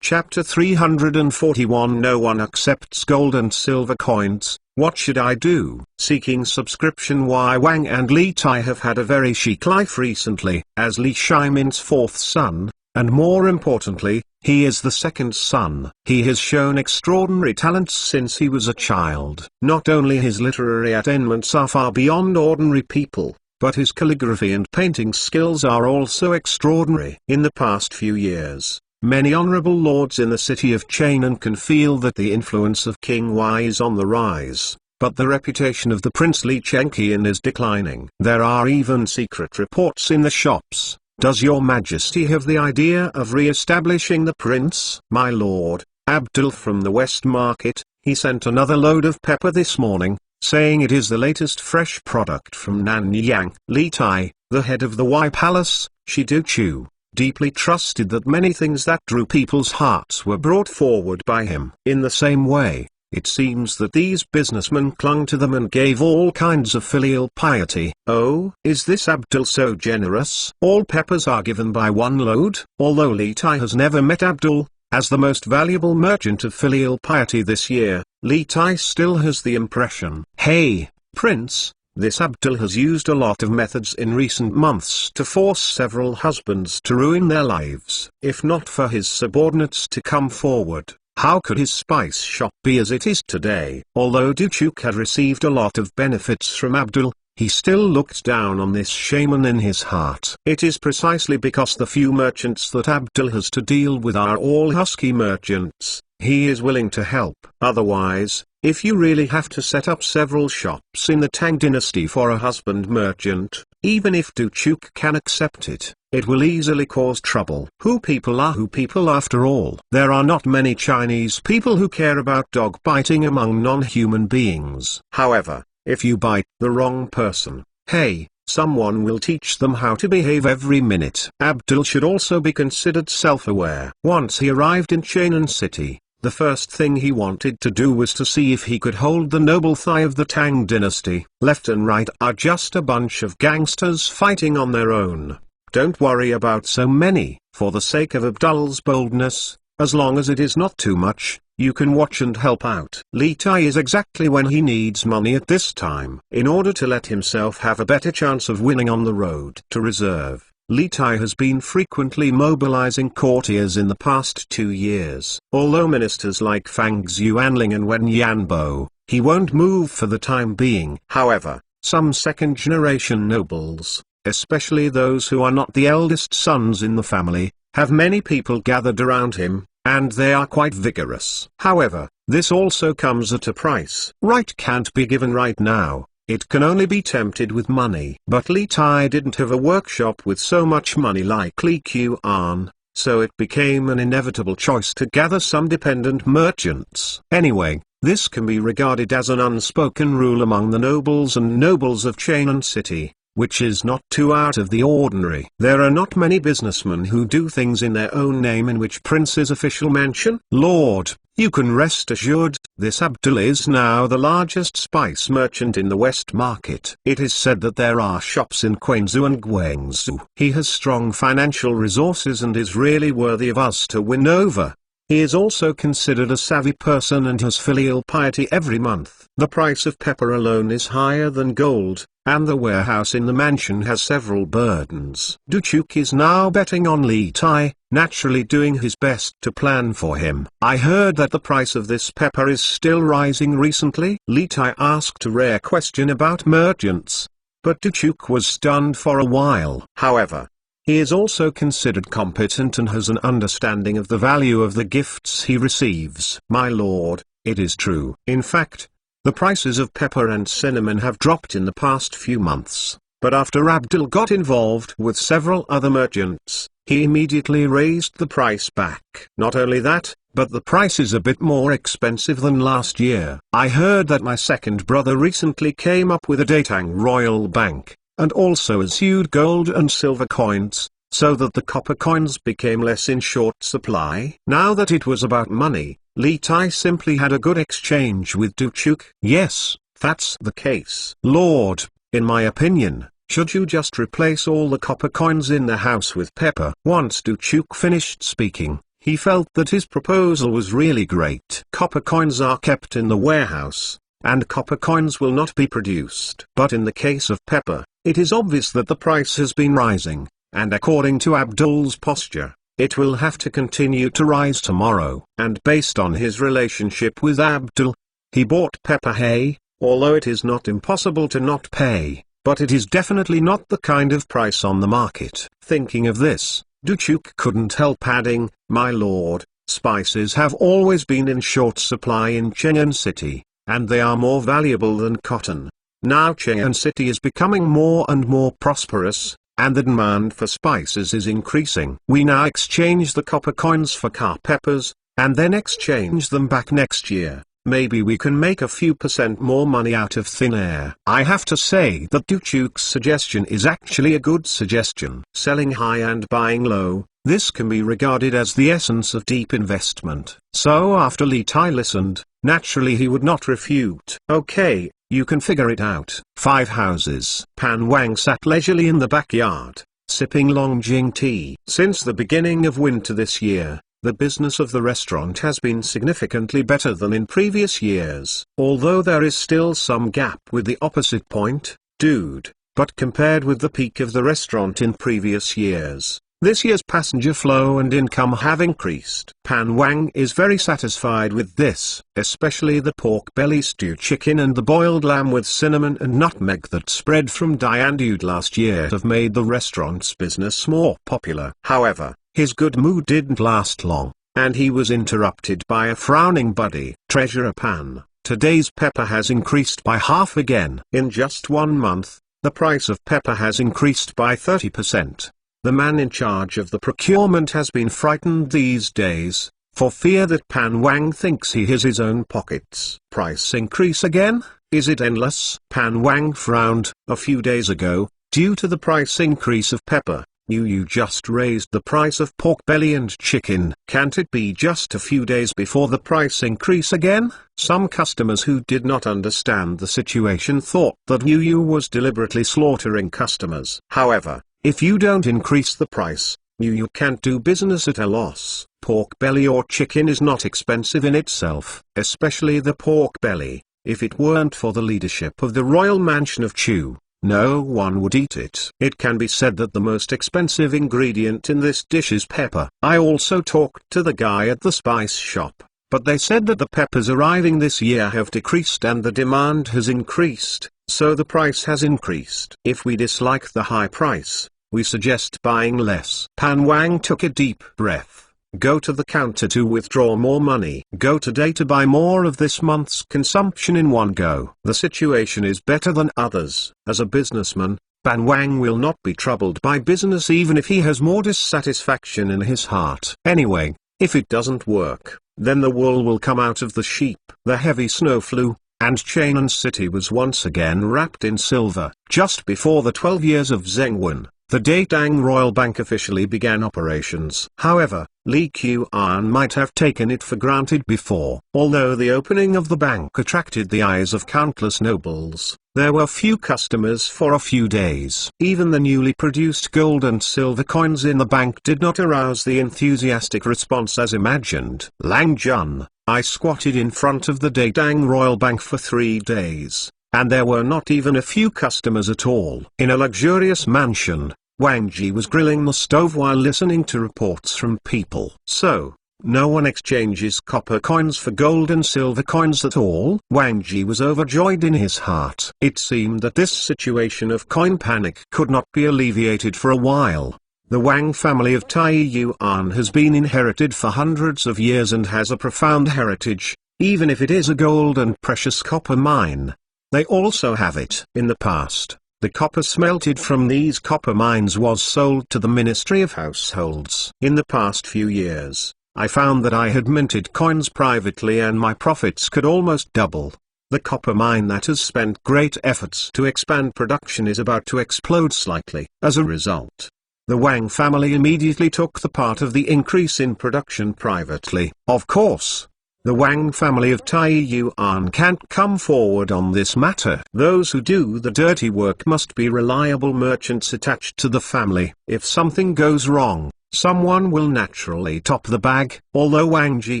Chapter 341 No one accepts gold and silver coins, what should I do? Seeking subscription. Wang and Li Tai have had a very chic life recently, as Li Shimin's fourth son, and more importantly, he is the second son. He has shown extraordinary talents since he was a child. Not only his literary attainments are far beyond ordinary people, but his calligraphy and painting skills are also extraordinary. In the past few years, many honorable lords in the city of Chainan can feel that the influence of King Y is on the rise, but the reputation of the Prince Li Chengqian is declining. There are even secret reports in the shops. Does your majesty have the idea of re-establishing the prince? My lord, Abdul from the West Market, he sent another load of pepper this morning, saying it is the latest fresh product from Nanyang. Li Tai, the head of the Y Palace, Shidu Chu, deeply trusted that many things that drew people's hearts were brought forward by him. In the same way, it seems that these businessmen clung to them and gave all kinds of filial piety. Oh, is this Abdul so generous? All peppers are given by one load. Although Li Tai has never met Abdul, as the most valuable merchant of filial piety this year, Li Tai still has the impression. Hey, Prince, this Abdul has used a lot of methods in recent months to force several husbands to ruin their lives. If not for his subordinates to come forward, how could his spice shop be as it is today? Although Duchuk had received a lot of benefits from Abdul, he still looked down on this shaman in his heart. It is precisely because the few merchants that Abdul has to deal with are all husky merchants, he is willing to help. Otherwise, if you really have to set up several shops in the Tang dynasty for a husband merchant, even if Duchuk can accept it, it will easily cause trouble. Who people are who people after all? There are not many Chinese people who care about dog biting among non-human beings. However, if you bite the wrong person, hey, someone will teach them how to behave every minute. Abdul should also be considered self-aware. Once he arrived in Chainan City, the first thing he wanted to do was to see if he could hold the noble thigh of the Tang dynasty. Left and right are just a bunch of gangsters fighting on their own. Don't worry about so many. For the sake of Abdul's boldness, as long as it is not too much, you can watch and help out. Li Tai is exactly when he needs money at this time. In order to let himself have a better chance of winning on the road to reserve, Li Tai has been frequently mobilizing courtiers in the past 2 years. Although ministers like Fang Xuanling and Wen Yanbo, he won't move for the time being. However, some second-generation nobles, especially those who are not the eldest sons in the family, have many people gathered around him, and they are quite vigorous. However, this also comes at a price. Right can't be given right now. It can only be tempted with money. But Li Tai didn't have a workshop with so much money like Li Qian, so it became an inevitable choice to gather some dependent merchants. Anyway, this can be regarded as an unspoken rule among the nobles and nobles of Chainan City, which is not too out of the ordinary. There are not many businessmen who do things in their own name in which prince's official mention. Lord, you can rest assured, this Abdul is now the largest spice merchant in the West Market. It is said that there are shops in Quanzhou and Guangzhou. He has strong financial resources and is really worthy of us to win over. He is also considered a savvy person and has filial piety every month. The price of pepper alone is higher than gold, and the warehouse in the mansion has several burdens. Duchuk is now betting on Li Tai, naturally doing his best to plan for him. I heard that the price of this pepper is still rising recently. Li Tai asked a rare question about merchants, but Duchuk was stunned for a while. However, he is also considered competent and has an understanding of the value of the gifts he receives. My lord, it is true. In fact, the prices of pepper and cinnamon have dropped in the past few months, but after Abdul got involved with several other merchants, he immediately raised the price back. Not only that, but the price is a bit more expensive than last year. I heard that my second brother recently came up with a Datang Royal Bank, and also issued gold and silver coins, so that the copper coins became less in short supply. Now that it was about money, Li Tai simply had a good exchange with Duchuk. Yes, that's the case. Lord, in my opinion, should you just replace all the copper coins in the house with pepper? Once Duchuk finished speaking, He felt that his proposal was really great. Copper coins are kept in the warehouse, and copper coins will not be produced. But in the case of pepper, it is obvious that the price has been rising, and according to Abdul's posture, it will have to continue to rise tomorrow. And based on his relationship with Abdul, he bought pepper hay, although it is not impossible to not pay, but it is definitely not the kind of price on the market. Thinking of this, Duchuk couldn't help adding, "My lord, spices have always been in short supply in Cheyenne City, and they are more valuable than cotton. Now Cheyenne City is becoming more and more prosperous, and the demand for spices is increasing. We now exchange the copper coins for car peppers, and then exchange them back next year. Maybe we can make a few % more money out of thin air." I have to say that Duchuk's suggestion is actually a good suggestion. Selling high and buying low, this can be regarded as the essence of deep investment. So after Li Tai listened, naturally he would not refute. "Okay, you can figure it out." 5 houses. Pan Wang sat leisurely in the backyard, sipping Longjing tea. Since the beginning of winter this year, the business of the restaurant has been significantly better than in previous years. Although there is still some gap with the opposite point, dude, but compared with the peak of the restaurant in previous years, this year's passenger flow and income have increased. Pan Wang is very satisfied with this, especially the pork belly stew chicken and the boiled lamb with cinnamon and nutmeg that spread from Diandude last year have made the restaurant's business more popular. However, his good mood didn't last long, and he was interrupted by a frowning buddy. "Treasurer Pan, today's pepper has increased by half again. In just 1 month, the price of pepper has increased by 30%. The man in charge of the procurement has been frightened these days, for fear that Pan Wang thinks he has his own pockets." "Price increase again? Is it endless?" Pan Wang frowned. "A few days ago, due to the price increase of pepper, you just raised the price of pork belly and chicken. Can't it be just a few days before the price increase again?" Some customers who did not understand the situation thought that Yu was deliberately slaughtering customers. "However, if you don't increase the price, you can't do business at a loss. Pork belly or chicken is not expensive in itself, especially the pork belly. If it weren't for the leadership of the royal mansion of Chu, no one would eat it. It can be said that the most expensive ingredient in this dish is pepper." I also talked to the guy at the spice shop, but they said that the peppers arriving this year have decreased and the demand has increased, so the price has increased. "If we dislike the high price, we suggest buying less." Pan Wang took a deep breath. "Go to the counter to withdraw more money. Go today to buy more of this month's consumption in one go." The situation is better than others. As a businessman, Pan Wang will not be troubled by business even if he has more dissatisfaction in his heart. Anyway, if it doesn't work, then the wool will come out of the sheep. The heavy snow flew, and Cheyenne City was once again wrapped in silver. Just before the 12 years of Zhengwen, the Datang Royal Bank officially began operations. However, Li Qian might have taken it for granted before. Although the opening of the bank attracted the eyes of countless nobles, there were few customers for a few days. Even the newly produced gold and silver coins in the bank did not arouse the enthusiastic response as imagined. Lang Jun, I squatted in front of the Datang Royal Bank for 3 days, and there were not even a few customers at all. In a luxurious mansion, Wang Ji was grilling the stove while listening to reports from people. "So, no one exchanges copper coins for gold and silver coins at all?" Wang Ji was overjoyed in his heart. It seemed that this situation of coin panic could not be alleviated for a while. The Wang family of Tai Yuan has been inherited for hundreds of years and has a profound heritage, even if it is a gold and precious copper mine. They also have it. In the past, the copper smelted from these copper mines was sold to the Ministry of Households. In the past few years, I found that I had minted coins privately and my profits could almost double. The copper mine that has spent great efforts to expand production is about to explode slightly. As a result, the Wang family immediately took the part of the increase in production privately. Of course, the Wang family of Tai Yuan can't come forward on this matter. Those who do the dirty work must be reliable merchants attached to the family. If something goes wrong, someone will naturally top the bag. Although Wang Ji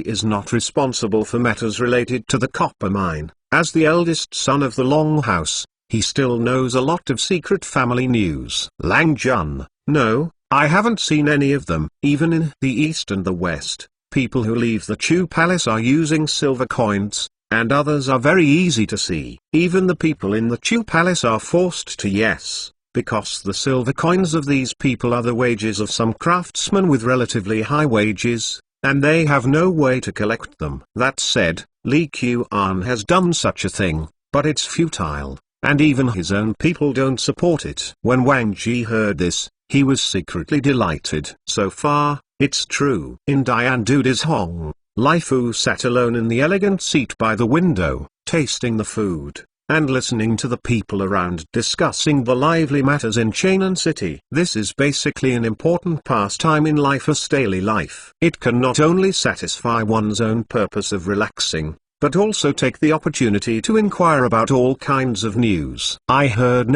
is not responsible for matters related to the copper mine, as the eldest son of the Long House, he still knows a lot of secret family news. Lang Jun: no, I haven't seen any of them. Even in the East and the West, people who leave the Chu Palace are using silver coins, and others are very easy to see. Even the people in the Chu Palace are forced to yes, because the silver coins of these people are the wages of some craftsmen with relatively high wages, and they have no way to collect them. That said, Li Qian has done such a thing, but it's futile, and even his own people don't support it. When Wang Ji heard this, he was secretly delighted. So far, it's true. In Diandu's Hong, Lai Fu sat alone in the elegant seat by the window, tasting the food, and listening to the people around discussing the lively matters in Chainan City. This is basically an important pastime in Life's daily life. It can not only satisfy one's own purpose of relaxing, but also take the opportunity to inquire about all kinds of news. I heard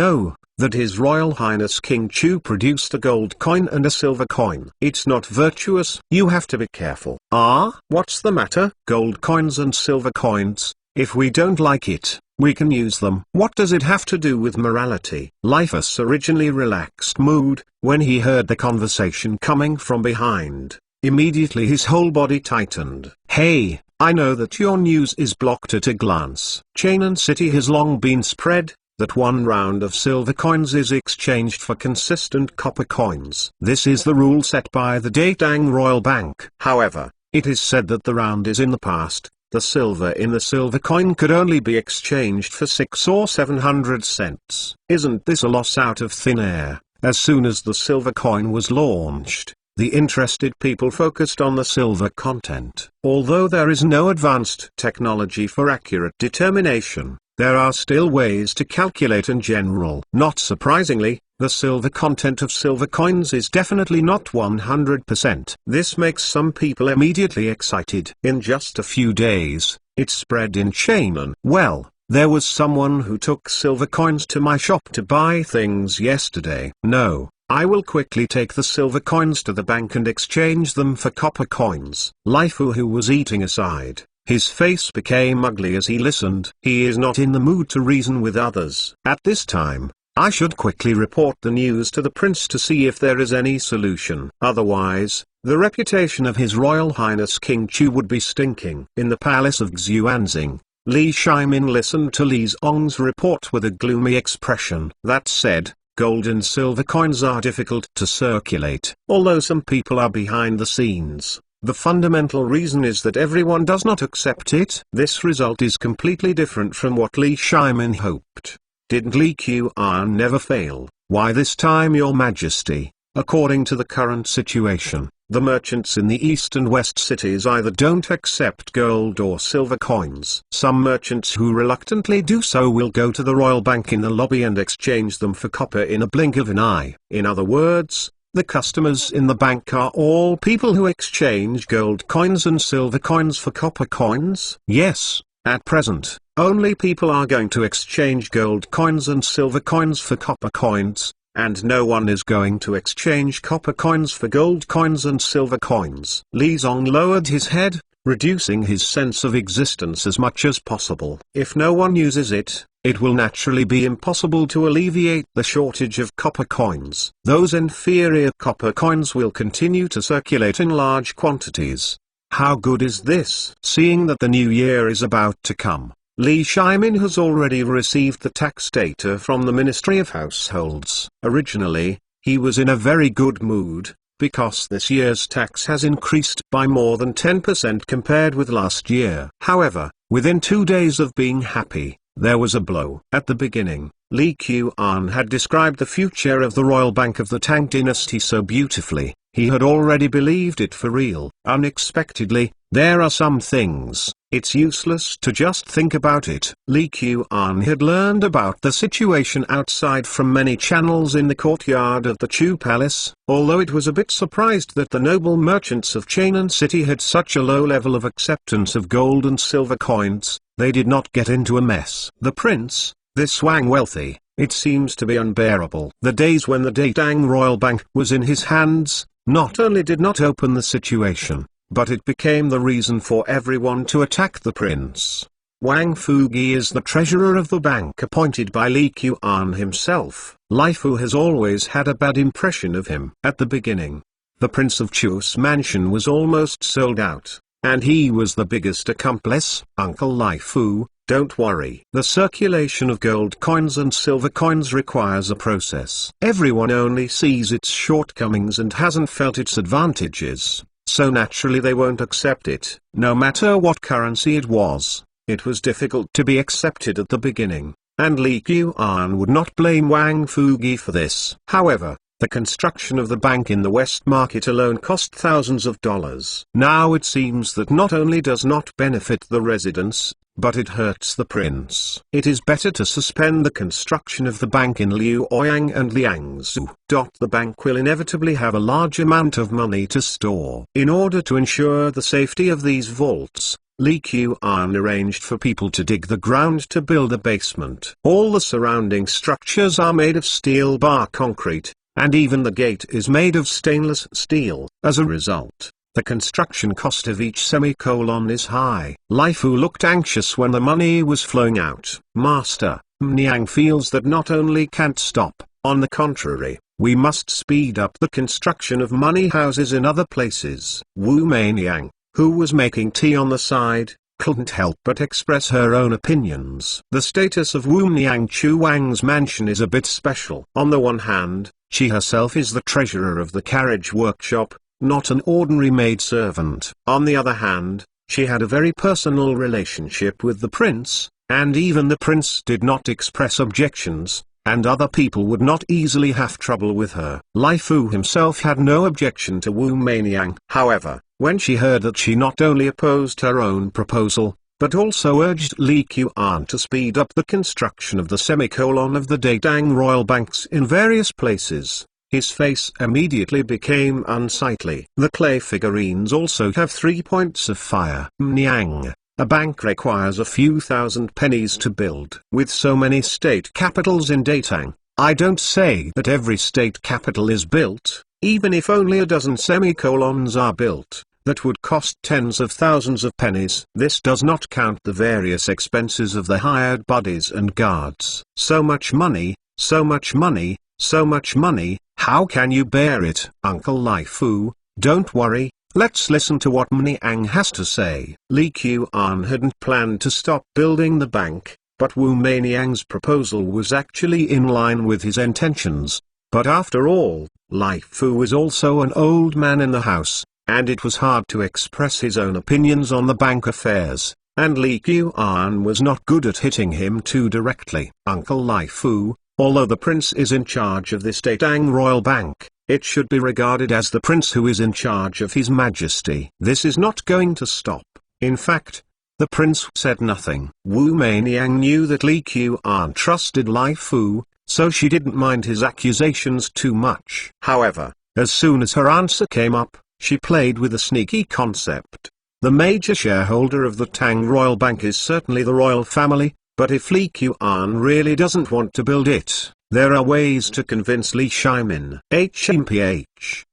that His Royal Highness King Chu produced a gold coin and a silver coin. It's not virtuous. You have to be careful. Ah, what's the matter? Gold coins and silver coins, if we don't like it, we can use them. What does it have to do with morality? Life's originally relaxed mood, when he heard the conversation coming from behind, immediately his whole body tightened. Hey, I know that your news is blocked at a glance. Chainan City has long been spread that one round of silver coins is exchanged for consistent copper coins. This is the rule set by the Datang Royal Bank. However, it is said that the round is in the past. The silver in the silver coin could only be exchanged for 6 or 700 cents. Isn't this a loss out of thin air? As soon as the silver coin was launched, the interested people focused on the silver content. Although there is no advanced technology for accurate determination, there are still ways to calculate in general. Not surprisingly, the silver content of silver coins is definitely not 100%. This makes some people immediately excited. In just a few days, it spread in Chainan. Well, there was someone who took silver coins to my shop to buy things yesterday. No, I will quickly take the silver coins to the bank and exchange them for copper coins. Lai Fu, who was eating aside, his face became ugly as he listened. He is not in the mood to reason with others. At this time, I should quickly report the news to the prince to see if there is any solution. Otherwise, the reputation of His Royal Highness King Chu would be stinking. In the palace of Xuanzing, Li Shimin listened to Li Zong's report with a gloomy expression. That said, gold and silver coins are difficult to circulate. Although some people are behind the scenes, the fundamental reason is that everyone does not accept it. This result is completely different from what Li Shimin hoped. Didn't Li Qian never fail? Why this time, Your Majesty? According to the current situation, the merchants in the East and West cities either don't accept gold or silver coins. Some merchants who reluctantly do so will go to the royal bank in the lobby and exchange them for copper in a blink of an eye. In other words, the customers in the bank are all people who exchange gold coins and silver coins for copper coins? Yes, at present, only people are going to exchange gold coins and silver coins for copper coins, and no one is going to exchange copper coins for gold coins and silver coins. Li Zong lowered his head, reducing his sense of existence as much as possible. If no one uses it, it will naturally be impossible to alleviate the shortage of copper coins. Those inferior copper coins will continue to circulate in large quantities. How good is this? Seeing that the new year is about to come, Li Shimin has already received the tax data from the Ministry of Households. Originally, he was in a very good mood, because this year's tax has increased by more than 10% compared with last year. However, within 2 days of being happy, there was a blow. At the beginning, Li Qian had described the future of the royal bank of the Tang dynasty so beautifully. He had already believed it for real. Unexpectedly, there are some things, it's useless to just think about it. Li Qian had learned about the situation outside from many channels in the courtyard of the Chu Palace. Although it was a bit surprised that the noble merchants of Chainan City had such a low level of acceptance of gold and silver coins, they did not get into a mess. The prince, this Wang wealthy, it seems to be unbearable. The days when the Datang Royal Bank was in his hands, not only did not open the situation, but it became the reason for everyone to attack the prince. Wang Fugi is the treasurer of the bank appointed by Li Qian himself. Lai Fu has always had a bad impression of him. At the beginning, the Prince of Chu's mansion was almost sold out, and he was the biggest accomplice. Uncle Lai Fu, don't worry. The circulation of gold coins and silver coins requires a process. Everyone only sees its shortcomings and hasn't felt its advantages, so naturally they won't accept it. No matter what currency it was, it was difficult to be accepted at the beginning, and Li Qian would not blame Wang Fugi for this. However, the construction of the bank in the West Market alone cost thousands of dollars. Now it seems that not only does not benefit the residents, but it hurts the prince. It is better to suspend the construction of the bank in Luoyang and Liangzhou. The bank will inevitably have a large amount of money to store. In order to ensure the safety of these vaults, Li Qian arranged for people to dig the ground to build a basement. All the surrounding structures are made of steel bar concrete, and even the gate is made of stainless steel. As a result, the construction cost of each semicolon is high. Lai Fu looked anxious when the money was flowing out. Master, Niang feels that not only can't stop, on the contrary, we must speed up the construction of money houses in other places. Wu Meiniang, who was making tea on the side, couldn't help but express her own opinions. The status of Wu Niang Chu Wang's mansion is a bit special. On the one hand, she herself is the treasurer of the carriage workshop, not an ordinary maidservant. On the other hand, she had a very personal relationship with the prince, and even the prince did not express objections, and other people would not easily have trouble with her. Lai Fu himself had no objection to Wu Meiniang. However, when she heard that she not only opposed her own proposal, but also urged Li Qian to speed up the construction of the semicolon of the Datang royal banks in various places, his face immediately became unsightly. The clay figurines also have 3 points of fire. Niang, a bank requires a few thousand pennies to build. With so many state capitals in Datang, I don't say that every state capital is built. Even if only a dozen semicolons are built, that would cost tens of thousands of pennies. This does not count the various expenses of the hired bodies and guards. So much money, so much money, so much money, how can you bear it? Uncle Lai Fu, don't worry, let's listen to what Niang has to say. Li Qian hadn't planned to stop building the bank, but Wu Meiniang's proposal was actually in line with his intentions. But after all, Lai Fu was also an old man in the house, and it was hard to express his own opinions on the bank affairs, and Li Qian was not good at hitting him too directly. Uncle Lai Fu, although the prince is in charge of this Datang royal bank, it should be regarded as the prince who is in charge of his majesty. This is not going to stop. In fact, the prince said nothing. Wu Meiniang knew that Li Qian trusted Lai Fu, so she didn't mind his accusations too much. However, as soon as her answer came up, she played with a sneaky concept. The major shareholder of the Tang Royal Bank is certainly the royal family, but if Li Qian really doesn't want to build it, there are ways to convince Li Shimin.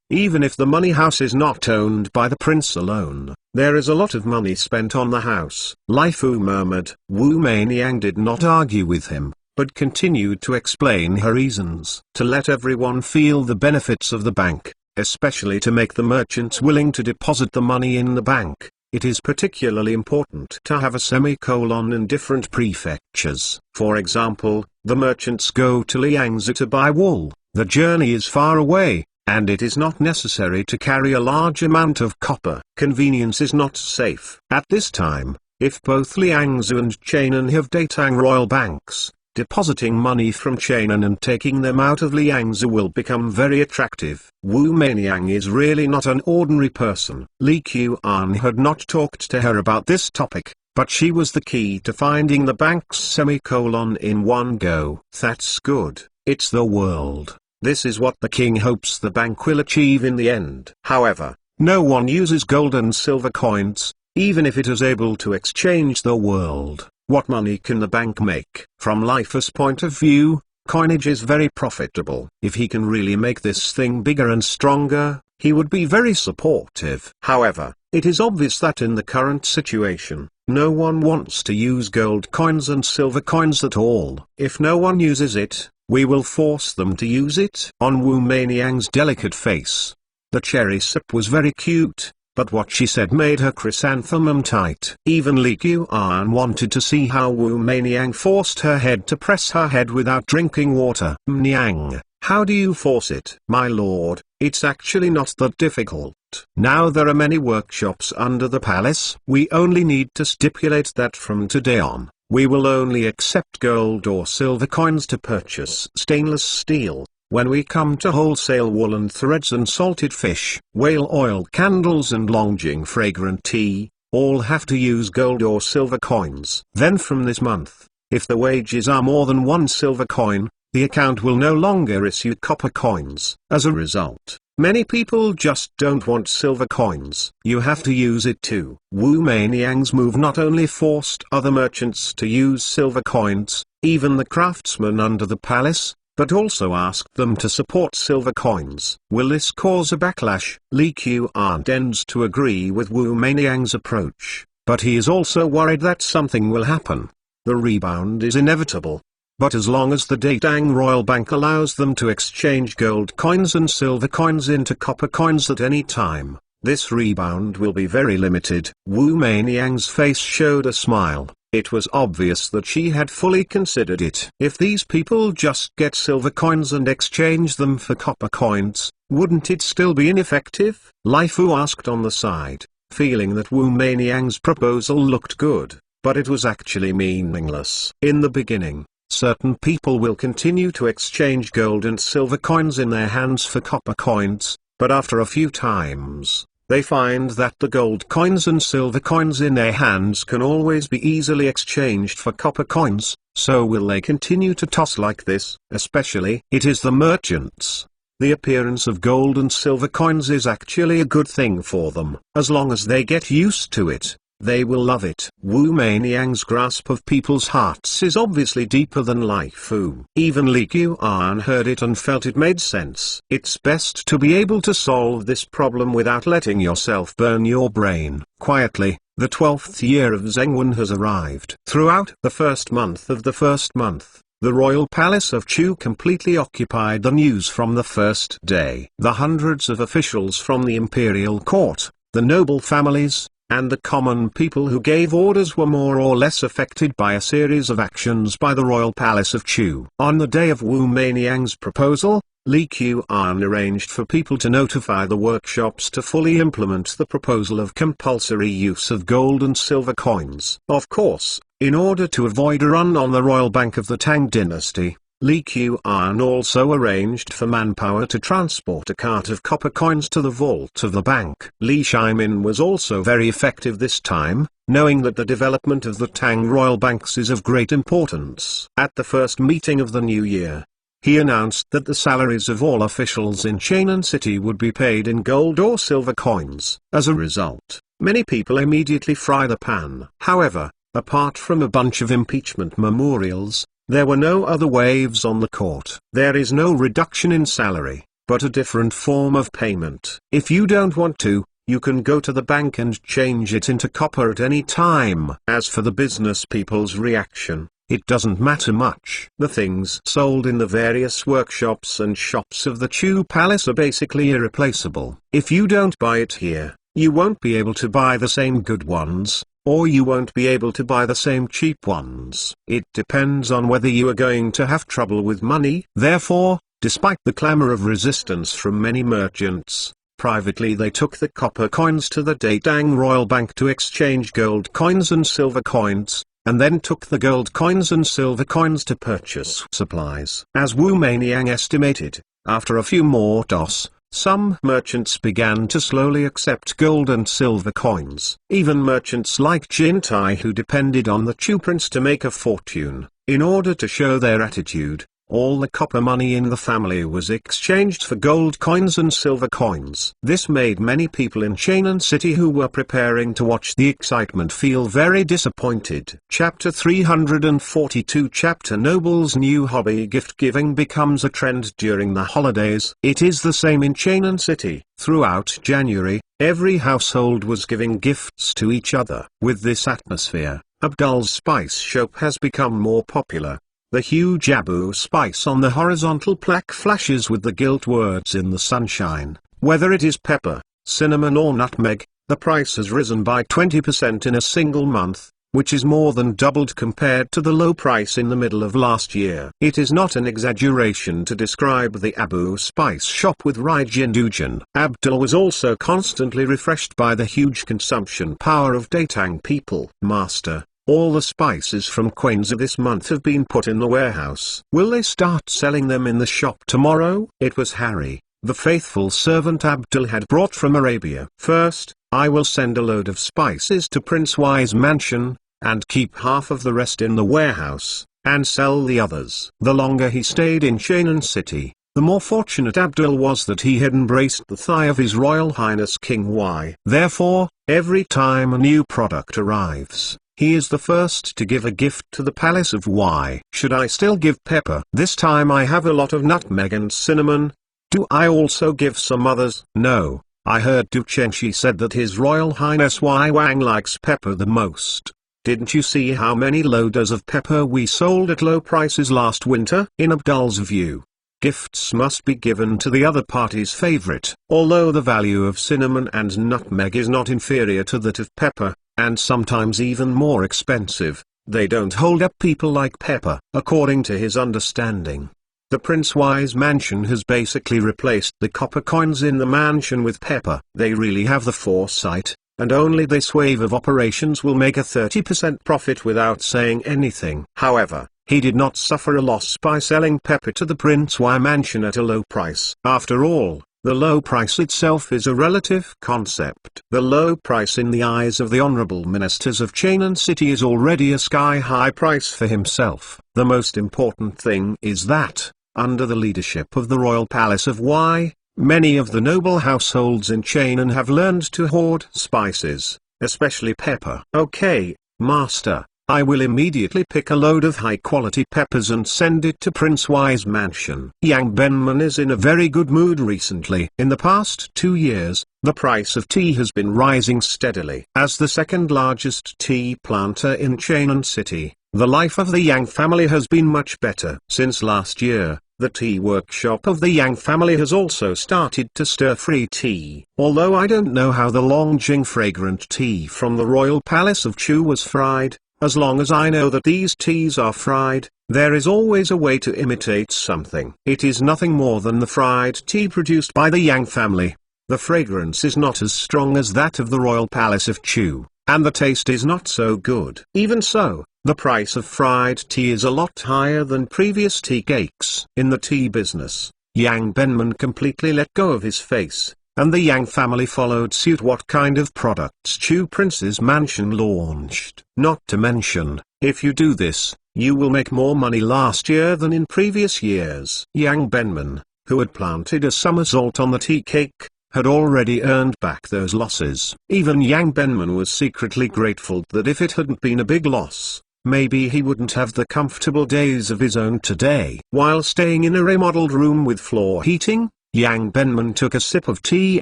Even if the money house is not owned by the prince alone, there is a lot of money spent on the house. Lai Fu murmured. Wu Meiniang did not argue with him, but continued to explain her reasons. To let everyone feel the benefits of the bank, especially to make the merchants willing to deposit the money in the bank, it is particularly important to have a semicolon in different prefectures. For example, the merchants go to Liangzhou to buy wool. The journey is far away, and it is not necessary to carry a large amount of copper. Convenience is not safe. At this time, if both Liangzhou and Chainan have Datang royal banks, depositing money from Chainan and taking them out of Liangzhou will become very attractive. Wu Meiniang is really not an ordinary person. Li Qian had not talked to her about this topic, but she was the key to finding the bank's semicolon in one go. That's good. It's the world. This is what the king hopes the bank will achieve in the end. However, no one uses gold and silver coins, even if it is able to exchange the world. What money can the bank make? From Lai Fu's point of view, coinage is very profitable. If he can really make this thing bigger and stronger, he would be very supportive. However, it is obvious that in the current situation, no one wants to use gold coins and silver coins at all. If no one uses it, we will force them to use it. On Wu Meiniang's delicate face, the cherry sip was very cute, but what she said made her chrysanthemum tight. Even Li Qian wanted to see how Wu Meiniang forced her head to press her head without drinking water. Niang, how do you force it? My lord, it's actually not that difficult. Now there are many workshops under the palace. We only need to stipulate that from today on, we will only accept gold or silver coins to purchase stainless steel. When we come to wholesale woolen threads and salted fish, whale oil candles and Longjing fragrant tea, all have to use gold or silver coins. Then from this month, if the wages are more than 1 silver coin, the account will no longer issue copper coins. As a result, many people just don't want silver coins. You have to use it too. Wu Meiniang's move not only forced other merchants to use silver coins, even the craftsmen under the palace, but also asked them to support silver coins. Will this cause a backlash? Li Qian tends to agree with Wu Meiniang's approach, but he is also worried that something will happen. The rebound is inevitable. But as long as the Tang Royal Bank allows them to exchange gold coins and silver coins into copper coins at any time, this rebound will be very limited. Wu Meiniang's face showed a smile. It was obvious that she had fully considered it. If these people just get silver coins and exchange them for copper coins, wouldn't it still be ineffective? Lai Fu asked on the side, feeling that Wu Meiniang's proposal looked good, but it was actually meaningless. In the beginning, certain people will continue to exchange gold and silver coins in their hands for copper coins, but after a few times, they find that the gold coins and silver coins in their hands can always be easily exchanged for copper coins, so will they continue to toss like this? Especially, it is the merchants. The appearance of gold and silver coins is actually a good thing for them. As long as they get used to it, they will love it. Wu Meiniang's grasp of people's hearts is obviously deeper than Lai Fu. Even Li Qian heard it and felt it made sense. It's best to be able to solve this problem without letting yourself burn your brain. Quietly, the 12th year of Zhengwen has arrived. Throughout the first month of the first month, the royal palace of Chu completely occupied the news from the first day. The hundreds of officials from the imperial court, the noble families, and the common people who gave orders were more or less affected by a series of actions by the royal palace of Chu. On the day of Wu Meiniang's proposal, Li Qian arranged for people to notify the workshops to fully implement the proposal of compulsory use of gold and silver coins. Of course, in order to avoid a run on the royal bank of the Tang dynasty, Li Qian also arranged for manpower to transport a cart of copper coins to the vault of the bank. Li Shimin was also very effective this time, knowing that the development of the Tang royal banks is of great importance. At the first meeting of the new year, he announced that the salaries of all officials in Chainan City would be paid in gold or silver coins. As a result, many people immediately fry the pan. However, apart from a bunch of impeachment memorials, there were no other waves on the court. There is no reduction in salary, but a different form of payment. If you don't want to, you can go to the bank and change it into copper at any time. As for the business people's reaction, it doesn't matter much. The things sold in the various workshops and shops of the Chu Palace are basically irreplaceable. If you don't buy it here, you won't be able to buy the same good ones, or you won't be able to buy the same cheap ones. It depends on whether you are going to have trouble with money. Therefore, despite the clamor of resistance from many merchants, privately they took the copper coins to the Tang Royal Bank to exchange gold coins and silver coins, and then took the gold coins and silver coins to purchase supplies. As Wu Meiniang estimated, after a few more toss, some merchants began to slowly accept gold and silver coins. Even merchants like Jin Tai, who depended on the Chu Prince to make a fortune, in order to show their attitude, all the copper money in the family was exchanged for gold coins and silver coins. This made many people in Cheonan City who were preparing to watch the excitement feel very disappointed. Chapter 342 Chapter Noble's new hobby, gift giving, becomes a trend during the holidays. It is the same in Cheonan City. Throughout January, every household was giving gifts to each other. With this atmosphere, Abdul's spice shop has become more popular. The huge Abu spice on the horizontal plaque flashes with the gilt words in the sunshine. Whether it is pepper, cinnamon or nutmeg, the price has risen by 20% in a single month, which is more than doubled compared to the low price in the middle of last year. It is not an exaggeration to describe the Abu spice shop with Rijindujan. Abdul was also constantly refreshed by the huge consumption power of Datang people. Master, all the spices from Quainza this month have been put in the warehouse. Will they start selling them in the shop tomorrow? It was Harry, the faithful servant Abdul had brought from Arabia. First, I will send a load of spices to Prince Y's mansion, and keep half of the rest in the warehouse, and sell the others. The longer he stayed in Cheonan City, the more fortunate Abdul was that he had embraced the thigh of His Royal Highness King Y. Therefore, every time a new product arrives, he is the first to give a gift to the palace of Y. Should I still give pepper? This time I have a lot of nutmeg and cinnamon. Do I also give some others? No, I heard Duchenshi said that His Royal Highness Y Wang likes pepper the most. Didn't you see how many loaders of pepper we sold at low prices last winter? In Abdul's view, gifts must be given to the other party's favorite. Although the value of cinnamon and nutmeg is not inferior to that of pepper, and sometimes even more expensive, they don't hold up people like pepper. According to his understanding, the Prince Y's mansion has basically replaced the copper coins in the mansion with pepper. They really have the foresight, and only this wave of operations will make a 30% profit without saying anything. However, he did not suffer a loss by selling pepper to the Prince Y mansion at a low price. After all, the low price itself is a relative concept. The low price in the eyes of the honorable ministers of Cheonan City is already a sky-high price for himself. The most important thing is that, under the leadership of the royal palace of Y, many of the noble households in Cheonan have learned to hoard spices, especially pepper. Okay, master, I will immediately pick a load of high-quality peppers and send it to Prince Y's mansion. Yang Benman is in a very good mood recently. In the past 2 years, the price of tea has been rising steadily. As the second largest tea planter in Cheonan City, the life of the Yang family has been much better. Since last year, the tea workshop of the Yang family has also started to stir free tea. Although I don't know how the Longjing fragrant tea from the royal palace of Chu was fried, as long as I know that these teas are fried, there is always a way to imitate something. It is nothing more than the fried tea produced by the Yang family. The fragrance is not as strong as that of the royal palace of Chu, and the taste is not so good. Even so, the price of fried tea is a lot higher than previous tea cakes. In the tea business, Yang Benman completely let go of his face, and the Yang family followed suit. What kind of products Chu Prince's mansion launched? Not to mention, if you do this, you will make more money last year than in previous years. Yang Benman, who had planted a somersault on the tea cake, had already earned back those losses. Even Yang Benman was secretly grateful that if it hadn't been a big loss, maybe he wouldn't have the comfortable days of his own today. While staying in a remodeled room with floor heating, Yang Benman took a sip of tea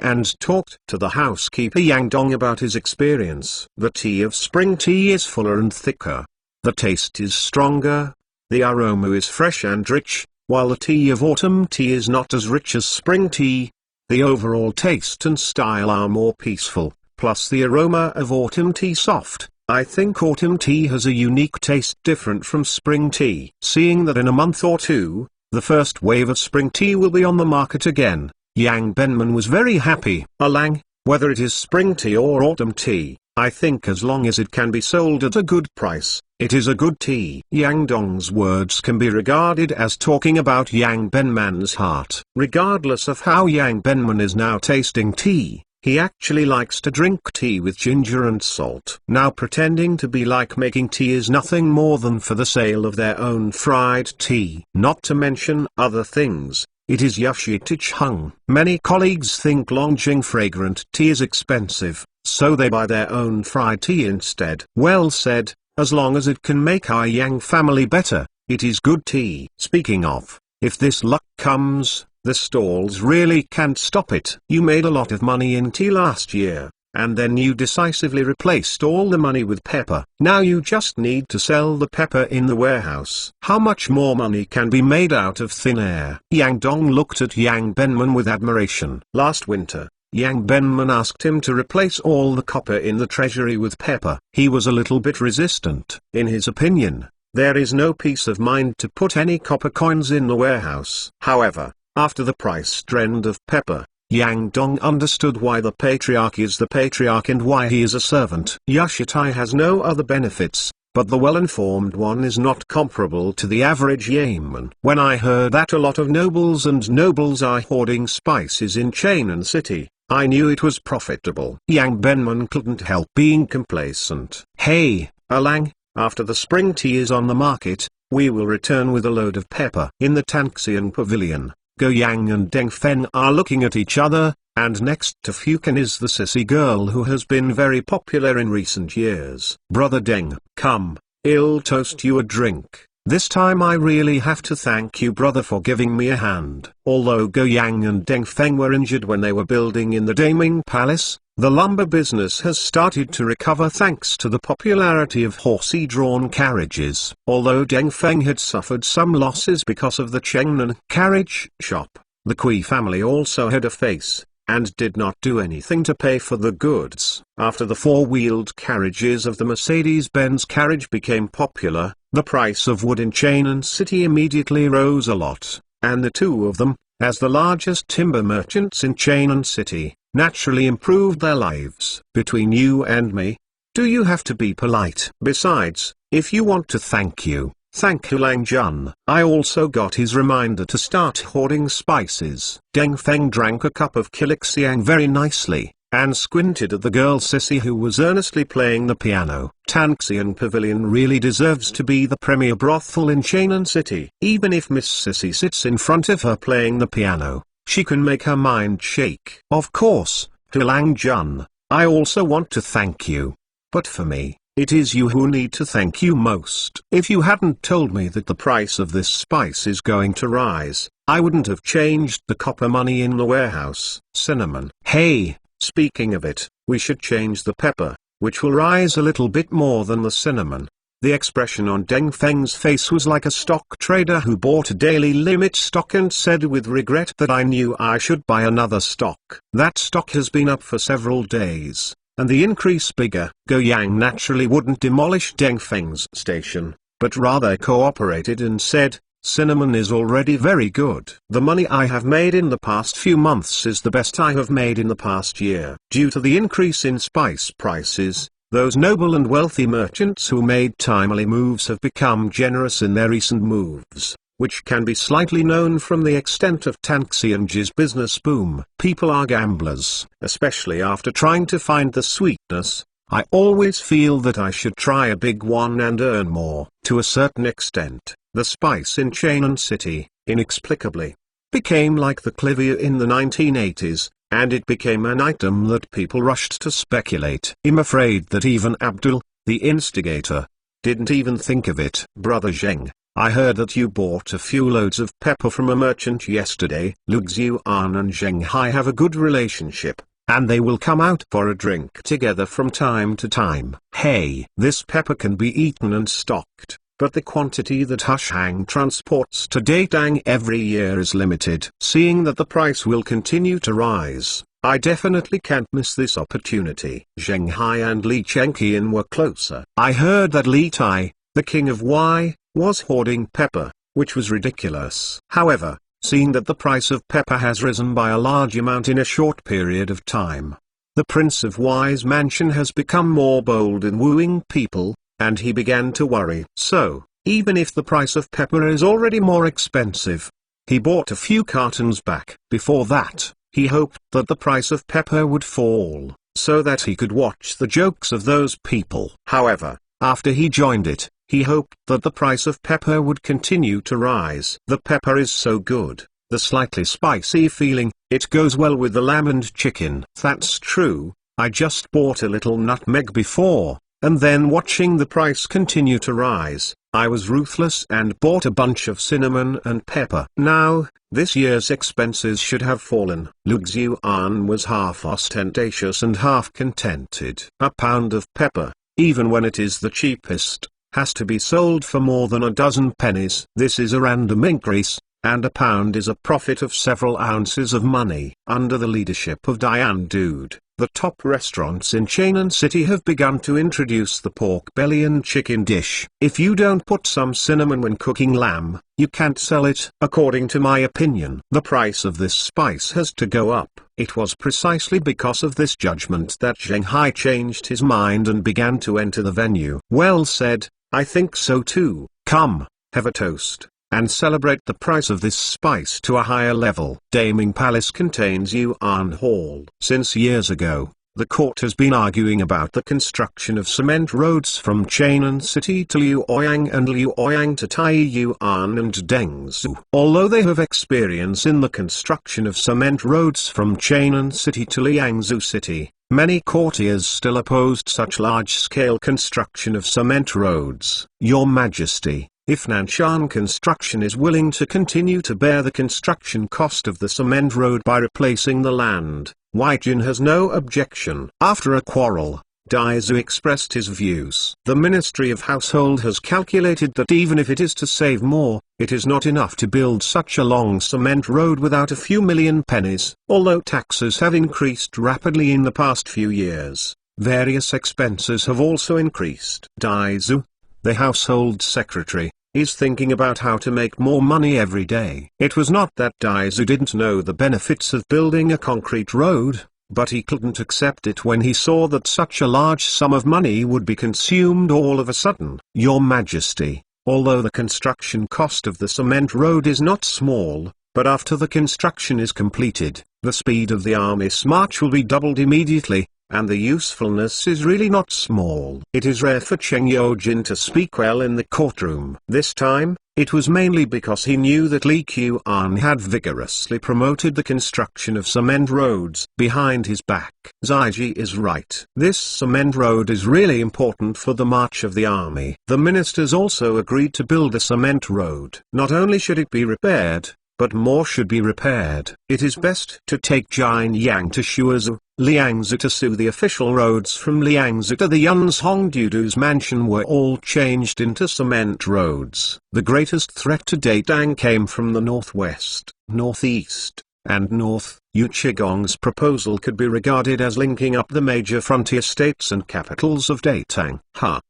and talked to the housekeeper Yang Dong about his experience. The tea of spring tea is fuller and thicker. The taste is stronger. The aroma is fresh and rich, while the tea of autumn tea is not as rich as spring tea. The overall taste and style are more peaceful, plus the aroma of autumn tea soft. I think autumn tea has a unique taste different from spring tea. Seeing that in a month or two, the first wave of spring tea will be on the market again, Yang Benman was very happy. Alang, whether it is spring tea or autumn tea, I think as long as it can be sold at a good price, it is a good tea. Yang Dong's words can be regarded as talking about Yang Benman's heart. Regardless of how Yang Benman is now tasting tea, he actually likes to drink tea with ginger and salt. Now pretending to be like making tea is nothing more than for the sale of their own fried tea. Not to mention other things, it is Yushitichung. Many colleagues think Longjing fragrant tea is expensive, so they buy their own fried tea instead. Well said, as long as it can make our Yang family better, it is good tea. Speaking of, if this luck comes, the stalls really can't stop it. You made a lot of money in tea last year, and then you decisively replaced all the money with pepper. Now you just need to sell the pepper in the warehouse. How much more money can be made out of thin air? Yang Dong looked at Yang Benman with admiration. Last winter, Yang Benman asked him to replace all the copper in the treasury with pepper. He was a little bit resistant. In his opinion, there is no peace of mind to put any copper coins in the warehouse. However, after the price trend of pepper, Yang Dong understood why the patriarch is the patriarch and why he is a servant. Yashitai has no other benefits, but the well-informed one is not comparable to the average yeoman. When I heard that a lot of nobles are hoarding spices in Chainan City, I knew it was profitable. Yang Benman couldn't help being complacent. Hey, Alang, after the spring tea is on the market, we will return with a load of pepper. In the Tanxian pavilion, Go Yang and Deng Feng are looking at each other, and next to Fukin is the sissy girl who has been very popular in recent years. Brother Deng, come, I'll toast you a drink. This time I really have to thank you brother for giving me a hand. Although Go Yang and Deng Feng were injured when they were building in the Daming Palace, the lumber business has started to recover thanks to the popularity of horsey-drawn carriages. Although Deng Feng had suffered some losses because of the Chengnan carriage shop, the Kui family also had a face, and did not do anything to pay for the goods. After the four-wheeled carriages of the Mercedes-Benz carriage became popular, the price of wood in Chainan City immediately rose a lot, and the two of them, as the largest timber merchants in Chainan City, naturally improved their lives. Between you and me, do you have to be polite? Besides, if you want to thank Hulang Jun. I also got his reminder to start hoarding spices. Deng Feng drank a cup of Kilixiang very nicely, and squinted at the girl Sissy who was earnestly playing the piano. Tanxian Pavilion really deserves to be the premier brothel in Chainan City. Even if Miss Sissy sits in front of her playing the piano, she can make her mind shake. Of course, Hulang Jun, I also want to thank you. But for me, it is you who need to thank you most. If you hadn't told me that the price of this spice is going to rise, I wouldn't have changed the copper money in the warehouse. Cinnamon. Hey, speaking of it, we should change the pepper, which will rise a little bit more than the cinnamon. The expression on Deng Feng's face was like a stock trader who bought a daily limit stock and said with regret that I knew I should buy another stock. That stock has been up for several days, and the increase bigger. Go Yang naturally wouldn't demolish Deng Feng's station, but rather cooperated and said, cinnamon is already very good. The money I have made in the past few months is the best I have made in the past year. Due to the increase in spice prices, those noble and wealthy merchants who made timely moves have become generous in their recent moves, which can be slightly known from the extent of Tanxianji's business boom. People are gamblers, especially after trying to find the sweetness. I always feel that I should try a big one and earn more. To a certain extent, the spice in Chainan City, inexplicably, became like the clivia in the 1980s, and it became an item that people rushed to speculate. I'm afraid that even Abdul, the instigator, didn't even think of it. Brother Zheng, I heard that you bought a few loads of pepper from a merchant yesterday. Lu Xiuan and Zheng Hai have a good relationship, and they will come out for a drink together from time to time. Hey, this pepper can be eaten and stocked, but the quantity that Hushang transports to Datang every year is limited. Seeing that the price will continue to rise, I definitely can't miss this opportunity. Zheng Hai and Li Chengqian were closer. I heard that Li Tai, the king of Y, was hoarding pepper, which was ridiculous. However, seeing that the price of pepper has risen by a large amount in a short period of time, the Prince of Y's mansion has become more bold in wooing people, and he began to worry. So, even if the price of pepper is already more expensive, he bought a few cartons back. Before that, He hoped that the price of pepper would fall, so that he could watch the jokes of those people. However, after he joined it, he hoped that the price of pepper would continue to rise. The pepper is so good, the slightly spicy feeling, it goes well with the lamb and chicken. That's true, I just bought a little nutmeg before, and then watching the price continue to rise, I was ruthless and bought a bunch of cinnamon and pepper. Now, this year's expenses should have fallen. Lu Xiuan was half ostentatious and half contented. A pound of pepper, even when it is the cheapest, has to be sold for more than a dozen pennies. This is a random increase, and a pound is a profit of several ounces of money. Under the leadership of Diane Dude, the top restaurants in Chainan City have begun to introduce the pork belly and chicken dish. If you don't put some cinnamon when cooking lamb, you can't sell it. According to my opinion, the price of this spice has to go up. It was precisely because of this judgment that Zheng Hai changed his mind and began to enter the venue. Well said, I think so too. Come, have a toast, and celebrate the price of this spice to a higher level. Daming Palace contains Yuan Hall. Since years ago, the court has been arguing about the construction of cement roads from Chainan City to Luoyang and Luoyang to Taiyuan and Dengzhou. Although they have experience in the construction of cement roads from Chainan City to Liangzhou City, many courtiers still opposed such large-scale construction of cement roads. Your Majesty, if Nanshan Construction is willing to continue to bear the construction cost of the cement road by replacing the land, Weijin has no objection. After a quarrel, Daizu expressed his views. The Ministry of Household has calculated that even if it is to save more, it is not enough to build such a long cement road without a few million pennies. Although taxes have increased rapidly in the past few years, various expenses have also increased. Daizu, the household secretary, is thinking about how to make more money every day. It was not that Daizu didn't know the benefits of building a concrete road, but he couldn't accept it when he saw that such a large sum of money would be consumed all of a sudden. Your Majesty, although the construction cost of the cement road is not small, but after the construction is completed, the speed of the army's march will be doubled immediately, and the usefulness is really not small. It is rare for Cheng Yojin to speak well in the courtroom. This time, it was mainly because he knew that Li Qian had vigorously promoted the construction of cement roads behind his back. Zaiji is right. This cement road is really important for the march of the army. The ministers also agreed to build a cement road. Not only should it be repaired, but more should be repaired. It is best to take Jianyang to Shuazhou, Liangzhou to Su. The official roads from Liangzhou to the Yunzhong Dudu's mansion were all changed into cement roads. The greatest threat to Datang came from the northwest, northeast, and north. Yu Qigong's proposal could be regarded as linking up the major frontier states and capitals of Datang.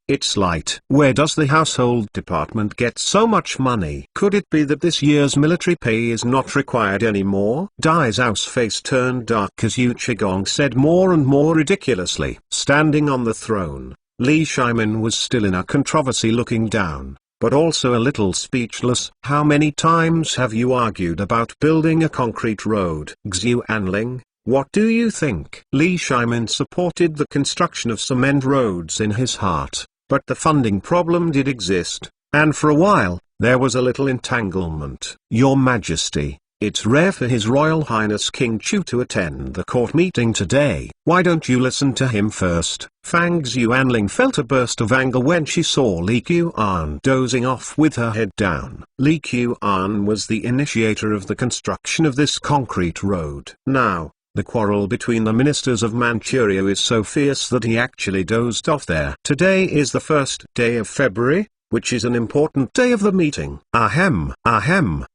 It's light. Where does the household department get so much money? Could it be that this year's military pay is not required anymore? Dai Zhao's face turned dark as Yu Qigong said more and more ridiculously. Standing on the throne, Li Shimin was still in a controversy, looking down, but also a little speechless. How many times have you argued about building a concrete road? Xiu Anling, what do you think? Li Shimin supported the construction of cement roads in his heart, but the funding problem did exist, and for a while, there was a little entanglement. Your Majesty, it's rare for His Royal Highness King Chu to attend the court meeting today. Why don't you listen to him first? Fang Xuanling felt a burst of anger when she saw Li Qian dozing off with her head down. Li Qian was the initiator of the construction of this concrete road. Now, the quarrel between the ministers of Manchuria is so fierce that he actually dozed off there. Today is the first day of February, which is an important day of the meeting. Ahem.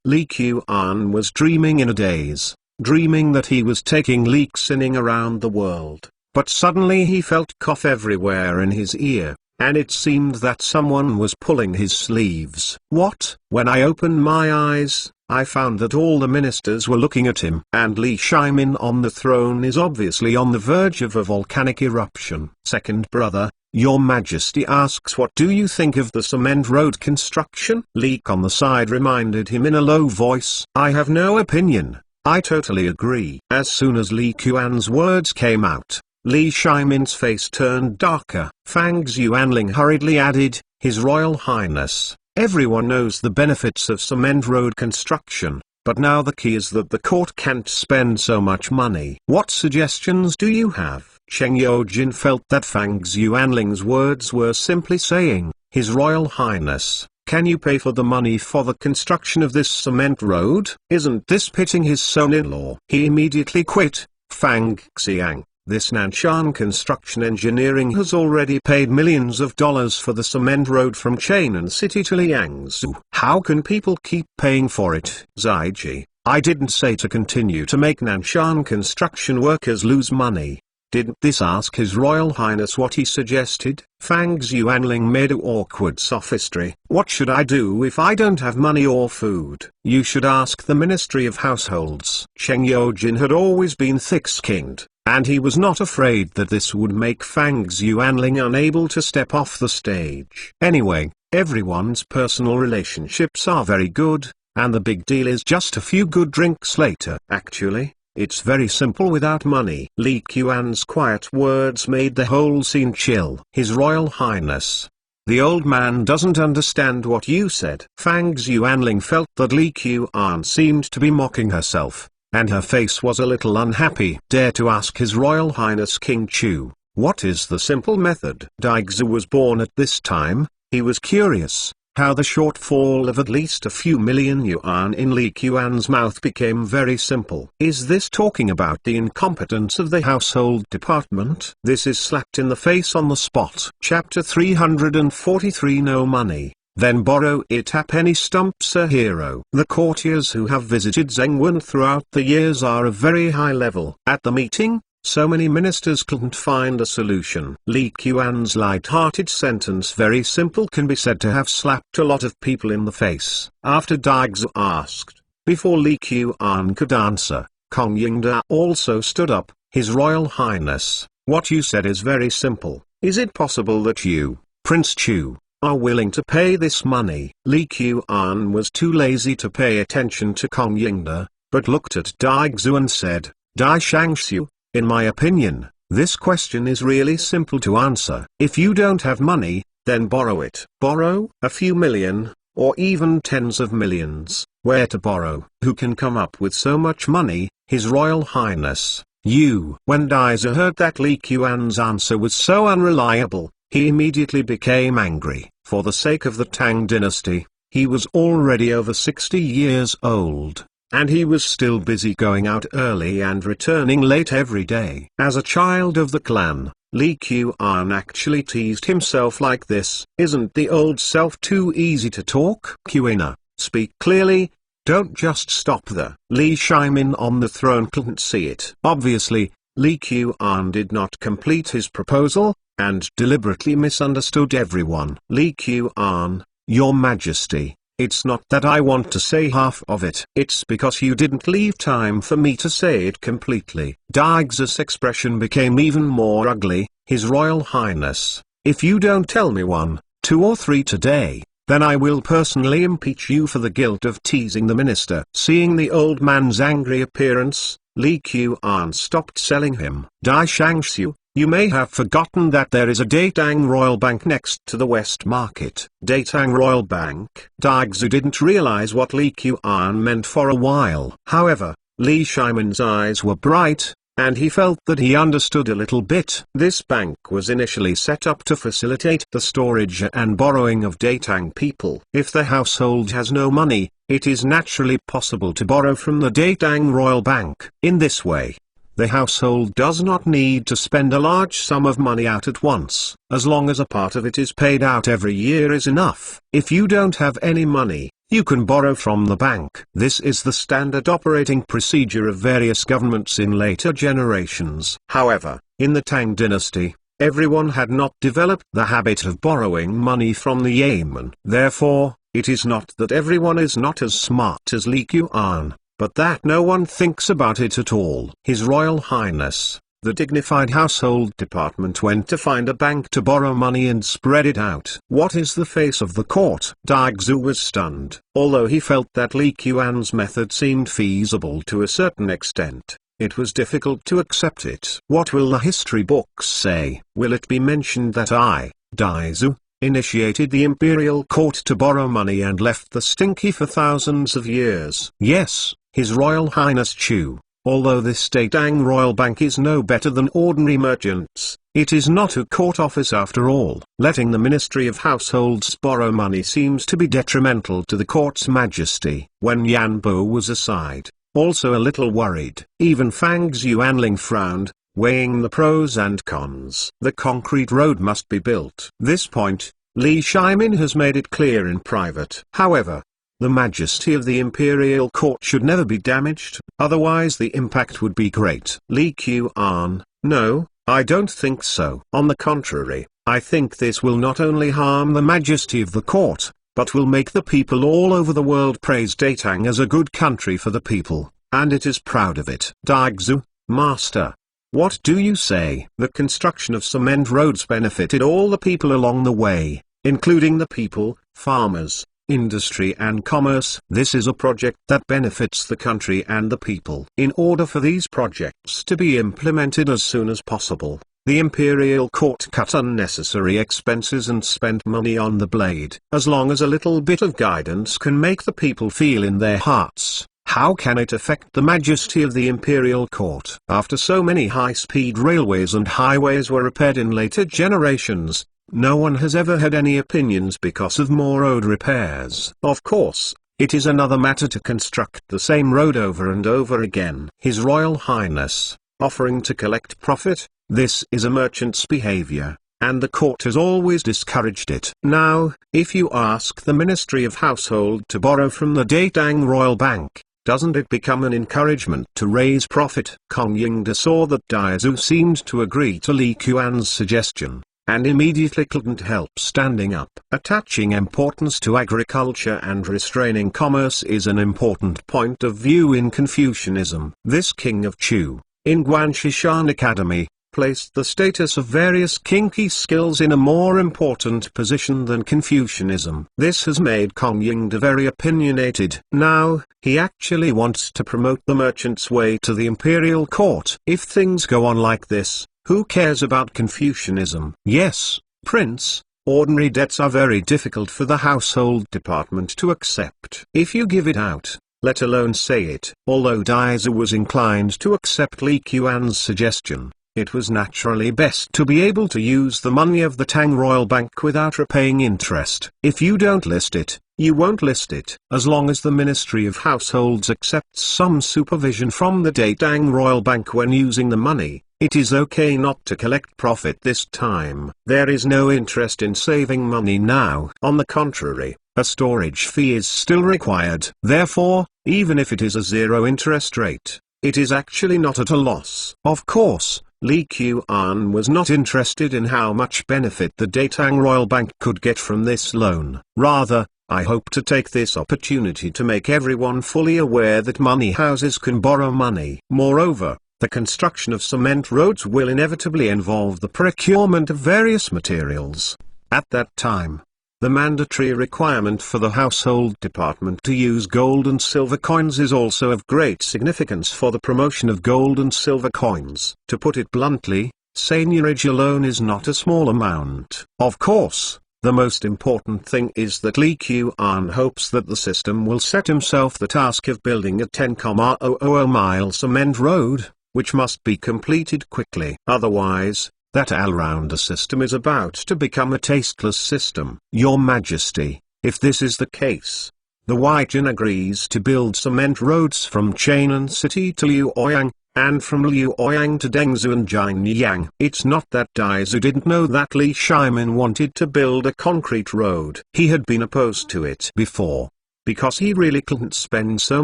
Li Qian was dreaming in a daze, dreaming that he was taking Li Xining around the world, but suddenly he felt cough everywhere in his ear, and it seemed that someone was pulling his sleeves. What? When I opened my eyes, I found that all the ministers were looking at him. And Li Shimin on the throne is obviously on the verge of a volcanic eruption. Second brother, Your Majesty asks, what do you think of the cement road construction? Leek on the side reminded him in a low voice. I have no opinion. I totally agree. As soon as Li Qian's words came out, Li Shimin's face turned darker. Fang Xuanling hurriedly added, His Royal Highness, everyone knows the benefits of cement road construction, but now the key is that the court can't spend so much money. What suggestions do you have? Cheng Yojin felt that Fang Xuanling's words were simply saying, His Royal Highness, can you pay for the money for the construction of this cement road? Isn't this pitting his son-in-law? He immediately quit. Fang Xiang, this Nanshan Construction Engineering has already paid millions of dollars for the cement road from Chainan City to Liangzhou. How can people keep paying for it? Zaiji, I didn't say to continue to make Nanshan construction workers lose money. Didn't this ask His Royal Highness what he suggested? Fang Xuanling made an awkward sophistry. What should I do if I don't have money or food? You should ask the Ministry of Households. Cheng Yojin had always been thick-skinned, and he was not afraid that this would make Fang Xuanling unable to step off the stage. Anyway, everyone's personal relationships are very good, and the big deal is just a few good drinks later. Actually, it's very simple without money. Li Qian's quiet words made the whole scene chill. His Royal Highness, the old man doesn't understand what you said. Fang Xuanling felt that Li Qian seemed to be mocking herself, and her face was a little unhappy. Dare to ask His Royal Highness King Chu, what is the simple method? Daixu was born at this time. He was curious how the shortfall of at least a few million yuan in Li Qian's mouth became very simple. Is this talking about the incompetence of the household department? This is slapped in the face on the spot. Chapter 343 No money, then borrow it at penny stumps a hero. The courtiers who have visited Zhengwen throughout the years are of very high level. At the meeting, so many ministers couldn't find a solution. Li Qian's light-hearted sentence very simple can be said to have slapped a lot of people in the face. After Daixu asked, before Li Qian could answer, Kong Yingda also stood up. His Royal Highness, what you said is very simple. Is it possible that you, Prince Chu, are willing to pay this money? Li Qian was too lazy to pay attention to Kong Yingda, but looked at Daixu and said, Dai Shangxiu, in my opinion, this question is really simple to answer. If you don't have money, then borrow it. Borrow? A few million, or even tens of millions. Where to borrow? Who can come up with so much money? His Royal Highness, you. When Daixu heard that Li Qian's answer was so unreliable, he immediately became angry. For the sake of the Tang dynasty, he was already over 60 years old, and he was still busy going out early and returning late every day. As a child of the clan, Li Qian actually teased himself like this. Isn't the old self too easy to talk? Qiana, speak clearly, don't just stop there. Li Shimin on the throne couldn't see it. Obviously, Li Qian did not complete his proposal, and deliberately misunderstood everyone. Li Qian, Your Majesty, it's not that I want to say half of it. It's because you didn't leave time for me to say it completely. Daixu's expression became even more ugly. His Royal Highness, if you don't tell me 1, 2 or 3 today, then I will personally impeach you for the guilt of teasing the minister. Seeing the old man's angry appearance, Li Qian stopped selling him. Dai Shangxiu, you may have forgotten that there is a Datang Royal Bank next to the West Market. Datang Royal Bank? Daixu didn't realize what Li Qian meant for a while. However, Li Shimin's eyes were bright, and he felt that he understood a little bit. This bank was initially set up to facilitate the storage and borrowing of Datang people. If the household has no money, it is naturally possible to borrow from the Datang Royal Bank. In this way, the household does not need to spend a large sum of money out at once. As long as a part of it is paid out every year is enough. If you don't have any money, you can borrow from the bank. This is the standard operating procedure of various governments in later generations. However, in the Tang dynasty, everyone had not developed the habit of borrowing money from the Yemen. Therefore, it is not that everyone is not as smart as Li Qian, but that no one thinks about it at all. His Royal Highness, The dignified household department went to find a bank to borrow money and spread it out. What is the face of the court? Daigzu was stunned. Although he felt that Li Qian's method seemed feasible to a certain extent, it was difficult to accept it. What will the history books say? Will it be mentioned that I, Daigzu, initiated the imperial court to borrow money and left the stinky for thousands of years? Yes, His Royal Highness Chu. Although this Tang Royal Bank is no better than ordinary merchants, it is not a court office after all. Letting the Ministry of Households borrow money seems to be detrimental to the court's majesty. When Yan Bo was aside, also a little worried, even Fang Xuanling frowned, weighing the pros and cons. The concrete road must be built. This point, Li Shimin has made it clear in private. However, the majesty of the imperial court should never be damaged, otherwise the impact would be great. Li Qian: no, I don't think so. On the contrary, I think this will not only harm the majesty of the court, but will make the people all over the world praise Datang as a good country for the people, and it is proud of it. Daigzu, Master, what do you say? The construction of cement roads benefited all the people along the way, including the people, farmers, industry and commerce. This is a project that benefits the country and the people. In order for these projects to be implemented as soon as possible, the imperial court cut unnecessary expenses and spent money on the blade. As long as a little bit of guidance can make the people feel in their hearts, how can it affect the majesty of the imperial court? After so many high-speed railways and highways were repaired in later generations, no one has ever had any opinions because of more road repairs. Of course, it is another matter to construct the same road over and over again. His Royal Highness, offering to collect profit, this is a merchant's behavior, and the court has always discouraged it. Now, if you ask the Ministry of Household to borrow from the Datang Royal Bank, doesn't it become an encouragement to raise profit? Kong Yingde saw that Daigzu seemed to agree to Li Qian's suggestion, and immediately couldn't help standing up. Attaching importance to agriculture and restraining commerce is an important point of view in Confucianism. This king of Chu, in Guanshishan Academy, placed the status of various kinky skills in a more important position than Confucianism. This has made Kong Yingde very opinionated. Now, he actually wants to promote the merchant's way to the imperial court. If things go on like this, who cares about Confucianism? Yes, Prince, ordinary debts are very difficult for the household department to accept. If you give it out, let alone say it. Although Daigzu was inclined to accept Li Qian's suggestion, it was naturally best to be able to use the money of the Tang Royal Bank without repaying interest. If you don't list it, you won't list it. As long as the Ministry of Households accepts some supervision from the Datang Royal Bank when using the money, it is okay not to collect profit this time. There is no interest in saving money now. On the contrary, a storage fee is still required. Therefore, even if it is a zero interest rate, it is actually not at a loss. Of course, Li Qian was not interested in how much benefit the Datang Royal Bank could get from this loan. Rather, I hope to take this opportunity to make everyone fully aware that money houses can borrow money. Moreover, the construction of cement roads will inevitably involve the procurement of various materials. At that time, the mandatory requirement for the household department to use gold and silver coins is also of great significance for the promotion of gold and silver coins. To put it bluntly, seigniorage alone is not a small amount. Of course, the most important thing is that Li Qian hopes that the system will set himself the task of building a 10,000-mile cement road, which must be completed quickly. Otherwise, that all-rounder system is about to become a tasteless system. Your Majesty, if this is the case, the Huaijin agrees to build cement roads from Chainan City to Luoyang, and from Luoyang to Dengzhou and Jianyang. It's not that Daigzu didn't know that Li Shimin wanted to build a concrete road. He had been opposed to it before, because he really couldn't spend so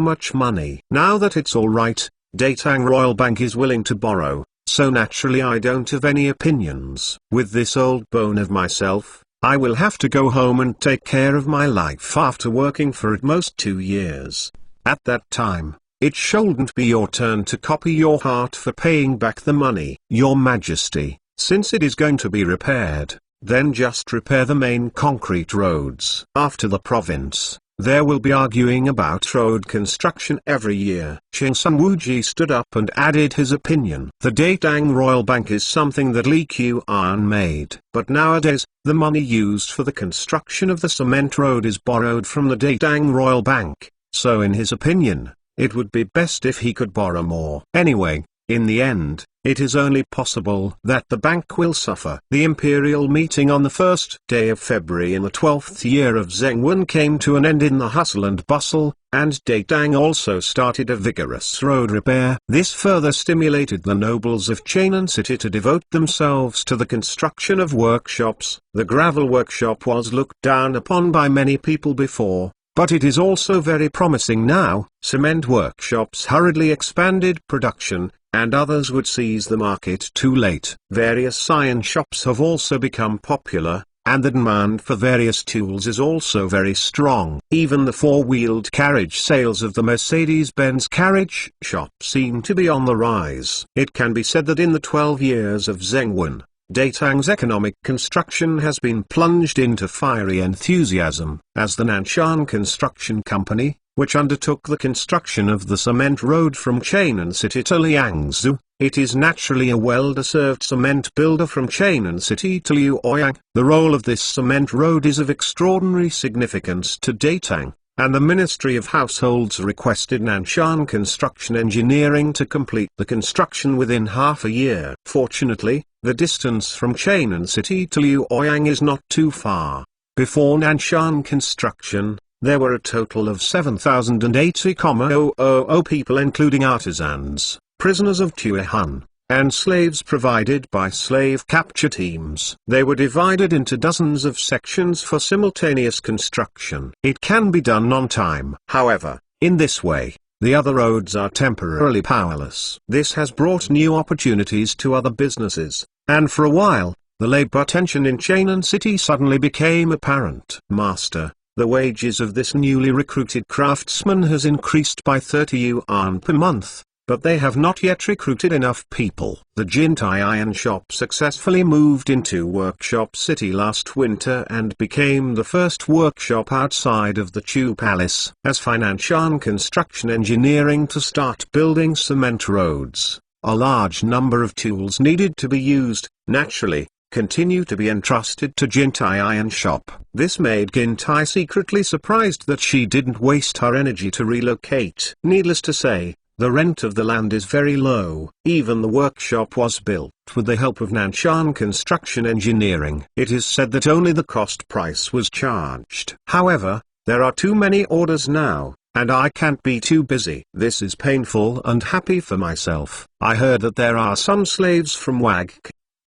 much money. Now that it's alright, Datang Royal Bank is willing to borrow, so naturally I don't have any opinions. With this old bone of myself, I will have to go home and take care of my life after working for at most 2 years. At that time, It shouldn't be your turn to copy your heart for paying back the money. Your Majesty, since it is going to be repaired, then just repair the main concrete roads. After the province, there will be arguing about road construction every year. Ching Sun Wuji stood up and added his opinion. The Datang Royal Bank is something that Li Qian made. But nowadays, the money used for the construction of the cement road is borrowed from the Datang Royal Bank, so in his opinion, it would be best if he could borrow more. Anyway, in the end, it is only possible that the bank will suffer. The imperial meeting on the first day of February in the 12th year of Zhengwen came to an end in the hustle and bustle, and Datang also started a vigorous road repair. This further stimulated the nobles of Chainan City to devote themselves to the construction of workshops. The gravel workshop was looked down upon by many people before, but it is also very promising now. Cement workshops hurriedly expanded production, and others would seize the market too late. Various iron shops have also become popular, and the demand for various tools is also very strong. Even the four-wheeled carriage sales of the Mercedes-Benz carriage shop seem to be on the rise. It can be said that in the 12 years of Zhengwen, Datang's economic construction has been plunged into fiery enthusiasm. As the Nanshan Construction Company, which undertook the construction of the cement road from Chainan City to Liangzhou, it is naturally a well-deserved cement builder from Chainan City to Luoyang. The role of this cement road is of extraordinary significance to Datang, and the Ministry of Households requested Nanshan Construction Engineering to complete the construction within half a year. Fortunately, the distance from Chainan City to Luoyang is not too far. Before Nanshan Construction, there were a total of 7,080,000 people, including artisans, prisoners of Tuihan, and slaves provided by slave capture teams. They were divided into dozens of sections for simultaneous construction. It can be done on time. However, in this way, the other roads are temporarily powerless. This has brought new opportunities to other businesses, and for a while, the labor tension in Chainan City suddenly became apparent. Master, the wages of this newly recruited craftsman has increased by 30 yuan per month, but they have not yet recruited enough people. The Jintai Iron Shop successfully moved into Workshop City last winter and became the first workshop outside of the Chu Palace. As Financian Construction Engineering to start building cement roads, a large number of tools needed to be used, naturally, continue to be entrusted to Jintai Iron Shop. This made Gintai secretly surprised that she didn't waste her energy to relocate. Needless to say, the rent of the land is very low. Even the workshop was built with the help of Nanshan Construction Engineering. It is said that only the cost price was charged. However, there are too many orders now, and I can't be too busy. This is painful and happy for myself. I heard that there are some slaves from Wag,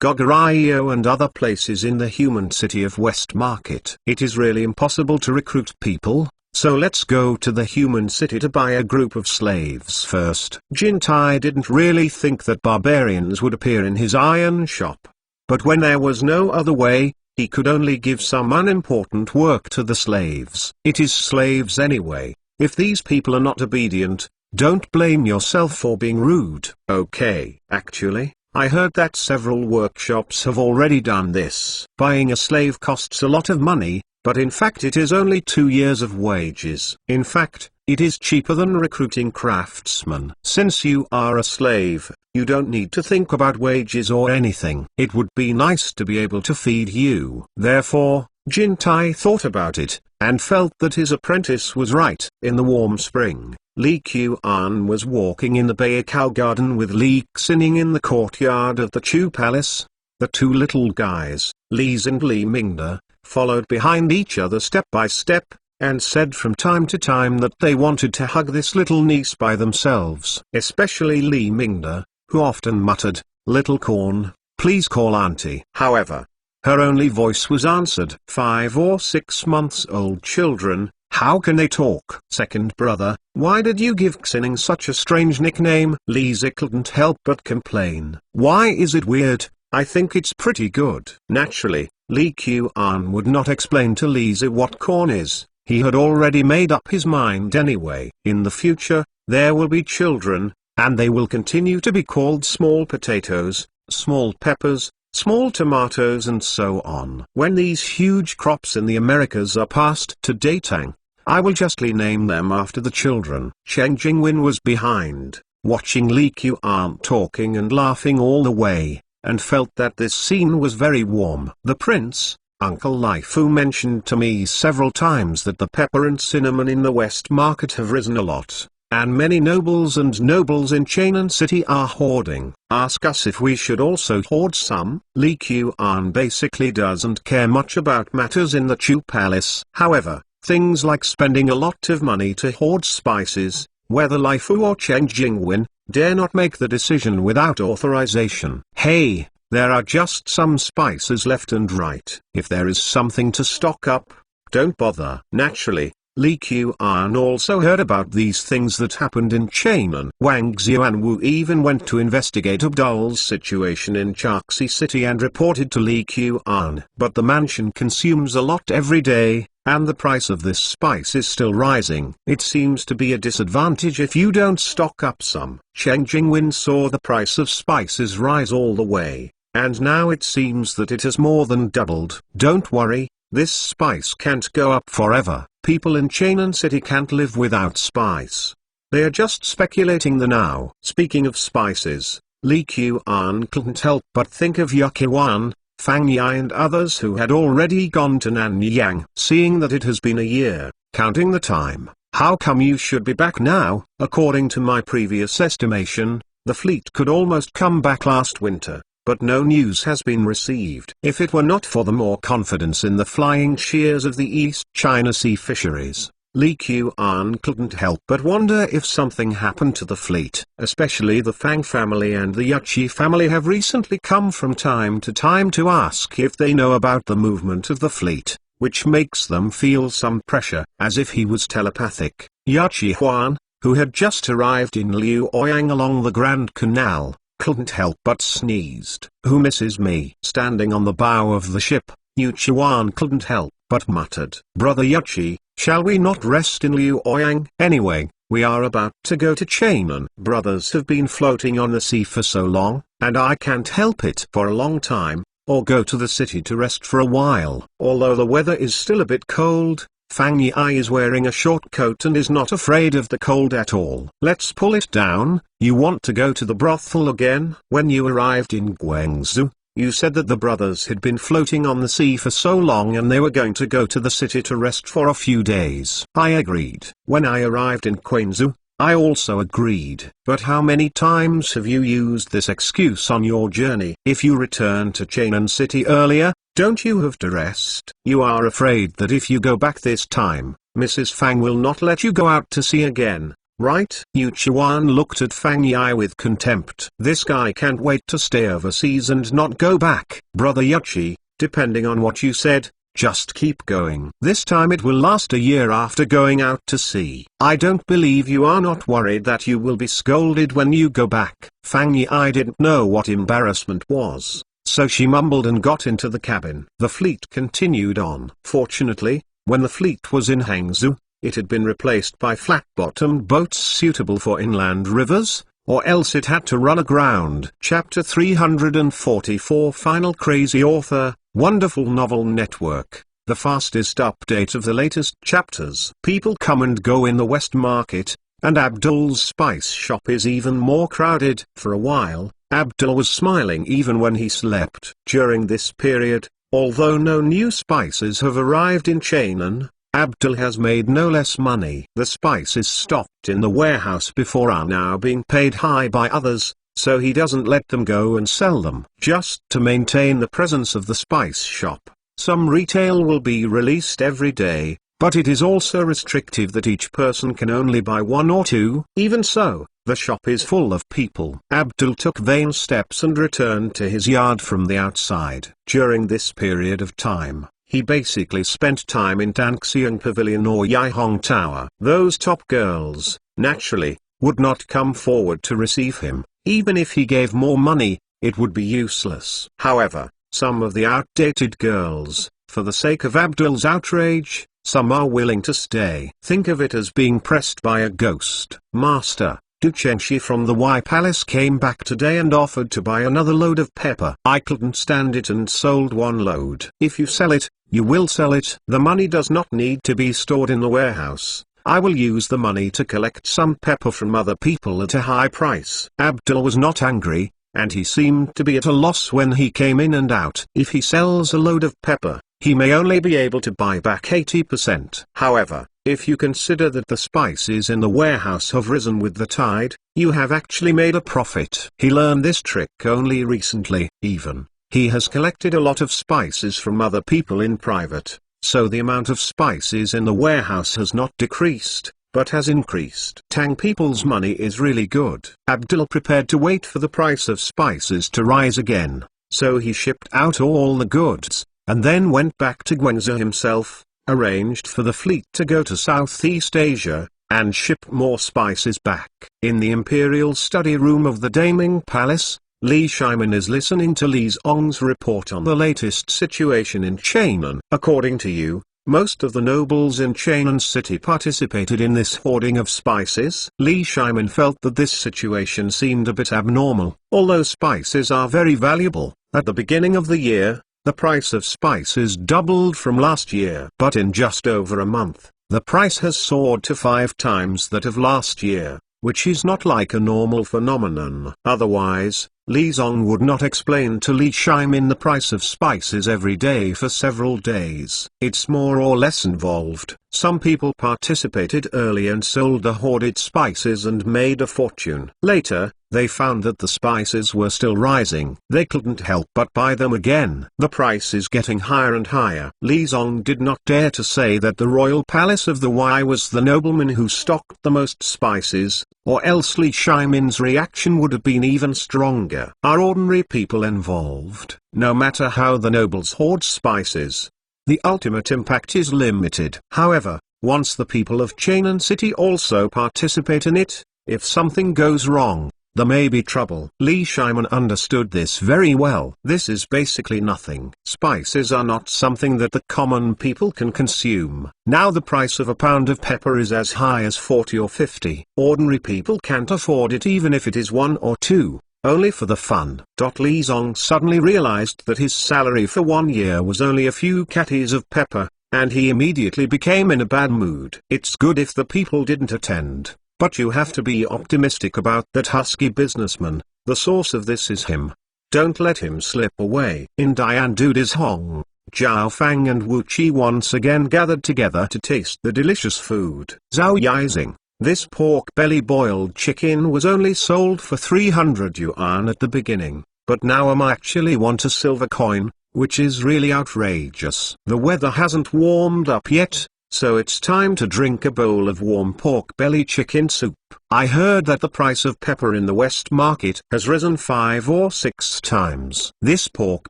Goguryeo and other places in the human city of West Market. It is really impossible to recruit people, so let's go to the human city to buy a group of slaves first. Jintai didn't really think that barbarians would appear in his iron shop. But when there was no other way, he could only give some unimportant work to the slaves. It is slaves anyway. If these people are not obedient, don't blame yourself for being rude. Okay. Actually, I heard that several workshops have already done this. Buying a slave costs a lot of money, but in fact it is only 2 years of wages. In fact, it is cheaper than recruiting craftsmen. Since you are a slave, you don't need to think about wages or anything. It would be nice to be able to feed you. Therefore, Jintai thought about it, and felt that his apprentice was right. In the warm spring, Li Qian was walking in the Baikao garden with Li Xining in the courtyard of the Chu Palace. The two little guys, Li and Li Mingde, followed behind each other step by step, and said from time to time that they wanted to hug this little niece by themselves. Especially Li Mingde, who often muttered, "Little corn, please call auntie." However, her only voice was answered. 5 or 6 months old children, how can they talk? Second brother, why did you give Xining such a strange nickname? Lisa couldn't help but complain. Why is it weird? I think it's pretty good. Naturally, Li Qian would not explain to Lisa what corn is, He had already made up his mind anyway. In the future, there will be children, and they will continue to be called small potatoes, small peppers, small tomatoes and so on. When these huge crops in the Americas are passed to Datang, I will justly name them after the children. Chen Jingwen was behind, watching Li Qian talking and laughing all the way, and felt that this scene was very warm. The prince, Uncle Lai Fu, mentioned to me several times that the pepper and cinnamon in the West Market have risen a lot, and many nobles in Chainan City are hoarding. Ask us if we should also hoard some. Li Qian basically doesn't care much about matters in the Chu Palace. However, things like spending a lot of money to hoard spices, whether Lai Fu or Chen Jingwen, dare not make the decision without authorization. Hey, there are just some spices left and right. If there is something to stock up, don't bother. Naturally, Li Qian also heard about these things that happened in Chainan. Wang Xuanwu even went to investigate Abdul's situation in Chaxi City and reported to Li Qian. But the mansion consumes a lot every day, and the price of this spice is still rising. It seems to be a disadvantage if you don't stock up some. Chen Jingwen saw the price of spices rise all the way, and now it seems that it has more than doubled. Don't worry, this spice can't go up forever. People in Chainan City can't live without spice. They are just speculating the now. Speaking of spices, Li Qian couldn't help but think of Yuqian, Fang Yi and others who had already gone to Nanyang. Seeing that it has been a year, counting the time, how come you should be back now? According to my previous estimation, the fleet could almost come back last winter, but no news has been received. If it were not for the more confidence in the flying shears of the East China Sea fisheries, Li Qian couldn't help but wonder if something happened to the fleet. Especially the Fang family and the Yuqi family have recently come from time to time to ask if they know about the movement of the fleet, which makes them feel some pressure. As if he was telepathic, Yuqi Huan, who had just arrived in Liuoyang along the Grand Canal, couldn't help but sneezed. Who misses me? Standing on the bow of the ship, Yuqian couldn't help but muttered. Brother Yuqi, shall we not rest in Liuoyang? Anyway, we are about to go to Chainan. Brothers have been floating on the sea for so long, and I can't help it for a long time, or go to the city to rest for a while. Although the weather is still a bit cold, Fang Yi is wearing a short coat and is not afraid of the cold at all. Let's pull it down. You want to go to the brothel again? When you arrived in Guangzhou, you said that the brothers had been floating on the sea for so long and they were going to go to the city to rest for a few days. I agreed. When I arrived in Guangzhou, I also agreed. But how many times have you used this excuse on your journey? If you returned to Chainan City earlier, don't you have to rest? You are afraid that if you go back this time, Mrs. Fang will not let you go out to sea again, right? Yuqian looked at Fang Yi with contempt. This guy can't wait to stay overseas and not go back. Brother Yuqi, depending on what you said, just keep going. This time it will last a year after going out to sea. I don't believe you are not worried that you will be scolded when you go back. Fang Yi didn't know what embarrassment was, so she mumbled and got into the cabin. The fleet continued on. Fortunately, when the fleet was in Hangzhou, it had been replaced by flat-bottomed boats suitable for inland rivers, or else it had to run aground. Chapter 344 Final Crazy Author, Wonderful Novel Network, the fastest update of the latest chapters. People come and go in the West Market, and Abdul's spice shop is even more crowded. For a while, Abdul was smiling even when he slept. During this period, although no new spices have arrived in Chainan, Abdul has made no less money. The spices stocked in the warehouse before are now being paid high by others, so he doesn't let them go and sell them. Just to maintain the presence of the spice shop, some retail will be released every day, but it is also restrictive that each person can only buy one or two. Even so, the shop is full of people. Abdul took vain steps and returned to his yard from the outside. During this period of time, he basically spent time in Tanxiang Pavilion or Yaihong Tower. Those top girls, naturally, would not come forward to receive him. Even if he gave more money, it would be useless. However, some of the outdated girls, for the sake of Abdul's outrage, some are willing to stay. Think of it as being pressed by a ghost. Master, Duchenshi from the Y Palace came back today and offered to buy another load of pepper. I couldn't stand it and sold one load. If you sell it, you will sell it. The money does not need to be stored in the warehouse. I will use the money to collect some pepper from other people at a high price. Abdul was not angry, and he seemed to be at a loss when he came in and out. If he sells a load of pepper, he may only be able to buy back 80%. However, if you consider that the spices in the warehouse have risen with the tide, you have actually made a profit. He learned this trick only recently. He has collected a lot of spices from other people in private, so the amount of spices in the warehouse has not decreased, but has increased. Tang people's money is really good. Abdul prepared to wait for the price of spices to rise again, so he shipped out all the goods, and then went back to Guangzhou himself, arranged for the fleet to go to Southeast Asia, and ship more spices back. In the imperial study room of the Daming Palace, Li Shimin is listening to Li Zong's report on the latest situation in Chainan. According to you, most of the nobles in Chainan city participated in this hoarding of spices. Li Shimin felt that this situation seemed a bit abnormal. Although spices are very valuable, at the beginning of the year, the price of spices doubled from last year. But in just over a month, the price has soared to 5 times that of last year, which is not like a normal phenomenon. Otherwise, Li Zong would not explain to Li Shimin the price of spices every day for several days. It's more or less involved. Some people participated early and sold the hoarded spices and made a fortune. Later, they found that the spices were still rising. They couldn't help but buy them again. The price is getting higher and higher. Li Zong did not dare to say that the royal palace of the Y was the nobleman who stocked the most spices, or else Li Shimin's reaction would have been even stronger. Are ordinary people involved? No matter how the nobles hoard spices, the ultimate impact is limited. However, once the people of Chainan city also participate in it, if something goes wrong, there may be trouble. Li Shimin understood this very well. This is basically nothing. Spices are not something that the common people can consume. Now the price of a pound of pepper is as high as 40 or 50. Ordinary people can't afford it even if it is 1 or 2. Only for the fun. Li Zong suddenly realized that his salary for 1 year was only a few catties of pepper, and he immediately became in a bad mood. It's good if the people didn't attend, but you have to be optimistic about that husky businessman. The source of this is him. Don't let him slip away. In Diandu's Hong, Zhao Fang and Wu Qi once again gathered together to taste the delicious food. Zhao Yizing. This pork belly boiled chicken was only sold for 300 yuan at the beginning, but now I actually want a silver coin, which is really outrageous. The weather hasn't warmed up yet, so it's time to drink a bowl of warm pork belly chicken soup. I heard that the price of pepper in the West Market has risen 5 or 6 times. This pork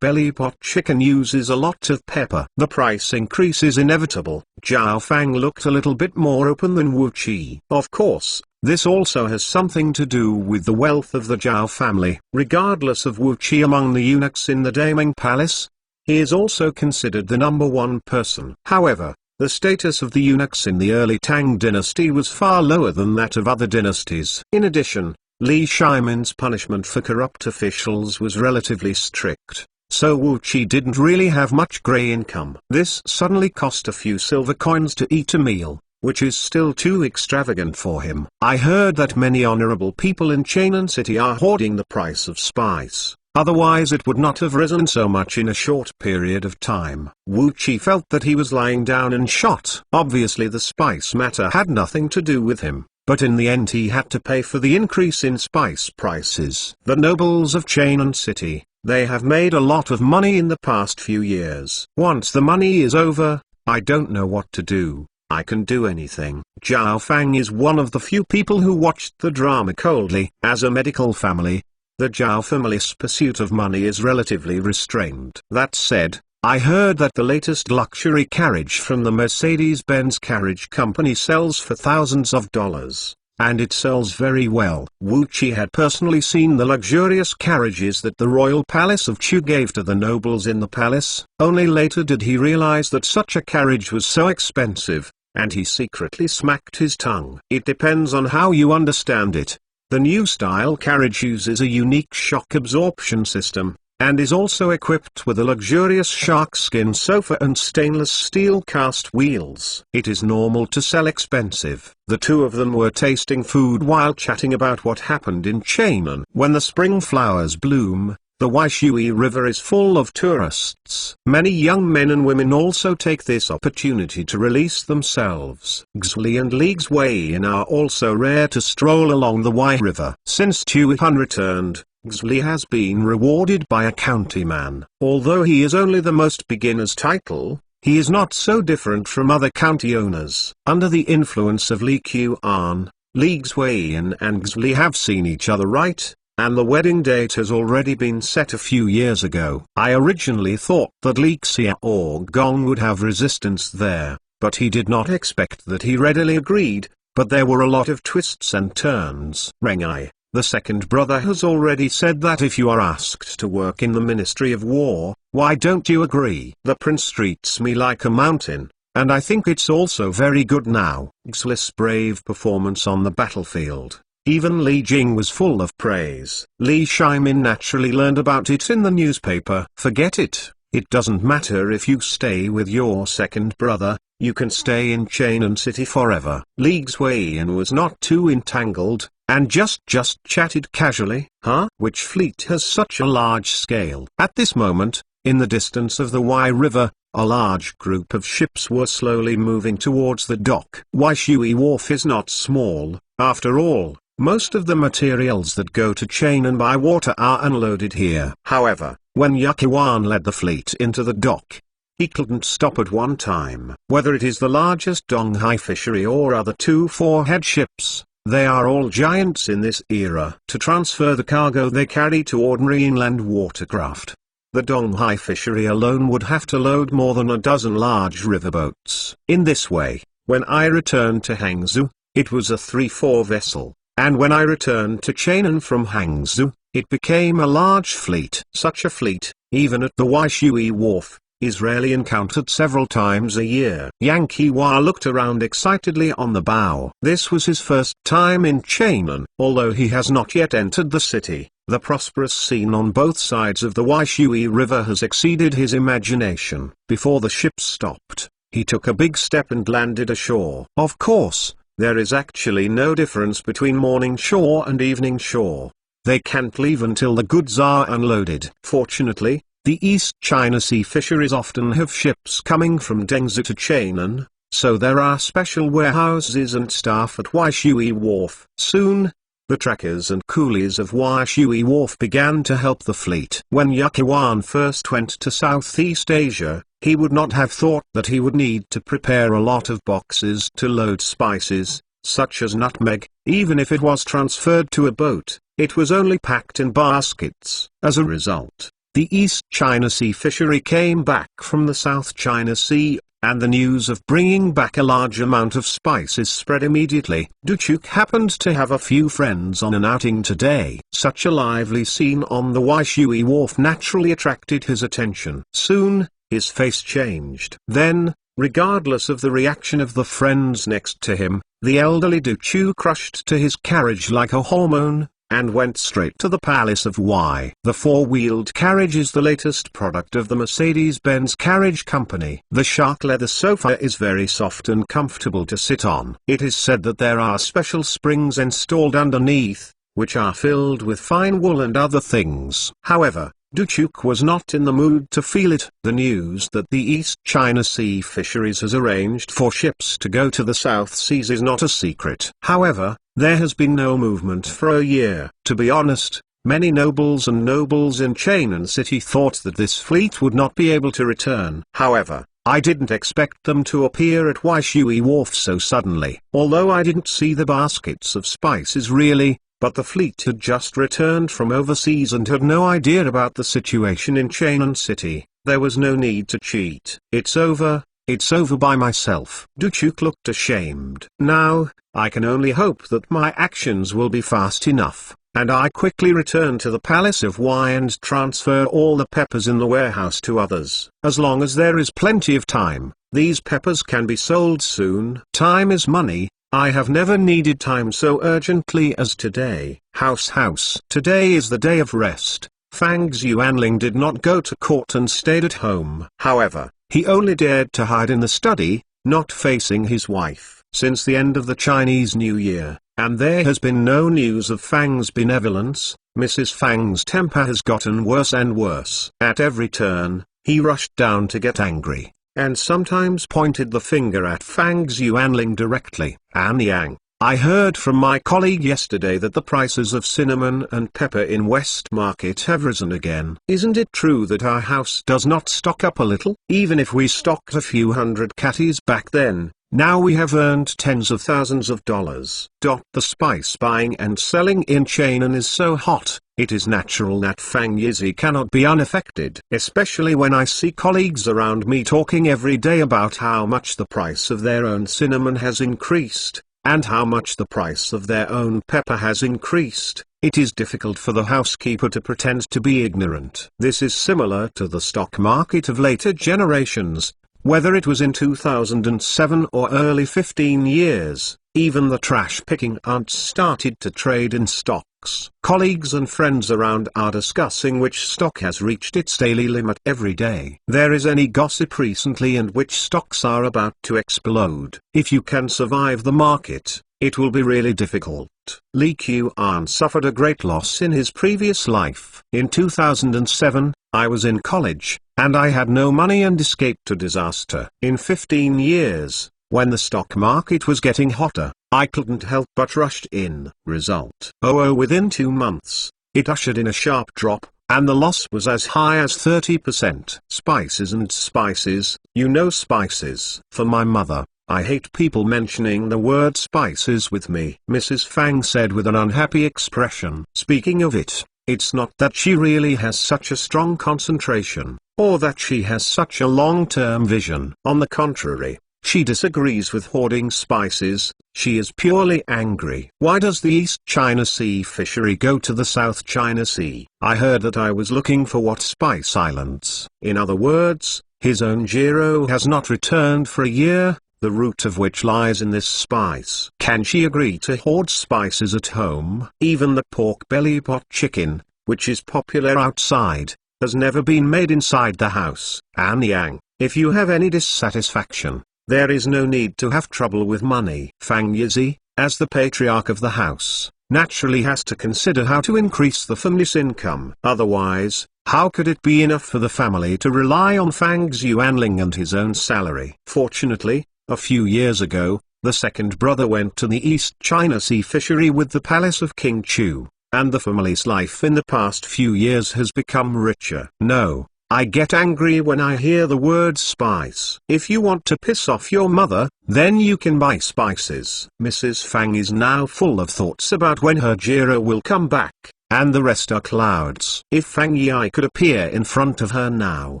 belly pot chicken uses a lot of pepper. The price increase is inevitable. Zhao Fang looked a little bit more open than Wu Qi. Of course, this also has something to do with the wealth of the Zhao family. Regardless of Wu Qi among the eunuchs in the Daming Palace, he is also considered the #1 person. However, the status of the eunuchs in the early Tang dynasty was far lower than that of other dynasties. In addition, Li Shimin's punishment for corrupt officials was relatively strict, so Wu Qi didn't really have much grey income. This suddenly cost a few silver coins to eat a meal, which is still too extravagant for him. I heard that many honorable people in Chainan city are hoarding the price of spice. Otherwise it would not have risen so much in a short period of time. Wu Qi felt that he was lying down and shot. Obviously the spice matter had nothing to do with him, but in the end he had to pay for the increase in spice prices. The nobles of Chainan city, they have made a lot of money in the past few years. Once the money is over, I don't know what to do. I can do anything. Zhao Fang is one of the few people who watched the drama coldly. As a medical family, the Zhao family's pursuit of money is relatively restrained. That said, I heard that the latest luxury carriage from the Mercedes-Benz carriage company sells for thousands of dollars. and it sells very well. Wu Qi had personally seen the luxurious carriages that the royal palace of Chu gave to the nobles in the palace. Only later did he realize that such a carriage was so expensive, and he secretly smacked his tongue. It depends on how you understand it. The new style carriage uses a unique shock absorption system, and is also equipped with a luxurious shark skin sofa and stainless steel cast wheels. It is normal to sell expensive. The two of them were tasting food while chatting about what happened in Chainan. When the spring flowers bloom, the Waishui River is full of tourists. Many young men and women also take this opportunity to release themselves. Xli and Li Xueyin are also rare to stroll along the Wai River. Since Tu Han returned, Xli has been rewarded by a county man. Although he is only the most beginner's title, he is not so different from other county owners. Under the influence of Li Qian, Li Xueyin and Xli have seen each other right, and the wedding date has already been set a few years ago. I originally thought that Li Xiaogong would have resistance there, but he did not expect that he readily agreed, but there were a lot of twists and turns. Rengai, the second brother, has already said that if you are asked to work in the Ministry of War, why don't you agree? The prince treats me like a mountain, and I think it's also very good now. Xli's brave performance on the battlefield. Even Li Jing was full of praise. Li Shimin naturally learned about it in the newspaper. Forget it, it doesn't matter if you stay with your second brother, you can stay in Chainan City forever. Li Xueyin was not too entangled, and just chatted casually. Huh? Which fleet has such a large scale? At this moment, in the distance of the Wai River, a large group of ships were slowly moving towards the dock. Waishui Wharf is not small, after all. Most of the materials that go to Chainan by water are unloaded here. However, when Yuqiwan led the fleet into the dock, he couldn't stop at one time. Whether it is the largest Donghai fishery or other two four-head ships, they are all giants in this era. To transfer the cargo they carry to ordinary inland watercraft, the Donghai fishery alone would have to load more than a dozen large riverboats. In this way, when I returned to Hangzhou, it was a 3-4 vessel. And when I returned to Chainan from Hangzhou, it became a large fleet. Such a fleet, even at the Waishui Wharf, is rarely encountered several times a year. Yang Qiwa looked around excitedly on the bow. This was his first time in Chainan. Although he has not yet entered the city, the prosperous scene on both sides of the Waishui River has exceeded his imagination. Before the ship stopped, he took a big step and landed ashore. Of course, there is actually no difference between morning shore and evening shore. They can't leave until the goods are unloaded. Fortunately, the East China Sea fisheries often have ships coming from Dengzhi to Chainan, so there are special warehouses and staff at Waishui Wharf. Soon, the trekkers and coolies of Waishui Wharf began to help the fleet. When Yuqiwan first went to Southeast Asia, he would not have thought that he would need to prepare a lot of boxes to load spices, such as nutmeg. Even if it was transferred to a boat, it was only packed in baskets. As a result, the East China Sea fishery came back from the South China Sea, and the news of bringing back a large amount of spices spread immediately. Duchuk happened to have a few friends on an outing today. Such a lively scene on the Waishui Wharf naturally attracted his attention. Soon, his face changed. Then, regardless of the reaction of the friends next to him, the elderly Duchu crushed to his carriage like a hormone, and went straight to the Palace of Wai. The four-wheeled carriage is the latest product of the Mercedes-Benz Carriage Company. The shark leather sofa is very soft and comfortable to sit on. It is said that there are special springs installed underneath, which are filled with fine wool and other things. However, Duchuk was not in the mood to feel it. The news that the East China Sea fisheries has arranged for ships to go to the South Seas is not a secret. However, there has been no movement for a year. To be honest, many nobles in Chainan City thought that this fleet would not be able to return. However, I didn't expect them to appear at Waishui Wharf so suddenly. Although I didn't see the baskets of spices really, but the fleet had just returned from overseas and had no idea about the situation in Chainan City. There was no need to cheat. It's over, it's over by myself. Duchuk looked ashamed. Now, I can only hope that my actions will be fast enough, and I quickly return to the Palace of Y and transfer all the peppers in the warehouse to others. As long as there is plenty of time, these peppers can be sold soon. Time is money. I have never needed time so urgently as today. House. Today is the day of rest. Fang Xuanling did not go to court and stayed at home. However, he only dared to hide in the study, not facing his wife, since the end of the Chinese New Year, and there has been no news of Fang's benevolence. Mrs. Fang's temper has gotten worse and worse. At every turn, he rushed down to get angry, and sometimes pointed the finger at Fang Xuanling directly. An Yang, I heard from my colleague yesterday that the prices of cinnamon and pepper in West Market have risen again. Isn't it true that our house does not stock up a little? Even if we stocked a few hundred catties back then, now we have earned tens of thousands of dollars. The spice buying and selling in China is so hot, it is natural that Tang Niezi cannot be unaffected. Especially when I see colleagues around me talking every day about how much the price of their own cinnamon has increased, and how much the price of their own pepper has increased. It is difficult for the housekeeper to pretend to be ignorant. This is similar to the stock market of later generations. Whether it was in 2007 or early 15 years, even the trash-picking ants started to trade in stocks. Colleagues and friends around are discussing which stock has reached its daily limit every day. There is any gossip recently and which stocks are about to explode. If you can survive the market, it will be really difficult. Li Qian suffered a great loss in his previous life. In 2007, I was in college, and I had no money and escaped to disaster. In 15 years, when the stock market was getting hotter, I couldn't help but rushed in. Result: within 2 months, it ushered in a sharp drop, and the loss was as high as 30%. Spices and spices, you know spices. For my mother, I hate people mentioning the word spices with me, Mrs. Fang said with an unhappy expression. Speaking of it, it's not that she really has such a strong concentration, or that she has such a long-term vision. On the contrary, she disagrees with hoarding spices. She is purely angry. Why does the East China Sea fishery go to the South China Sea? I heard that I was looking for what spice islands. In other words, his own Jiro has not returned for a year, the root of which lies in this spice. Can she agree to hoard spices at home? Even the pork belly pot chicken, which is popular outside, has never been made inside the house. An Yang, if you have any dissatisfaction, there is no need to have trouble with money. Tang Niezi, as the patriarch of the house, naturally has to consider how to increase the family's income. Otherwise, how could it be enough for the family to rely on Fang Xuanling and his own salary? Fortunately, a few years ago, the second brother went to the East China Sea fishery with the palace of King Chu, and the family's life in the past few years has become richer. No, I get angry when I hear the word spice. If you want to piss off your mother, then you can buy spices. Mrs. Fang is now full of thoughts about when her Jiro will come back, and the rest are clouds. If Fang Yi could appear in front of her now,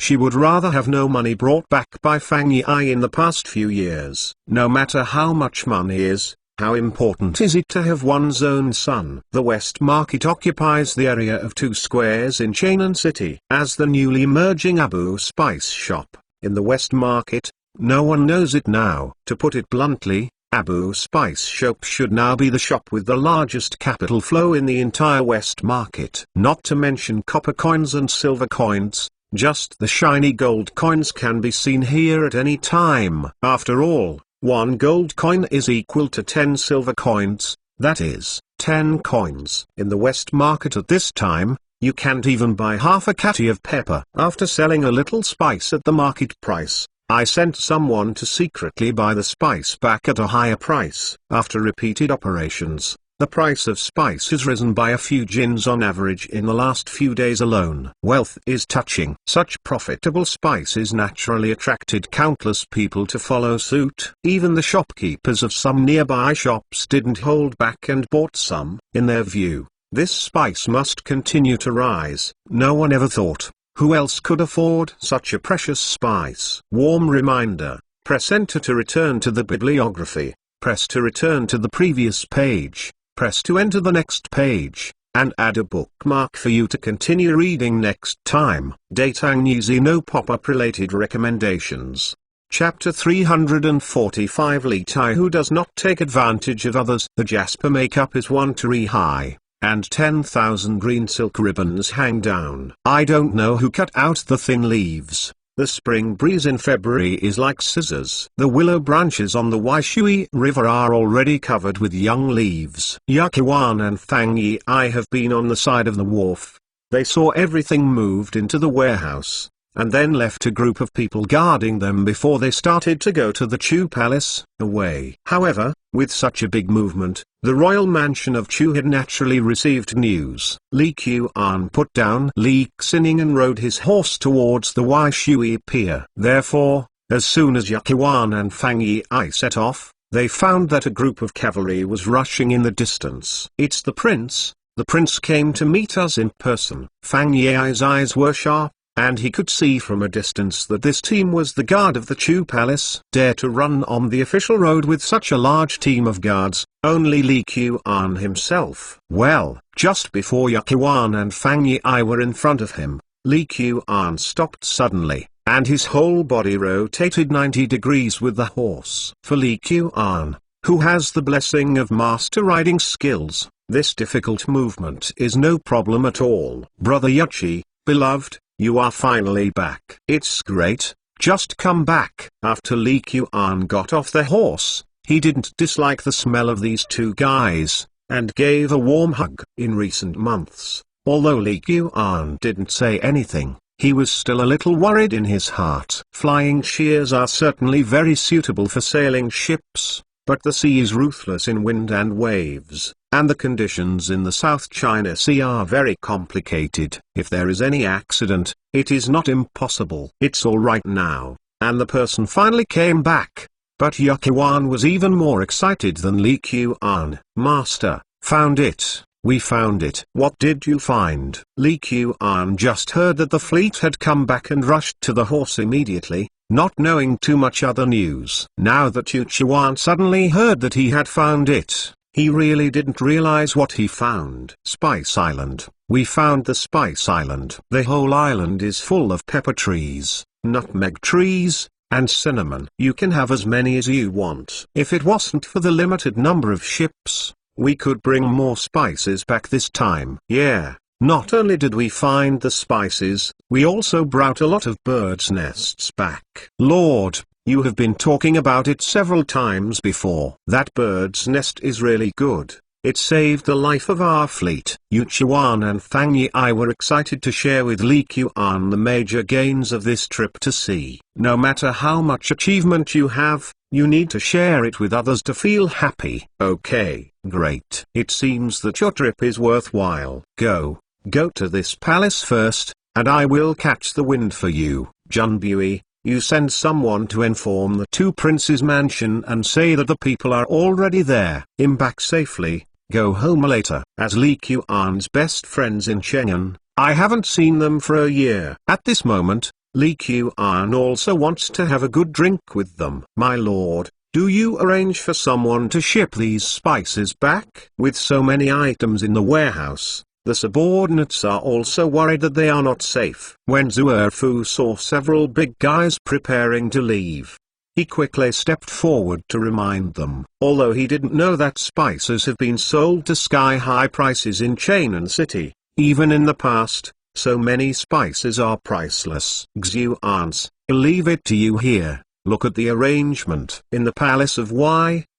she would rather have no money brought back by Fang Yi in the past few years. No matter how much money is, how important is it to have one's own son? The West Market occupies the area of 2 squares in Chainan City. As the newly emerging Abu Spice shop in the West Market, no one knows it now. To put it bluntly, Abu Spice shop should now be the shop with the largest capital flow in the entire West Market. Not to mention copper coins and silver coins. Just the shiny gold coins can be seen here at any time. After all, 1 gold coin is equal to 10 silver coins, that is, 10 coins. In the West Market at this time, you can't even buy half a catty of pepper. After selling a little spice at the market price, I sent someone to secretly buy the spice back at a higher price. After repeated operations, the price of spice has risen by a few jins on average in the last few days alone. Wealth is touching. Such profitable spices naturally attracted countless people to follow suit. Even the shopkeepers of some nearby shops didn't hold back and bought some. In their view, this spice must continue to rise. No one ever thought Who else could afford such a precious spice? Warm reminder. Press enter to return to the bibliography. Press to return to the previous page. Press to enter the next page, and add a bookmark for you to continue reading next time. Tang Niezi no pop-up related recommendations. Chapter 345 Li Tai who does not take advantage of others. The jasper makeup is 1 tree high, and 10,000 green silk ribbons hang down. I don't know who cut out the thin leaves. The spring breeze in February is like scissors. The willow branches on the Waishui River are already covered with young leaves. Yaqiwan and Tang Niezi have been on the side of the wharf. They saw everything moved into the warehouse, and then left a group of people guarding them before they started to go to the Chu Palace, away. However, with such a big movement, the royal mansion of Chu had naturally received news. Li Qian put down Li Xining and rode his horse towards the Waishui pier. Therefore, as soon as Yaqiwan and Tang Niezi set off, they found that a group of cavalry was rushing in the distance. "It's the prince. The prince came to meet us in person." Tang Niezi's eyes were sharp, and he could see from a distance that this team was the guard of the Chu Palace. Dare to run on the official road with such a large team of guards, only Li Qian himself. Well, just before Yaqiwan and Tang Niezi were in front of him, Li Qian stopped suddenly, and his whole body rotated 90 degrees with the horse. For Li Qian, who has the blessing of master riding skills, this difficult movement is no problem at all. "Brother Yuchi, beloved, you are finally back." "It's great, just come back." After Li Qian got off the horse, he didn't dislike the smell of these two guys, and gave a warm hug. In recent months, although Li Qian didn't say anything, he was still a little worried in his heart. Flying shears are certainly very suitable for sailing ships, but the sea is ruthless in wind and waves, and the conditions in the South China Sea are very complicated. If there is any accident, it is not impossible. "It's all right now," and the person finally came back. But Yaqiwan was even more excited than Li Qian. "Master, found it. We found it." "What did you find?" Li Qian just heard that the fleet had come back and rushed to the horse immediately, not knowing too much other news. Now that Yaqiwan suddenly heard that he had found it, he really didn't realize what he found. "Spice Island. We found the Spice Island. The whole island is full of pepper trees, nutmeg trees, and cinnamon. You can have as many as you want. If it wasn't for the limited number of ships, we could bring more spices back this time." "Yeah, not only did we find the spices, we also brought a lot of birds' nests back." "Lord, you have been talking about it several times before." "That bird's nest is really good. It saved the life of our fleet." Yaqiwan and Tang Niezi were excited to share with Li Qian the major gains of this trip to sea. No matter how much achievement you have, you need to share it with others to feel happy. "Okay, great. It seems that your trip is worthwhile. Go to this palace first, and I will catch the wind for you." "Junbui, you send someone to inform the two princes' mansion and say that the people are already there." "I'm back safely. Go home later." As Li Qian's best friends in Cheng'an, I haven't seen them for a year. At this moment, Li Qian also wants to have a good drink with them. "My lord, do you arrange for someone to ship these spices back?" With so many items in the warehouse, the subordinates are also worried that they are not safe. When Zuerfu saw several big guys preparing to leave, he quickly stepped forward to remind them. Although he didn't know that spices have been sold to sky-high prices in Cheng'an City, even in the past, so many spices are priceless. "Xuans, I'll leave it to you here. Look at the arrangement." In the palace of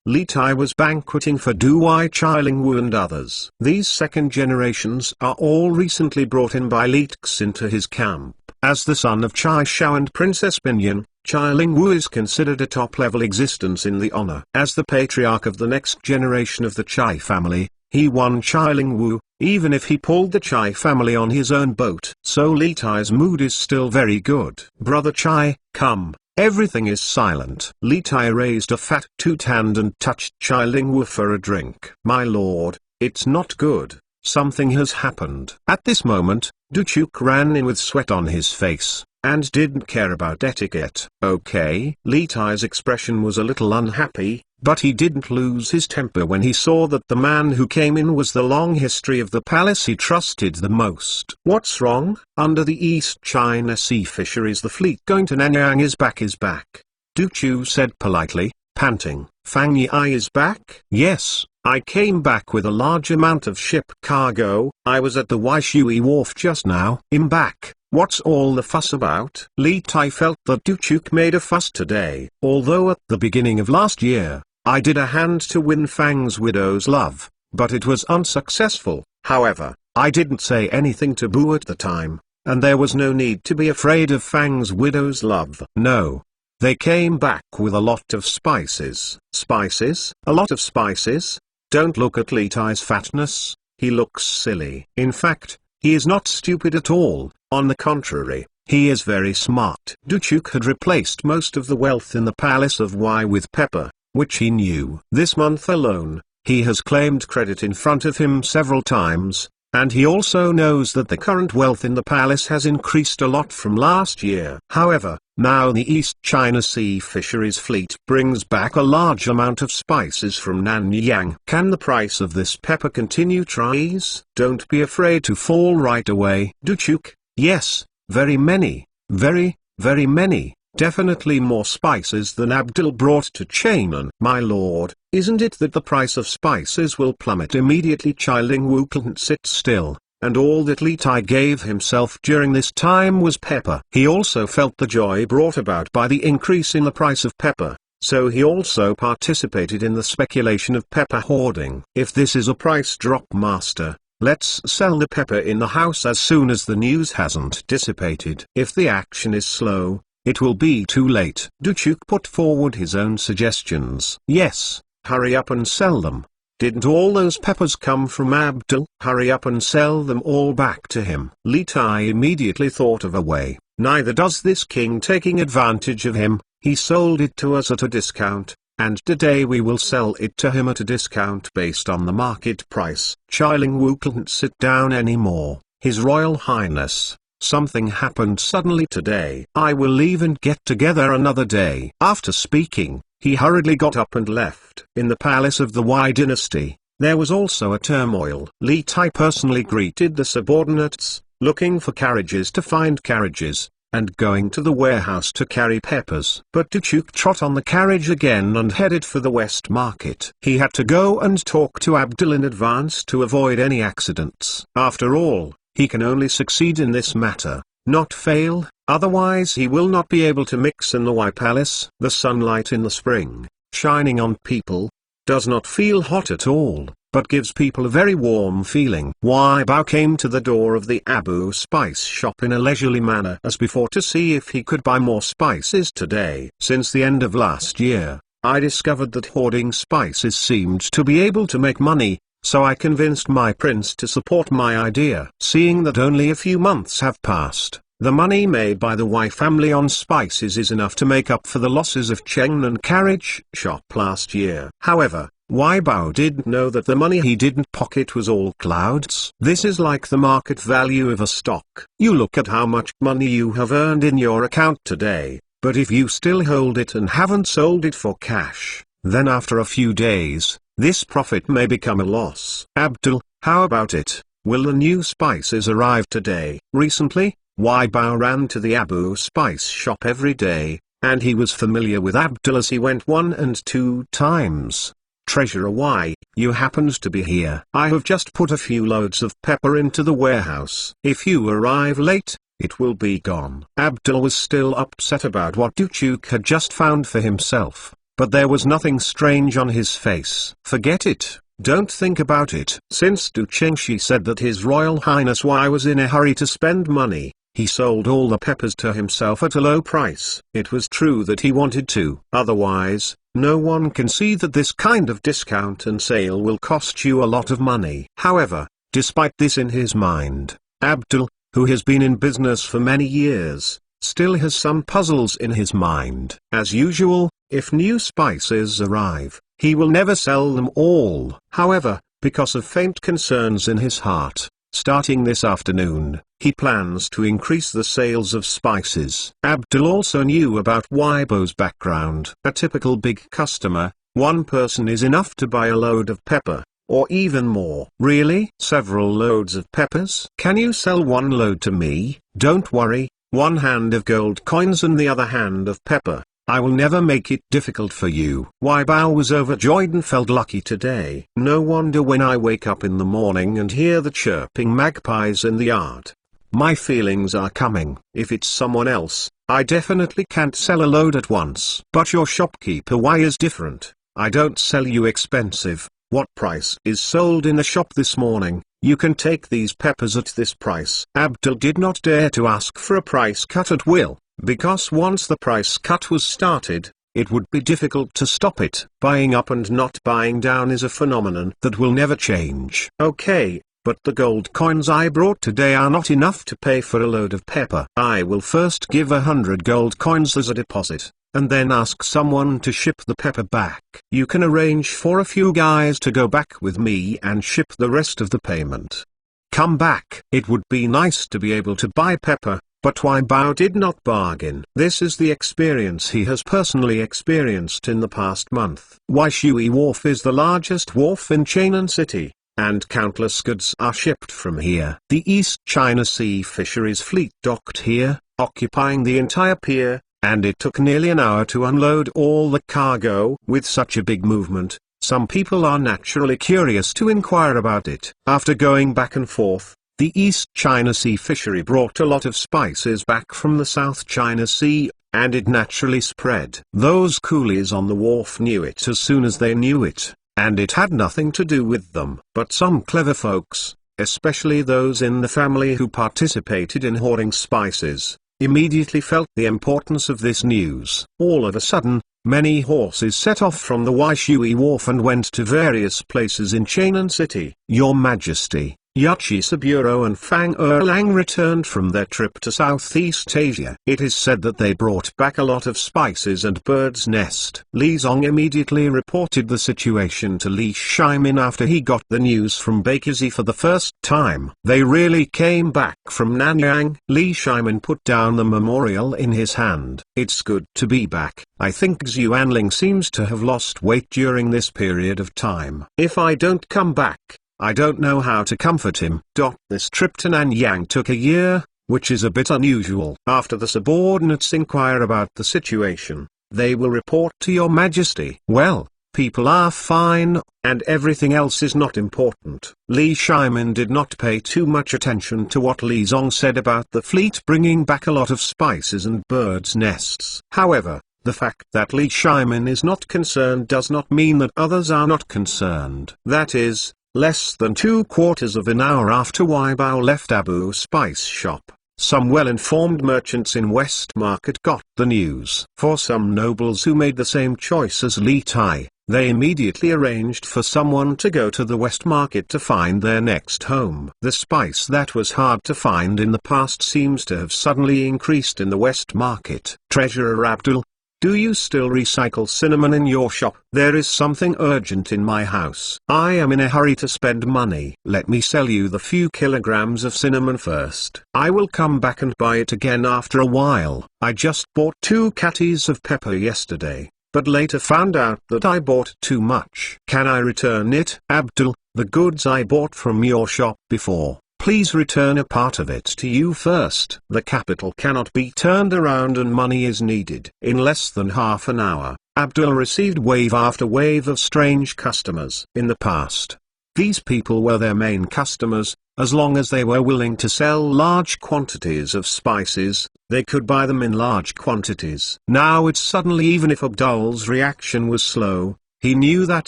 Li Tai was banqueting for Du Wai Chilingwu and others. These second generations are all recently brought in by Li X into his camp. As the son of Chai Shao and Princess Pinyin, Chilingwu is considered a top-level existence in the honor. As the patriarch of the next generation of the Chai family, he won Chilingwu, even if he pulled the Chai family on his own boat. So Li Tai's mood is still very good. "Brother Chai, come." Everything is silent. Li Tai raised a fat toot hand and touched Chilingwu for a drink. "My lord, it's not good. something has happened. At this moment, Duchuk ran in with sweat on his face, and didn't care about etiquette. Okay. Li Tai's expression was a little unhappy, but he didn't lose his temper when he saw that the man who came in was the long history of the palace he trusted the most. What's wrong? Under the East China Sea fisheries, the fleet going to Nanyang is back. Duchu said politely, panting. Fang Yi is back? Yes, I came back with a large amount of ship cargo. I was at the Waishui wharf just now. I'm back. What's all the fuss about? Li Tai felt that Duchuk made a fuss today. Although at the beginning of last year, I did a hand to win Fang's widow's love, but it was unsuccessful. However, I didn't say anything to Boo at the time, and there was no need to be afraid of Fang's widow's love. No. They came back with a lot of spices. Spices? A lot of spices? Don't look at Li Tai's fatness, he looks silly. In fact, he is not stupid at all, on the contrary, he is very smart. Duchuk had replaced most of the wealth in the Palace of Wai with pepper, which he knew. This month alone, he has claimed credit in front of him several times, and he also knows that the current wealth in the palace has increased a lot from last year. However, now the East China Sea fisheries fleet brings back a large amount of spices from Nanyang. Can the price of this pepper continue to rise? Don't be afraid to fall right away. Duchuk, yes, very many, very many. Definitely more spices than Abdul brought to Chainan. My lord, isn't it that the price of spices will plummet immediately? Ling Wu couldn't sit still, and all that Li Tai gave himself during this time was pepper. He also felt the joy brought about by the increase in the price of pepper, so he also participated in the speculation of pepper hoarding. If this is a price drop, master, let's sell the pepper in the house as soon as the news hasn't dissipated. If the action is slow, it will be too late. Duchuk put forward his own suggestions. Yes, hurry up and sell them. Didn't all those peppers come from Abdul? Hurry up and sell them all back to him. Li Tai immediately thought of a way. Neither does this king taking advantage of him. He sold it to us at a discount, and today we will sell it to him at a discount based on the market price. Ling Wu couldn't sit down anymore. His Royal Highness, something happened suddenly today. I will leave and get together another day. After speaking, he hurriedly got up and left. In the palace of the Wai dynasty, there was also a turmoil. Li Tai personally greeted the subordinates, looking for carriages to find carriages, and going to the warehouse to carry peppers. But Duchuk trot on the carriage again and headed for the West Market. He had to go and talk to Abdul in advance to avoid any accidents. After all, he can only succeed in this matter, not fail, otherwise he will not be able to mix in the Wai Palace. The sunlight in the spring, shining on people, does not feel hot at all, but gives people a very warm feeling. Wai Bao came to the door of the Abu spice shop in a leisurely manner as before to see if he could buy more spices today. Since the end of last year, I discovered that hoarding spices seemed to be able to make money, so I convinced my prince to support my idea. Seeing that only a few months have passed, the money made by the Wai family on spices is enough to make up for the losses of Chengnan carriage shop last year. However, Wai Bao didn't know that the money he didn't pocket was all clouds. This is like the market value of a stock. You look at how much money you have earned in your account today, but if you still hold it and haven't sold it for cash, then after a few days, this profit may become a loss. Abdul, how about it? Will the new spices arrive today? Recently, Wai Bao ran to the Abu spice shop every day, and he was familiar with Abdul as he went 1 and 2 times. Treasurer Wai, you happened to be here. I have just put a few loads of pepper into the warehouse. If you arrive late, it will be gone. Abdul was still upset about what Duchuk had just found for himself, but there was nothing strange on his face. Forget it, don't think about it. Since Du Chengshi said that His Royal Highness Wai was in a hurry to spend money, he sold all the peppers to himself at a low price. It was true that he wanted to. Otherwise, no one can see that this kind of discount and sale will cost you a lot of money. However, despite this in his mind, Abdul, who has been in business for many years, still has some puzzles in his mind. As usual, if new spices arrive, he will never sell them all. However, because of faint concerns in his heart. Starting this afternoon, he plans to increase the sales of spices. Abdul also knew about Weibo's background. A typical big customer, one person is enough to buy a load of pepper, or even more. Really? Several loads of peppers? Can you sell one load to me? Don't worry, one hand of gold coins and the other hand of pepper. I will never make it difficult for you. Weibo was overjoyed and felt lucky today. No wonder when I wake up in the morning and hear the chirping magpies in the yard. My feelings are coming. If it's someone else, I definitely can't sell a load at once. But your shopkeeper Wei is different. I don't sell you expensive. What price is sold in the shop this morning? You can take these peppers at this price. Abdul did not dare to ask for a price cut at will, because once the price cut was started, it would be difficult to stop it. Buying up and not buying down is a phenomenon that will never change. Okay, but the gold coins I brought today are not enough to pay for a load of pepper. I will first give 100 gold coins as a deposit, and then ask someone to ship the pepper back. You can arrange for a few guys to go back with me and ship the rest of the payment. Come back. It would be nice to be able to buy pepper, but Weibo did not bargain. This is the experience he has personally experienced in the past month. Waishui Wharf is the largest wharf in Chainan City, and countless goods are shipped from here. The East China Sea fisheries fleet docked here, occupying the entire pier, and it took nearly an hour to unload all the cargo. With such a big movement, some people are naturally curious to inquire about it. After going back and forth, the East China Sea fishery brought a lot of spices back from the South China Sea, and it naturally spread. Those coolies on the wharf knew it as soon as they knew it, and it had nothing to do with them. But some clever folks, especially those in the family who participated in hoarding spices, immediately felt the importance of this news. All of a sudden, many horses set off from the Waishui Wharf and went to various places in Chainan City. Your Majesty, Yachi Saburo and Fang Erlang returned from their trip to Southeast Asia. It is said that they brought back a lot of spices and bird's nest. Li Zong immediately reported the situation to Li Shimin after he got the news from Bakersy for the first time. They really came back from Nanyang. Li Shimin put down the memorial in his hand. It's good to be back. I think Zhu Anling seems to have lost weight during this period of time. If I don't come back, I don't know how to comfort him. This trip to Nanyang took a year, which is a bit unusual. After the subordinates inquire about the situation, they will report to your Majesty. Well, people are fine, and everything else is not important. Li Shimin did not pay too much attention to what Li Zong said about the fleet bringing back a lot of spices and birds' nests. However, the fact that Li Shimin is not concerned does not mean that others are not concerned. That is, less than 2/4 of an hour after Weibo left Abu Spice shop, some well-informed merchants in West Market got the news. For some nobles who made the same choice as Li Tai, they immediately arranged for someone to go to the West Market to find their next home. The spice that was hard to find in the past seems to have suddenly increased in the West Market. Treasurer Abdul, do you still recycle cinnamon in your shop? There is something urgent in my house. I am in a hurry to spend money. Let me sell you the few kilograms of cinnamon first. I will come back and buy it again after a while. I just bought 2 catties of pepper yesterday, but later found out that I bought too much. Can I return it? Abdul, the goods I bought from your shop before, please return a part of it to you first. The capital cannot be turned around and money is needed. In less than half an hour, Abdul received wave after wave of strange customers. In the past, these people were their main customers. As long as they were willing to sell large quantities of spices, they could buy them in large quantities. Now it's suddenly, even if Abdul's reaction was slow, he knew that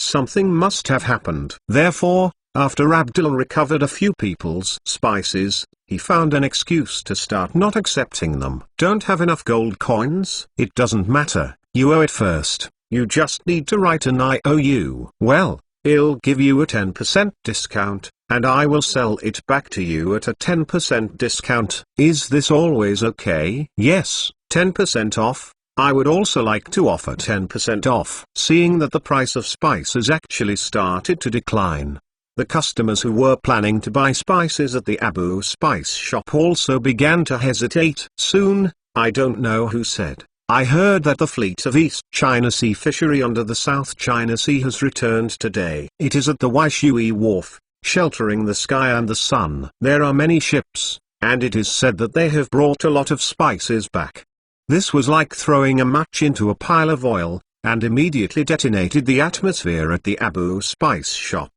something must have happened. Therefore, after Abdul recovered a few people's spices, he found an excuse to start not accepting them. Don't have enough gold coins? It doesn't matter, you owe it first. You just need to write an IOU. Well, I'll give you a 10% discount, and I will sell it back to you at a 10% discount. Is this always okay? Yes, 10% off. I would also like to offer 10% off. Seeing that the price of spices actually started to decline, The customers who were planning to buy spices at the Abu Spice shop also began to hesitate. Soon, I don't know who said, I heard that the fleet of East China Sea fishery under the South China Sea has returned today. It is at the Waishui wharf, sheltering the sky and the sun. There are many ships, and it is said that they have brought a lot of spices back. This was like throwing a match into a pile of oil, and immediately detonated the atmosphere at the Abu Spice shop.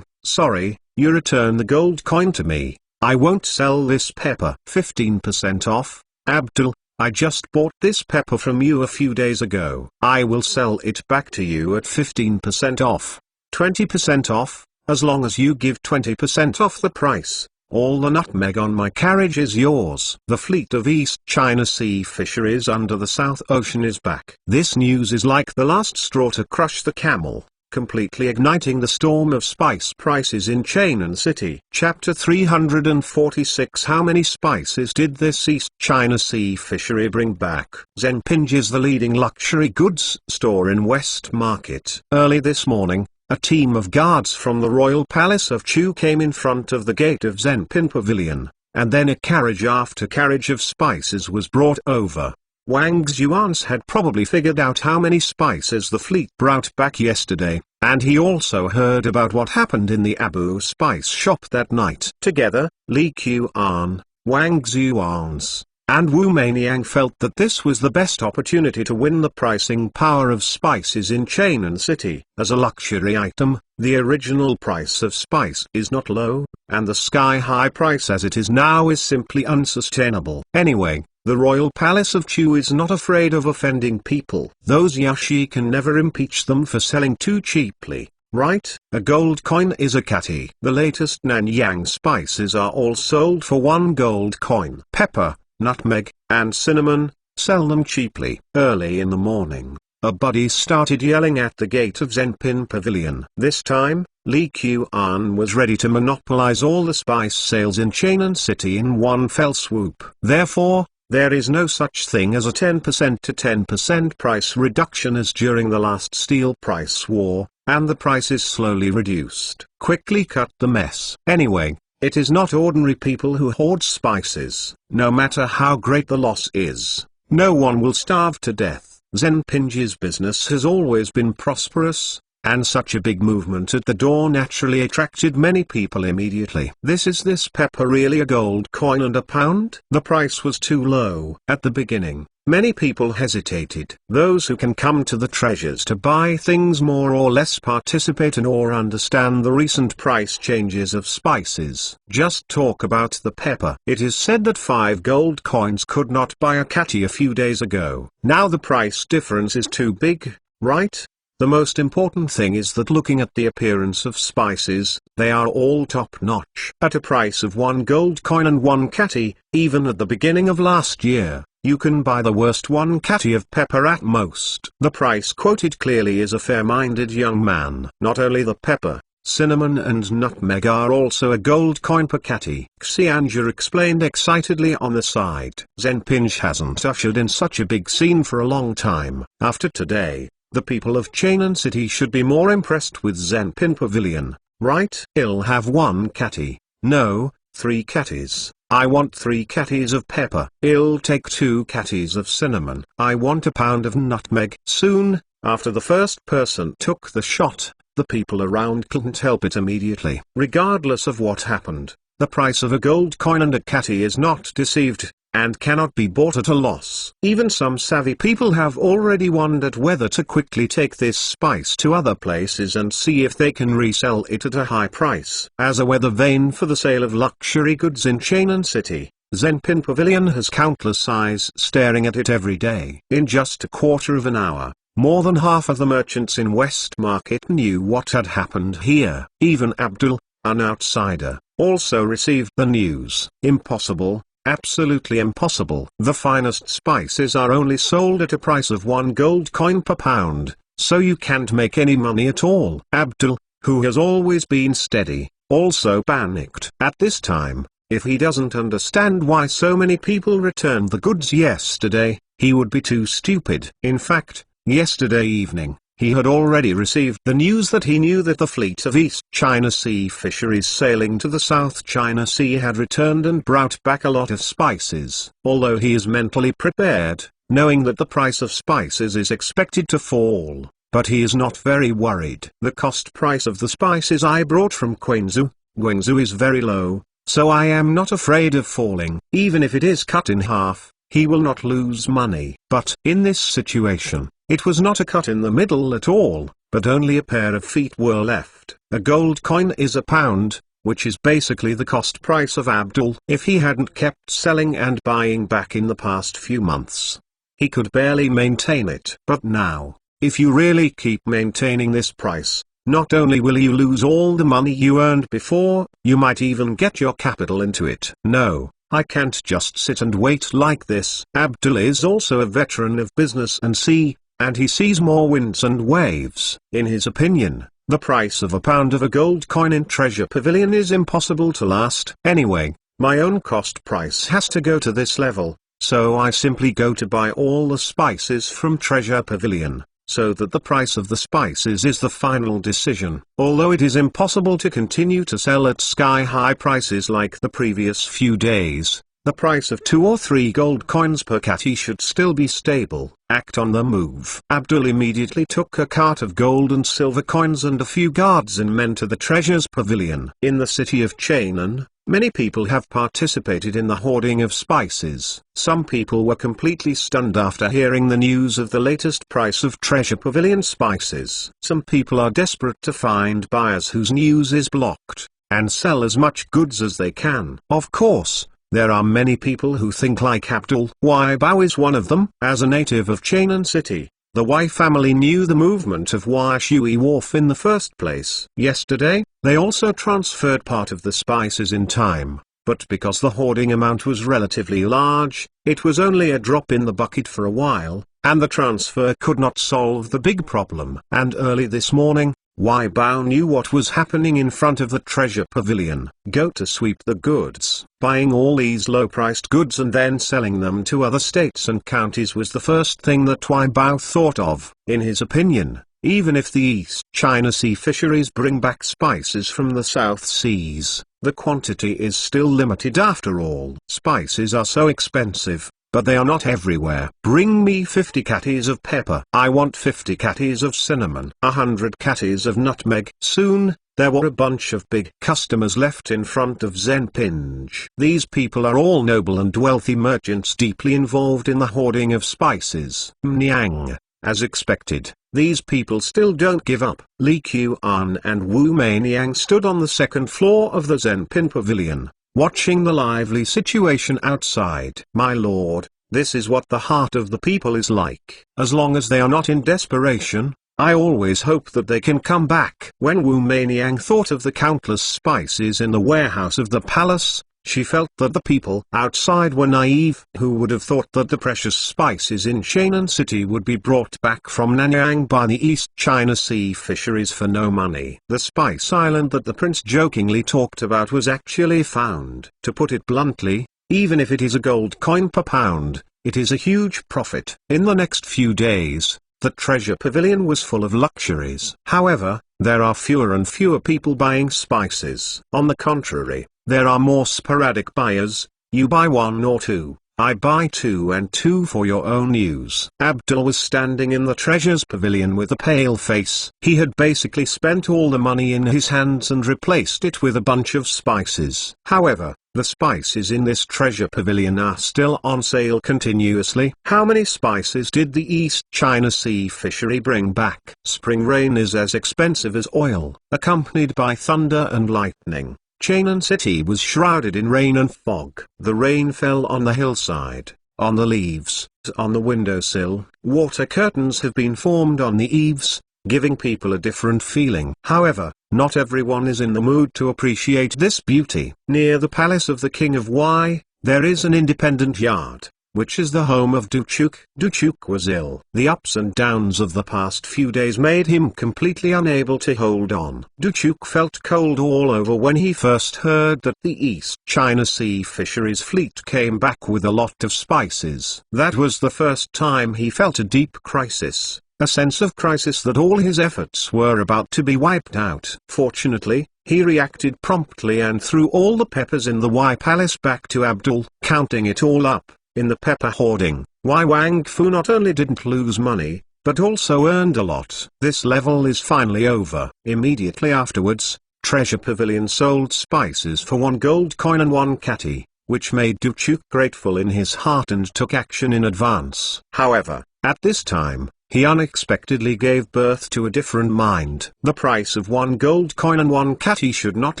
Sorry, you return the gold coin to me. I won't sell this pepper. 15% off, Abdul. I just bought this pepper from you a few days ago. I will sell it back to you at 15% off. 20% off, as long as you give 20% off the price. All the nutmeg on my carriage is yours. The fleet of East China Sea fisheries under the South Ocean is back. This news is like the last straw to crush the camel, completely igniting the storm of spice prices in Chainan City. Chapter 346. How many spices did this East China Sea fishery bring back? Zenpinj is the leading luxury goods store in West Market. Early this morning, a team of guards from the royal palace of Chu came in front of the gate of Zenpin Pavilion, and then a carriage after carriage of spices was brought over. Wang Xuans had probably figured out how many spices the fleet brought back yesterday, and he also heard about what happened in the Abu Spice shop that night. Together, Li Qian, Wang Xuans, and Wu Meiniang felt that this was the best opportunity to win the pricing power of spices in Chainan City. As a luxury item, the original price of spice is not low, and the sky-high price as it is now is simply unsustainable. Anyway, the royal palace of Chu is not afraid of offending people. Those Yashi can never impeach them for selling too cheaply, right? A gold coin is a kati. The latest Nanyang spices are all sold for 1 gold coin. Pepper, nutmeg, and cinnamon, sell them cheaply. Early in the morning, a buddy started yelling at the gate of Zenpin Pavilion. This time, Li Qian was ready to monopolize all the spice sales in Chainan City in one fell swoop. Therefore, there is no such thing as a 10% to 10% price reduction as during the last steel price war, and the price is slowly reduced. Quickly cut the mess. Anyway, it is not ordinary people who hoard spices. No matter how great the loss is, no one will starve to death. Zenpinj's business has always been prosperous, and such a big movement at the door naturally attracted many people immediately. Is this pepper really a gold coin and a pound? The price was too low. At the beginning, many people hesitated. Those who can come to the treasures to buy things more or less participate in or understand the recent price changes of spices. Just talk about the pepper. It is said that 5 gold coins could not buy a kati a few days ago. Now the price difference is too big, right? The most important thing is that looking at the appearance of spices, they are all top-notch. At a price of 1 gold coin and 1 kati, even at the beginning of last year, you can buy the worst 1 kati of pepper at most. The price quoted clearly is a fair-minded young man. Not only the pepper, cinnamon and nutmeg are also a gold coin per kati. Xianja explained excitedly on the side. Zenpinj hasn't ushered in such a big scene for a long time. After today, the people of Chainan City should be more impressed with Zenpin Pavilion, right? He'll have 1 kati. No, 3 katis. I want 3 katis of pepper. I'll take 2 katis of cinnamon. I want a pound of nutmeg. Soon, after the first person took the shot, the people around couldn't help it immediately. Regardless of what happened, the price of a gold coin and a kati is not deceived, and cannot be bought at a loss. Even some savvy people have already wondered whether to quickly take this spice to other places and see if they can resell it at a high price. As a weather vane for the sale of luxury goods in Chainan City, Zenpin Pavilion has countless eyes staring at it every day. In just a quarter of an hour, more than half of the merchants in West Market knew what had happened here. Even Abdul, an outsider, also received the news. Impossible. Absolutely impossible. The finest spices are only sold at a price of 1 gold coin per pound, so you can't make any money at all. Abdul, who has always been steady, also panicked. At this time, if he doesn't understand why so many people returned the goods yesterday, he would be too stupid. In fact, yesterday evening, He had already received the news that he knew that the fleet of East China Sea fisheries sailing to the South China Sea had returned and brought back a lot of spices. Although he is mentally prepared, knowing that the price of spices is expected to fall, but he is not very worried. The cost price of the spices I brought from Guangzhou is very low, so I am not afraid of falling. Even if it is cut in half, he will not lose money. But in this situation, it was not a cut in the middle at all, but only a pair of feet were left. A gold coin is £1, which is basically the cost price of Abdul. If he hadn't kept selling and buying back in the past few months, he could barely maintain it. But now, if you really keep maintaining this price, not only will you lose all the money you earned before, you might even get your capital into it. No, I can't just sit and wait like this. Abdul is also a veteran of business and sea, and he sees more winds and waves. In his opinion, the price of £1 of a gold coin in Treasure Pavilion is impossible to last. Anyway, my own cost price has to go to this level, so I simply go to buy all the spices from Treasure Pavilion, so that the price of the spices is the final decision. Although it is impossible to continue to sell at sky-high prices like the previous few days, the price of 2 or 3 gold coins per catty should still be stable. Act on the move. Abdul immediately took a cart of gold and silver coins and a few guards and men to the Treasures Pavilion. In the city of Chainan, many people have participated in the hoarding of spices. Some people were completely stunned after hearing the news of the latest price of Treasure Pavilion spices. Some people are desperate to find buyers whose news is blocked, and sell as much goods as they can. Of course, there are many people who think like Abdul. Wai Bao is one of them. As a native of Chainan City, the Wai family knew the movement of Wai Shui Wharf in the first place. Yesterday, they also transferred part of the spices in time, but because the hoarding amount was relatively large, it was only a drop in the bucket for a while, and the transfer could not solve the big problem. And early this morning, Wai Bao knew what was happening in front of the Treasure Pavilion. Go to sweep the goods. Buying all these low-priced goods and then selling them to other states and counties was the first thing that Wai Bao thought of. In his opinion, even if the East China Sea fisheries bring back spices from the South Seas, the quantity is still limited after all. Spices are so expensive, but they are not everywhere. Bring me 50 catties of pepper. I want 50 catties of cinnamon. 100 catties of nutmeg. Soon, there were a bunch of big customers left in front of Zenpinge. These people are all noble and wealthy merchants deeply involved in the hoarding of spices. Mniang. As expected, these people still don't give up. Li Qian and Wu Meiniang stood on the second floor of the Zenpin Pavilion, watching the lively situation outside. My lord, this is what the heart of the people is like. As long as they are not in desperation, I always hope that they can come back. When Wu Meiniang thought of the countless spices in the warehouse of the palace, she felt that the people outside were naive, who would have thought that the precious spices in Chainan City would be brought back from Nanyang by the East China Sea fisheries for no money. The spice island that the prince jokingly talked about was actually found. To put it bluntly, even if it is a gold coin per pound, it is a huge profit. In the next few days, the Treasure Pavilion was full of luxuries. However, there are fewer and fewer people buying spices. On the contrary, there are more sporadic buyers. You buy 1 or 2, I buy 2 and 2 for your own use. Abdul was standing in the Treasures Pavilion with a pale face. He had basically spent all the money in his hands and replaced it with a bunch of spices. However, the spices in this Treasure Pavilion are still on sale continuously. How many spices did the East China Sea fishery bring back? Spring rain is as expensive as oil. Accompanied by thunder and lightning, Chainan City was shrouded in rain and fog. The rain fell on the hillside, on the leaves, on the windowsill. Water curtains have been formed on the eaves, giving people a different feeling. However, not everyone is in the mood to appreciate this beauty. Near the palace of the King of Wai, there is an independent yard, which is the home of Duchuk. Duchuk was ill. The ups and downs of the past few days made him completely unable to hold on. Duchuk felt cold all over when he first heard that the East China Sea fisheries fleet came back with a lot of spices. That was the first time he felt a deep crisis. a sense of crisis that all his efforts were about to be wiped out. Fortunately, he reacted promptly and threw all the peppers in the Y Palace back to Abdul. Counting it all up, in the pepper hoarding, Wang Fu not only didn't lose money, but also earned a lot. This level is finally over. Immediately afterwards, Treasure Pavilion sold spices for 1 gold coin and 1 catty, which made Duchuk grateful in his heart and took action in advance. However, at this time, he unexpectedly gave birth to a different mind. The price of 1 gold coin and 1 catty should not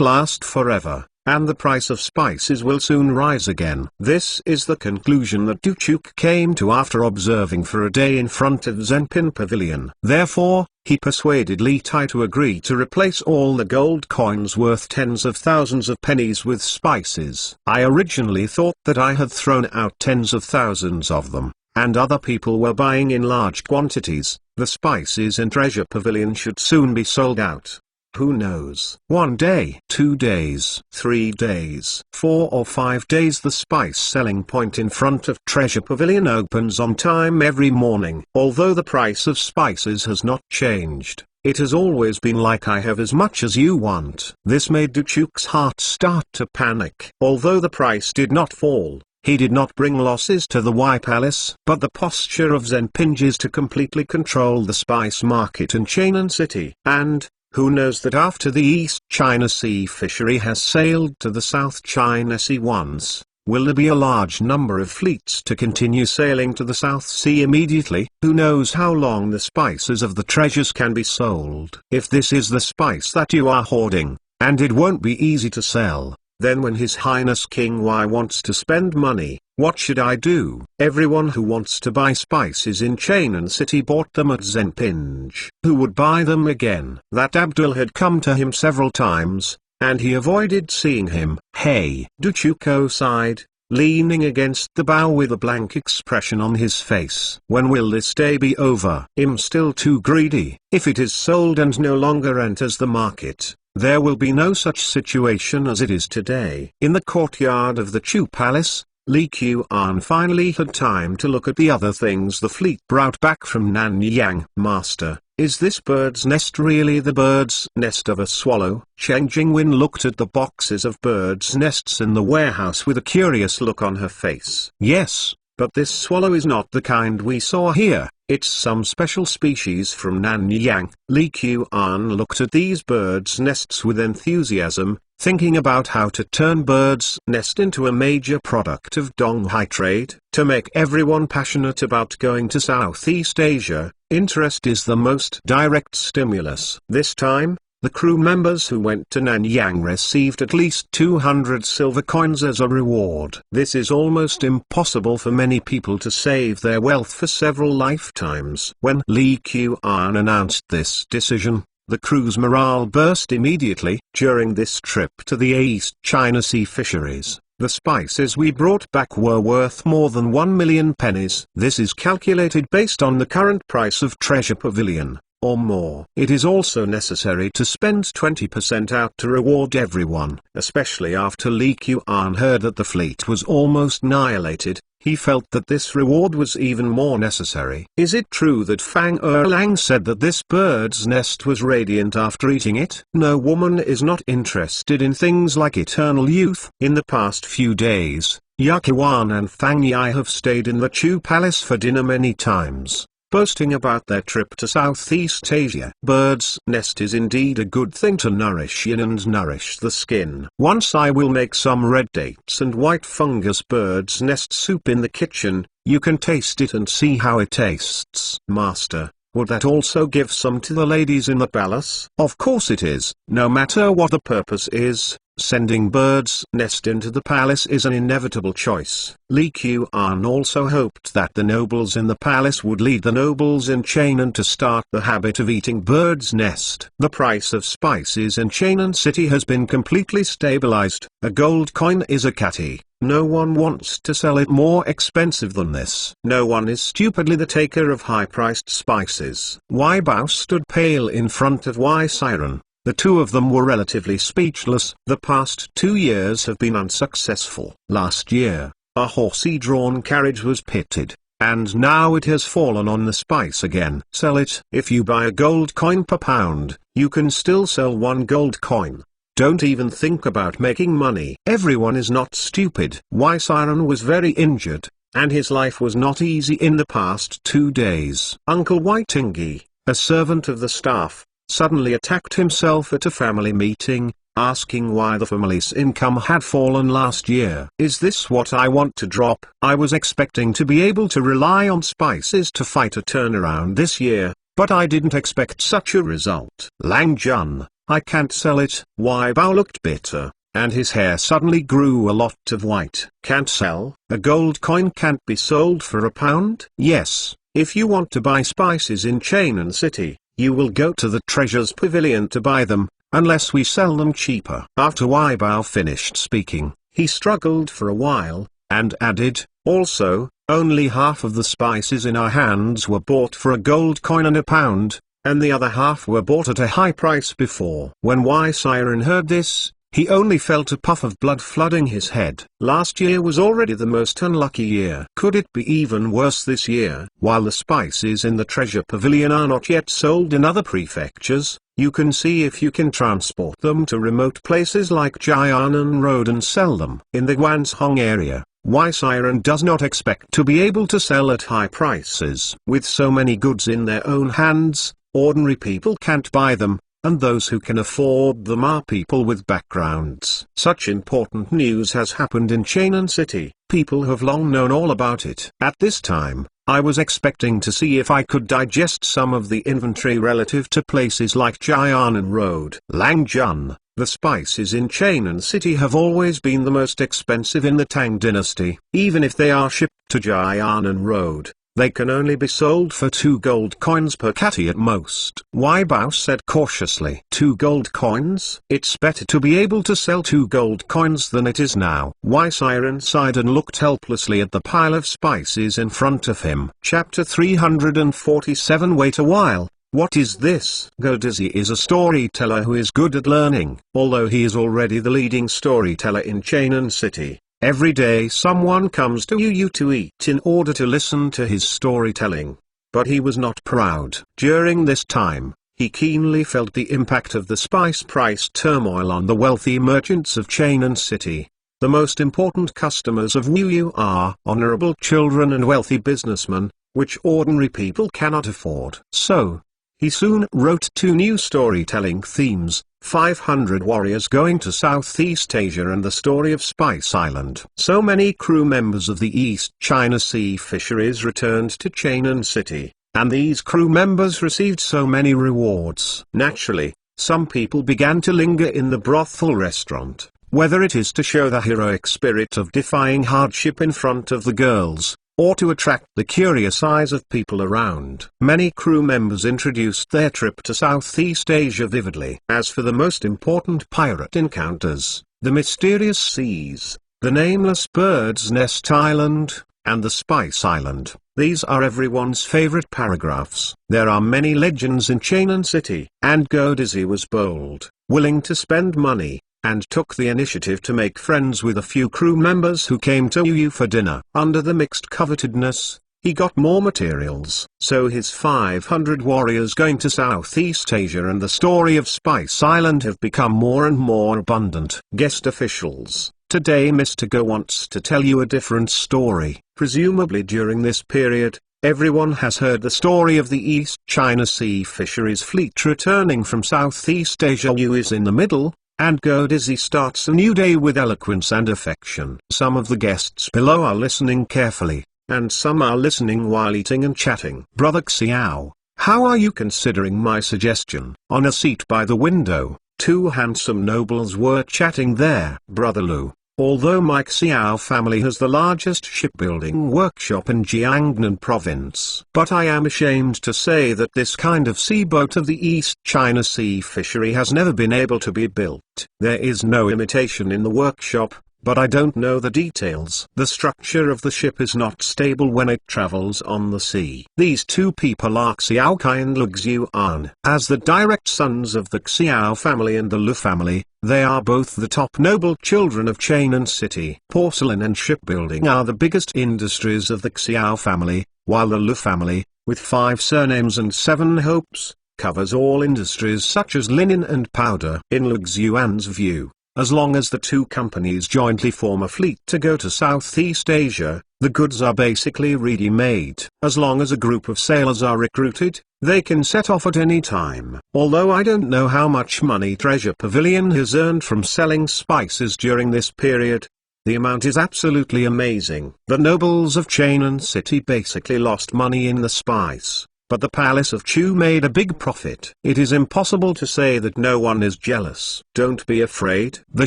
last forever, and the price of spices will soon rise again. This is the conclusion that Duchuk came to after observing for a day in front of Zenpin Pavilion. Therefore, he persuaded Li Tai to agree to replace all the gold coins worth tens of thousands of pennies with spices. I originally thought that I had thrown out tens of thousands of them, and other people were buying in large quantities. The spices in Treasure Pavilion should soon be sold out. Who knows? 1 day, 2 days, 3 days, 4 or 5 days. The spice selling point in front of Treasure Pavilion opens on time every morning. Although the price of spices has not changed, it has always been like I have as much as you want. This made Duchuk's heart start to panic. Although the price did not fall, he did not bring losses to the Y Palace. But the posture of Zenpinj is to completely control the spice market in Chainan City. And who knows that after the East China Sea fishery has sailed to the South China Sea once, will there be a large number of fleets to continue sailing to the South Sea immediately? Who knows how long the spices of the treasures can be sold? If this is the spice that you are hoarding, and it won't be easy to sell, then when His Highness King Y wants to spend money, what should I do? Everyone who wants to buy spices in Chainan City bought them at Zenpinj. Who would buy them again? That Abdul had come to him several times, and he avoided seeing him. Hey! Duchuko sighed, leaning against the bow with a blank expression on his face. When will this day be over? I'm still too greedy. If it is sold and no longer enters the market, there will be no such situation as it is today. In the courtyard of the Chu Palace, Li Qian finally had time to look at the other things the fleet brought back from Nanyang. Master, is this bird's nest really the bird's nest of a swallow? Cheng Jingwen looked at the boxes of birds' nests in the warehouse with a curious look on her face. Yes, but this swallow is not the kind we saw here. It's some special species from Nanyang. Li Qian looked at these birds' nests with enthusiasm, thinking about how to turn birds' nest into a major product of Donghai trade. To make everyone passionate about going to Southeast Asia, interest is the most direct stimulus. This time, the crew members who went to Nanyang received at least 200 silver coins as a reward. This is almost impossible for many people to save their wealth for several lifetimes. When Li Qian announced this decision, the crew's morale burst immediately. During this trip to the East China Sea fisheries, the spices we brought back were worth more than 1 million pennies. This is calculated based on the current price of Treasure Pavilion, or more. It is also necessary to spend 20% out to reward everyone. Especially after Li Qian heard that the fleet was almost annihilated, he felt that this reward was even more necessary. Is it true that Fang Erlang said that this bird's nest was radiant after eating it? No woman is not interested in things like eternal youth. In the past few days, Yakuan and Fang Yi have stayed in the Chu Palace for dinner many times, boasting about their trip to Southeast Asia. Bird's nest is indeed a good thing to nourish yin and nourish the skin. Once I will make some red dates and white fungus bird's nest soup in the kitchen. You can taste it and see how it tastes. Master, would that also give some to the ladies in the palace? Of course it is. No matter what the purpose is, sending bird's nest into the palace is an inevitable choice. Li Qian also hoped that the nobles in the palace would lead the nobles in Chainan to start the habit of eating bird's nest. The price of spices in Chainan City has been completely stabilized. A gold coin is a catty. No one wants to sell it more expensive than this. No one is stupidly the taker of high-priced spices. Wai Bao stood pale in front of Wai Siren. The two of them were relatively speechless. The past 2 years have been unsuccessful. Last year, a horsey-drawn carriage was pitted, and now it has fallen on the spice again. Sell it. If you buy a gold coin per pound, you can still sell 1 gold coin. Don't even think about making money. Everyone is not stupid. Why Siren was very injured, and his life was not easy in the past 2 days. Uncle Whitingy, a servant of the staff, suddenly attacked himself at a family meeting, asking why the family's income had fallen last year. Is this what I want to drop? I was expecting to be able to rely on spices to fight a turnaround this year, but I didn't expect such a result. Lang Jun, I can't sell it. Wai Bao looked bitter, and his hair suddenly grew a lot of white. Can't sell? A gold coin can't be sold for a pound? Yes, if you want to buy spices in Chainan City, you will go to the Treasures Pavilion to buy them, unless we sell them cheaper. After Wai Bao finished speaking, he struggled for a while, and added, also, only half of the spices in our hands were bought for a gold coin and a pound, and the other half were bought at a high price before. When Wai Siren heard this, he only felt a puff of blood flooding his head. Last year was already the most unlucky year. Could it be even worse this year? While the spices in the Treasure Pavilion are not yet sold in other prefectures, you can see if you can transport them to remote places like Jianan Road and sell them. In the Guanzhong area, Wai Siren does not expect to be able to sell at high prices. With so many goods in their own hands, ordinary people can't buy them, and those who can afford them are people with backgrounds. Such important news has happened in Chainan City. People have long known all about it. At this time, I was expecting to see if I could digest some of the inventory relative to places like Jianan Road. Lang Jun, the spices in Chainan City have always been the most expensive in the Tang dynasty. Even if they are shipped to Jianan Road, they can only be sold for 2 gold coins per catty at most. Wai Bao said cautiously. 2 gold coins? It's better to be able to sell 2 gold coins than it is now. Wai Siren sighed and looked helplessly at the pile of spices in front of him. Chapter 347. Wait a while. What is this? Godizi is a storyteller who is good at learning. Although he is already the leading storyteller in Chainan City, every day someone comes to Yu to eat in order to listen to his storytelling. But he was not proud. During this time, he keenly felt the impact of the spice price turmoil on the wealthy merchants of Chainan City. The most important customers of Yu are honorable children and wealthy businessmen, which ordinary people cannot afford. So, he soon wrote 2 new storytelling themes, 500 warriors going to Southeast Asia and the story of Spice Island. So many crew members of the East China Sea fisheries returned to Chainan City, and these crew members received so many rewards. Naturally, some people began to linger in the brothel restaurant, whether it is to show the heroic spirit of defying hardship in front of the girls, or to attract the curious eyes of people around. Many crew members introduced their trip to Southeast Asia vividly. As for the most important pirate encounters, the mysterious seas, the nameless bird's nest island, and the Spice Island, these are everyone's favorite paragraphs. There are many legends in Chainan City, and Godizi was bold, willing to spend money, and took the initiative to make friends with a few crew members who came to Yu for dinner. Under the mixed covetedness, he got more materials. So his 500 warriors going to Southeast Asia and the story of Spice Island have become more and more abundant. Guest officials, today Mr. Go wants to tell you a different story. Presumably during this period, everyone has heard the story of the East China Sea fisheries fleet returning from Southeast Asia. Yu is in the middle, and Godizi starts a new day with eloquence and affection. Some of the guests below are listening carefully, and some are listening while eating and chatting. Brother Xiao, how are you considering my suggestion? On a seat by the window, 2 handsome nobles were chatting there. Brother Lu, although my Xiao family has the largest shipbuilding workshop in Jiangnan province, but I am ashamed to say that this kind of seaboat of the East China Sea fishery has never been able to be built. There is no imitation in the workshop, but I don't know the details. The structure of the ship is not stable when it travels on the sea. These 2 people are Xiao Kai and Lu Xiuan. As the direct sons of the Xiao family and the Lu family, they are both the top noble children of Chainan City. Porcelain and shipbuilding are the biggest industries of the Xiao family, while the Lu family, with 5 surnames and 7 hopes, covers all industries such as linen and powder. In Lu Xuan's view, as long as the two companies jointly form a fleet to go to Southeast Asia, the goods are basically ready-made. As long as a group of sailors are recruited, they can set off at any time. Although I don't know how much money Treasure Pavilion has earned from selling spices during this period, the amount is absolutely amazing. The nobles of Chainan City basically lost money in the spice, but the Palace of Chu made a big profit. It is impossible to say that no one is jealous. Don't be afraid. The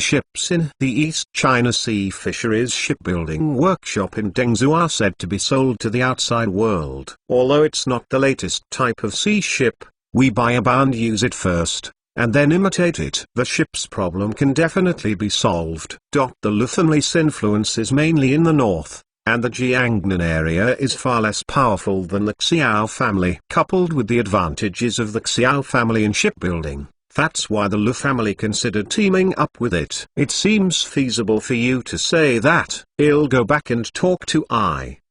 ships in the East China Sea Fisheries Shipbuilding Workshop in Dengzhou are said to be sold to the outside world. Although it's not the latest type of sea ship, we buy a and use it first, and then imitate it. The ship's problem can definitely be solved. The Lu family's influence is mainly in the north, and the Jiangnan area is far less powerful than the Xiao family. Coupled with the advantages of the Xiao family in shipbuilding, that's why the Lu family considered teaming up with it. It seems feasible for you to say that, "I'll go back and talk to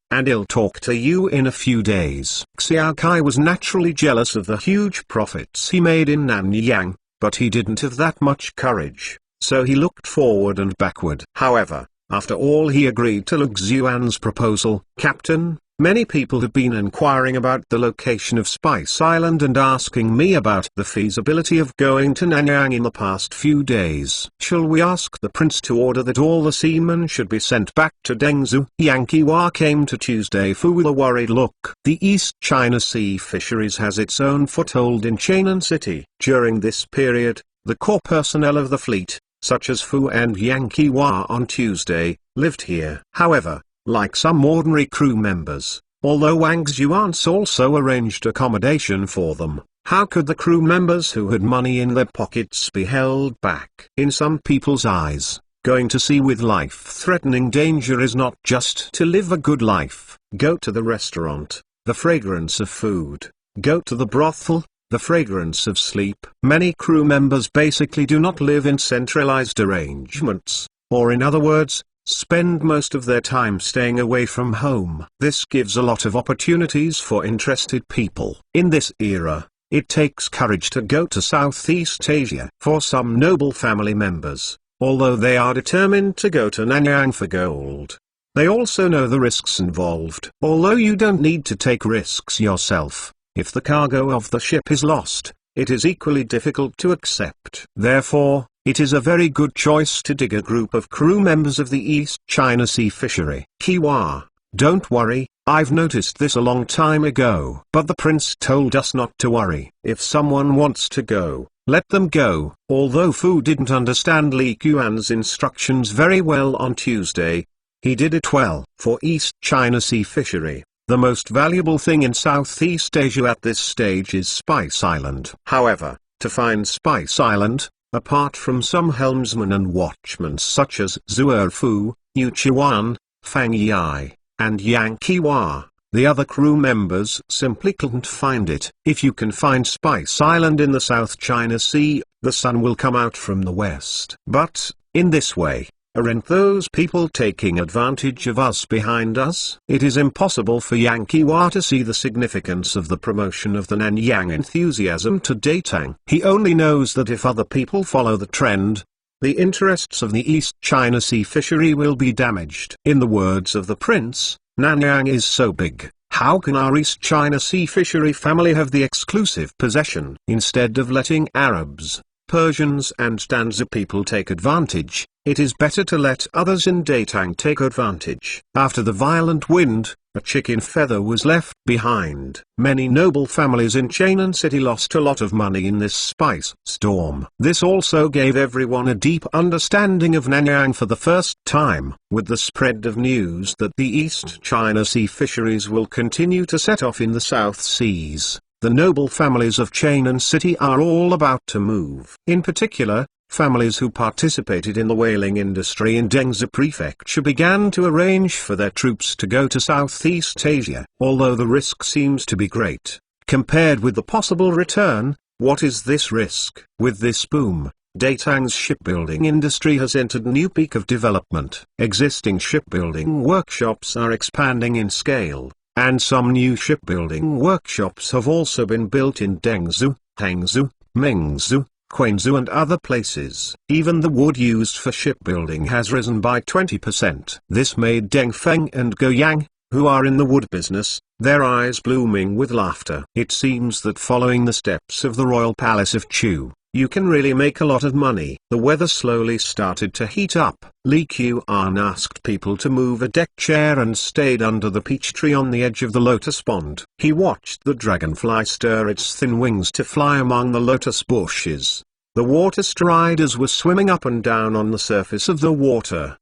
and I'll talk to you in a few days." Xiao Kai was naturally jealous of the huge profits he made in Nanyang, but he didn't have that much courage, so he looked forward and backward. However, after all, he agreed to Lu Xuan's proposal. "Captain, many people have been inquiring about the location of Spice Island and asking me about the feasibility of going to Nanyang in the past few days. Shall we ask the prince to order that all the seamen should be sent back to Dengzhou?" Yanqiwa came to Tuesday Fu with a worried look. The East China Sea Fisheries has its own foothold in Chainan City. During this period, the core personnel of the fleet, such as Fu and Yanqiwa on Tuesday, lived here. However, like some ordinary crew members, although Wang Xuans also arranged accommodation for them, how could the crew members who had money in their pockets be held back? In some people's eyes, going to sea with life-threatening danger is not just to live a good life. Go to the restaurant, the fragrance of food. Go to the brothel, the fragrance of sleep. Many crew members basically do not live in centralized arrangements, or in other words, spend most of their time staying away from home. This gives a lot of opportunities for interested people. In this era, it takes courage to go to Southeast Asia. For some noble family members, although they are determined to go to Nanyang for gold, they also know the risks involved. Although you don't need to take risks yourself, if the cargo of the ship is lost, it is equally difficult to accept. Therefore, it is a very good choice to dig a group of crew members of the East China Sea Fishery. Kiwa, don't worry, I've noticed this a long time ago. But the prince told us not to worry. If someone wants to go, let them go. Although Fu didn't understand Li Qian's instructions very well on Tuesday, he did it well. For East China Sea Fishery, the most valuable thing in Southeast Asia at this stage is Spice Island. However, to find Spice Island, apart from some helmsmen and watchmen such as Zhuo Fu, Yu Chuan, Fang Yi, and Yang Qiwa, the other crew members simply couldn't find it. If you can find Spice Island in the South China Sea, the sun will come out from the west. But, in this way, aren't those people taking advantage of us behind us? It is impossible for Yanqiwa to see the significance of the promotion of the Nanyang enthusiasm to Datang. He only knows that if other people follow the trend, the interests of the East China Sea Fishery will be damaged. In the words of the prince, Nanyang is so big, how can our East China Sea Fishery family have the exclusive possession? Instead of letting Arabs, Persians and Danza people take advantage, it is better to let others in Datang take advantage. After the violent wind, a chicken feather was left behind. Many noble families in Chainan City lost a lot of money in this spice storm. This also gave everyone a deep understanding of Nanyang for the first time. With the spread of news that the East China Sea Fisheries will continue to set off in the South Seas, the noble families of Chainan City are all about to move. In particular, families who participated in the whaling industry in Dengzhou Prefecture began to arrange for their troops to go to Southeast Asia. Although the risk seems to be great, compared with the possible return, what is this risk? With this boom, Datang's shipbuilding industry has entered a new peak of development. Existing shipbuilding workshops are expanding in scale, and some new shipbuilding workshops have also been built in Dengzhou, Hangzhou, Mengzhou, Quanzhou and other places. Even the wood used for shipbuilding has risen by 20%. This made Deng Feng and Go Yang, who are in the wood business, their eyes blooming with laughter. It seems that following the steps of the royal palace of Chu, you can really make a lot of money. The weather slowly started to heat up. Li Qian asked people to move a deck chair and stayed under the peach tree on the edge of the lotus pond. He watched the dragonfly stir its thin wings to fly among the lotus bushes. The water striders were swimming up and down on the surface of the water.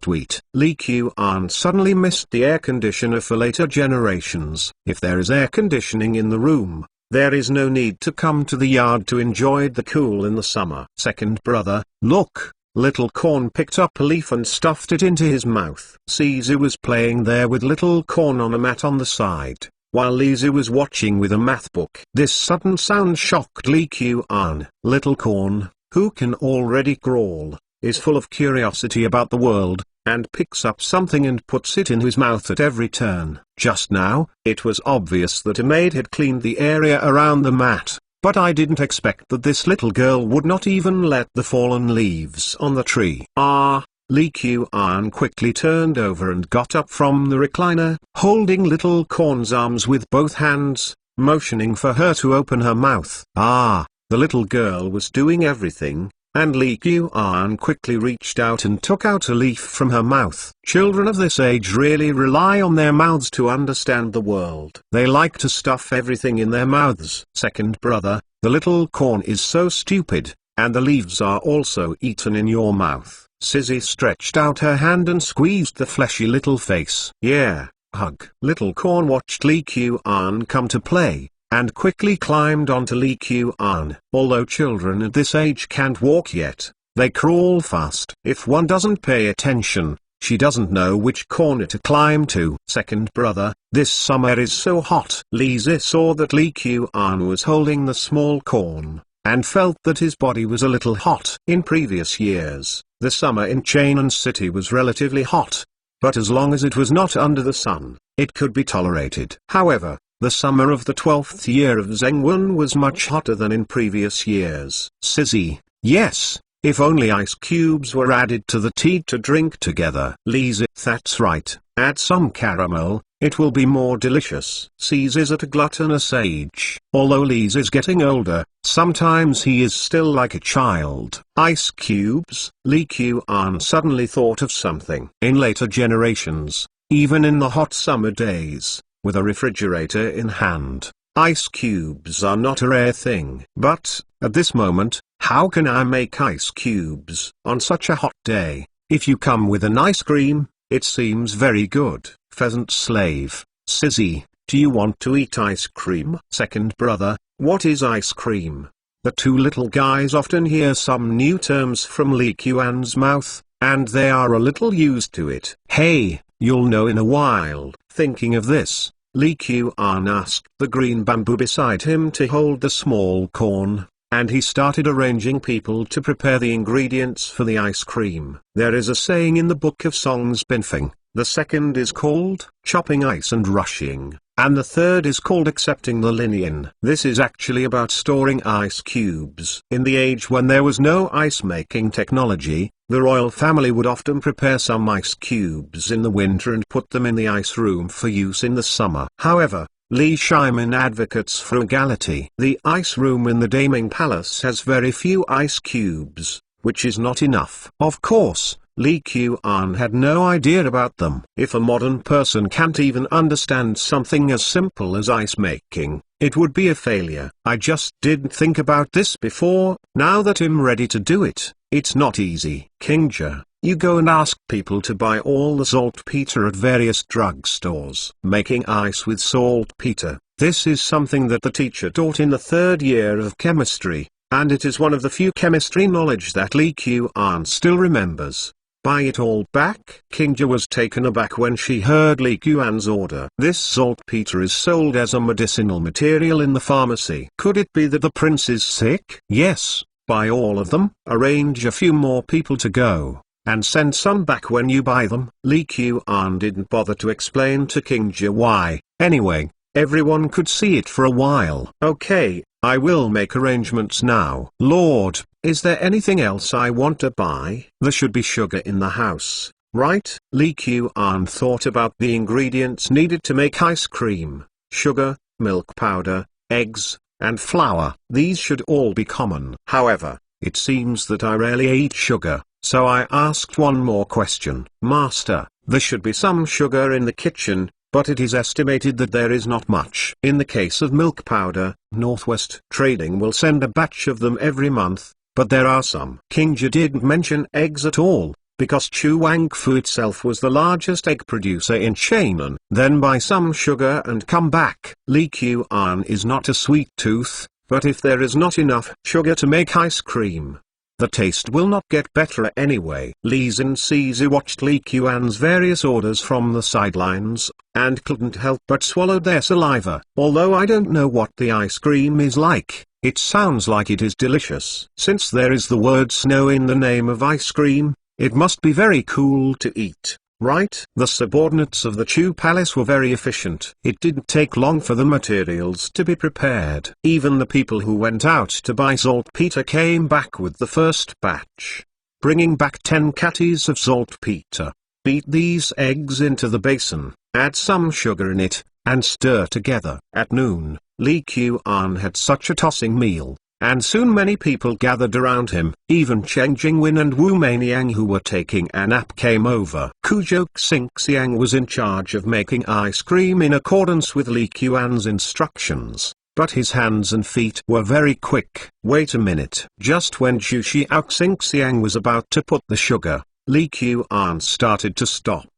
Tweet. Li Qian suddenly missed the air conditioner for later generations. If there is air conditioning in the room, there is no need to come to the yard to enjoy the cool in the summer. Second brother, look. Little Corn picked up a leaf and stuffed it into his mouth. Caesar was playing there with Little Corn on a mat on the side, while Lisa was watching with a math book. This sudden sound shocked Li Qian. Little Corn, who can already crawl, is full of curiosity about the world, and picks up something and puts it in his mouth at every turn. Just now, it was obvious that a maid had cleaned the area around the mat, but I didn't expect that this little girl would not even let the fallen leaves on the tree. Li Qian quickly turned over and got up from the recliner, holding Little Corn's arms with both hands, motioning for her to open her mouth. The little girl was doing everything, and Li Qian quickly reached out and took out a leaf from her mouth. Children of this age really rely on their mouths to understand the world. They like to stuff everything in their mouths. Second brother, the Little Corn is so stupid, and the leaves are also eaten in your mouth. Sissy stretched out her hand and squeezed the fleshy little face. Yeah, hug. Little Corn watched Li Qian come to play, and quickly climbed onto Li Qian. Although children at this age can't walk yet, they crawl fast. If one doesn't pay attention, she doesn't know which corner to climb to. Second brother, this summer is so hot. Lisa saw that Li Qian was holding the small corn, and felt that his body was a little hot. In previous years, the summer in Chainan City was relatively hot, but as long as it was not under the sun, it could be tolerated. However, the summer of the 12th year of Zhengwen was much hotter than in previous years. Sissy, yes, if only ice cubes were added to the tea to drink together. Lisa, that's right, add some caramel, it will be more delicious. Caesar's at a gluttonous age. Although Lisa's getting older, sometimes he is still like a child. Ice cubes? Li Qian suddenly thought of something. In later generations, even in the hot summer days, with a refrigerator in hand, ice cubes are not a rare thing. But, at this moment, how can I make ice cubes on such a hot day? If you come with an ice cream, it seems very good. Pheasant slave, Sissy, do you want to eat ice cream? Second brother, what is ice cream? The two little guys often hear some new terms from Li Qian's mouth, and they are a little used to it. Hey, you'll know in a while. Thinking of this, Li Qian asked the green bamboo beside him to hold the small corn, and he started arranging people to prepare the ingredients for the ice cream. There is a saying in the Book of Songs Binfeng, the second is called chopping ice and rushing, and the third is called accepting the linian. This is actually about storing ice cubes. In the age when there was no ice-making technology, the royal family would often prepare some ice cubes in the winter and put them in the ice room for use in the summer. However, Li Shimin advocates frugality. The ice room in the Daming Palace has very few ice cubes, which is not enough. Of course, Li Qian had no idea about them. If a modern person can't even understand something as simple as ice making, it would be a failure. I just didn't think about this before. Now that I'm ready to do it, it's not easy. Kingja, you go and ask people to buy all the saltpeter at various drugstores. Making ice with saltpeter. This is something that the teacher taught in the 3rd year of chemistry, and it is one of the few chemistry knowledge that Li Qian still remembers. Buy it all back? Kingja was taken aback when she heard Li Qian's order. This saltpeter is sold as a medicinal material in the pharmacy. Could it be that the prince is sick? Yes, buy all of them. Arrange a few more people to go. and send some back when you buy them. Li Qian didn't bother to explain to King Jia why. Anyway, everyone could see it for a while. Okay, I will make arrangements now. Lord, is there anything else I want to buy? There should be sugar in the house, right? Li Qian thought about the ingredients needed to make ice cream: sugar, milk powder, eggs, and flour. These should all be common. However, it seems that I rarely eat sugar, so I asked one more question. Master, there should be some sugar in the kitchen, but it is estimated that there is not much. In the case of milk powder, Northwest Trading will send a batch of them every month, but there are some. King Jia didn't mention eggs at all, because Chuangfu itself was the largest egg producer in Chainan. Then buy some sugar and come back. Li Qian is not a sweet tooth, but if there is not enough sugar to make ice cream, the taste will not get better anyway. Li Zizi watched Li Qian's various orders from the sidelines, and couldn't help but swallow their saliva. Although I don't know what the ice cream is like, it sounds like it is delicious. Since there is the word snow in the name of ice cream, it must be very cool to eat, right? The subordinates of the Chu Palace were very efficient. It didn't take long for the materials to be prepared. Even the people who went out to buy saltpeter came back with the first batch, bringing back 10 catties of saltpeter. Beat these eggs into the basin, add some sugar in it, and stir together. At noon, Li Qian had such a tossing meal, and soon many people gathered around him. Even Cheng Jingwen and Wu Meiniang, who were taking a nap, came over. Kuzhou Xingxiang was in charge of making ice cream in accordance with Li Qian's instructions, but his hands and feet were very quick. Wait a minute. Just when Zhu Xiao Xingxiang was about to put the sugar, Li Qian started to stop.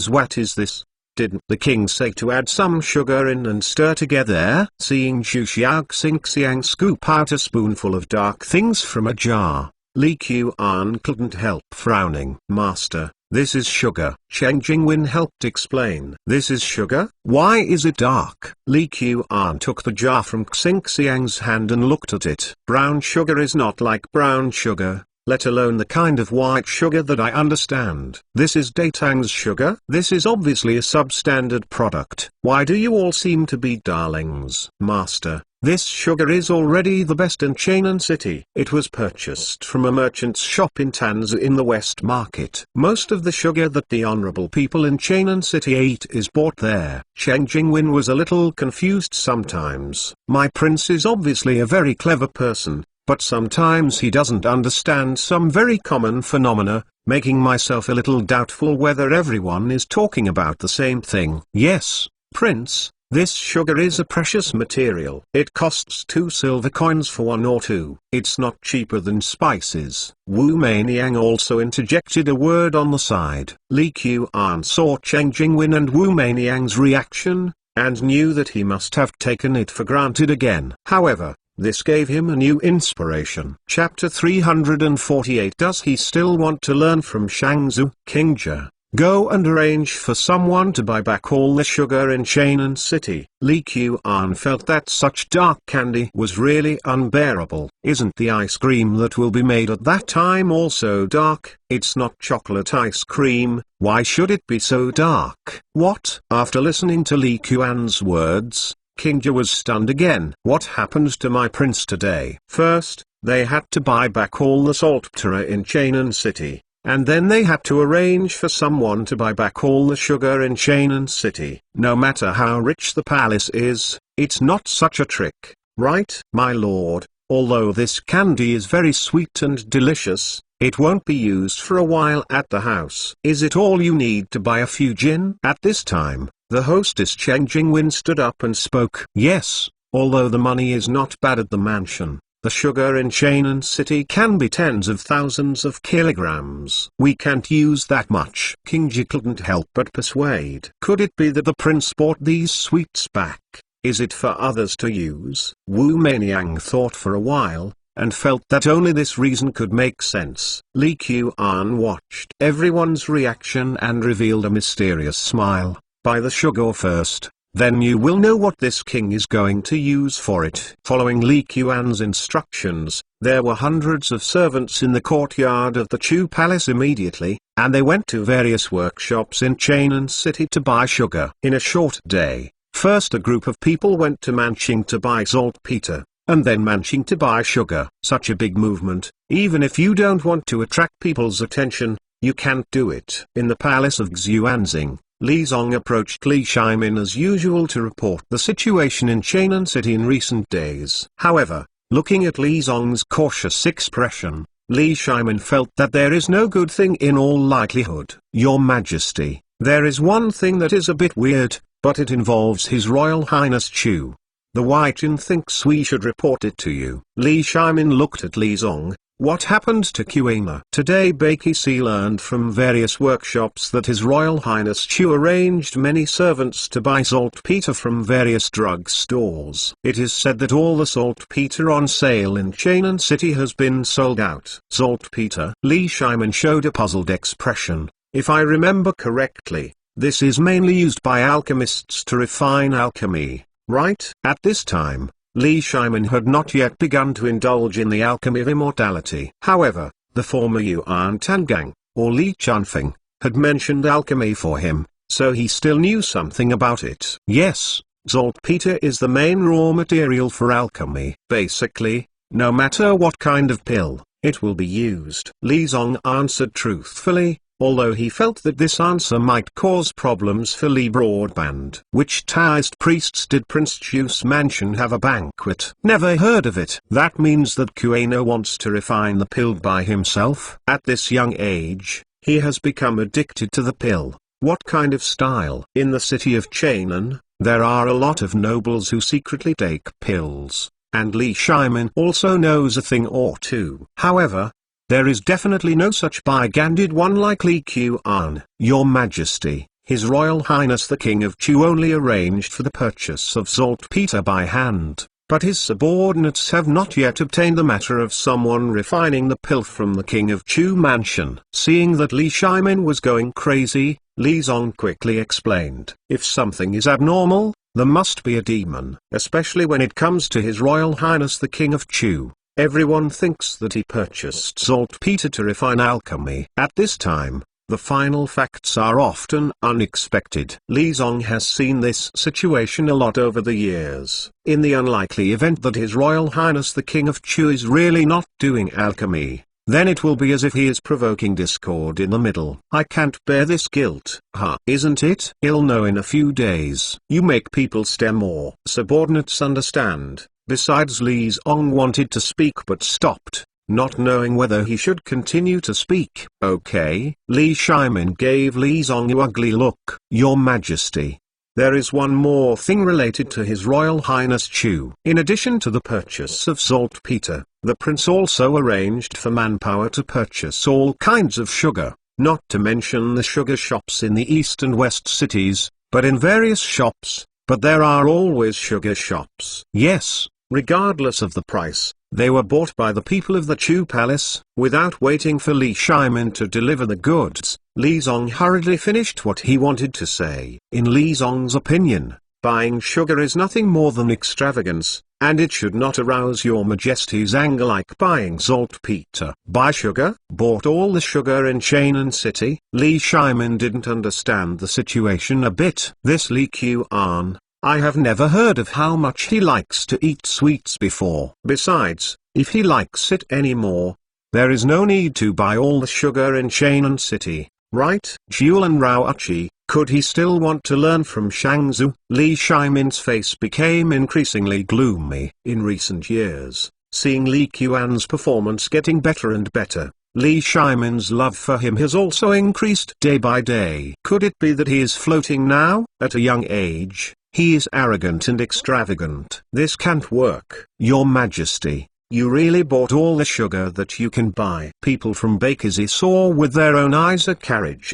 What is this? Didn't the king say to add some sugar in and stir together? Seeing Zhu Xiao Xingxiang scoop out a spoonful of dark things from a jar, Li Qian couldn't help frowning. Master, this is sugar. Cheng Jingwen helped explain. This is sugar? Why is it dark? Li Qian took the jar from Xingxiang's hand and looked at it. Brown sugar is not like brown sugar, let alone the kind of white sugar that I understand. This is Datang's sugar? This is obviously a substandard product. Why do you all seem to be darlings? Master, this sugar is already the best in Chainan City. It was purchased from a merchant's shop in Tanzi in the West Market. Most of the sugar that the honorable people in Chainan City eat is bought there. Cheng Jingwen was a little confused sometimes. My prince is obviously a very clever person, but sometimes he doesn't understand some very common phenomena, making myself a little doubtful whether everyone is talking about the same thing. Yes, Prince, this sugar is a precious material. It costs 2 silver coins for 1 or 2. It's not cheaper than spices. Wu Meiniang also interjected a word on the side. Li Qian saw Cheng Jingwen and Wu Meiniang's reaction, and knew that he must have taken it for granted again. However, this gave him a new inspiration. Chapter 348. Does he still want to learn from Shangzu? King Jia, go and arrange for someone to buy back all the sugar in Chainan City. Li Qian felt that such dark candy was really unbearable. Isn't the ice cream that will be made at that time also dark? It's not chocolate ice cream, why should it be so dark? What? After listening to Li Qian's words, King Jia was stunned again. What happened to my prince today? First, they had to buy back all the saltpeter in Chainan City, and then they had to arrange for someone to buy back all the sugar in Chainan City. No matter how rich the palace is, it's not such a trick, right? My lord, although this candy is very sweet and delicious, it won't be used for a while at the house. Is it all you need to buy a few jin? At this time, the hostess Cheng Jingwen stood up and spoke. Yes, although the money is not bad at the mansion, the sugar in Chainan City can be tens of thousands of kilograms. We can't use that much. King Jia couldn't help but persuade. Could it be that the prince bought these sweets back? Is it for others to use? Wu Meiniang thought for a while, and felt that only this reason could make sense. Li Qian watched everyone's reaction and revealed a mysterious smile. Buy the sugar first, then you will know what this king is going to use for it. Following Li Qian's instructions, there were hundreds of servants in the courtyard of the Chu Palace immediately, and they went to various workshops in Chainan City to buy sugar. In a short day, first a group of people went to Manqing to buy saltpeter, and then Manqing to buy sugar. Such a big movement. Even if you don't want to attract people's attention, you can't do it. In the palace of Xuanzing, Li Zong approached Li Shimin as usual to report the situation in Chainan City in recent days. However, looking at Li Zong's cautious expression, Li Shimin felt that there is no good thing in all likelihood. Your Majesty, there is one thing that is a bit weird, but it involves His Royal Highness Chu. The Huaijin thinks we should report it to you. Li Shimin looked at Li Zong. What happened to Qaina? Today Baikisi learned from various workshops that His Royal Highness Chu arranged many servants to buy saltpeter from various drug stores. It is said that all the saltpeter on sale in Chainan City has been sold out. Saltpeter? Li Shimin showed a puzzled expression. If I remember correctly, this is mainly used by alchemists to refine alchemy, right? At this time, Li Shimin had not yet begun to indulge in the alchemy of immortality. However, the former Yuan Tangang, or Li Chunfeng, had mentioned alchemy for him, so he still knew something about it. Yes, saltpeter is the main raw material for alchemy. Basically, no matter what kind of pill, it will be used. Li Zong answered truthfully, although he felt that this answer might cause problems for Li Broadband. Which Taoist priests did Prince Chu's mansion have a banquet? Never heard of it. That means that Qaina wants to refine the pill by himself. At this young age, he has become addicted to the pill. What kind of style? In the city of Chainan, there are a lot of nobles who secretly take pills, and Li Shimin also knows a thing or two. However, there is definitely no such big-handed one like Li Qian. Your Majesty, His Royal Highness the King of Chu only arranged for the purchase of saltpeter by hand, but his subordinates have not yet obtained the matter of someone refining the pill from the King of Chu mansion. Seeing that Li Shimin was going crazy, Li Zong quickly explained. If something is abnormal, there must be a demon. Especially when it comes to His Royal Highness the King of Chu. Everyone thinks that he purchased saltpeter to refine alchemy. At this time, the final facts are often unexpected. Li Zong has seen this situation a lot over the years. In the unlikely event that His Royal Highness the King of Chu is really not doing alchemy, then it will be as if he is provoking discord in the middle. I can't bear this guilt. Isn't it? He'll know in a few days. You make people stare more. Subordinates understand. Besides, Li Zong wanted to speak but stopped, not knowing whether he should continue to speak. Okay. Li Shimin gave Li Zong an ugly look. Your Majesty, there is one more thing related to His Royal Highness Chu. In addition to the purchase of saltpeter, the prince also arranged for manpower to purchase all kinds of sugar, not to mention the sugar shops in the east and west cities, but in various shops, but there are always sugar shops. Yes. Regardless of the price, they were bought by the people of the Chu Palace. Without waiting for Li Shimin to deliver the goods, Li Zong hurriedly finished what he wanted to say. In Li Zong's opinion, buying sugar is nothing more than extravagance, and it should not arouse your Majesty's anger like buying saltpeter. Buy sugar? Bought all the sugar in Chainan City? Li Shimin didn't understand the situation a bit. This Li Qian, I have never heard of how much he likes to eat sweets before. Besides, if he likes it anymore, there is no need to buy all the sugar in Chainan City, right? Julan Raochi, could he still want to learn from Shangzu? Li Shimin's face became increasingly gloomy. In recent years, seeing Li Qian's performance getting better and better, Li Shimin's love for him has also increased day by day. Could it be that he is floating now? At a young age, he is arrogant and extravagant. This can't work. Your Majesty, you really bought all the sugar that you can buy. People from Bakersy saw with their own eyes a carriage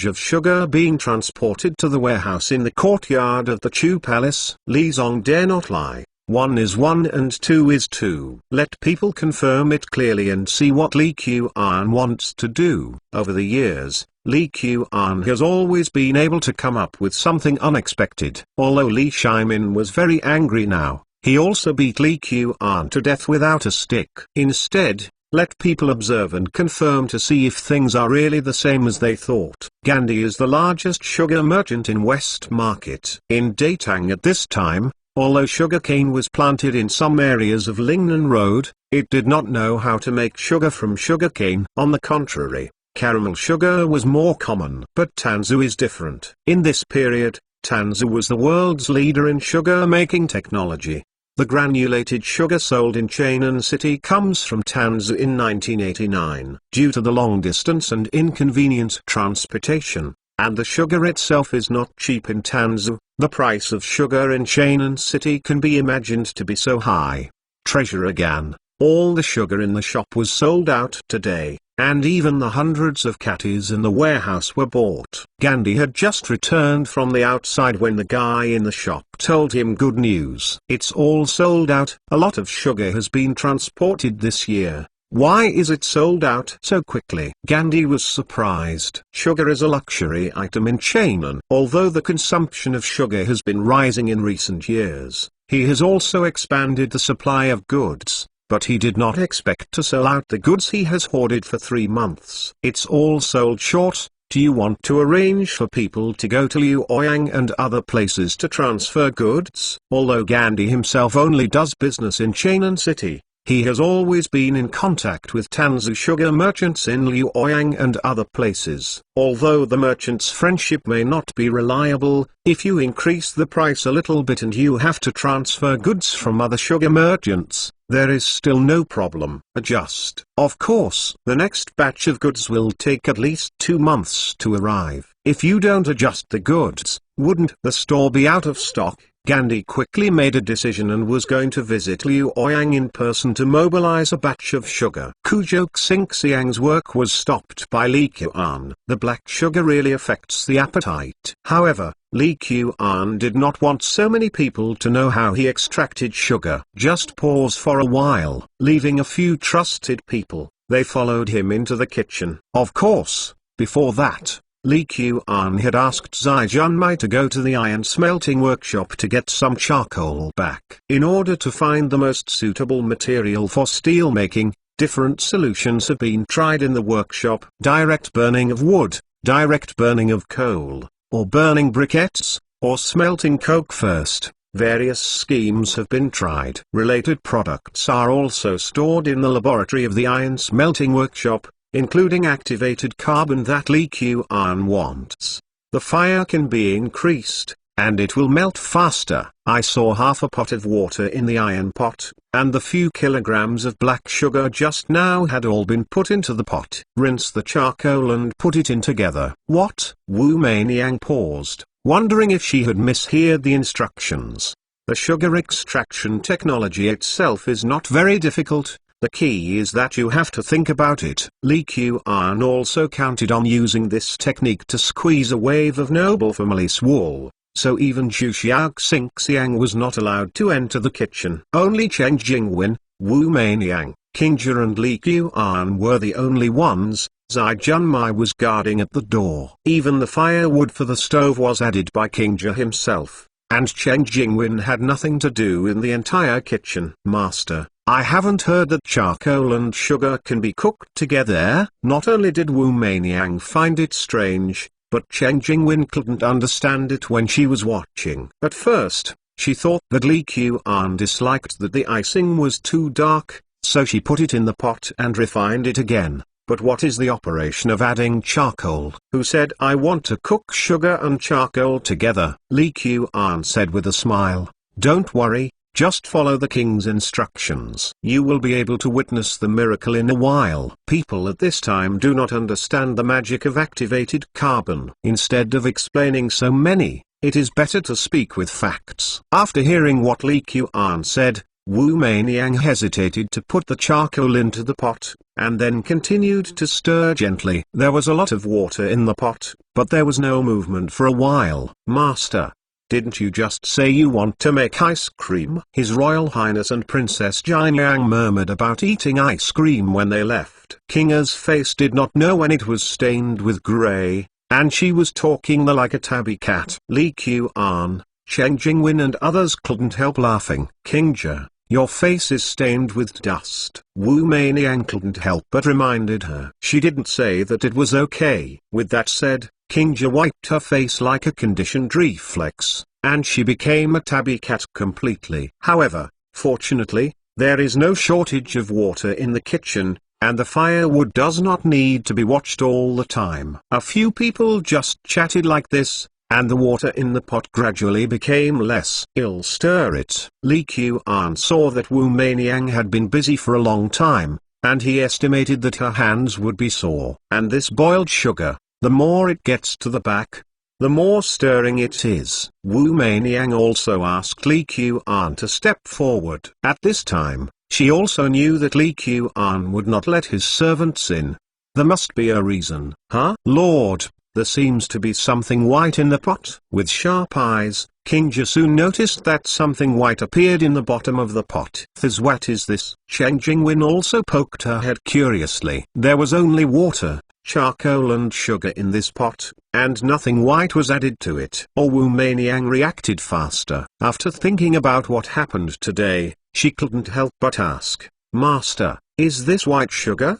of sugar being transported to the warehouse in the courtyard of the Chu Palace. Li Zong dare not lie. 1 is 1 and 2 is 2. Let people confirm it clearly and see what Li Qian wants to do. Over the years, Li Qian has always been able to come up with something unexpected. Although Li Shimin was very angry now, he also beat Li Qian to death without a stick. Instead, let people observe and confirm to see if things are really the same as they thought. Gandhi is the largest sugar merchant in West Market. In Datang at this time, although sugarcane was planted in some areas of Lingnan Road, it did not know how to make sugar from sugarcane. On the contrary, caramel sugar was more common. But Tanzhu is different. In this period, Tanzhu was the world's leader in sugar-making technology. The granulated sugar sold in Chainan City comes from Tanzhu in 1989. Due to the long distance and inconvenient transportation, and the sugar itself is not cheap in Tanzhu, the price of sugar in Chainan City can be imagined to be so high. Treasure again, all the sugar in the shop was sold out today, and even the hundreds of catties in the warehouse were bought. Gandhi had just returned from the outside when the guy in the shop told him good news. It's all sold out. A lot of sugar has been transported this year. Why is it sold out so quickly? Gandhi was surprised. Sugar is a luxury item in Chainan. Although the consumption of sugar has been rising in recent years, he has also expanded the supply of goods. But he did not expect to sell out the goods he has hoarded for 3 months. It's all sold short. Do you want to arrange for people to go to Luoyang and other places to transfer goods? Although Gandhi himself only does business in Chainan City, he has always been in contact with Tanzhu sugar merchants in Luoyang and other places. Although the merchants' friendship may not be reliable, if you increase the price a little bit and you have to transfer goods from other sugar merchants, there is still no problem. Adjust. Of course, the next batch of goods will take at least 2 months to arrive. If you don't adjust the goods, wouldn't the store be out of stock? Gandhi quickly made a decision and was going to visit Luoyang in person to mobilize a batch of sugar. Kujok Xingxiang's work was stopped by Li Qian. The black sugar really affects the appetite. However, Li Qian did not want so many people to know how he extracted sugar. Just pause for a while. Leaving a few trusted people, they followed him into the kitchen. Of course, before that, Li Qian had asked Zai Junmai to go to the iron smelting workshop to get some charcoal back. In order to find the most suitable material for steel making, different solutions have been tried in the workshop. Direct burning of wood, direct burning of coal, or burning briquettes, or smelting coke first. Various schemes have been tried. Related products are also stored in the laboratory of the iron smelting workshop, including activated carbon that Li Qian wants. The fire can be increased, and it will melt faster. I saw half a pot of water in the iron pot, and the few kilograms of black sugar just now had all been put into the pot. Rinse the charcoal and put it in together. What? Wu Meiniang paused, wondering if she had misheard the instructions. The sugar extraction technology itself is not very difficult. The key is that you have to think about it. Li Qian also counted on using this technique to squeeze a wave of noble families wool, so even Zhu Xiaoxingxiang was not allowed to enter the kitchen. Only Cheng Jingwen, Wu Meiniang, Qingzhe and Li Qian were the only ones. Zai Junmai was guarding at the door. Even the firewood for the stove was added by Qingzhe himself, and Cheng Jingwen had nothing to do in the entire kitchen. Master, I haven't heard that charcoal and sugar can be cooked together. Not only did Wu Meiniang find it strange, but Cheng Jingwen couldn't understand it when she was watching. At first, she thought that Li Qian disliked that the icing was too dark, so she put it in the pot and refined it again. But what is the operation of adding charcoal? Who said I want to cook sugar and charcoal together? Li Qian said with a smile. Don't worry. Just follow the king's instructions. You will be able to witness the miracle in a while. People at this time do not understand the magic of activated carbon. Instead of explaining so many, it is better to speak with facts. After hearing what Li Qian said, Wu Meiniang hesitated to put the charcoal into the pot, and then continued to stir gently. There was a lot of water in the pot, but there was no movement for a while. Master, Didn't you just say you want to make ice cream? His Royal Highness and Princess Jianyang murmured about eating ice cream when they left. Kinga's face did not know when it was stained with grey, and she was talking like a tabby cat. Li Qian, Chen Jingwen and others couldn't help laughing. Qingja, your face is stained with dust. Wu Meiniang couldn't help but reminded her. She didn't say that it was okay. With that said, Qingja wiped her face like a conditioned reflex, and she became a tabby cat completely. However, fortunately, there is no shortage of water in the kitchen, and the firewood does not need to be watched all the time. A few people just chatted like this, and the water in the pot gradually became less. Stir it. Li Qian saw that Wu Meiniang had been busy for a long time, and he estimated that her hands would be sore. And this boiled sugar, the more it gets to the back, the more stirring it is. Wu Meiniang also asked Li Qian to step forward. At this time, she also knew that Li Qian would not let his servants in. There must be a reason. Huh? Lord, there seems to be something white in the pot. With sharp eyes, Qingja soon noticed that something white appeared in the bottom of the pot. What is this? Chen Jingwen also poked her head curiously. There was only water, charcoal and sugar in this pot, and nothing white was added to it. Wu Meiniang reacted faster. After thinking about what happened today, she couldn't help but ask, Master, is this white sugar?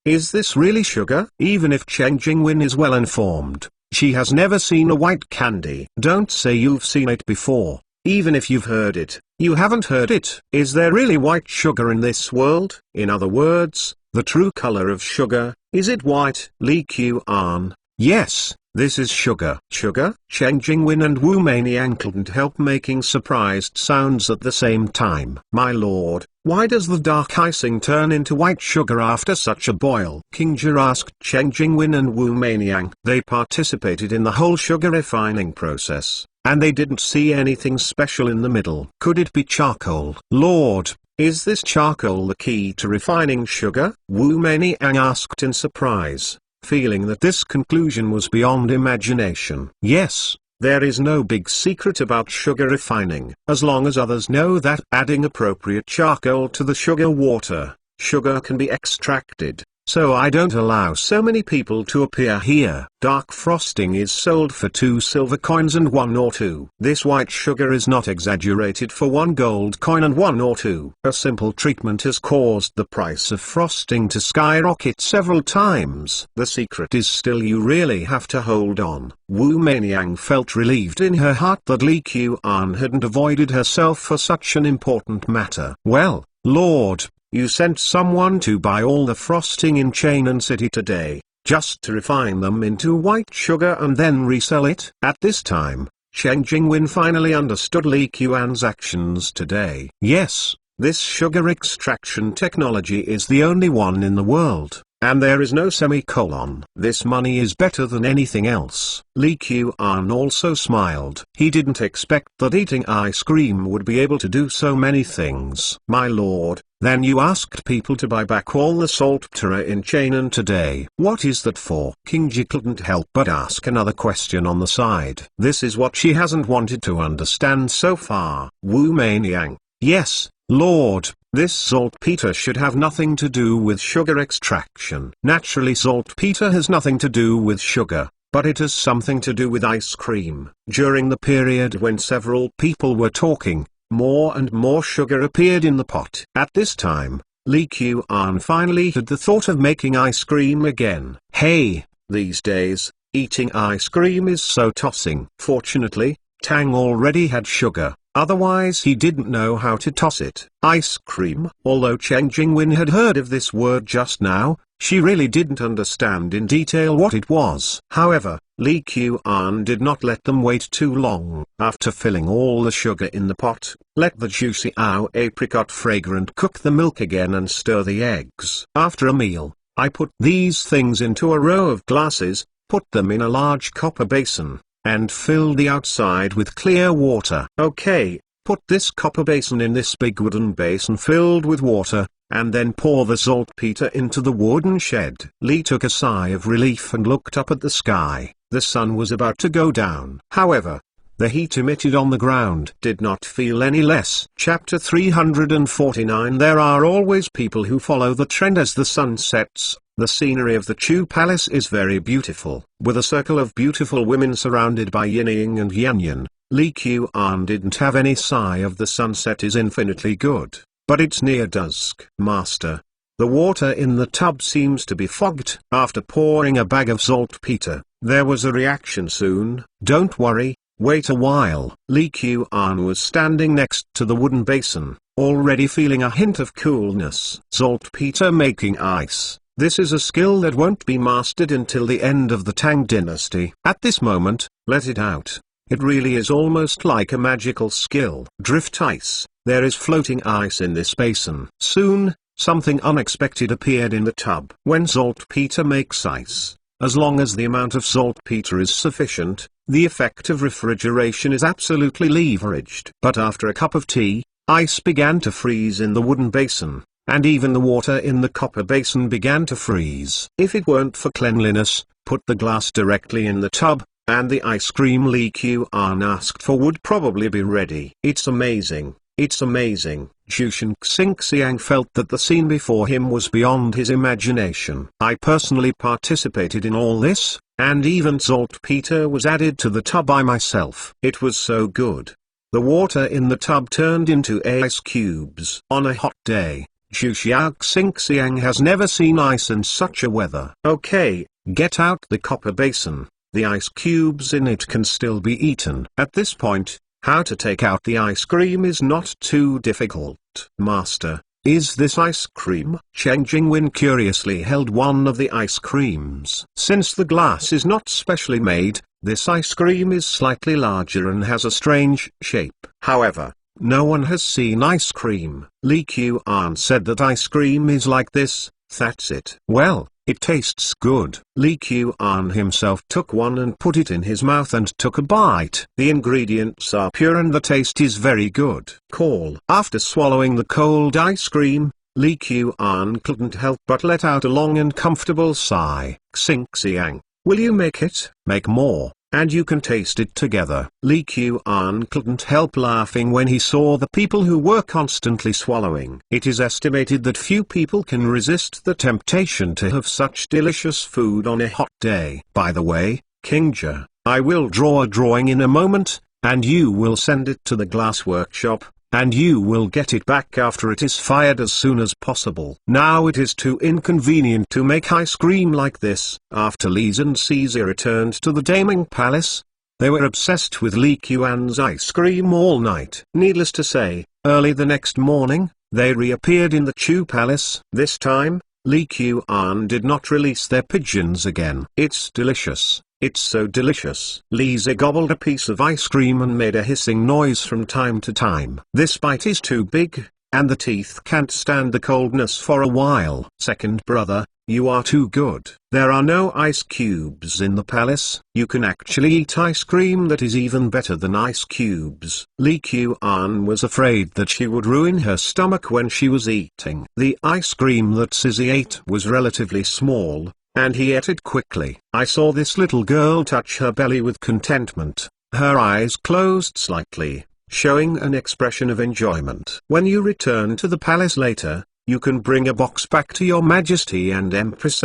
Is this really sugar? Even if Chen Jingwen is well informed, she has never seen a white candy. Don't say you've seen it before. Even if you've heard it, you haven't heard it. Is there really white sugar in this world? In other words, the true color of sugar, is it white? Li Qian, yes, this is sugar. Sugar? Chen Jingwen and Wu Meiniang couldn't help making surprised sounds at the same time. My lord, why does the dark icing turn into white sugar after such a boil? Qingja asked Chen Jingwen and Wu Meiniang. They participated in the whole sugar refining process, and they didn't see anything special in the middle. Could it be charcoal? Lord, is this charcoal the key to refining sugar? Wu Meiniang asked in surprise, feeling that this conclusion was beyond imagination. Yes, there is no big secret about sugar refining. As long as others know that adding appropriate charcoal to the sugar water, sugar can be extracted. So I don't allow so many people to appear here. Dark frosting is sold for 2 silver coins and 1 or 2. This white sugar is not exaggerated for 1 gold coin and 1 or 2. A simple treatment has caused the price of frosting to skyrocket several times. The secret is still you really have to hold on. Wu Meiniang felt relieved in her heart that Li Qian hadn't avoided herself for such an important matter. Well, Lord, you sent someone to buy all the frosting in Chainan City today, just to refine them into white sugar and then resell it? At this time, Chen Jingwen finally understood Li Qian's actions today. Yes, this sugar extraction technology is the only one in the world, and there is no semicolon. This money is better than anything else. Li Qian also smiled. He didn't expect that eating ice cream would be able to do so many things. My lord, then you asked people to buy back all the saltpeter in Chainan today. What is that for? Qingji couldn't help but ask another question on the side. This is what she hasn't wanted to understand so far. Wu Meiniang, yes, Lord, this saltpeter should have nothing to do with sugar extraction. Naturally, saltpeter has nothing to do with sugar, but it has something to do with ice cream. During the period when several people were talking, more and more sugar appeared in the pot. At this time, Li Qian finally had the thought of making ice cream again. Hey, these days, eating ice cream is so tossing. Fortunately, Tang already had sugar, otherwise he didn't know how to toss it. Ice cream. Although Chen Jingwen had heard of this word just now, she really didn't understand in detail what it was. However, Li Qian did not let them wait too long. After filling all the sugar in the pot, let the juicy apricot fragrant cook the milk again and stir the eggs. After a meal, I put these things into a row of glasses, put them in a large copper basin, and filled the outside with clear water. Okay, put this copper basin in this big wooden basin filled with water, and then pour the saltpeter into the wooden shed. Li took a sigh of relief and looked up at the sky. The sun was about to go down. However, the heat emitted on the ground did not feel any less. Chapter 349. There are always people who follow the trend as the sun sets. The scenery of the Chu Palace is very beautiful. With a circle of beautiful women surrounded by Yin and Yang, Li Qian didn't have any sigh of the sunset is infinitely good. But it's near dusk. Master, the water in the tub seems to be fogged. After pouring a bag of saltpeter, there was a reaction soon. Don't worry, wait a while. Li Qian was standing next to the wooden basin, already feeling a hint of coolness. Saltpeter making ice. This is a skill that won't be mastered until the end of the Tang dynasty. At this moment, let it out. It really is almost like a magical skill. Drift ice. There is floating ice in this basin. Soon, something unexpected appeared in the tub. When saltpeter makes ice, as long as the amount of saltpeter is sufficient, the effect of refrigeration is absolutely leveraged. But after a cup of tea, ice began to freeze in the wooden basin, and even the water in the copper basin began to freeze. If it weren't for cleanliness, put the glass directly in the tub, and the ice cream Li Qian asked for would probably be ready. It's amazing. It's amazing. Jushin Xingxiang felt that the scene before him was beyond his imagination. I personally participated in all this, and even saltpeter was added to the tub by myself. It was so good. The water in the tub turned into ice cubes. On a hot day, Jushin Xingxiang has never seen ice in such a weather. Okay, get out the copper basin. The ice cubes in it can still be eaten. At this point, how to take out the ice cream is not too difficult. Master, is this ice cream? Cheng Jingwen curiously held one of the ice creams. Since the glass is not specially made, this ice cream is slightly larger and has a strange shape. However, no one has seen ice cream. Li Qian said that ice cream is like this. That's it. Well, it tastes good. Li Qian himself took one and put it in his mouth and took a bite. The ingredients are pure and the taste is very good. Cool. After swallowing the cold ice cream, Li Qian couldn't help but let out a long and comfortable sigh. Xingxiang, will you make it? Make more, and you can taste it together. Li Qian couldn't help laughing when he saw the people who were constantly swallowing. It is estimated that few people can resist the temptation to have such delicious food on a hot day. By the way, Kingja, I will draw a drawing in a moment, and you will send it to the glass workshop, and you will get it back after it is fired as soon as possible. Now it is too inconvenient to make ice cream like this. After Li and Caesar returned to the Daming Palace, they were obsessed with Li Qian's ice cream all night. Needless to say, early the next morning, they reappeared in the Chu Palace. This time, Li Qian did not release their pigeons again. It's delicious. It's so delicious. Lisa gobbled a piece of ice cream and made a hissing noise from time to time. This bite is too big, and the teeth can't stand the coldness for a while. Second brother, you are too good. There are no ice cubes in the palace. You can actually eat ice cream that is even better than ice cubes. Li Qian was afraid that she would ruin her stomach when she was eating. The ice cream that Sissy ate was relatively small, and he ate it quickly. I saw this little girl touch her belly with contentment. Her eyes closed slightly, showing an expression of enjoyment. When you return to the palace later, you can bring a box back to your majesty and Empress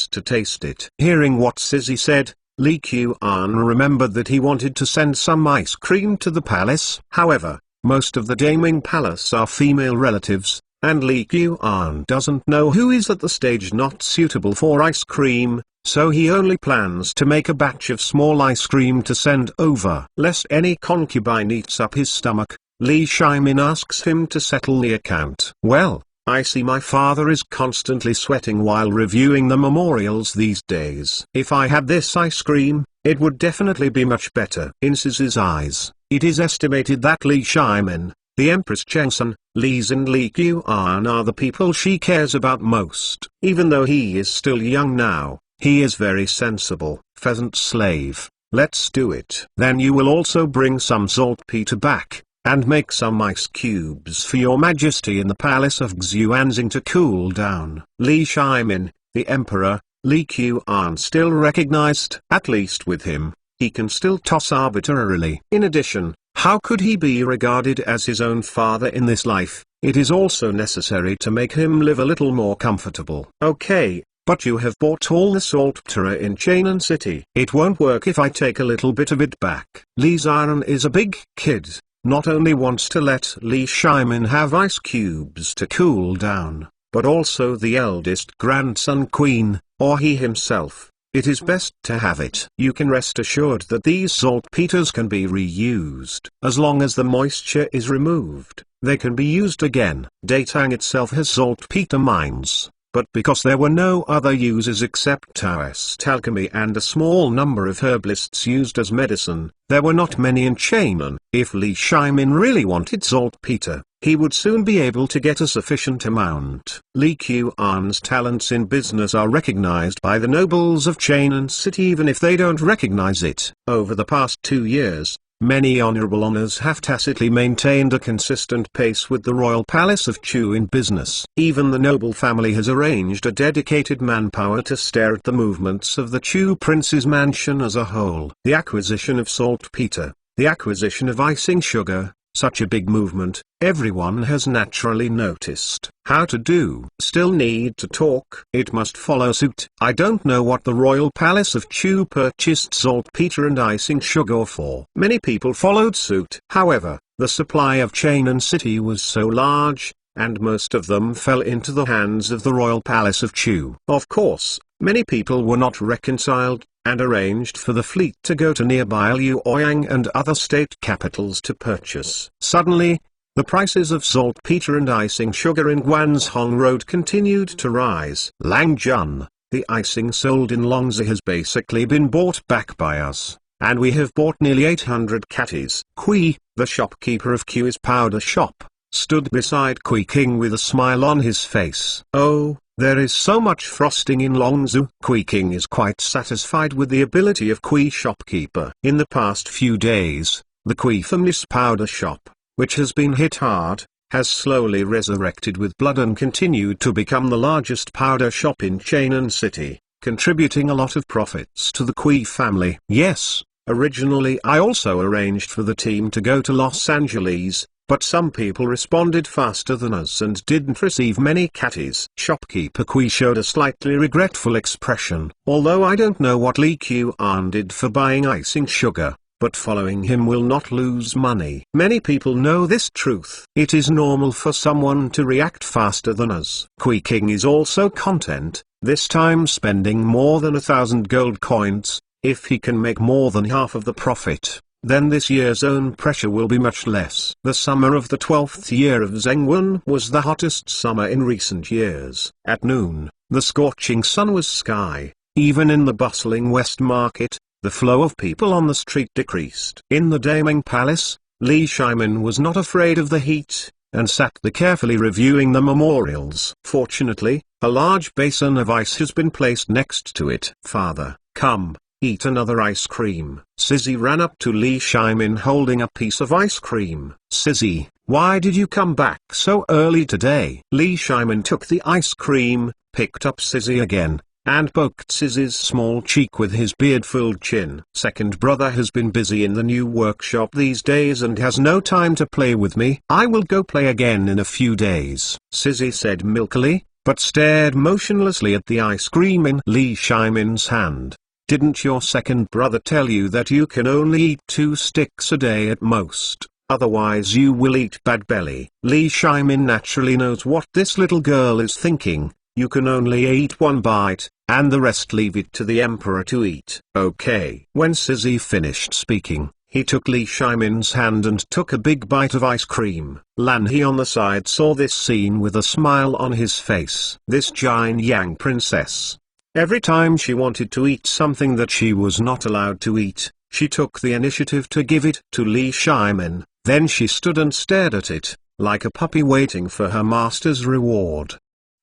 to taste it. Hearing what Sissy said, Li Qian remembered that he wanted to send some ice cream to the palace. However, most of the Daming Palace are female relatives, and Li Qian doesn't know who is at the stage not suitable for ice cream, so he only plans to make a batch of small ice cream to send over. Lest any concubine eats up his stomach, Li Shimin asks him to settle the account. Well, I see my father is constantly sweating while reviewing the memorials these days. If I had this ice cream, it would definitely be much better. In Sis's eyes, it is estimated that Li Shimin, the Empress Chengsun, Li's and Li Qian are the people she cares about most. Even though he is still young now, he is very sensible. Pheasant slave, let's do it. Then you will also bring some saltpeter back, and make some ice cubes for your majesty in the palace of Xuanzing to cool down. Li Shimin, the emperor, Li Qian still recognized, at least with him, he can still toss arbitrarily. In addition, how could he be regarded as his own father in this life? It is also necessary to make him live a little more comfortable. Okay, but you have bought all the salt water in Chainan City. It won't work if I take a little bit of it back. Li Ziran is a big kid, not only wants to let Li Shimin have ice cubes to cool down, but also the eldest grandson Queen, or he himself. It is best to have it. You can rest assured that these saltpeters can be reused. As long as the moisture is removed, they can be used again. Datang itself has saltpeter mines, but because there were no other uses except Taoist alchemy and a small number of herbalists used as medicine, there were not many in Chainan. If Li Shimin really wanted saltpeter, he would soon be able to get a sufficient amount. Li Qian's talents in business are recognized by the nobles of Chainan City even if they don't recognize it. Over the past 2 years, many honorable honors have tacitly maintained a consistent pace with the royal palace of Chu in business. Even the noble family has arranged a dedicated manpower to stare at the movements of the Chu prince's mansion as a whole. The acquisition of saltpeter, the acquisition of icing sugar, such a big movement, everyone has naturally noticed. How to do? Still need to talk. It must follow suit. I don't know what the royal palace of Chu purchased saltpeter and icing sugar for. Many people followed suit. However, the supply of Chainan City was so large, and most of them fell into the hands of the royal palace of Chu. Of course, many people were not reconciled, and arranged for the fleet to go to nearby Luoyang and other state capitals to purchase. Suddenly, the prices of saltpeter and icing sugar in Guanzhong Road continued to rise. Langjun, the icing sold in Longzi has basically been bought back by us, and we have bought nearly 800 catties. Kui, the shopkeeper of Kui's powder shop, stood beside Kui King with a smile on his face. Oh, there is so much frosting in Longzhou. Kui King is quite satisfied with the ability of Kui shopkeeper. In the past few days, the Kui family's powder shop, which has been hit hard, has slowly resurrected with blood and continued to become the largest powder shop in Chainan City, contributing a lot of profits to the Kui family. Yes, originally I also arranged for the team to go to Los Angeles, but some people responded faster than us and didn't receive many catties. Shopkeeper Kui showed a slightly regretful expression. Although I don't know what Li Qian did for buying icing sugar, but following him will not lose money. Many people know this truth. It is normal for someone to react faster than us. Kui King is also content, this time spending more than 1,000 gold coins. If he can make more than half of the profit, then this year's own pressure will be much less. The summer of the 12th year of Zhengwen was the hottest summer in recent years. At noon, the scorching sun was sky. Even in the bustling West Market, the flow of people on the street decreased. In the Daming Palace, Li Shimin was not afraid of the heat, and sat there carefully reviewing the memorials. Fortunately, a large basin of ice has been placed next to it. Father, come, eat another ice cream. Sizzy ran up to Li Shimin holding a piece of ice cream. Sizzy, why did you come back so early today? Li Shimin took the ice cream, picked up Sizzy again, and poked Sizzy's small cheek with his beard-filled chin. Second brother has been busy in the new workshop these days and has no time to play with me. I will go play again in a few days, Sizzy said milkily, but stared motionlessly at the ice cream in Li Shimin's hand. Didn't your second brother tell you that you can only eat 2 sticks a day at most, otherwise you will eat bad belly? Li Shimin naturally knows what this little girl is thinking. You can only eat 1 bite, and the rest leave it to the emperor to eat. Okay. When Sizzy finished speaking, he took Li Shimin's hand and took a big bite of ice cream. Lan He on the side saw this scene with a smile on his face. This Jin Yang princess, every time she wanted to eat something that she was not allowed to eat, she took the initiative to give it to Li Shimin. Then she stood and stared at it, like a puppy waiting for her master's reward.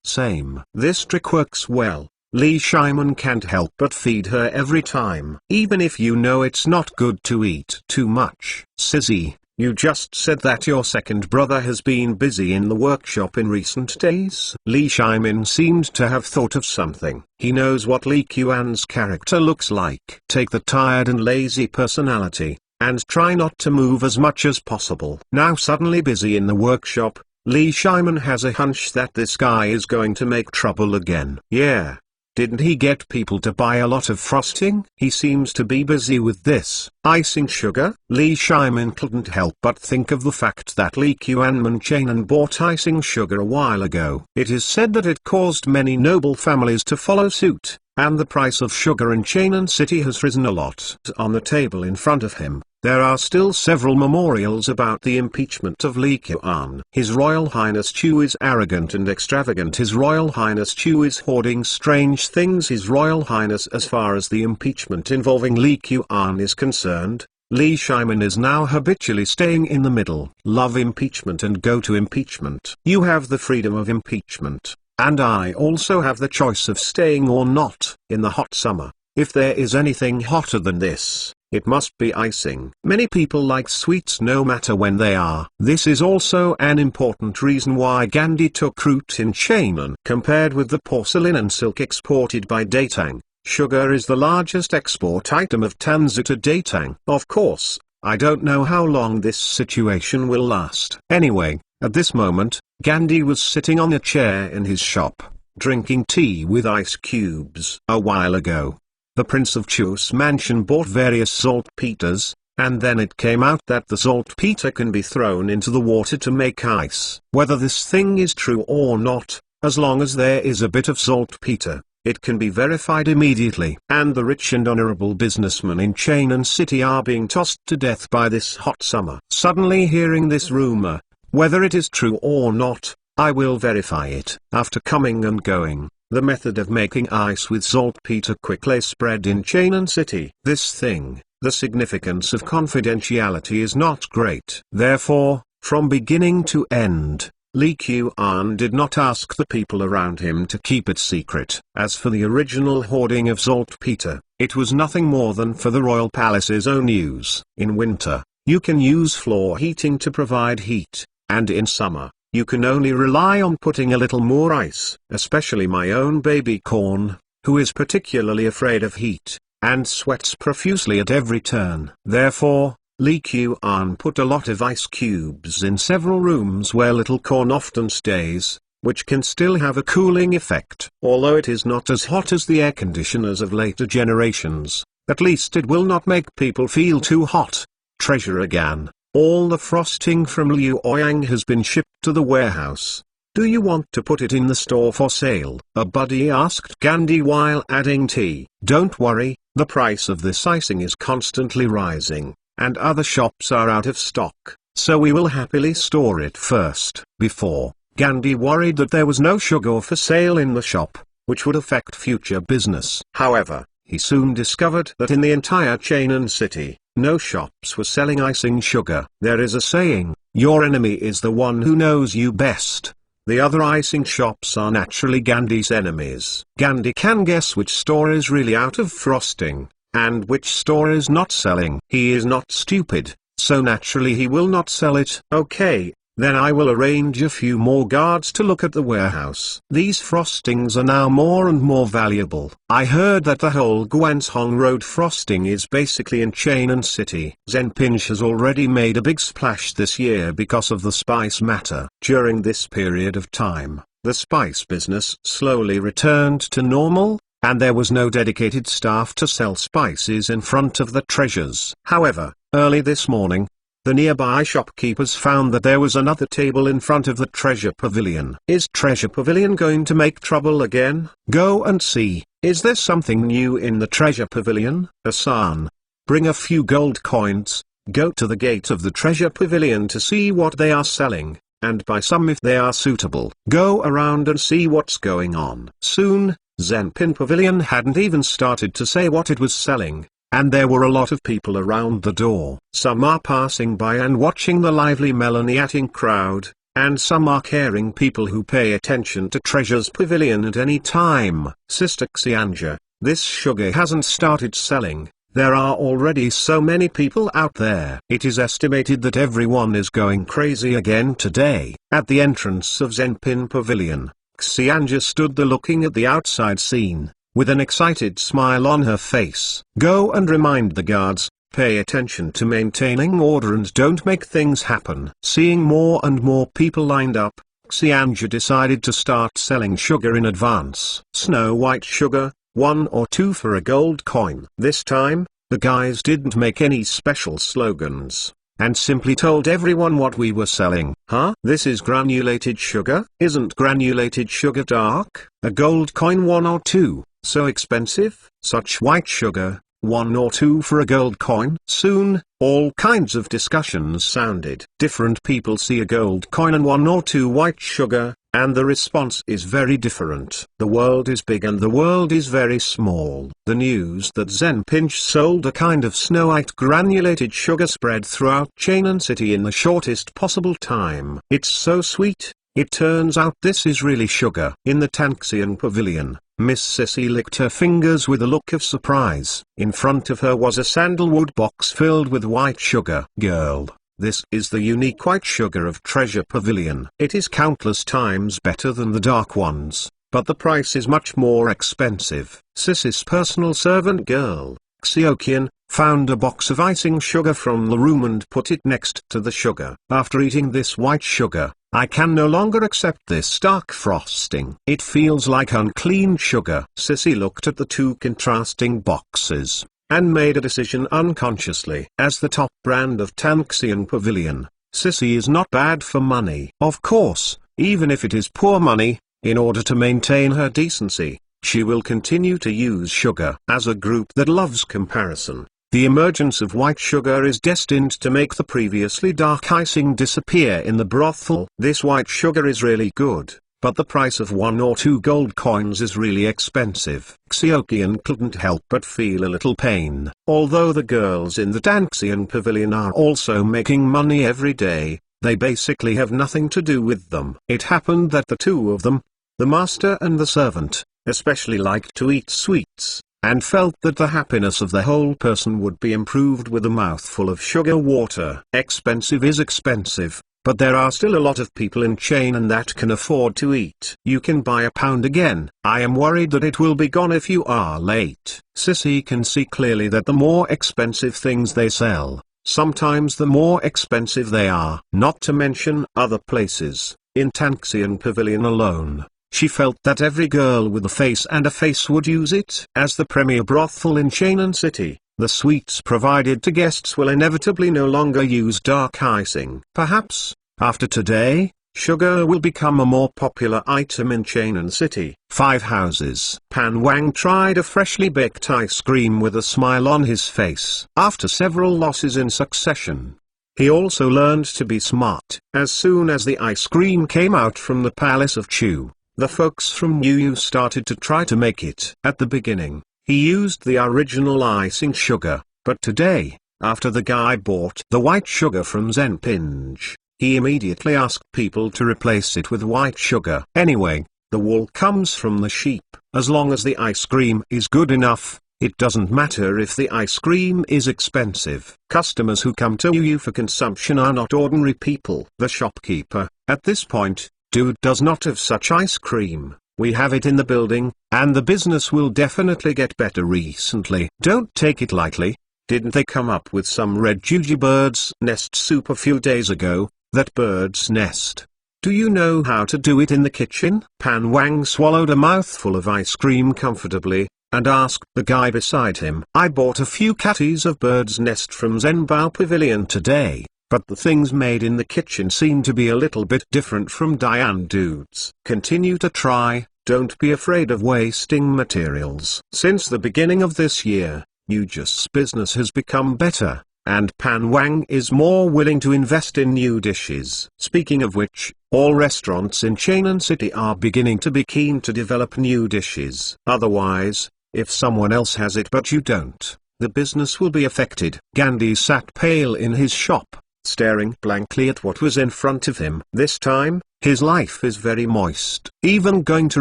Same. This trick works well. Li Shimin can't help but feed her every time. Even if you know it's not good to eat too much. Sizzy, You just said that your second brother has been busy in the workshop in recent days. Li Shimin seemed to have thought of something. He knows what Li Qian's character looks like. Take the tired and lazy personality, and try not to move as much as possible. Now suddenly busy in the workshop, Li Shimin has a hunch that this guy is going to make trouble again. Yeah. Didn't he get people to buy a lot of frosting? He seems to be busy with this icing sugar. Li Shimin couldn't help but think of the fact that Li Qian bought icing sugar a while ago. It is said that it caused many noble families to follow suit, and the price of sugar in Chainan City has risen a lot. On the table in front of him, there are still several memorials about the impeachment of Li Qian. His Royal Highness Chu is arrogant and extravagant. His Royal Highness Chu is hoarding strange things. His Royal Highness, as far as the impeachment involving Li Qian is concerned, Li Shimin is now habitually staying in the middle. Love impeachment and go to impeachment. You have the freedom of impeachment, and I also have the choice of staying or not. In the hot summer, if there is anything hotter than this, it must be icing. Many people like sweets no matter when they are. This is also an important reason why Gandhi took root in Chainan. Compared with the porcelain and silk exported by Datang, sugar is the largest export item of Tanzania to Datang. Of course, I don't know how long this situation will last. Anyway, at this moment, Gandhi was sitting on a chair in his shop, drinking tea with ice cubes. A while ago, the Prince of Chu's mansion bought various saltpeters, and then it came out that the saltpeter can be thrown into the water to make ice. Whether this thing is true or not, as long as there is a bit of saltpeter, it can be verified immediately. And the rich and honorable businessmen in Chainan City are being tossed to death by this hot summer. Suddenly hearing this rumor, whether it is true or not, I will verify it. After coming and going, the method of making ice with saltpeter quickly spread in Chainan City. This thing, the significance of confidentiality is not great. Therefore, from beginning to end, Li Qian did not ask the people around him to keep it secret. As for the original hoarding of saltpeter, it was nothing more than for the royal palace's own use. In winter, you can use floor heating to provide heat, and in summer, you can only rely on putting a little more ice. Especially my own baby corn, who is particularly afraid of heat, and sweats profusely at every turn. Therefore, Li Qian put a lot of ice cubes in several rooms where little corn often stays, which can still have a cooling effect. Although it is not as hot as the air conditioners of later generations, at least it will not make people feel too hot. Treasure again. All the frosting from Liu Ouyang has been shipped to the warehouse. Do you want to put it in the store for sale? A buddy asked Gandhi while adding tea. Don't worry, the price of this icing is constantly rising, and other shops are out of stock, so we will happily store it first. Before, Gandhi worried that there was no sugar for sale in the shop, which would affect future business. However, he soon discovered that in the entire Chainan City, no shops were selling icing sugar. There is a saying, your enemy is the one who knows you best. The other icing shops are naturally Gandhi's enemies. Gandhi can guess which store is really out of frosting, and which store is not selling. He is not stupid, so naturally he will not sell it. Okay, then I will arrange a few more guards to look at the warehouse. These frostings are now more and more valuable. I heard that the whole Guansong Road frosting is basically in Chainan City. Zenpinch has already made a big splash this year because of the spice matter. During this period of time, the spice business slowly returned to normal, and there was no dedicated staff to sell spices in front of the treasures. However, early this morning, the nearby shopkeepers found that there was another table in front of the treasure pavilion. Is treasure pavilion going to make trouble again? Go and see. Is there something new in the treasure pavilion? Hassan, bring a few gold coins, go to the gate of the treasure pavilion to see what they are selling, and buy some if they are suitable. Go around and see what's going on. Soon, Zenpin Pavilion hadn't even started to say what it was selling, and there were a lot of people around the door. Some are passing by and watching the lively melaniating crowd, and some are caring people who pay attention to Treasure's Pavilion at any time. Sister Xianja, this sugar hasn't started selling, There are already so many people out there. It is estimated that everyone is going crazy again today. At the entrance of Zenpin Pavilion, Xianja stood there looking at the outside scene, with an excited smile on her face. Go and remind the guards, pay attention to maintaining order and don't make things happen. Seeing more and more people lined up, Xianja decided to start selling sugar in advance. Snow White sugar, 1 or 2 for a gold coin. This time, the guys didn't make any special slogans, and simply told everyone what we were selling. Huh? This is granulated sugar? Isn't granulated sugar dark? A gold coin 1 or 2, so expensive? Such white sugar, 1 or 2 for a gold coin? Soon, all kinds of discussions sounded. Different people see a gold coin and 1 or 2 white sugar, and the response is very different. The world is big and the world is very small. The news that Zenpinch sold a kind of Snow White granulated sugar spread throughout Chainan City in the shortest possible time. It's so sweet, it turns out this is really sugar. In the Tanxian Pavilion, Miss Sissy licked her fingers with a look of surprise. In front of her was a sandalwood box filled with white sugar. Girl, this is the unique white sugar of Treasure Pavilion. It is countless times better than the dark ones, but the price is much more expensive. Sissy's personal servant girl, Xiaoqian, found a box of icing sugar from the room and put it next to the sugar. After eating this white sugar, I can no longer accept this dark frosting. It feels like unclean sugar. Sissy looked at the 2 contrasting boxes, and made a decision unconsciously. As the top brand of Tanxian Pavilion, Sissy is not bad for money. Of course, even if it is poor money, in order to maintain her decency, she will continue to use sugar. As a group that loves comparison, the emergence of white sugar is destined to make the previously dark icing disappear in the brothel. This white sugar is really good, but the price of 1 or 2 gold coins is really expensive. Xiaoqian couldn't help but feel a little pain. Although the girls in the Tanxian Pavilion are also making money every day, they basically have nothing to do with them. It happened that the 2 of them, the master and the servant, especially liked to eat sweets, and felt that the happiness of the whole person would be improved with a mouthful of sugar water. Expensive is expensive, but there are still a lot of people in Chainan that can afford to eat. You can buy a pound again. I am worried that it will be gone if you are late. Sissy can see clearly that the more expensive things they sell, sometimes the more expensive they are. Not to mention other places. In Tanxian Pavilion alone, she felt that every girl with a face and a face would use it. As the premier brothel in Chainan City, the sweets provided to guests will inevitably no longer use dark icing. Perhaps, after today, sugar will become a more popular item in Chainan City. 5 houses. Pan Wang tried a freshly baked ice cream with a smile on his face. After several losses in succession, he also learned to be smart. As soon as the ice cream came out from the palace of Chu, the folks from Yu started to try to make it. At the beginning, he used the original icing sugar, but today, after the guy bought the white sugar from Zenpinch, he immediately asked people to replace it with white sugar. Anyway, the wool comes from the sheep. As long as the ice cream is good enough, it doesn't matter if the ice cream is expensive. Customers who come to Yu for consumption are not ordinary people. The shopkeeper, at this point, dude does not have such ice cream. We have it in the building, and the business will definitely get better recently. Don't take it lightly. Didn't they come up with some red juji bird's nest soup a few days ago? That bird's nest. Do you know how to do it in the kitchen? Pan Wang swallowed a mouthful of ice cream comfortably, and asked the guy beside him. I bought a few catties of bird's nest from Zhenbao Pavilion today, but the things made in the kitchen seem to be a little bit different from Diane dude's. Continue to try, don't be afraid of wasting materials. Since the beginning of this year, Yuji's business has become better, and Pan Wang is more willing to invest in new dishes. Speaking of which, all restaurants in Chainan City are beginning to be keen to develop new dishes. Otherwise, if someone else has it but you don't, the business will be affected. Gandhi sat pale in his shop, staring blankly at what was in front of him. This time, his life is very moist. Even going to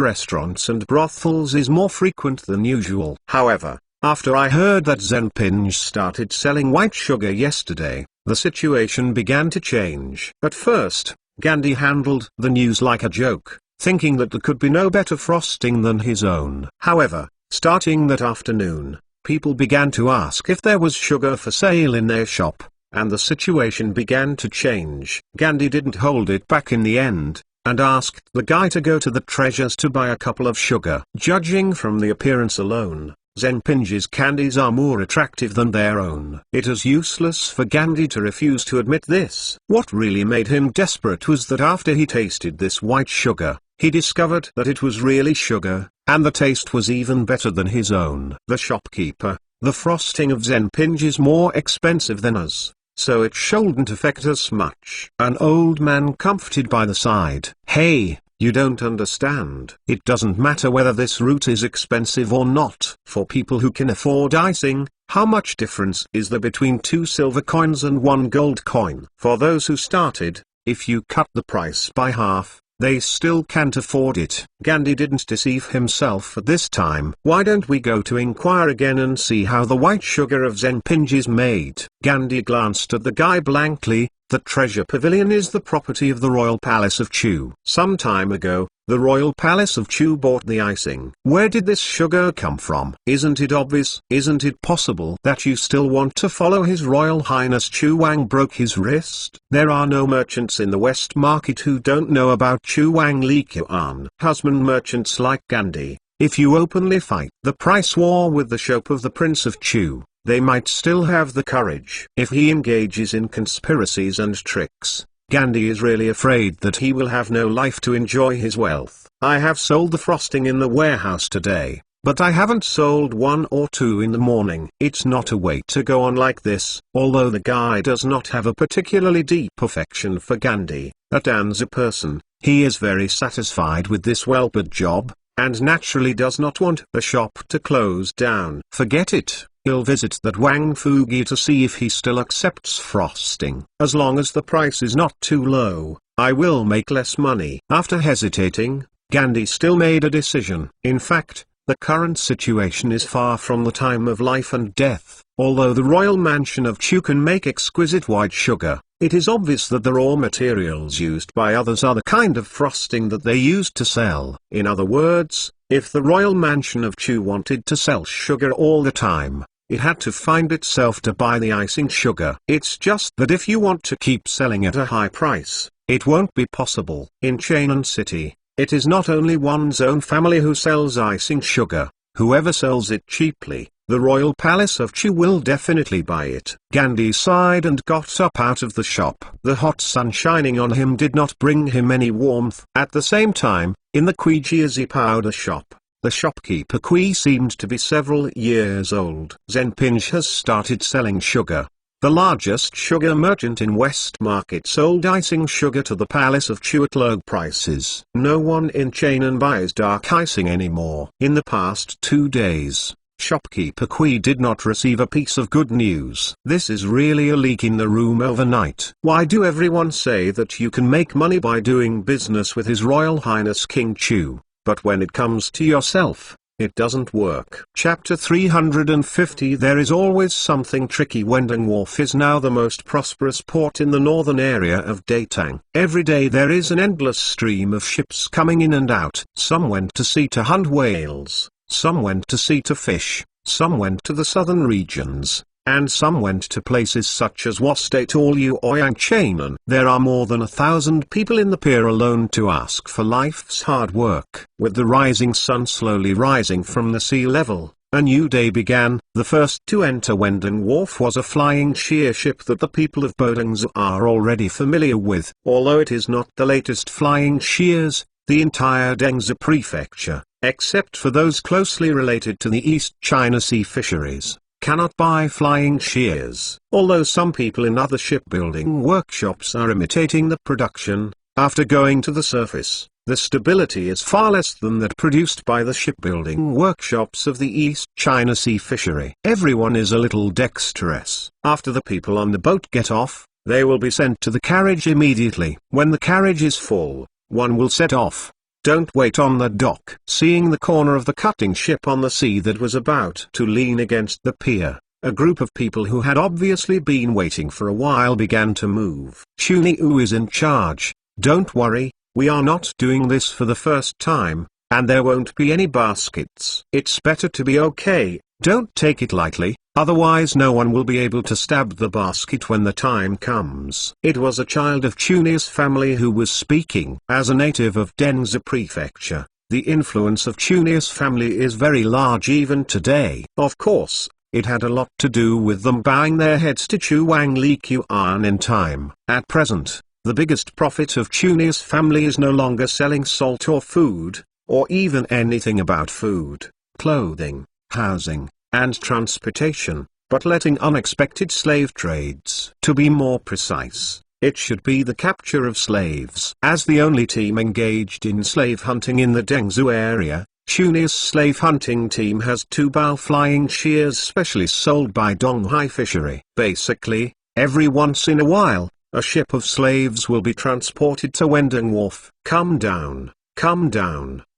restaurants and brothels is more frequent than usual. However, After I heard that Zenpinge started selling white sugar yesterday, the situation began to change. At first, Gandhi handled the news like a joke, thinking that there could be no better frosting than his own. However, starting that afternoon, people began to ask if there was sugar for sale in their shop, and the situation began to change. Gandhi didn't hold it back in the end, and asked the guy to go to the treasures to buy a couple of sugar. Judging from the appearance alone, Zenpinge's candies are more attractive than their own. It is useless for Gandhi to refuse to admit this. What really made him desperate was that after he tasted this white sugar, he discovered that it was really sugar, and the taste was even better than his own. The shopkeeper, the frosting of Zenpinge is more expensive than us, so it shouldn't affect us much. An old man comforted by the side. Hey, you don't understand. It doesn't matter whether this route is expensive or not. For people who can afford icing, how much difference is there between 2 silver coins and 1 gold coin? For those who started, if you cut the price by half, they still can't afford it. Gandhi didn't deceive himself at this time. Why don't we go to inquire again and see how the white sugar of Zenpinge is made? Gandhi glanced at the guy blankly. The treasure pavilion is the property of the royal palace of Chu. Some time ago, the royal palace of Chu bought the icing. Where did this sugar come from? Isn't it obvious? Isn't it possible that you still want to follow His Royal Highness Chu Wang broke his wrist? There are no merchants in the West Market who don't know about Chu Wang Li Qian. Husband merchants like Gandhi, if you openly fight the price war with the shop of the Prince of Chu, they might still have the courage. If he engages in conspiracies and tricks, Gandhi is really afraid that he will have no life to enjoy his wealth. I have sold the frosting in the warehouse today, but I haven't sold 1 or 2 in the morning. It's not a way to go on like this. Although the guy does not have a particularly deep affection for Gandhi, a Danza person, he is very satisfied with this well-paid job, and naturally does not want the shop to close down. Forget it. He'll visit that Wang Fugi to see if he still accepts frosting. As long as the price is not too low, I will make less money. After hesitating, Gandhi still made a decision. In fact, the current situation is far from the time of life and death. Although the royal mansion of Chu can make exquisite white sugar, it is obvious that the raw materials used by others are the kind of frosting that they used to sell. In other words, if the royal mansion of Chu wanted to sell sugar all the time, it had to find itself to buy the icing sugar. It's just that if you want to keep selling at a high price, it won't be possible. In Chainan City, it is not only one's own family who sells icing sugar. Whoever sells it cheaply, the royal palace of Chu will definitely buy it. Gandhi sighed and got up out of the shop. The hot sun shining on him did not bring him any warmth. At the same time, in the Niezi powder shop, the shopkeeper Kui seemed to be several years old. Zenpinge has started selling sugar. The largest sugar merchant in West Market sold icing sugar to the palace of Chu at low prices. No one in Chainan buys dark icing anymore. In the past 2 days, shopkeeper Kui did not receive a piece of good news. This is really a leak in the room overnight. Why do everyone say that you can make money by doing business with His Royal Highness King Chu? But when it comes to yourself, it doesn't work. Chapter 350. There is always something tricky. Wending Wharf is now the most prosperous port in the northern area of Datang. Every day there is an endless stream of ships coming in and out. Some went to sea to hunt whales, some went to sea to fish, some went to the southern regions, and some went to places such as Wastate or Luoyang Chainan. There are more than 1,000 people in the pier alone to ask for life's hard work. With the rising sun slowly rising from the sea level, a new day began. The first to enter Wending Wharf was a flying shear ship that the people of Bodongzhou are already familiar with. Although it is not the latest flying shears, the entire Dengzhou prefecture, except for those closely related to the East China Sea fisheries, cannot buy flying shears. Although some people in other shipbuilding workshops are imitating the production, after going to the surface, the stability is far less than that produced by the shipbuilding workshops of the East China Sea fishery. Everyone is a little dexterous. After the people on the boat get off, they will be sent to the carriage immediately. When the carriage is full, one will set off. don't wait on the dock. Seeing the corner of the cutting ship on the sea that was about to lean against the pier, a group of people who had obviously been waiting for a while began to move. Chunyu is in charge. Don't worry, we are not doing this for the first time, and there won't be any baskets. It's better to be okay, don't take it lightly, otherwise no one will be able to stab the basket when the time comes. It was a child of Chunyi's family who was speaking. As a native of Dengzhi Prefecture, the influence of Chunyi's family is very large even today. Of course, it had a lot to do with them bowing their heads to Chu Wang Li Qian in time. At present, the biggest profit of Chunyi's family is no longer selling salt or food, or even anything about food, clothing, housing, and transportation, but letting unexpected slave trades. To be more precise, it should be the capture of slaves. As the only team engaged in slave hunting in the Dengzhi area, Chunyi's slave hunting team has 2 bow flying shears specially sold by Donghai Fishery. Basically, every once in a while, a ship of slaves will be transported to Wending Wharf. Come down,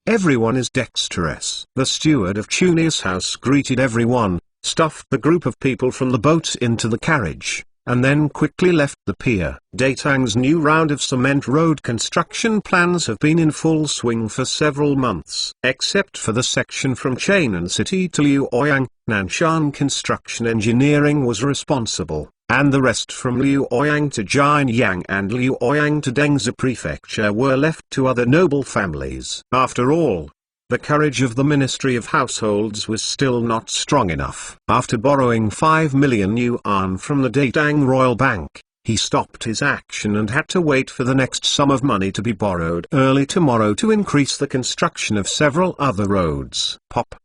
everyone is dexterous. The steward of Chunyi's house greeted everyone, stuffed the group of people from the boat into the carriage, and then quickly left the pier. Datang's new round of cement road construction plans have been in full swing for several months. Except for the section from Chainan City to Luoyang, Nanshan Construction Engineering was responsible, and the rest from Luoyang to Jianyang and Luoyang to Dengzhi Prefecture were left to other noble families. After all, the courage of the Ministry of Households was still not strong enough. After borrowing 5 million yuan from the Datang Royal Bank, he stopped his action and had to wait for the next sum of money to be borrowed early tomorrow to increase the construction of several other roads.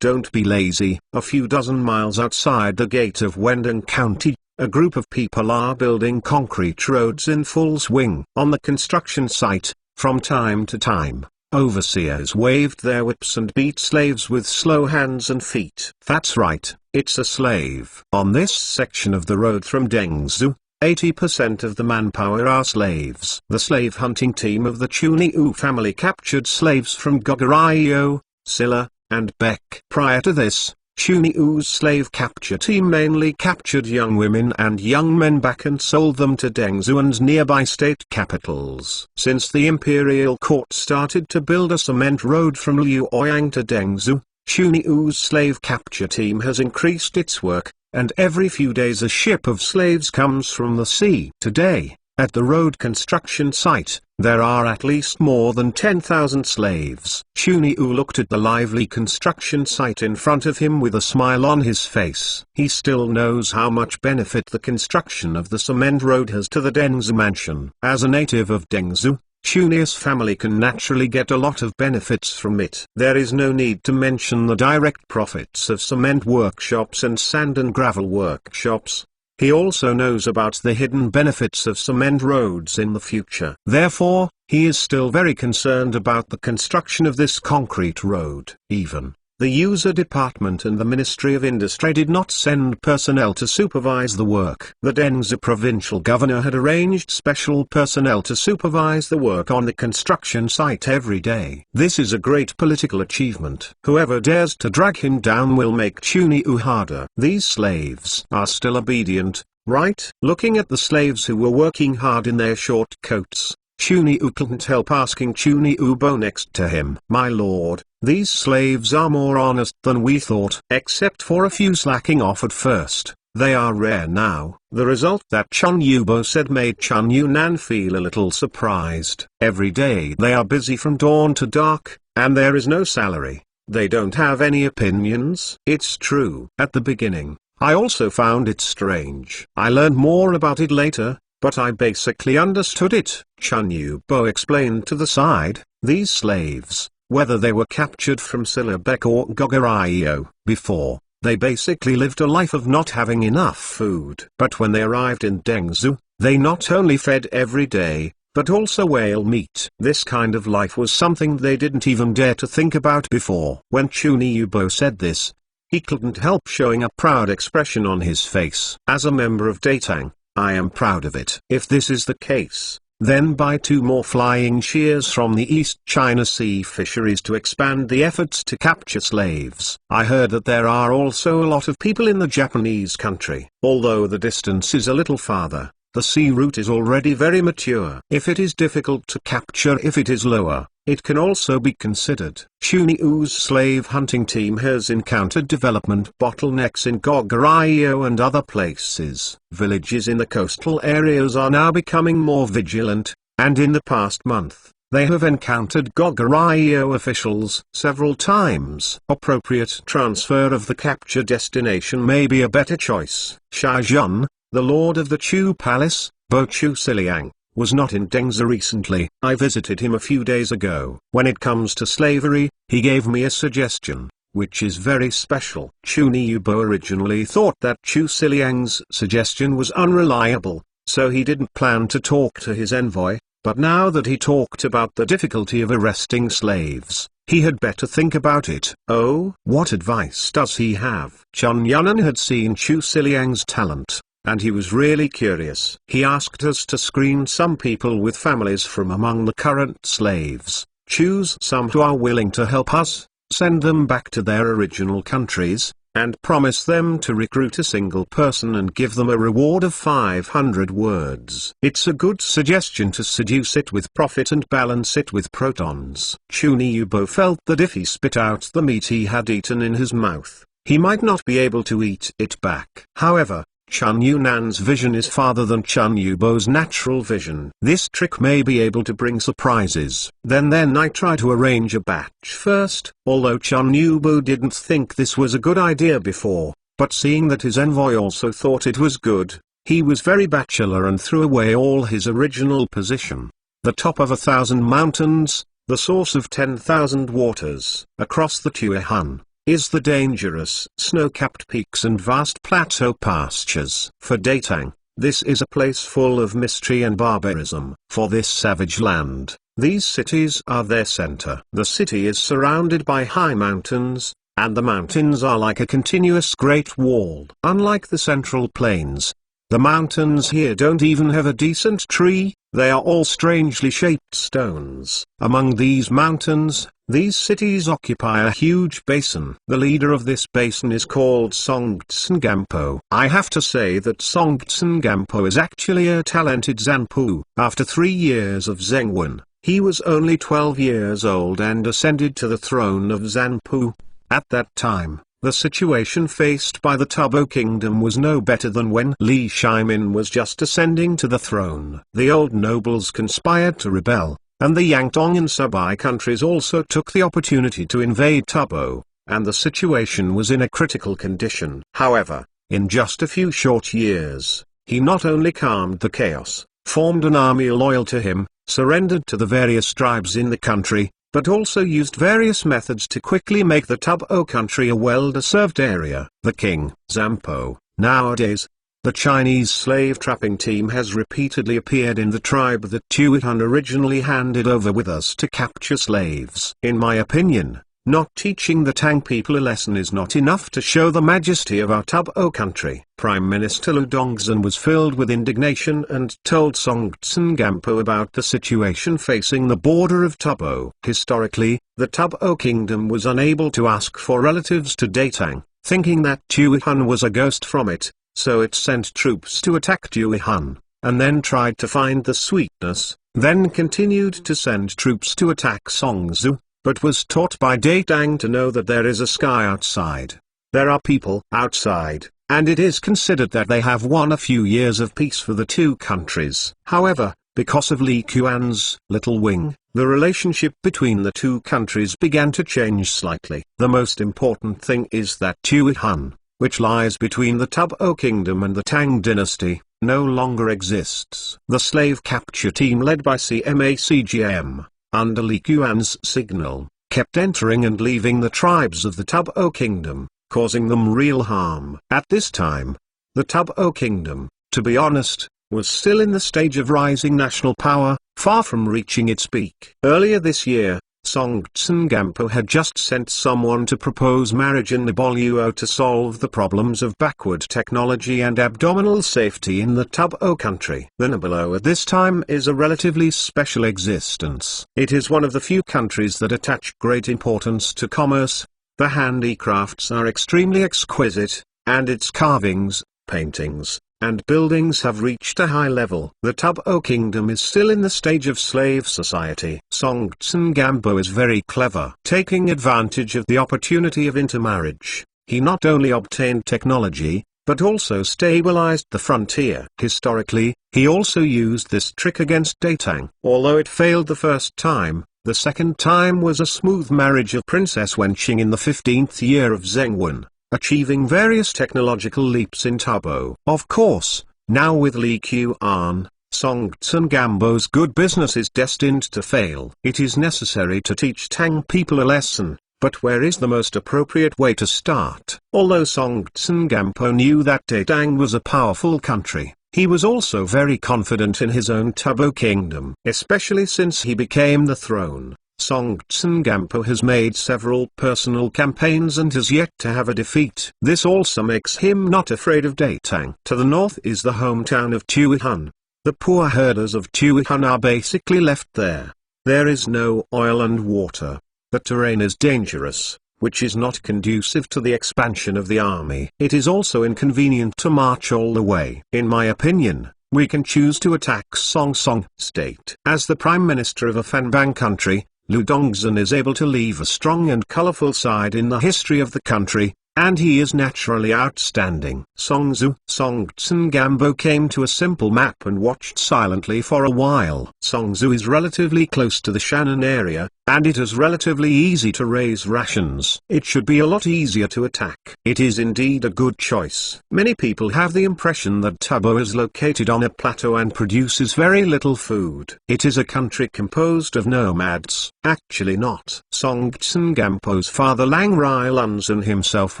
Don't be lazy. A few dozen miles outside the gate of Wendeng County, a group of people are building concrete roads in full swing. On the construction site, from time to time, overseers waved their whips and beat slaves with slow hands and feet. That's right, it's a slave. On this section of the road from Dengzhi, 80% of the manpower are slaves. The slave hunting team of the Chunyu family captured slaves from Goguryeo, Silla, and Beck. Prior to this, Chunyu's slave capture team mainly captured young women and young men back and sold them to Dengzhi and nearby state capitals. Since the imperial court started to build a cement road from Luoyang to Dengzhi, Chunyu's slave capture team has increased its work, and every few days a ship of slaves comes from the sea. Today, at the road construction site, there are at least more than 10,000 slaves. Chunyu looked at the lively construction site in front of him with a smile on his face. He still knows how much benefit the construction of the cement road has to the Dengzhi mansion. As a native of Dengzhi, Chunyu's family can naturally get a lot of benefits from it. There is no need to mention the direct profits of cement workshops and sand and gravel workshops. He also knows about the hidden benefits of cement roads in the future. Therefore, he is still very concerned about the construction of this concrete road. Even the user department and the Ministry of Industry did not send personnel to supervise the work. The Dengzhi provincial governor had arranged special personnel to supervise the work on the construction site every day. This is a great political achievement. Whoever dares to drag him down will make Chunyu harder. These slaves are still obedient, right? Looking at the slaves who were working hard in their short coats, Chunyu couldn't help asking Chunyu next to him. My lord, these slaves are more honest than we thought. Except for a few slacking off at first, they are rare now. The result that Chunyu said made Chunyu Nan feel a little surprised. Every day they are busy from dawn to dark, and there is no salary. They don't have any opinions. It's true. At the beginning, I also found it strange. I learned more about it later, but I basically understood it. Chunyu explained to the side, these slaves, whether they were captured from Silabek or Goguryeo, before, they basically lived a life of not having enough food. But when they arrived in Dengzhi, they not only fed every day, but also whale meat. This kind of life was something they didn't even dare to think about before. When Chunyu said this, he couldn't help showing a proud expression on his face. As a member of Datang, I am proud of it. If this is the case, then buy 2 more flying shears from the East China Sea fisheries to expand the efforts to capture slaves. I heard that there are also a lot of people in the Japanese country. Although the distance is a little farther, the sea route is already very mature. If it is difficult to capture, if it is lower, it can also be considered. Chuniu's slave hunting team has encountered development bottlenecks in Goguryeo and other places. Villages in the coastal areas are now becoming more vigilant, and in the past month, they have encountered Goguryeo officials several times. Appropriate transfer of the capture destination may be a better choice. Shizhen, the lord of the Chu Palace, Bo Chu Siliang, was not in Dengza recently. I visited him a few days ago. When it comes to slavery, he gave me a suggestion, which is very special. Chu Niubo originally thought that Chu Siliang's suggestion was unreliable, so he didn't plan to talk to his envoy, but now that he talked about the difficulty of arresting slaves, he had better think about it. Oh, what advice does he have? Chun Yunan had seen Chu Siliang's talent, and he was really curious. He asked us to screen some people with families from among the current slaves, choose some who are willing to help us, send them back to their original countries, and promise them to recruit a single person and give them a reward of 500 words. It's a good suggestion to seduce it with profit and balance it with protons. Chu Niubo felt that if he spit out the meat he had eaten in his mouth, he might not be able to eat it back. However, Chun Yunan's vision is farther than Chun Yubo's natural vision. This trick may be able to bring surprises. Then I try to arrange a batch first. Although Chun Yubo didn't think this was a good idea before, but seeing that his envoy also thought it was good, he was very bachelor and threw away all his original position. The top of 1,000 mountains, the source of 10,000 waters, across the Tuihan, is the dangerous snow-capped peaks and vast plateau pastures. For Datang, this is a place full of mystery and barbarism. For this savage land, these cities are their center. The city is surrounded by high mountains, and the mountains are like a continuous great wall. Unlike the central plains, the mountains here don't even have a decent tree, they are all strangely shaped stones. Among these mountains, these cities occupy a huge basin. The leader of this basin is called Songtsen. I have to say that Songtsen is actually a talented Zanpu. After 3 years of Zhengwen, he was only 12 years old and ascended to the throne of Zanpu. At that time, the situation faced by the Tubo kingdom was no better than when Li Shimin was just ascending to the throne. The old nobles conspired to rebel, and the Yangtong and Subai countries also took the opportunity to invade Tubo, and the situation was in a critical condition. However, in just a few short years, he not only calmed the chaos, formed an army loyal to him, surrendered to the various tribes in the country, but also used various methods to quickly make the Tubo country a well-deserved area. The king, Zampo. Nowadays, the Chinese slave trapping team has repeatedly appeared in the tribe that Tuihan originally handed over with us to capture slaves. In my opinion, not teaching the Tang people a lesson is not enough to show the majesty of our Tubo country. Prime Minister Lu Dongzhen was filled with indignation and told Songtsen about the situation facing the border of Tubo. Historically, the Tubo kingdom was unable to ask for relatives to Datang, thinking that Tuihan was a ghost from it, so it sent troops to attack Tuihan, and then tried to find the sweetness, then continued to send troops to attack Songzu, but was taught by Datang to know that there is a sky outside. There are people outside, and it is considered that they have won a few years of peace for the two countries. However, because of Li Qian's little wing, the relationship between the two countries began to change slightly. The most important thing is that Tuihan, which lies between the Tubo kingdom and the Tang dynasty, no longer exists. The slave capture team led by CMACGM, under Li Qian's signal, kept entering and leaving the tribes of the Tubo kingdom, causing them real harm. At this time, the Tubo kingdom, to be honest, was still in the stage of rising national power, far from reaching its peak. Earlier this year, Song Tsungampo had just sent someone to propose marriage in Naboluo to solve the problems of backward technology and abdominal safety in the Tabo country. The Naboluo at this time is a relatively special existence. It is one of the few countries that attach great importance to commerce. The handicrafts are extremely exquisite, and its carvings, paintings, and buildings have reached a high level. The Tabo kingdom is still in the stage of slave society. Song Tsungampo is very clever. Taking advantage of the opportunity of intermarriage, he not only obtained technology, but also stabilized the frontier. Historically, he also used this trick against Datang. Although it failed the first time, the second time was a smooth marriage of Princess Wenqing in the 15th year of Zhengwen, achieving various technological leaps in Tabo. Of course, now with Li Qian, Song Tsungampo's good business is destined to fail. It is necessary to teach Tang people a lesson, but where is the most appropriate way to start? Although Song Tsungampo knew that Datang was a powerful country, he was also very confident in his own Tabo kingdom. Especially since he became the throne, Song Tsungampo has made several personal campaigns and has yet to have a defeat. This also makes him not afraid of Datang. To the north is the hometown of Tuihan. The poor herders of Tuihan are basically left there. There is no oil and water. The terrain is dangerous, which is not conducive to the expansion of the army. It is also inconvenient to march all the way. In my opinion, we can choose to attack Song State. As the prime minister of a Fanbang country, Lu Dongzhen is able to leave a strong and colorful side in the history of the country, and he is naturally outstanding. Song Tsungampo came to a simple map and watched silently for a while. Songzu is relatively close to the Shannon area, and it is relatively easy to raise rations. It should be a lot easier to attack. It is indeed a good choice. Many people have the impression that Tabo is located on a plateau and produces very little food. It is a country composed of nomads. Actually not. Song Tsungampo's father Lang Rilunzun himself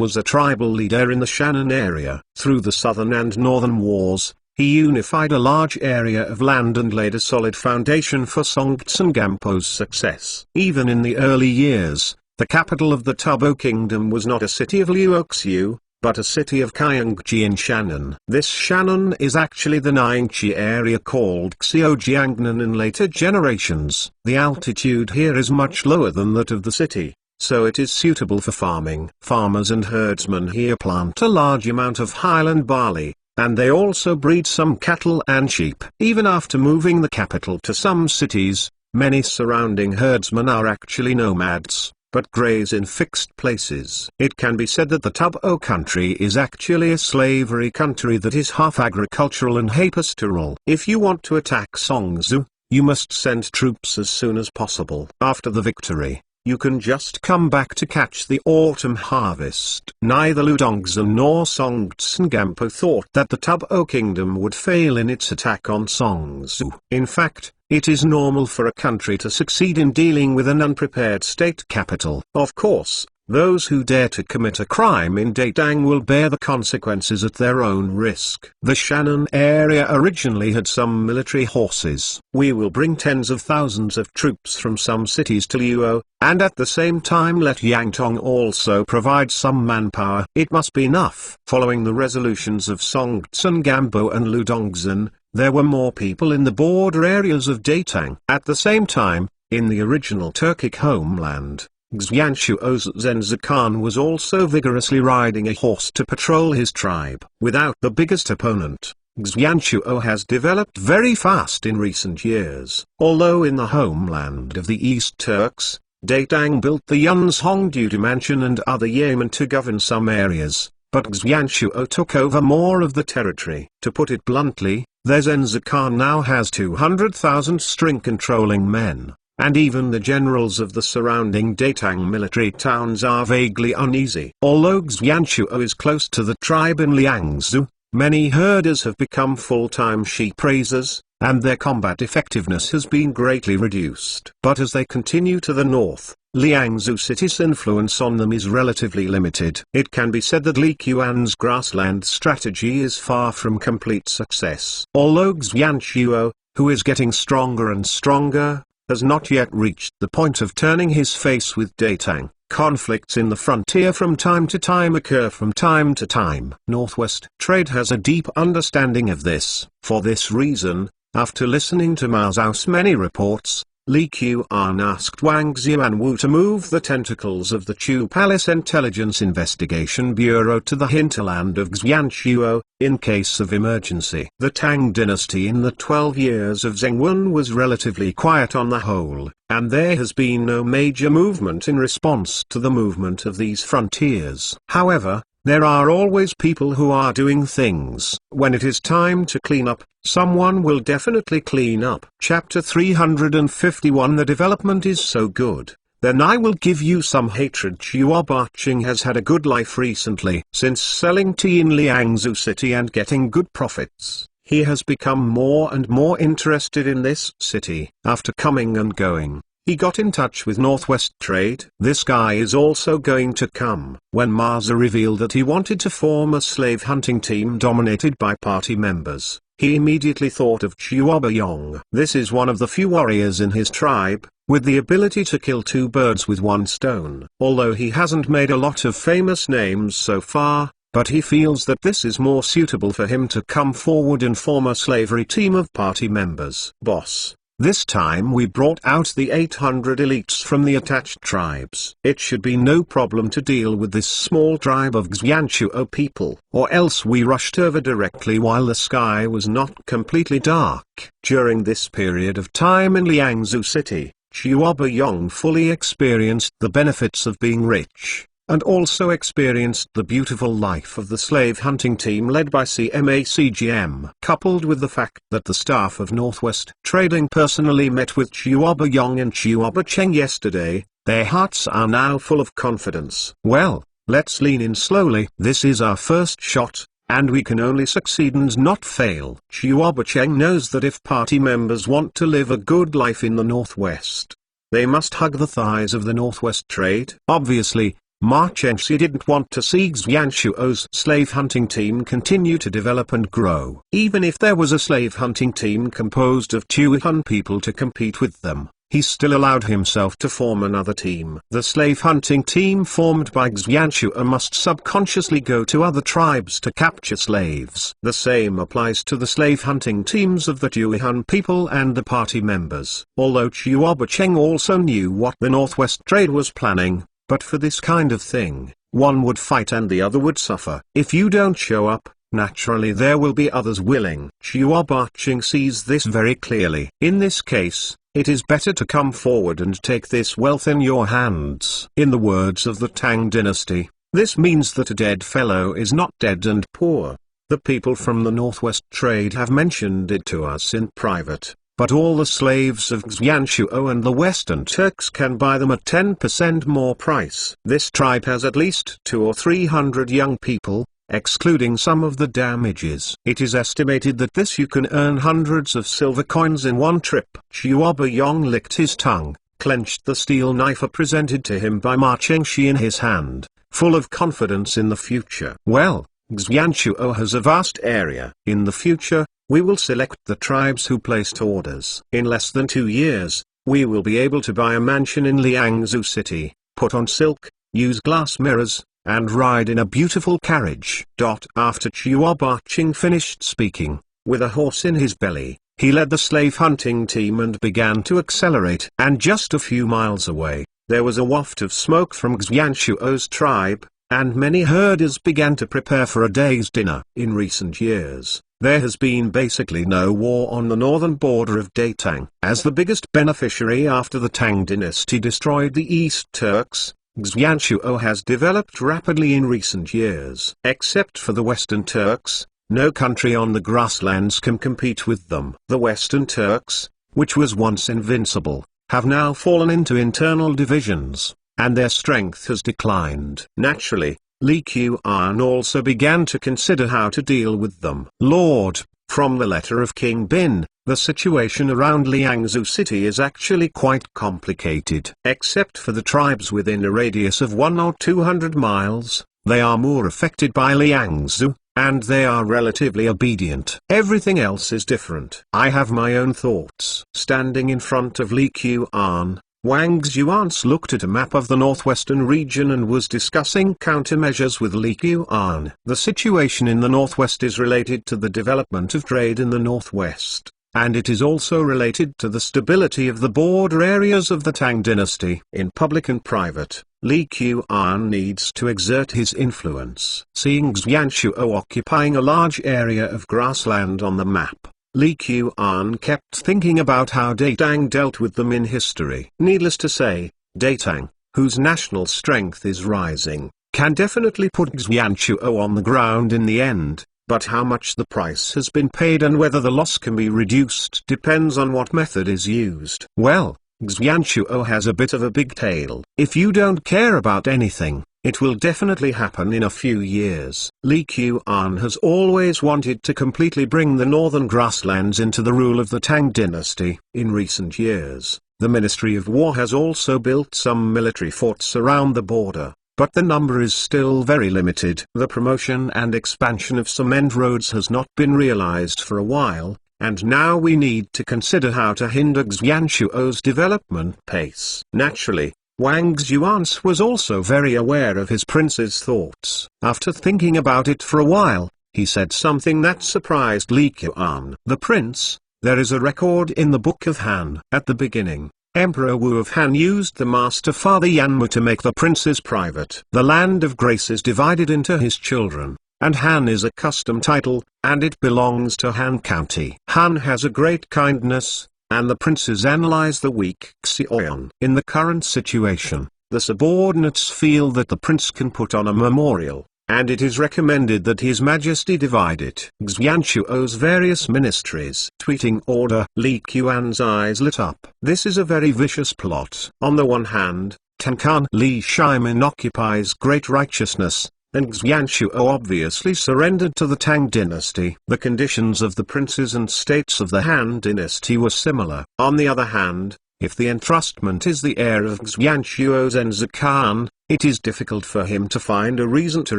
was a tribal leader in the Shannon area. Through the Southern and Northern Wars, he unified a large area of land and laid a solid foundation for Song Tsungampo's success. Even in the early years, the capital of the Tabo kingdom was not a city of Luoxiu, but a city of Kyangji in Shannon. This Shannon is actually the Ningxi area called Xiujiangnan in later generations. The altitude here is much lower than that of the city, so it is suitable for farming. Farmers and herdsmen here plant a large amount of highland barley, and they also breed some cattle and sheep. Even after moving the capital to some cities, many surrounding herdsmen are actually nomads, but graze in fixed places. It can be said that the Tabo country is actually a slavery country that is half agricultural and half pastoral. If you want to attack Songzu, you must send troops as soon as possible. After the victory, you can just come back to catch the autumn harvest. Neither Lu Dongzhen nor Song Tsungampo thought that the Tabo kingdom would fail in its attack on Songzu. In fact, it is normal for a country to succeed in dealing with an unprepared state capital. Of course, those who dare to commit a crime in Datang will bear the consequences at their own risk. The Shannon area originally had some military horses. We will bring tens of thousands of troops from some cities to Luo, and at the same time let Yangtong also provide some manpower. It must be enough. Following the resolutions of Song Tsungampo and Lu Dongzhen, there were more people in the border areas of Datang. At the same time, in the original Turkic homeland, Xianshuo's Zenzi Khan was also vigorously riding a horse to patrol his tribe. Without the biggest opponent, Xianshuo has developed very fast in recent years. Although in the homeland of the East Turks, Datang built the Yunzhongdu mansion and other yeomen to govern some areas, but Xianshuo took over more of the territory. To put it bluntly, their Zenzi Khan now has 200,000 string-controlling men, and even the generals of the surrounding Datang military towns are vaguely uneasy. Although Xianshuo is close to the tribe in Liangzhu, many herders have become full-time sheep raisers, and their combat effectiveness has been greatly reduced. But as they continue to the north, Liangzhu city's influence on them is relatively limited. It can be said that Li Qian's grassland strategy is far from complete success. Although Xianshuo, who is getting stronger and stronger, has not yet reached the point of turning his face with Tang. Conflicts in the frontier from time to time occur from time to time. Northwest trade has a deep understanding of this. For this reason, after listening to Mao Zedong's many reports, Li Qian asked Wang Xuanwu to move the tentacles of the Chu Palace Intelligence Investigation Bureau to the hinterland of Xianchuo, in case of emergency. The Tang dynasty in the 12 years of Zhengwen was relatively quiet on the whole, and there has been no major movement in response to the movement of these frontiers. However, there are always people who are doing things. When it is time to clean up, someone will definitely clean up. Chapter 351. The development is so good, then I will give you some hatred. Chua Baching has had a good life recently. Since selling tea in Liangzhou city and getting good profits, he has become more and more interested in this city. After coming and going, he got in touch with Northwest Trade. This guy is also going to come. When Maza revealed that he wanted to form a slave hunting team dominated by party members, he immediately thought of Chuabayong. This is one of the few warriors in his tribe, with the ability to kill two birds with one stone. Although he hasn't made a lot of famous names so far, but he feels that this is more suitable for him to come forward and form a slavery team of party members. Boss, this time we brought out the 800 elites from the attached tribes. It should be no problem to deal with this small tribe of Xianchuo people. Or else we rushed over directly while the sky was not completely dark. During this period of time in Liangzhou city, Chuabayong fully experienced the benefits of being rich, and also experienced the beautiful life of the slave hunting team led by CMACGM. Coupled with the fact that the staff of Northwest Trading personally met with Chuabayong and Chuabacheng yesterday, their hearts are now full of confidence. Well, let's lean in slowly. This is our first shot, and we can only succeed and not fail. Chuabacheng knows that if party members want to live a good life in the Northwest, they must hug the thighs of the Northwest Trade. Obviously, Ma Chengxi didn't want to see Xianchuo's slave hunting team continue to develop and grow. Even if there was a slave hunting team composed of Tuihan people to compete with them, he still allowed himself to form another team. The slave hunting team formed by Xianchuo must subconsciously go to other tribes to capture slaves. The same applies to the slave hunting teams of the Tuihan people and the party members. Although Chuabacheng also knew what the Northwest Trade was planning, but for this kind of thing, one would fight and the other would suffer. If you don't show up, naturally there will be others willing. Chuabacheng sees this very clearly. In this case, it is better to come forward and take this wealth in your hands. In the words of the Tang dynasty, this means that a dead fellow is not dead and poor. The people from the Northwest Trade have mentioned it to us in private. But all the slaves of Xianchuo and the Western Turks can buy them at 10% more price. This tribe has at least 200 or 300 young people, excluding some of the damages. It is estimated that this you can earn hundreds of silver coins in one trip. Chuabayong licked his tongue, clenched the steel knife presented to him by Ma Chengxi in his hand, full of confidence in the future. Well, Xianchuo has a vast area. In the future, we will select the tribes who placed orders. In less than 2 years, we will be able to buy a mansion in Liangzhou city, put on silk, use glass mirrors, and ride in a beautiful carriage. After Chuabacheng finished speaking, with a horse in his belly, he led the slave hunting team and began to accelerate. And just a few miles away, there was a waft of smoke from Xianchuo's tribe, and many herders began to prepare for a day's dinner. In recent years, there has been basically no war on the northern border of Tang. As the biggest beneficiary after the Tang dynasty destroyed the East Turks, Xianchuo has developed rapidly in recent years. Except for the Western Turks, no country on the grasslands can compete with them. The Western Turks, which was once invincible, have now fallen into internal divisions, and their strength has declined. Naturally, Li Qian also began to consider how to deal with them. Lord, from the letter of King Bin, the situation around Liangzhou city is actually quite complicated. Except for the tribes within a radius of 100 or 200 miles, they are more affected by Liangzhou, and they are relatively obedient. Everything else is different. I have my own thoughts. Standing in front of Li Qian, Wang Xuans looked at a map of the northwestern region and was discussing countermeasures with Li Qian. The situation in the northwest is related to the development of trade in the northwest, and it is also related to the stability of the border areas of the Tang dynasty. In public and private, Li Qian needs to exert his influence. Seeing Xuanzhuo occupying a large area of grassland on the map, Li Qian kept thinking about how Datang dealt with them in history. Needless to say, Datang, whose national strength is rising, can definitely put Xuanzhuo on the ground in the end, but how much the price has been paid and whether the loss can be reduced depends on what method is used. Well, Xuanzhuo has a bit of a big tail. If you don't care about anything, it will definitely happen in a few years. Li Qian has always wanted to completely bring the northern grasslands into the rule of the Tang dynasty. In recent years, the Ministry of War has also built some military forts around the border, but the number is still very limited. The promotion and expansion of cement roads has not been realized for a while, and now we need to consider how to hinder Xuanzhuo's development pace. Naturally, Wang Xuans was also very aware of his prince's thoughts. After thinking about it for a while, he said something that surprised Li Qian. The prince, there is a record in the Book of Han. At the beginning, Emperor Wu of Han used the Master Father Yanmu to make the princes private. The land of grace is divided into his children, and Han is a custom title, and it belongs to Han County. Han has a great kindness, and the princes analyze the weak Xion. In the current situation, the subordinates feel that the prince can put on a memorial, and it is recommended that His Majesty divide it. Xuanzhuo's various ministries. Tweeting order. Li Qian's eyes lit up. This is a very vicious plot. On the one hand, Tankan Li Shimin occupies great righteousness, and Xuanzhuo obviously surrendered to the Tang dynasty. The conditions of the princes and states of the Han dynasty were similar. On the other hand, if the entrustment is the heir of Xuanzhuo's Khan, it is difficult for him to find a reason to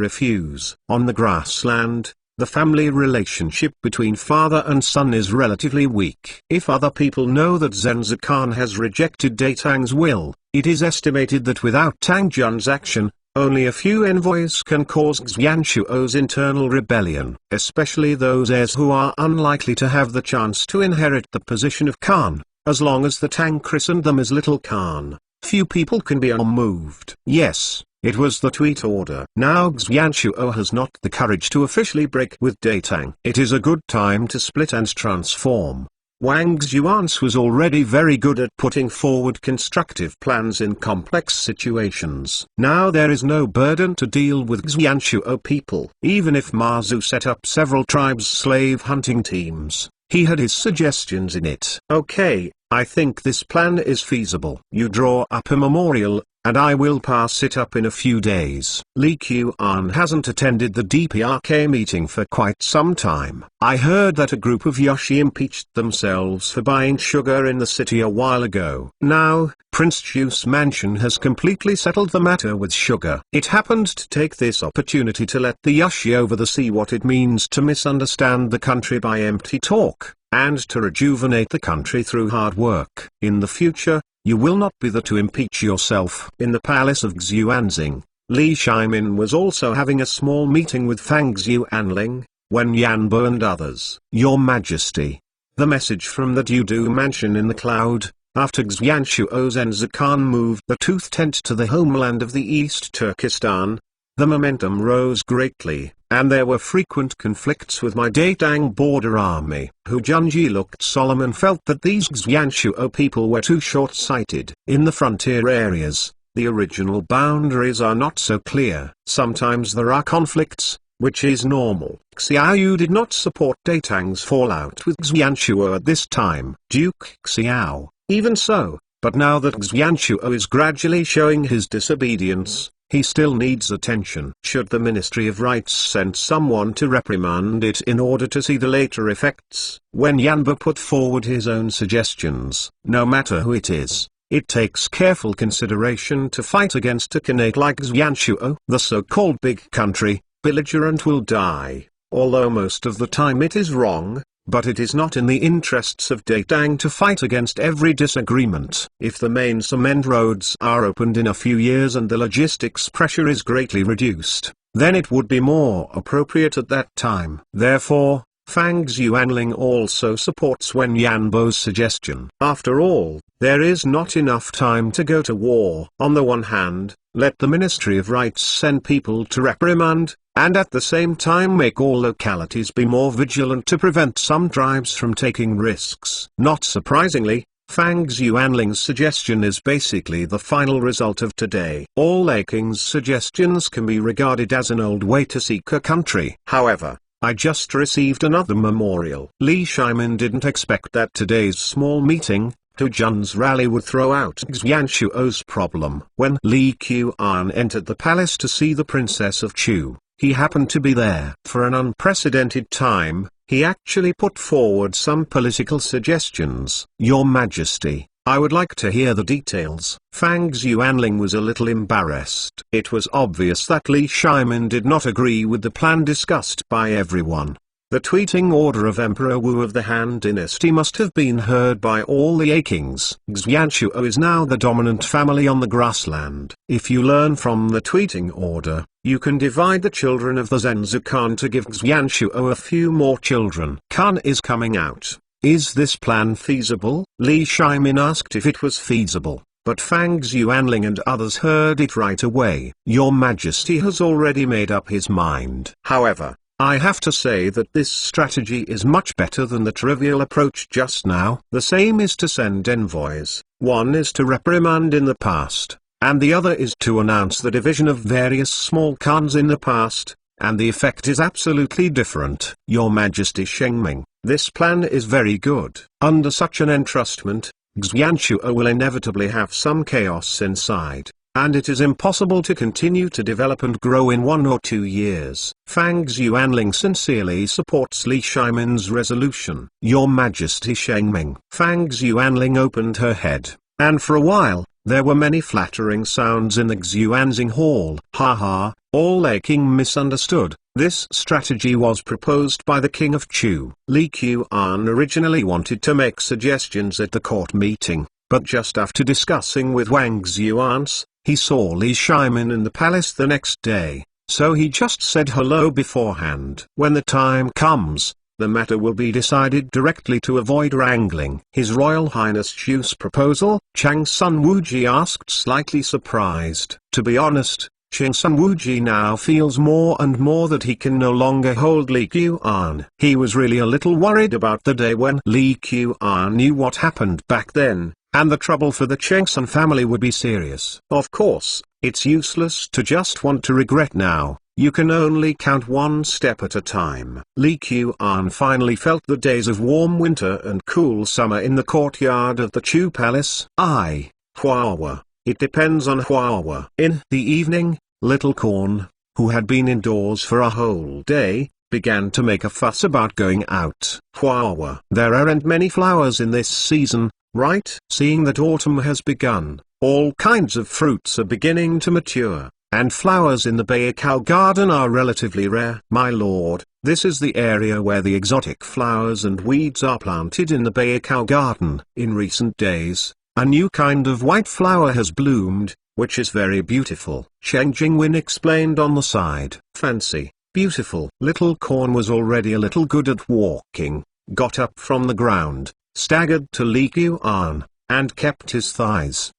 refuse. On the grassland, the family relationship between father and son is relatively weak. If other people know that Zenzi Khan has rejected Datang's will, it is estimated that without Tang Jun's action, only a few envoys can cause Xuanzhuo's internal rebellion, especially those heirs who are unlikely to have the chance to inherit the position of Khan. As long as the Tang christened them as Little Khan, few people can be unmoved. Yes, it was the tweet order. Now Xuanzhuo has not the courage to officially break with Datang. It is a good time to split and transform. Wang Xuans was already very good at putting forward constructive plans in complex situations. Now there is no burden to deal with Xuanzhuo people. Even if Ma Zu set up several tribes' slave hunting teams, he had his suggestions in it. Okay, I think this plan is feasible. You draw up a memorial, and I will pass it up in a few days. Li Qian hasn't attended the DPRK meeting for quite some time. I heard that a group of Yoshi impeached themselves for buying sugar in the city a while ago. Now, Prince Chu's mansion has completely settled the matter with sugar. It happened to take this opportunity to let the Yoshi over the see what it means to misunderstand the country by empty talk, and to rejuvenate the country through hard work. In the future, you will not be there to impeach yourself. In the palace of Xuanzing, Li Shimin was also having a small meeting with Fang Xuanling, Wen Yanbo and others. Your Majesty, the message from the Dudu mansion in the cloud. After Xuanzhuo's Zenzi Khan moved the tooth tent to the homeland of the East Turkestan, the momentum rose greatly, and there were frequent conflicts with my Datang border army. Hu Junji looked solemn and felt that these Xuanzhuo people were too short-sighted. In the frontier areas, the original boundaries are not so clear. Sometimes there are conflicts, which is normal. Xiao did not support Datang's fallout with Xuanzhuo at this time. Duke Xiao, even so, but now that Xuanzhuo is gradually showing his disobedience, he still needs attention. Should the Ministry of Rights send someone to reprimand it in order to see the later effects? When Yanba put forward his own suggestions, no matter who it is, it takes careful consideration to fight against a Khanate like Xuanzhuo. The so-called big country, belligerent will die. although most of the time it is wrong. But it is not in the interests of Tang to fight against every disagreement. If the main cement roads are opened in a few years and the logistics pressure is greatly reduced, then it would be more appropriate at that time. Therefore, Fang Xuanling also supports Wen Yanbo's suggestion. After all, there is not enough time to go to war. On the one hand, let the Ministry of Rights send people to reprimand, and at the same time make all localities be more vigilant to prevent some tribes from taking risks. Not surprisingly, Fang Xuanling's suggestion is basically the final result of today. All Lei King's suggestions can be regarded as an old way to seek a country. However, I just received another memorial. Li Shimin didn't expect that today's small meeting, Tu Jun's rally, would throw out Xianshuo's problem. When Li Qian entered the palace to see the Princess of Chu, he happened to be there. For an unprecedented time, he actually put forward some political suggestions. Your Majesty, I would like to hear the details. Fang Xuanling was a little embarrassed. It was obvious that Li Shimin did not agree with the plan discussed by everyone. The tweeting order of Emperor Wu of the Han Dynasty must have been heard by all the Lei Kings. Xianshuo is now the dominant family on the grassland. If you learn from the tweeting order, you can divide the children of the Zhenzi Khan to give Xianshuo a few more children. Khan is coming out. Is this plan feasible? Li Shimin asked if it was feasible, but Fang Xuanling and others heard it right away. Your Majesty has already made up his mind. However, I have to say that this strategy is much better than the trivial approach just now. The same is to send envoys. One is to reprimand in the past, and the other is to announce the division of various small khans in the past, and the effect is absolutely different. Your Majesty Shengming, this plan is very good. Under such an entrustment, Xianshuo will inevitably have some chaos inside, and it is impossible to continue to develop and grow in 1 or 2 years. Fang Xuanling sincerely supports Li Shimin's resolution. Your Majesty Shengming. Fang Xuanling opened her head, and for a while, there were many flattering sounds in the Xuanzing hall. Ha ha, all Lei King misunderstood. This strategy was proposed by the King of Chu. Li Qian originally wanted to make suggestions at the court meeting, but just after discussing with Wang Xuans, he saw Li Shimin in the palace the next day, so he just said hello beforehand. When the time comes, the matter will be decided directly to avoid wrangling. His Royal Highness Chu's proposal? Chang Sun Wuji asked, slightly surprised. To be honest, Chang Sun Wuji now feels more and more that he can no longer hold Li Qian. He was really a little worried about the day when Li Qian knew what happened back then, and the trouble for the Chang Sun family would be serious. Of course, it's useless to just want to regret now. You can only count one step at a time. Li Qian finally felt the days of warm winter and cool summer in the courtyard of the Chu Palace. Huawa. It depends on Huawa. In the evening, Little Corn, who had been indoors for a whole day, began to make a fuss about going out. Huawa. There aren't many flowers in this season, right? Seeing that autumn has begun, all kinds of fruits are beginning to mature, and flowers in the Baikao garden are relatively rare. My lord, this is the area where the exotic flowers and weeds are planted in the Baikao garden. In recent days, a new kind of white flower has bloomed, which is very beautiful. Cheng Jingwen explained on the side. Fancy, beautiful. Little Corn was already a little good at walking, got up from the ground, staggered to Li Qian, and kept his thighs.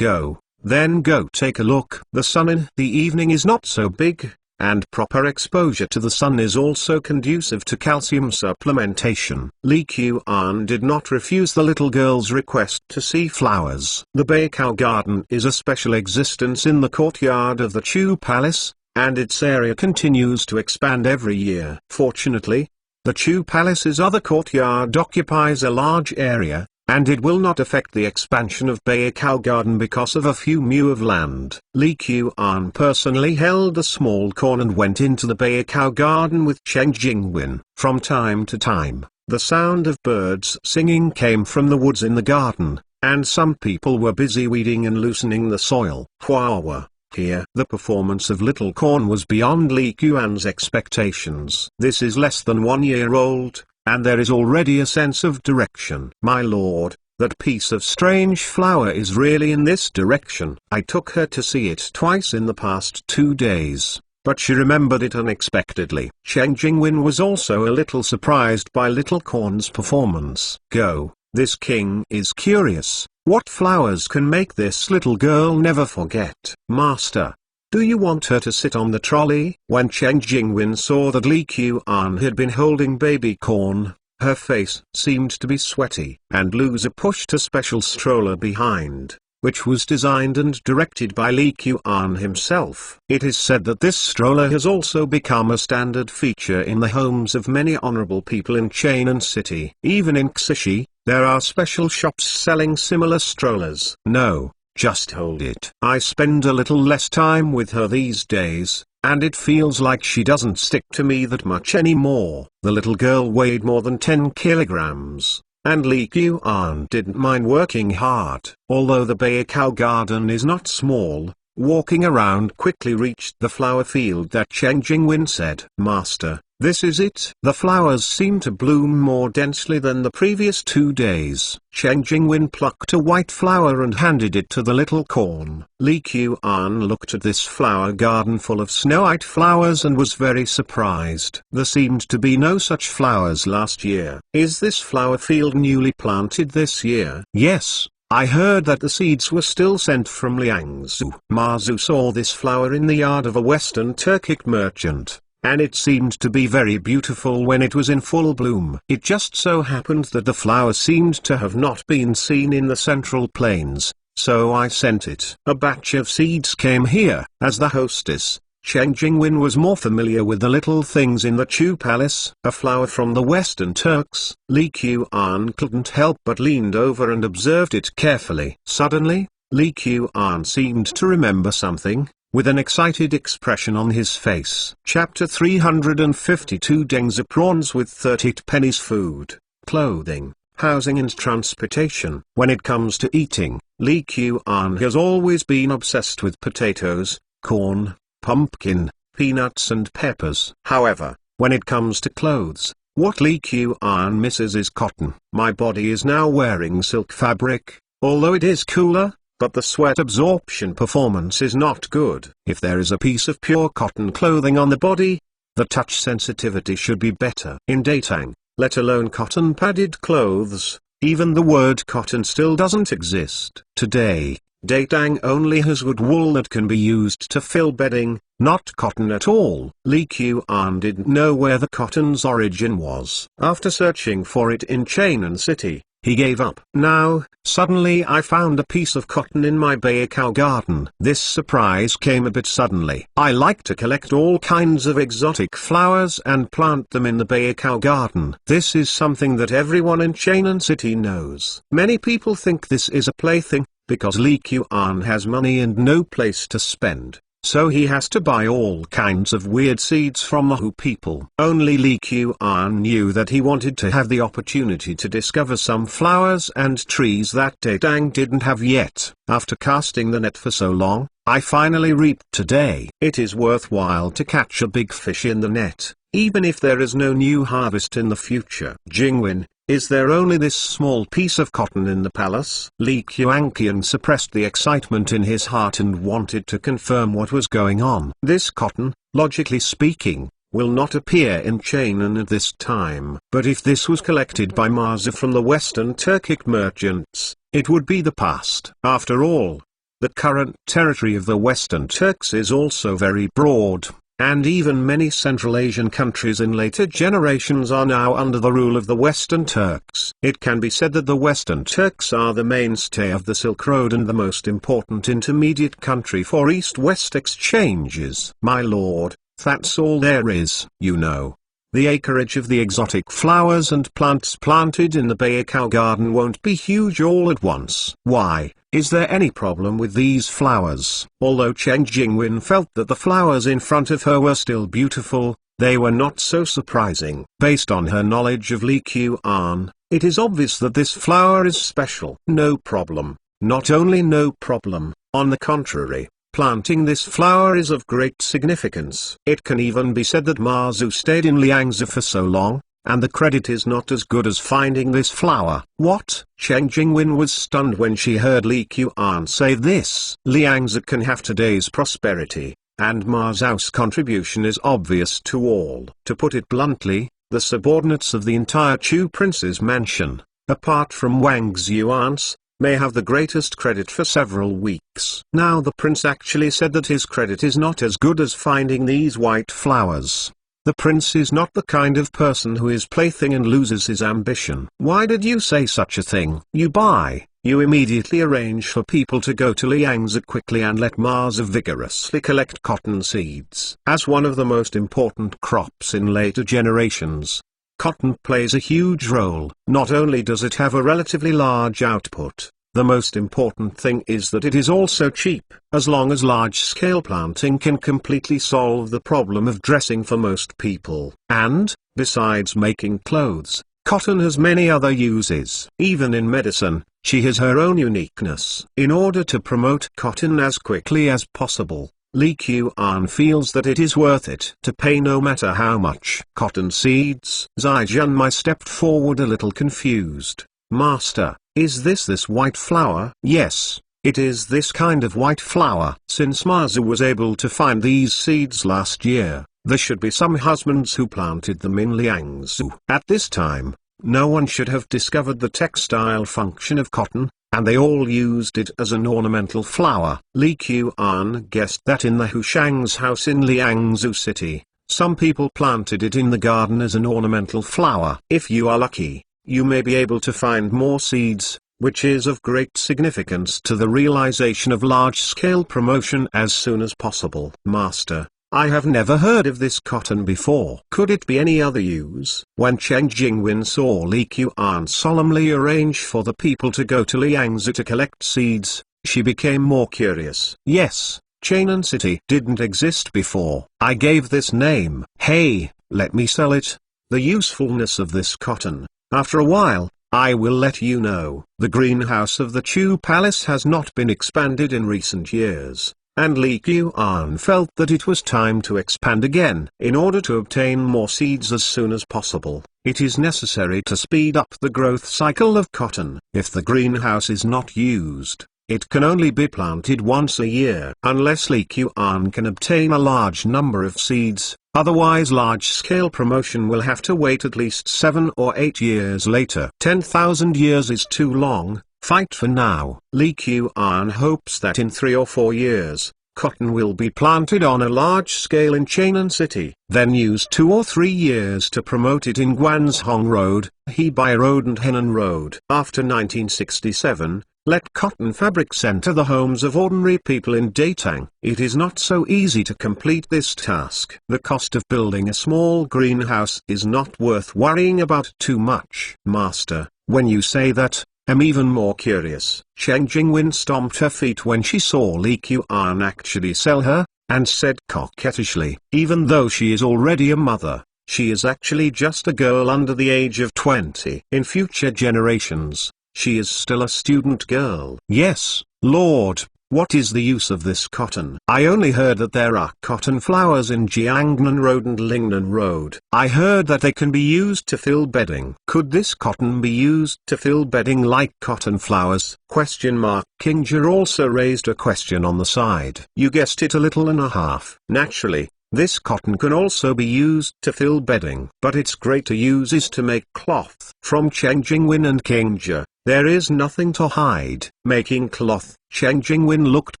Then go take a look. The sun in the evening is not so big, and proper exposure to the sun is also conducive to calcium supplementation. Li Qian did not refuse the little girl's request to see flowers. The Baikao garden is a special existence in the courtyard of the Chu Palace, and its area continues to expand every year. Fortunately, the Chu Palace's other courtyard occupies a large area, and it will not affect the expansion of Baikao Garden because of a few mu of land. Li Qian personally held a small corn and went into the Baikao Garden with Cheng Jingwen. From time to time, the sound of birds singing came from the woods in the garden, and some people were busy weeding and loosening the soil. Huawa. Here, the performance of Little Corn was beyond Li Qian's expectations. This is less than 1 year old, and there is already a sense of direction. My lord, that piece of strange flower is really in this direction. I took her to see it twice in the past 2 days, but she remembered it unexpectedly. Chen Jingwen was also a little surprised by Little Corn's performance. Go, this king is curious. What flowers can make this little girl never forget? Master, do you want her to sit on the trolley? When Chen Jingwen saw that Li Qian had been holding baby corn, her face seemed to be sweaty, and Luza pushed a special stroller behind, which was designed and directed by Li Qian himself. It is said that this stroller has also become a standard feature in the homes of many honorable people in Chainan City. Even in Xishi, there are special shops selling similar strollers. No, just hold it. I spend a little less time with her these days, and it feels like she doesn't stick to me that much anymore. The little girl weighed more than 10 kilograms, and Li Qian didn't mind working hard. Although the Baikao garden is not small, walking around quickly reached the flower field that Chen Jingwen said. Master, this is it. The flowers seem to bloom more densely than the previous 2 days. Chen Jingwen plucked a white flower and handed it to the Little Corn. Li Qian looked at this flower garden full of snow-white flowers and was very surprised. There seemed to be no such flowers last year. Is this flower field newly planted this year? Yes. I heard that the seeds were still sent from Liangzhou. Ma Zhu saw this flower in the yard of a Western Turkic merchant, and it seemed to be very beautiful when it was in full bloom. It just so happened that the flower seemed to have not been seen in the Central Plains, so I sent it. A batch of seeds came here. As the hostess, Chen Jingwen was more familiar with the little things in the Chu Palace. A flower from the Western Turks. Li Qian couldn't help but leaned over and observed it carefully. Suddenly, Li Qian seemed to remember something, with an excited expression on his face. Chapter 352 Dengzi prawns with 30 pennies. Food, clothing, housing and transportation. When it comes to eating, Li Qian has always been obsessed with potatoes, corn, pumpkin, peanuts and peppers. However, when it comes to clothes, what Li Qian misses is cotton. My body is now wearing silk fabric, although it is cooler, but the sweat absorption performance is not good. If there is a piece of pure cotton clothing on the body, the touch sensitivity should be better. In Datang, let alone cotton padded clothes, even the word cotton still doesn't exist. Today, Datang only has wood wool that can be used to fill bedding, not cotton at all. Li Qian didn't know where the cotton's origin was. After searching for it in Chainan City, he gave up. Now, suddenly I found a piece of cotton in my Baikao garden. This surprise came a bit suddenly. I like to collect all kinds of exotic flowers and plant them in the Baikao garden. This is something that everyone in Chainan City knows. Many people think this is a plaything, because Li Qian has money and no place to spend, so he has to buy all kinds of weird seeds from the Hu people. Only Li Qian knew that he wanted to have the opportunity to discover some flowers and trees that Datang didn't have yet. After casting the net for so long, I finally reaped today. It is worthwhile to catch a big fish in the net, even if there is no new harvest in the future. Jingwen, is there only this small piece of cotton in the palace? Li Qian suppressed the excitement in his heart and wanted to confirm what was going on. This cotton, logically speaking, will not appear in Chainan at this time. But if this was collected by Marza from the Western Turkic merchants, it would be the past. After all, the current territory of the Western Turks is also very broad, and even many Central Asian countries in later generations are now under the rule of the Western Turks. It can be said that the Western Turks are the mainstay of the Silk Road and the most important intermediate country for East-West exchanges. My lord, that's all there is. You know, the acreage of the exotic flowers and plants planted in the Baikao garden won't be huge all at once. Why, is there any problem with these flowers? Although Chen Jingwen felt that the flowers in front of her were still beautiful, they were not so surprising. Based on her knowledge of Li Qian, it is obvious that this flower is special. No problem. Not only no problem, on the contrary, Planting this flower is of great significance. It can even be said that Ma Zu stayed in Liangzi for so long, and the credit is not as good as finding this flower. What? Chen Jingwen was stunned when she heard Li Qian say this. Liangzi can have today's prosperity, and Ma Zhao's contribution is obvious to all. To put it bluntly, the subordinates of the entire Chu prince's mansion, apart from Wang Xuan's, may have the greatest credit for several weeks. Now the prince actually said that his credit is not as good as finding these white flowers. The prince is not the kind of person who is plaything and loses his ambition. Why did you say such a thing? You immediately arrange for people to go to Liangzi quickly and let Ma Zu vigorously collect cotton seeds. As one of the most important crops in later generations, cotton plays a huge role. Not only does it have a relatively large output, the most important thing is that it is also cheap. As long as large-scale planting can completely solve the problem of dressing for most people. And, besides making clothes, cotton has many other uses. Even in medicine, she has her own uniqueness. In order to promote cotton as quickly as possible, Li Qian feels that it is worth it to pay no matter how much. Cotton seeds. Zai Junmai stepped forward a little confused. Master, is this white flower? Yes, it is this kind of white flower. Since Ma Zu was able to find these seeds last year, there should be some husbands who planted them in Liangzi. At this time, no one should have discovered the textile function of cotton, and they all used it as an ornamental flower. Li Qian guessed that in the Hushang's house in Liangzi city, some people planted it in the garden as an ornamental flower. If you are lucky, you may be able to find more seeds, which is of great significance to the realization of large-scale promotion as soon as possible. Master, I have never heard of this cotton before. Could it be any other use? When Chen Jingwen saw Li Qian solemnly arrange for the people to go to Liangzi to collect seeds, she became more curious. Yes, Chainan City didn't exist before. I gave this name. Hey, let me sell it. The usefulness of this cotton. After a while, I will let you know. The greenhouse of the Chu Palace has not been expanded in recent years, and Li Qian felt that it was time to expand again. In order to obtain more seeds as soon as possible, it is necessary to speed up the growth cycle of cotton. If the greenhouse is not used, it can only be planted once a year. Unless Li Qian can obtain a large number of seeds, otherwise large-scale promotion will have to wait at least 7 or 8 years later. 10,000 years is too long. Fight for now. Li Qian hopes that in 3 or 4 years, cotton will be planted on a large scale in Chainan City. Then use 2 or 3 years to promote it in Guanzhong Road, Hebei Road and Henan Road. After 1967, let cotton fabrics enter the homes of ordinary people in Datang. It is not so easy to complete this task. The cost of building a small greenhouse is not worth worrying about too much. Master, when you say that, I'm even more curious. Chen Jingwen stomped her feet when she saw Li Qian actually sell her, and said coquettishly, even though she is already a mother, she is actually just a girl under the age of 20. In future generations, she is still a student girl. Yes, Lord, what is the use of this cotton? I only heard that there are cotton flowers in Jiangnan Road and Lingnan Road. I heard that they can be used to fill bedding. Could this cotton be used to fill bedding like cotton flowers? Kingja also raised a question on the side. You guessed it, a little and a half. Naturally, this cotton can also be used to fill bedding. But its greater use is to make cloth. From Chen Jingwen and Kingja, there is nothing to hide. Making cloth. Chen Jingwen looked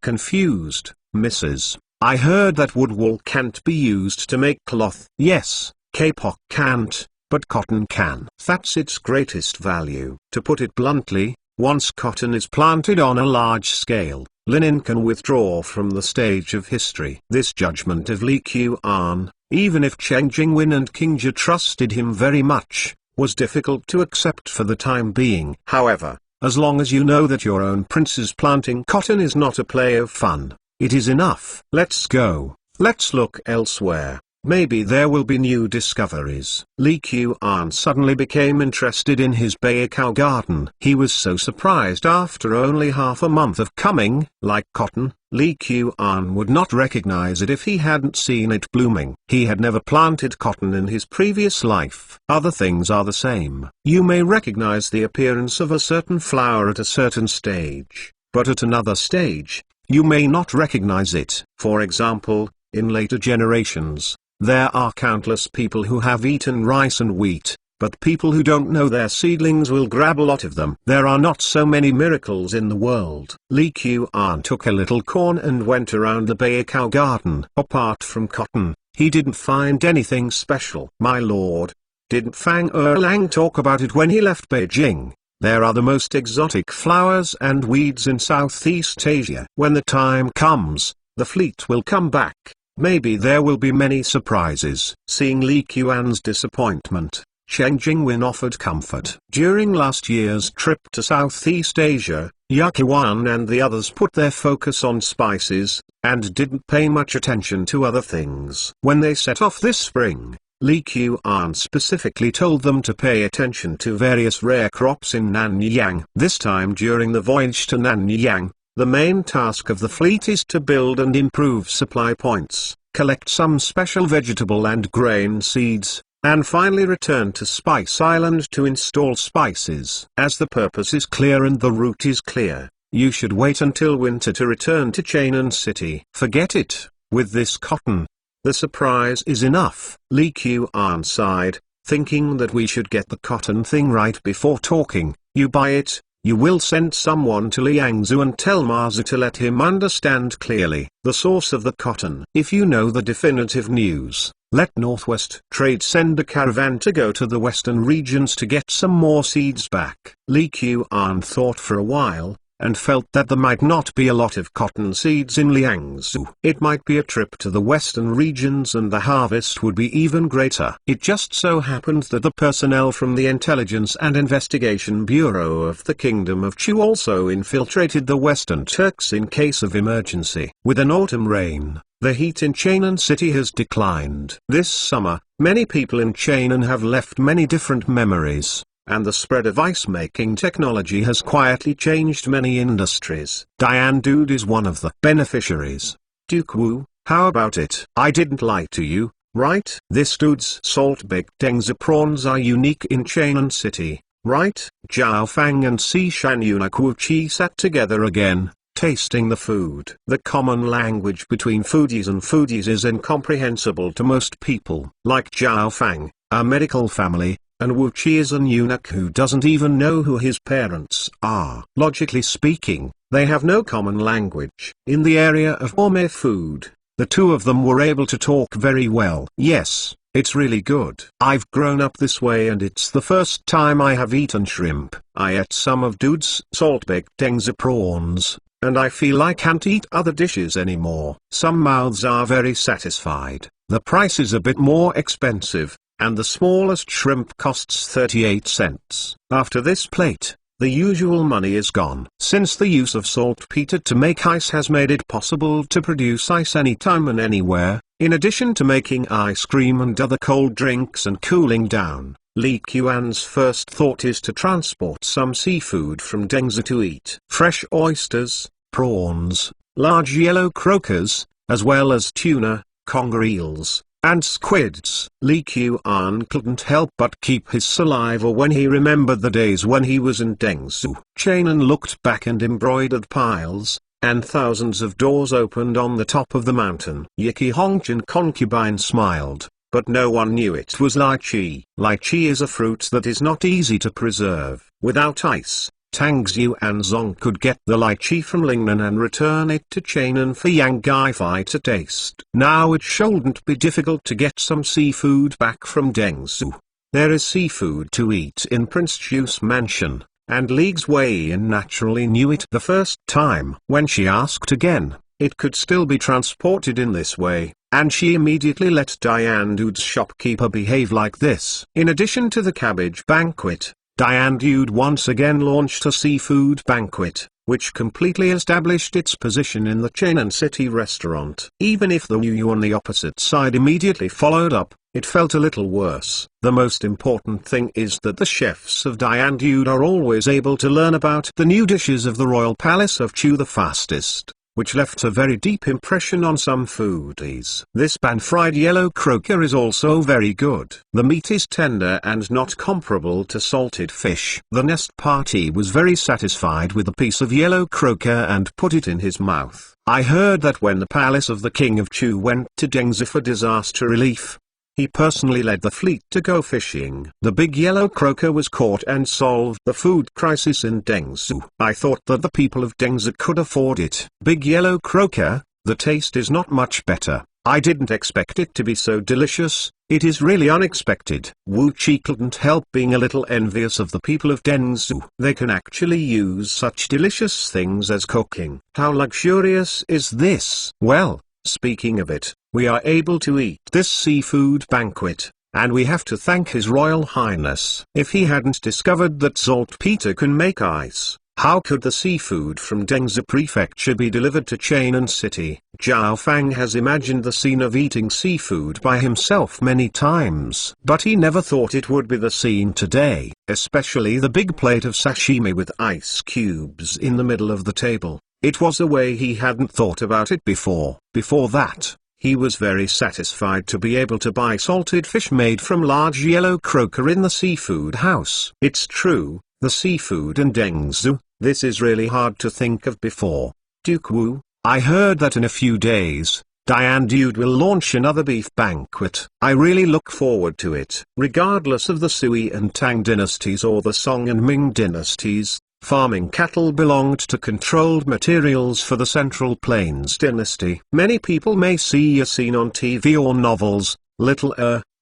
confused. Mrs. I heard that wood wool can't be used to make cloth. Yes, kapok can't, but cotton can. That's its greatest value. To put it bluntly, once cotton is planted on a large scale, linen can withdraw from the stage of history. This judgment of Li Qian, even if Chen Jingwen and Kingja trusted him very much, was difficult to accept for the time being. However, as long as you know that your own prince's planting cotton is not a play of fun, it is enough. Let's go. Let's look elsewhere. Maybe there will be new discoveries. Li Qian suddenly became interested in his Baikao garden. He was so surprised after only half a month of coming. Like cotton, Li Qian would not recognize it if he hadn't seen it blooming. He had never planted cotton in his previous life. Other things are the same. You may recognize the appearance of a certain flower at a certain stage, but at another stage, you may not recognize it. For example, in later generations, there are countless people who have eaten rice and wheat, but people who don't know their seedlings will grab a lot of them. There are not so many miracles in the world. Li Qian took a little corn and went around the Baikao garden. Apart from cotton, he didn't find anything special. My lord, didn't Fang Erlang talk about it when he left Beijing? There are the most exotic flowers and weeds in Southeast Asia. When the time comes, the fleet will come back. Maybe there will be many surprises. Seeing Li Qian's disappointment, Cheng Jingwen offered comfort. During last year's trip to Southeast Asia, Yaqiwan and the others put their focus on spices, and didn't pay much attention to other things. When they set off this spring, Li Qian specifically told them to pay attention to various rare crops in Nanyang. This time during the voyage to Nanyang, the main task of the fleet is to build and improve supply points, collect some special vegetable and grain seeds, and finally return to Spice Island to install spices. As the purpose is clear and the route is clear, you should wait until winter to return to Chainan City. Forget it, with this cotton, the surprise is enough. Li Qian sighed, thinking that we should get the cotton thing right before talking. You buy it, you will send someone to Liangzhou and tell Mazi to let him understand clearly the source of the cotton. If you know the definitive news, let Northwest Trade send a caravan to go to the western regions to get some more seeds back. Li Qian thought for a while, and felt that there might not be a lot of cotton seeds in Liangzhou. It might be a trip to the western regions and the harvest would be even greater. It just so happened that the personnel from the Intelligence and Investigation Bureau of the Kingdom of Chu also infiltrated the Western Turks in case of emergency. With an autumn rain, the heat in Chainan City has declined. This summer, many people in Chainan have left many different memories, and the spread of ice-making technology has quietly changed many industries. Diane Dude is one of the beneficiaries. Duke Wu, how about it? I didn't lie to you, right? This dude's salt-baked Dengzi prawns are unique in Chainan City, right? Zhao Fang and Si Shan Yunak Chi sat together again, tasting the food. The common language between foodies and foodies is incomprehensible to most people. Like Zhao Fang, a medical family, and Wu Qi is an eunuch who doesn't even know who his parents are. Logically speaking, they have no common language. In the area of gourmet food, the two of them were able to talk very well. Yes, it's really good. I've grown up this way and it's the first time I have eaten shrimp. I ate some of Dude's salt-baked Dengzi prawns, and I feel I can't eat other dishes anymore. Some mouths are very satisfied. The price is a bit more expensive, and the smallest shrimp costs 38 cents. After this plate, the usual money is gone. Since the use of saltpeter to make ice has made it possible to produce ice anytime and anywhere, in addition to making ice cream and other cold drinks and cooling down, Li Qian's first thought is to transport some seafood from Dengzi to eat. Fresh oysters, prawns, large yellow croakers, as well as tuna, conger eels, and squids. Li Qian couldn't help but keep his saliva when he remembered the days when he was in Dengzi. Chainan looked back and embroidered piles, and thousands of doors opened on the top of the mountain. Yiki Hongqian concubine smiled, but no one knew it was lychee. Lychee is a fruit that is not easy to preserve. Without ice, Tang Xiu and Zong could get the lychee from Lingnan and return it to Chainan for Yang Gaifai to taste. Now it shouldn't be difficult to get some seafood back from Dengzi. There is seafood to eat in Prince Chu's mansion, and Li's Wei Yin naturally knew it the first time. When she asked again, it could still be transported in this way, and she immediately let Diane Dude's shopkeeper behave like this. In addition to the cabbage banquet, Diane Dude once again launched a seafood banquet, which completely established its position in the Cheonan City restaurant. Even if the Yu on the opposite side immediately followed up, it felt a little worse. The most important thing is that the chefs of Diandude are always able to learn about the new dishes of the Royal Palace of Chu the fastest, which left a very deep impression on some foodies. This pan-fried yellow croaker is also very good. The meat is tender and not comparable to salted fish. The Nest Party was very satisfied with a piece of yellow croaker and put it in his mouth. I heard that when the palace of the King of Chu went to Dengzi for disaster relief, he personally led the fleet to go fishing. The big yellow croaker was caught and solved the food crisis in Dengzi. I thought that the people of Dengzi could afford it. Big yellow croaker, the taste is not much better. I didn't expect it to be so delicious. It is really unexpected. Wu Chi couldn't help being a little envious of the people of Dengzi. They can actually use such delicious things as cooking. How luxurious is this? Well, speaking of it, we are able to eat this seafood banquet, and we have to thank His Royal Highness. If he hadn't discovered that saltpeter can make ice, how could the seafood from Dengzi Prefecture be delivered to Cheonan City? Zhao Fang has imagined the scene of eating seafood by himself many times, but he never thought it would be the scene today, especially the big plate of sashimi with ice cubes in the middle of the table. It was a way he hadn't thought about it before. Before that, he was very satisfied to be able to buy salted fish made from large yellow croaker in the seafood house. It's true, the seafood in Dengzi, this is really hard to think of before. Duke Wu, I heard that in a few days, Diandude will launch another beef banquet. I really look forward to it. Regardless of the Sui and Tang dynasties or the Song and Ming dynasties, farming cattle belonged to controlled materials for the Central Plains dynasty. Many people may see a scene on TV or novels,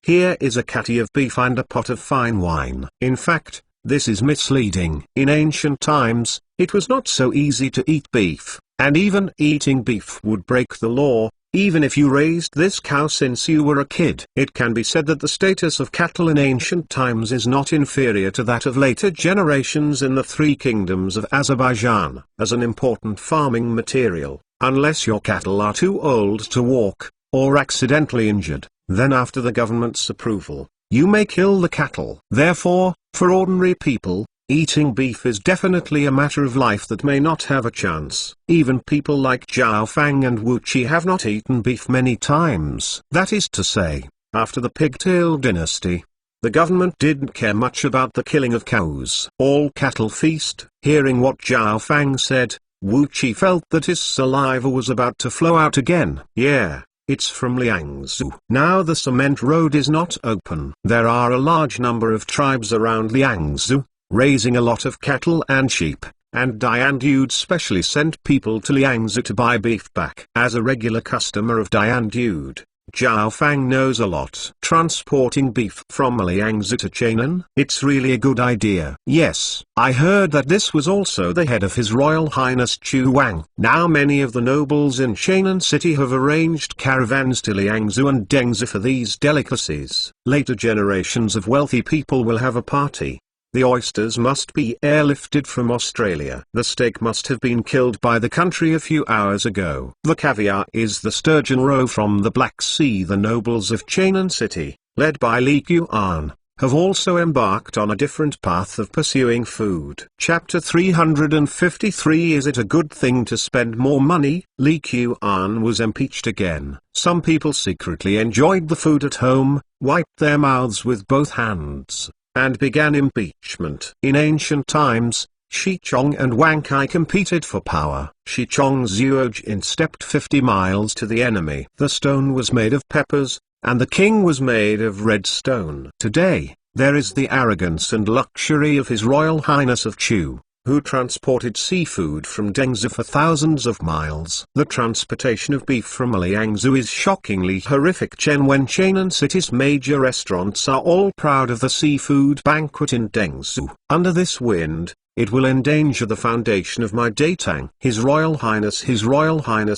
here is a catty of beef and a pot of fine wine. In fact, this is misleading. In ancient times, it was not so easy to eat beef, and even eating beef would break the law, even if you raised this cow since you were a kid. It can be said that the status of cattle in ancient times is not inferior to that of later generations in the three kingdoms of Azerbaijan. As an important farming material, unless your cattle are too old to walk, or accidentally injured, then after the government's approval, you may kill the cattle. Therefore, for ordinary people, eating beef is definitely a matter of life that may not have a chance. Even people like Zhao Fang and Wu Qi have not eaten beef many times. That is to say, after the Pigtail dynasty, the government didn't care much about the killing of cows. All cattle feast. Hearing what Zhao Fang said, Wu Qi felt that his saliva was about to flow out again. Yeah, it's from Liangzhu. Now the cement road is not open. There are a large number of tribes around Liangzhu, raising a lot of cattle and sheep, and Diandude specially sent people to Liangzhu to buy beef back. As a regular customer of Diandude, Zhao Fang knows a lot. Transporting beef from Liangzhu to Cheonan, it's really a good idea. Yes, I heard that this was also the head of His Royal Highness Chu Wang. Now many of the nobles in Cheonan City have arranged caravans to Liangzhu and Dengzi for these delicacies. Later generations of wealthy people will have a party. The oysters must be airlifted from Australia. The steak must have been killed by the country a few hours ago. The caviar is the sturgeon roe from the Black Sea. The nobles of Cheonan City, led by Li Qian, have also embarked on a different path of pursuing food. Chapter 353. Is it a good thing to spend more money? Li Qian was impeached again. Some people secretly enjoyed the food at home, wiped their mouths with both hands, and began impeachment. In ancient times, Shi Chong and Wang Kai competed for power. Shi Chong's Yuojin stepped 50 miles to the enemy. The stone was made of peppers, and the king was made of red stone. Today, there is the arrogance and luxury of His Royal Highness of Chu, who transported seafood from Dengzi for thousands of miles. The transportation of beef from Liangzhu is shockingly horrific. When Cheonan City's major restaurants are all proud of the seafood banquet in Dengzi. Under this wind, it will endanger the foundation of my Datang. His Royal Highness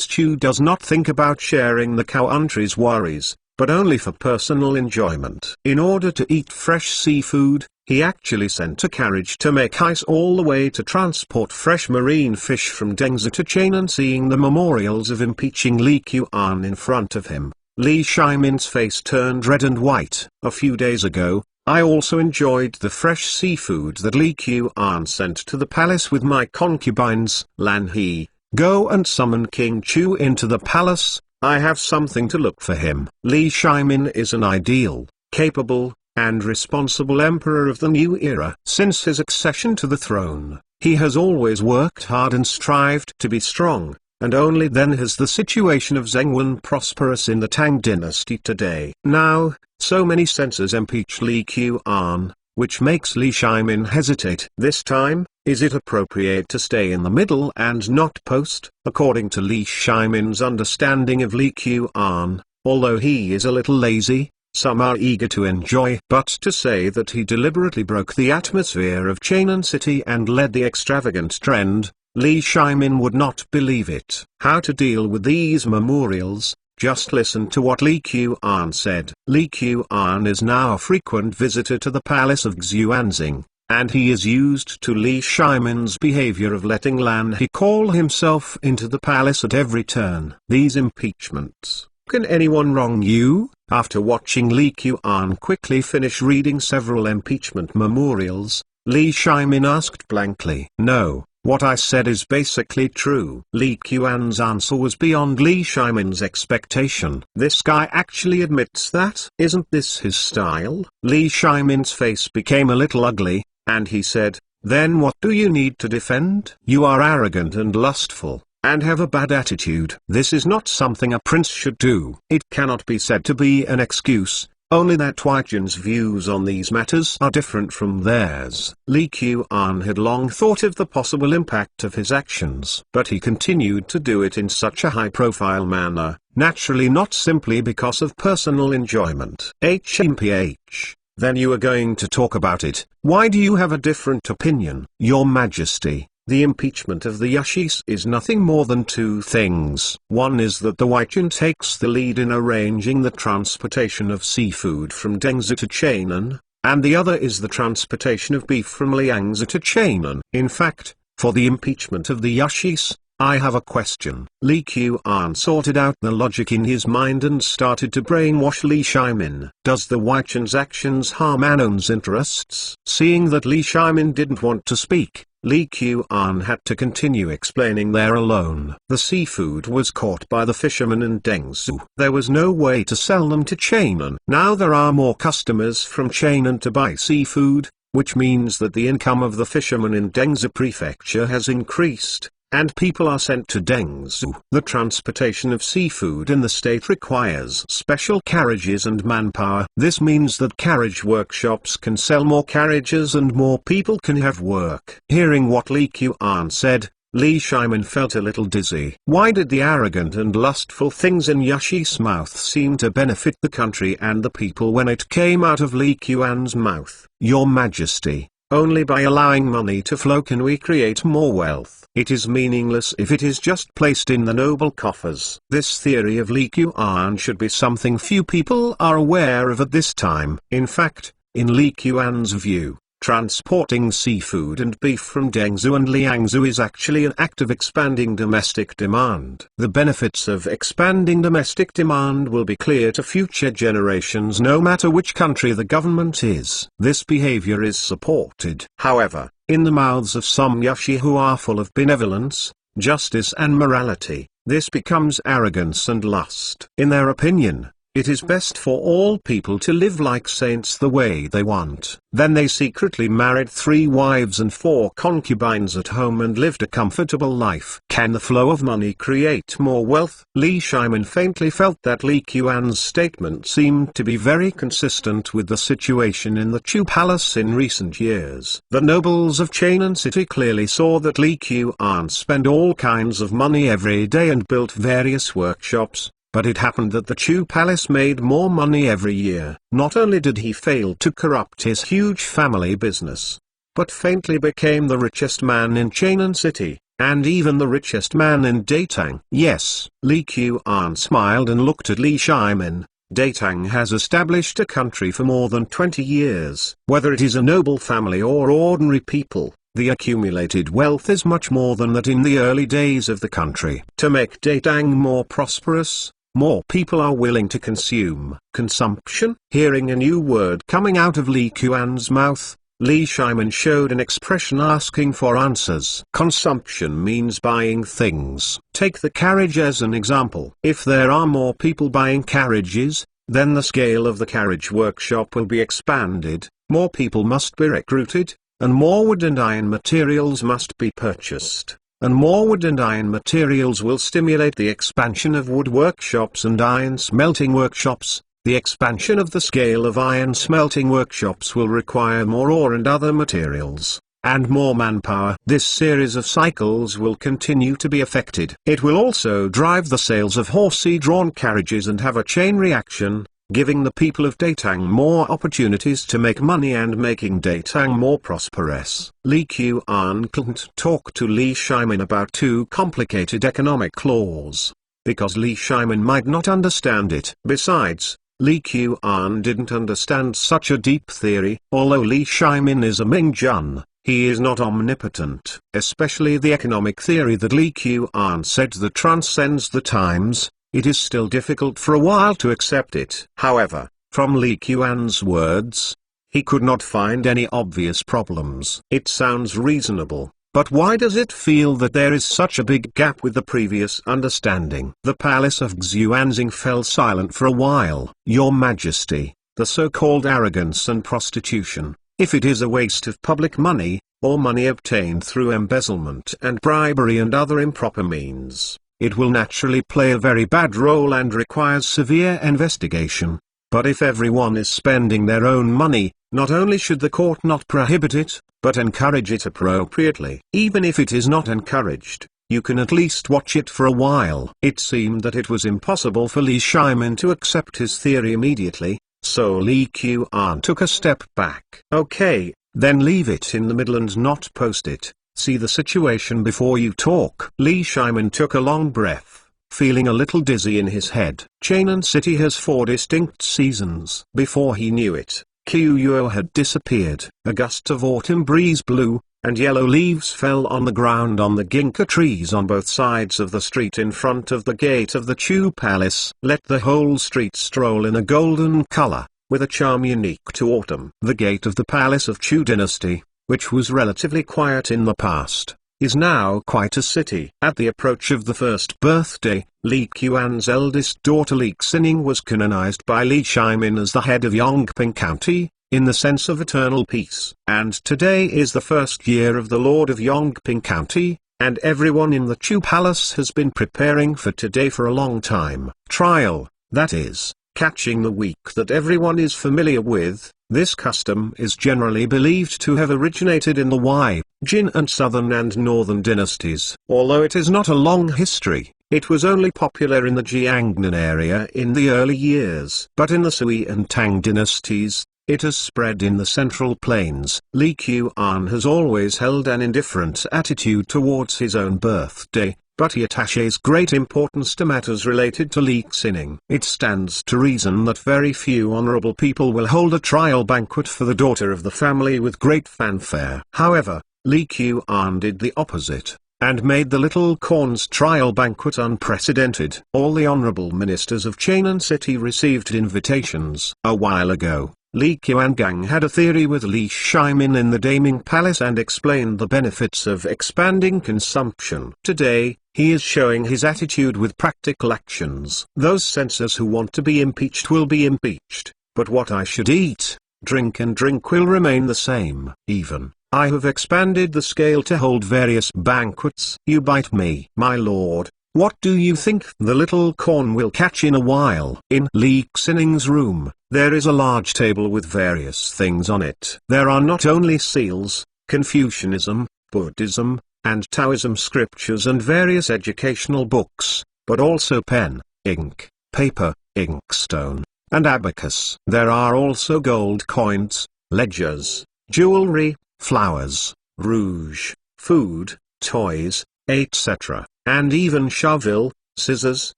Chu does not think about sharing the country's worries, but only for personal enjoyment. In order to eat fresh seafood, he actually sent a carriage to make ice all the way to transport fresh marine fish from Dengzi to Cheonan. Seeing the memorials of impeaching Li Qian in front of him, Li Shimin's face turned red and white. A few days ago, I also enjoyed the fresh seafood that Li Qian sent to the palace with my concubines. Lan He, go and summon King Chu into the palace. I have something to look for him. Li Shimin is an ideal, capable, and responsible emperor of the new era. Since his accession to the throne, he has always worked hard and strived to be strong, and only then has the situation of Zhengwen prosperous in the Tang dynasty today. Now, so many censors impeach Li Qian, which makes Li Shimin hesitate. This time, is it appropriate to stay in the middle and not post? According to Li Shimin's understanding of Li Qian, although he is a little lazy, some are eager to enjoy. But to say that he deliberately broke the atmosphere of Cheonan city and led the extravagant trend, Li Shimin would not believe it. How to deal with these memorials? Just listen to what Li Qian said. Li Qian is now a frequent visitor to the palace of Xuanzing, and he is used to Li Shimin's behavior of letting Lan He call himself into the palace at every turn. These impeachments. Can anyone wrong you? After watching Li Qian quickly finish reading several impeachment memorials, Li Shimin asked blankly. No, what I said is basically true. Li Qian's answer was beyond Li Shimin's expectation. This guy actually admits that. Isn't this his style? Li Shimin's face became a little ugly, and he said, then what do you need to defend? You are arrogant and lustful, and have a bad attitude. This is not something a prince should do. It cannot be said to be an excuse, only that Huaichen's views on these matters are different from theirs. Li Qian had long thought of the possible impact of his actions, but he continued to do it in such a high-profile manner, naturally not simply because of personal enjoyment. HMPH. Then you are going to talk about it. Why do you have a different opinion? Your Majesty, the impeachment of the Yashis is nothing more than two things. One is that the Huaichen takes the lead in arranging the transportation of seafood from Dengzi to Cheonan, and the other is the transportation of beef from Liangzi to Cheonan. In fact, for the impeachment of the Yashis, I have a question. Li Qian sorted out the logic in his mind and started to brainwash Li Shimin. Does the Huaichen's actions harm Anon's interests? Seeing that Li Shimin didn't want to speak, Li Qian had to continue explaining there alone. The seafood was caught by the fishermen in Dengzi. There was no way to sell them to Cheonan. Now there are more customers from Cheonan to buy seafood, which means that the income of the fishermen in Dengzi prefecture has increased, and people are sent to Dengzi. The transportation of seafood in the state requires special carriages and manpower. This means that carriage workshops can sell more carriages and more people can have work. Hearing what Li Qian said, Li Shimin felt a little dizzy. Why did the arrogant and lustful things in Yashi's mouth seem to benefit the country and the people when it came out of Li Qian's mouth? Your Majesty, only by allowing money to flow can we create more wealth. It is meaningless if it is just placed in the noble coffers. This theory of Li Qian should be something few people are aware of at this time. In fact, in Li Qian's view, transporting seafood and beef from Dengzi and Liangzi is actually an act of expanding domestic demand. The benefits of expanding domestic demand will be clear to future generations no matter which country the government is. This behavior is supported, however, in the mouths of some Yashi who are full of benevolence, justice and morality. This becomes arrogance and lust. In their opinion, it is best for all people to live like saints the way they want. Then they secretly married 3 wives and 4 concubines at home and lived a comfortable life. Can the flow of money create more wealth? Li Shimin faintly felt that Li Qian's statement seemed to be very consistent with the situation in the Chu Palace in recent years. The nobles of Cheonan city clearly saw that Li Qian spent all kinds of money every day and built various workshops. But it happened that the Chu Palace made more money every year. Not only did he fail to corrupt his huge family business, but faintly became the richest man in Cheonan city, and even the richest man in Datang. Yes, Li Qian smiled and looked at Li Shimin, Datang has established a country for more than 20 years. Whether it is a noble family or ordinary people, the accumulated wealth is much more than that in the early days of the country. To make Datang more prosperous, more people are willing to consume. Consumption? Hearing a new word coming out of Li Qian's mouth, Li Shimin showed an expression asking for answers. Consumption means buying things. Take the carriage as an example. If there are more people buying carriages, then the scale of the carriage workshop will be expanded, more people must be recruited, and more wood and iron materials must be purchased. And more wood and iron materials will stimulate the expansion of wood workshops and iron smelting workshops. The expansion of the scale of iron smelting workshops will require more ore and other materials, and more manpower. This series of cycles will continue to be affected. It will also drive the sales of horsey-drawn carriages and have a chain reaction, giving the people of Datang more opportunities to make money and making Datang more prosperous. Li Qian couldn't talk to Li Shimin about two complicated economic laws, because Li Shimin might not understand it. Besides, Li Qian didn't understand such a deep theory. Although Li Shimin is a Mingjun, he is not omnipotent. Especially the economic theory that Li Qian said that transcends the times, it is still difficult for a while to accept it. However, from Li Qian's words, he could not find any obvious problems. It sounds reasonable. But why does it feel that there is such a big gap with the previous understanding? The palace of Xuanzing fell silent for a while. Your Majesty, the so-called arrogance and prostitution, if it is a waste of public money, or money obtained through embezzlement and bribery and other improper means, it will naturally play a very bad role and requires severe investigation. But if everyone is spending their own money, not only should the court not prohibit it, but encourage it appropriately. Even if it is not encouraged, you can at least watch it for a while. It seemed that it was impossible for Li Shimin to accept his theory immediately, so Li Qian took a step back. Okay, then leave it in the middle and not post it. See the situation before you talk. Li Shimin took a long breath, feeling a little dizzy in his head. Chainan City has 4 distinct seasons. Before he knew it, Qiuo had disappeared. A gust of autumn breeze blew, and yellow leaves fell on the ground on the ginkgo trees on both sides of the street in front of the gate of the Chu Palace. Let the whole street stroll in a golden color, with a charm unique to autumn. The gate of the palace of Chu dynasty, which was relatively quiet in the past, is now quite a city. At the approach of the first birthday, Li Qian's eldest daughter Li Xining was canonized by Li Shimin as the head of Yongping County, in the sense of eternal peace. And today is the first year of the Lord of Yongping County, and everyone in the Chu Palace has been preparing for today for a long time. Trial, that is, catching the weak that everyone is familiar with. This custom is generally believed to have originated in the Wei, Jin and Southern and Northern dynasties. Although it is not a long history, it was only popular in the Jiangnan area in the early years. But in the Sui and Tang dynasties, it has spread in the Central Plains. Li Qian has always held an indifferent attitude towards his own birthday, but he attaches great importance to matters related to Li Xining. It stands to reason that very few honorable people will hold a trial banquet for the daughter of the family with great fanfare. However, Li Qian did the opposite, and made the Little Corn's trial banquet unprecedented. All the honorable ministers of Chainan City received invitations. A while ago, Li Qiangang had a theory with Li Shimin in the Daming Palace and explained the benefits of expanding consumption. Today, he is showing his attitude with practical actions. Those censors who want to be impeached will be impeached, but what I should eat, drink and drink will remain the same. Even, I have expanded the scale to hold various banquets. You bite me. My lord, what do you think the Little Corn will catch in a while? In Li Xining's room, there is a large table with various things on it. There are not only seals, Confucianism, Buddhism, and Taoism scriptures and various educational books, but also pen, ink, paper, inkstone, and abacus. There are also gold coins, ledgers, jewelry, flowers, rouge, food, toys, etc., and even shovel, scissors,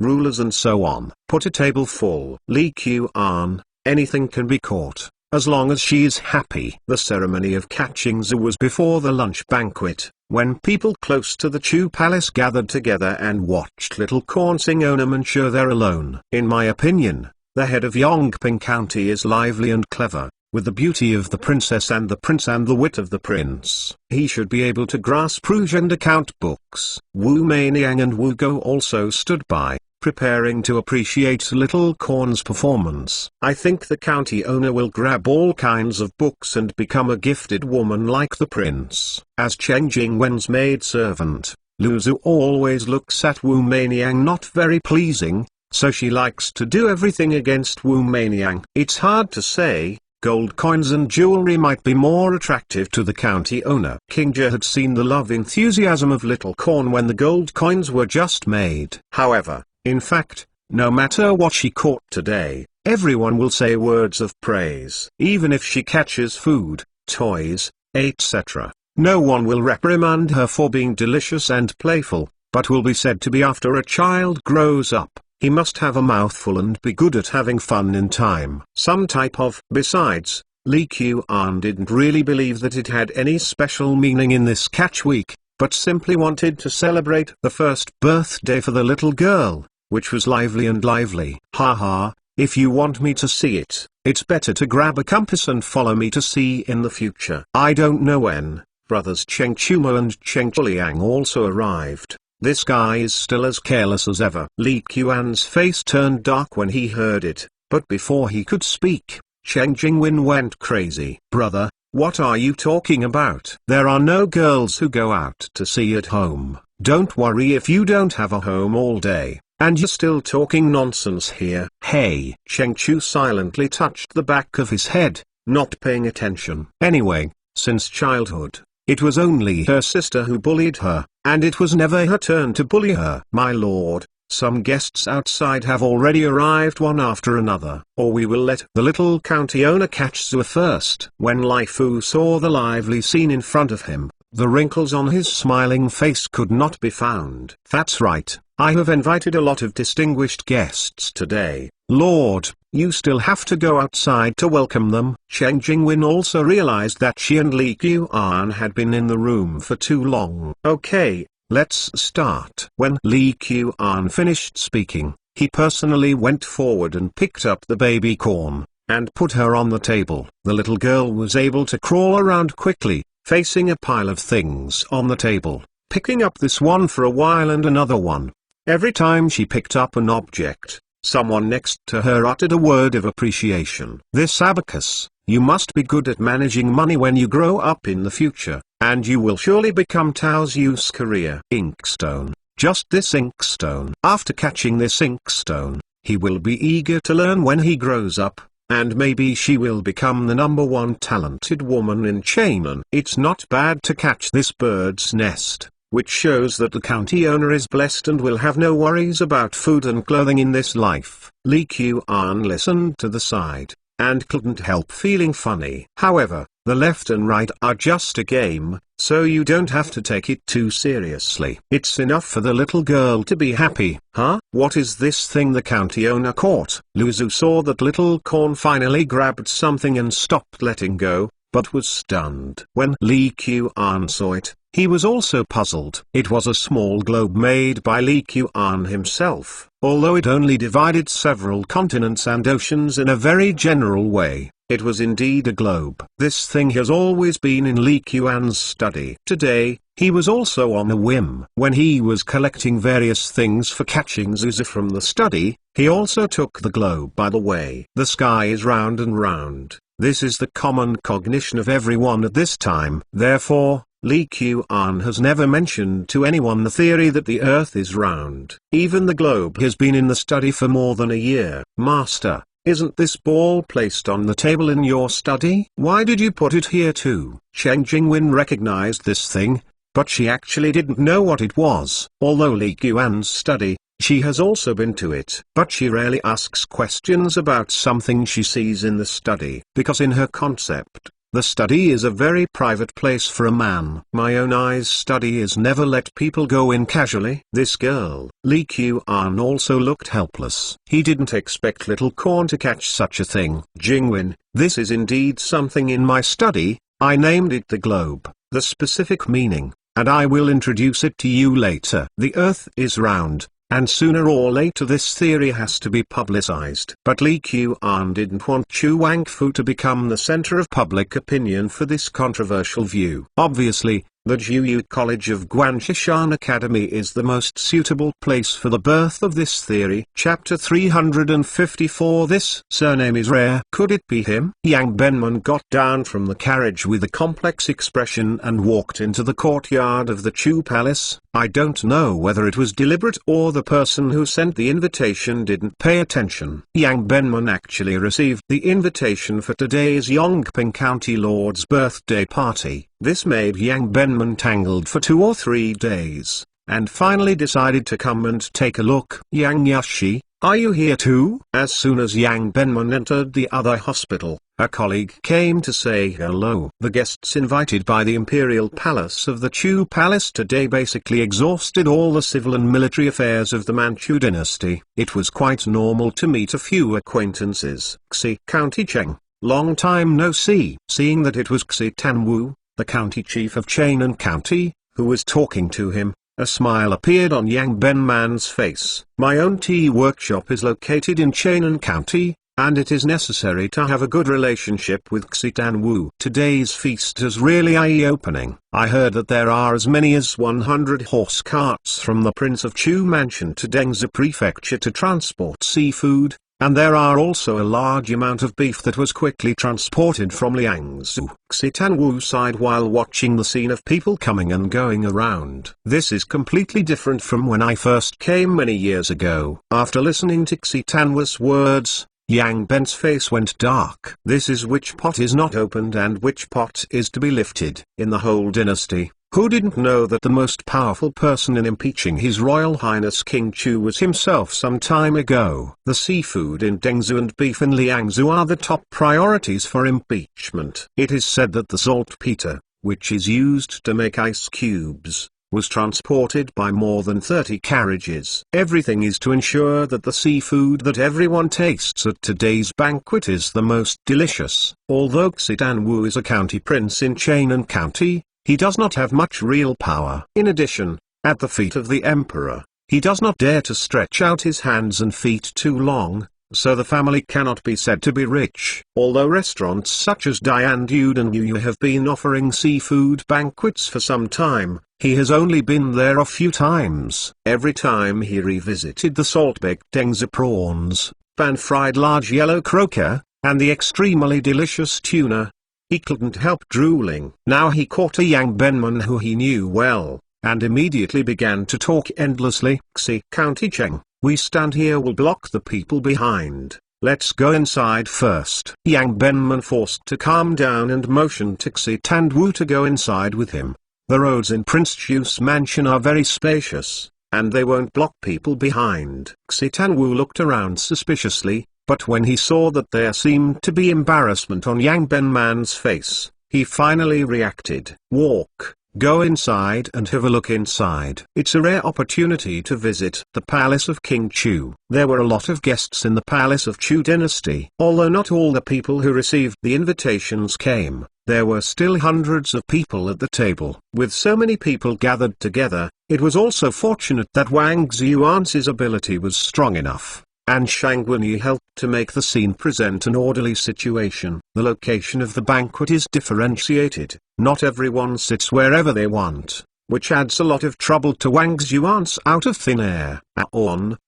rulers and so on. Put a table full. Li Qian, anything can be caught, as long as she is happy. The ceremony of catching Zhu was before the lunch banquet, when people close to the Chu Palace gathered together and watched little corn sing Onam and sure they're alone. In my opinion, the head of Yongping County is lively and clever, with the beauty of the princess and the prince and the wit of the prince. He should be able to grasp rouge and account books. Wu Meiniang and Wu Go also stood by, preparing to appreciate Little Corn's performance. I think the county owner will grab all kinds of books and become a gifted woman like the prince. As Cheng Jingwen's maidservant, Lu Zhu always looks at Wu Meiniang not very pleasing, so she likes to do everything against Wu Meiniang. It's hard to say. Gold coins and jewelry might be more attractive to the county owner. King Je had seen the love enthusiasm of Little Corn when the gold coins were just made. However, in fact, no matter what she caught today, everyone will say words of praise. Even if she catches food, toys, etc., no one will reprimand her for being delicious and playful, but will be said to be after a child grows up, he must have a mouthful and be good at having fun in time. Some type of. Besides, Li Qian didn't really believe that it had any special meaning in this catch week, but simply wanted to celebrate the first birthday for the little girl, which was lively and lively. Haha, if you want me to see it, it's better to grab a compass and follow me to see in the future. I don't know when. Brothers Cheng Chumo and Cheng Chuliang also arrived. This guy is still as careless as ever. Li Qian's face turned dark when he heard it, but before he could speak, Cheng Jingwen went crazy. Brother, what are you talking about? There are no girls who go out to sea at home. Don't worry if you don't have a home all day, and you're still talking nonsense here. Hey! Cheng Chu silently touched the back of his head, not paying attention. Anyway, since childhood, it was only her sister who bullied her, and it was never her turn to bully her. My lord, some guests outside have already arrived one after another, or we will let the little county owner catch Zhu first. When Lai Fu saw the lively scene in front of him, the wrinkles on his smiling face could not be found. That's right, I have invited a lot of distinguished guests today. Lord, you still have to go outside to welcome them. Cheng Jingwen also realized that she and Li Qian had been in the room for too long. Okay, let's start. When Li Qian finished speaking, he personally went forward and picked up the baby corn, and put her on the table. The little girl was able to crawl around quickly, facing a pile of things on the table, picking up this one for a while and another one. Every time she picked up an object, someone next to her uttered a word of appreciation. This abacus, you must be good at managing money when you grow up in the future, and you will surely become Tao's use career. Inkstone, just this inkstone. After catching this inkstone, he will be eager to learn when he grows up, and maybe she will become the #1 talented woman in Chainan. It's not bad to catch this bird's nest, which shows that the county owner is blessed and will have no worries about food and clothing in this life. Li Qian listened to the side, and couldn't help feeling funny. However, the left and right are just a game, so you don't have to take it too seriously. It's enough for the little girl to be happy. Huh? What is this thing the county owner caught? Lu Zhu saw that Little Corn finally grabbed something and stopped letting go, but was stunned. When Li Qian saw it, he was also puzzled. It was a small globe made by Li Qian himself. Although it only divided several continents and oceans in a very general way, it was indeed a globe. This thing has always been in Li Qian's study. Today, he was also on a whim. When he was collecting various things for catching Zhu from the study, he also took the globe by the way. The sky is round and round. This is the common cognition of everyone at this time. Therefore, Li Qian has never mentioned to anyone the theory that the earth is round. Even the globe has been in the study for more than a year. Master, isn't this ball placed on the table in your study? Why did you put it here too? Cheng Jingwen recognized this thing, but she actually didn't know what it was. Although Li Qian's study, she has also been to it. But she rarely asks questions about something she sees in the study, because in her concept, The study is a very private place for a man. My own eyes study is never let people go in casually. This girl, Lee Q-an, also looked helpless. He didn't expect Little Corn to catch such a thing. Jingwin, this is indeed something in my study. I named it the globe, the specific meaning, and I will introduce it to you later. The earth is round, and sooner or later this theory has to be publicized. But Lee Q-an didn't want Chu Wangfu to become the center of public opinion for this controversial view. Obviously, the Juyu College of Guanshishan Academy is the most suitable place for the birth of this theory. Chapter 354. This surname is rare. Could it be him? Yang Benman got down from the carriage with a complex expression and walked into the courtyard of the Chu Palace. I don't know whether it was deliberate or the person who sent the invitation didn't pay attention. Yang Benman actually received the invitation for today's Yongping County Lord's birthday party. This made Yang Benman tangled for 2 or 3 days, and finally decided to come and take a look. Yang Yashi, are you here too? As soon as Yang Benman entered the other hospital, a colleague came to say hello. The guests invited by the Imperial Palace of the Chu Palace today basically exhausted all the civil and military affairs of the Manchu dynasty. It was quite normal to meet a few acquaintances. Xi County Cheng, long time no see. Seeing that it was Xi Tanwu, the county chief of Chainan County, who was talking to him, a smile appeared on Yang Benman's face. My own tea workshop is located in Chainan County, and it is necessary to have a good relationship with Xi Tanwu. Today's feast is really eye-opening. I heard that there are as many as 100 horse carts from the Prince of Chu mansion to Dengzi Prefecture to transport seafood, and there are also a large amount of beef that was quickly transported from Liangzhou. Xi Tanwu sighed while watching the scene of people coming and going around. This is completely different from when I first came many years ago. After listening to Xi Tanwu's words, Yang Ben's face went dark. This is which pot is not opened and which pot is to be lifted. In the whole dynasty, who didn't know that the most powerful person in impeaching His Royal Highness King Chu was himself some time ago? The seafood in Dengzhou and beef in Liangzhou are the top priorities for impeachment. It is said that the saltpeter, which is used to make ice cubes, was transported by more than 30 carriages. Everything is to ensure that the seafood that everyone tastes at today's banquet is the most delicious. Although Xi Tanwu is a county prince in Chainan County, he does not have much real power. In addition, at the feet of the emperor, he does not dare to stretch out his hands and feet too long, so the family cannot be said to be rich. Although restaurants such as Dian Dude and Yu have been offering seafood banquets for some time, he has only been there a few times. Every time he revisited the salt-baked Dengzi prawns, pan-fried large yellow croaker, and the extremely delicious tuna, he couldn't help drooling. Now he caught a Yang Benman who he knew well, and immediately began to talk endlessly. Xi County Cheng, we stand here will block the people behind. Let's go inside first. Yang Benman forced to calm down and motioned to Xi Tanwu to go inside with him. The roads in Prince Chu's mansion are very spacious, and they won't block people behind. Xi Tanwu looked around suspiciously, but when he saw that there seemed to be embarrassment on Yang Benman's face, he finally reacted. Walk, go inside and have a look inside. It's a rare opportunity to visit the palace of King Chu. There were a lot of guests in the palace of Chu dynasty. Although not all the people who received the invitations came, there were still hundreds of people at the table. With so many people gathered together, it was also fortunate that Wang Ziyuan's ability was strong enough, and Shang Wenyi helped to make the scene present an orderly situation. The location of the banquet is differentiated. Not everyone sits wherever they want, which adds a lot of trouble to Wang Ziyuan's out of thin air.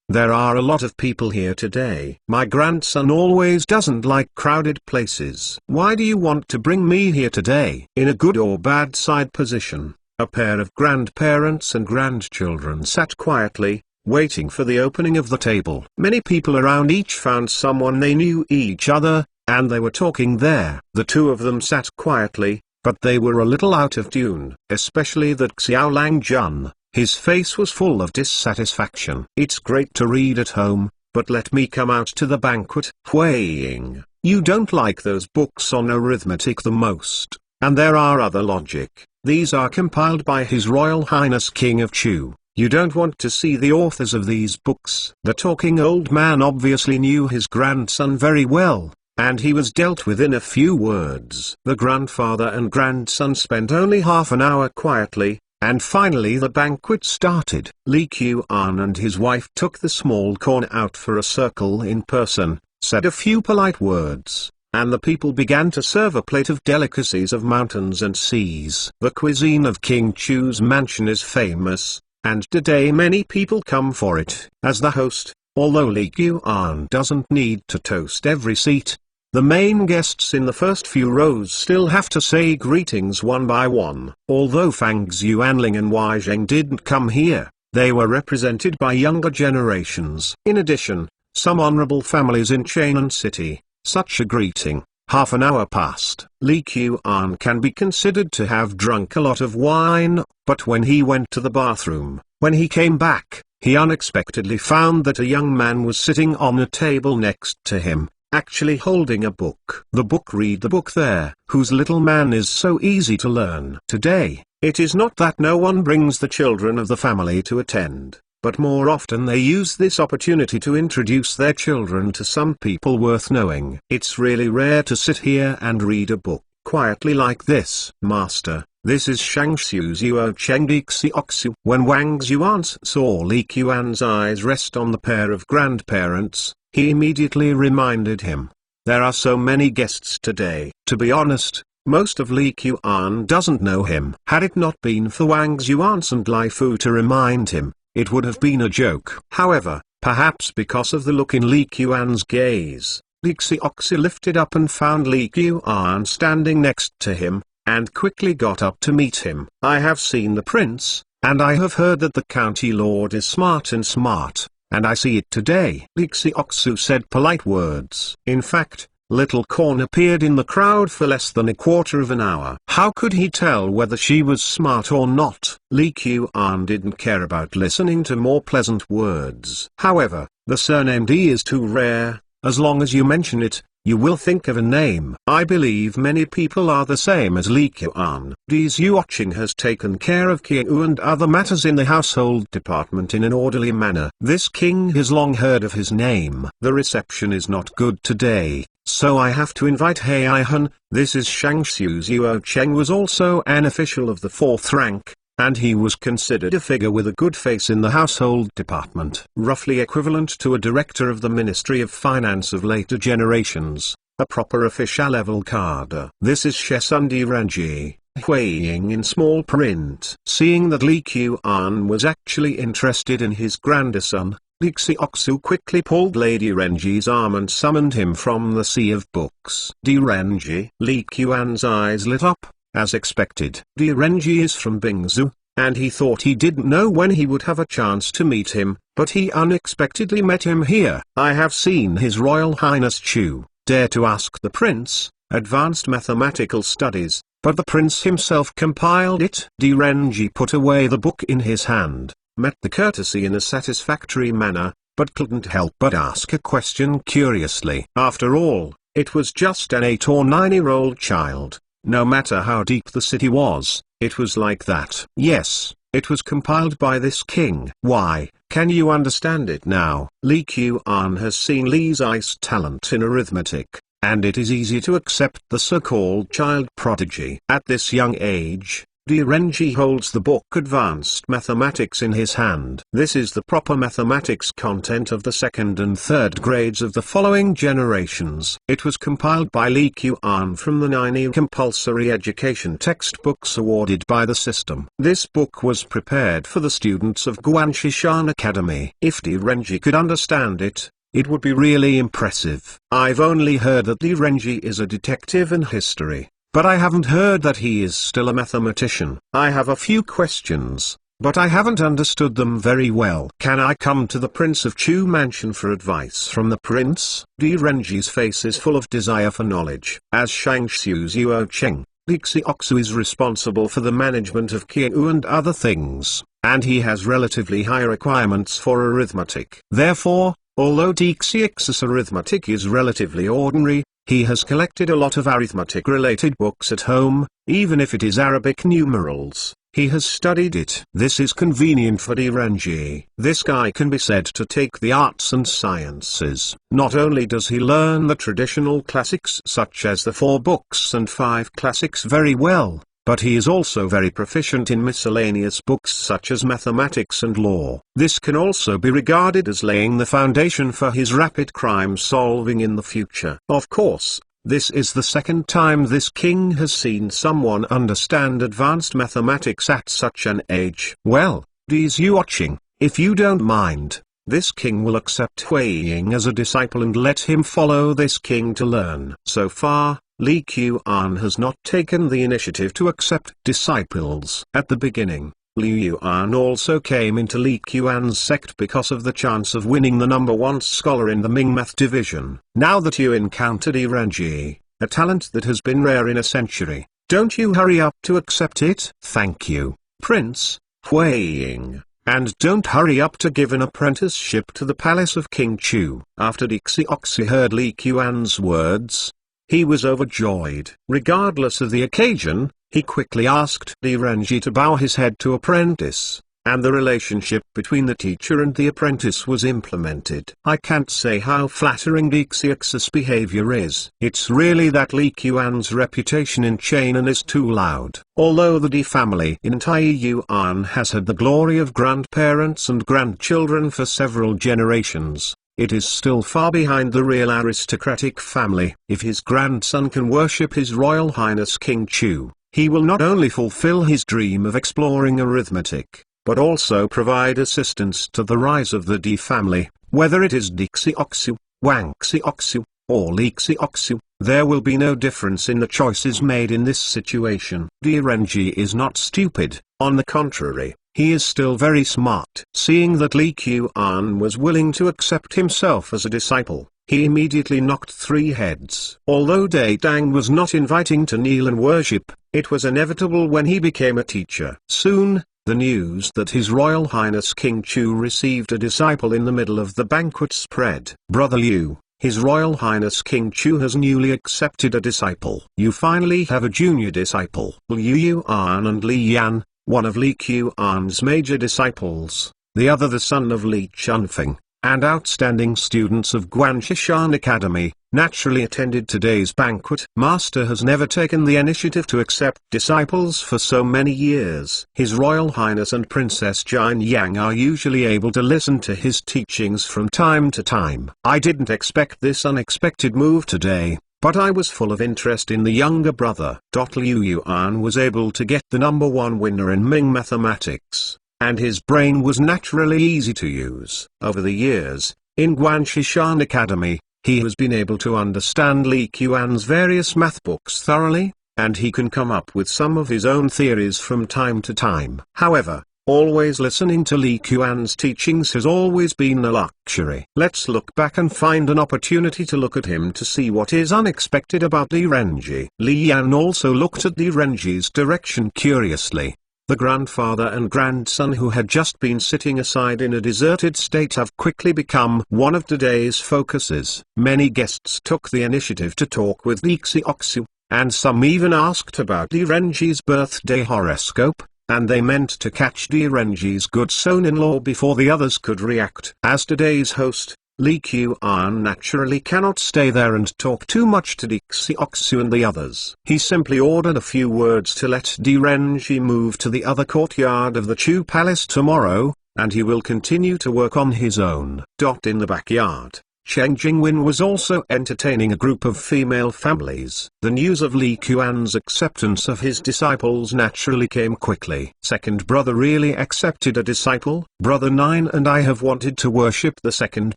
There are a lot of people here today. My grandson always doesn't like crowded places. Why do you want to bring me here today? In a good or bad side position, a pair of grandparents and grandchildren sat quietly, waiting for the opening of the table. Many people around each found someone they knew each other, and they were talking there. The two of them sat quietly, but they were a little out of tune, especially that Xiao Langjun. His face was full of dissatisfaction. It's great to read at home, but let me come out to the banquet. Hui Ying, You don't like those books on arithmetic the most, and there are other logic. These are compiled by His Royal Highness King of Chu. You don't want to see the authors of these books. The talking old man obviously knew his grandson very well, and he was dealt with in a few words. The grandfather and grandson spent only half an hour quietly, and finally the banquet started. Li Qian and his wife took the small corn out for a circle in person, said a few polite words, and the people began to serve a plate of delicacies of mountains and seas. The cuisine of King Chu's mansion is famous, and today many people come for it. As the host, although Li Qian doesn't need to toast every seat, the main guests in the first few rows still have to say greetings one by one. Although Fang Xuanling and Wei Zheng didn't come here, they were represented by younger generations. In addition, some honorable families in Chainan City. Such a greeting. Half an hour passed. Li Qian can be considered to have drunk a lot of wine, but when he went to the bathroom, when he came back, he unexpectedly found that a young man was sitting on a table next to him, actually holding a book. Read the book there. Whose little man is so easy to learn. Today, it is not that no one brings the children of the family to attend, but more often they use this opportunity to introduce their children to some people worth knowing. It's really rare to sit here and read a book quietly like this. Master, this is Shangxiu Zuo Cheng Dixioxu. When Wang Xuan saw Li Qian's eyes rest on the pair of grandparents, he immediately reminded him. There are so many guests today. To be honest, most of Li Qian doesn't know him. Had it not been for Wang Xuan and Lai Fu to remind him, it would have been a joke. However, perhaps because of the look in Li Qian's gaze, Li Xioxi lifted up and found Li Qian standing next to him, and quickly got up to meet him. I have seen the prince, and I have heard that the county lord is smart, and I see it today. Li Xioxu said polite words. In fact, Little Corn appeared in the crowd for less than a quarter of an hour. How could he tell whether she was smart or not? Li Qian didn't care about listening to more pleasant words. However, the surname Di is too rare. As long as you mention it, you will think of a name. I believe many people are the same as Li Qian. Di Zuoqing has taken care of Qiu and other matters in the household department in an orderly manner. This king has long heard of his name. The reception is not good today, so I have to invite Heihan. This is Shangxiu Zuo Cheng, was also an official of the 4th rank, and he was considered a figure with a good face in the household department. Roughly equivalent to a director of the Ministry of Finance of later generations, a proper official-level cadre. This is Shesundi Renji, Huiying in small print. Seeing that Li Qian was actually interested in his grandson, Li Xioxu quickly pulled Lady Renji's arm and summoned him from the sea of books. Di Renji. Li Qian's eyes lit up. As expected. Di Renji is from Bingzhou, and he thought he didn't know when he would have a chance to meet him, but he unexpectedly met him here. I have seen His Royal Highness Chu dare to ask the prince advanced mathematical studies, but the prince himself compiled it. Di Renji put away the book in his hand, met the courtesy in a satisfactory manner, but couldn't help but ask a question curiously. After all, it was just an 8 or 9-year-old child. No matter how deep the city was, it was like that. Yes, it was compiled by this king. Why, can you understand it now? Li Qian has seen Li's ice talent in arithmetic, and it is easy to accept the so-called child prodigy. At this young age, Di Renji holds the book Advanced Mathematics in his hand. This is the proper mathematics content of the 2nd and 3rd grades of the following generations. It was compiled by Li Qian from the 9 compulsory education textbooks awarded by the system. This book was prepared for the students of Guanshishan Academy. If Di Renji could understand it, it would be really impressive. I've only heard that Di Renji is a detective in history, but I haven't heard that he is still a mathematician. I have a few questions, but I haven't understood them very well. Can I come to the Prince of Chu mansion for advice from the prince? Di Renji's face is full of desire for knowledge. As Shangxiu Zuo Cheng, Li Xioxu is responsible for the management of Qiu and other things, and he has relatively high requirements for arithmetic. Therefore, although Di Xioxu's arithmetic is relatively ordinary, He has collected a lot of arithmetic-related books at home, even if it is Arabic numerals. He has studied it. This is convenient for Direnji. This guy can be said to take the arts and sciences. Not only does he learn the traditional classics such as the 4 books and 5 classics very well, but he is also very proficient in miscellaneous books such as mathematics and law. This can also be regarded as laying the foundation for his rapid crime solving in the future. Of course, this is the second time this king has seen someone understand advanced mathematics at such an age. Well, D's you watching, if you don't mind, this king will accept Hui Ying as a disciple and let him follow this king to learn. So far, Li Qian has not taken the initiative to accept disciples. At the beginning, Li Yuan also came into Li Qian's sect because of the chance of winning the #1 scholar in the Ming Math division. Now that you encountered Irenji, a talent that has been rare in a century, don't you hurry up to accept it? Thank you, Prince Hui Ying. And don't hurry up to give an apprenticeship to the palace of King Chu. After Dixioxi heard Li Qian's words, he was overjoyed. Regardless of the occasion, he quickly asked Direnji to bow his head to apprentice, and the relationship between the teacher and the apprentice was implemented. I can't say how flattering Dixiox's behavior is. It's really that Li Qian's reputation in Chainan is too loud. Although the Di family in Taiyuan has had the glory of grandparents and grandchildren for several generations, it is still far behind the real aristocratic family. If his grandson can worship His Royal Highness King Chu, he will not only fulfill his dream of exploring arithmetic, but also provide assistance to the rise of the Di family. Whether it is Dixioxu, Wangxioxu, or Lixioxu, there will be no difference in the choices made in this situation. Direnji is not stupid, on the contrary. He is still very smart. Seeing that Li Qian was willing to accept himself as a disciple, he immediately knocked 3 heads. Although Dai Dang was not inviting to kneel and worship, it was inevitable when he became a teacher. Soon, the news that His Royal Highness King Chu received a disciple in the middle of the banquet spread. Brother Liu, His Royal Highness King Chu has newly accepted a disciple. You finally have a junior disciple. Liu Yuan and Li Yan, one of Li Qian's major disciples, the other the son of Li Chunfeng, and outstanding students of Guanshishan Academy, naturally attended today's banquet. Master has never taken the initiative to accept disciples for so many years. His Royal Highness and Princess Jin Yang are usually able to listen to his teachings from time to time. I didn't expect this unexpected move today, but I was full of interest in the younger brother. Liu Yuan was able to get the #1 winner in Ming mathematics, and his brain was naturally easy to use. Over the years, in Guanshishan Academy, he has been able to understand Li Qian's various math books thoroughly, and he can come up with some of his own theories from time to time. However, always listening to Li Qian's teachings has always been a luxury. Let's look back and find an opportunity to look at him to see what is unexpected about Direnji. Li Yan also looked at Direnji's direction curiously. The grandfather and grandson who had just been sitting aside in a deserted state have quickly become one of today's focuses. Many guests took the initiative to talk with Dixioxu, and some even asked about Direnji's birthday horoscope, and they meant to catch Direnji's good son-in-law before the others could react. As today's host, Li Qian naturally cannot stay there and talk too much to Dixioxu and the others. He simply ordered a few words to let Direnji move to the other courtyard of the Chu Palace tomorrow, and he will continue to work on his own. In the backyard, Cheng Jingwen was also entertaining a group of female families. The news of Li Qian's acceptance of his disciples naturally came quickly. Second brother really accepted a disciple? Brother 9 and I have wanted to worship the second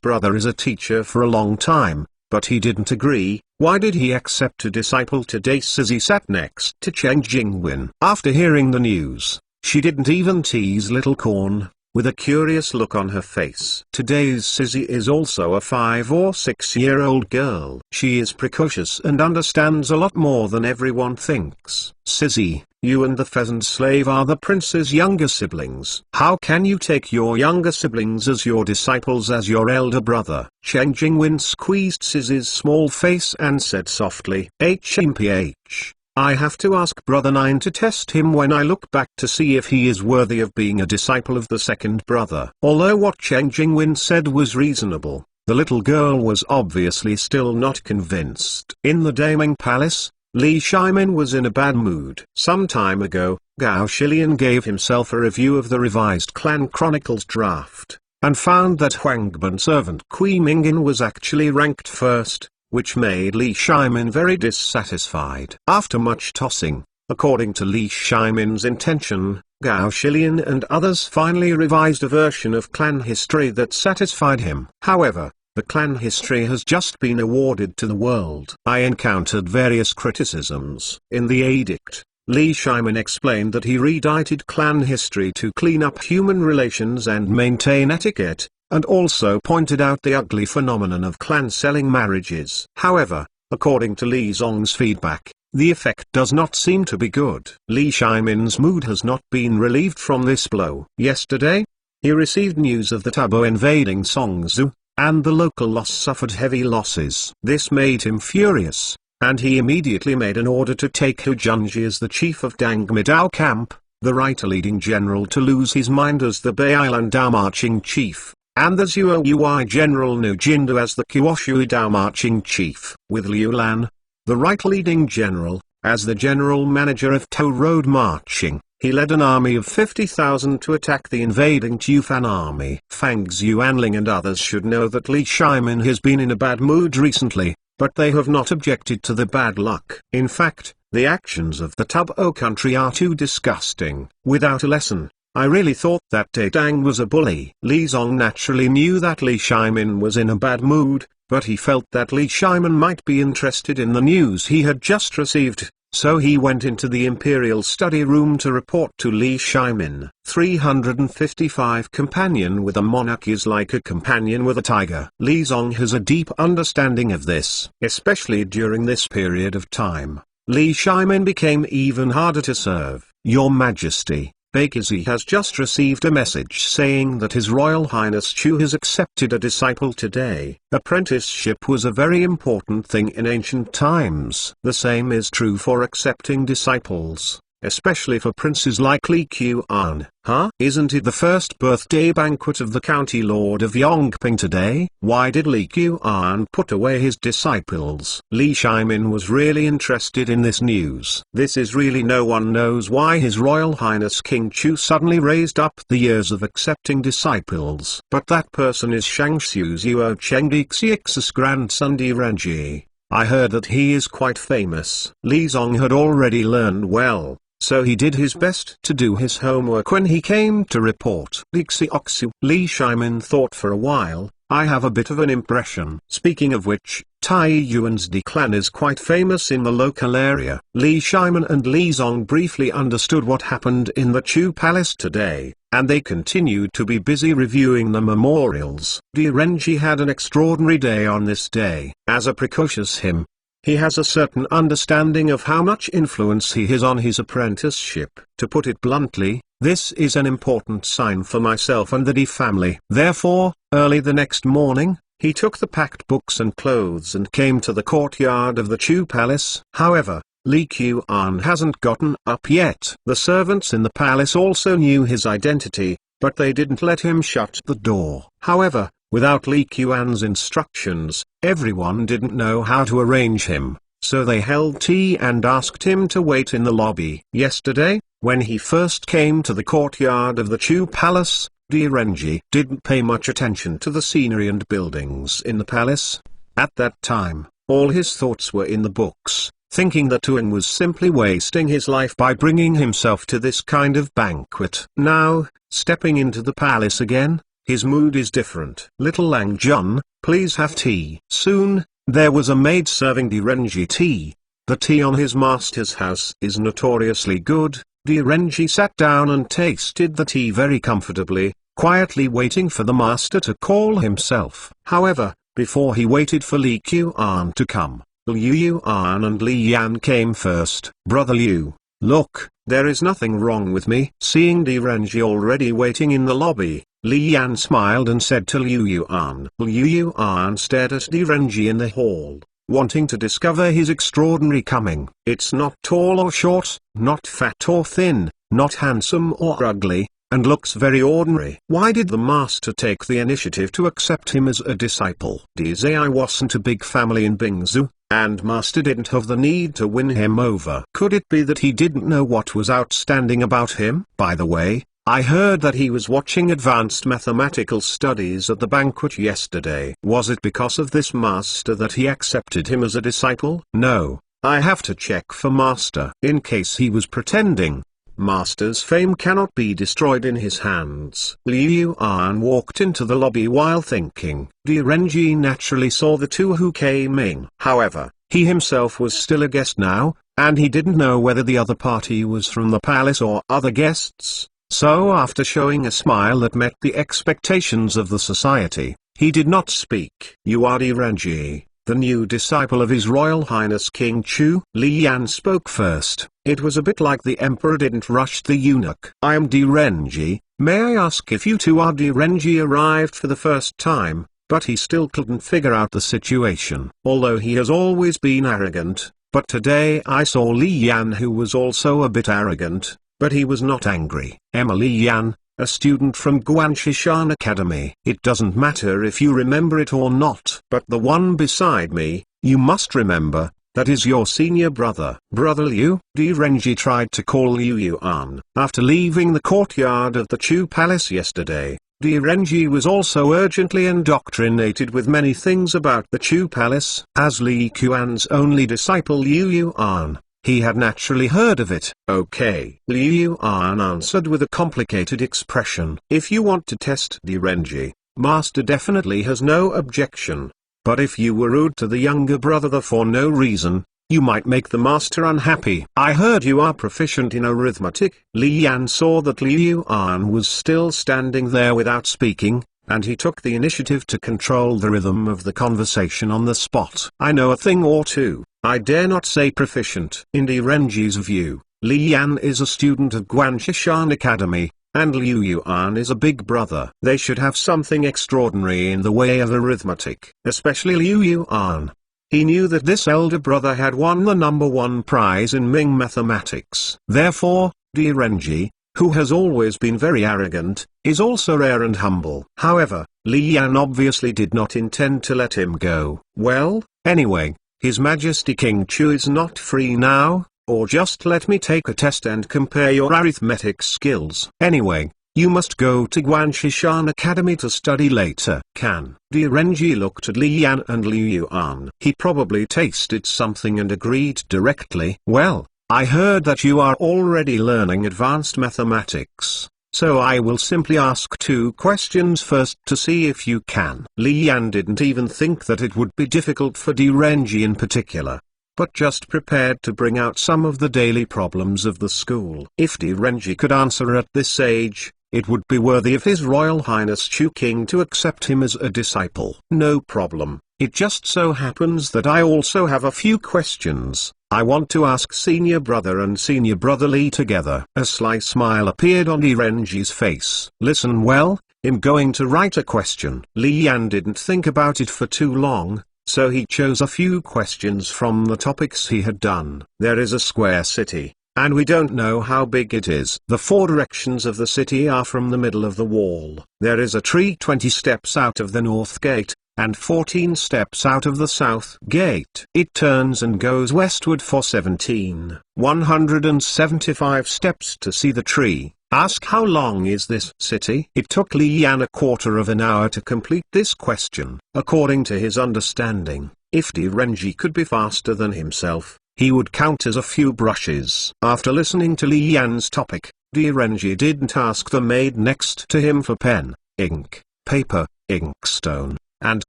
brother as a teacher for a long time, but he didn't agree. Why did he accept a disciple today? Sissy sat next to Cheng Jingwen. After hearing the news, she didn't even tease little Corn, with a curious look on her face. Today's Sissy is also a 5 or 6-year-old girl. She is precocious and understands a lot more than everyone thinks. Sissy, you and the pheasant slave are the prince's younger siblings. How can you take your younger siblings as your disciples as your elder brother? Cheng Jingwen squeezed Siz's small face and said softly, HMPH. I have to ask Brother Nine to test him when I look back to see if he is worthy of being a disciple of the second brother. Although what Cheng Jingwen said was reasonable, the little girl was obviously still not convinced. In the Daming Palace, Li Shimin was in a bad mood. Some time ago, Gao Shilian gave himself a review of the revised Clan Chronicles draft, and found that Huangban servant Kui Mingin was actually ranked first, which made Li Shimin very dissatisfied. After much tossing, according to Li Shimin's intention, Gao Shilian and others finally revised a version of clan history that satisfied him. However, the clan history has just been awarded to the world. I encountered various criticisms. In the edict, Li Shimin explained that he redited clan history to clean up human relations and maintain etiquette, and also pointed out the ugly phenomenon of clan-selling marriages. However, according to Li Zong's feedback, the effect does not seem to be good. Li Shimin's mood has not been relieved from this blow. Yesterday, he received news of the Tabo invading Songzhou, and the local loss suffered heavy losses. This made him furious, and he immediately made an order to take Hu Junji as the chief of Dangmidao camp, the writer-leading general to lose his mind as the Beilan Dao marching chief, and the Zuo Ui general Nu Jindu as the Qiushui Dao marching chief. With Liu Lan, the right-leading general, as the general manager of Tou Road marching, he led an army of 50,000 to attack the invading Tufan army. Fang Xuanling and others should know that Li Shimin has been in a bad mood recently, but they have not objected to the bad luck. In fact, the actions of the Tubo country are too disgusting. Without a lesson, I really thought that Dang was a bully. Li Zong naturally knew that Li Shimin was in a bad mood, but he felt that Li Shimin might be interested in the news he had just received, so he went into the imperial study room to report to Li Shimin. 355 Companion with a monarch is like a companion with a tiger. Li Zong has a deep understanding of this. Especially during this period of time, Li Shimin became even harder to serve. Your Majesty, Bakizi has just received a message saying that His Royal Highness Chu has accepted a disciple today. Apprenticeship was a very important thing in ancient times. The same is true for accepting disciples, especially for princes like Li Qian. Huh? Isn't it the first birthday banquet of the county lord of Yongping today? Why did Li Qian put away his disciples? Li Shimin was really interested in this news. This is really no one knows why His Royal Highness King Chu suddenly raised up the years of accepting disciples. But that person is Shangxiu Zuo Chengdixiex's grandson Di Renji. I heard that he is quite famous. Li Zong had already learned well, so he did his best to do his homework when he came to report. Li Shimin thought for a while. I have a bit of an impression. Speaking of which, Tai Yuan's D clan is quite famous in the local area. Li Shimin and Li Zong briefly understood what happened in the Chu Palace today, and they continued to be busy reviewing the memorials. Di Renji had an extraordinary day on this day. As a precocious him, he has a certain understanding of how much influence he has on his apprenticeship. To put it bluntly, this is an important sign for myself and the Di family. Therefore, early the next morning, he took the packed books and clothes and came to the courtyard of the Chu Palace. However, Li Qian hasn't gotten up yet. The servants in the palace also knew his identity, but they didn't let him shut the door. However, without Li Qian's instructions, everyone didn't know how to arrange him, so they held tea and asked him to wait in the lobby. Yesterday, when he first came to the courtyard of the Chu Palace, Di Renji didn't pay much attention to the scenery and buildings in the palace. At that time, all his thoughts were in the books, thinking that Tuan was simply wasting his life by bringing himself to this kind of banquet. Now, stepping into the palace again, his mood is different. Little Lang Jun, please have tea. Soon, there was a maid serving Di Renji tea. The tea on his master's house is notoriously good. Di Renji sat down and tasted the tea very comfortably, quietly waiting for the master to call himself. However, before he waited for Li Qian to come, Liu Yuan and Li Yan came first. Brother Liu, Look, there is nothing wrong with me. Seeing Renji already waiting in the lobby, Li Yan smiled and said to Liu Yuan. Liu Yuan stared at Renji in the hall, wanting to discover his extraordinary coming. It's not tall or short, not fat or thin, not handsome or ugly, and looks very ordinary. Why did the master take the initiative to accept him as a disciple? I wasn't a big family in Bingzu, and master didn't have the need to win him over. Could it be that he didn't know what was outstanding about him? By the way, I heard that he was watching advanced mathematical studies at the banquet yesterday. Was it because of this master that he accepted him as a disciple? No, I have to check for master. In case he was pretending, master's fame cannot be destroyed in his hands. Liu Yuan walked into the lobby while thinking. Renji naturally saw the two who came in. However, he himself was still a guest now, and he didn't know whether the other party was from the palace or other guests. So after showing a smile that met the expectations of the society, he did not speak. You are Renji, the new disciple of His Royal Highness King Chu? Li Yan spoke first. It was a bit like the emperor didn't rush the eunuch. I am Renji. May I ask if you two are? Renji arrived for the first time, but he still couldn't figure out the situation. Although he has always been arrogant, but today I saw Li Yan who was also a bit arrogant, but he was not angry. Li Yan, a student from Guanshishan Academy. It doesn't matter if you remember it or not. But the one beside me, you must remember, that is your senior brother. Brother Liu? Renji tried to call Liu Yuan. After leaving the courtyard of the Chu Palace yesterday, Renji was also urgently indoctrinated with many things about the Chu Palace. As Li Kuan's only disciple Liu Yuan, he had naturally heard of it. Okay. Liu Yuan answered with a complicated expression. If you want to test Renji, master definitely has no objection. But if you were rude to the younger brother for no reason, you might make the master unhappy. I heard you are proficient in arithmetic. Li Yan saw that Liu Yuan was still standing there without speaking, and he took the initiative to control the rhythm of the conversation on the spot. I know a thing or two. I dare not say proficient. In Renji's view, Li Yan is a student of Guanshishan Academy, and Liu Yuan is a big brother. They should have something extraordinary in the way of arithmetic. Especially Liu Yuan. He knew that this elder brother had won the #1 prize in Ming mathematics. Therefore, Renji, who has always been very arrogant, is also rare and humble. However, Li Yan obviously did not intend to let him go. Well, anyway, His Majesty King Chu is not free now, or just let me take a test and compare your arithmetic skills. Anyway, you must go to Guanshishan Academy to study later. Can? Renji looked at Li Yan and Liu Yuan. He probably tasted something and agreed directly. Well, I heard that you are already learning advanced mathematics, so I will simply ask 2 questions first to see if you can. Li Yan didn't even think that it would be difficult for Renji in particular, but just prepared to bring out some of the daily problems of the school. If Renji could answer at this age, it would be worthy of His Royal Highness Chu King to accept him as a disciple. No problem. It just so happens that I also have a few questions. I want to ask senior brother and senior brother Li together. A sly smile appeared on Renji's face. Listen well, I'm going to write a question. Li Yan didn't think about it for too long, so he chose a few questions from the topics he had done. There is a square city, and we don't know how big it is. The 4 directions of the city are from the middle of the wall. There is a tree 20 steps out of the north gate, and 14 steps out of the south gate. It turns and goes westward for 175 steps to see the tree. Ask how long is this city? It took Li Yan a quarter of an hour to complete this question. According to his understanding, if Renji could be faster than himself, he would count as a few brushes. After listening to Li Yan's topic, Renji didn't ask the maid next to him for pen, ink, paper, inkstone, and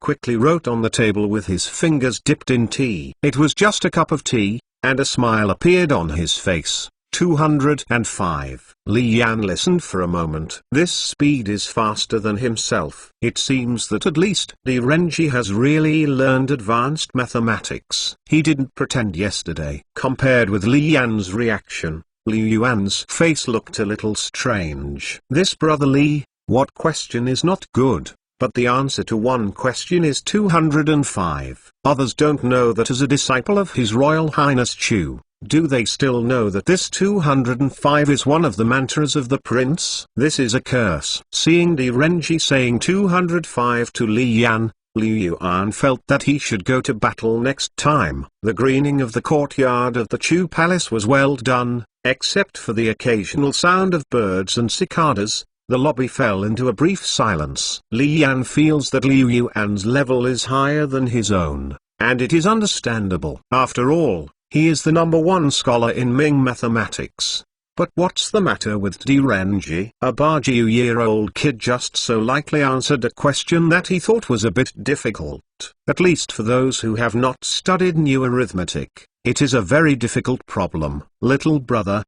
quickly wrote on the table with his fingers dipped in tea. It was just a cup of tea, and a smile appeared on his face. 205. Li Yan listened for a moment. This speed is faster than himself. It seems that at least Renji has really learned advanced mathematics. He didn't pretend yesterday. Compared with Li Yan's reaction, Liu Yuan's face looked a little strange. This brother Li, what question is not good? But the answer to one question is 205. Others don't know that as a disciple of His Royal Highness Chu, do they still know that this 205 is one of the mantras of the prince? This is a curse. Seeing Di Renji saying 205 to Li Yan, Liu Yuan felt that he should go to battle next time. The greening of the courtyard of the Chu Palace was well done, except for the occasional sound of birds and cicadas. The lobby fell into a brief silence. Li Yan feels that Liu Yuan's level is higher than his own, and it is understandable. After all, he is the #1 scholar in Ming mathematics. But what's the matter with Di Renji? A Baju-year-old kid just so lightly answered a question that he thought was a bit difficult. At least for those who have not studied new arithmetic, it is a very difficult problem. Little brother,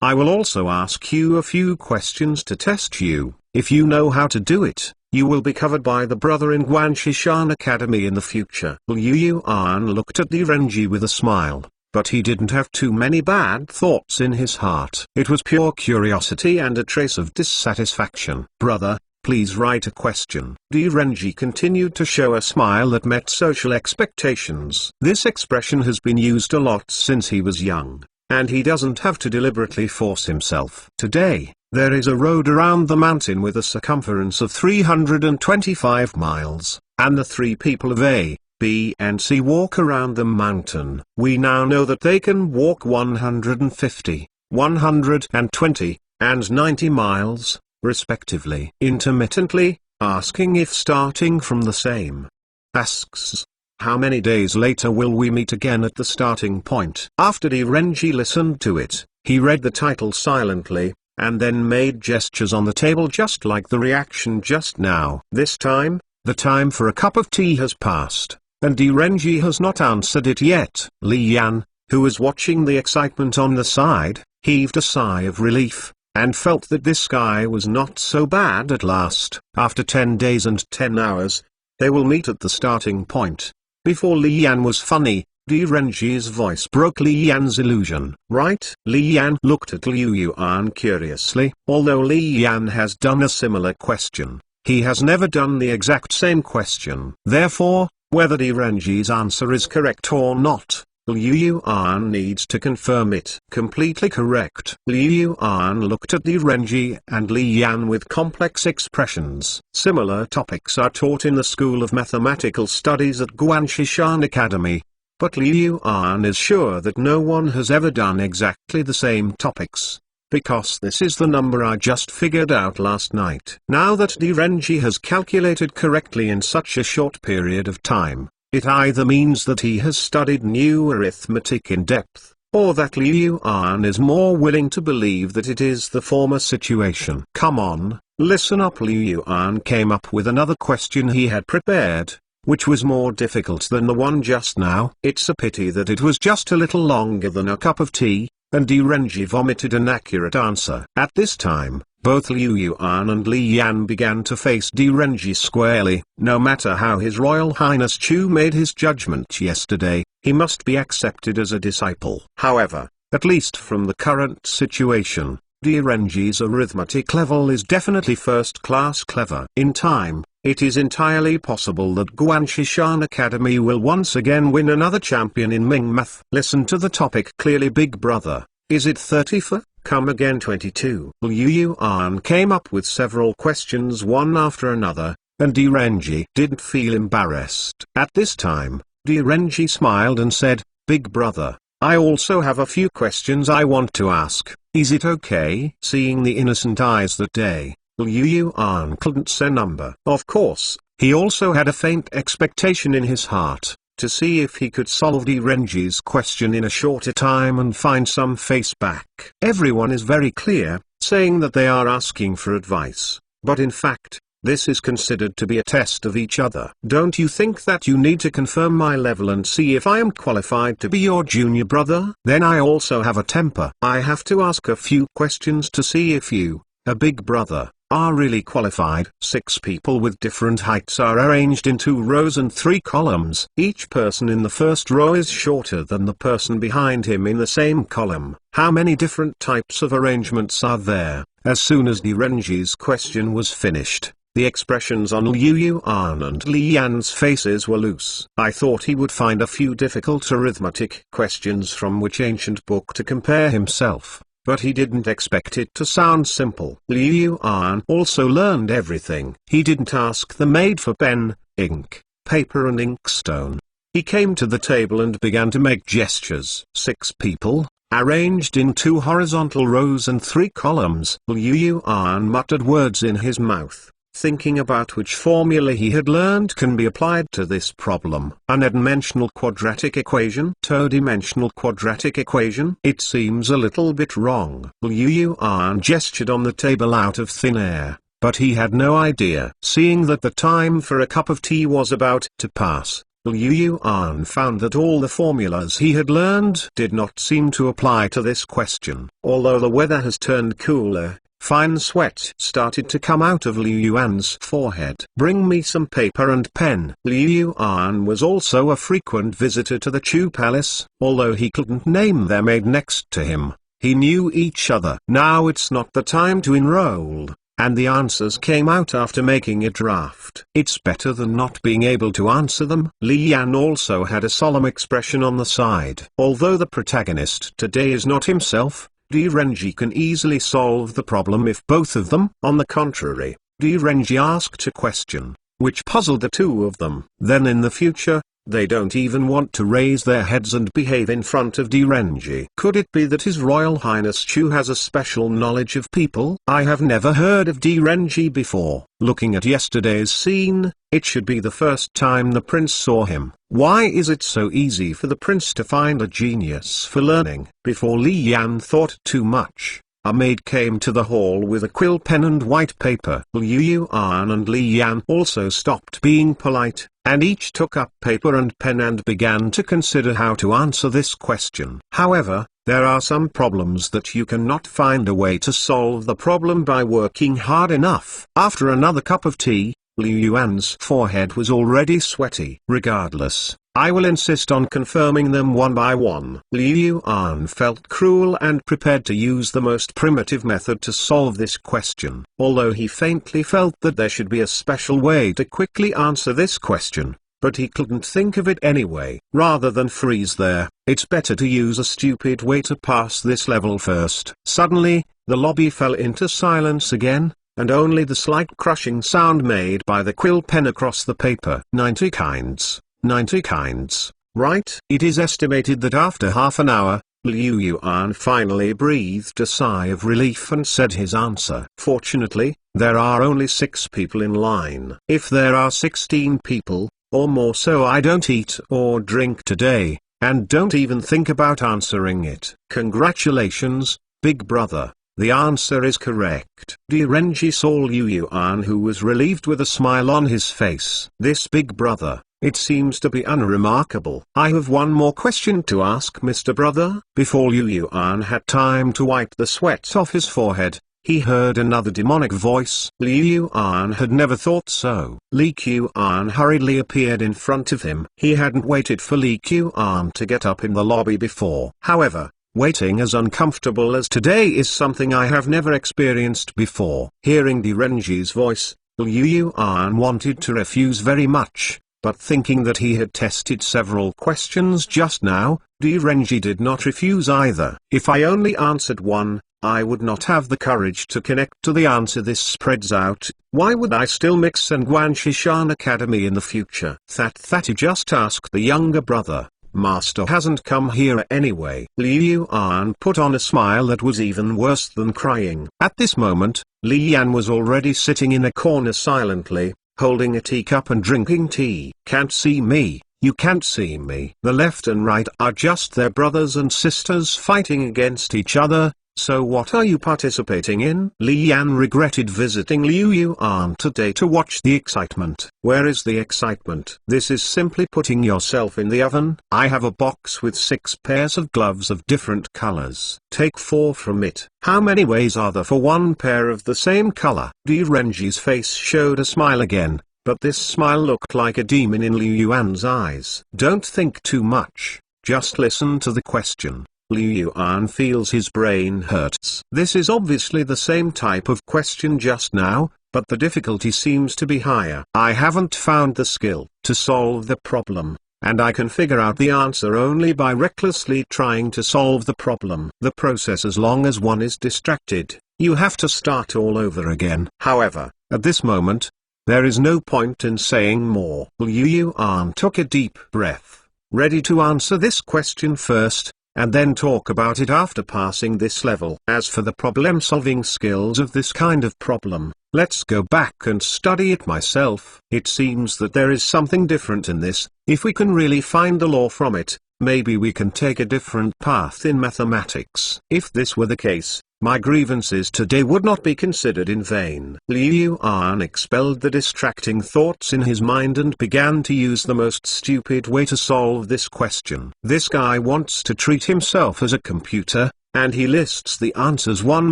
I will also ask you a few questions to test you. If you know how to do it, you will be covered by the brother in Guanshishan Academy in the future. Liu Yuan looked at Di Renji with a smile, but he didn't have too many bad thoughts in his heart. It was pure curiosity and a trace of dissatisfaction. Brother, please write a question. Di Renji continued to show a smile that met social expectations. This expression has been used a lot since he was young, and he doesn't have to deliberately force himself. Today, there is a road around the mountain with a circumference of 325 miles, and the three people of A, B and C walk around the mountain. We now know that they can walk 150, 120, and 90 miles, respectively. Intermittently, asking if starting from the same. Asks, how many days later will we meet again at the starting point? After Di Renji listened to it, he read the title silently, and then made gestures on the table just like the reaction just now. This time, the time for a cup of tea has passed, and Di Renji has not answered it yet. Li Yan, who was watching the excitement on the side, heaved a sigh of relief, and felt that this guy was not so bad at last. After 10 days and 10 hours, they will meet at the starting point. Before Li Yan was funny, Di Renji's voice broke Li Yan's illusion. Right? Li Yan looked at Liu Yuan curiously. Although Li Yan has done a similar question, he has never done the exact same question. Therefore, whether Di Renji's answer is correct or not, Liu Yuan needs to confirm it. Completely correct. Liu Yuan looked at Di Renji and Li Yan with complex expressions. Similar topics are taught in the School of Mathematical Studies at Guanshishan Academy, but Liu Yuan is sure that no one has ever done exactly the same topics, because this is the number I just figured out last night. Now that Di Renji has calculated correctly in such a short period of time, it either means that he has studied new arithmetic in depth, or that Liu Yuan is more willing to believe that it is the former situation. Come on, listen up. Liu Yuan came up with another question he had prepared, which was more difficult than the one just now. It's a pity that it was just a little longer than a cup of tea, and Di Renji vomited an accurate answer. At this time, both Liu Yuan and Li Yan began to face Di Renji squarely. No matter how His Royal Highness Chu made his judgment yesterday, he must be accepted as a disciple. However, at least from the current situation, Di Renji's arithmetic level is definitely first-class clever. In time, it is entirely possible that Guanshishan Academy will once again win another champion in Ming Math. Listen to the topic clearly, big brother. Is it 34? Come again 22. Liu Yuan came up with several questions one after another, and Di Renji didn't feel embarrassed. At this time, Di Renji smiled and said, Big brother, I also have a few questions I want to ask. Is it okay? Seeing the innocent eyes that day, Liu Yuan couldn't say number. Of course, he also had a faint expectation in his heart, to see if he could solve Di Renji's question in a shorter time and find some face back. Everyone is very clear, saying that they are asking for advice, but in fact, this is considered to be a test of each other. Don't you think that you need to confirm my level and see if I am qualified to be your junior brother? Then I also have a temper. I have to ask a few questions to see if you, a big brother, are really qualified. 6 people with different heights are arranged in 2 rows and 3 columns. Each person in the first row is shorter than the person behind him in the same column. How many different types of arrangements are there? As soon as Direnji's question was finished, the expressions on Liu Yuan and Li Yan's faces were loose. I thought he would find a few difficult arithmetic questions from which ancient book to compare himself, but he didn't expect it to sound simple. Liu Yuan also learned everything. He didn't ask the maid for pen, ink, paper and inkstone. He came to the table and began to make gestures. 6 people, arranged in 2 horizontal rows and 3 columns. Liu Yuan muttered words in his mouth, thinking about which formula he had learned can be applied to this problem. An n-dimensional quadratic equation? 2-dimensional quadratic equation? It seems a little bit wrong. Liu Yuan gestured on the table out of thin air, but he had no idea. Seeing that the time for a cup of tea was about to pass, Liu Yuan found that all the formulas he had learned did not seem to apply to this question. Although the weather has turned cooler, fine sweat started to come out of Liu Yuan's forehead. Bring me some paper and pen. Liu Yuan was also a frequent visitor to the Chu Palace. Although he couldn't name their maid next to him, he knew each other. Now it's not the time to enroll, and the answers came out after making a draft. It's better than not being able to answer them. Li Yan also had a solemn expression on the side. Although the protagonist today is not himself, Direnji can easily solve the problem if both of them. On the contrary, Direnji asked a question, which puzzled the two of them. Then in the future, they don't even want to raise their heads and behave in front of Direnji. Could it be that His Royal Highness Chu has a special knowledge of people? I have never heard of Direnji before. Looking at yesterday's scene, it should be the first time the prince saw him. Why is it so easy for the prince to find a genius for learning? Before Li Yan thought too much, a maid came to the hall with a quill pen and white paper. Liu Yuan and Li Yan also stopped being polite, and each took up paper and pen and began to consider how to answer this question. However, there are some problems that you cannot find a way to solve the problem by working hard enough. After another cup of tea, Liu Yuan's forehead was already sweaty. Regardless, I will insist on confirming them one by one. Liu Yuan felt cruel and prepared to use the most primitive method to solve this question. Although he faintly felt that there should be a special way to quickly answer this question, but he couldn't think of it anyway. Rather than freeze there, it's better to use a stupid way to pass this level first. Suddenly, the lobby fell into silence again, and only the slight crushing sound made by the quill pen across the paper. 90 kinds. 90 kinds, right? It is estimated that after half an hour, Liu Yuan finally breathed a sigh of relief and said his answer. Fortunately, there are only 6 people in line. If there are 16 people, or more, so I don't eat or drink today, and don't even think about answering it. Congratulations, big brother. The answer is correct. Direnji saw Liu Yuan, who was relieved with a smile on his face. This big brother, it seems to be unremarkable. I have one more question to ask, Mr. Brother. Before Liu Yuan had time to wipe the sweat off his forehead, he heard another demonic voice. Liu Yuan had never thought so. Li Yuan hurriedly appeared in front of him. He hadn't waited for Li Yuan to get up in the lobby before. However, waiting as uncomfortable as today is something I have never experienced before. Hearing Direnji's voice, Liu Yuan wanted to refuse very much, but thinking that he had tested several questions just now, Direnji did not refuse either. If I only answered one, I would not have the courage to connect to the answer this spreads out. Why would I still mix and Guanshishan Academy in the future? That you just asked the younger brother. Master hasn't come here anyway. Liu Yuan put on a smile that was even worse than crying. At this moment, Li Yan was already sitting in a corner silently, holding a teacup and drinking tea. Can't see me, you can't see me. The left and right are just their brothers and sisters fighting against each other. So what are you participating in? Li Yan regretted visiting Liu Yuan today to watch the excitement. Where is the excitement? This is simply putting yourself in the oven. I have a box with 6 pairs of gloves of different colors. Take 4 from it. How many ways are there for 1 pair of the same color? Di Renji's face showed a smile again, but this smile looked like a demon in Liu Yuan's eyes. Don't think too much, just listen to the question. Liu Yuan feels his brain hurts. This is obviously the same type of question just now, but the difficulty seems to be higher. I haven't found the skill to solve the problem, and I can figure out the answer only by recklessly trying to solve the problem. The process, as long as one is distracted, you have to start all over again. However, at this moment, there is no point in saying more. Liu Yuan took a deep breath, ready to answer this question first, and then talk about it after passing this level. As for the problem-solving skills of this kind of problem, let's go back and study it myself. It seems that there is something different in this. If we can really find the law from it, maybe we can take a different path in mathematics. If this were the case, my grievances today would not be considered in vain. Liu Yuan expelled the distracting thoughts in his mind and began to use the most stupid way to solve this question. This guy wants to treat himself as a computer, and he lists the answers one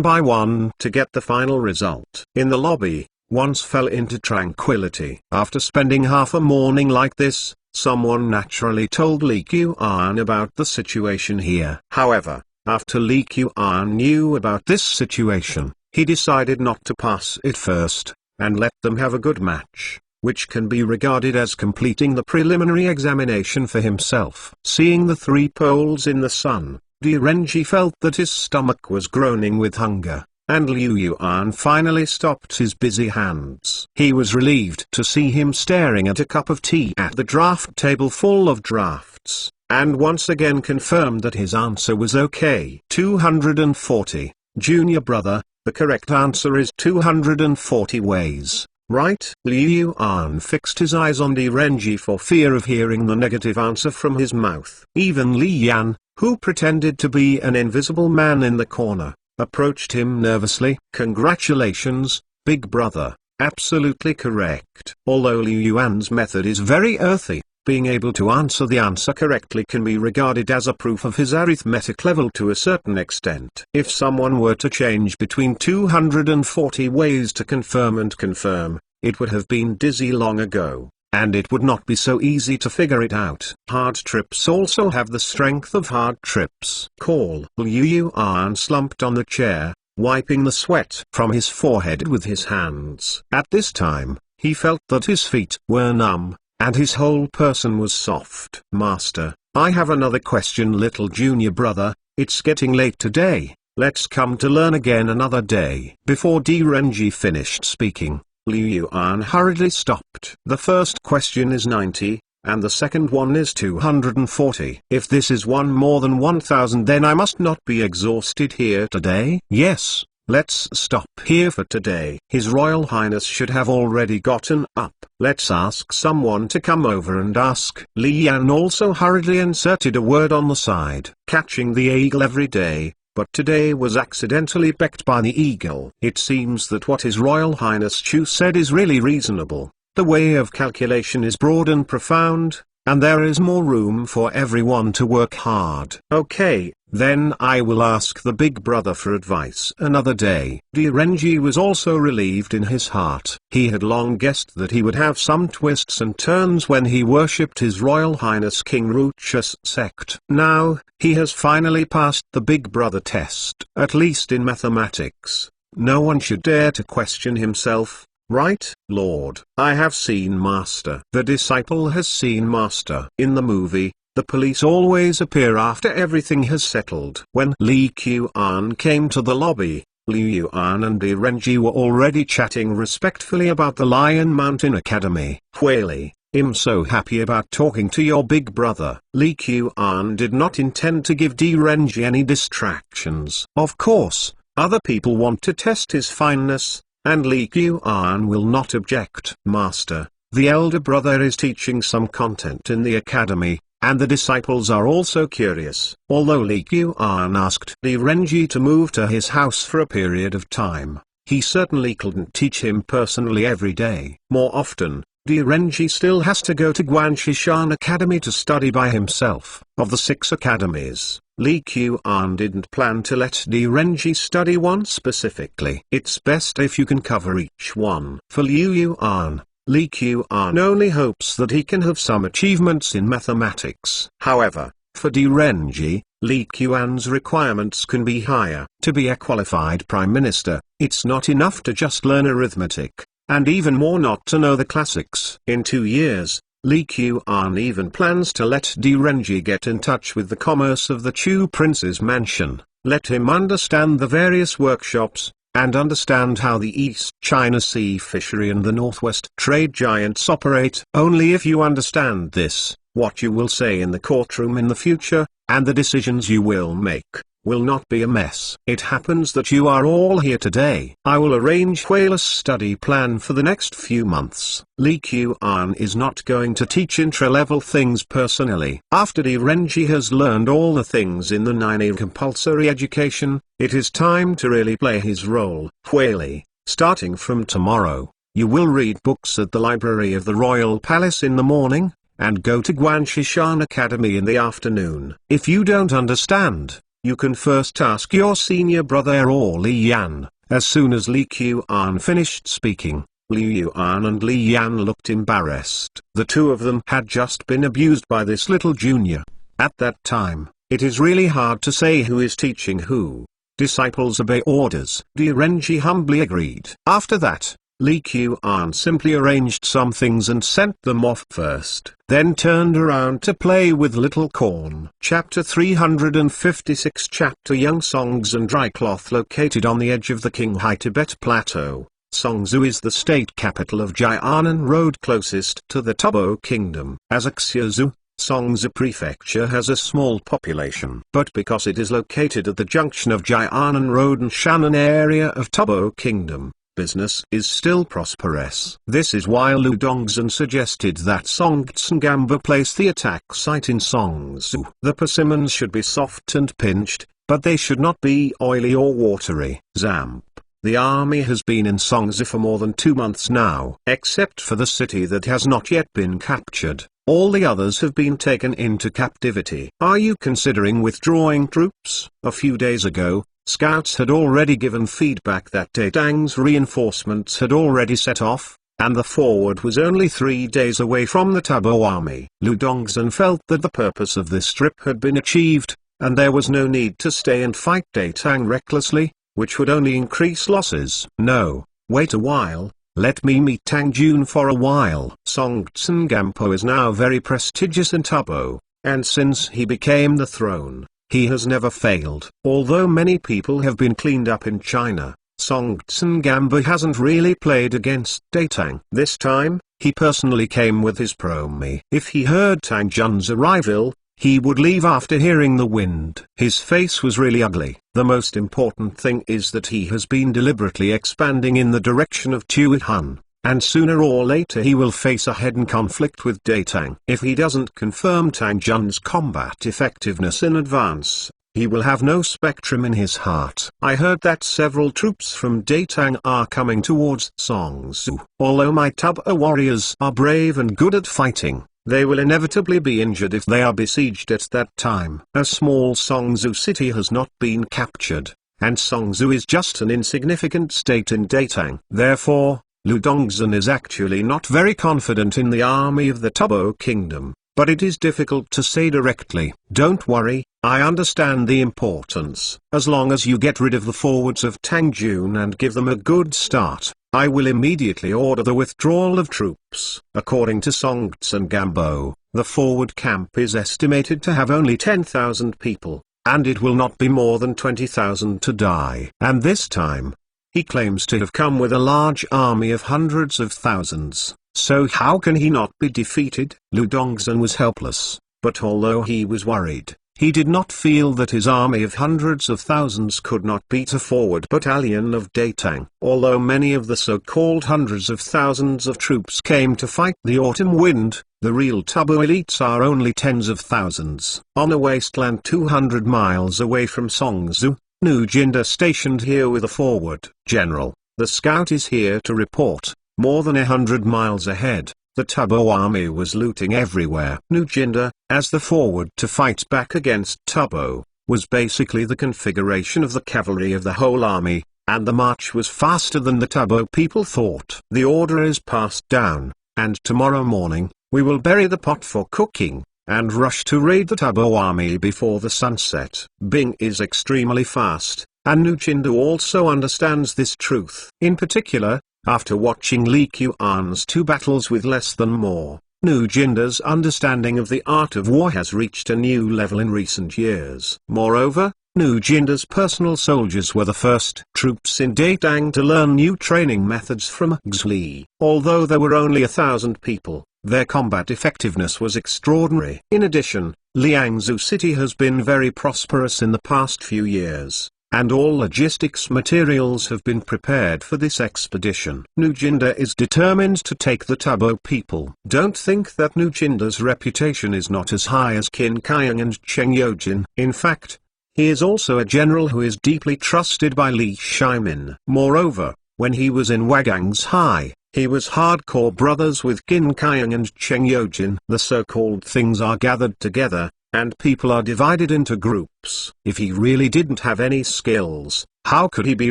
by one to get the final result. In the lobby, one fell into tranquility. After spending half a morning like this, someone naturally told Li Yuan about the situation here. However, after Li Yuan knew about this situation, he decided not to pass it first, and let them have a good match, which can be regarded as completing the preliminary examination for himself. Seeing the 3 poles in the sun, Di Renji felt that his stomach was groaning with hunger, and Liu Yuan finally stopped his busy hands. He was relieved to see him staring at a cup of tea at the draft table full of drafts, and once again confirmed that his answer was okay. 240. Junior brother, the correct answer is 240 ways, right? Liu Yuan fixed his eyes on Di Renji for fear of hearing the negative answer from his mouth. Even Li Yan, who pretended to be an invisible man in the corner, approached him nervously. Congratulations, big brother, absolutely correct. Although Liu Yuan's method is very earthy, being able to answer the answer correctly can be regarded as a proof of his arithmetic level to a certain extent. If someone were to change between 240 ways to confirm and confirm, it would have been dizzy long ago, and it would not be so easy to figure it out. Hard trips also have the strength of hard trips. Call. Liu Yuan slumped on the chair, wiping the sweat from his forehead with his hands. At this time, he felt that his feet were numb, and his whole person was soft. Master, I have another question. Little junior brother, it's getting late today, let's come to learn again another day. Before Di Renji finished speaking, Liu Yuan hurriedly stopped. The first question is 90, and the second one is 240. If this is one more than 1000, then I must not be exhausted here today. Yes, let's stop here for today. His Royal Highness should have already gotten up. Let's ask someone to come over and ask. Li Yan also hurriedly inserted a word on the side. Catching the eagle every day, but today was accidentally pecked by the eagle. It seems that what His Royal Highness Chu said is really reasonable. The way of calculation is broad and profound, and there is more room for everyone to work hard. Okay, then I will ask the big brother for advice another day. Di Renji was also relieved in his heart. He had long guessed that he would have some twists and turns when he worshipped His Royal Highness King Ruchus' sect. Now, he has finally passed the big brother test. At least in mathematics, no one should dare to question himself. Right, Lord? I have seen Master. The disciple has seen Master. In the movie, the police always appear after everything has settled. When Li Yuan came to the lobby, Liu Yuan and Di Renji were already chatting respectfully about the Lion Mountain Academy. Huili, I'm so happy about talking to your big brother. Li Yuan did not intend to give Di Renji any distractions. Of course, other people want to test his fineness, and Li Yuan will not object. Master, the elder brother is teaching some content in the academy, and the disciples are also curious. Although Li Qian asked Di Renji to move to his house for a period of time, he certainly couldn't teach him personally every day. More often, Di Renji still has to go to Guanshishan Academy to study by himself. Of the 6 academies, Li Qian didn't plan to let Di Renji study one specifically. It's best if you can cover each one. For Liu Yuan, Li Qian only hopes that he can have some achievements in mathematics. However, for Di Renji, Li Qian's requirements can be higher. To be a qualified prime minister, it's not enough to just learn arithmetic, and even more not to know the classics. In 2 years, Li Qian even plans to let Di Renji get in touch with the commerce of the Chu prince's mansion, let him understand the various workshops, and understand how the East China Sea fishery and the Northwest trade giants operate. Only if you understand this, what you will say in the courtroom in the future, and the decisions you will make, will not be a mess. It happens that you are all here today. I will arrange Huila's study plan for the next few months. Li Qian is not going to teach intra-level things personally. After Di Renji has learned all the things in the 9A compulsory education, it is time to really play his role. Huili, starting from tomorrow, you will read books at the library of the Royal Palace in the morning, and go to Guanshishan Academy in the afternoon. If you don't understand, you can first ask your senior brother or Li Yan. As soon as Li Qian finished speaking, Liu Yuan and Li Yan looked embarrassed. The two of them had just been abused by this little junior. At that time, it is really hard to say who is teaching who. Disciples obey orders. Di Renji humbly agreed. After that, Li Qian simply arranged some things and sent them off first, then turned around to play with little corn. Chapter 356 Chapter Young Songs and Dry Cloth. Located on the edge of the Qinghai Tibet Plateau, Songzhou is the state capital of Jianan Road, closest to the Tubo Kingdom. As a Xiuzhou, Songzhou Prefecture has a small population. But because it is located at the junction of Jianan Road and Shannan area of Tubo Kingdom, business is still prosperous. This is why Lu Dongzhen suggested that Song Tsangamba place the attack site in Songzhou. The persimmons should be soft and pinched, but they should not be oily or watery. Zamp. The army has been in Songzhou for more than 2 months now. Except for the city that has not yet been captured, all the others have been taken into captivity. Are you considering withdrawing troops? A few days ago, scouts had already given feedback that Tang's reinforcements had already set off, and the forward was only 3 days away from the Tubo army. Lu Dongzhen felt that the purpose of this trip had been achieved, and there was no need to stay and fight Tang recklessly, which would only increase losses. No, wait a while, let me meet Tang Jun for a while. Song Tsangampo is now very prestigious in Tubo, and since he became the throne, he has never failed. Although many people have been cleaned up in China, Song Tsangamba hasn't really played against Tang. This time, he personally came with his promi. If he heard Tang Jun's arrival, he would leave after hearing the wind. His face was really ugly. The most important thing is that he has been deliberately expanding in the direction of Tuihan, and sooner or later he will face a head-on conflict with Tang. If he doesn't confirm Tang Jun's combat effectiveness in advance, he will have no spectrum in his heart. I heard that several troops from Tang are coming towards Songzhou. Although my Tuba warriors are brave and good at fighting, they will inevitably be injured if they are besieged at that time. A small Songzhou city has not been captured, and Songzhou is just an insignificant state in Tang. Therefore, Lu Dongzhen is actually not very confident in the army of the Tubo Kingdom, but it is difficult to say directly. Don't worry, I understand the importance. As long as you get rid of the forwards of Tang Jun and give them a good start, I will immediately order the withdrawal of troops. According to Song Tsangambo, the forward camp is estimated to have only 10,000 people, and it will not be more than 20,000 to die. And this time, he claims to have come with a large army of hundreds of thousands, so how can he not be defeated? Lu Dongzhen was helpless, but although he was worried, He did not feel that his army of hundreds of thousands could not beat a forward battalion of Datang. Although many of the so-called hundreds of thousands of troops came to fight the autumn wind, the real Tabo elites are only tens of thousands. On a wasteland 200 miles away from Songzu, Nujinda stationed here with a forward general. The scout is here to report. More than 100 miles ahead, the Tabo army was looting everywhere. Nujinda, as the forward to fight back against Tabo, was basically the configuration of the cavalry of the whole army, and the march was faster than the Tabo people thought. The order is passed down, and tomorrow morning, we will bury the pot for cooking, and rush to raid the Tabo army before the sunset. Bing is extremely fast, and Nujinda also understands this truth. In particular, after watching Li Qian's 2 battles with less than more, Nujinda's understanding of the art of war has reached a new level in recent years. Moreover, Nujinda's personal soldiers were the first troops in Datang to learn new training methods from Xli. Although there were only 1,000 people, their combat effectiveness was extraordinary. In addition, Liangzhou city has been very prosperous in the past few years, and all logistics materials have been prepared for this expedition. Nujinda is determined to take the Tabo people. Don't think that Nujinda's reputation is not as high as Qin Kayang and Cheng Yojin. In fact, he is also a general who is deeply trusted by Li Shimin. Moreover, when he was in Wagang's High, he was hardcore brothers with Qin Kayang and Cheng Yojin. The so-called things are gathered together, and people are divided into groups. If he really didn't have any skills, how could he be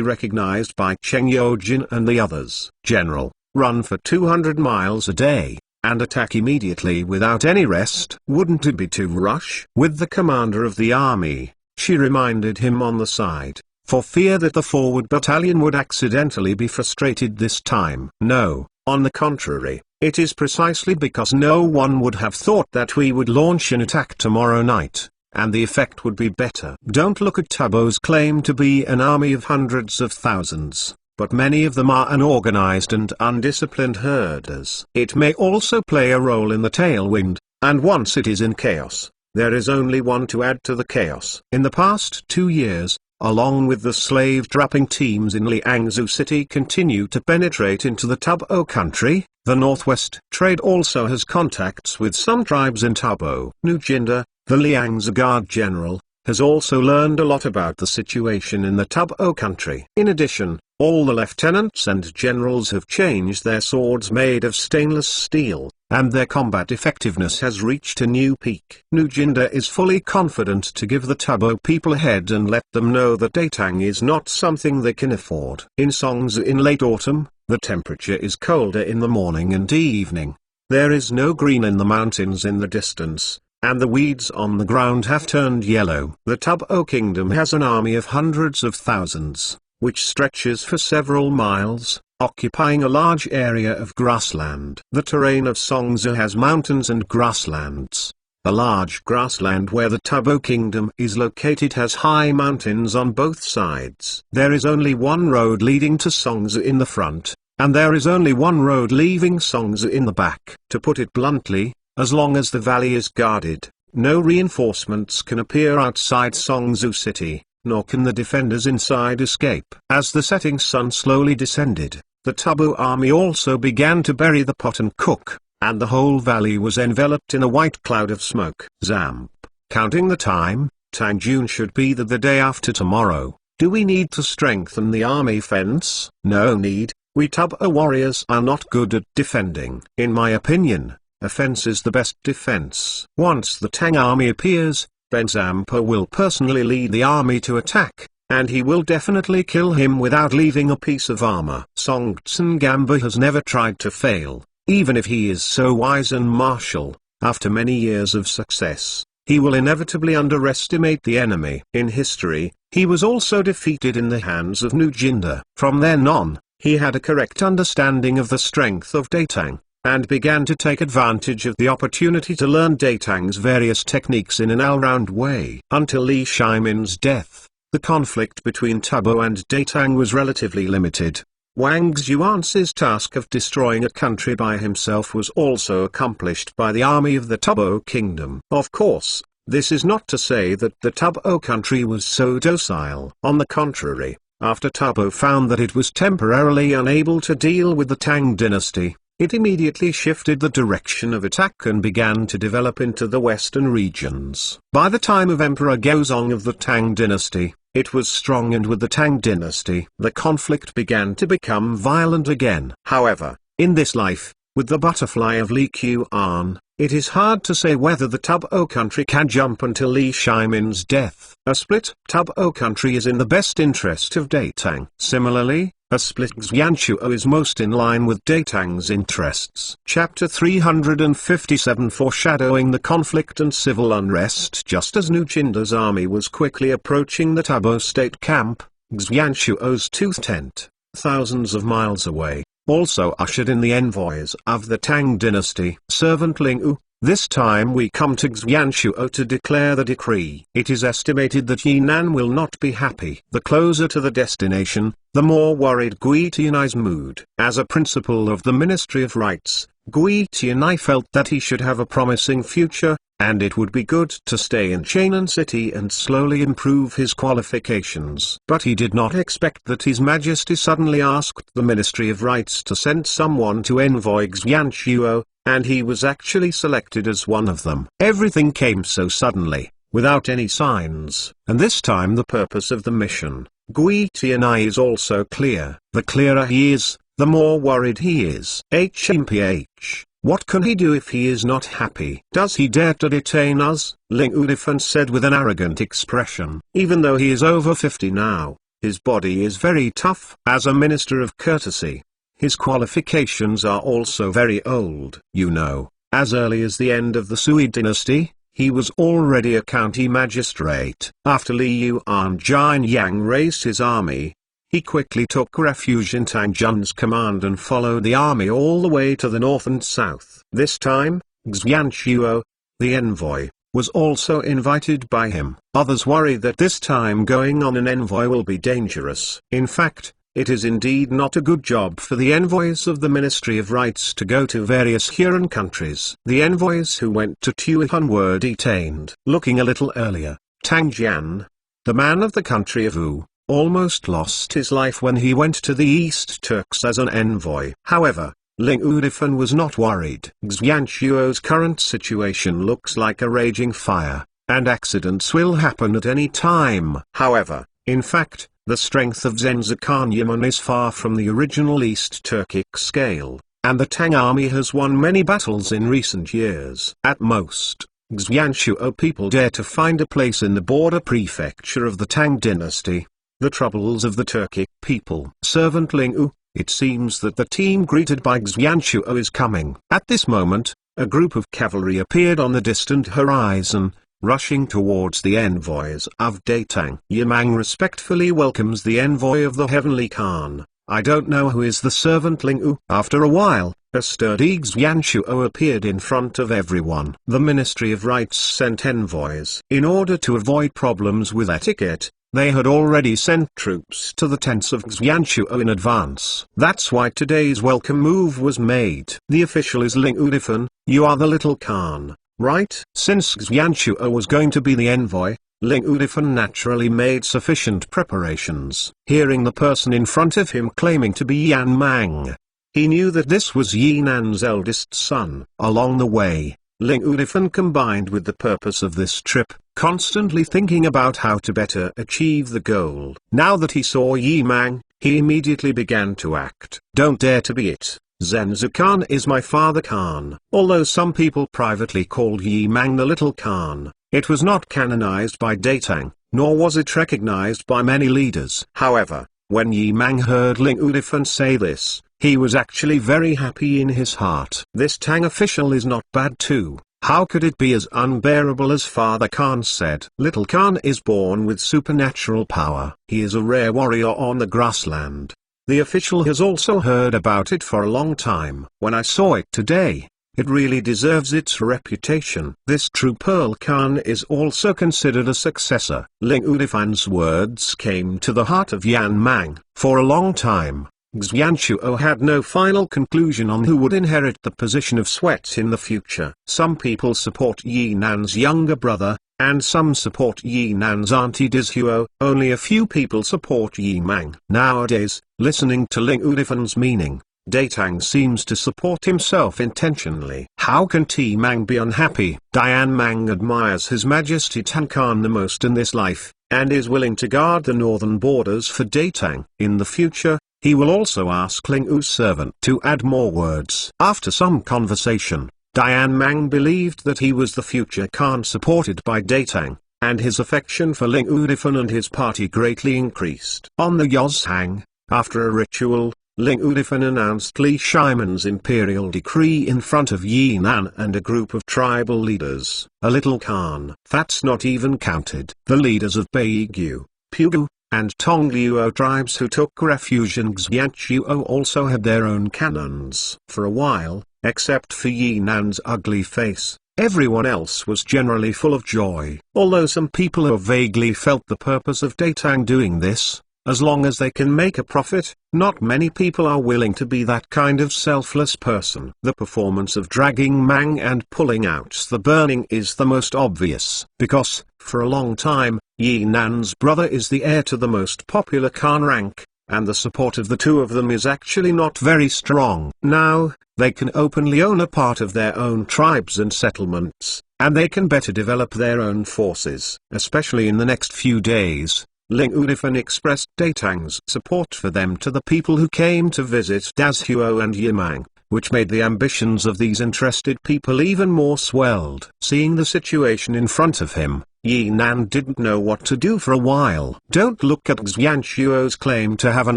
recognized by Cheng Yojin and the others? General, run for 200 miles a day, and attack immediately without any rest. Wouldn't it be too rush? With the commander of the army, she reminded him on the side, for fear that the forward battalion would accidentally be frustrated this time. No, on the contrary. It is precisely because no one would have thought that we would launch an attack tomorrow night, and the effect would be better. Don't look at Tabo's claim to be an army of hundreds of thousands, but many of them are unorganized and undisciplined herders. It may also play a role in the tailwind, and once it is in chaos, there is only one to add to the chaos. In the past 2 years, along with the slave-trapping teams in Liangzhou city continue to penetrate into the Tabo country, the Northwest trade also has contacts with some tribes in Tabo. Nujinda, the Liangzhou Guard general, has also learned a lot about the situation in the Tabo country. In addition, all the lieutenants and generals have changed their swords made of stainless steel, and their combat effectiveness has reached a new peak. Nujinda is fully confident to give the Tabo people ahead and let them know that Datang is not something they can afford. In Songzu in late autumn, the temperature is colder in the morning and evening. There is no green in the mountains in the distance, and the weeds on the ground have turned yellow. The Tabo kingdom has an army of hundreds of thousands, which stretches for several miles, occupying a large area of grassland. The terrain of Songzu has mountains and grasslands. The large grassland where the Tabo kingdom is located has high mountains on both sides. There is only one road leading to Songzu in the front, and there is only one road leaving Songzu in the back. To put it bluntly, as long as the valley is guarded, no reinforcements can appear outside Songzu city, nor can the defenders inside escape. As the setting sun slowly descended, the Tabo army also began to bury the pot and cook, and the whole valley was enveloped in a white cloud of smoke. Zamp. Counting the time, Tangjun should be the day after tomorrow. Do we need to strengthen the army fence? No need. We Tabo warriors are not good at defending. In my opinion, a fence is the best defense. Once the Tang army appears, then Zampa will personally lead the army to attack, and he will definitely kill him without leaving a piece of armor. Song Tsungamba has never tried to fail, even if he is so wise and martial. After many years of success, he will inevitably underestimate the enemy. In history, he was also defeated in the hands of Nujinda. From then on, he had a correct understanding of the strength of Datang, and began to take advantage of the opportunity to learn Datang's various techniques in an all-round way. Until Li Shimin's death, the conflict between Tabo and Datang was relatively limited. Wang Xuance's task of destroying a country by himself was also accomplished by the army of the Tabo kingdom. Of course, This is not to say that the Tubo country was so docile. On the contrary, after Tubo found that it was temporarily unable to deal with the Tang dynasty, it immediately shifted the direction of attack and began to develop into the western regions. By the time of Emperor Gaozong of the Tang dynasty, it was strong, and with the Tang dynasty, the conflict began to become violent again. However, in this life, with the butterfly of Li Qian, it is hard to say whether the Tubo country can jump until Li Shimin's death. A split Tubo country is in the best interest of Datang. Similarly, a split Xianchuo is most in line with Datang's interests. Chapter 357, Foreshadowing the conflict and civil unrest. Just as Nuchinda's army was quickly approaching the Tubo state camp, Xianchuo's tooth tent, thousands of miles away, also ushered in the envoys of the Tang dynasty. Servant Ling. This time we come to Xianchuo to declare the decree. It is estimated that Yinan will not be happy. The closer to the destination, the more worried Gui Tianai's mood. As a principal of the Ministry of Rights, Gui Tianai felt that he should have a promising future, and it would be good to stay in Chainan City and slowly improve his qualifications. But he did not expect that His Majesty suddenly asked the Ministry of Rights to send someone to envoy Xianchuo, and he was actually selected as one of them. Everything came so suddenly, without any signs, and this time the purpose of the mission, Gui Tianai, is also clear. The clearer he is, the more worried he is. HMPH. What can he do if he is not happy? Does he dare to detain us? Ling Udifan said with an arrogant expression. Even though he is over 50 now, his body is very tough. As a minister of courtesy, his qualifications are also very old. You know, as early as the end of the Sui dynasty, he was already a county magistrate. After Li Yuan Jianyang raised his army, he quickly took refuge in Tang Jun's command and followed the army all the way to the north and south. This time, Xianchuo, the envoy, was also invited by him. Others worry that this time going on an envoy will be dangerous. In fact, it is indeed not a good job for the envoys of the Ministry of Rights to go to various Huron countries. The envoys who went to Tuihan were detained. Looking a little earlier, Tang Jian, the man of the country of Wu, almost lost his life when he went to the East Turks as an envoy. However, Ling Udifan was not worried. Xianchuo's current situation looks like a raging fire, and accidents will happen at any time. However, in fact, the strength of Zenzakhan Yaman is far from the original East Turkic scale, and the Tang army has won many battles in recent years. At most, Xianchuo people dare to find a place in the border prefecture of the Tang dynasty. The troubles of the Turkic people. Servant Ling. It seems that the team greeted by Xianchuo is coming. At this moment, a group of cavalry appeared on the distant horizon, rushing towards the envoys of Datang. Yimang respectfully welcomes the envoy of the Heavenly Khan. I don't know who is the servant Ling. After a while, a sturdy Xianchuo appeared in front of everyone. The Ministry of Rights sent envoys. In order to avoid problems with etiquette, they had already sent troops to the tents of Xianchuo in advance. That's why today's welcome move was made. The official is Ling Udifan. You are the little Khan, right? Since Xianchuo was going to be the envoy, Ling Udifan naturally made sufficient preparations. Hearing the person in front of him claiming to be Yan Mang, he knew that this was Yinan's eldest son. Along the way, Ling Udifan combined with the purpose of this trip, constantly thinking about how to better achieve the goal. Now that he saw Yi Mang, he immediately began to act. Don't dare to be it. Zenzu Khan is my father Khan. Although some people privately called Yi Mang the Little Khan, it was not canonized by Datang, nor was it recognized by many leaders. However, when Yi Mang heard Ling Udifan say this, he was actually very happy in his heart. This Tang official is not bad too. How could it be as unbearable as Father Khan said? Little Khan is born with supernatural power. He is a rare warrior on the grassland. The official has also heard about it for a long time. When I saw it today, it really deserves its reputation. This true Pearl Khan is also considered a successor. Ling Udifan's words came to the heart of Yan Mang. For a long time, Xianchuo had no final conclusion on who would inherit the position of Sweat in the future. Some people support Yinan's younger brother, and some support Yi Nan's anti-Dizhuo. Only a few people support Yi Mang. Nowadays, listening to Ling Udifan's meaning, Datang seems to support himself intentionally. How can T Mang be unhappy? Dian Mang admires His Majesty Tang Khan the most in this life, and is willing to guard the northern borders for Datang. In the future, he will also ask Ling U's servant to add more words. After some conversation, Dian Mang believed that he was the future Khan supported by Datang, and his affection for Ling Udifan and his party greatly increased. On the Yozhang, after a ritual, Ling Udifan announced Li Shiman's imperial decree in front of Yi Nan and a group of tribal leaders. A little Khan. That's not even counted. The leaders of Beigyu, Pugu, and Tongluo tribes who took refuge in Xianchuo also had their own cannons. For a while, except for Yi Nan's ugly face, everyone else was generally full of joy. Although some people have vaguely felt the purpose of Datang doing this, as long as they can make a profit, not many people are willing to be that kind of selfless person. The performance of dragging Mang and pulling out the burning is the most obvious, because, for a long time, Yi Nan's brother is the heir to the most popular Khan rank, and the support of the two of them is actually not very strong. Now, they can openly own a part of their own tribes and settlements, and they can better develop their own forces. Especially in the next few days, Ling Udifan expressed Datang's support for them to the people who came to visit Dazhuo and Yimang, which made the ambitions of these interested people even more swelled. Seeing the situation in front of him, Yi Nan didn't know what to do for a while. Don't look at Xianchuo's claim to have an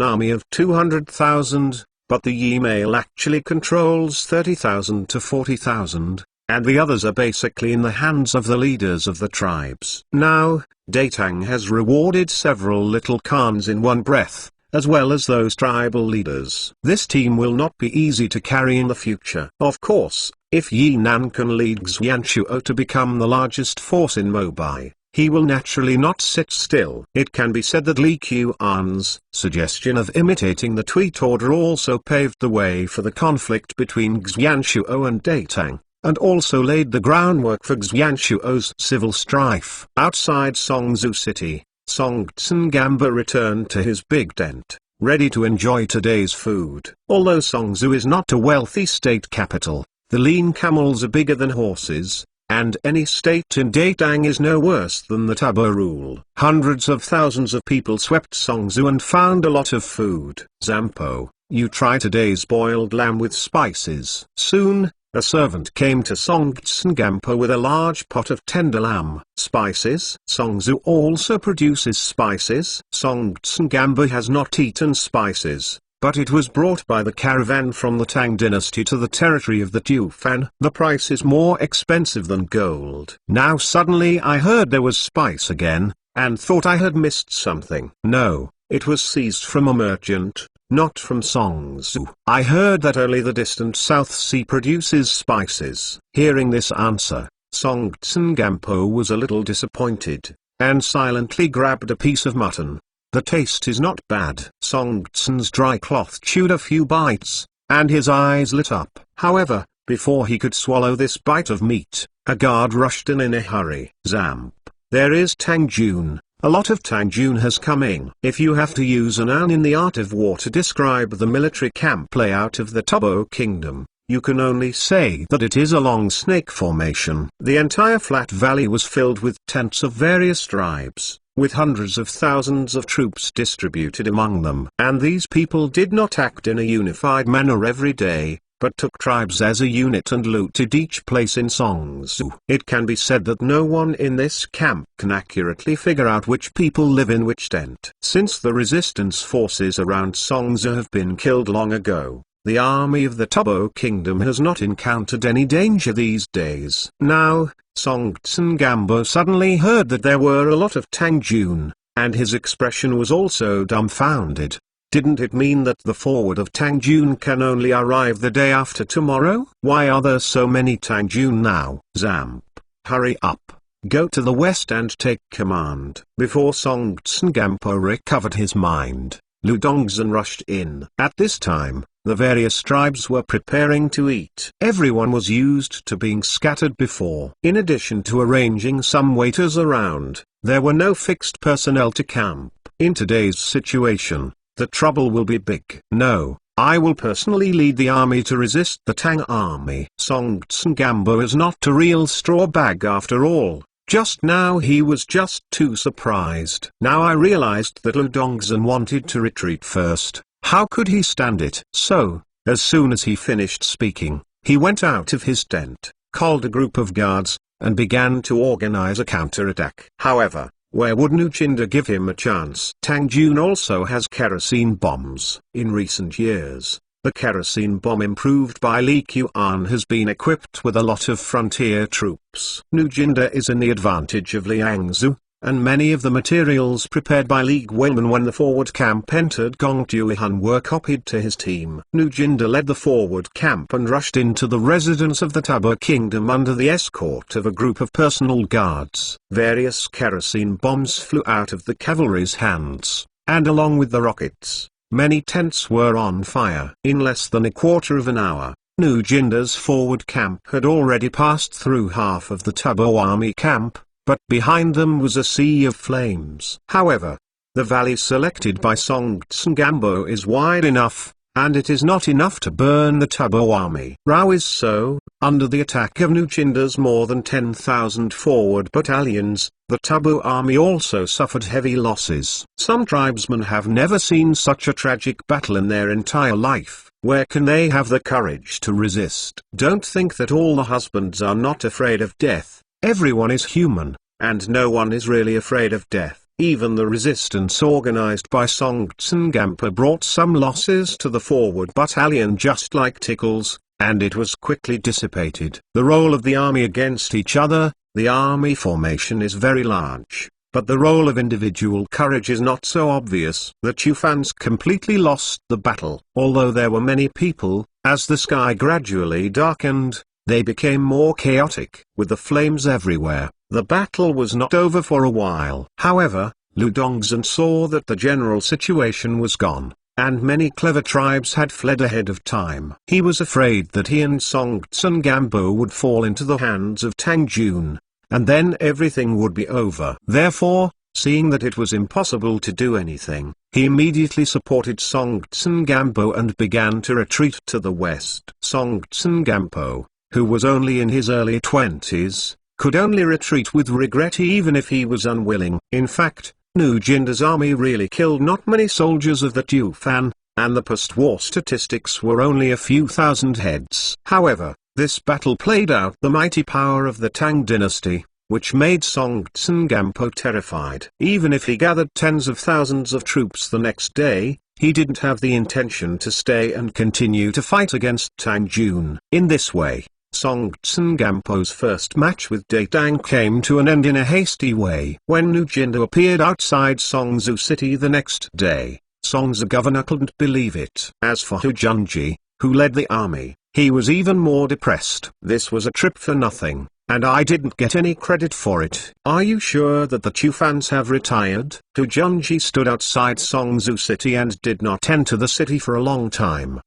army of 200,000, but the Yi male actually controls 30,000 to 40,000. And the others are basically in the hands of the leaders of the tribes. Now, Datang has rewarded several little Khans in one breath, as well as those tribal leaders. This team will not be easy to carry in the future. Of course, if Yi Nan can lead Xianchuo to become the largest force in Mobai, he will naturally not sit still. It can be said that Li Qian's suggestion of imitating the tweet order also paved the way for the conflict between Xianchuo and Datang, and also laid the groundwork for Xianchuo's civil strife. Outside Songzhou city, Song Tsengamba returned to his big tent, ready to enjoy today's food. Although Songzhou is not a wealthy state capital, the lean camels are bigger than horses, and any state in Datang is no worse than the Tabo rule. Hundreds of thousands of people swept Songzhou and found a lot of food. Zampo, you try today's boiled lamb with spices. Soon, a servant came to Song Tsengampo with a large pot of tender lamb. Spices? Songzhou also produces spices. Song Tsengampo has not eaten spices, but it was brought by the caravan from the Tang dynasty to the territory of the Tufan. The price is more expensive than gold. Now suddenly I heard there was spice again, and thought I had missed something. No, it was seized from a merchant, not from Songzhou. I heard that only the distant South Sea produces spices. Hearing this answer, Song Tsengampo was a little disappointed, and silently grabbed a piece of mutton. The taste is not bad. Song Tsen's dry cloth chewed a few bites, and his eyes lit up. However, before he could swallow this bite of meat, a guard rushed in a hurry. Zamp. There is Tang Jun. A lot of Tang Jun has come in. If you have to use a noun in the art of war to describe the military camp layout of the Tabo kingdom, you can only say that it is a long snake formation. The entire flat valley was filled with tents of various tribes, with hundreds of thousands of troops distributed among them. And these people did not act in a unified manner every day, but took tribes as a unit and looted each place in Songzhou. It can be said that no one in this camp can accurately figure out which people live in which tent. Since the resistance forces around Songzhou have been killed long ago, the army of the Tabo kingdom has not encountered any danger these days. Now, Song Tsengambo suddenly heard that there were a lot of Tang Jun, and his expression was also dumbfounded. Didn't it mean that the forward of Tang Jun can only arrive the day after tomorrow? Why are there so many Tang Jun now? Zamp, hurry up. Go to the west and take command. Before Song Tsengampo recovered his mind, Lu Dongzhen rushed in. At this time, the various tribes were preparing to eat. Everyone was used to being scattered before. In addition to arranging some waiters around, there were no fixed personnel to camp. In today's situation, the trouble will be big. No, I will personally lead the army to resist the Tang army. Song Tsungambo is not a real straw bag after all. Just now he was just too surprised. Now I realized that Lu Dongzhen wanted to retreat first. How could he stand it? So, as soon as he finished speaking, he went out of his tent, called a group of guards, and began to organize a counterattack. However, where would Nuchinda give him a chance? Tang Jun also has kerosene bombs. In recent years, the kerosene bomb improved by Li Qian has been equipped with a lot of frontier troops. Nuchinda is in the advantage of Liangzhu, and many of the materials prepared by Li Guilin when the forward camp entered Gongtuihan were copied to his team. Nuchinda led the forward camp and rushed into the residence of the Tabo kingdom under the escort of a group of personal guards. Various kerosene bombs flew out of the cavalry's hands, and along with the rockets, many tents were on fire. In less than a quarter of an hour, Nuchinda's forward camp had already passed through half of the Tabo army camp, but behind them was a sea of flames. However, the valley selected by Song Tsungambo is wide enough, and it is not enough to burn the Tabo army. Rao is so, under the attack of Nuchinda's more than 10,000 forward battalions, the Tabo army also suffered heavy losses. Some tribesmen have never seen such a tragic battle in their entire life. Where can they have the courage to resist? Don't think that all the husbands are not afraid of death. Everyone is human, and no one is really afraid of death. Even the resistance organized by Song Tsungampo brought some losses to the forward battalion just like tickles, and it was quickly dissipated. The role of the army against each other, the army formation is very large, but the role of individual courage is not so obvious. The Chufans completely lost the battle. Although there were many people, as the sky gradually darkened, they became more chaotic. With the flames everywhere, the battle was not over for a while. However, Lu Dongzhen saw that the general situation was gone, and many clever tribes had fled ahead of time. He was afraid that he and Song Tsungambo would fall into the hands of Tang Jun, and then everything would be over. Therefore, seeing that it was impossible to do anything, he immediately supported Song Tsungambo and began to retreat to the west. Song Tsungambo, who was only in his early 20s, could only retreat with regret even if he was unwilling. In fact, Nuchinda's army really killed not many soldiers of the Tufan, and the post-war statistics were only a few thousand heads. However, this battle played out the mighty power of the Tang dynasty, which made Song Tsungampo terrified. Even if he gathered tens of thousands of troops the next day, he didn't have the intention to stay and continue to fight against Tang Jun. In this way, Song Tsungampo's first match with Datang came to an end in a hasty way. When Nuchinda appeared outside Songzu city the next day, Songzu governor couldn't believe it. As for Hu Junji, who led the army, he was even more depressed. This was a trip for nothing, and I didn't get any credit for it. Are you sure that the Chufans have retired? Hu Junji stood outside Songzu city and did not enter the city for a long time.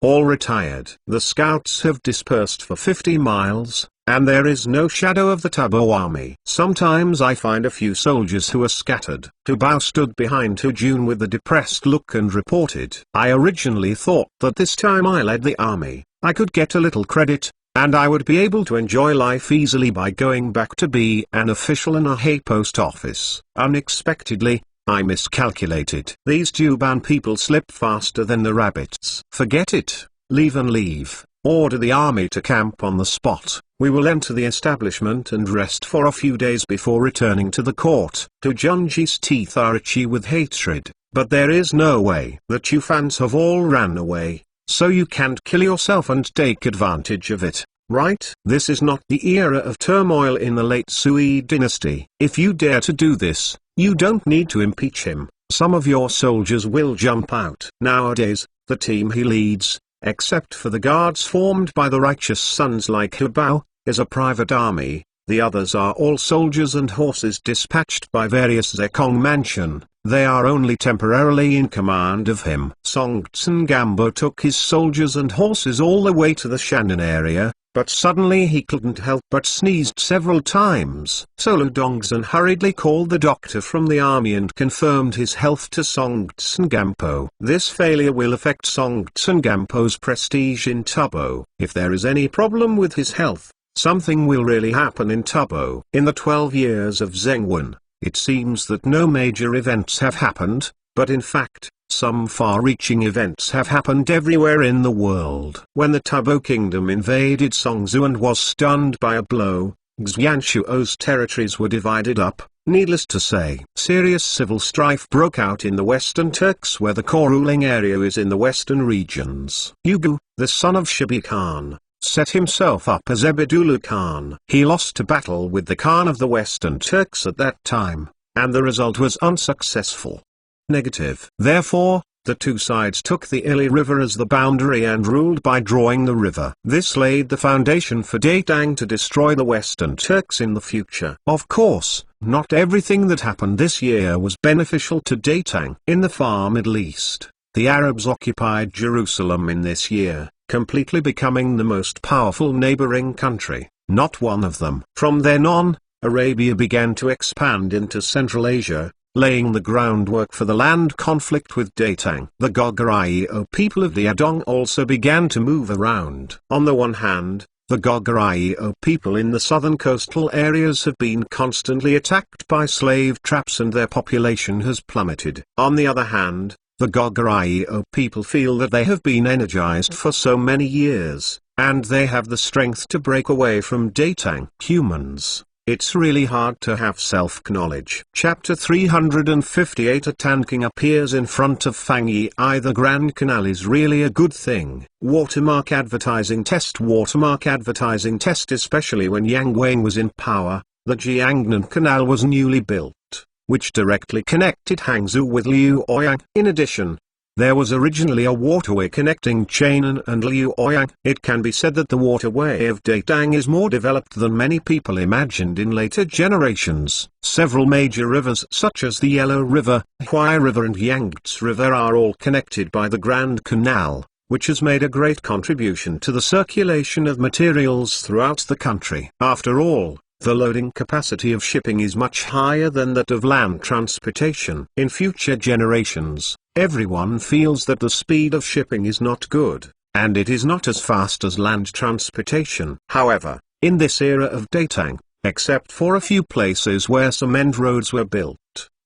All retired. The scouts have dispersed for 50 miles, and there is no shadow of the Tabo army. Sometimes I find a few soldiers who are scattered. Hu Bao stood behind Hu Jun with a depressed look and reported, I originally thought that this time I led the army, I could get a little credit, and I would be able to enjoy life easily by going back to be an official in a Hay post office. Unexpectedly, I miscalculated. These Tuban people slip faster than the rabbits. Forget it, leave and leave. Order the army to camp on the spot. We will enter the establishment and rest for a few days before returning to the court. Hu Junji's teeth are itchy with hatred, but there is no way. The Chufans have all ran away, so you can't kill yourself and take advantage of it, right? This is not the era of turmoil in the late Sui dynasty. If you dare to do this, you don't need to impeach him. Some of your soldiers will jump out. Nowadays, the team he leads, except for the guards formed by the righteous sons like Hu Bao, is a private army. The others are all soldiers and horses dispatched by various Zekong mansion, they are only temporarily in command of him. Song Tsungampo took his soldiers and horses all the way to the Shannon area, but suddenly he couldn't help but sneezed several times. So Lu Dongzhen hurriedly called the doctor from the army and confirmed his health to Song Tsungampo. This failure will affect Song Tsungampo's prestige in Tubbo. If there is any problem with his health, something will really happen in Tubbo. In the 12 years of Zhengwen, it seems that no major events have happened, but in fact, some far-reaching events have happened everywhere in the world. When the Tubbo kingdom invaded Songzhou and was stunned by a blow, Xianshuo's territories were divided up. Needless to say, serious civil strife broke out in the Western Turks, where the core ruling area is in the western regions. Yugu, the son of Shibi Khan, set himself up as Ebedulu Khan. He lost a battle with the Khan of the Western Turks at that time, and the result was unsuccessful. Negative. Therefore, the two sides took the Ili River as the boundary and ruled by drawing the river. This laid the foundation for Datang to destroy the Western Turks in the future. Of course, not everything that happened this year was beneficial to Datang. In the far Middle East, the Arabs occupied Jerusalem in this year, completely becoming the most powerful neighboring country, not one of them. From then on, Arabia began to expand into Central Asia, laying the groundwork for the land conflict with Datang. The Goguryeo people of the Adong also began to move around. On the one hand, the Goguryeo people in the southern coastal areas have been constantly attacked by slave traps and their population has plummeted. On the other hand, the Goguryeo people feel that they have been energized for so many years, and they have the strength to break away from Datang. Humans, it's really hard to have self-knowledge. Chapter 358. A Tanking appears in front of Fang Yi. The Grand Canal is really a good thing. Watermark advertising test. Watermark advertising test. Especially when Yang Wang was in power, the Jiangnan Canal was newly built, which directly connected Hangzhou with Liuoyang. In addition, there was originally a waterway connecting Chainan and Liuoyang. It can be said that the waterway of Datang is more developed than many people imagined in later generations. Several major rivers such as the Yellow River, Huai River and Yangtze River are all connected by the Grand Canal, which has made a great contribution to the circulation of materials throughout the country. After all, the loading capacity of shipping is much higher than that of land transportation. In future generations, everyone feels that the speed of shipping is not good, and it is not as fast as land transportation. However, in this era of Datang, except for a few places where cement roads were built,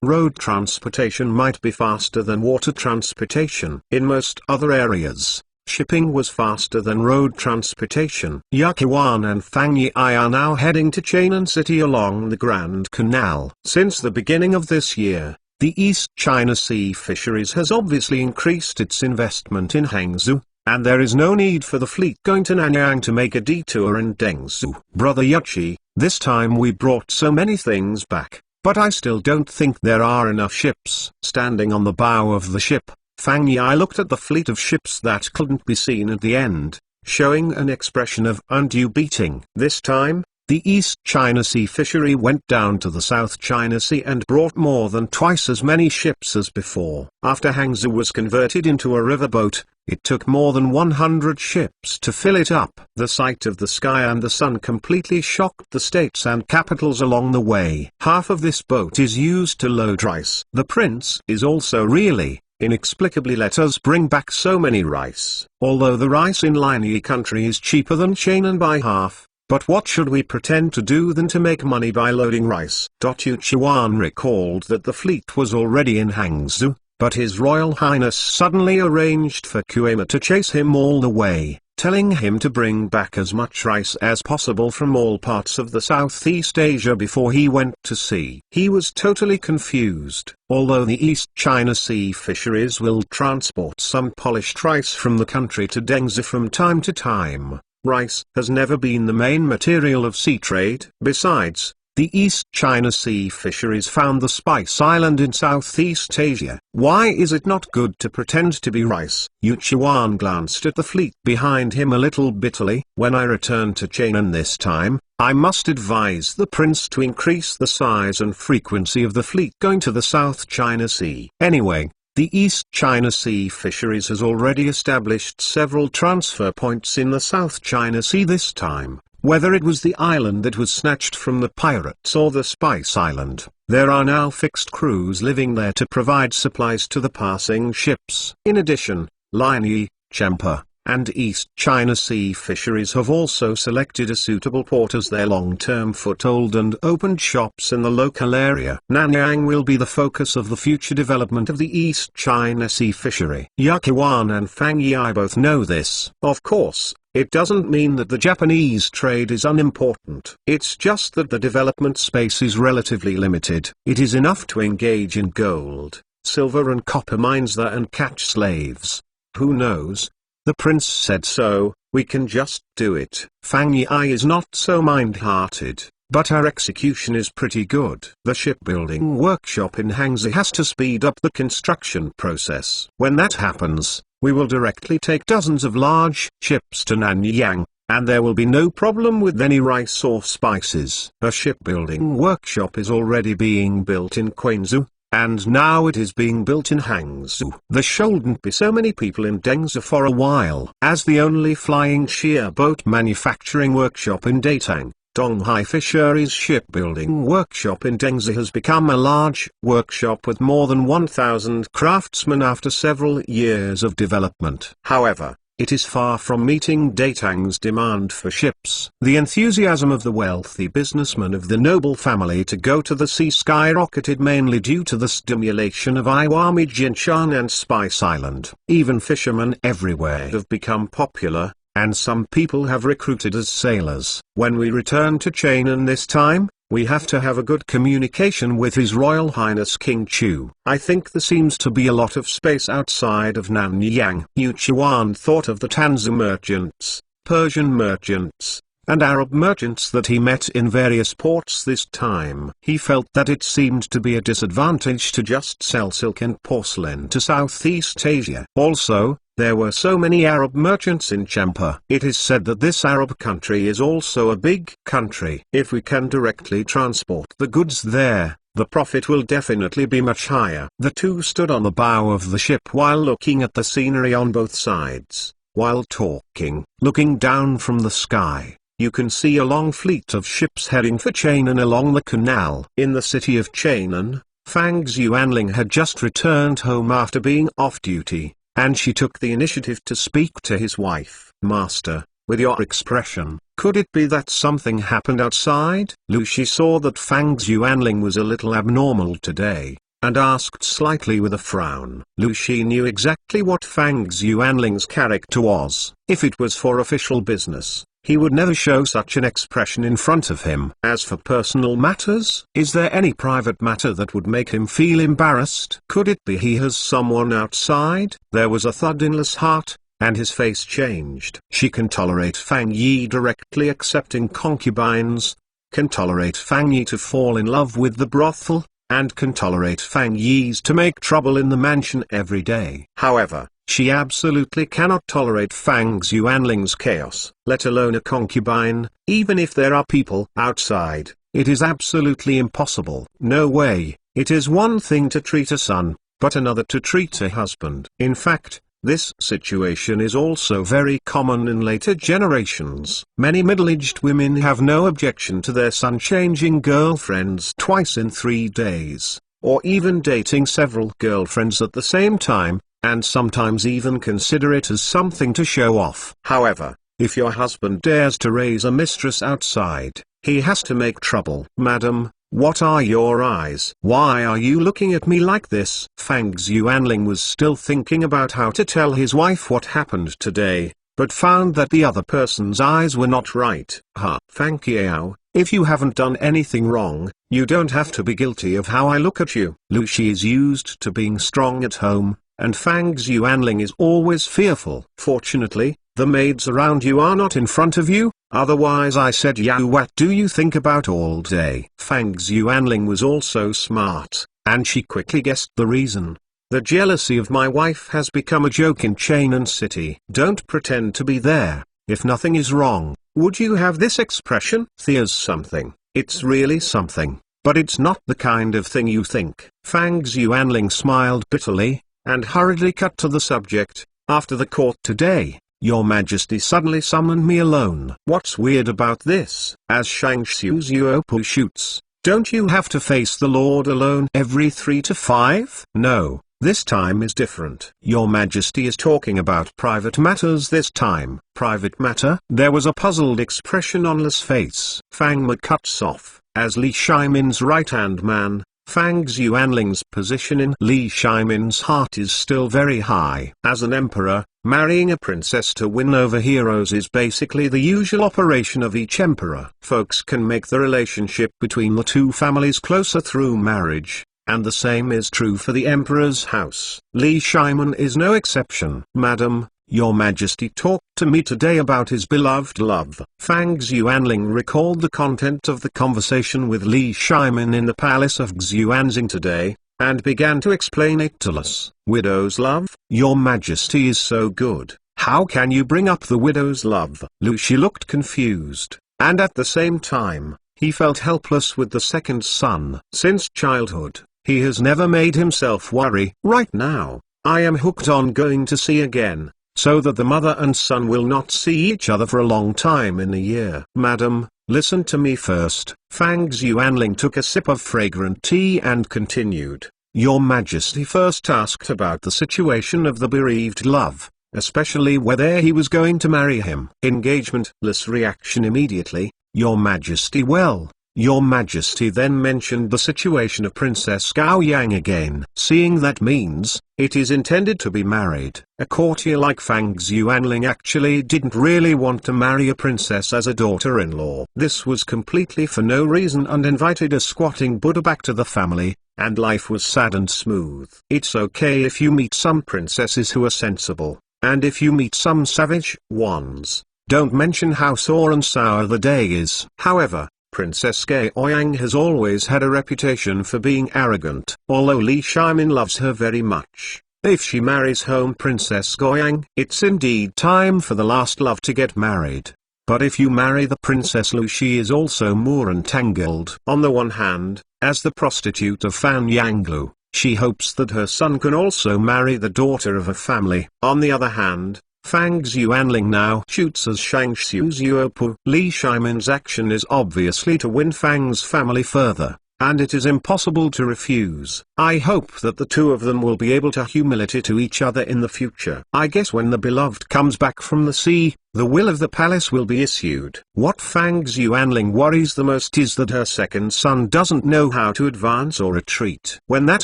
road transportation might be faster than water transportation. In most other areas, shipping was faster than road transportation. Yakuan and Fang Yi are now heading to Chainan City along the Grand Canal. Since the beginning of this year, the East China Sea Fisheries has obviously increased its investment in Hangzhou, and there is no need for the fleet going to Nanyang to make a detour in Dengzhou. Brother Yuchi, this time we brought so many things back, but I still don't think there are enough ships. Standing on the bow of the ship, Fang Yi looked at the fleet of ships that couldn't be seen at the end, showing an expression of undue beating. This time, the East China Sea Fishery went down to the South China Sea and brought more than twice as many ships as before. After Hangzhou was converted into a riverboat, it took more than 100 ships to fill it up. The sight of the sky and the sun completely shocked the states and capitals along the way. Half of this boat is used to load rice. The prince is also really inexplicably let us bring back so many rice. Although the rice in Lianyi country is cheaper than Chainan by half, but what should we pretend to do than to make money by loading rice? Yuchuan recalled that the fleet was already in Hangzhou, but His Royal Highness suddenly arranged for Kuema to chase him all the way, telling him to bring back as much rice as possible from all parts of the Southeast Asia before he went to sea. He was totally confused. Although the East China Sea Fisheries will transport some polished rice from the country to Dengzhou from time to time, rice has never been the main material of sea trade. Besides, The East China Sea fisheries found the Spice Island in Southeast Asia. Why is it not good to pretend to be rice? Yu Chuan glanced at the fleet behind him a little bitterly. When I return to Chainan this time, I must advise the prince to increase the size and frequency of the fleet going to the South China Sea. Anyway, the East China Sea fisheries has already established several transfer points in the South China Sea this time. Whether it was the island that was snatched from the pirates or the Spice Island, there are now fixed crews living there to provide supplies to the passing ships. In addition, Lianyi, Champa, and East China Sea fisheries have also selected a suitable port as their long-term foothold and opened shops in the local area. Nanyang will be the focus of the future development of the East China Sea fishery. Yakuan and Fang Yi both know this. Of course, it doesn't mean that the Japanese trade is unimportant. It's just that the development space is relatively limited. It is enough to engage in gold, silver and copper mines there and catch slaves. Who knows? The prince said so, we can just do it. Fang Yi is not so mind-hearted, but her execution is pretty good. The shipbuilding workshop in Hangzhou has to speed up the construction process. When that happens, we will directly take dozens of large ships to Nanyang, and there will be no problem with any rice or spices. A shipbuilding workshop is already being built in Quanzhou, and now it is being built in Hangzhou. There shouldn't be so many people in Dengzhou for a while. As the only flying shear boat manufacturing workshop in Datang, Donghai Fisheries Shipbuilding Workshop in Dengzhou has become a large workshop with more than 1,000 craftsmen after several years of development. However, it is far from meeting Datang's demand for ships. The enthusiasm of the wealthy businessmen of the noble family to go to the sea skyrocketed mainly due to the stimulation of Iwami Jinshan and Spice Island. Even fishermen everywhere have become popular, and some people have recruited as sailors. When we return to Chainan this time, we have to have a good communication with His Royal Highness King Chu. I think there seems to be a lot of space outside of Nanyang. Yu Chuan thought of the Tanzu merchants, Persian merchants, and Arab merchants that he met in various ports this time. He felt that it seemed to be a disadvantage to just sell silk and porcelain to Southeast Asia. Also, there were so many Arab merchants in Champa. It is said that this Arab country is also a big country. If we can directly transport the goods there, the profit will definitely be much higher. The two stood on the bow of the ship while looking at the scenery on both sides. While talking, looking down from the sky, you can see a long fleet of ships heading for Chainan along the canal. In the city of Chainan, Fang Xuanling had just returned home after being off duty, and she took the initiative to speak to his wife. Master, with your expression, could it be that something happened outside? Lu Shi saw that Fang Xuanling was a little abnormal today, and asked slightly with a frown. Lu Shi knew exactly what Fang Xuanling's character was. If it was for official business, he would never show such an expression in front of him. As for personal matters, is there any private matter that would make him feel embarrassed? Could it be he has someone outside? There was a thud in Lu's heart, and his face changed. She can tolerate Fang Yi directly accepting concubines, can tolerate Fang Yi to fall in love with the brothel, and can tolerate Fang Yi's to make trouble in the mansion every day. However, she absolutely cannot tolerate Fang Xuanling's chaos, let alone a concubine. Even if there are people outside, it is absolutely impossible. No way. It is one thing to treat a son, but another to treat a husband. In fact, this situation is also very common in later generations. Many middle-aged women have no objection to their son changing girlfriends twice in 3 days, or even dating several girlfriends at the same time, and sometimes even consider it as something to show off. However, if your husband dares to raise a mistress outside, he has to make trouble. Madam, what are your eyes? Why are you looking at me like this? Fang Xuanling was still thinking about how to tell his wife what happened today, but found that the other person's eyes were not right. Fang Qiao, if you haven't done anything wrong, you don't have to be guilty of how I look at you. Lu Shi is used to being strong at home, and Fang Xuanling is always fearful. Fortunately, The maids around you are not in front of you, otherwise I said yeah, what do you think about all day? Fang Xuanling was also smart, and she quickly guessed the reason. The jealousy of my wife has become a joke in Chainan City. Don't pretend to be there, if nothing is wrong. Would you have this expression? There's something, it's really something, but it's not the kind of thing you think. Fang Xuanling smiled bitterly, and hurriedly cut to the subject. After the court today, Your Majesty suddenly summoned me alone. What's weird about this? As Shang Xuzuopu shoots, don't you have to face the Lord alone every 3 to 5? No, this time is different. Your Majesty is talking about private matters this time. Private matter? There was a puzzled expression on Li's face. Fang Ma cuts off. As Li Shimin's right-hand man, Fang Xuanling's position in Li Shimin's heart is still very high. As an emperor, marrying a princess to win over heroes is basically the usual operation of each emperor. Folks can make the relationship between the two families closer through marriage, and the same is true for the emperor's house. Li Shimin is no exception. Madam, Your Majesty talked to me today about his beloved love. Fang Xuanling recalled the content of the conversation with Li Shimin in the palace of Xuanzing today, and began to explain it to Li's. Widow's love? Your Majesty is so good. How can you bring up the widow's love? She looked confused, and at the same time, he felt helpless with the second son. Since childhood, he has never made himself worry. Right now, I am hooked on going to sea again, so that the mother and son will not see each other for a long time in a year. Madam, listen to me first. Fang Xuanling took a sip of fragrant tea and continued. Your Majesty first asked about the situation of the bereaved love, especially whether he was going to marry him. Engagement. Li's reaction immediately. Your Majesty. Well, Your Majesty then mentioned the situation of Princess Gao Yang again. Seeing that means, it is intended to be married. A courtier like Fang Xuanling actually didn't really want to marry a princess as a daughter-in-law. This was completely for no reason and invited a squatting Buddha back to the family, and life was sad and smooth. It's okay if you meet some princesses who are sensible, and if you meet some savage ones, don't mention how sore and sour the day is. However, Princess Gao Yang has always had a reputation for being arrogant. Although Li Shimin loves her very much, if she marries home Princess Gao Yang, it's indeed time for the last love to get married. But if you marry the Princess Lu, she is also more entangled. On the one hand, as the prostitute of Fan Yanglu, she hopes that her son can also marry the daughter of a family. On the other hand, Fang Xuanling now shoots as Shang Xuzuopu. Li Shimin's action is obviously to win Fang's family further, and it is impossible to refuse. I hope that the two of them will be able to humility to each other in the future. I guess when the beloved comes back from the sea, the will of the palace will be issued. What Fang Xuanling worries the most is that her second son doesn't know how to advance or retreat. When that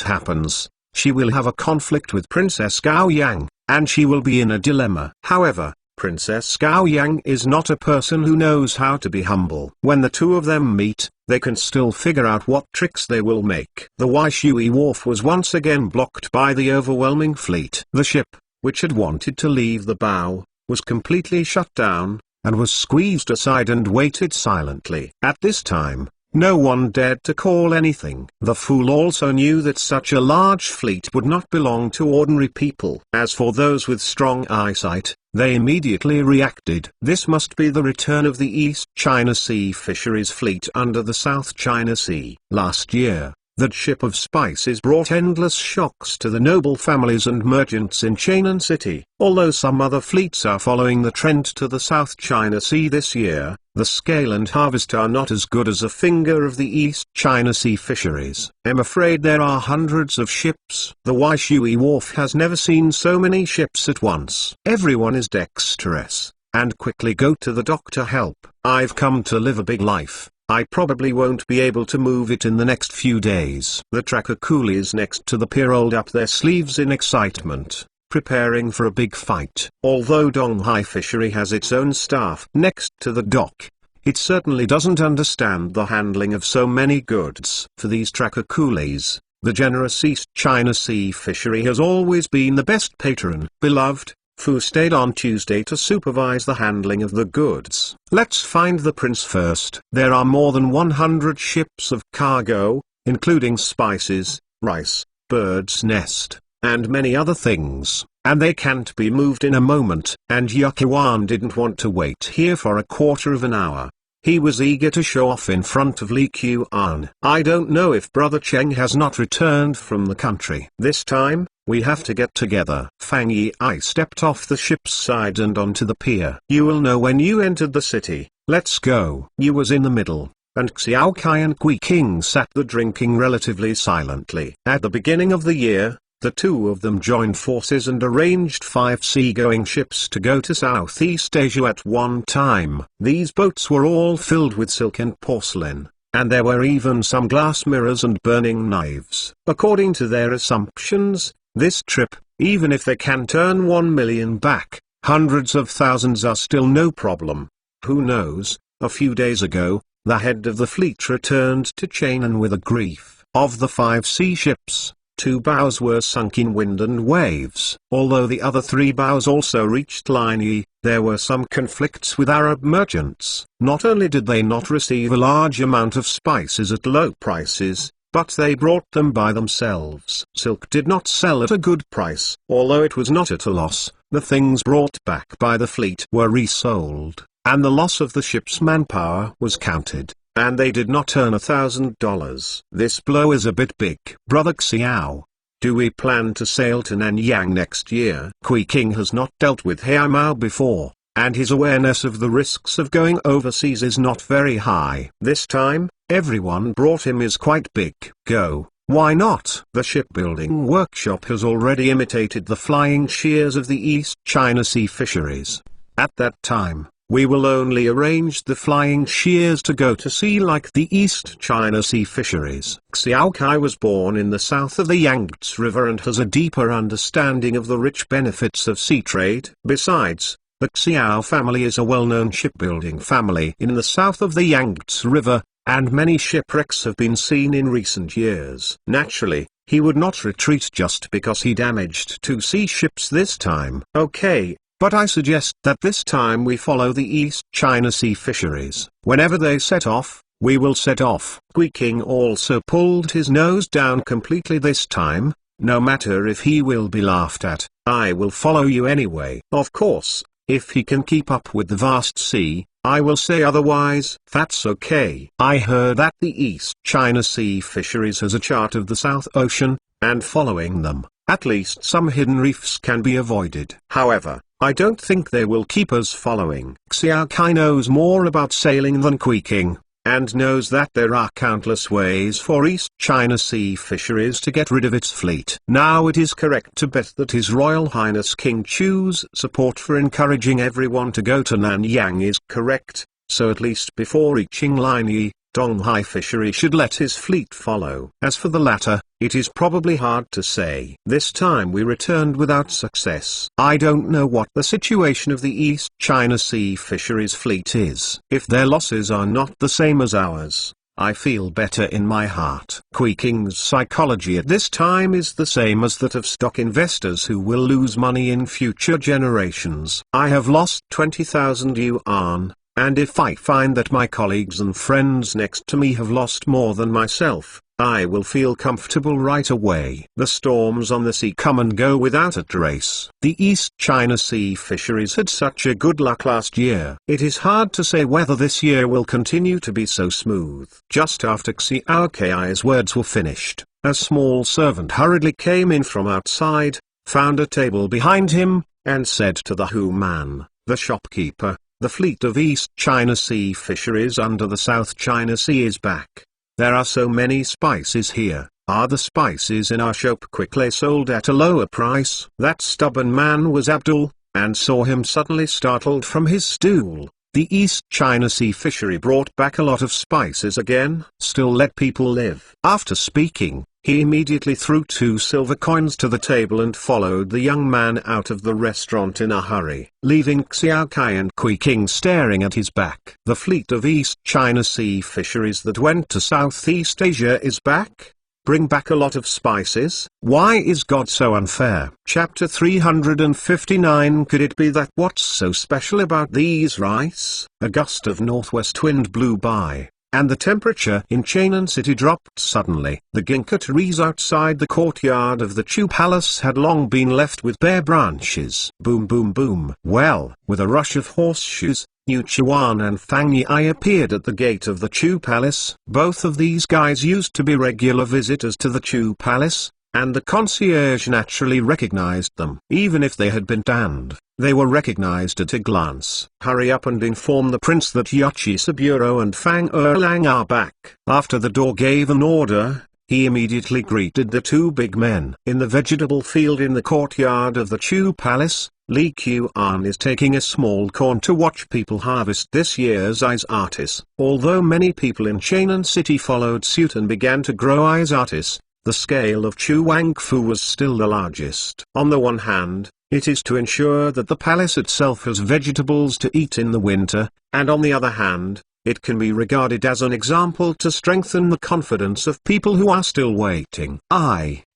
happens, she will have a conflict with Princess Gao Yang, and she will be in a dilemma. However, Princess Gao Yang is not a person who knows how to be humble. When the two of them meet, they can still figure out what tricks they will make. The Waishui wharf was once again blocked by the overwhelming fleet. The ship, which had wanted to leave the bow, was completely shut down, and was squeezed aside and waited silently. At this time, no one dared to call anything. The fool also knew that such a large fleet would not belong to ordinary people. As for those with strong eyesight, they immediately reacted. This must be the return of the East China Sea fisheries fleet under the South China Sea. Last year, that ship of spices brought endless shocks to the noble families and merchants in Chainan City. Although some other fleets are following the trend to the South China Sea this year, the scale and harvest are not as good as a finger of the East China Sea fisheries. I'm afraid there are hundreds of ships. The Waishui wharf has never seen so many ships at once. Everyone is dexterous, and quickly go to the dock to help. I've come to live a big life. I probably won't be able to move it in the next few days. The tracker coolies next to the pier rolled up their sleeves in excitement, preparing for a big fight. Although Donghai Fishery has its own staff next to the dock, it certainly doesn't understand the handling of so many goods. For these tracker coolies, the generous East China Sea Fishery has always been the best patron. Beloved, Fu stayed on Tuesday to supervise the handling of the goods. Let's find the prince first. There are more than 100 ships of cargo, including spices, rice, bird's nest, and many other things, and they can't be moved in a moment. And Yukiwan didn't want to wait here for a quarter of an hour. He was eager to show off in front of Li Qian. I don't know if Brother Cheng has not returned from the country. This time, we have to get together. Fang Yi stepped off the ship's side and onto the pier. You will know when you entered the city. Let's go. Yu was in the middle, and Xiao Kai and Kui King sat there drinking relatively silently. At the beginning of the year, the two of them joined forces and arranged 5 seagoing ships to go to Southeast Asia at one time. These boats were all filled with silk and porcelain, and there were even some glass mirrors and burning knives. According to their assumptions, this trip, even if they can turn 1 million back, hundreds of thousands are still no problem. Who knows? A few days ago, the head of the fleet returned to Chainan with a grief. Of the 5 sea ships, 2 bows were sunk in wind and waves. Although the other 3 bows also reached Linyi, there were some conflicts with Arab merchants. Not only did they not receive a large amount of spices at low prices, but they brought them by themselves. Silk did not sell at a good price. Although it was not at a loss, the things brought back by the fleet were resold, and the loss of the ship's manpower was counted, and they did not earn $1,000. This blow is a bit big. Brother Xiao, do we plan to sail to Nanyang next year? Kui King has not dealt with Hei Mao before, and his awareness of the risks of going overseas is not very high. This time, everyone brought him is quite big. Go. Why not? The shipbuilding workshop has already imitated the flying shears of the East China Sea fisheries. At that time, we will only arrange the flying shears to go to sea like the East China Sea fisheries. Xiao Kai was born in the south of the Yangtze River and has a deeper understanding of the rich benefits of sea trade. Besides, the Xiao family is a well-known shipbuilding family in the south of the Yangtze River, and many shipwrecks have been seen in recent years. Naturally, he would not retreat just because he damaged 2 sea ships this time. Okay. But I suggest that this time we follow the East China Sea fisheries. Whenever they set off, we will set off. Kui King also pulled his nose down completely this time. No matter if he will be laughed at, I will follow you anyway. Of course, if he can keep up with the vast sea, I will say otherwise. That's okay. I heard that the East China Sea fisheries has a chart of the South Ocean, and following them, at least some hidden reefs can be avoided. However, I don't think they will keep us following. Xiao Kai knows more about sailing than Kui King, and knows that there are countless ways for East China Sea fisheries to get rid of its fleet. Now it is correct to bet that His Royal Highness King Chu's support for encouraging everyone to go to Nanyang is correct, so at least before reaching Linyi, Donghai fishery should let his fleet follow. As for the latter, it is probably hard to say. This time we returned without success. I don't know what the situation of the East China Sea fisheries fleet is. If their losses are not the same as ours, I feel better in my heart. Kui King's psychology at this time is the same as that of stock investors who will lose money in future generations. I have lost 20,000 yuan. And if I find that my colleagues and friends next to me have lost more than myself, I will feel comfortable right away. The storms on the sea come and go without a trace. The East China Sea fisheries had such a good luck last year. It is hard to say whether this year will continue to be so smooth. Just after Xiao Kai's words were finished, a small servant hurriedly came in from outside, found a table behind him, and said to the man, the shopkeeper, "The fleet of East China Sea fisheries under the South China Sea is back. There are so many spices here. Are the spices in our shop quickly sold at a lower price?" That stubborn man was Abdul, and saw him suddenly startled from his stool. The East China Sea fishery brought back a lot of spices again. Still let people live. After speaking, he immediately threw 2 silver coins to the table and followed the young man out of the restaurant in a hurry, leaving Xiao Kai and Kui King staring at his back. The fleet of East China Sea fisheries that went to Southeast Asia is back? bring back a lot of spices? Why is God so unfair? Chapter 359. Could it be that what's so special about these rice? A gust of northwest wind blew by, and the temperature in Chang'an City dropped suddenly. The ginkgo trees outside the courtyard of the Chu Palace had long been left with bare branches. Boom boom boom. Well, with a rush of horseshoes, Yu Chuan and Tang Niezi appeared at the gate of the Chu Palace. Both of these guys used to be regular visitors to the Chu Palace, and the concierge naturally recognized them. Even if they had been tanned, they were recognized at a glance. Hurry up and inform the prince that Yachi Saburo and Fang Erlang are back. After the door gave an order, he immediately greeted the two big men. In the vegetable field in the courtyard of the Chu Palace, Li Qian is taking a small corn to watch people harvest this year's ice artis. Although many people in Chang'an City followed suit and began to grow ice artis, the scale of Chu Wangfu was still the largest. On the one hand, it is to ensure that the palace itself has vegetables to eat in the winter, and on the other hand, it can be regarded as an example to strengthen the confidence of people who are still waiting.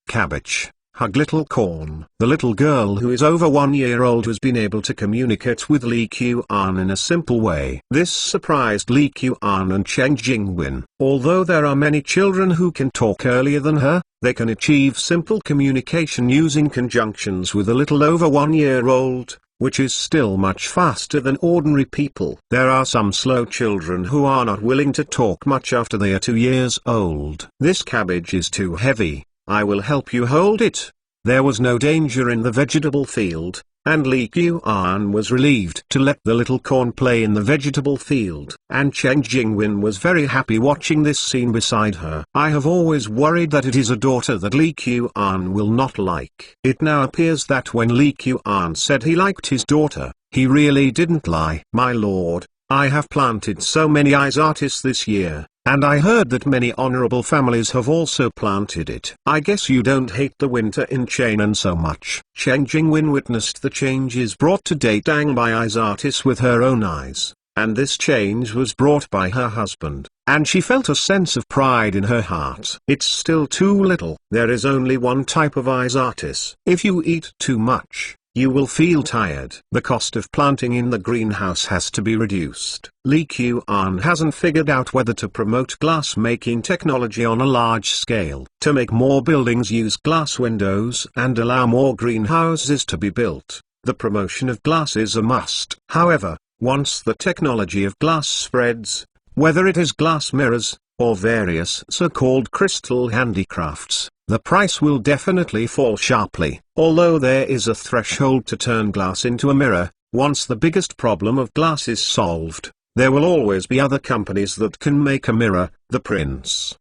Cabbage. Hug little corn. The little girl who is over 1 year old has been able to communicate with Li Qian in a simple way. This surprised Li Qian and Cheng Jingwen. Although there are many children who can talk earlier than her, they can achieve simple communication using conjunctions with a little over 1 year old, which is still much faster than ordinary people. There are some slow children who are not willing to talk much after they are 2 years old. This cabbage is too heavy. I will help you hold it. There was no danger in the vegetable field, and Li Qian was relieved to let the little corn play in the vegetable field. And Cheng Jingwen was very happy watching this scene beside her. I have always worried that it is a daughter that Li Qian will not like. It now appears that when Li Qian said he liked his daughter, he really didn't lie. My lord, I have planted so many ice artists this year, and I heard that many honorable families have also planted it. I guess you don't hate the winter in Chang'an so much. Cheng Jingwen witnessed the changes brought to Datang by ice artists with her own eyes, and this change was brought by her husband, and she felt a sense of pride in her heart. It's still too little. There is only one type of ice artist. If you eat too much, you will feel tired. The cost of planting in the greenhouse has to be reduced. Li Qian hasn't figured out whether to promote glass-making technology on a large scale, to make more buildings use glass windows and allow more greenhouses to be built. The promotion of glass is a must. However, once the technology of glass spreads, whether it is glass mirrors, or various so-called crystal handicrafts, the price will definitely fall sharply. Although there is a threshold to turn glass into a mirror, once the biggest problem of glass is solved, there will always be other companies that can make a mirror. The prince.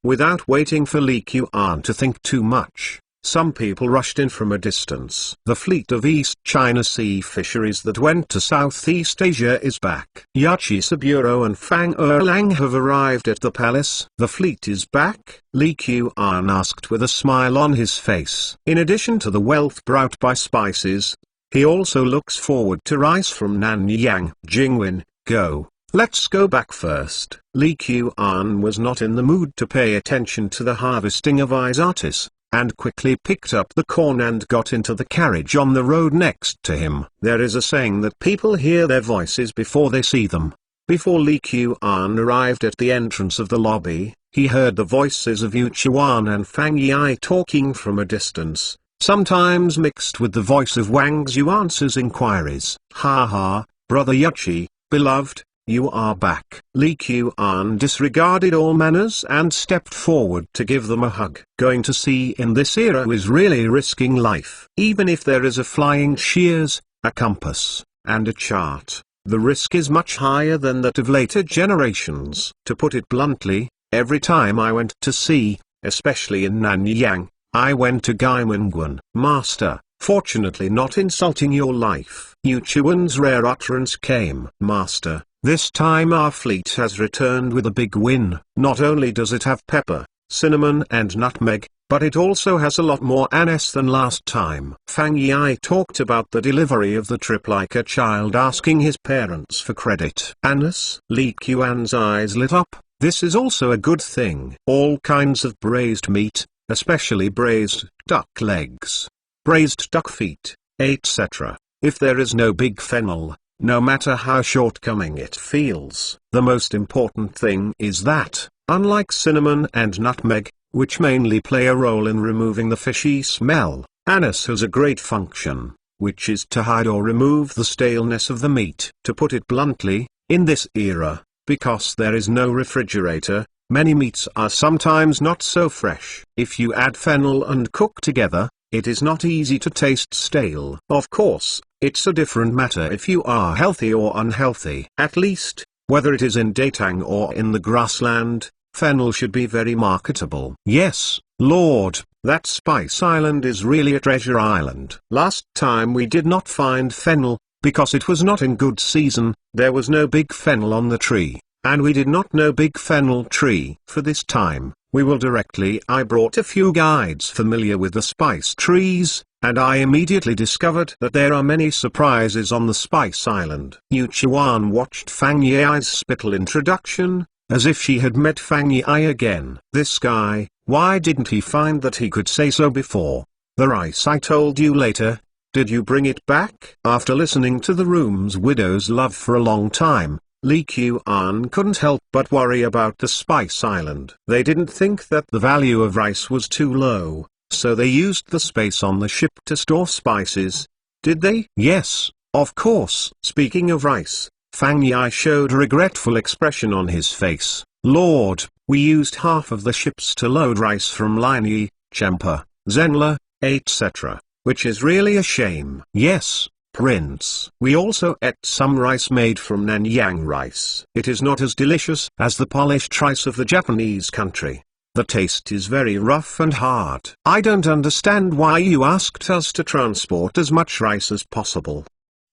Without waiting for Li Qian to think too much, some people rushed in from a distance. The fleet of East China Sea fisheries that went to Southeast Asia is back. Yachi Saburo and Fang Erlang have arrived at the palace. The fleet is back? Li Qian asked with a smile on his face. In addition to the wealth brought by spices, he also looks forward to rice from Nanyang. Jingwen, go. Let's go back first. Li Qian was not in the mood to pay attention to the harvesting of ice artists, and quickly picked up the corn and got into the carriage on the road next to him. There is a saying that people hear their voices before they see them. Before Li Qian arrived at the entrance of the lobby, he heard the voices of Yu Chuan and Fang Yi talking from a distance, sometimes mixed with the voice of Wang Zhu answers inquiries. Ha ha, brother Yachi, beloved, you are back. Li Qian disregarded all manners and stepped forward to give them a hug. Going to sea in this era is really risking life. Even if there is a flying shears, a compass, and a chart, the risk is much higher than that of later generations. To put it bluntly, every time I went to sea, especially in Nanyang, I went to Gaimengwan. Master, fortunately not insulting your life. Yu Chuan's rare utterance came. Master, this time our fleet has returned with a big win. Not only does it have pepper, cinnamon and nutmeg, but it also has a lot more anise than last time. Fang Yi talked about the delivery of the trip like a child asking his parents for credit. Anise? Li Qian's eyes lit up. This is also a good thing. All kinds of braised meat, especially braised duck legs, braised duck feet, etc. If there is no big fennel, no matter how shortcoming it feels, the most important thing is that, unlike cinnamon and nutmeg, which mainly play a role in removing the fishy smell, anise has a great function, which is to hide or remove the staleness of the meat. To put it bluntly, in this era, because there is no refrigerator, many meats are sometimes not so fresh. If you add fennel and cook together, it is not easy to taste stale. Of course, it's a different matter if you are healthy or unhealthy. At least, whether it is in Datang or in the grassland, fennel should be very marketable. Yes, Lord, that Spice Island is really a treasure island. Last time we did not find fennel, because it was not in good season. There was no big fennel on the tree, and we did not know big fennel tree. For this time, I brought a few guides familiar with the spice trees, and I immediately discovered that there are many surprises on the Spice Island. Yu Chuan watched Fang Yi's spittle introduction, as if she had met Fang Yi again. This guy, why didn't he find that he could say so before? The rice I told you later, did you bring it back? After listening to the room's widow's love for a long time, Li Qian couldn't help but worry about the Spice Island. They didn't think that the value of rice was too low, so they used the space on the ship to store spices. Did they? Yes, of course. Speaking of rice, Fang Yi showed a regretful expression on his face. Lord, we used half of the ships to load rice from Linyi, Champa, Zenla, etc., which is really a shame. Yes, Prince. We also ate some rice made from Nanyang rice. It is not as delicious as the polished rice of the Japanese country. The taste is very rough and hard. I don't understand why you asked us to transport as much rice as possible.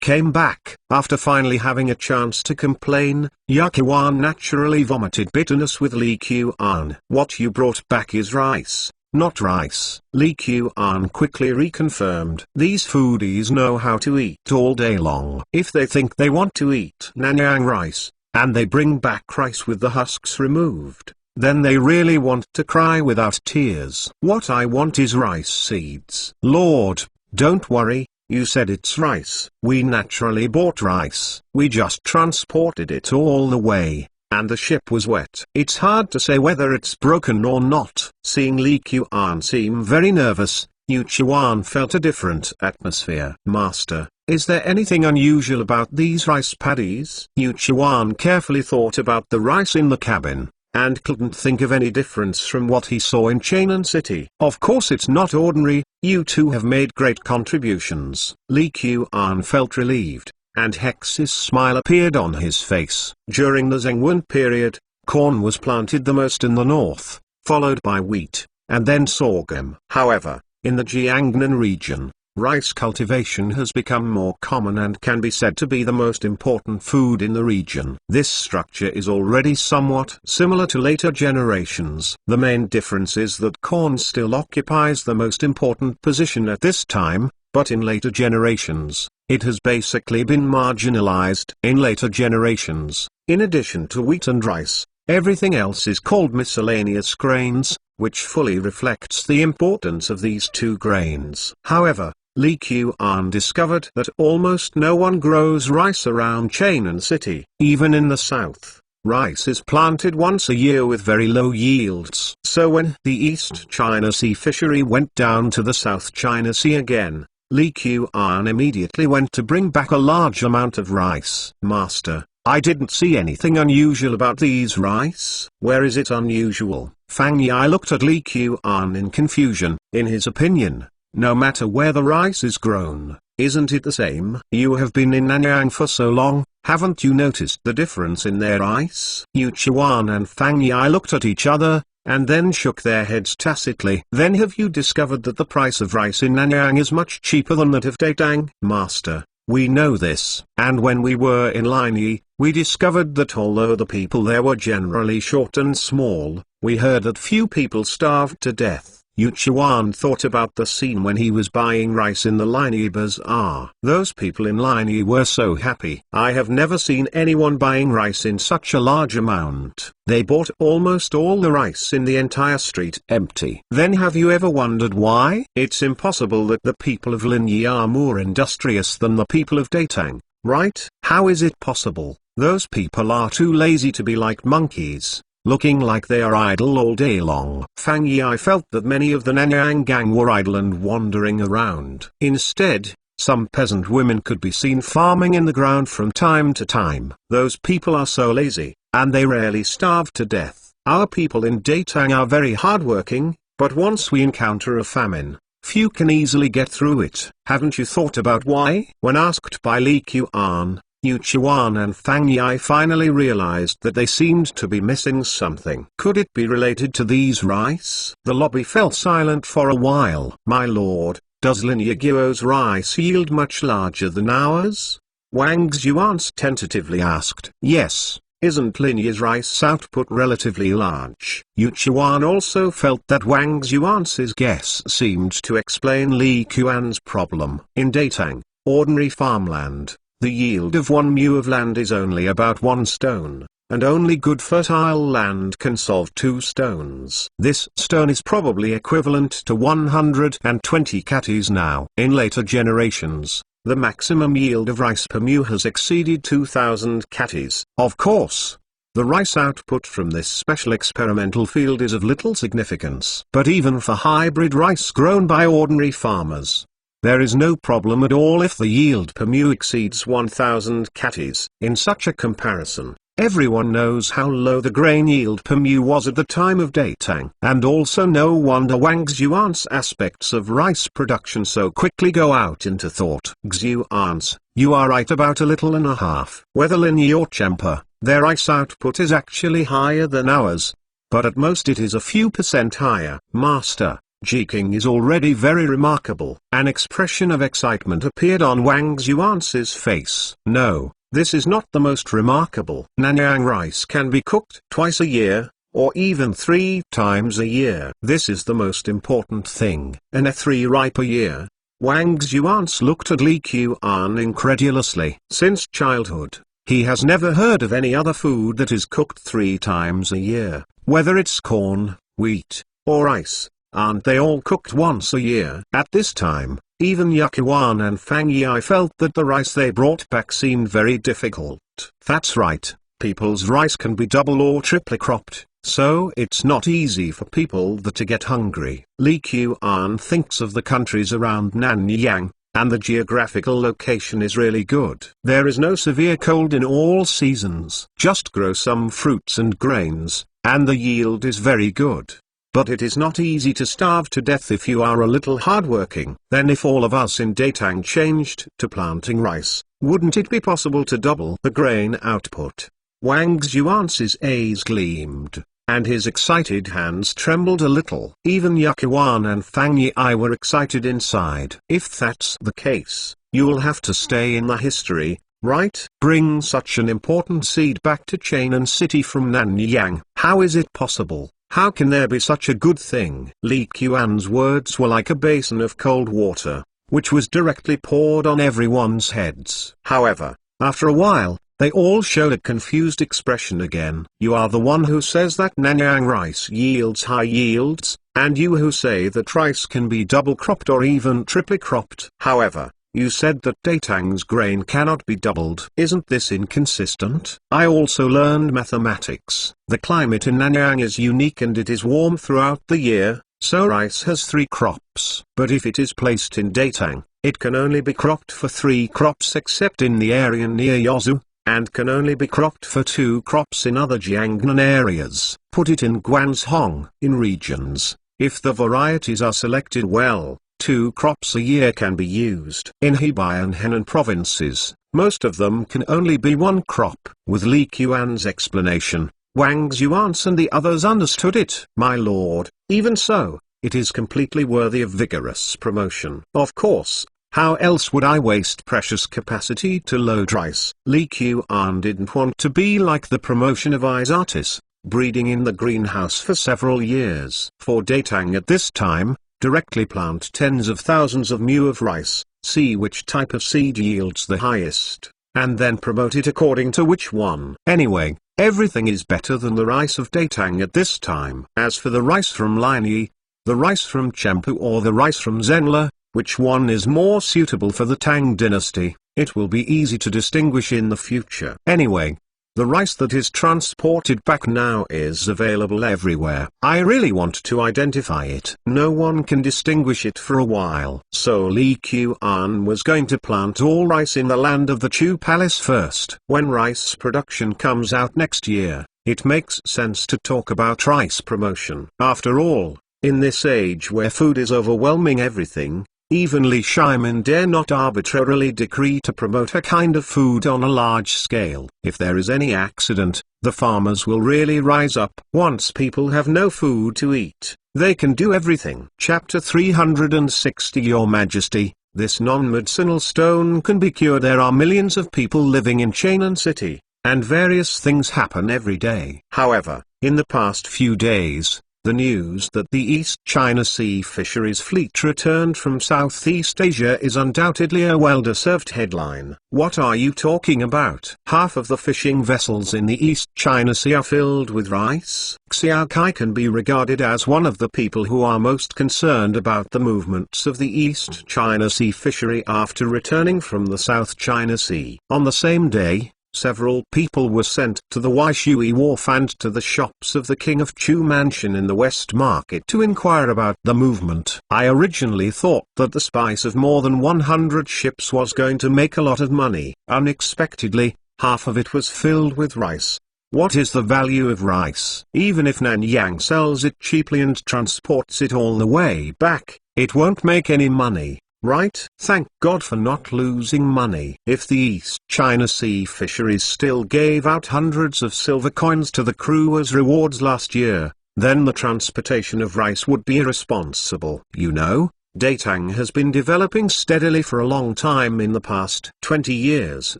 Came back. After finally having a chance to complain, Yakuan naturally vomited bitterness with Li Qian. What you brought back is rice, not rice. Li Qian quickly reconfirmed. These foodies know how to eat all day long. If they think they want to eat Nanyang rice, and they bring back rice with the husks removed, then they really want to cry without tears. What I want is rice seeds. Lord, don't worry. You said it's rice. We naturally bought rice. We just transported it all the way, and the ship was wet. It's hard to say whether it's broken or not. Seeing Li Qian seem very nervous, Yu Chuan felt a different atmosphere. Master, is there anything unusual about these rice paddies? Yu Chuan carefully thought about the rice in the cabin, and couldn't think of any difference from what he saw in Chainan City. Of course it's not ordinary. You two have made great contributions. Li Qian felt relieved, and Hex's smile appeared on his face. During the Zhengwen period, corn was planted the most in the north, followed by wheat, and then sorghum. However, in the Jiangnan region, rice cultivation has become more common and can be said to be the most important food in the region. This structure is already somewhat similar to later generations. The main difference is that corn still occupies the most important position at this time, but in later generations, it has basically been marginalized. In later generations, in addition to wheat and rice, everything else is called miscellaneous grains, which fully reflects the importance of these two grains. However, Li Qian discovered that almost no one grows rice around Chainan City. Even in the south, rice is planted once a year with very low yields. So when the East China Sea fishery went down to the South China Sea again, Li Qian immediately went to bring back a large amount of rice. Master, I didn't see anything unusual about these rice. Where is it unusual? Fang Yi looked at Li Qian in confusion. In his opinion, no matter where the rice is grown, isn't it the same? You have been in Nanyang for so long, haven't you noticed the difference in their rice? Yu Chuan and Fang Yi looked at each other, and then shook their heads tacitly. Then have you discovered that the price of rice in Nanyang is much cheaper than that of Datang? Master, we know this. And when we were in Linyi, we discovered that although the people there were generally short and small, we heard that few people starved to death. Yu Chuan thought about the scene when he was buying rice in the Linyi Bazaar. Those people in Linyi were so happy. I have never seen anyone buying rice in such a large amount. They bought almost all the rice in the entire street empty. Then have you ever wondered why? It's impossible that the people of Linyi are more industrious than the people of Datang, right? How is it possible? Those people are too lazy to be like monkeys, looking like they are idle all day long. Fang Yi felt that many of the Nanyang gang were idle and wandering around. Instead, some peasant women could be seen farming in the ground from time to time. Those people are so lazy, and they rarely starve to death. Our people in Datang are very hardworking, but once we encounter a famine, few can easily get through it. Haven't you thought about why? When asked by Li Qian, Yu Chuan and Fang Yi finally realized that they seemed to be missing something. Could it be related to these rice? The lobby fell silent for a while. My lord, does Linyi Guo's rice yield much larger than ours? Wang Xuans tentatively asked. Yes. Isn't Linyi's rice output relatively large? Yu Chuan also felt that Wang Xuan's guess seemed to explain Li Qian's problem. In Datang, ordinary farmland, the yield of 1 mu of land is only about 1 stone, and only good fertile land can solve 2 stones. This stone is probably equivalent to 120 katis now. In later generations, the maximum yield of rice per mu has exceeded 2,000 katis. Of course, the rice output from this special experimental field is of little significance. But even for hybrid rice grown by ordinary farmers, there is no problem at all if the yield per mu exceeds 1,000 katis. In such a comparison, everyone knows how low the grain yield per mu was at the time of Datang. And also no wonder Wang Xuan's aspects of rice production so quickly go out into thought. Xuans, you are right about a little and a half. Whether Linyi or Champa, their rice output is actually higher than ours, but at most it is a few percent higher. Master, Jiking is already very remarkable. An expression of excitement appeared on Wang Xuan's face. No, this is not the most remarkable. Nanyang rice can be cooked twice a year, or even 3 times a year. This is the most important thing. And a 3 ripe a year. Wang Xuan looked at Li Qian incredulously. Since childhood, he has never heard of any other food that is cooked 3 times a year. Whether it's corn, wheat, or rice, aren't they all cooked once a year? At this time, even Yu Chuan and Fang Yi felt that the rice they brought back seemed very difficult. That's right, people's rice can be double or triple cropped, so it's not easy for people to get hungry. Li Qian thinks of the countries around Nanyang, and the geographical location is really good. There is no severe cold in all seasons. Just grow some fruits and grains, and the yield is very good. But it is not easy to starve to death if you are a little hardworking. Then if all of us in Datang changed to planting rice, wouldn't it be possible to double the grain output? Wang Xuan's eyes gleamed, and his excited hands trembled a little. Even Yu Chuan and Fang Yi were excited inside. If that's the case, you'll have to stay in the history, right? Bring such an important seed back to Chainan City from Nanyang. How is it possible? How can there be such a good thing? Li Qian's words were like a basin of cold water, which was directly poured on everyone's heads. However, after a while, they all showed a confused expression again. You are the one who says that Nanyang rice yields high yields, and you who say that rice can be double cropped or even triple cropped. However, you said that Datang's grain cannot be doubled. Isn't this inconsistent? I also learned mathematics. The climate in Nanyang is unique and it is warm throughout the year, so rice has 3 crops. But if it is placed in Datang, it can only be cropped for 3 crops except in the area near Yozu, and can only be cropped for 2 crops in other Jiangnan areas. Put it in Guangzhong. In regions, if the varieties are selected well, 2 crops a year can be used. In Hebei and Henan provinces, most of them can only be 1 crop. With Li Qian's explanation, Wang Xuan and the others understood it. My lord, even so, it is completely worthy of vigorous promotion. Of course, how else would I waste precious capacity to load rice? Li Qian didn't want to be like the promotion of Isatis, breeding in the greenhouse for several years. For dating at this time, directly plant tens of thousands of mu of rice, see which type of seed yields the highest, and then promote it according to which one. Anyway, everything is better than the rice of dating at this time. As for the rice from Linyi, the rice from Champu or the rice from Zenla, which one is more suitable for the Tang dynasty, it will be easy to distinguish in the future. Anyway, the rice that is transported back now is available everywhere. I really want to identify it. No one can distinguish it for a while. So Li Qian was going to plant all rice in the land of the Chu Palace first. When rice production comes out next year, it makes sense to talk about rice promotion. After all, in this age where food is overwhelming everything, even Li Shimin dare not arbitrarily decree to promote a kind of food on a large scale. If there is any accident, the farmers will really rise up. Once people have no food to eat, they can do everything. Chapter 360 Your Majesty, this non-medicinal stone can be cured. There are millions of people living in Chainan City, and various things happen every day. However, in the past few days, the news that the East China Sea fisheries fleet returned from Southeast Asia is undoubtedly a well-deserved headline. What are you talking about? Half of the fishing vessels in the East China Sea are filled with rice. Xiao Kai can be regarded as one of the people who are most concerned about the movements of the East China Sea fishery after returning from the South China Sea. On the same day, several people were sent to the Waishui Wharf and to the shops of the King of Chu Mansion in the West Market to inquire about the movement. I originally thought that the spice of more than 100 ships was going to make a lot of money. Unexpectedly, half of it was filled with rice. What is the value of rice? Even if Nanyang sells it cheaply and transports it all the way back, it won't make any money. Right? Thank God for not losing money. If the East China Sea fisheries still gave out hundreds of silver coins to the crew as rewards last year, then the transportation of rice would be irresponsible. You know, dating has been developing steadily for a long time in the past 20 years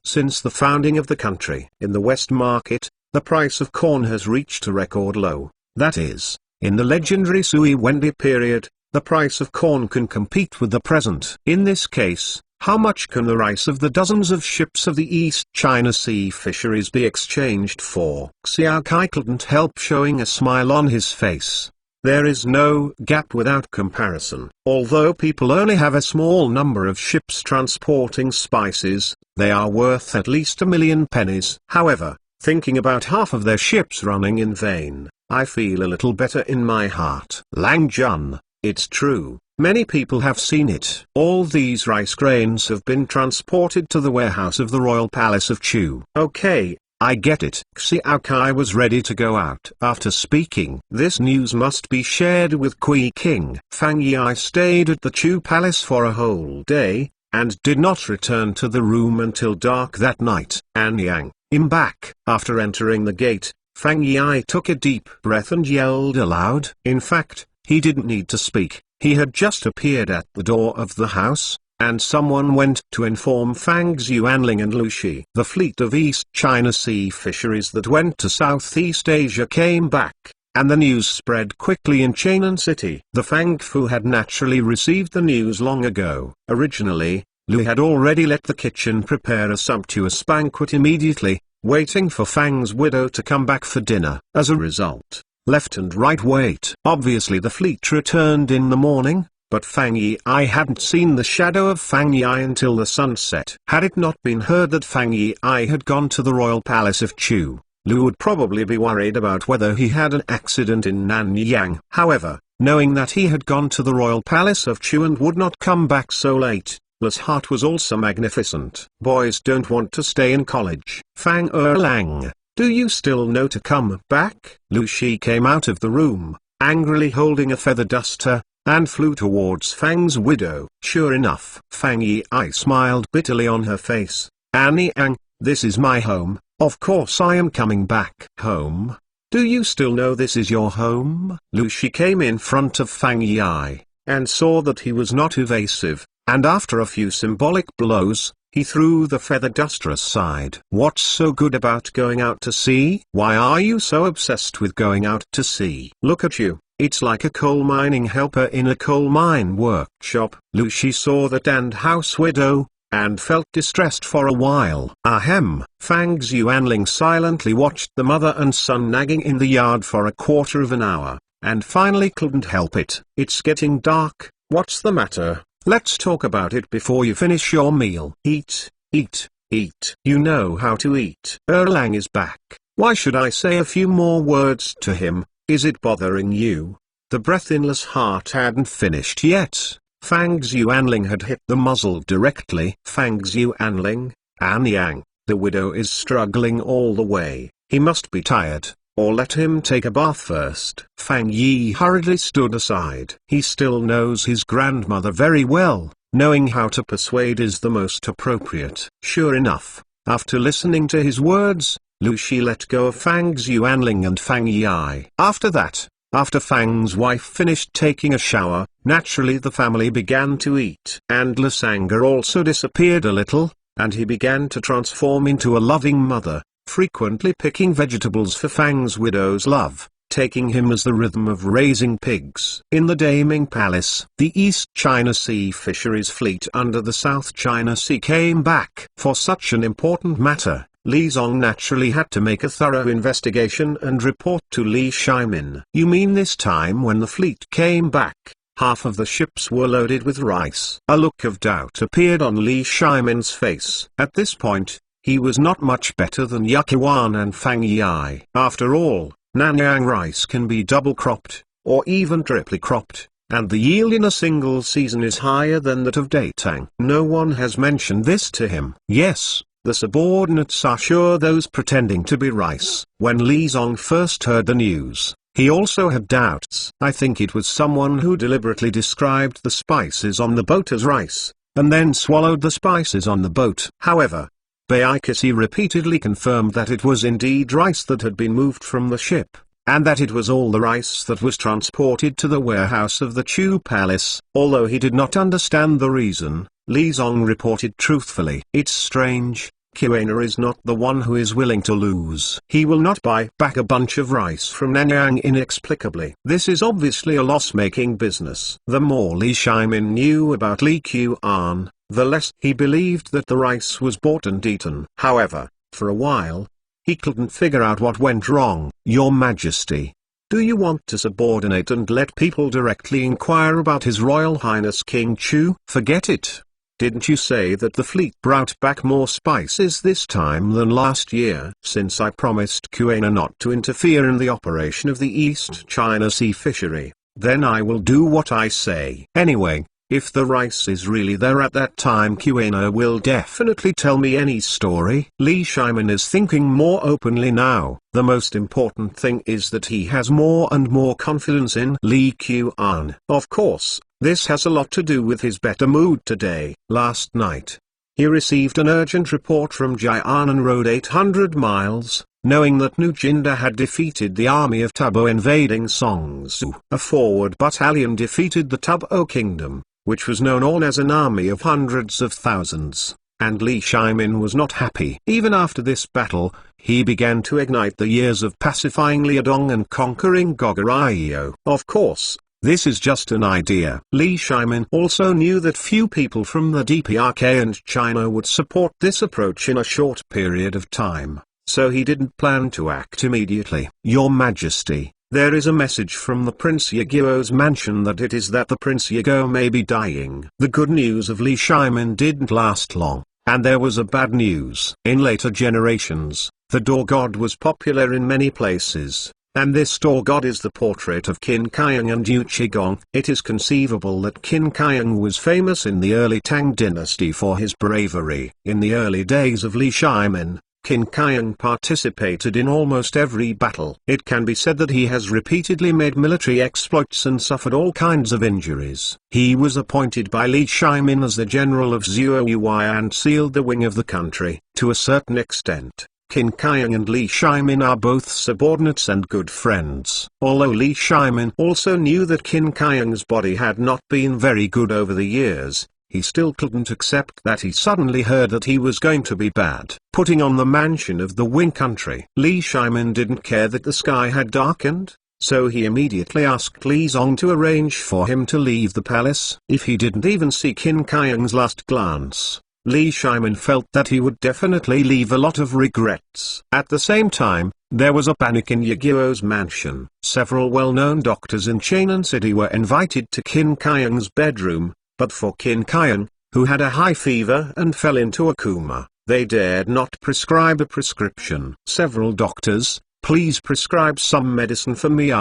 since the founding of the country. In the West Market, the price of corn has reached a record low. That is, in the legendary Sui Wendy period, the price of corn can compete with the present. In this case, how much can the rice of the dozens of ships of the East China Sea fisheries be exchanged for? Xiao Kai couldn't help showing a smile on his face. There is no gap without comparison. Although people only have a small number of ships transporting spices, they are worth at least 1,000,000 pennies. However, thinking about half of their ships running in vain, I feel a little better in my heart. Lang Jun. It's true, many people have seen it. All these rice grains have been transported to the warehouse of the royal palace of Chu. Okay, I get it. Xiao Kai was ready to go out. After speaking, this news must be shared with Kui King. Fang Yi stayed at the Chu palace for a whole day, and did not return to the room until dark that night. An Yang, I'm back. After entering the gate, Fang Yi took a deep breath and yelled aloud. In fact, he didn't need to speak, he had just appeared at the door of the house, and someone went to inform Fang Xuanling and Lu Shi. The fleet of East China Sea fisheries that went to Southeast Asia came back, and the news spread quickly in Chainan City. The Fang Fu had naturally received the news long ago. Originally, Lu had already let the kitchen prepare a sumptuous banquet immediately, waiting for Fang's widow to come back for dinner. As a result, left and right wait. Obviously the fleet returned in the morning, but Fang Yi hadn't seen the shadow of Fang Yi until the sunset. Had it not been heard that Fang Yi had gone to the royal palace of Chu, Lu would probably be worried about whether he had an accident in Nanyang. However, knowing that he had gone to the royal palace of Chu and would not come back so late, Lu's heart was also magnificent. Boys don't want to stay in college. Fang Erlang, do you still know to come back? Lu Shi came out of the room, angrily holding a feather duster, and flew towards Fang's widow. Sure enough, Fang Yi smiled bitterly on her face. Annie Ang, this is my home, of course I am coming back. Home? Do you still know this is your home? Lu Shi came in front of Fang Yi, and saw that he was not evasive, and after a few symbolic blows, He threw the feather duster aside. "What's so good about going out to sea? Why are you so obsessed with going out to sea? Look at you, it's like a coal mining helper in a coal mine workshop." Lu Shi saw that and house widow, and felt distressed for a while. Ahem. Fang Xuanling silently watched the mother and son nagging in the yard for a quarter of an hour, and finally couldn't help it. "It's getting dark, what's the matter? Let's talk about it before you finish your meal." "Eat, eat, eat. You know how to eat." "Erlang is back. Why should I say a few more words to him? Is it bothering you?" The breathless heart hadn't finished yet. Fang Xuanling had hit the muzzle directly. "Fang Xuanling, An Yang, the widow is struggling all the way. He must be tired, or let him take a bath first." Fang Yi hurriedly stood aside. He still knows his grandmother very well. Knowing how to persuade is the most appropriate. Sure enough, after listening to his words, Lu Shi let go of Fang Xuanling and Fang Yi. After that, after Fang's wife finished taking a shower, naturally the family began to eat. Endless anger also disappeared a little, and he began to transform into a loving mother, frequently picking vegetables for Fang's widow's love, taking him as the rhythm of raising pigs. In the Daming Palace, the East China Sea fisheries fleet under the South China Sea came back. For such an important matter, Li Zong naturally had to make a thorough investigation and report to Li Shimin. "You mean this time when the fleet came back, half of the ships were loaded with rice?" A look of doubt appeared on Li Shimin's face. At this point, he was not much better than Yukiwan and Fang Yi. After all, Nanyang rice can be double-cropped, or even triply-cropped, and the yield in a single season is higher than that of Datang. No one has mentioned this to him. Yes, the subordinates are sure those pretending to be rice. When Li Zong first heard the news, he also had doubts. I think it was someone who deliberately described the spices on the boat as rice, and then swallowed the spices on the boat. However, Baikasi repeatedly confirmed that it was indeed rice that had been moved from the ship, and that it was all the rice that was transported to the warehouse of the Chu Palace. Although he did not understand the reason, Li Zong reported truthfully. "It's strange, Kuena is not the one who is willing to lose. He will not buy back a bunch of rice from Nanyang inexplicably. This is obviously a loss-making business." The more Li Shimin knew about Li Qian, the less he believed that the rice was bought and eaten. However, for a while, he couldn't figure out what went wrong. "Your Majesty, do you want to subordinate and let people directly inquire about His Royal Highness King Chu?" "Forget it. Didn't you say that the fleet brought back more spices this time than last year?" "Since I promised Kuena not to interfere in the operation of the East China Sea fishery, then I will do what I say. Anyway, if the rice is really there at that time, Kuena will definitely tell me any story." Li Shimin is thinking more openly now. The most important thing is that he has more and more confidence in Li Qian. Of course, this has a lot to do with his better mood today. Last night, he received an urgent report from Jianan Road 800 miles, knowing that Nujinda had defeated the army of Tabo invading Songzu. A forward battalion defeated the Tabo kingdom, which was known all as an army of hundreds of thousands, and Li Shimin was not happy. Even after this battle, he began to ignite the years of pacifying Liadong and conquering Goguryeo. Of course, this is just an idea. Li Shimin also knew that few people from the DPRK and China would support this approach in a short period of time, so he didn't plan to act immediately. "Your Majesty, there is a message from the Prince Yagyo's mansion that it is that the Prince Yagyo may be dying." The good news of Li Shimin didn't last long, and there was a bad news. In later generations, the door god was popular in many places, and this door god is the portrait of Qin Kayang and Yu Qigong. It is conceivable that Qin Kayang was famous in the early Tang dynasty for his bravery. In the early days of Li Shimin, Qin Kayang participated in almost every battle. It can be said that he has repeatedly made military exploits and suffered all kinds of injuries. He was appointed by Li Shimin as the general of Zuoyuai and sealed the wing of the country. To a certain extent, Qin Kayang and Li Shimin are both subordinates and good friends. Although Li Shimin also knew that Qin Kayang's body had not been very good over the years, he still couldn't accept that he suddenly heard that he was going to be bad. Putting on the mansion of the Wing country. Li Shimin didn't care that the sky had darkened, so he immediately asked Li Zong to arrange for him to leave the palace. If he didn't even see Qin Kayang's last glance, Li Shimin felt that he would definitely leave a lot of regrets. At the same time, there was a panic in Yiguo's mansion. Several well-known doctors in Chainan City were invited to Qin Kayang's bedroom, but for Qin Kayang, who had a high fever and fell into a coma, they dared not prescribe a prescription. Several doctors, please prescribe some medicine for me.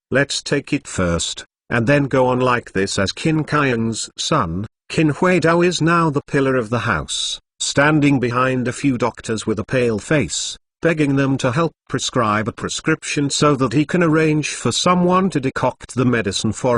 Let's take it first, and then go on like this. As Qin Kayang's son, Qin Huidao is now the pillar of the house, standing behind a few doctors with a pale face, begging them to help prescribe a prescription so that he can arrange for someone to decoct the medicine for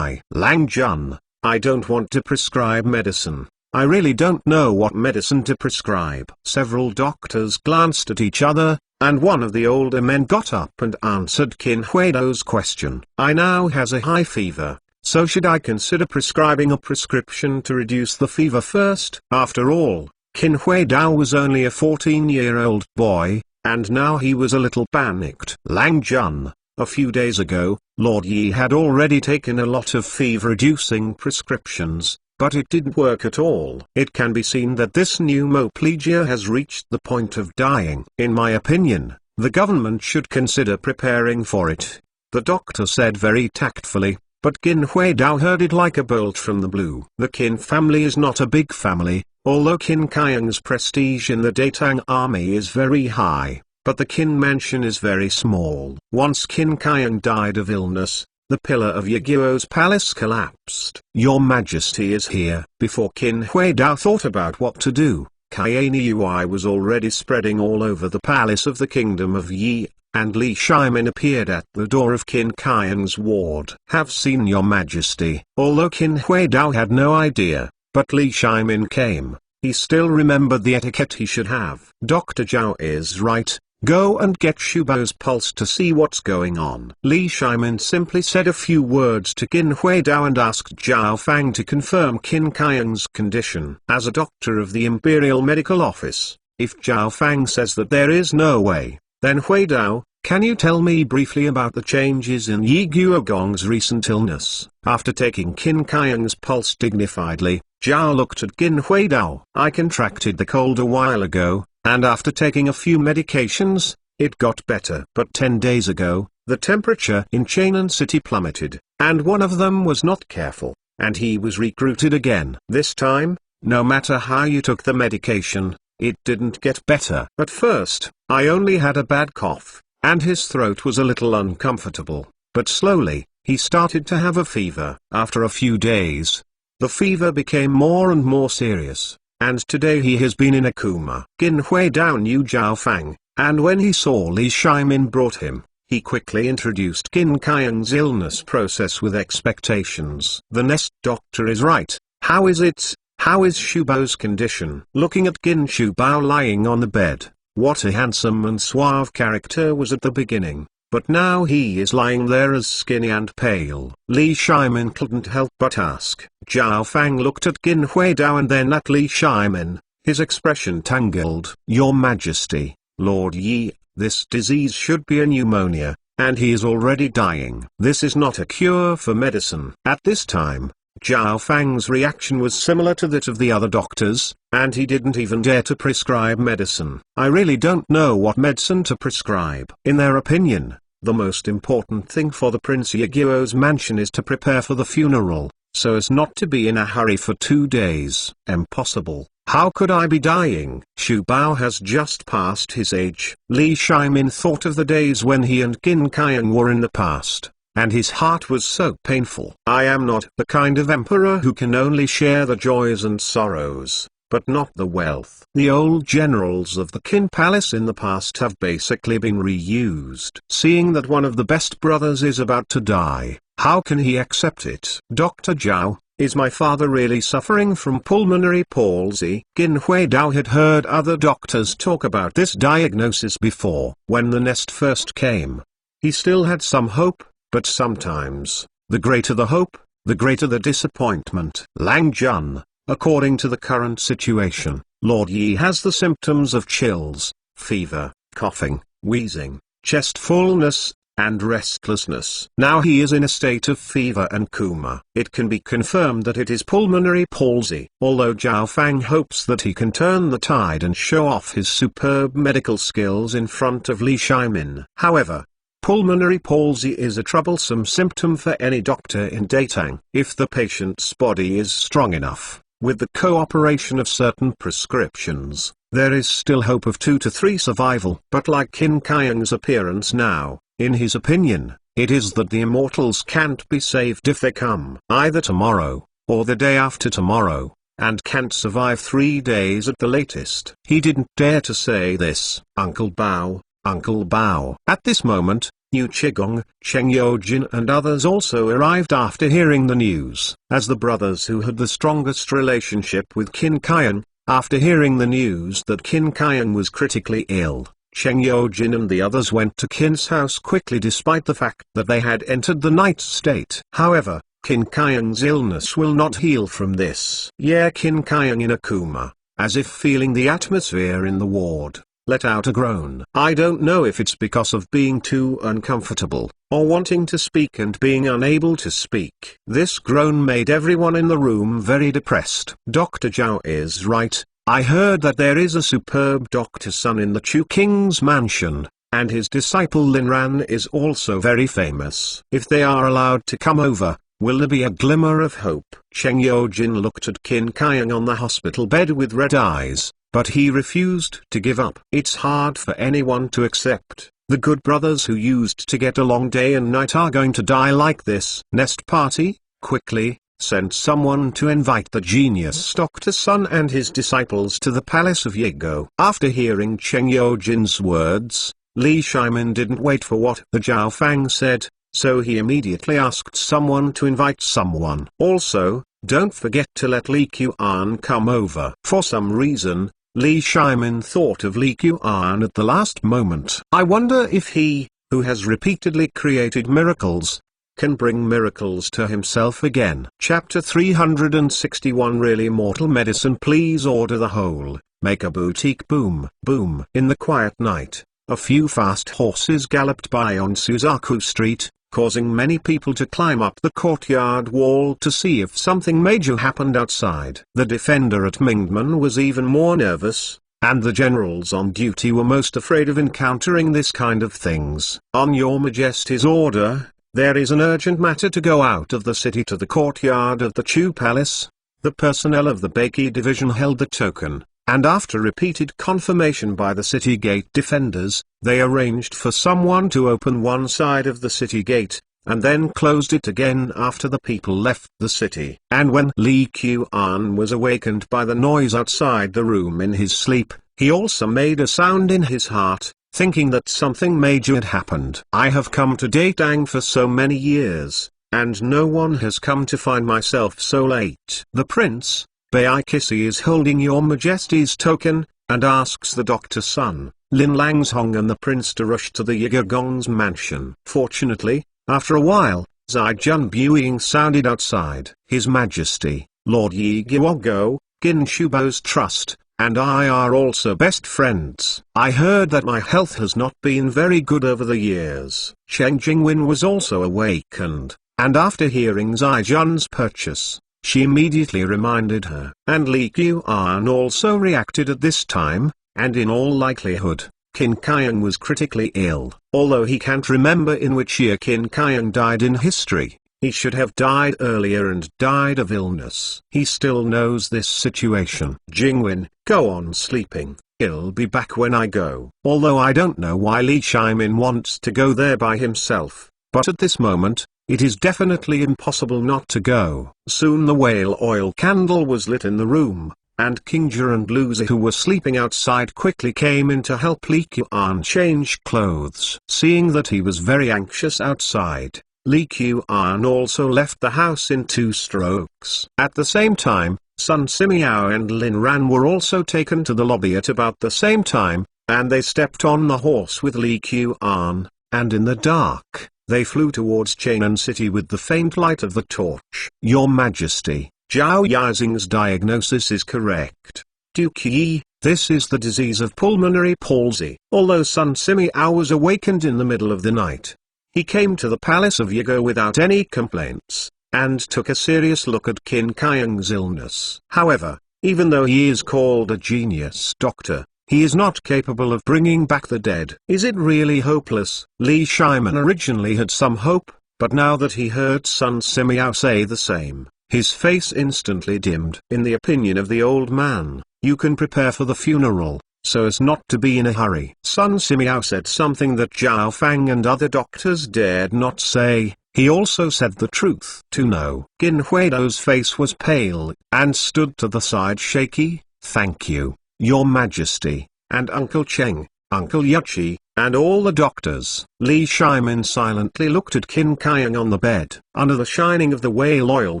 Lang Jun. I don't want to prescribe medicine. I really don't know what medicine to prescribe. Several doctors glanced at each other, and one of the older men got up and answered Qin Huidao's question. I now has a high fever, so should I consider prescribing a prescription to reduce the fever first? After all, Qin Huidao was only a 14-year-old boy, and now he was a little panicked. Lang Jun, a few days ago, Lord Yi had already taken a lot of fever-reducing prescriptions, but it didn't work at all. It can be seen that this pneumoplegia has reached the point of dying. In my opinion, the government should consider preparing for it, the doctor said very tactfully, but Qin Huidao heard it like a bolt from the blue. The Qin family is not a big family, although Qin Kayang's prestige in the Datang army is very high, but the Qin mansion is very small. Once Qin Kayang died of illness, the pillar of Yiguo's palace collapsed. Your Majesty is here. Before Qin Huidao thought about what to do, Kayani Ui was already spreading all over the palace of the kingdom of Yi, and Li Shimin appeared at the door of Qin Kayang's ward. Have seen your Majesty. Although Qin Huidao had no idea, but Li Shimin came, he still remembered the etiquette he should have. Dr. Zhao is right. Go and get Shubao's pulse to see what's going on. Li Shimin simply said a few words to Qin Huidao and asked Zhao Fang to confirm Qin Kayang's condition. As a doctor of the Imperial Medical Office, if Zhao Fang says that there is no way, then Huidao, can you tell me briefly about the changes in Yi Guogong's recent illness? After taking Qin Kayang's pulse dignifiedly, Zhao looked at Qin Huidao. I contracted the cold a while ago, and after taking a few medications, it got better. But 10 days ago, the temperature in Chainan City plummeted, and one of them was not careful, and he was recruited again. This time, no matter how you took the medication, it didn't get better. At first, I only had a bad cough, and his throat was a little uncomfortable, but slowly, he started to have a fever. After a few days, the fever became more and more serious, and today he has been in a coma. Qin Huidao knew Zhao Fang, and when he saw Li Shimin brought him, he quickly introduced Qin Kayang's illness process with expectations. The nest doctor is right. How is it? How is Shubao's condition? Looking at Qin Shubao lying on the bed, what a handsome and suave character was at the beginning, but now he is lying there as skinny and pale. Li Shimin couldn't help but ask. Zhao Fang looked at Qin Huidao and then at Li Shimin, his expression tangled. Your Majesty, Lord Yi, this disease should be a pneumonia, and he is already dying. This is not a cure for medicine. At this time, Zhao Fang's reaction was similar to that of the other doctors, and he didn't even dare to prescribe medicine. I really don't know what medicine to prescribe. In their opinion, the most important thing for the Prince Yiguo's mansion is to prepare for the funeral, so as not to be in a hurry for 2 days. Impossible. How could I be dying? Shubao has just passed his age. Li Shimin thought of the days when he and Qin Kayang were in the past, and his heart was so painful. I am not the kind of emperor who can only share the joys and sorrows, but not the wealth. The old generals of the Qin palace in the past have basically been reused. Seeing that one of the best brothers is about to die, how can he accept it? Dr. Zhao, is my father really suffering from pulmonary palsy? Qin Huidao had heard other doctors talk about this diagnosis before. When the nest first came, he still had some hope, but sometimes, the greater the hope, the greater the disappointment. Lang Jun, according to the current situation, Lord Yi has the symptoms of chills, fever, coughing, wheezing, chest fullness, and restlessness. Now he is in a state of fever and coma. It can be confirmed that it is pulmonary palsy. Although Zhao Fang hopes that he can turn the tide and show off his superb medical skills in front of Li Shimin. However, pulmonary palsy is a troublesome symptom for any doctor in Datang. If the patient's body is strong enough, with the cooperation of certain prescriptions, there is still hope of 2 to 3 survival. But like Qin Kayang's appearance now, in his opinion, it is that the immortals can't be saved if they come either tomorrow, or the day after tomorrow, and can't survive 3 days at the latest. He didn't dare to say this. Uncle Bao, Uncle Bao. At this moment, Yu Qigong, Cheng Yojin and others also arrived after hearing the news. As the brothers who had the strongest relationship with Qin Kayang, after hearing the news that Qin Kayang was critically ill, Cheng Yojin and the others went to Qin's house quickly despite the fact that they had entered the night state. However, Qin Kayang's illness will not heal from this. Yeah, Qin Kayang in a coma, as if feeling the atmosphere in the ward, let out a groan. I don't know if it's because of being too uncomfortable, or wanting to speak and being unable to speak. This groan made everyone in the room very depressed. Dr. Zhao is right. I heard that there is a superb Dr. Sun in the Chu King's mansion, and his disciple Lin Ran is also very famous. If they are allowed to come over, will there be a glimmer of hope? Cheng Yojin looked at Qin Kayang on the hospital bed with red eyes, but he refused to give up. It's hard for anyone to accept. The good brothers who used to get along day and night are going to die like this. Nest party, quickly. Sent someone to invite the genius Dr. Sun and his disciples to the palace of Yigo. After hearing Cheng Yojin's words, Li Shimin didn't wait for what the Zhao Fang said, so he immediately asked someone to invite someone. Also, don't forget to let Li Qian come over. For some reason, Li Shimin thought of Li Qian at the last moment. I wonder if he, who has repeatedly created miracles, can bring miracles to himself again. Chapter 361 Really Mortal Medicine. Please order the whole, make a boutique. Boom, boom. In the quiet night, a few fast horses galloped by on Suzaku Street, causing many people to climb up the courtyard wall to see if something major happened outside. The defender at Mingmen was even more nervous, and the generals on duty were most afraid of encountering this kind of things. On Your Majesty's order, there is an urgent matter to go out of the city to the courtyard of the Chu Palace. The personnel of the Baki division held the token, and after repeated confirmation by the city gate defenders, they arranged for someone to open one side of the city gate, and then closed it again after the people left the city. And when Li Qian was awakened by the noise outside the room in his sleep, he also made a sound in his heart, thinking that something major had happened. I have come to Datang for so many years, and no one has come to find myself so late. The prince, Bai Kisi, is holding Your Majesty's token, and asks the Dr. Sun, Lin Langzhong and the prince to rush to the Yigogong's mansion. Fortunately, after a while, Zai Jun Buing sounded outside. His Majesty, Lord Yi Guogo, Qin Shubo's trust, and I are also best friends. I heard that my health has not been very good over the years. Cheng Jingwen was also awakened, and after hearing Zai Jun's purchase, she immediately reminded her. And Li Qian also reacted at this time, and in all likelihood, Qin Kayang was critically ill. Although he can't remember in which year Qin Kayang died in history, he should have died earlier and died of illness. He still knows this situation. Jingwen, go on sleeping. He'll be back when I go. Although I don't know why Li Shimin wants to go there by himself, but at this moment, it is definitely impossible not to go. Soon the whale oil candle was lit in the room, and King Jia and Luzi, who were sleeping outside, quickly came in to help Li Qian change clothes. Seeing that he was very anxious outside, Li Qian also left the house in 2 strokes. At the same time, Sun Simiao and Lin Ran were also taken to the lobby at about the same time, and they stepped on the horse with Li Qian, and in the dark, they flew towards Chang'an City with the faint light of the torch. Your Majesty, Zhao Yixing's diagnosis is correct. Duke Yi, this is the disease of pulmonary palsy. Although Sun Simiao was awakened in the middle of the night, he came to the palace of Yigo without any complaints, and took a serious look at Qin Kayang's illness. However, even though he is called a genius doctor, he is not capable of bringing back the dead. Is it really hopeless? Li Shiman originally had some hope, but now that he heard Sun Simiao say the same, his face instantly dimmed. In the opinion of the old man, you can prepare for the funeral, so as not to be in a hurry. Sun Simiao said something that Zhao Fang and other doctors dared not say. He also said the truth. To know. Qin Huidao's face was pale, and stood to the side shaky. Thank you, Your Majesty, and Uncle Cheng, Uncle Yuchi, and all the doctors. Li Shimin silently looked at Qin Kayang on the bed. Under the shining of the whale oil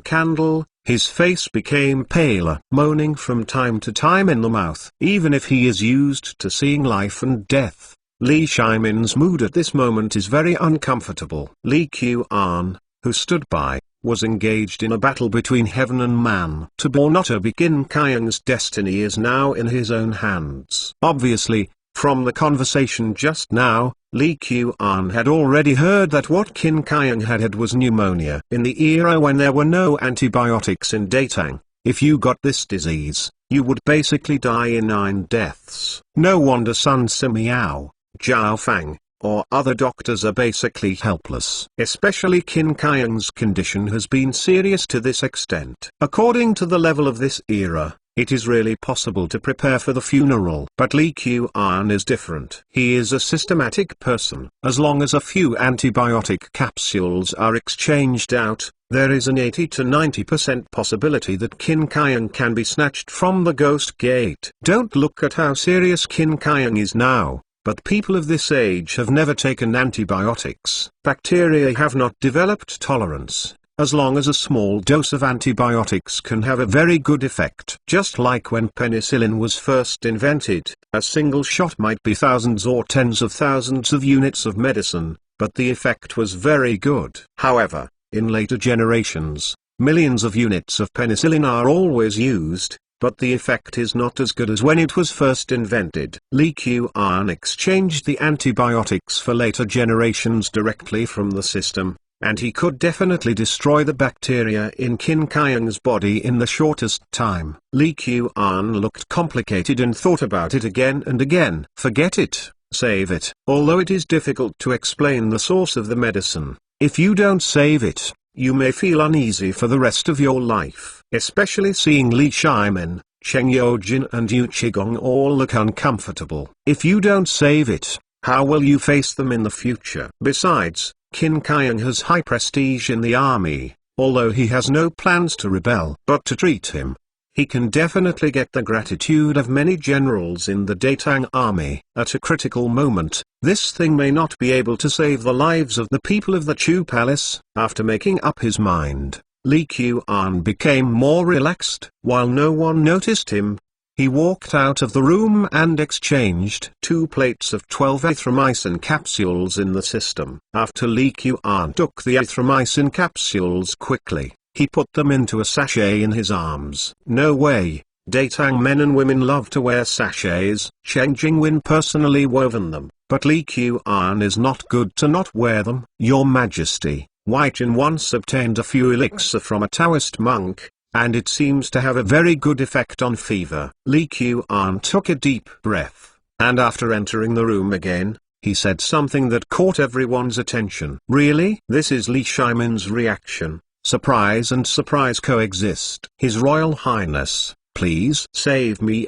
candle, his face became paler, moaning from time to time in the mouth. Even if he is used to seeing life and death, Li Shimin's mood at this moment is very uncomfortable. Li Qian, who stood by, was engaged in a battle between heaven and man. To or not to be Qin Kayang's destiny is now in his own hands. Obviously, from the conversation just now, Li Qian had already heard that what Qin Kayang had was pneumonia. In the era when there were no antibiotics in Datang, if you got this disease, you would basically die in 9 deaths. No wonder Sun Simiao, Zhao Fang, or other doctors are basically helpless. Especially Qin Kayang's condition has been serious to this extent. According to the level of this era, it is really possible to prepare for the funeral. But Li Qian is different. He is a systematic person. As long as a few antibiotic capsules are exchanged out, there is an 80 to 90% possibility that Qin Kayang can be snatched from the ghost gate. Don't look at how serious Qin Kayang is now, but people of this age have never taken antibiotics. Bacteria have not developed tolerance. As long as a small dose of antibiotics can have a very good effect. Just like when penicillin was first invented, a single shot might be thousands or tens of thousands of units of medicine, but the effect was very good. However, in later generations, millions of units of penicillin are always used, but the effect is not as good as when it was first invented. Li Qian exchanged the antibiotics for later generations directly from the system, and he could definitely destroy the bacteria in Qin Kayang's body in the shortest time. Li Qian looked complicated and thought about it again and again. Forget it, save it. Although it is difficult to explain the source of the medicine, if you don't save it, you may feel uneasy for the rest of your life. Especially seeing Li Shimin, Cheng Yojin and Yu Qigong all look uncomfortable. If you don't save it, how will you face them in the future? Besides, Qin Kayang has high prestige in the army, although he has no plans to rebel. But to treat him, he can definitely get the gratitude of many generals in the Datang army. At a critical moment, this thing may not be able to save the lives of the people of the Chu Palace. After making up his mind, Li Qian became more relaxed. While no one noticed him, he walked out of the room and exchanged 2 plates of 12 erythromycin capsules in the system. After Li Qian took the erythromycin capsules quickly, he put them into a sachet in his arms. No way, Datang men and women love to wear sachets. Cheng Jingwen personally woven them, but Li Qian is not good to not wear them. Your Majesty, Wei Jin once obtained a few elixir from a Taoist monk, and it seems to have a very good effect on fever. Li Qian took a deep breath, and after entering the room again, he said something that caught everyone's attention. Really? This is Li Shimin's reaction. Surprise and surprise coexist. His Royal Highness, please save me.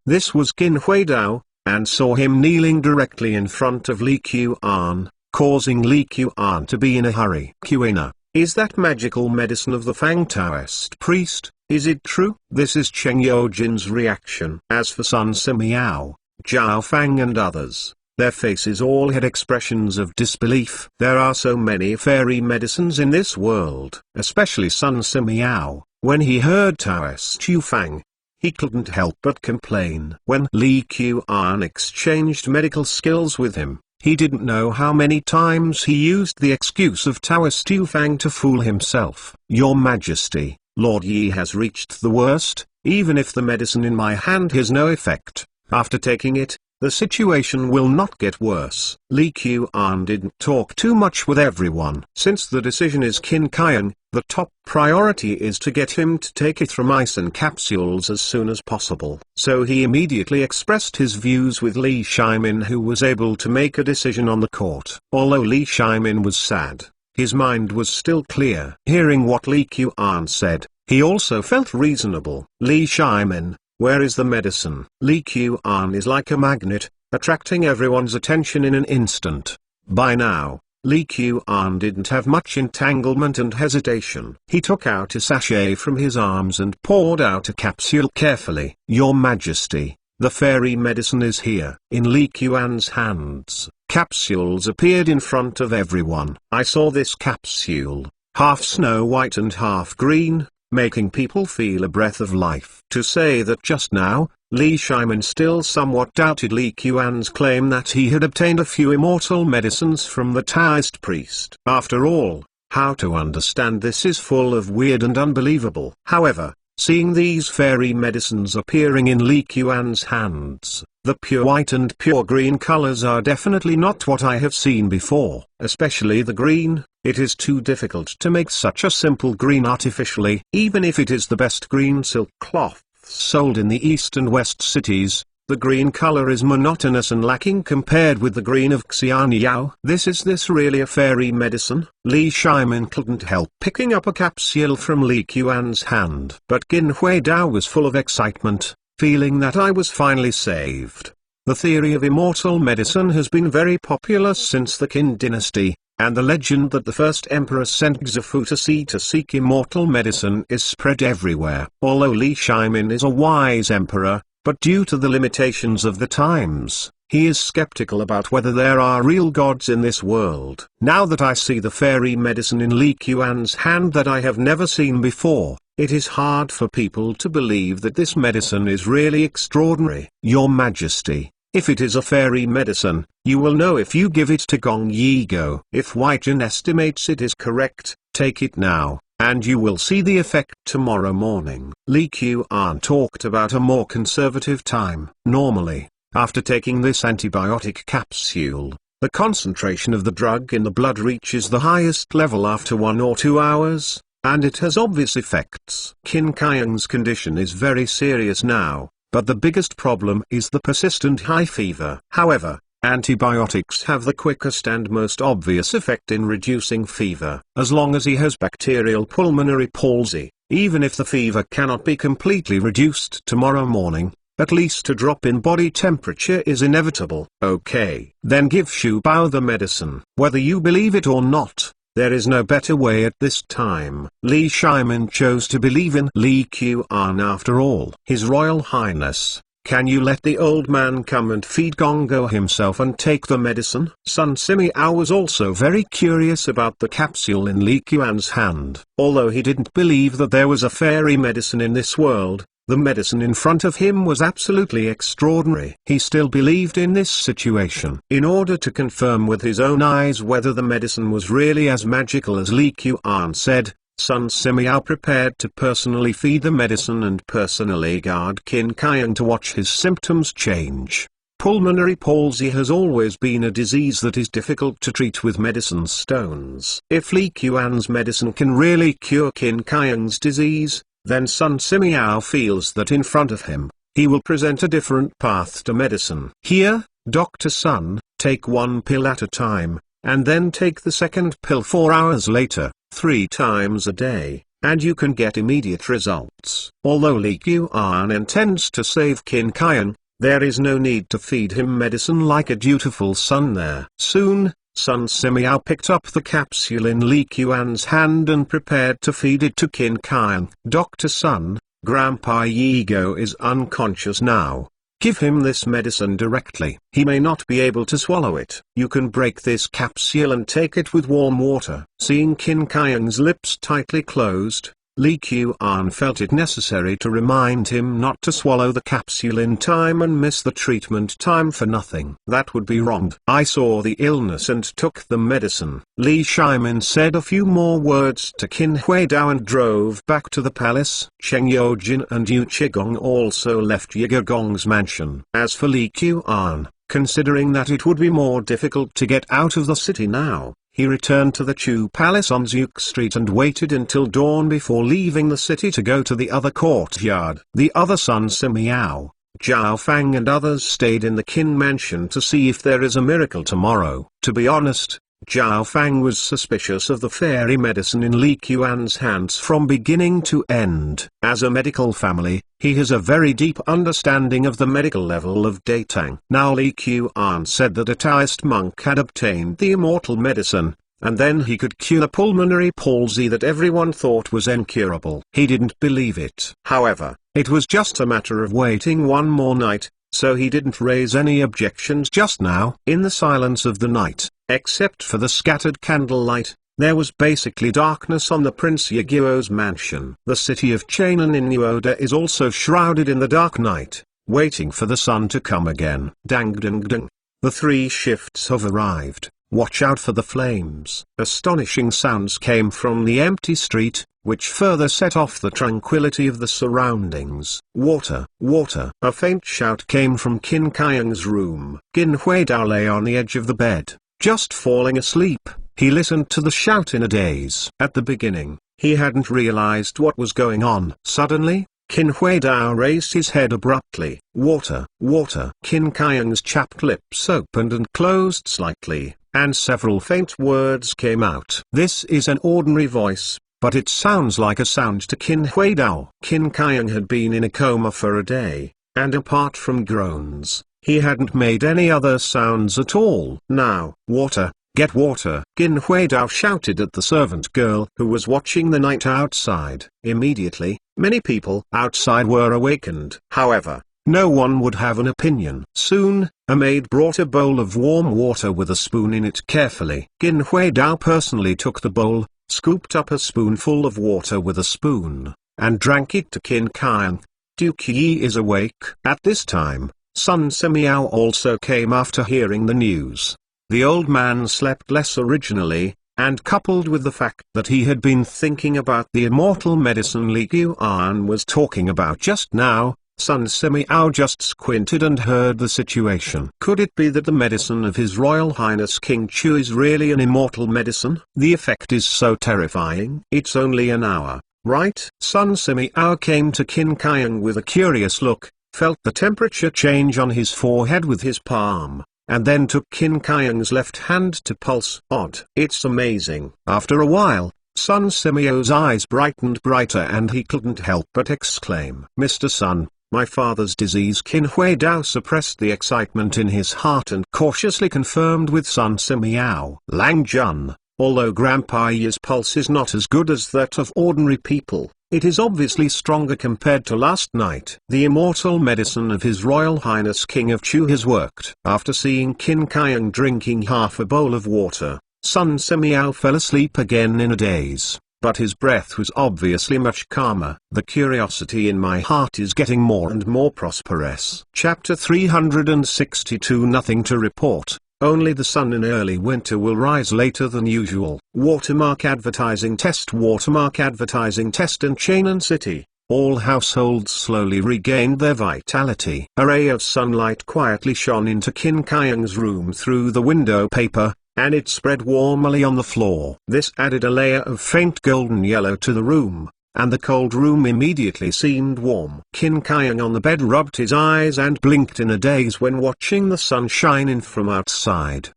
This was Qin Huidao, and saw him kneeling directly in front of Li Qian, causing Li Qian to be in a hurry. Qiana, is that magical medicine of the Fang Taoist priest? Is it true? This is Cheng Yojin's reaction. As for Sun Simiao, Zhao Fang and others, their faces all had expressions of disbelief. There are so many fairy medicines in this world. Especially Sun Simiao, when he heard Taoist Yu Fang, he couldn't help but complain. When Li Qian exchanged medical skills with him, he didn't know how many times he used the excuse of Taoist Yu Fang to fool himself. Your Majesty, Lord Yi has reached the worst. Even if the medicine in my hand has no effect, after taking it, the situation will not get worse. Li Qian didn't talk too much with everyone. Since the decision is Qin Kaiang, the top priority is to get him to take erythromycin capsules as soon as possible. So he immediately expressed his views with Li Shimin, who was able to make a decision on the court. Although Li Shimin was sad, his mind was still clear. Hearing what Li Qian said, he also felt reasonable. Li Shimin, where is the medicine? Li Qian is like a magnet, attracting everyone's attention in an instant. By now, Li Qian didn't have much entanglement and hesitation. He took out a sachet from his arms and poured out a capsule carefully. Your Majesty, the fairy medicine is here. In Li Qian's hands, capsules appeared in front of everyone. I saw this capsule, half snow white and half green, making people feel a breath of life. To say that just now, Li Shimin still somewhat doubted Li Qian's claim that he had obtained a few immortal medicines from the Taoist priest. After all, how to understand this is full of weird and unbelievable. However, seeing these fairy medicines appearing in Li Qian's hands, the pure white and pure green colors are definitely not what I have seen before. Especially the green, it is too difficult to make such a simple green artificially. Even if it is the best green silk cloth sold in the east and west cities, the green color is monotonous and lacking compared with the green of Xianyao. Is this really a fairy medicine? Li Shimin couldn't help picking up a capsule from Li Qian's hand. But Qin Huidao was full of excitement, feeling that I was finally saved. The theory of immortal medicine has been very popular since the Qin dynasty, and the legend that the first emperor sent Xu to seek immortal medicine is spread everywhere. Although Li Shimin is a wise emperor, but due to the limitations of the times, he is skeptical about whether there are real gods in this world. Now that I see the fairy medicine in Li Qian's hand that I have never seen before, it is hard for people to believe that this medicine is really extraordinary. Your Majesty, if it is a fairy medicine, you will know if you give it to Gong Yigo. If Weijin estimates it is correct, take it now, and you will see the effect tomorrow morning. Li Qian talked about a more conservative time. Normally, after taking this antibiotic capsule, the concentration of the drug in the blood reaches the highest level after 1 or 2 hours, and it has obvious effects. Qin Kaiang's condition is very serious now, but the biggest problem is the persistent high fever. However, antibiotics have the quickest and most obvious effect in reducing fever. As long as he has bacterial pulmonary palsy, even if the fever cannot be completely reduced tomorrow morning, at least a drop in body temperature is inevitable. Okay, then give Shu Bao the medicine. Whether you believe it or not, there is no better way at this time. Li Shimin chose to believe in Li Qian after all. His Royal Highness, can you let the old man come and feed Gongo himself and take the medicine? Sun Simiao was also very curious about the capsule in Li Qian's hand. Although he didn't believe that there was a fairy medicine in this world, the medicine in front of him was absolutely extraordinary. He still believed in this situation. In order to confirm with his own eyes whether the medicine was really as magical as Li Qian said, Sun Simiao prepared to personally feed the medicine and personally guard Qin Kaiang to watch his symptoms change. Pulmonary palsy has always been a disease that is difficult to treat with medicine stones. If Li Qian's medicine can really cure Qin Kaiang's disease, then Sun Simiao feels that in front of him, he will present a different path to medicine. Here, Dr. Sun, take 1 pill at a time, and then take the second pill 4 hours later, 3 times a day, and you can get immediate results. Although Li Qian intends to save Qin Kaiang, there is no need to feed him medicine like a dutiful son there. Soon, Sun Simiao picked up the capsule in Li Qian's hand and prepared to feed it to Qin Kaiang. Dr. Sun, Grandpa Yigo is unconscious now. Give him this medicine directly. He may not be able to swallow it. You can break this capsule and take it with warm water. Seeing Qin Kaiang's lips tightly closed, Li Qian felt it necessary to remind him not to swallow the capsule in time and miss the treatment time for nothing. That would be wrong. I saw the illness and took the medicine. Li Shimin said a few more words to Qin Huaidao and drove back to the palace. Cheng Yojin and Yu Qigong also left Yigogong's mansion. As for Li Qian, considering that it would be more difficult to get out of the city now, he returned to the Chu Palace on Zuk Street and waited until dawn before leaving the city to go to the other courtyard. The other son Simiao, Zhao Fang and others stayed in the Qin mansion to see if there is a miracle tomorrow. To be honest, Zhao Fang was suspicious of the fairy medicine in Li Qian's hands from beginning to end. As a medical family, he has a very deep understanding of the medical level of Datang. Now Li Qian said that a Taoist monk had obtained the immortal medicine, and then he could cure the pulmonary palsy that everyone thought was incurable. He didn't believe it. However, it was just a matter of waiting one more night, so he didn't raise any objections just now. In the silence of the night, except for the scattered candlelight, there was basically darkness on the Prince Yiguo's mansion. The city of Chainan in Nuoda is also shrouded in the dark night, waiting for the sun to come again. Dang dang dang. The 3 shifts have arrived. Watch out for the flames. Astonishing sounds came from the empty street, which further set off the tranquility of the surroundings. Water, water. A faint shout came from Qin Kayang's room. Qin Huaidao lay on the edge of the bed, just falling asleep. He listened to the shout in a daze. At the beginning, he hadn't realized what was going on. Suddenly, Qin Huaidao raised his head abruptly. Water, water. Qin Kayang's chapped lips opened and closed slightly, and several faint words came out. This is an ordinary voice, but it sounds like a sound to Qin Huaidao. Qin Kayang had been in a coma for a day, and apart from groans, he hadn't made any other sounds at all. Now, water, get water. Qin Huaidao shouted at the servant girl who was watching the night outside. Immediately, many people outside were awakened. However, no one would have an opinion. Soon, a maid brought a bowl of warm water with a spoon in it carefully. Qin Huaidao personally took the bowl, scooped up a spoonful of water with a spoon, and drank it to Qin Kayang. Duke Yi is awake. At this time, Sun Simiao also came after hearing the news. The old man slept less originally, and coupled with the fact that he had been thinking about the immortal medicine Li Qian was talking about just now, Sun Simiao just squinted and heard the situation. Could it be that the medicine of His Royal Highness King Chu is really an immortal medicine? The effect is so terrifying. It's only an hour, right? Sun Simiao came to Qin Kayang with a curious look, felt the temperature change on his forehead with his palm, and then took Qin Kayang's left hand to pulse. Odd. It's amazing. After a while, Sun Simiao's eyes brightened brighter and he couldn't help but exclaim, Mr. Sun, my father's disease. Qin Huaidao suppressed the excitement in his heart and cautiously confirmed with Sun Simiao. Lang Jun, although Grandpa Yi's pulse is not as good as that of ordinary people, it is obviously stronger compared to last night. The immortal medicine of His Royal Highness King of Chu has worked. After seeing Qin Kayang drinking half a bowl of water, Sun Simiao fell asleep again in a daze, but his breath was obviously much calmer. The curiosity in my heart is getting more and more prosperous. Chapter 362. Nothing to report. Only the sun in early winter will rise later than usual. Watermark advertising test. Watermark advertising test in Chainan City. All households slowly regained their vitality. A ray of sunlight quietly shone into Qin Kayang's room through the window paper, and it spread warmly on the floor. This added a layer of faint golden yellow to the room, and the cold room immediately seemed warm. Qin Kayang on the bed rubbed his eyes and blinked in a daze when watching the sun shine in from outside.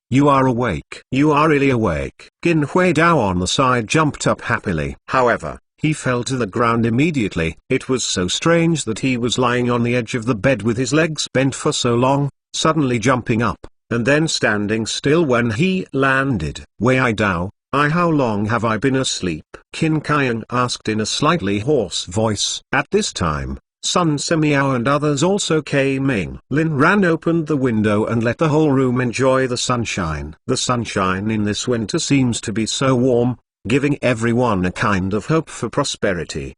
You are awake. You are really awake. Qin Huaidao on the side jumped up happily. However, he fell to the ground immediately. It was so strange that he was lying on the edge of the bed with his legs bent for so long, suddenly jumping up, and then standing still when he landed. Huaidao, how long have I been asleep? Qin Kayang asked in a slightly hoarse voice. At this time, Sun Simiao and others also came in. Lin Ran opened the window and let the whole room enjoy the sunshine. The sunshine in this winter seems to be so warm, giving everyone a kind of hope for prosperity.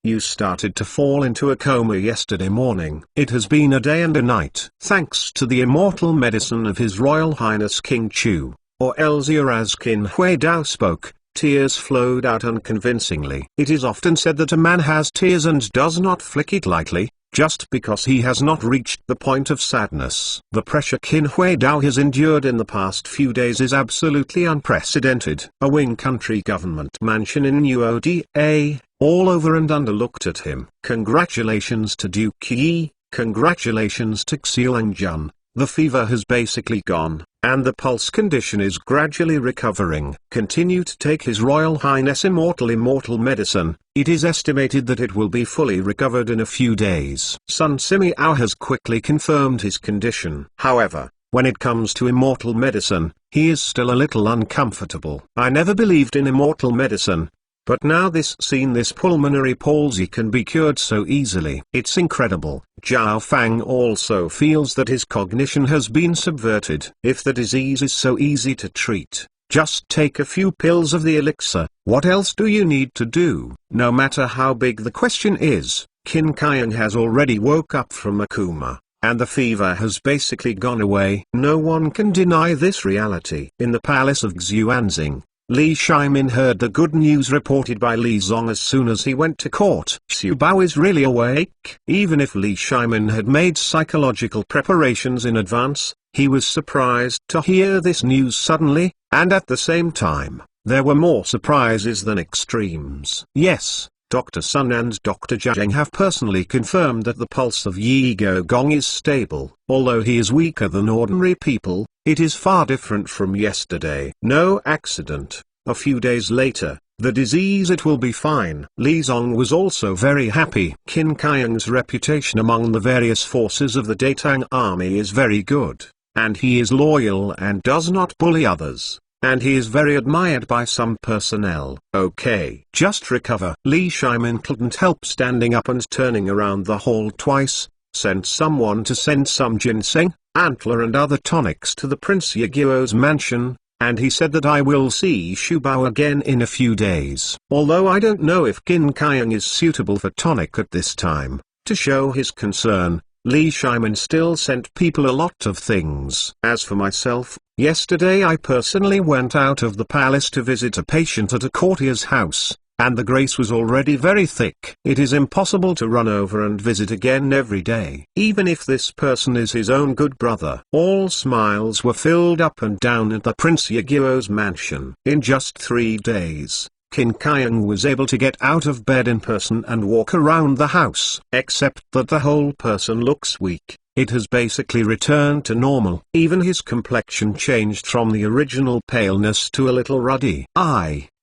You started to fall into a coma yesterday morning. It has been a day and a night. Thanks to the immortal medicine of His Royal Highness King Chu, or Elzir as Qin Huaidao spoke, tears flowed out unconvincingly. It is often said that a man has tears and does not flick it lightly, just because he has not reached the point of sadness. The pressure Qin Huaidao has endured in the past few days is absolutely unprecedented. A Wing country government mansion in Nuoda, all over and under looked at him. Congratulations to Duke Yi, congratulations to Xiangjun. The fever has basically gone, and the pulse condition is gradually recovering. Continue to take His Royal Highness immortal medicine. It is estimated that it will be fully recovered in a few days. Sun Simiao has quickly confirmed his condition. However, when it comes to immortal medicine, he is still a little uncomfortable. I never believed in immortal medicine, but now this pulmonary palsy can be cured so easily. It's incredible. Zhao Fang also feels that his cognition has been subverted. If the disease is so easy to treat, just take a few pills of the elixir. What else do you need to do? No matter how big the question is, Qin Kayang has already woke up from a coma, and the fever has basically gone away. No one can deny this reality. In the palace of Xuanzing, Li Shimin heard the good news reported by Li Zong as soon as he went to court. Xu Bao is really awake. Even if Li Shimin had made psychological preparations in advance, he was surprised to hear this news suddenly, and at the same time, there were more surprises than extremes. Yes, Dr. Sun and Dr. Jiang have personally confirmed that the pulse of Yi Gong is stable. Although he is weaker than ordinary people, it is far different from yesterday. No accident. A few days later, the disease it will be fine. Li Zong was also very happy. Qin Kayang's reputation among the various forces of the Datang army is very good, and he is loyal and does not bully others. And he is very admired by some personnel. Okay, just recover. Li Shimin couldn't help standing up and turning around the hall twice, sent someone to send some ginseng, antler and other tonics to the Prince Yiguo's mansion, and he said that I will see Xu Bao again in a few days. Although I don't know if Qin Kayang is suitable for tonic at this time, to show his concern, Li Shimin still sent people a lot of things. As for myself, yesterday I personally went out of the palace to visit a patient at a courtier's house, and the grace was already very thick. It is impossible to run over and visit again every day. Even if this person is his own good brother. All smiles were filled up and down at the Prince Yiguo's mansion. In just 3 days, Qin Kayang was able to get out of bed in person and walk around the house. Except that the whole person looks weak. It has basically returned to normal. Even his complexion changed from the original paleness to a little ruddy.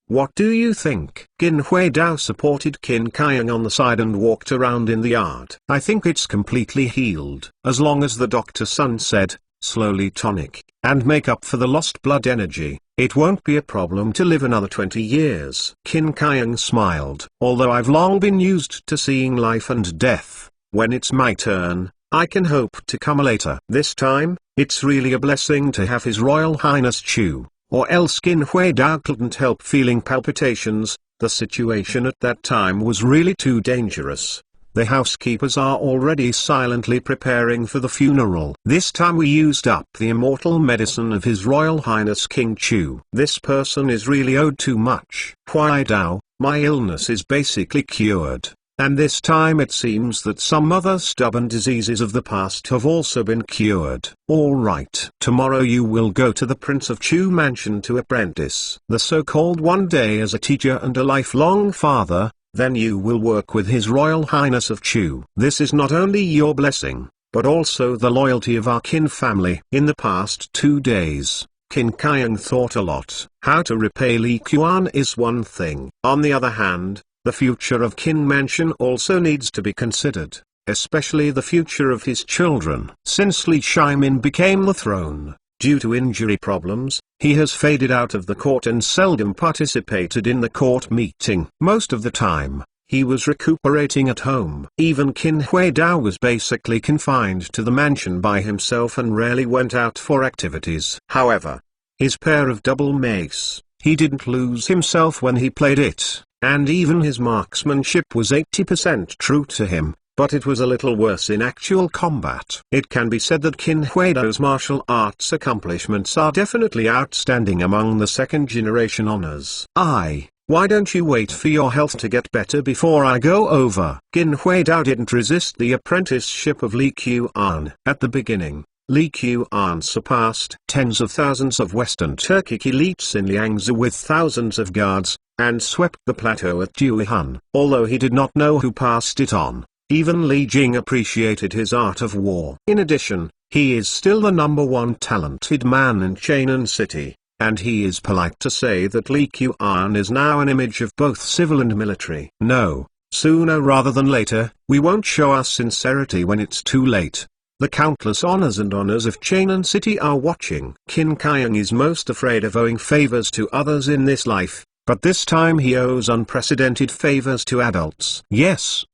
What do you think? Qin Huaidao supported Qin Kayang on the side and walked around in the yard. I think it's completely healed. As long as the Dr. Sun said, slowly tonic, and make up for the lost blood energy, it won't be a problem to live another 20 years. Qin Kayang smiled. Although I've long been used to seeing life and death, when it's my turn, I can hope to come later. This time, it's really a blessing to have His Royal Highness Chu, or else Qin Huaidao couldn't help feeling palpitations. The situation at that time was really too dangerous. The housekeepers are already silently preparing for the funeral. This time we used up the immortal medicine of His Royal Highness King Chu. This person is really owed too much. Huaidao, my illness is basically cured. And this time it seems that some other stubborn diseases of the past have also been cured. Alright. Tomorrow you will go to the Prince of Chu mansion to apprentice. The so-called one day as a teacher and a lifelong father, then you will work with His Royal Highness of Chu. This is not only your blessing, but also the loyalty of our Qin family. In the past 2 days, Qin Kayang thought a lot. How to repay Li Qian is one thing. On the other hand, the future of Qin Mansion also needs to be considered, especially the future of his children. Since Li Shimin became the throne, due to injury problems, he has faded out of the court and seldom participated in the court meeting. Most of the time, he was recuperating at home. Even Qin Huaidao was basically confined to the mansion by himself and rarely went out for activities. However, his pair of double mace, He didn't lose himself when he played it, and even his marksmanship was 80% true to him. But it was a little worse in actual combat. It can be said that Qin Huaidao's martial arts accomplishments are definitely outstanding among the second-generation honors. Why don't you wait for your health to get better before I go over? Qin Huaidao didn't resist the apprenticeship of Li Qian. At the beginning, Li Qian surpassed tens of thousands of Western Turkic elites in Liangzhou with thousands of guards, and swept the plateau at Duihan. Although he did not know who passed it on, even Li Jing appreciated his art of war. In addition, he is still the #1 talented man in Chainan City, and he is polite to say that Li Qian is now an image of both civil and military. No, sooner rather than later, we won't show our sincerity when it's too late. The countless honors of Chainan City are watching. Qin Kaiang is most afraid of owing favors to others in this life, but this time he owes unprecedented favors to adults. Yes,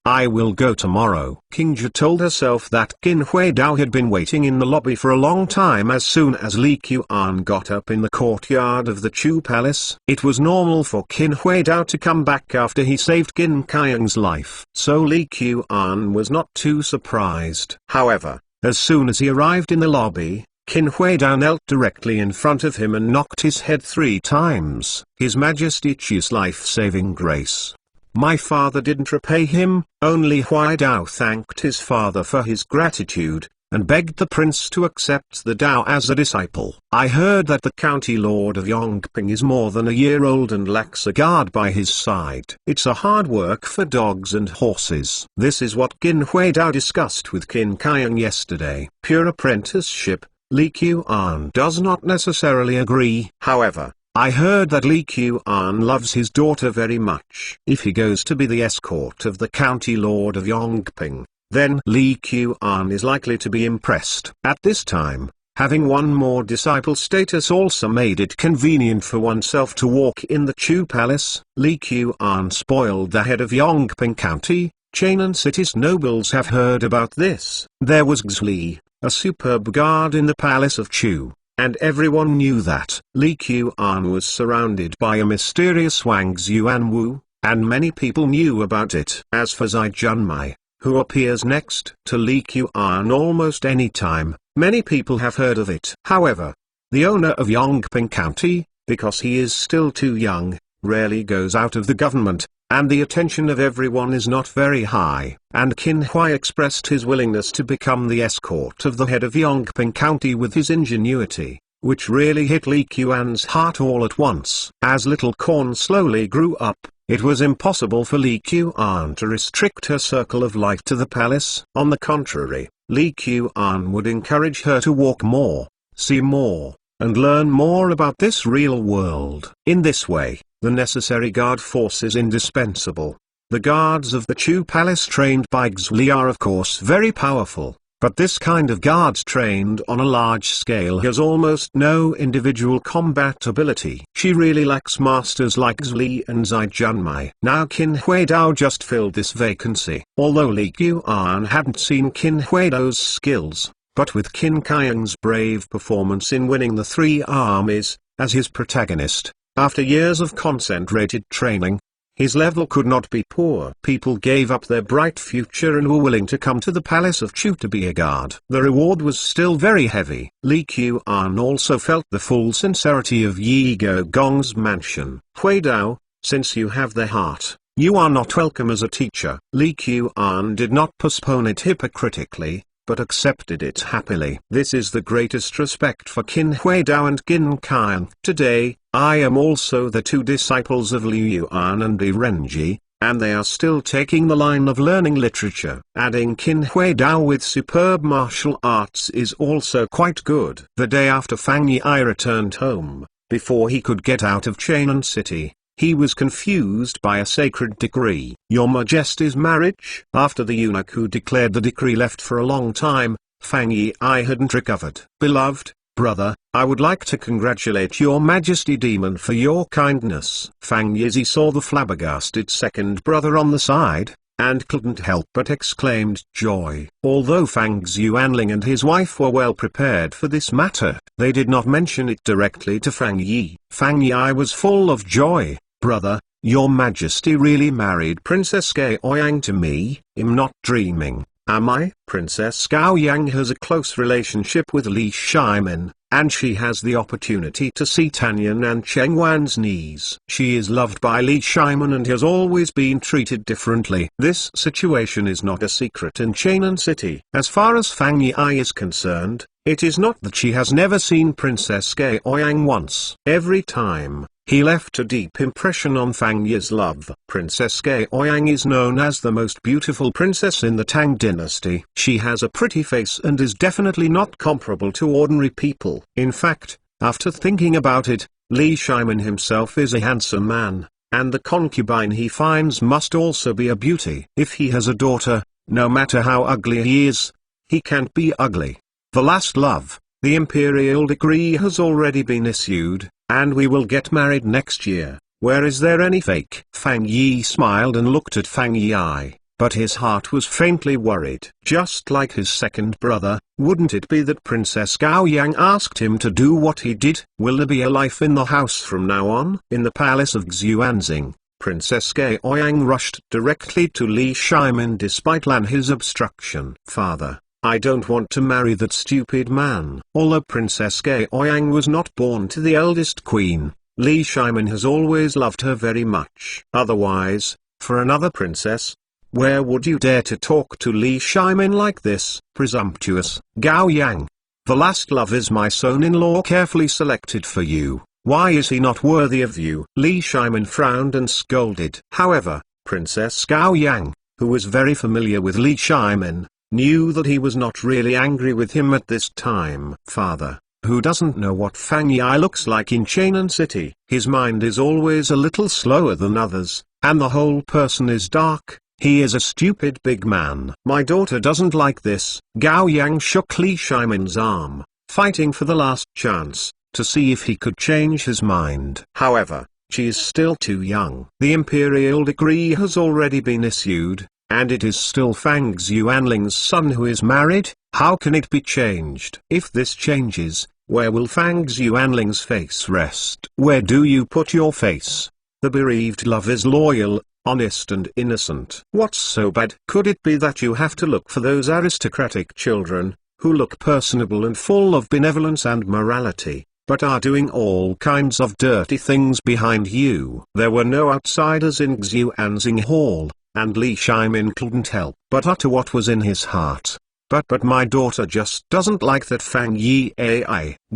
I will go tomorrow. King Jia told herself that Qin Huaidao had been waiting in the lobby for a long time. As soon as Li Qian got up in the courtyard of the Chu Palace, it was normal for Qin Huaidao to come back after he saved Qin Kaiang's life. So Li Qian was not too surprised. However, as soon as he arrived in the lobby, Qin Huaidao knelt directly in front of him and knocked his head 3 times. His Majesty Chi's life-saving grace. My father didn't repay him. Only Huaidao thanked his father for his gratitude, and begged the prince to accept the Dao as a disciple. I heard that the county lord of Yongping is more than a year old and lacks a guard by his side. It's a hard work for dogs and horses. This is what Qin Huaidao discussed with Qin Kaiang yesterday. Pure apprenticeship. Li Qian does not necessarily agree. However, I heard that Li Qian loves his daughter very much. If he goes to be the escort of the county lord of Yongping, then Li Qian is likely to be impressed. At this time, having one more disciple status also made it convenient for oneself to walk in the Chu Palace. Li Qian spoiled the head of Yongping County. Chainan City's nobles have heard about this. There was Xli, a superb guard in the palace of Chu, and everyone knew that Li Qian was surrounded by a mysterious Wang Xuanwu, and many people knew about it. As for Zai Junmai, who appears next to Li Qian almost any time, many people have heard of it. However, the owner of Yongping County, because he is still too young, rarely goes out of the government, and the attention of everyone is not very high. And Qin Huai expressed his willingness to become the escort of the head of Yongping County with his ingenuity, which really hit Li Qian's heart all at once. As little Corn slowly grew up, it was impossible for Li Qian to restrict her circle of life to the palace. On the contrary, Li Qian would encourage her to walk more, see more, and learn more about this real world. In this way, the necessary guard force is indispensable. The guards of the Chu Palace trained by Xli are of course very powerful, but this kind of guards trained on a large scale has almost no individual combat ability. She really lacks masters like Xli and Zai Junmai. Now Qin Huaidao just filled this vacancy. Although Li Qian hadn't seen Qin Huaidao's skills, but with Qin Kaiang's brave performance in winning the 3 armies, as his protagonist, after years of concentrated training, his level could not be poor. People gave up their bright future and were willing to come to the palace of Chu to be a guard. The reward was still very heavy. Li Qian also felt the full sincerity of Yi Go Gong's mansion. Huaidao, since you have their heart, you are not welcome as a teacher. Li Qian did not postpone it hypocritically, but accepted it happily. This is the greatest respect for Qin Huaidao and Qin Kaiang. Today, I am also the 2 disciples of Liu Yuan and Li Renji, and they are still taking the line of learning literature. Adding Qin Huaidao with superb martial arts is also quite good. The day after Fang Yi returned home, before he could get out of Chainan City, he was confused by a sacred decree. Your Majesty's marriage? After the eunuch who declared the decree left for a long time, Fang Yi hadn't recovered. Beloved brother, I would like to congratulate your Majesty Demon for your kindness. Tang Niezi saw the flabbergasted second brother on the side, and couldn't help but exclaimed joy. Although Fang Xuanling and his wife were well prepared for this matter, they did not mention it directly to Fang Yi. Fang Yi was full of joy. "Brother, your majesty really married Princess Gao Yang to me? I'm not dreaming, am I?" Princess Gao Yang has a close relationship with Li Shimin, and she has the opportunity to see Tanyan and Cheng Wan's niece. She is loved by Li Shimin and has always been treated differently. This situation is not a secret in Chainan City. As far as Fang Yi is concerned, it is not that she has never seen Princess Gao Yang once. Every time, he left a deep impression on Fang Yi's love. Princess Gao Yang is known as the most beautiful princess in the Tang dynasty. She has a pretty face and is definitely not comparable to ordinary people. In fact, after thinking about it, Li Shimin himself is a handsome man, and the concubine he finds must also be a beauty. If he has a daughter, no matter how ugly he is, he can't be ugly. The last love, the imperial decree has already been issued, and we will get married next year. Where is there any fake? Fang Yi smiled and looked at Fang Yi, but his heart was faintly worried. Just like his second brother, wouldn't it be that Princess Gao Yang asked him to do what he did? Will there be a life in the house from now on? In the palace of Xuanzing, Princess Gao Yang rushed directly to Li Shimin despite His obstruction. "Father, I don't want to marry that stupid man." Although Princess Gao Yang was not born to the eldest queen, Li Shimin has always loved her very much. Otherwise, for another princess, where would you dare to talk to Li Shimin like this? Presumptuous. "Gao Yang, the last love is my son-in-law carefully selected for you. Why is he not worthy of you?" Li Shimin frowned and scolded. However, Princess Gao Yang, who was very familiar with Li Shimin, knew that he was not really angry with him at this time. "Father, who doesn't know what Fang Yi looks like in Chainan City? His mind is always a little slower than others, and the whole person is dark. He is a stupid big man." "My daughter doesn't like this." Gao Yang shook Li Shimin's arm, fighting for the last chance, to see if he could change his mind. However, she is still too young. The imperial decree has already been issued, and it is still Fang Xuanling's son who is married. How can it be changed? If this changes, where will Fang Xuanling's face rest? Where do you put your face? The bereaved love is loyal, honest and innocent. What's so bad? Could it be that you have to look for those aristocratic children, who look personable and full of benevolence and morality, but are doing all kinds of dirty things behind you? There were no outsiders in Xuanzing Hall, and Li Shimin couldn't help but utter what was in his heart. But my daughter just doesn't like that Fang Yi.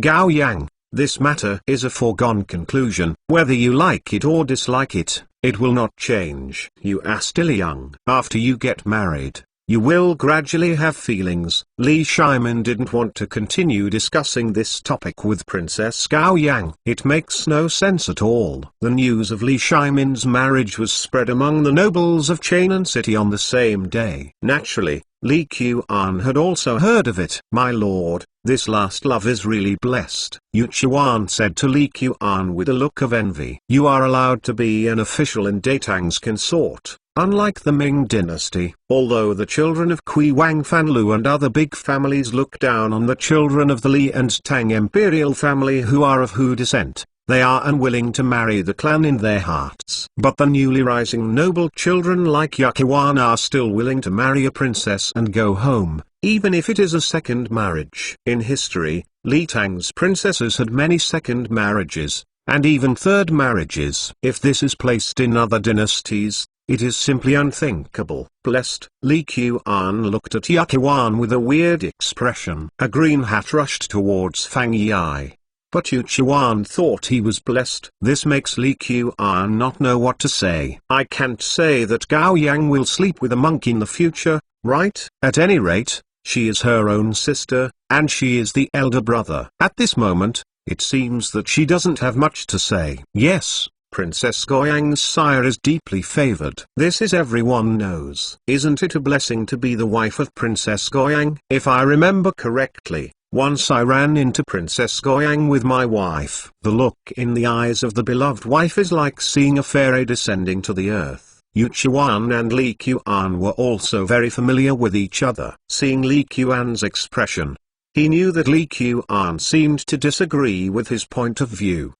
Gao Yang, this matter is a foregone conclusion. Whether you like it or dislike it, it will not change. You are still young. After you get married, you will gradually have feelings. Li Shimin didn't want to continue discussing this topic with Princess Gao Yang. It makes no sense at all. The news of Li Shimin's marriage was spread among the nobles of Chainan City on the same day. Naturally, Li Qian had also heard of it. "My lord, this last love is really blessed," Yu Chuan said to Li Qian with a look of envy. "You are allowed to be an official in Datang's consort. Unlike the Ming dynasty, although the children of Kui Wang Fanlu and other big families look down on the children of the Li and Tang imperial family who are of Hu descent, they are unwilling to marry the clan in their hearts. But the newly rising noble children like Yuan are still willing to marry a princess and go home, even if it is a second marriage. In history, Li Tang's princesses had many second marriages, and even third marriages. If this is placed in other dynasties, it is simply unthinkable. Blessed. Li Qian looked at Yuan with a weird expression. A green hat rushed towards Fang Yi. But Yu Chuan thought he was blessed. This makes Li Qian not know what to say. "I can't say that Gao Yang will sleep with a monk in the future, right? At any rate, she is her own sister, and she is the elder brother." At this moment, it seems that she doesn't have much to say. Yes, Princess Goyang's sire is deeply favored. This is everyone knows. Isn't it a blessing to be the wife of Princess Goyang? If I remember correctly, once I ran into Princess Goyang with my wife. The look in the eyes of the beloved wife is like seeing a fairy descending to the earth. Yu Chuan and Li Qian were also very familiar with each other. Seeing Li Qian's expression, he knew that Li Qian seemed to disagree with his point of view.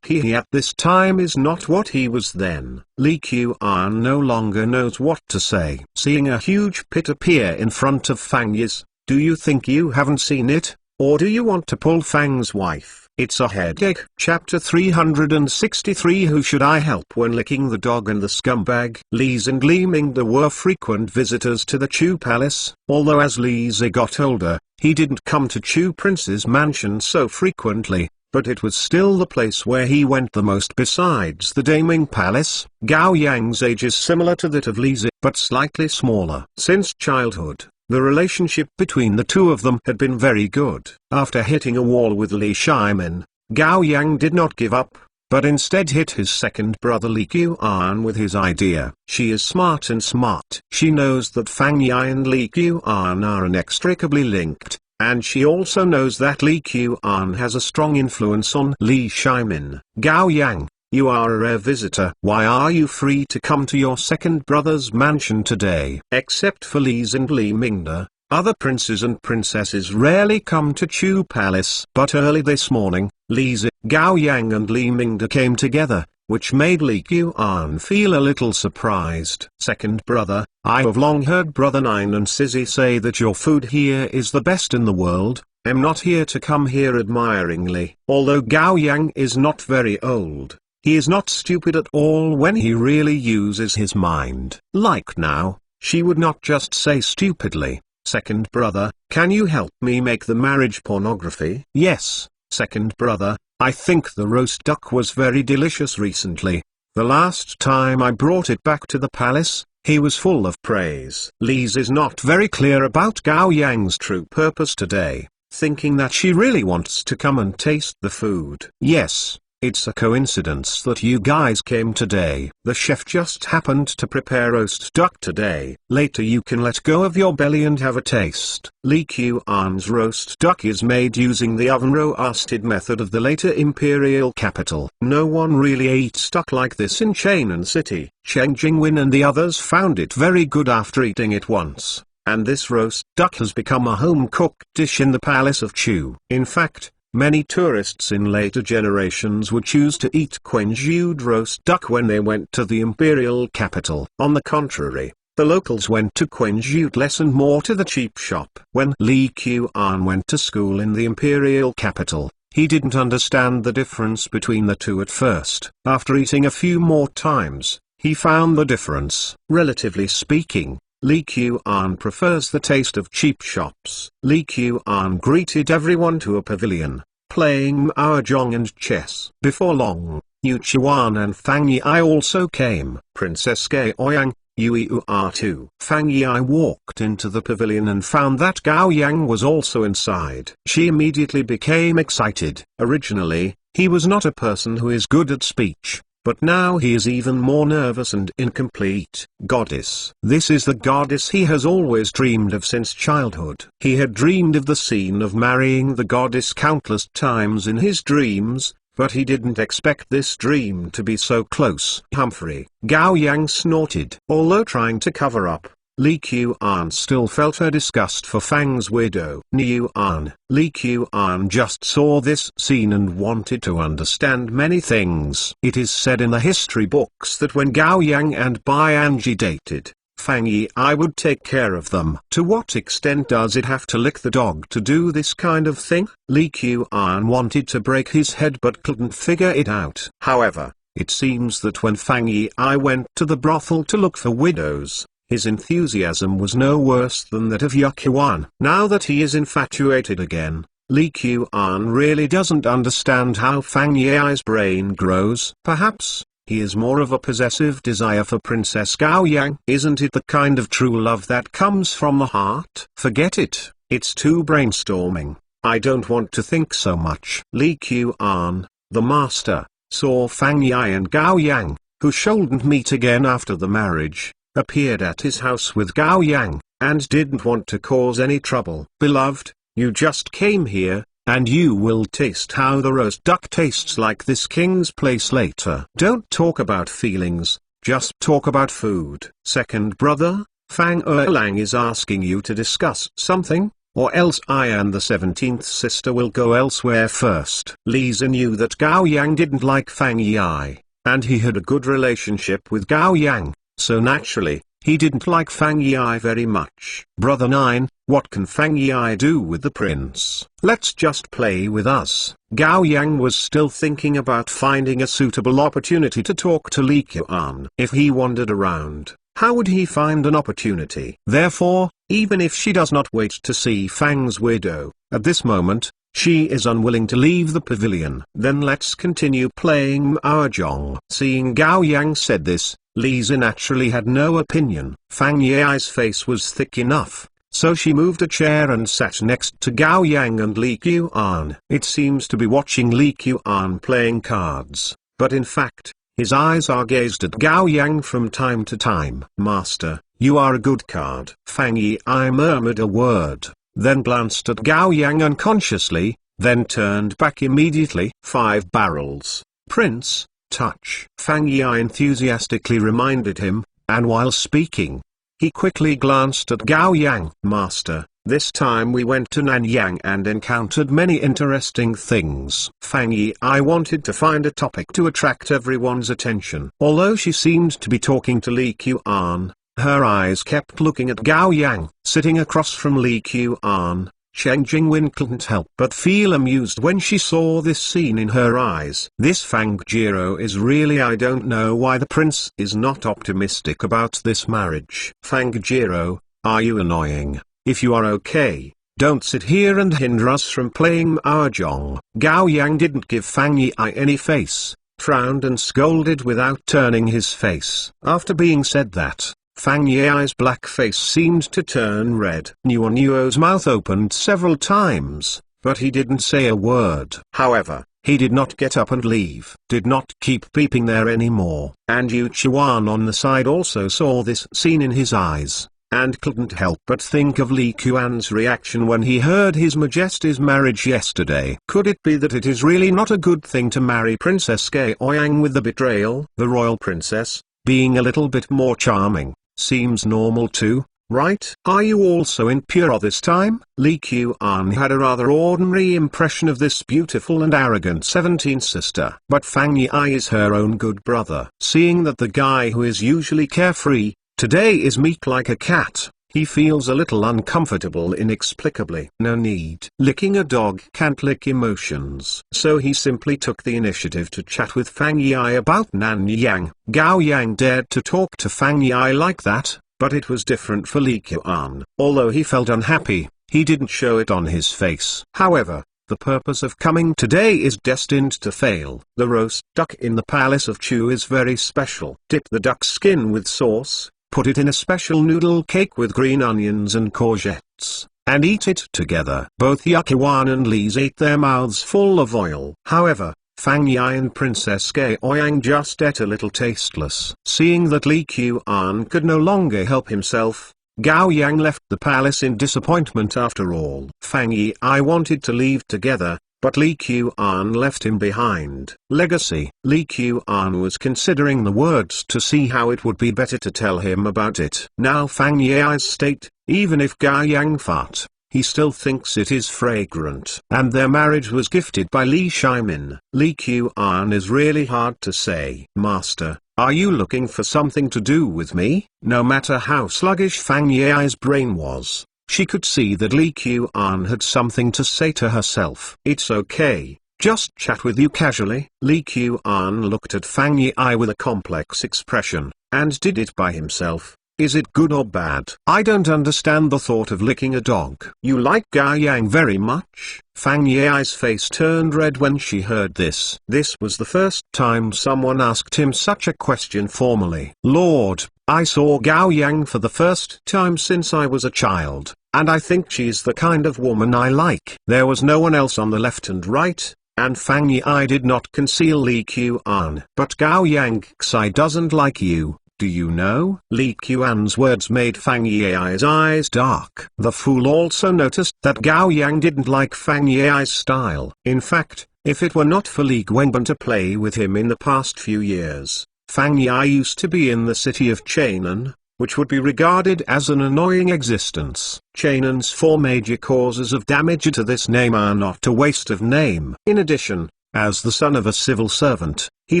He at this time is not what he was then. Li Qian no longer knows what to say. Seeing a huge pit appear in front of Fang Yi's, do you think you haven't seen it, or do you want to pull Fang's wife? It's a headache. Chapter 363. Who should I help when licking the dog and the scumbag? Li's and Li Mingde were frequent visitors to the Chu Palace, although as Lizi got older, he didn't come to Chu Prince's mansion so frequently, but it was still the place where he went the most. Besides the Daming Palace, Gao Yang's age is similar to that of Lizi, but slightly smaller. Since childhood, the relationship between the two of them had been very good. After hitting a wall with Li Shimin, Gao Yang did not give up, but instead hit his second brother Li Qian with his idea. She is smart and smart. She knows that Fang Yi and Li Qian are inextricably linked, and she also knows that Li Qian has a strong influence on Li Shimin. Gao Yang, you are a rare visitor. Why are you free to come to your second brother's mansion today? Except for Li's and Li Mingde, other princes and princesses rarely come to Chu Palace. But early this morning, Lizi, Gao Yang and Li Mingde came together, which made Li Qian feel a little surprised. Second brother, I have long heard Brother Nine and Sizzy say that your food here is the best in the world. I'm not here to come here admiringly. Although Gao Yang is not very old, he is not stupid at all when he really uses his mind. Like now, she would not just say stupidly, second brother, can you help me make the marriage pornography? Yes, second brother, I think the roast duck was very delicious recently. The last time I brought it back to the palace, he was full of praise. Liz is not very clear about Gao Yang's true purpose today, thinking that she really wants to come and taste the food. Yes. It's a coincidence that you guys came today. The chef just happened to prepare roast duck today. Later you can let go of your belly and have a taste. Li Qian's roast duck is made using the oven roasted method of the later imperial capital. No one really ate duck like this in Chainan City. Cheng Jingwen and the others found it very good after eating it once, and this roast duck has become a home-cooked dish in the Palace of Chu. In fact, many tourists in later generations would choose to eat Quenjued roast duck when they went to the imperial capital. On the contrary, the locals went to Quenjued less and more to the cheap shop. When Li Qian went to school in the imperial capital, he didn't understand the difference between the two at first. After eating a few more times, he found the difference. Relatively speaking, Li Qian prefers the taste of cheap shops. Li Qian greeted everyone to a pavilion, playing mahjong and chess. Before long, Yu Chuan and Fang Yi also came. Princess Gao Yang, you are too. Fang Yi walked into the pavilion and found that Gao Yang was also inside. She immediately became excited. Originally, he was not a person who is good at speech, but now he is even more nervous and incomplete. Goddess. This is the goddess he has always dreamed of since childhood. He had dreamed of the scene of marrying the goddess countless times in his dreams, but he didn't expect this dream to be so close. Humphrey. Gao Yang snorted. Although trying to cover up, Li Qian still felt her disgust for Fang's widow. Niuan. Li Qian just saw this scene and wanted to understand many things. It is said in the history books that when Gao Yang and Bai Anji dated, Fang Yi would take care of them. To what extent does it have to lick the dog to do this kind of thing? Li Qian wanted to break his head but couldn't figure it out. However, it seems that when Fang Yi went to the brothel to look for widows, his enthusiasm was no worse than that of Yuan. Now that he is infatuated again, Li Qian really doesn't understand how Fang Yi's brain grows. Perhaps he is more of a possessive desire for Princess Gao Yang. Isn't it the kind of true love that comes from the heart? Forget it, it's too brainstorming. I don't want to think so much. Li Qian, the master, saw Fang Yi and Gao Yang, who shouldn't meet again after the marriage, appeared at his house with Gao Yang, and didn't want to cause any trouble. Beloved, you just came here, and you will taste how the roast duck tastes like this king's place later. Don't talk about feelings, just talk about food. Second brother, Fang Erlang is asking you to discuss something, or else I and the 17th sister will go elsewhere first. Li Zi knew that Gao Yang didn't like Fang Yi, and he had a good relationship with Gao Yang, so naturally, he didn't like Fang Yi very much. Brother 9, what can Fang Yi do with the prince? Let's just play with us. Gao Yang was still thinking about finding a suitable opportunity to talk to Li Qian. If he wandered around, how would he find an opportunity? Therefore, even if she does not wait to see Fang's widow, at this moment, she is unwilling to leave the pavilion. Then let's continue playing Mahjong. Seeing Gao Yang said this, Li Zi naturally had no opinion. Fang Yi's face was thick enough, so she moved a chair and sat next to Gao Yang and Li Qian. It seems to be watching Li Qian playing cards, but in fact, his eyes are gazed at Gao Yang from time to time. Master, you are a good card. Fang Yi murmured a word, then glanced at Gao Yang unconsciously, then turned back immediately. 5 barrels. Prince, touch. Fang Yi enthusiastically reminded him, and while speaking, he quickly glanced at Gao Yang. Master, this time we went to Nanyang and encountered many interesting things. Fang Yi wanted to find a topic to attract everyone's attention. Although she seemed to be talking to Li Qian, her eyes kept looking at Gao Yang. Sitting across from Li Qian, Cheng Jingwen couldn't help but feel amused when she saw this scene in her eyes. This Fang Jiro is really, I don't know why the prince is not optimistic about this marriage. Fang Jiro, are you annoying? If you are okay, don't sit here and hinder us from playing Mahjong. Gao Yang didn't give Fang Yi any face, frowned and scolded without turning his face. After being said that, Fang Yi's black face seemed to turn red. Nuo's mouth opened several times, but he didn't say a word. However, he did not get up and leave, did not keep peeping there anymore. And Yu Chuan on the side also saw this scene in his eyes, and couldn't help but think of Li Qian's reaction when he heard His Majesty's marriage yesterday. Could it be that it is really not a good thing to marry Princess Gao Yang with the betrayal? The royal princess, being a little bit more charming, seems normal too, right? Are you also impure this time? Li Qian had a rather ordinary impression of this beautiful and arrogant 17th sister. But Fang Yi is her own good brother. Seeing that the guy who is usually carefree, today is meek like a cat, he feels a little uncomfortable inexplicably. No need. Licking a dog can't lick emotions. So he simply took the initiative to chat with Fang Yi about Nanyang. Gao Yang dared to talk to Fang Yi like that, but it was different for Li Qian. Although he felt unhappy, he didn't show it on his face. However, the purpose of coming today is destined to fail. The roast duck in the palace of Chu is very special. Dip the duck skin with sauce, put it in a special noodle cake with green onions and courgettes, and eat it together. Both Yukiwan and Li Zi ate their mouths full of oil. However, Fang Yi and Princess Gao Yang just ate a little tasteless. Seeing that Li Qian could no longer help himself, Gao Yang left the palace in disappointment after all. Fang Yi wanted to leave together, but Li Qian left him behind. Legacy. Li Qian was considering the words to see how it would be better to tell him about it. Now Fang Yi's state, even if Gao Yang fart, he still thinks it is fragrant. And their marriage was gifted by Li Shimin. Li Qian is really hard to say. Master, are you looking for something to do with me? No matter how sluggish Fang Yi's brain was, she could see that Li Qian had something to say to herself. It's okay, just chat with you casually. Li Qian looked at Fang Yi with a complex expression, and did it by himself. Is it good or bad? I don't understand the thought of licking a dog. You like Gao Yang very much? Fang Yi's face turned red when she heard this. This was the first time someone asked him such a question formally. Lord, I saw Gao Yang for the first time since I was a child, and I think she's the kind of woman I like. There was no one else on the left and right, and Fang Yi did not conceal Li Qian. But Gao Yang doesn't like you. Do you know? Li Qian's words made Fang Yi's eyes dark. The fool also noticed that Gao Yang didn't like Fang Yi's style. In fact, if it were not for Li Guangban to play with him in the past few years, Fang Yi used to be in the city of Chainan, which would be regarded as an annoying existence. Chainan's 4 major causes of damage to this name are not a waste of name. In addition, as the son of a civil servant, he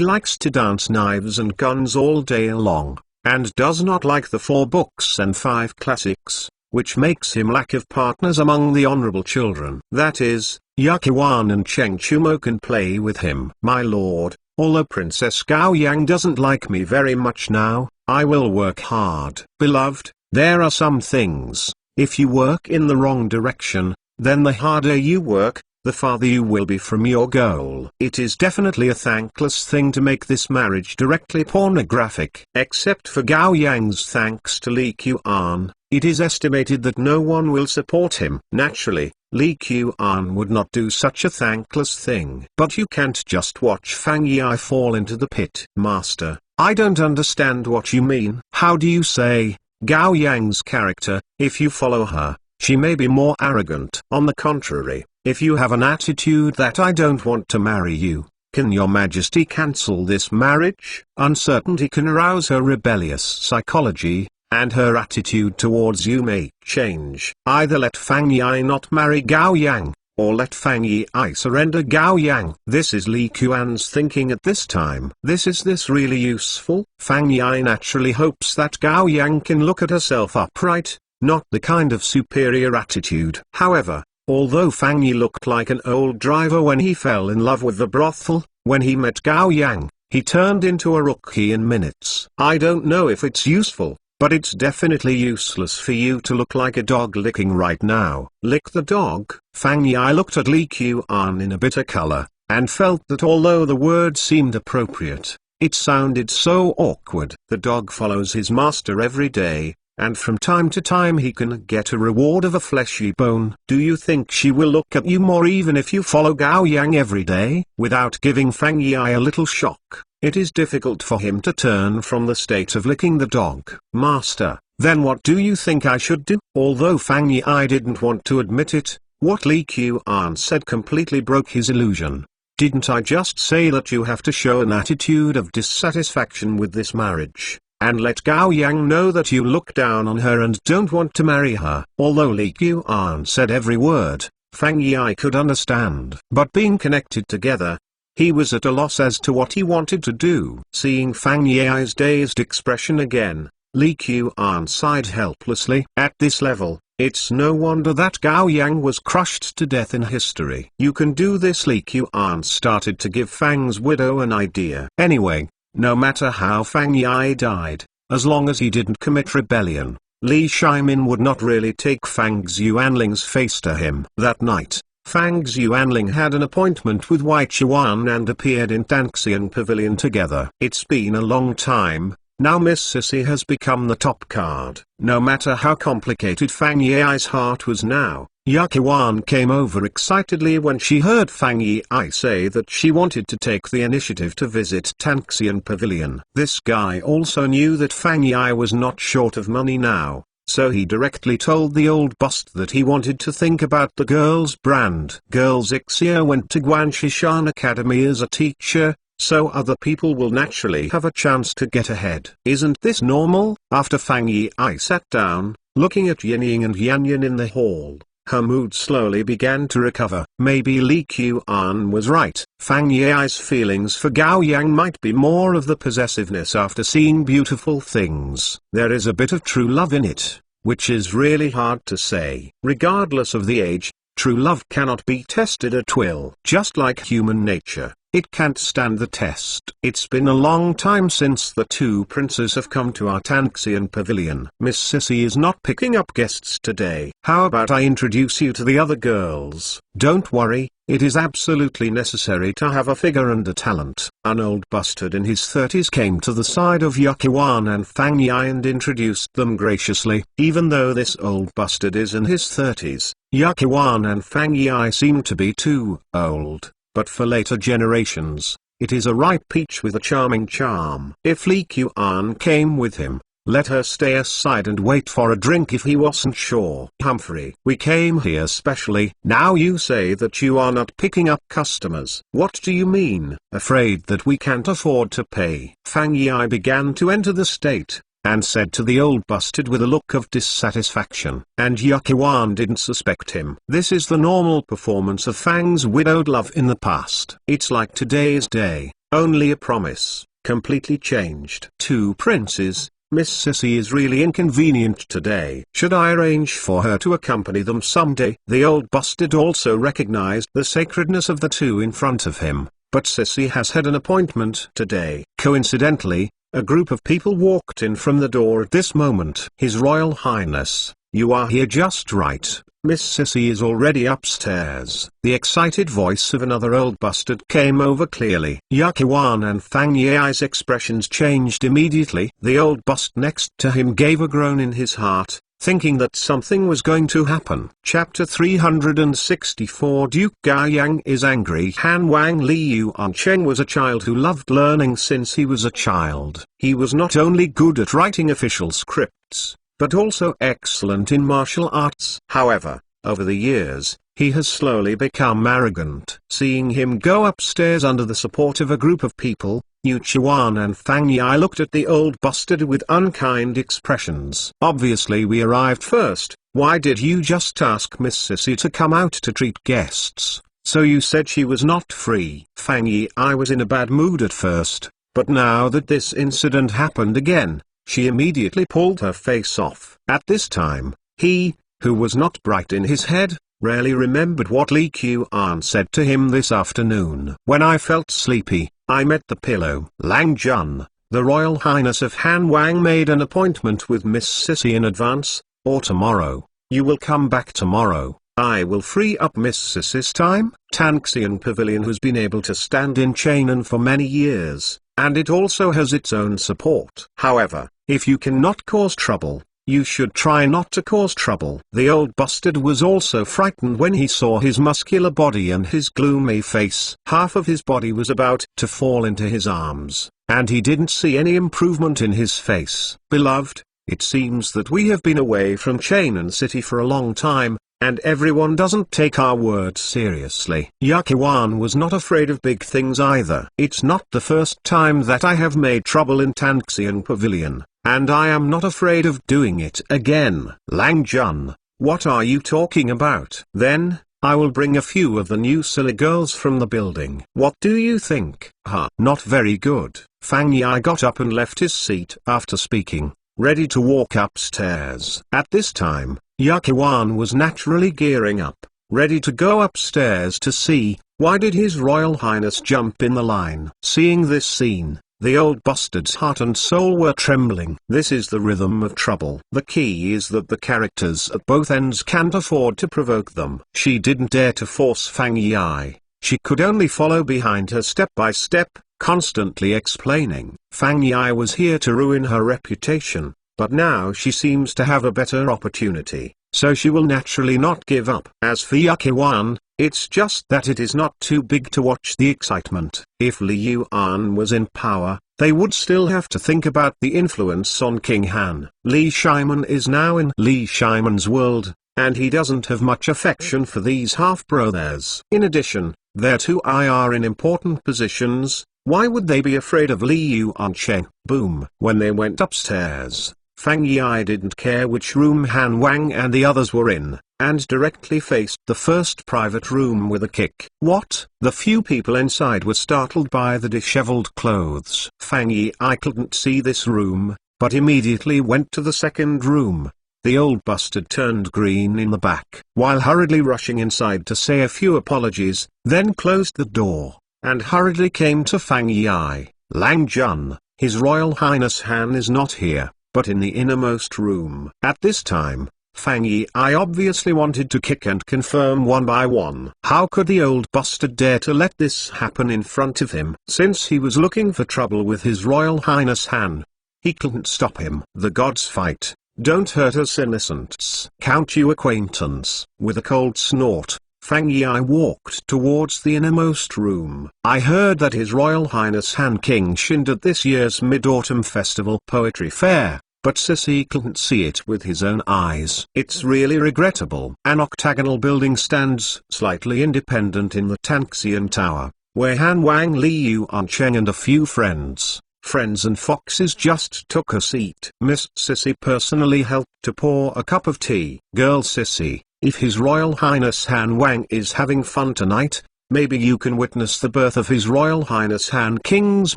likes to dance knives and guns all day long, and does not like the 4 books and 5 classics, which makes him lack of partners among the honorable children. That is, Yakuan and Cheng Chumo can play with him. My lord, although Princess Gao Yang doesn't like me very much now, I will work hard. Beloved, there are some things, if you work in the wrong direction, then the harder you work, the farther you will be from your goal. It is definitely a thankless thing to make this marriage directly pornographic. Except for Gao Yang's thanks to Li Qian, it is estimated that no one will support him. Naturally, Li Qian would not do such a thankless thing. But you can't just watch Fang Yi fall into the pit. Master, I don't understand what you mean. How do you say, Gao Yang's character, if you follow her, she may be more arrogant. On the contrary, if you have an attitude that I don't want to marry you, can your majesty cancel this marriage? Uncertainty can arouse her rebellious psychology, and her attitude towards you may change. Either let Fang Yi not marry Gao Yang, or let Fang Yi surrender Gao Yang. This is Li Qian's thinking at this time. Is this really useful? Fang Yi naturally hopes that Gao Yang can look at herself upright, not the kind of superior attitude. However, although Fang Yi looked like an old driver when he fell in love with the brothel, when he met Gao Yang, he turned into a rookie in minutes. I don't know if it's useful, but it's definitely useless for you to look like a dog licking right now. Lick the dog? Fang Yi looked at Li Qian in a bitter color, and felt that although the word seemed appropriate, it sounded so awkward. The dog follows his master every day, and from time to time he can get a reward of a fleshy bone. Do you think she will look at you more even if you follow Gao Yang every day? Without giving Fang Yi a little shock, it is difficult for him to turn from the state of licking the dog. Master, then what do you think I should do? Although Fang Yi didn't want to admit it, what Li Qian said completely broke his illusion. Didn't I just say that you have to show an attitude of dissatisfaction with this marriage, and let Gao Yang know that you look down on her and don't want to marry her? Although Li Qian said every word, Fang Yi could understand. But being connected together, he was at a loss as to what he wanted to do. Seeing Fang Yi's dazed expression again, Li Qian sighed helplessly. At this level, it's no wonder that Gao Yang was crushed to death in history. You can do this. Li Qian started to give Fang's widow an idea. Anyway, no matter how Fang Yi died, as long as he didn't commit rebellion, Li Shimin would not really take Fang Xuanling's face to him. That night, Fang Xuanling had an appointment with Wei Chuan and appeared in Tangxian Pavilion together. It's been a long time. Now Miss Sissy has become the top card. No matter how complicated Fang Yi's heart was now, Yakuan came over excitedly when she heard Fang Yi say that she wanted to take the initiative to visit Tangxian Pavilion. This guy also knew that Fang Yi was not short of money now, so he directly told the old bust that he wanted to think about the girl's brand. Girls Ixia went to Guanshishan Academy as a teacher, so other people will naturally have a chance to get ahead. Isn't this normal? After Fang Yi sat down, looking at Yinying and Yanyan in the hall, her mood slowly began to recover. Maybe Li Qian was right. Fang Yi's feelings for Gao Yang might be more of the possessiveness after seeing beautiful things. There is a bit of true love in it, which is really hard to say. Regardless of the age, true love cannot be tested at will. Just like human nature, it can't stand the test. It's been a long time since the 2 princes have come to our Tangxian Pavilion. Miss Sissy is not picking up guests today. How about I introduce you to the other girls? Don't worry, it is absolutely necessary to have a figure and a talent. An old bastard in his 30s came to the side of Yakuan and Fang Yi and introduced them graciously. Even though this old bastard is in his 30s, Yakuan and Fang Yi seem to be too old. But for later generations, it is a ripe peach with a charming charm. If Li Qian came with him, let her stay aside and wait for a drink if he wasn't sure. Humphrey, we came here specially. Now you say that you are not picking up customers. What do you mean? Afraid that we can't afford to pay. Fang Yi began to enter the state, and said to the old bastard with a look of dissatisfaction. And Yuki-wan didn't suspect him. This is the normal performance of Fang's widowed love in the past. It's like today's day, only a promise, completely changed. Two princes. Miss Sissy is really inconvenient today. Should I arrange for her to accompany them someday? The old bastard also recognized the sacredness of the two in front of him, but Sissy has had an appointment today. Coincidentally, a group of people walked in from the door at this moment. His Royal Highness, you are here just right. Miss Sissy is already upstairs. The excited voice of another old bastard came over clearly. Yuki-wan and Fang Yi's expressions changed immediately. The old bastard next to him gave a groan in his heart, thinking that something was going to happen. Chapter 364 Duke Ga Yang is angry. Han Wang Li Yuan Cheng was a child who loved learning since he was a child. He was not only good at writing official scripts, but also excellent in martial arts. However, over the years, he has slowly become arrogant. Seeing him go upstairs under the support of a group of people, Yuchi-wan and Fang Yi looked at the old bastard with unkind expressions. Obviously we arrived first. Why did you just ask Miss Sissy to come out to treat guests? So you said she was not free. Fang Yi was in a bad mood at first, but now that this incident happened again, she immediately pulled her face off. At this time, he, who was not bright in his head, rarely remembered what Li Qian said to him this afternoon. When I felt sleepy, I met the pillow. Lang Jun, the Royal Highness of Han Wang made an appointment with Miss Sissy in advance, or tomorrow. You will come back tomorrow. I will free up Miss Sissy's time. Tang Niezi Pavilion has been able to stand in Chainan for many years, and it also has its own support. However, if you cannot cause trouble, you should try not to cause trouble. The old bastard was also frightened when he saw his muscular body and his gloomy face. Half of his body was about to fall into his arms, and he didn't see any improvement in his face. Beloved, it seems that we have been away from Chainan City for a long time, and everyone doesn't take our words seriously. Yuki-wan was not afraid of big things either. It's not the first time that I have made trouble in Tang Niezi Pavilion, and I am not afraid of doing it again. Lang Jun, what are you talking about? Then, I will bring a few of the new silly girls from the building. What do you think? Not very good. Fang Yi got up and left his seat after speaking, ready to walk upstairs. At this time, Yuki-wan was naturally gearing up, ready to go upstairs to see, why did His Royal Highness jump in the line? Seeing this scene, the old bastard's heart and soul were trembling. This is the rhythm of trouble. The key is that the characters at both ends can't afford to provoke them. She didn't dare to force Fang Yi. She could only follow behind her step by step, constantly explaining. Fang Yi was here to ruin her reputation, but now she seems to have a better opportunity, so she will naturally not give up. As for Yuki-wan, it's just that it is not too big to watch the excitement. If Li Yuan was in power, they would still have to think about the influence on King Han. Li Shiman is now in Li Shiman's world, and he doesn't have much affection for these half-brothers. In addition, their two are in important positions. Why would they be afraid of Li Yuan Cheng? Boom. When they went upstairs, Fang Yi didn't care which room Han Wang and the others were in, and directly faced the first private room with a kick. What? The few people inside were startled by the disheveled clothes. Fang Yi couldn't see this room, but immediately went to the second room. The old bastard turned green in the back, while hurriedly rushing inside to say a few apologies, then closed the door, and hurriedly came to Fang Yi. Lang Jun, His Royal Highness Han is not here, but in the innermost room. At this time, Fang Yi obviously wanted to kick and confirm one by one. How could the old bastard dare to let this happen in front of him? Since he was looking for trouble with His Royal Highness Han, he couldn't stop him. The gods fight. Don't hurt us innocents. Count you acquaintance. With a cold snort, Fang Yi walked towards the innermost room. I heard that His Royal Highness Han King shinned at this year's Mid-Autumn Festival Poetry Fair. but Sissy couldn't see it with his own eyes. It's really regrettable. An octagonal building stands slightly independent in the Tangxian Tower, where Han Wang, Li Yuancheng and a few friends and foxes just took a seat. Miss Sissy personally helped to pour a cup of tea. Girl Sissy, if His Royal Highness Han Wang is having fun tonight, maybe you can witness the birth of His Royal Highness Han King's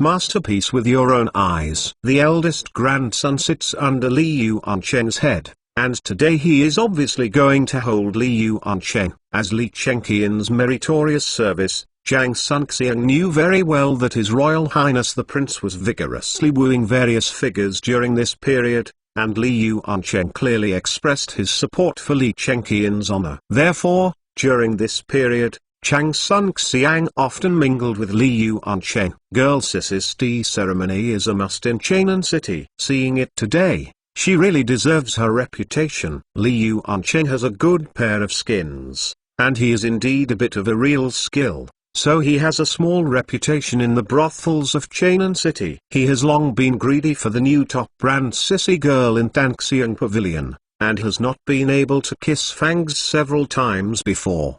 masterpiece with your own eyes. The eldest grandson sits under Li Yuancheng's head, and today he is obviously going to hold Li Yuancheng. As Li Chengqian's meritorious service, Zhang Sunxiang knew very well that His Royal Highness the Prince was vigorously wooing various figures during this period, and Li Yuancheng clearly expressed his support for Li Chengqian's honor. Therefore, during this period, Zhang Sunxiang often mingled with Li Yuancheng. Girl Sissy's tea ceremony is a must in Chainan City. Seeing it today, she really deserves her reputation. Li Yuancheng has a good pair of skins, and he is indeed a bit of a real skill. So he has a small reputation in the brothels of Chainan City. He has long been greedy for the new top brand Sissy girl in Tangxian Pavilion, and has not been able to kiss Fangs several times before.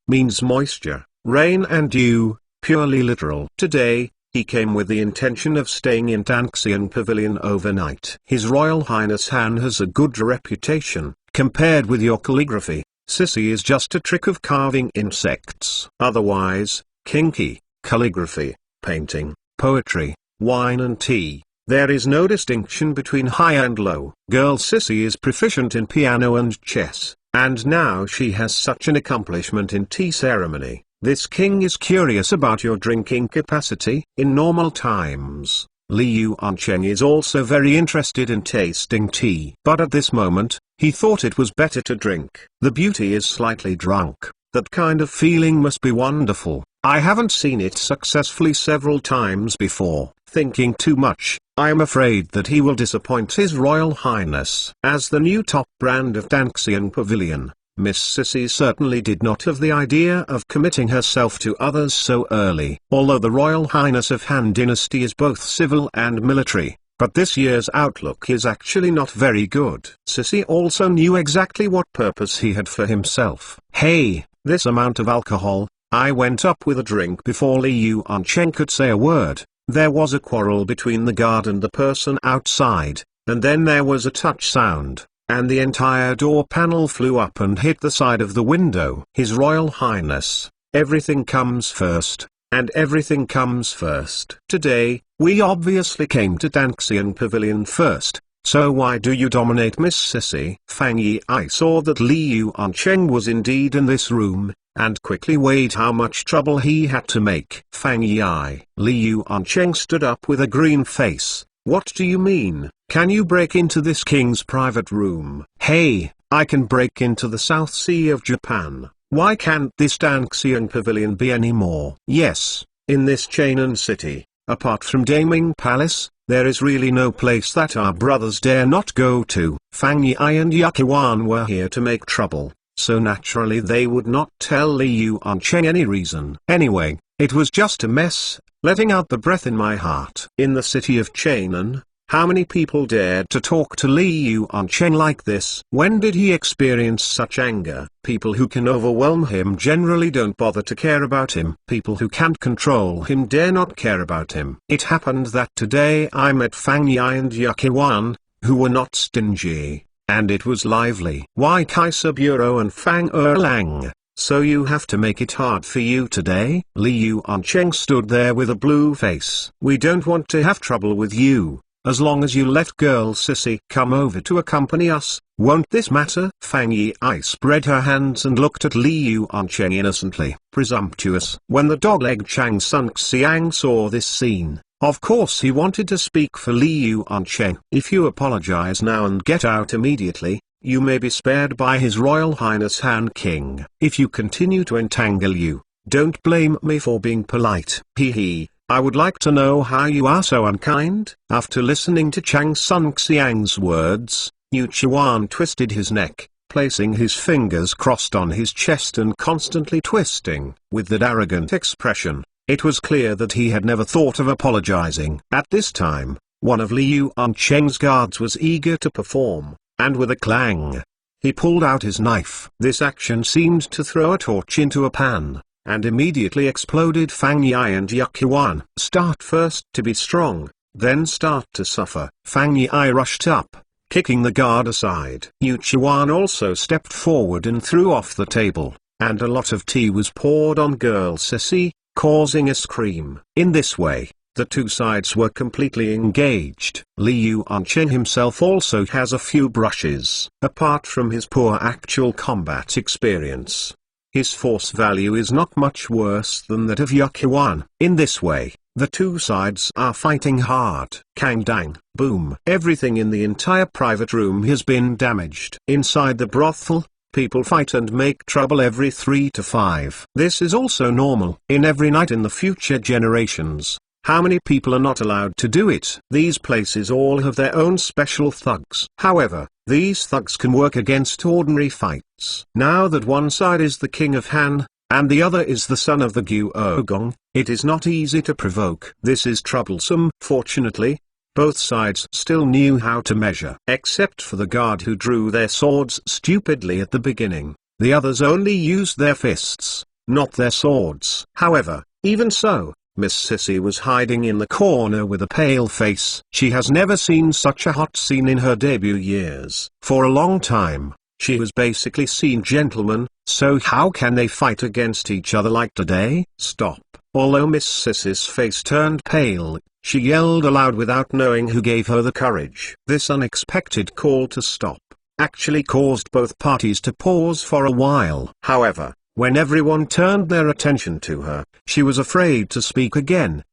Means moisture, rain and dew, purely literal. Today, he came with the intention of staying in Tangxian Pavilion overnight. His Royal Highness Han has a good reputation. Compared with your calligraphy, Sissy is just a trick of carving insects. Otherwise, kinky, calligraphy, painting, poetry, wine and tea, there is no distinction between high and low. Girl Sissy is proficient in piano and chess, and now she has such an accomplishment in tea ceremony. This king is curious about your drinking capacity. In normal times, Li Yuancheng is also very interested in tasting tea. But at this moment, he thought it was better to drink. The beauty is slightly drunk. That kind of feeling must be wonderful. I haven't seen it successfully several times before. Thinking too much, I am afraid that he will disappoint His Royal Highness. As the new top brand of Tangxian Pavilion, Miss Sissy certainly did not have the idea of committing herself to others so early. Although the Royal Highness of Han Dynasty is both civil and military, but this year's outlook is actually not very good. Sissy also knew exactly what purpose he had for himself. Hey, this amount of alcohol. I went up with a drink before Li Yuancheng could say a word. There was a quarrel between the guard and the person outside, and then there was a touch sound, and the entire door panel flew up and hit the side of the window. His Royal Highness, everything comes first, and everything comes first. Today, we obviously came to Tangxian Pavilion first, so why do you dominate Miss Sissy? Fang Yi saw that Li Yuancheng was indeed in this room, and quickly weighed how much trouble he had to make. Fang Yi. Li Yuancheng stood up with a green face. What do you mean? Can you break into this king's private room? Hey, I can break into the South Sea of Japan. Why can't this Tangxian Pavilion be any more? Yes, in this Chainan City, apart from Daming Palace, there is really no place that our brothers dare not go to. Fang Yi and Yukiwan were here to make trouble, so naturally they would not tell Li Yuancheng any reason. Anyway, it was just a mess, letting out the breath in my heart. In the city of Chainan, how many people dared to talk to Li Yuancheng like this? When did he experience such anger? People who can overwhelm him generally don't bother to care about him. People who can't control him dare not care about him. It happened that today I met Fang Yi and Yukiwan, who were not stingy, and it was lively. Why Kaiser Bureau and Fang Erlang? So you have to make it hard for you today? Li Yuancheng stood there with a blue face. We don't want to have trouble with you. As long as you let girl Sissy come over to accompany us, won't this matter? Fang Yi spread her hands and looked at Li Yuancheng innocently. Presumptuous. When the dog-leg Zhang Sunxiang saw this scene, of course he wanted to speak for Li Yuancheng. If you apologize now and get out immediately, you may be spared by His Royal Highness Han King. If you continue to entangle you, don't blame me for being polite. Hee. I would like to know how you are so unkind. After listening to Zhang Sunxiang's words, Yu Chuan twisted his neck, placing his fingers crossed on his chest and constantly twisting. With that arrogant expression, it was clear that he had never thought of apologizing. At this time, One of Li Yuancheng's guards was eager to perform, and with a clang, he pulled out his knife. This action seemed to throw a torch into a pan, and immediately exploded. Fang Yi and Yuan start first to be strong, then start to suffer. Fang Yi rushed up, kicking the guard aside. Yuan also stepped forward and threw off the table, and a lot of tea was poured on girl Sissy, causing a scream. In this way, the two sides were completely engaged. Li Yuancheng himself also has a few brushes. Apart from his poor actual combat experience, his force value is not much worse than that of Yuan. In this way, the two sides are fighting hard. Kang dang, boom. Everything in the entire private room has been damaged. Inside the brothel, people fight and make trouble every 3 to 5. This is also normal in every night in the future generations. How many people are not allowed to do it? These places all have their own special thugs. However, these thugs can work against ordinary fights. Now that one side is the king of Han, and the other is the son of the Guogong, it is not easy to provoke. This is troublesome. Fortunately, both sides still knew how to measure. Except for the guard who drew their swords stupidly at the beginning, the others only used their fists, not their swords. However, even so, Miss Sissy was hiding in the corner with a pale face. She has never seen such a hot scene in her debut years. For a long time, she has basically seen gentlemen, so how can they fight against each other like today? Stop. Although Miss Sissy's face turned pale, she yelled aloud without knowing who gave her the courage. This unexpected call to stop actually caused both parties to pause for a while. However, when everyone turned their attention to her, she was afraid to speak again.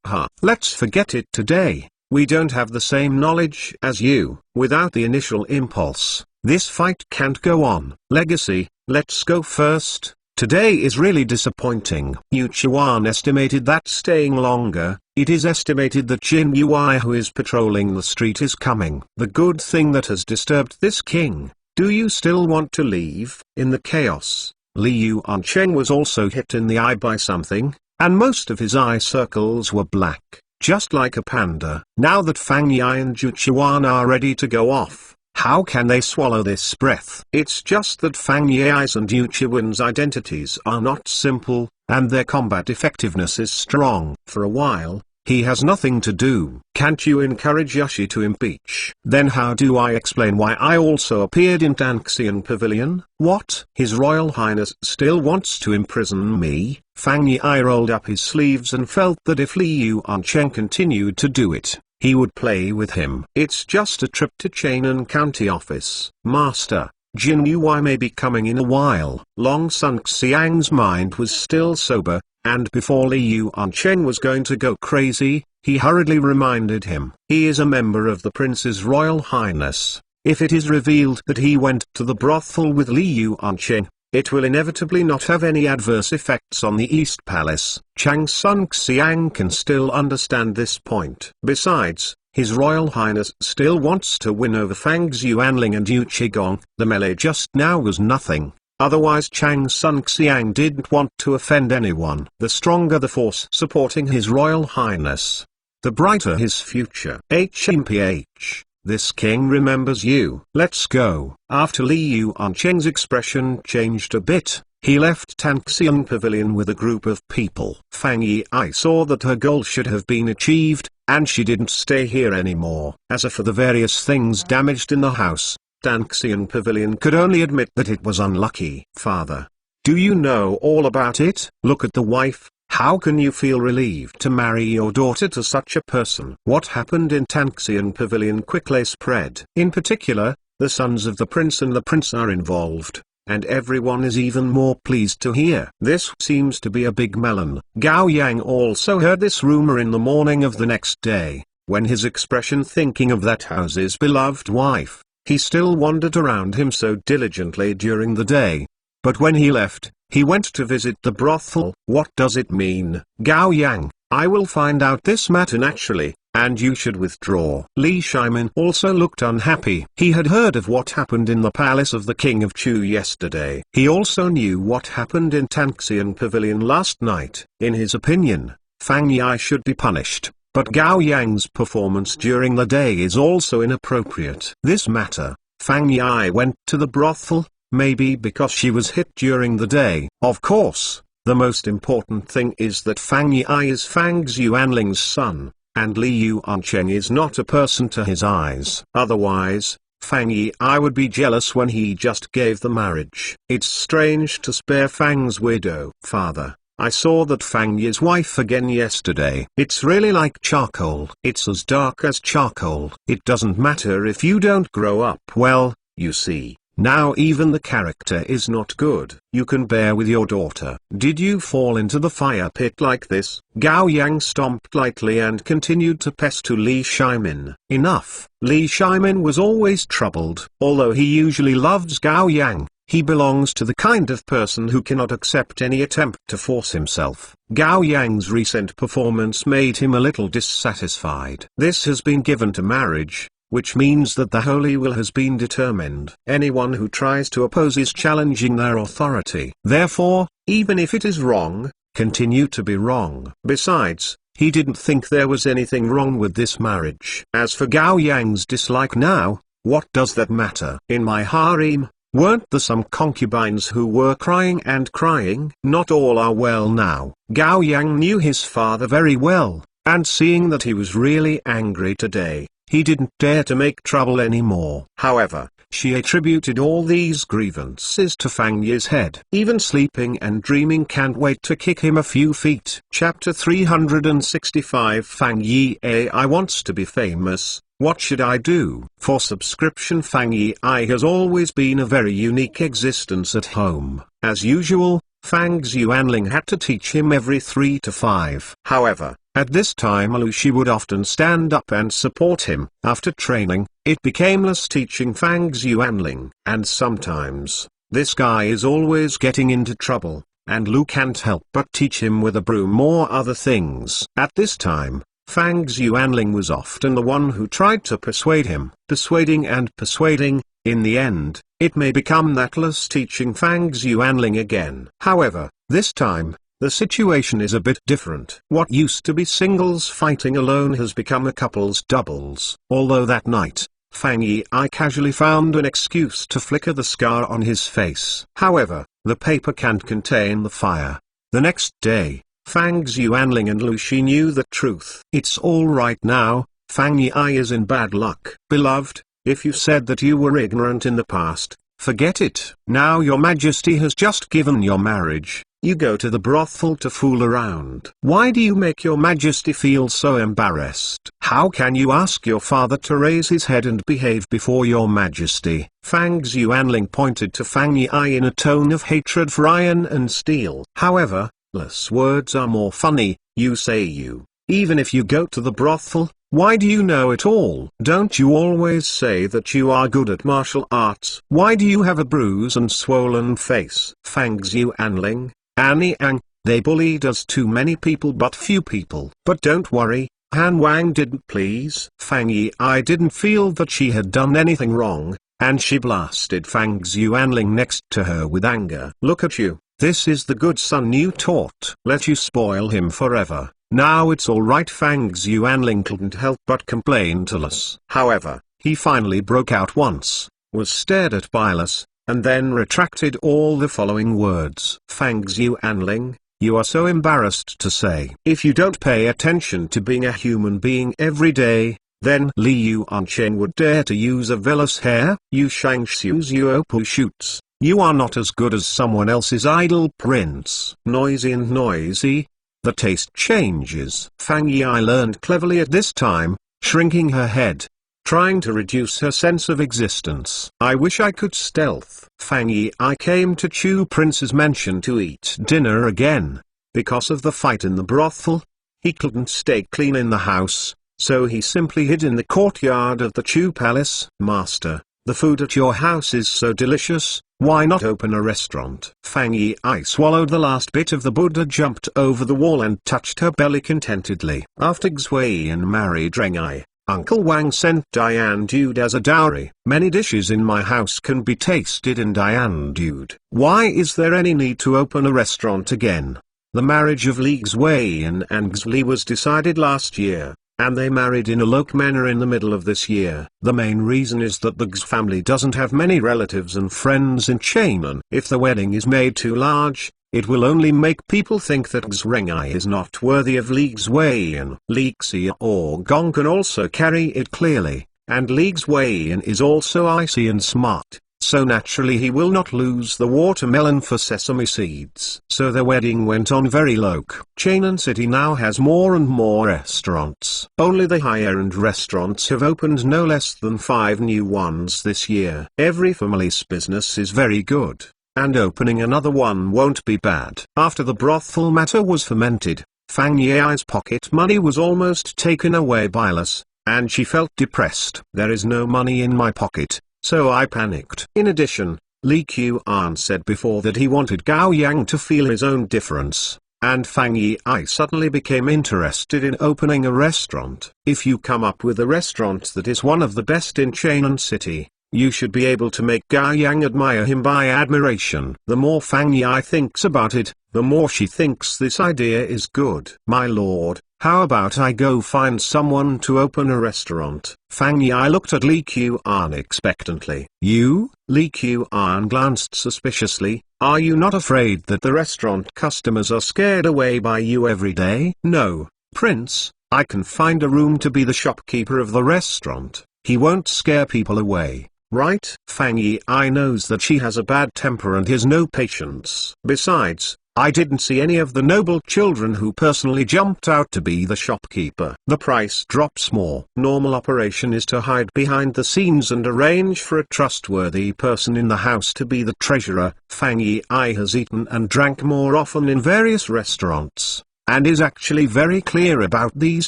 Let's forget it today. We don't have the same knowledge as you. Without the initial impulse, this fight can't go on. Legacy, let's go first. Today is really disappointing. Yuan estimated that staying longer. It is estimated that Jin Yui, who is patrolling the street, is coming. The good thing that has disturbed this king. Do you still want to leave? In the chaos, Li Yuancheng was also hit in the eye by something, and most of his eye circles were black, just like a panda. Now that Fang Yi and Yuan are ready to go off, how can they swallow this breath? It's just that Fang Yi's and Yuan's identities are not simple, and their combat effectiveness is strong. For a while, he has nothing to do. Can't you encourage Yoshi to impeach? Then how do I explain why I also appeared in Tanxian Pavilion? What? His Royal Highness still wants to imprison me? Fang Yi rolled up his sleeves and felt that if Li Yuancheng continued to do it, he would play with him. It's just a trip to Chainan County office. Master, Jin Yui may be coming in a while. Long Sun Xiang's mind was still sober, and before Li Yuancheng was going to go crazy, he hurriedly reminded him. He is a member of the Prince's Royal Highness. If it is revealed that he went to the brothel with Li Yuancheng, it will inevitably not have any adverse effects on the East Palace. Chang Sun Xiang can still understand this point. Besides, His Royal Highness still wants to win over Fang Xuanling and Yu Qigong. The melee just now was nothing. Otherwise Chang Sun Xiang didn't want to offend anyone. The stronger the force supporting His Royal Highness, the brighter his future. HMPH, this king remembers you. Let's go. After Li Yuancheng's expression changed a bit, he left Tanxian Pavilion with a group of people. Fang Yi saw that her goal should have been achieved, and she didn't stay here anymore. As for the various things damaged in the house, Tanxian Pavilion could only admit that it was unlucky. Father, do you know all about it? Look at the wife. How can you feel relieved to marry your daughter to such a person? What happened in Tanxian Pavilion quickly spread. In particular, the sons of the prince and the prince are involved, and everyone is even more pleased to hear. This seems to be a big melon. Gao Yang also heard this rumor in the morning of the next day. When his expression thinking of that house's beloved wife, he still wandered around him so diligently during the day. But when he left, he went to visit the brothel. What does it mean? Gao Yang, I will find out this matter naturally, and you should withdraw. Li Shimin also looked unhappy. He had heard of what happened in the palace of the King of Chu yesterday. He also knew what happened in Tanxian Pavilion last night. In his opinion, Fang Yi should be punished, but Gao Yang's performance during the day is also inappropriate. This matter, Fang Yi went to the brothel, maybe because she was hit during the day. Of course, the most important thing is that Fang Yi is Fang Xuanling's son, and Li Yuancheng is not a person to his eyes. Otherwise, Fang Yi would be jealous when he just gave the marriage. It's strange to spare Fang's widow. Father, I saw that Fang Yi's wife again yesterday. It's really like charcoal. It's as dark as charcoal. It doesn't matter if you don't grow up well, you see. Now even the character is not good. You can bear with your daughter. Did you fall into the fire pit like this? Gao Yang stomped lightly and continued to pester Li Shimin. Enough. Li Shimin was always troubled. Although he usually loves Gao Yang, he belongs to the kind of person who cannot accept any attempt to force himself. Gao Yang's recent performance made him a little dissatisfied. This has been given to marriage, which means that the holy will has been determined. Anyone who tries to oppose is challenging their authority. Therefore, even if it is wrong, continue to be wrong. Besides, he didn't think there was anything wrong with this marriage. As for Gao Yang's dislike now, what does that matter? In my harem, weren't there some concubines who were crying and crying? Not all are well now. Gao Yang knew his father very well, and seeing that he was really angry today, he didn't dare to make trouble anymore. However, she attributed all these grievances to Fang Yi's head. Even sleeping and dreaming can't wait to kick him a few feet. Chapter 365 Fang Yi I wants to be famous. What should I do? For subscription. Fang Yi has always been a very unique existence at home. As usual, Fang Xuanling had to teach him every 3 to 5. However, at this time Lucy would often stand up and support him. After training, it became less teaching Fang Xuanling. And sometimes, this guy is always getting into trouble, and Lu can't help but teach him with a broom or other things. At this time, Fang Xuanling was often the one who tried to persuade him. Persuading and persuading, in the end, it may become that less teaching Fang Xuanling again. However, this time, the situation is a bit different. What used to be singles fighting alone has become a couple's doubles. Although that night, Fang Yi casually found an excuse to flicker the scar on his face. However, the paper can't contain the fire. The next day, Fang Xuanling and Lucy knew the truth. It's all right now, Fang Yi is in bad luck. Beloved, if you said that you were ignorant in the past, forget it. Now your majesty has just given your marriage. You go to the brothel to fool around. Why do you make your majesty feel so embarrassed? How can you ask your father to raise his head and behave before your majesty? Fang Xuanling pointed to Fang Yi in a tone of hatred for iron and steel. However, less words are more funny. You say you. Even if you go to the brothel, why do you know it all? Don't you always say that you are good at martial arts? Why do you have a bruise and swollen face? Fang Xuanling, Annie Ang, they bullied us too many people but few people. But don't worry, Han Wang didn't please. Fang Yi didn't feel that she had done anything wrong, and she blasted Fang Xuanling next to her with anger. Look at you, this is the good son you taught. Let you spoil him forever. Now it's alright. Fang Xuanling couldn't help but complain to Lus. However, he finally broke out once, was stared at by Lus, and then retracted all the following words. Fang Xuanling, you are so embarrassed to say. If you don't pay attention to being a human being every day, then Li Yuancheng would dare to use a vellus hair. You Shangxiu's Yuopu shoots. You are not as good as someone else's idol prince. Noisy and noisy. The taste changes. Fang Yi learned cleverly at this time, shrinking her head, trying to reduce her sense of existence. I wish I could stealth. Fang Yi came to Chu Prince's mansion to eat dinner again. Because of the fight in the brothel, he couldn't stay clean in the house, so he simply hid in the courtyard of the Chu Palace. Master, the food at your house is so delicious, why not open a restaurant? Fang Yi swallowed the last bit of the Buddha, jumped over the wall and touched her belly contentedly. After Xueyan married Reng Ai, Uncle Wang sent Diane Dude as a dowry. Many dishes in my house can be tasted in Diane Dude. Why is there any need to open a restaurant again? The marriage of Li Xueyan and Xli was decided last year. and they married in a loc manner in the middle of this year. The main reason is that the G's family doesn't have many relatives and friends in Chainan. If the wedding is made too large, it will only make people think that Xrengai is not worthy of Li Xuan. Li Xia or Gong can also carry it clearly, and Li Xuan is also icy and smart, so naturally he will not lose the watermelon for sesame seeds. So the wedding went on very low. Chainan City now has more and more restaurants. Only the higher-end restaurants have opened no less than 5 new ones this year. Every family's business is very good, and opening another one won't be bad. After the brothel matter was fermented, Fang Yi's pocket money was almost taken away by loss, and she felt depressed. There is no money in my pocket, so I panicked. In addition, Li Qian said before that he wanted Gao Yang to feel his own difference, and Fang Yi suddenly became interested in opening a restaurant. If you come up with a restaurant that is one of the best in Chainan City, you should be able to make Gao Yang admire him by admiration. The more Fang Yi thinks about it, the more she thinks this idea is good. My lord, how about I go find someone to open a restaurant? Fang Yi looked at Li Qian expectantly. You? Li Qian glanced suspiciously. Are you not afraid that the restaurant customers are scared away by you every day? No, Prince, I can find a room to be the shopkeeper of the restaurant. He won't scare people away, right? Fang Yi knows that she has a bad temper and has no patience. Besides, I didn't see any of the noble children who personally jumped out to be the shopkeeper. The price drops more. Normal operation is to hide behind the scenes and arrange for a trustworthy person in the house to be the treasurer. Fang Yi has eaten and drank more often in various restaurants, and is actually very clear about these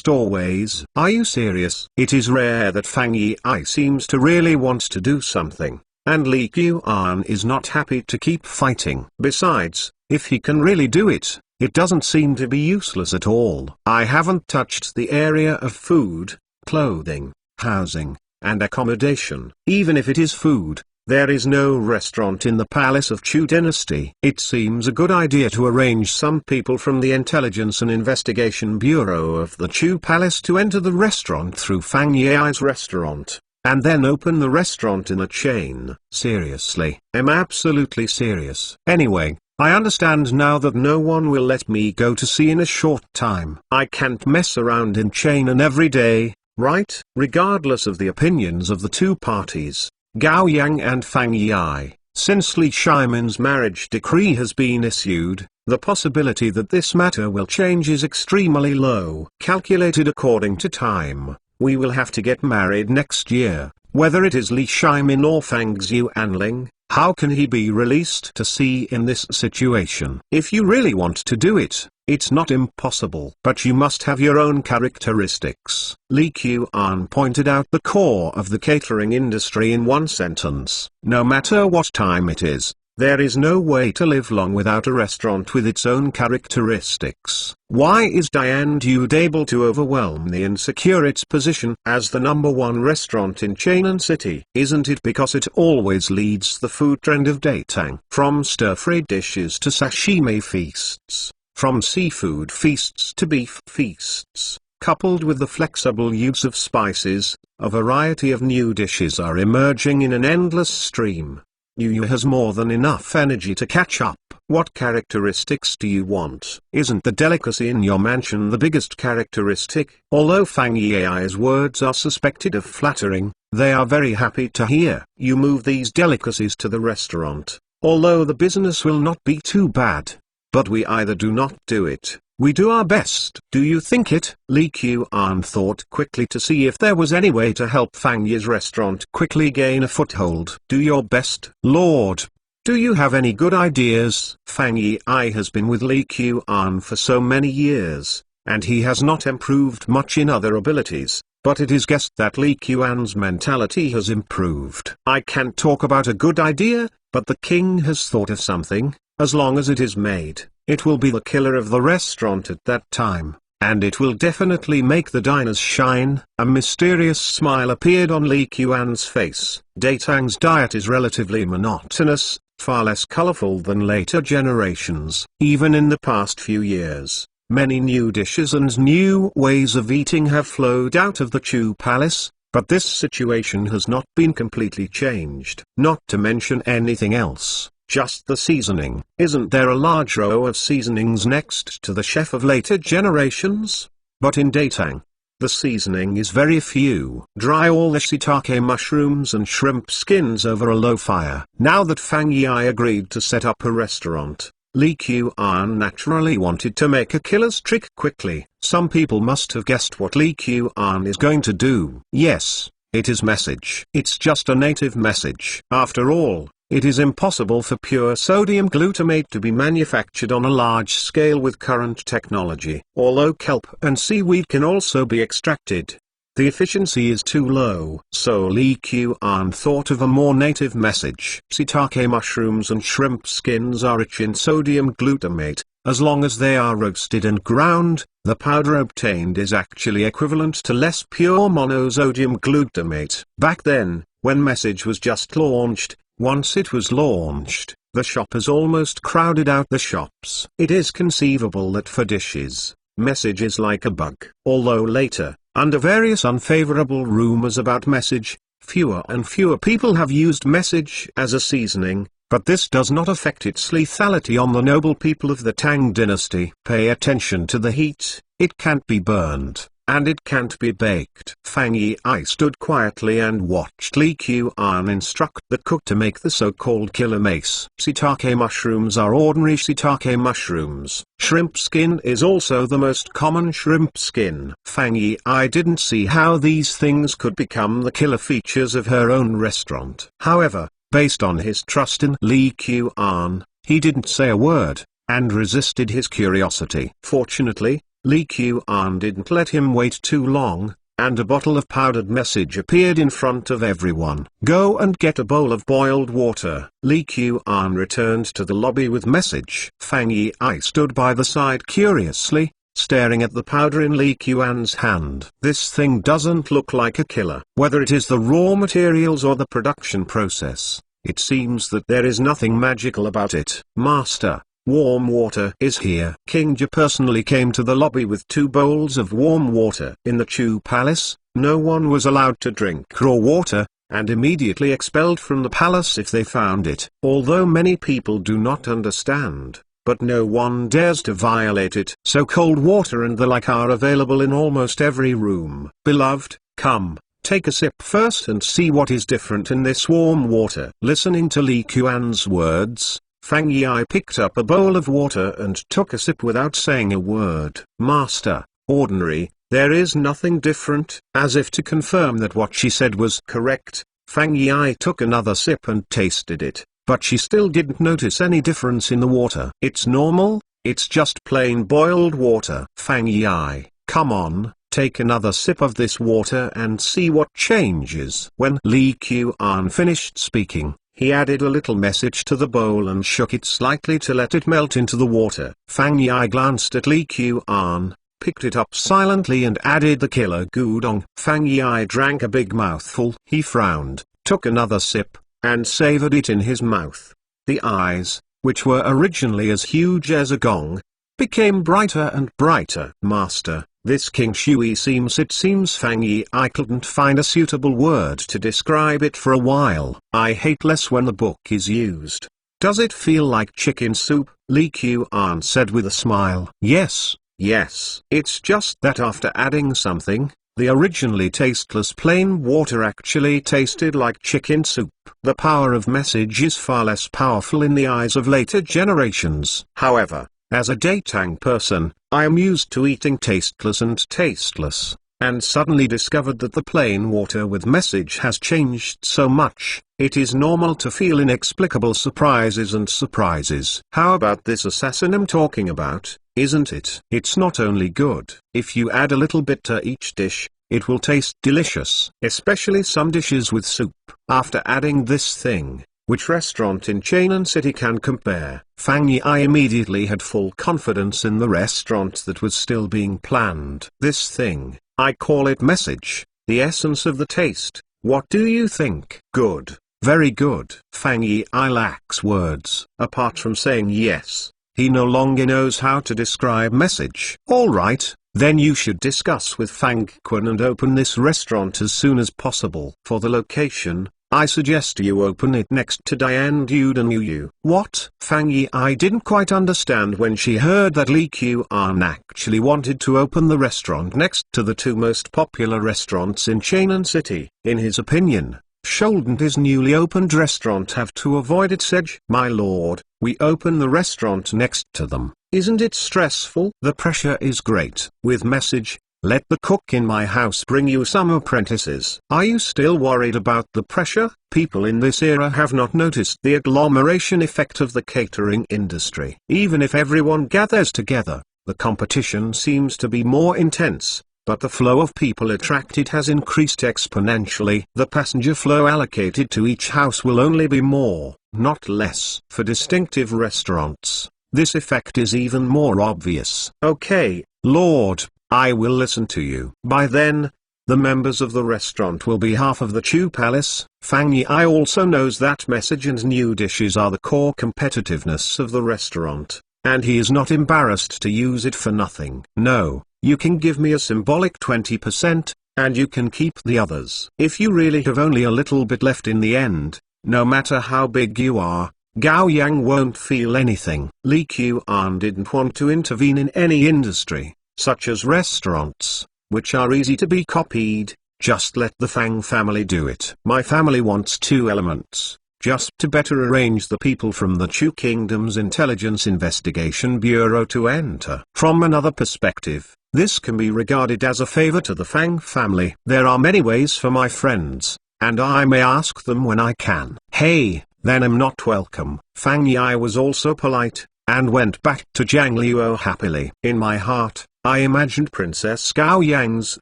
doorways. Are you serious? It is rare that Fang Yi seems to really want to do something, and Li Qian is not happy to keep fighting. Besides, if he can really do it, it doesn't seem to be useless at all. I haven't touched the area of food, clothing, housing, and accommodation. Even if it is food, there is no restaurant in the palace of Chu dynasty. It seems a good idea to arrange some people from the Intelligence and Investigation Bureau of the Chu Palace to enter the restaurant through Fang Yi's restaurant, and then open the restaurant in a chain. Seriously, I'm absolutely serious. Anyway, I understand now that no one will let me go to sea in a short time. I can't mess around in Chainan every day, right? Regardless of the opinions of the two parties, Gao Yang and Fang Yi, since Li Shimin's marriage decree has been issued, the possibility that this matter will change is extremely low. Calculated according to time, we will have to get married next year, whether it is Li Shimin or Fang Xuanling. How can he be released to sea in this situation? If you really want to do it, it's not impossible. But you must have your own characteristics. Li Qian pointed out the core of the catering industry in one sentence. No matter what time it is, there is no way to live long without a restaurant with its own characteristics. Why is Diane Dude able to overwhelm the and secure its position as the #1 restaurant in Chainan City? Isn't it because it always leads the food trend of Datang? From stir-fried dishes to sashimi feasts, from seafood feasts to beef feasts, coupled with the flexible use of spices, a variety of new dishes are emerging in an endless stream. Yu has more than enough energy to catch up. What characteristics do you want? Isn't the delicacy in your mansion the biggest characteristic? Although Fang Yi's words are suspected of flattering, they are very happy to hear. You move these delicacies to the restaurant, although the business will not be too bad. But we either do not do it, we do our best. Do you think it? Li Qian thought quickly to see if there was any way to help Fang Yi's restaurant quickly gain a foothold. Do your best, Lord. Do you have any good ideas? Fang Yi has been with Li Qian for so many years, and he has not improved much in other abilities, but it is guessed that Li Qian's mentality has improved. I can't talk about a good idea, but the king has thought of something. As long as it is made, it will be the killer of the restaurant at that time, and it will definitely make the diners shine. A mysterious smile appeared on Li Qian's face. Datang's diet is relatively monotonous, far less colorful than later generations. Even in the past few years, Many new dishes and new ways of eating have flowed out of the Chu Palace, but this situation has not been completely changed. Not to mention anything else, just the seasoning. Isn't there a large row of seasonings next to the chef of later generations? But in Datang, the seasoning is very few. Dry all the shiitake mushrooms and shrimp skins over a low fire. Now that Fang Yi agreed to set up a restaurant, Li Qian naturally wanted to make a killer's trick quickly. Some people must have guessed what Li Qian is going to do. Yes, it is message. It's just a native message. After all, it is impossible for pure sodium glutamate to be manufactured on a large scale with current technology. Although kelp and seaweed can also be extracted, the efficiency is too low. So Li Qian thought of a more native message. Shiitake mushrooms and shrimp skins are rich in sodium glutamate. As long as they are roasted and ground, the powder obtained is actually equivalent to less pure monosodium glutamate. Back then, when message was just launched, once it was launched, the shoppers almost crowded out the shops. It is conceivable that for dishes, message is like a bug. Although later, under various unfavorable rumors about message, fewer and fewer people have used message as a seasoning, but this does not affect its lethality on the noble people of the Tang dynasty. Pay attention to the heat. It can't be burned, and it can't be baked. Fang Yi stood quietly and watched Li Qian instruct the cook to make the so-called killer mace. Shiitake mushrooms are ordinary shiitake mushrooms. Shrimp skin is also the most common shrimp skin. Fang Yi didn't see how these things could become the killer features of her own restaurant. However, based on his trust in Li Qian, he didn't say a word, and resisted his curiosity. Fortunately, Li Qian didn't let him wait too long, and a bottle of powdered message appeared in front of everyone. Go and get a bowl of boiled water. Li Qian returned to the lobby with message. Fang Yi stood by the side curiously, staring at the powder in Li Qian's hand. This thing doesn't look like a killer. Whether it is the raw materials or the production process, it seems that there is nothing magical about it. Master, warm water is here. King Jia personally came to the lobby with 2 bowls of warm water. In the Chu Palace, no one was allowed to drink raw water, and immediately expelled from the palace if they found it. Although many people do not understand, but no one dares to violate it. So cold water and the like are available in almost every room. Beloved, come, take a sip first and see what is different in this warm water. Listening to Li Qian's words, Fang Yi picked up a bowl of water and took a sip without saying a word. Master, ordinary, there is nothing different. As if to confirm that what she said was correct, Fang Yi took another sip and tasted it, but she still didn't notice any difference in the water. It's normal, it's just plain boiled water. Fang Yi, come on, take another sip of this water and see what changes. When Li Qian finished speaking, he added a little message to the bowl and shook it slightly to let it melt into the water. Fang Yi glanced at Li Qian, picked it up silently and added the killer gudong. Fang Yi drank a big mouthful. He frowned, took another sip, and savored it in his mouth. The eyes, which were originally as huge as a gong, became brighter and brighter. Master, this King Shui it seems Fang Yi couldn't find a suitable word to describe it for a while. I hate less when the book is used. Does it feel like chicken soup? Li Qian said with a smile. Yes, yes. It's just that after adding something, the originally tasteless plain water actually tasted like chicken soup. The power of message is far less powerful in the eyes of later generations. However, as a Datang person, I am used to eating tasteless and tasteless, and suddenly discovered that the plain water with message has changed so much. It is normal to feel inexplicable surprises and surprises. How about this assassin I'm talking about, isn't it? It's not only good. If you add a little bit to each dish, it will taste delicious. Especially some dishes with soup. After adding this thing, which restaurant in Chainan City can compare? Fang Yi immediately had full confidence in the restaurant that was still being planned. This thing, I call it message, the essence of the taste. What do you think? Good, very good. Fang Yi lacks words. Apart from saying yes, he no longer knows how to describe message. Alright, then you should discuss with Fang Quan and open this restaurant as soon as possible. For the location, I suggest you open it next to Diane Dude and Yu. What? Fang Yi didn't quite understand when she heard that Li Qian actually wanted to open the restaurant next to the two most popular restaurants in Chainan City. In his opinion, shouldn't his newly opened restaurant have to avoid its edge? My lord, we open the restaurant next to them. Isn't it stressful? The pressure is great. With message, let the cook in my house bring you some apprentices. Are you still worried about the pressure? People in this era have not noticed the agglomeration effect of the catering industry. Even if everyone gathers together, the competition seems to be more intense, but the flow of people attracted has increased exponentially. The passenger flow allocated to each house will only be more, not less. For distinctive restaurants, this effect is even more obvious. Okay, Lord, I will listen to you. By then, the members of the restaurant will be half of the Chu Palace. Fang Yi also knows that message and new dishes are the core competitiveness of the restaurant, and he is not embarrassed to use it for nothing. No, you can give me a symbolic 20%, and you can keep the others. If you really have only a little bit left in the end, no matter how big you are, Gao Yang won't feel anything. Li Qian didn't want to intervene in any industry, such as restaurants, which are easy to be copied. Just let the Fang family do it. My family wants two elements, just to better arrange the people from the Chu Kingdom's Intelligence Investigation Bureau to enter. From another perspective, this can be regarded as a favor to the Fang family. There are many ways for my friends, and I may ask them when I can. Hey, then I'm not welcome. Fang Yi was also polite, and went back to Zhang Liuo happily. In my heart, I imagined Princess Gao Yang's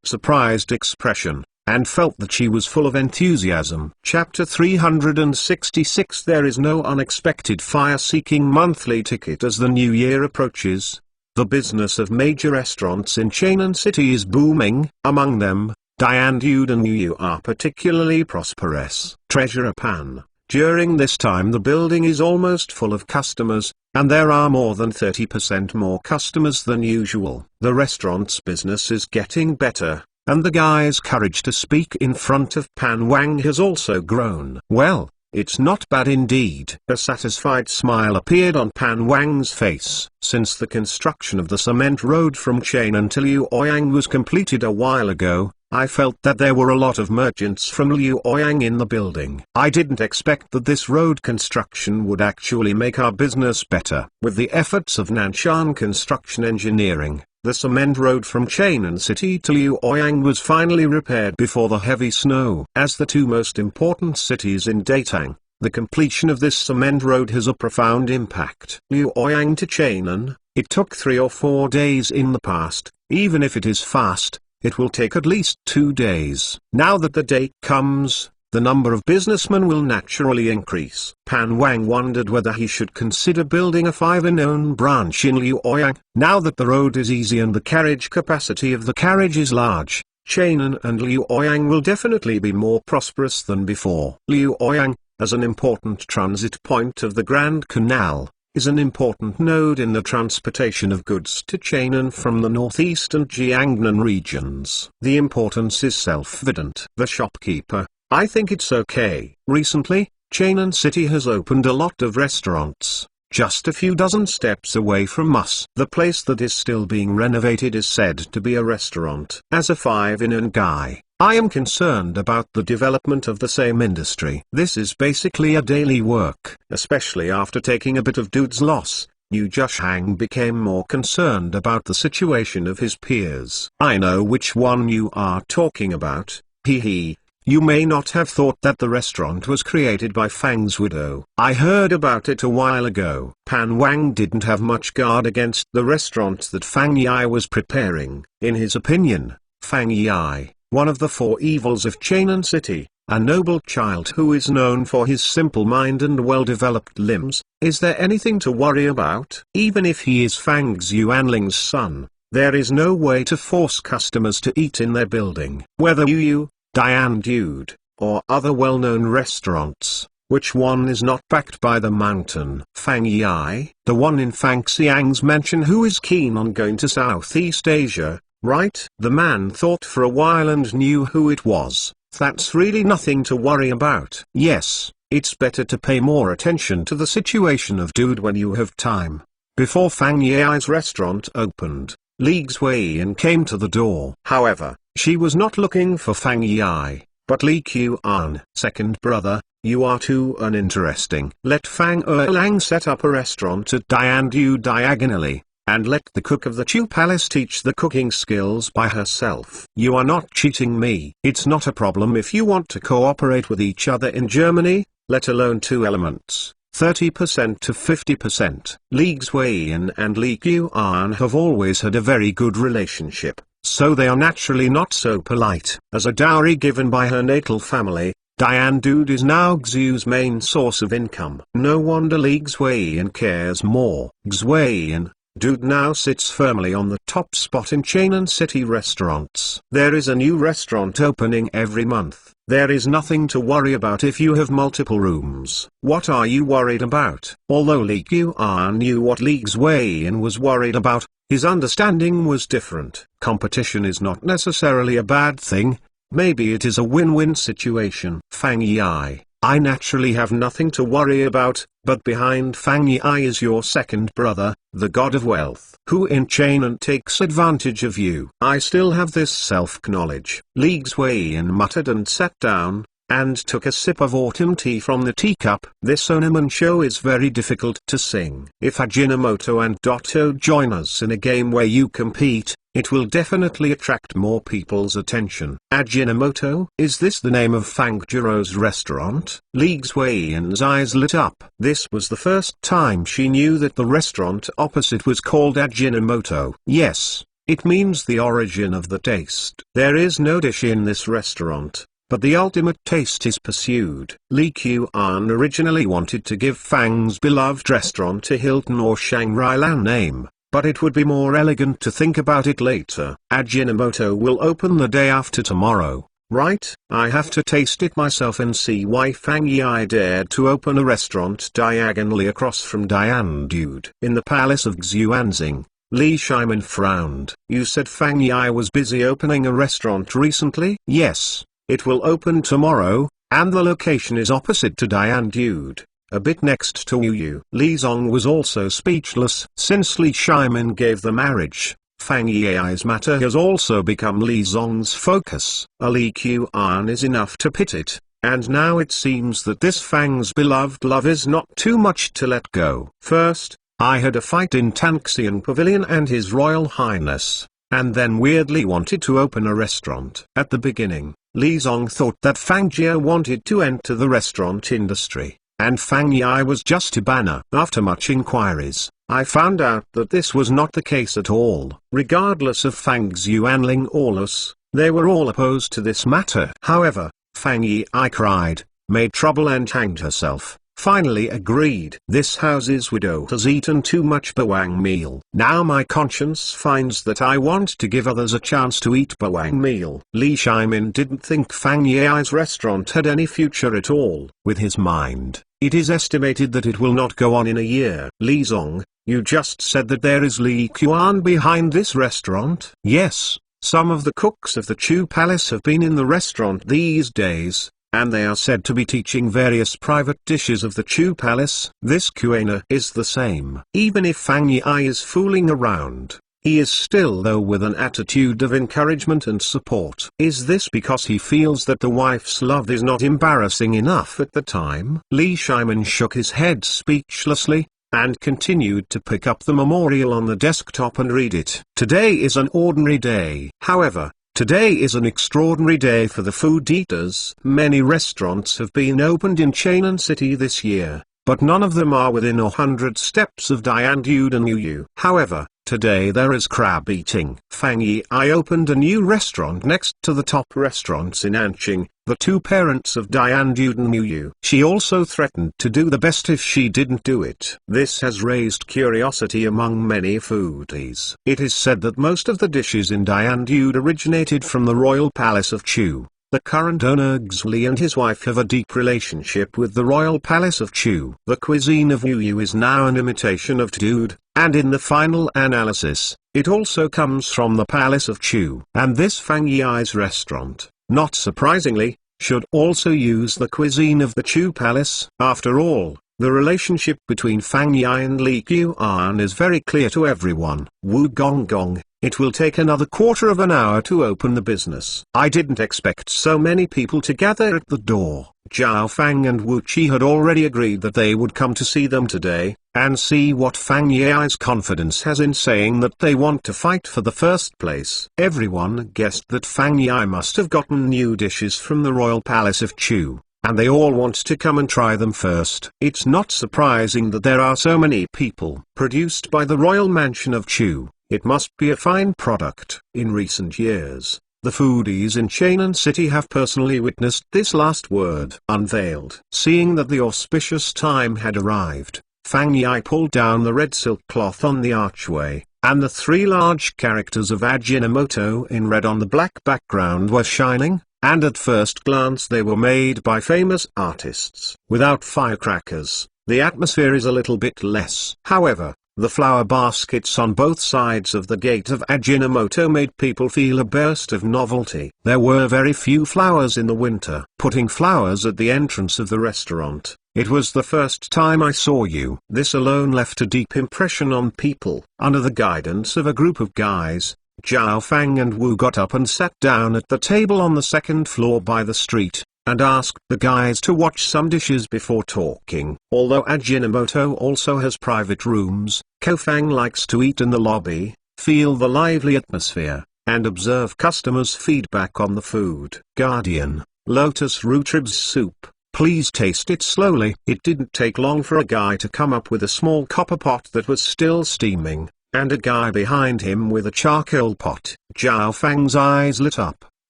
surprised expression, and felt that she was full of enthusiasm. Chapter 366. There is no unexpected fire-seeking monthly ticket as the new year approaches. The business of major restaurants in Chainan City is booming. Among them, Diane Dude and Yu are particularly prosperous. Treasurer Pan. During this time the building is almost full of customers, and there are more than 30% more customers than usual. The restaurant's business is getting better, and the guy's courage to speak in front of Pan Wang has also grown. Well, it's not bad indeed. A satisfied smile appeared on Pan Wang's face. Since the construction of the cement road from Chainan to Luoyang was completed a while ago, I felt that there were a lot of merchants from Luoyang in the building. I didn't expect that this road construction would actually make our business better. With the efforts of Nanshan Construction Engineering, the cement road from Chainan City to Luoyang was finally repaired before the heavy snow. As the two most important cities in Datang, the completion of this cement road has a profound impact. Luoyang to Chainan, it took 3 or 4 days in the past. Even if it is fast, it will take at least 2 days. Now that the day comes, the number of businessmen will naturally increase. Pan Wang wondered whether he should consider building a 5-in-1 branch in Luoyang. Now that the road is easy and the carriage capacity of the carriage is large, Chainan and Luoyang will definitely be more prosperous than before. Luoyang, as an important transit point of the Grand Canal, is an important node in the transportation of goods to Chainan from the northeast and Jiangnan regions. The importance is self-evident. The shopkeeper, I think it's okay. Recently, Chainan City has opened a lot of restaurants, just a few dozen steps away from us. The place that is still being renovated is said to be a restaurant. As a 5-in-1 guy, I am concerned about the development of the same industry. This is basically a daily work. Especially after taking a bit of Dude's loss, Yu Jushang became more concerned about the situation of his peers. I know which one you are talking about. Hee. You may not have thought that the restaurant was created by Fang's widow. I heard about it a while ago. Pan Wang didn't have much guard against the restaurant that Fang Yi was preparing. In his opinion, Fang Yi, one of the 4 evils of Chainan City, a noble child who is known for his simple mind and well-developed limbs, is there anything to worry about? Even if he is Fang Xuanling's son, there is no way to force customers to eat in their building. Whether Yu, Diane Dude, or other well-known restaurants, Which one is not backed by the mountain? Fang Yi, the one in Fang Xiang's mansion who is keen on going to Southeast Asia, right? The man thought for a while and knew who it was. That's really nothing to worry about. Yes, it's better to pay more attention to the situation of dude when you have time. Before Fang Yi's restaurant opened, Li Xueyin came to the door. However, she was not looking for Fang Yi, but Li Qian. Second brother, you are too uninteresting. Let Fang Erlang set up a restaurant at Diandu diagonally, and let the cook of the Chu Palace teach the cooking skills by herself. You are not cheating me. It's not a problem if you want to cooperate with each other in Germany, let alone two elements. 30% to 50%. Li Xueyin and Li Qian have always had a very good relationship, so they are naturally not so polite. As a dowry given by her natal family, Diandu is now Xu's main source of income. No wonder Li Xueyin cares more. Xueyin, dude now sits firmly on the top spot in chain and city restaurants. There is a new restaurant opening every month. There is nothing to worry about if you have multiple rooms. What are you worried about? Although Li Qian knew what Li Xueyin was worried about, his understanding was different. Competition is not necessarily a bad thing. Maybe it is a win-win situation. Fang Yi, I naturally have nothing to worry about, but behind Fang Yi is your second brother, the god of wealth, who in chain and takes advantage of you. I still have this self-knowledge. Li Xueyin muttered and sat down, and took a sip of autumn tea from the teacup. This Onaman show is very difficult to sing. If Ajinomoto and Dotto join us in a game where you compete, it will definitely attract more people's attention. Ajinomoto? Is this the name of Fang Jiro's restaurant? Li Xueyin's eyes lit up. This was the first time she knew that the restaurant opposite was called Ajinomoto. Yes, it means the origin of the taste. There is no dish in this restaurant, but the ultimate taste is pursued. Li Qian originally wanted to give Fang's beloved restaurant a Hilton or Shangri-La name, but it would be more elegant to think about it later. Ajinomoto will open the day after tomorrow, right? I have to taste it myself and see why Fang Yi dared to open a restaurant diagonally across from Diandude. In the palace of Xuanzing, Li Shimin frowned. You said Fang Yi was busy opening a restaurant recently? Yes, it will open tomorrow, and the location is opposite to Diandude, a bit next to Yu. Li Zong was also speechless. Since Li Shimin gave the marriage, Fang Yi's matter has also become Li Zong's focus. A Li Qian is enough to pit it, and now it seems that this Fang's beloved love is not too much to let go. First, I had a fight in Tanxian Pavilion and His Royal Highness, and then weirdly wanted to open a restaurant. At the beginning, Li Zong thought that Fang Jie wanted to enter the restaurant industry, and Fang Yi was just a banner. After much inquiries, I found out that this was not the case at all. Regardless of Fang Xuanling or us, they were all opposed to this matter. However, Fang Yi cried, made trouble and hanged herself, finally agreed. This house's widow has eaten too much bawang meal. Now my conscience finds that I want to give others a chance to eat bawang meal. Li Shimin didn't think Fang Yi's restaurant had any future at all. With his mind, it is estimated that it will not go on in a year. Li Zong, you just said that there is Li Qian behind this restaurant? Yes, some of the cooks of the Chu Palace have been in the restaurant these days, and they are said to be teaching various private dishes of the Chu Palace. This Kuena is the same. Even if Fang Yi is fooling around, he is still though with an attitude of encouragement and support. Is this because he feels that the wife's love is not embarrassing enough at the time? Li Shimin shook his head speechlessly, and continued to pick up the memorial on the desktop and read it. Today is an ordinary day. However, today is an extraordinary day for the food eaters. Many restaurants have been opened in Chainan City this year, but none of them are within 100 steps of Diandude and Yu. However, today there is crab eating. Fang Yi opened a new restaurant next to the top restaurants in Anqing, the two parents of Diandude and Yu. She also threatened to do the best if she didn't do it. This has raised curiosity among many foodies. It is said that most of the dishes in Diandude originated from the royal palace of Chu. The current owner Xli and his wife have a deep relationship with the royal palace of Chu. The cuisine of Yu Yu is now an imitation of Dude, and in the final analysis, it also comes from the palace of Chu. And this Fang Yi's restaurant, not surprisingly, should also use the cuisine of the Chu palace. After all, the relationship between Fang Yi and Li Qian is very clear to everyone. Wu Gong, it will take another quarter of an hour to open the business. I didn't expect so many people to gather at the door. Zhao Fang and Wu Qi had already agreed that they would come to see them today, and see what Fang Yi's confidence has in saying that they want to fight for the first place. Everyone guessed that Fang Yi must have gotten new dishes from the royal palace of Chu, and they all want to come and try them first. It's not surprising that there are so many people. Produced by the royal mansion of Chu, it must be a fine product. In recent years, the foodies in Chainan City have personally witnessed this last word unveiled. Seeing that the auspicious time had arrived, Fang Yi pulled down the red silk cloth on the archway, and the three large characters of Ajinomoto in red on the black background were shining, and at first glance they were made by famous artists. Without firecrackers, the atmosphere is a little bit less. However, the flower baskets on both sides of the gate of Ajinomoto made people feel a burst of novelty. There were very few flowers in the winter. Putting flowers at the entrance of the restaurant, it was the first time I saw you. This alone left a deep impression on people. Under the guidance of a group of guys, Zhao Fang and Wu got up and sat down at the table on the second floor by the street, and asked the guys to watch some dishes before talking. Although Ajinomoto also has private rooms, Kofang likes to eat in the lobby, feel the lively atmosphere, and observe customers' feedback on the food. Guardian, lotus root ribs soup, please taste it slowly. It didn't take long for a guy to come up with a small copper pot that was still steaming, and a guy behind him with a charcoal pot. Zhao Fang's eyes lit up.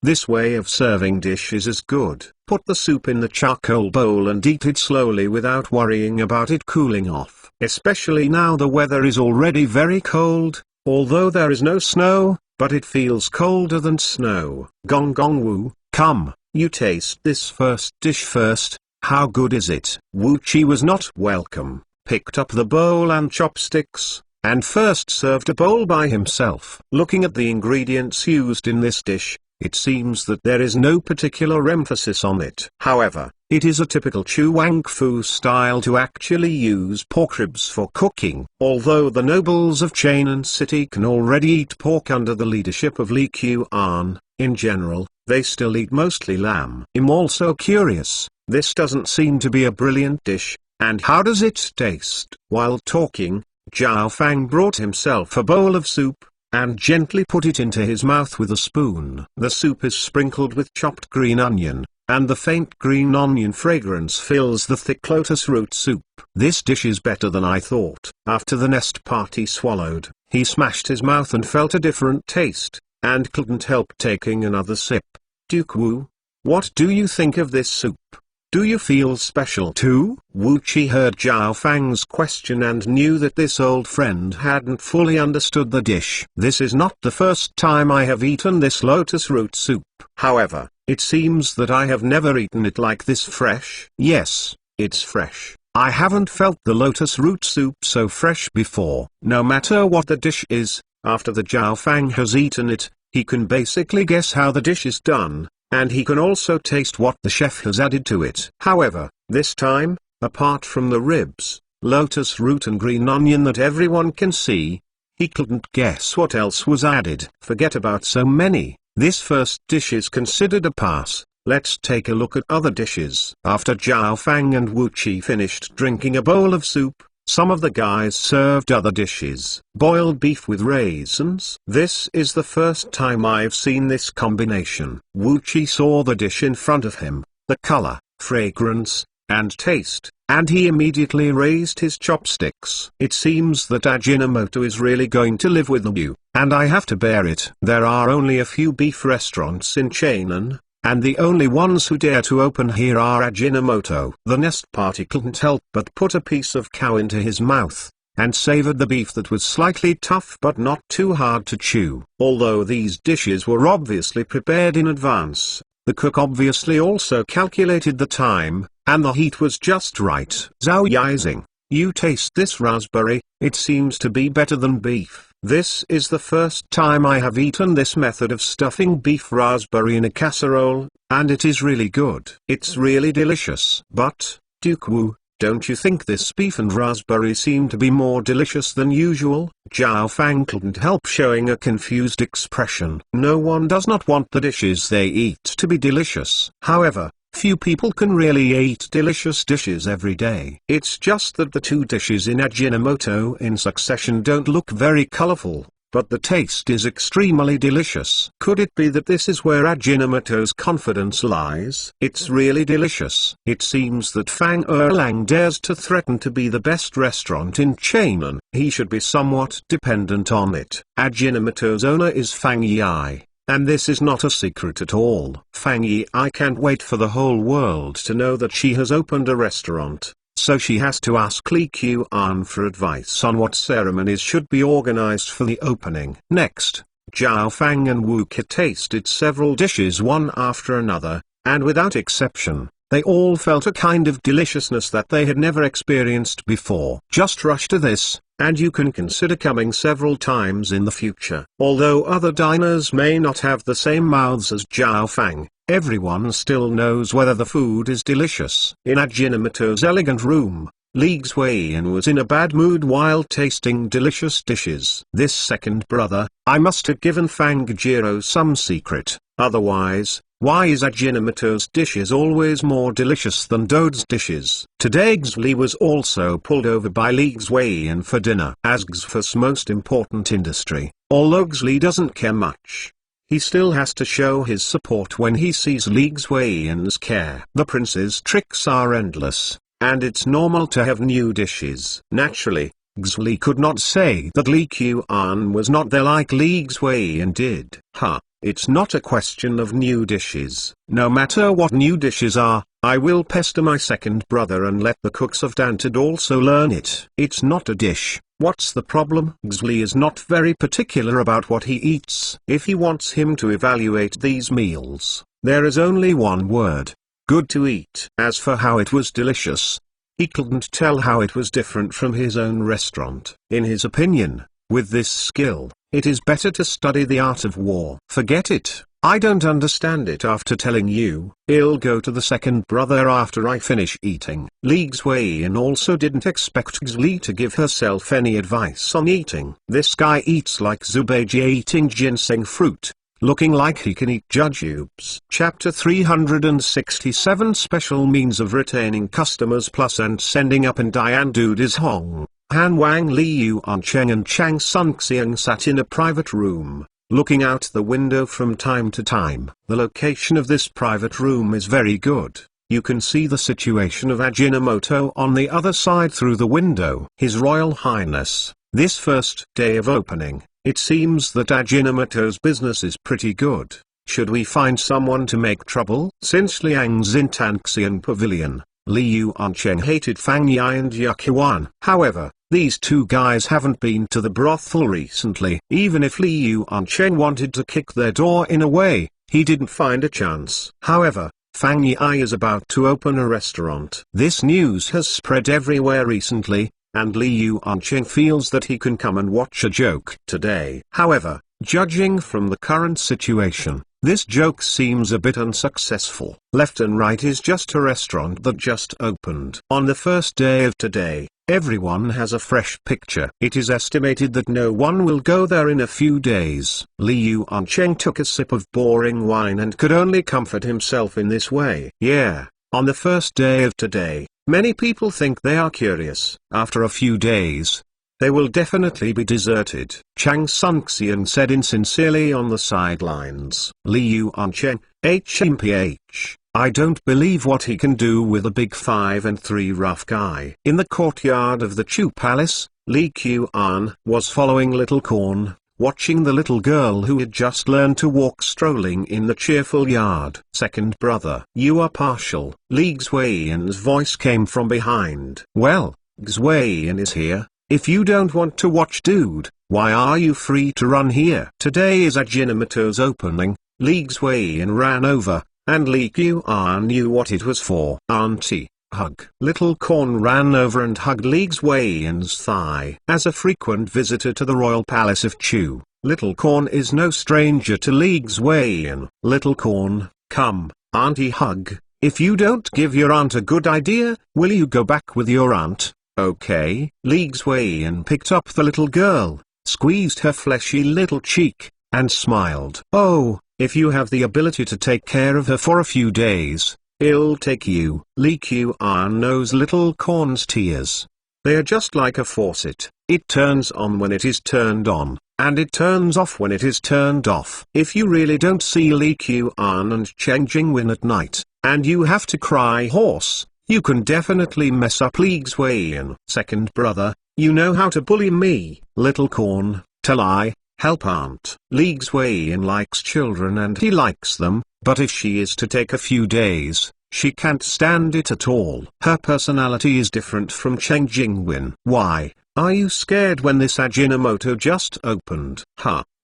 This way of serving dishes is good. Put the soup in the charcoal bowl and eat it slowly without worrying about it cooling off. Especially now the weather is already very cold, although there is no snow, but it feels colder than snow. Gong Wu, come, you taste this first dish first. How good is it? Wu Qi was not welcome, picked up the bowl and chopsticks, and first served a bowl by himself. Looking at the ingredients used in this dish, it seems that there is no particular emphasis on it. However, it is a typical Chu Wang Fu style to actually use pork ribs for cooking. Although the nobles of Chainan City can already eat pork under the leadership of Li Qian, in general, they still eat mostly lamb. I'm also curious, this doesn't seem to be a brilliant dish, and how does it taste? While talking, Zhao Fang brought himself a bowl of soup, and gently put it into his mouth with a spoon. The soup is sprinkled with chopped green onion, and the faint green onion fragrance fills the thick lotus root soup. This dish is better than I thought. After the nest party swallowed, he smashed his mouth and felt a different taste, and couldn't help taking another sip. Duke Wu, what do you think of this soup? Do you feel special too? Wu Qi heard Zhao Fang's question and knew that this old friend hadn't fully understood the dish. This is not the first time I have eaten this lotus root soup. However, it seems that I have never eaten it like this fresh. Yes, it's fresh. I haven't felt the lotus root soup so fresh before. No matter what the dish is, after the Zhao Fang has eaten it, he can basically guess how the dish is done, and he can also taste what the chef has added to it. However, this time, apart from the ribs, lotus root and green onion that everyone can see, he couldn't guess what else was added. Forget about so many, this first dish is considered a pass. Let's take a look at other dishes. After Zhao Fang and Wu Qi finished drinking a bowl of soup, some of the guys served other dishes. Boiled beef with raisins. This is the first time I've seen this combination. Wu Qi saw the dish in front of him, the color, fragrance, and taste, and he immediately raised his chopsticks. It seems that Ajinomoto is really going to live with you, and I have to bear it. There are only a few beef restaurants in Chainan, and the only ones who dare to open here are Ajinomoto. The nest party couldn't help but put a piece of cow into his mouth, and savored the beef that was slightly tough but not too hard to chew. Although these dishes were obviously prepared in advance, The cook obviously also calculated the time, and the heat was just right. Zhao Yizing, you taste this raspberry, it seems to be better than beef. This is the first time I have eaten this method of stuffing beef raspberry in a casserole, and it is really good. It's really delicious. But, Duke Wu, don't you think this beef and raspberry seem to be more delicious than usual? Zhao Fang couldn't help showing a confused expression. No one does not want the dishes they eat to be delicious. However, few people can really eat delicious dishes every day. It's just that the two dishes in Ajinomoto in succession don't look very colorful, but the taste is extremely delicious. Could it be that this is where Ajinomoto's confidence lies? It's really delicious. It seems that Fang Erlang dares to threaten to be the best restaurant in Chainan. He should be somewhat dependent on it. Ajinomoto's owner is Fang Yi. And this is not a secret at all. Fang Yi can't wait for the whole world to know that she has opened a restaurant, so she has to ask Li Qian for advice on what ceremonies should be organized for the opening. Next, Zhao Fang and Wu Ke tasted several dishes one after another, and without exception, they all felt a kind of deliciousness that they had never experienced before. Just rush to this, and you can consider coming several times in the future. Although other diners may not have the same mouths as Zhao Fang, everyone still knows whether the food is delicious. In Ajinomoto's elegant room, Li Xueyan was in a bad mood while tasting delicious dishes. This second brother, I must have given Fang Jiro some secret, otherwise, why is Ajinomoto's dishes always more delicious than Dode's dishes? Today Xli was also pulled over by Li Xueyan for dinner. As Xf's most important industry, although Xli doesn't care much, he still has to show his support when he sees Li Xueyan's care. The prince's tricks are endless, and it's normal to have new dishes. Naturally, Xli could not say that Li Qian was not there like Li Xueyan did. It's not a question of new dishes. No matter what new dishes are, I will pester my second brother and let the cooks of Dantad also learn it. It's not a dish. What's the problem? Xli is not very particular about what he eats. If he wants him to evaluate these meals, there is only one word: good to eat. As for how it was delicious, he couldn't tell how it was different from his own restaurant. In his opinion, with this skill, it is better to study the art of war. Forget it. I don't understand it after telling you. I'll go to the second brother after I finish eating. Li Xueyan also didn't expect Xli to give herself any advice on eating. This guy eats like Zubeiji eating ginseng fruit, looking like he can eat jujubes. Chapter 367 Special Means of Retaining Customers Plus and Sending Up and Diane Dude is Hong. Han Wang, Li Yuancheng and Chang Sunxiang sat in a private room, looking out the window from time to time. The location of this private room is very good. You can see the situation of Ajinomoto on the other side through the window. His Royal Highness, this first day of opening, it seems that Ajinomoto's business is pretty good. Should we find someone to make trouble? Since Liang's in Tanxian Pavilion, Li Yuancheng hated Fang Yi and Yuan. However, these two guys haven't been to the brothel recently. Even if Li Yuancheng wanted to kick their door in a way, he didn't find a chance. However, Fang Yi is about to open a restaurant. This news has spread everywhere recently, and Li Yuancheng feels that he can come and watch a joke today. However, judging from the current situation, this joke seems a bit unsuccessful. Left and Right is just a restaurant that just opened. On the first day of today, everyone has a fresh picture. It is estimated that no one will go there in a few days. Li Yuancheng took a sip of boring wine and could only comfort himself in this way. Yeah, on the first day of today, many people think they are curious. After a few days, they will definitely be deserted. Chang Sunxian said insincerely on the sidelines. Li Yuancheng, HMPH, I don't believe what he can do with a big 5'3" rough guy. In the courtyard of the Chu Palace, Li Qian was following Little Corn, watching the little girl who had just learned to walk strolling in the cheerful yard. Second brother, you are partial. Li Xueyan's voice came from behind. Well, Xueyan is here. If you don't want to watch dude, why are you free to run here? Today is Ajinomoto's opening. Li Xueyan ran over, and Li Qian knew what it was for. Auntie, hug. Little Corn ran over and hugged Li Xuan's thigh. As a frequent visitor to the royal palace of Chu, Little Corn is no stranger to Li Xuan. Little Corn, come, Auntie hug. If you don't give your aunt a good idea, will you go back with your aunt? Okay. Li Xuan picked up the little girl, squeezed her fleshy little cheek, and smiled. Oh, if you have the ability to take care of her for a few days, I'll take you. Li Qian knows Little Corn's tears. They are just like a faucet. It turns on when it is turned on, and it turns off when it is turned off. If you really don't see Li Qian and Cheng Jingwen at night, and you have to cry horse, you can definitely mess up Li Xuan. Second brother, you know how to bully me. Little Corn, tell I, help aunt. Li Xuan likes children and he likes them, but if she is to take a few days, she can't stand it at all. Her personality is different from Cheng Jingwen. Why, are you scared when this Ajinomoto just opened?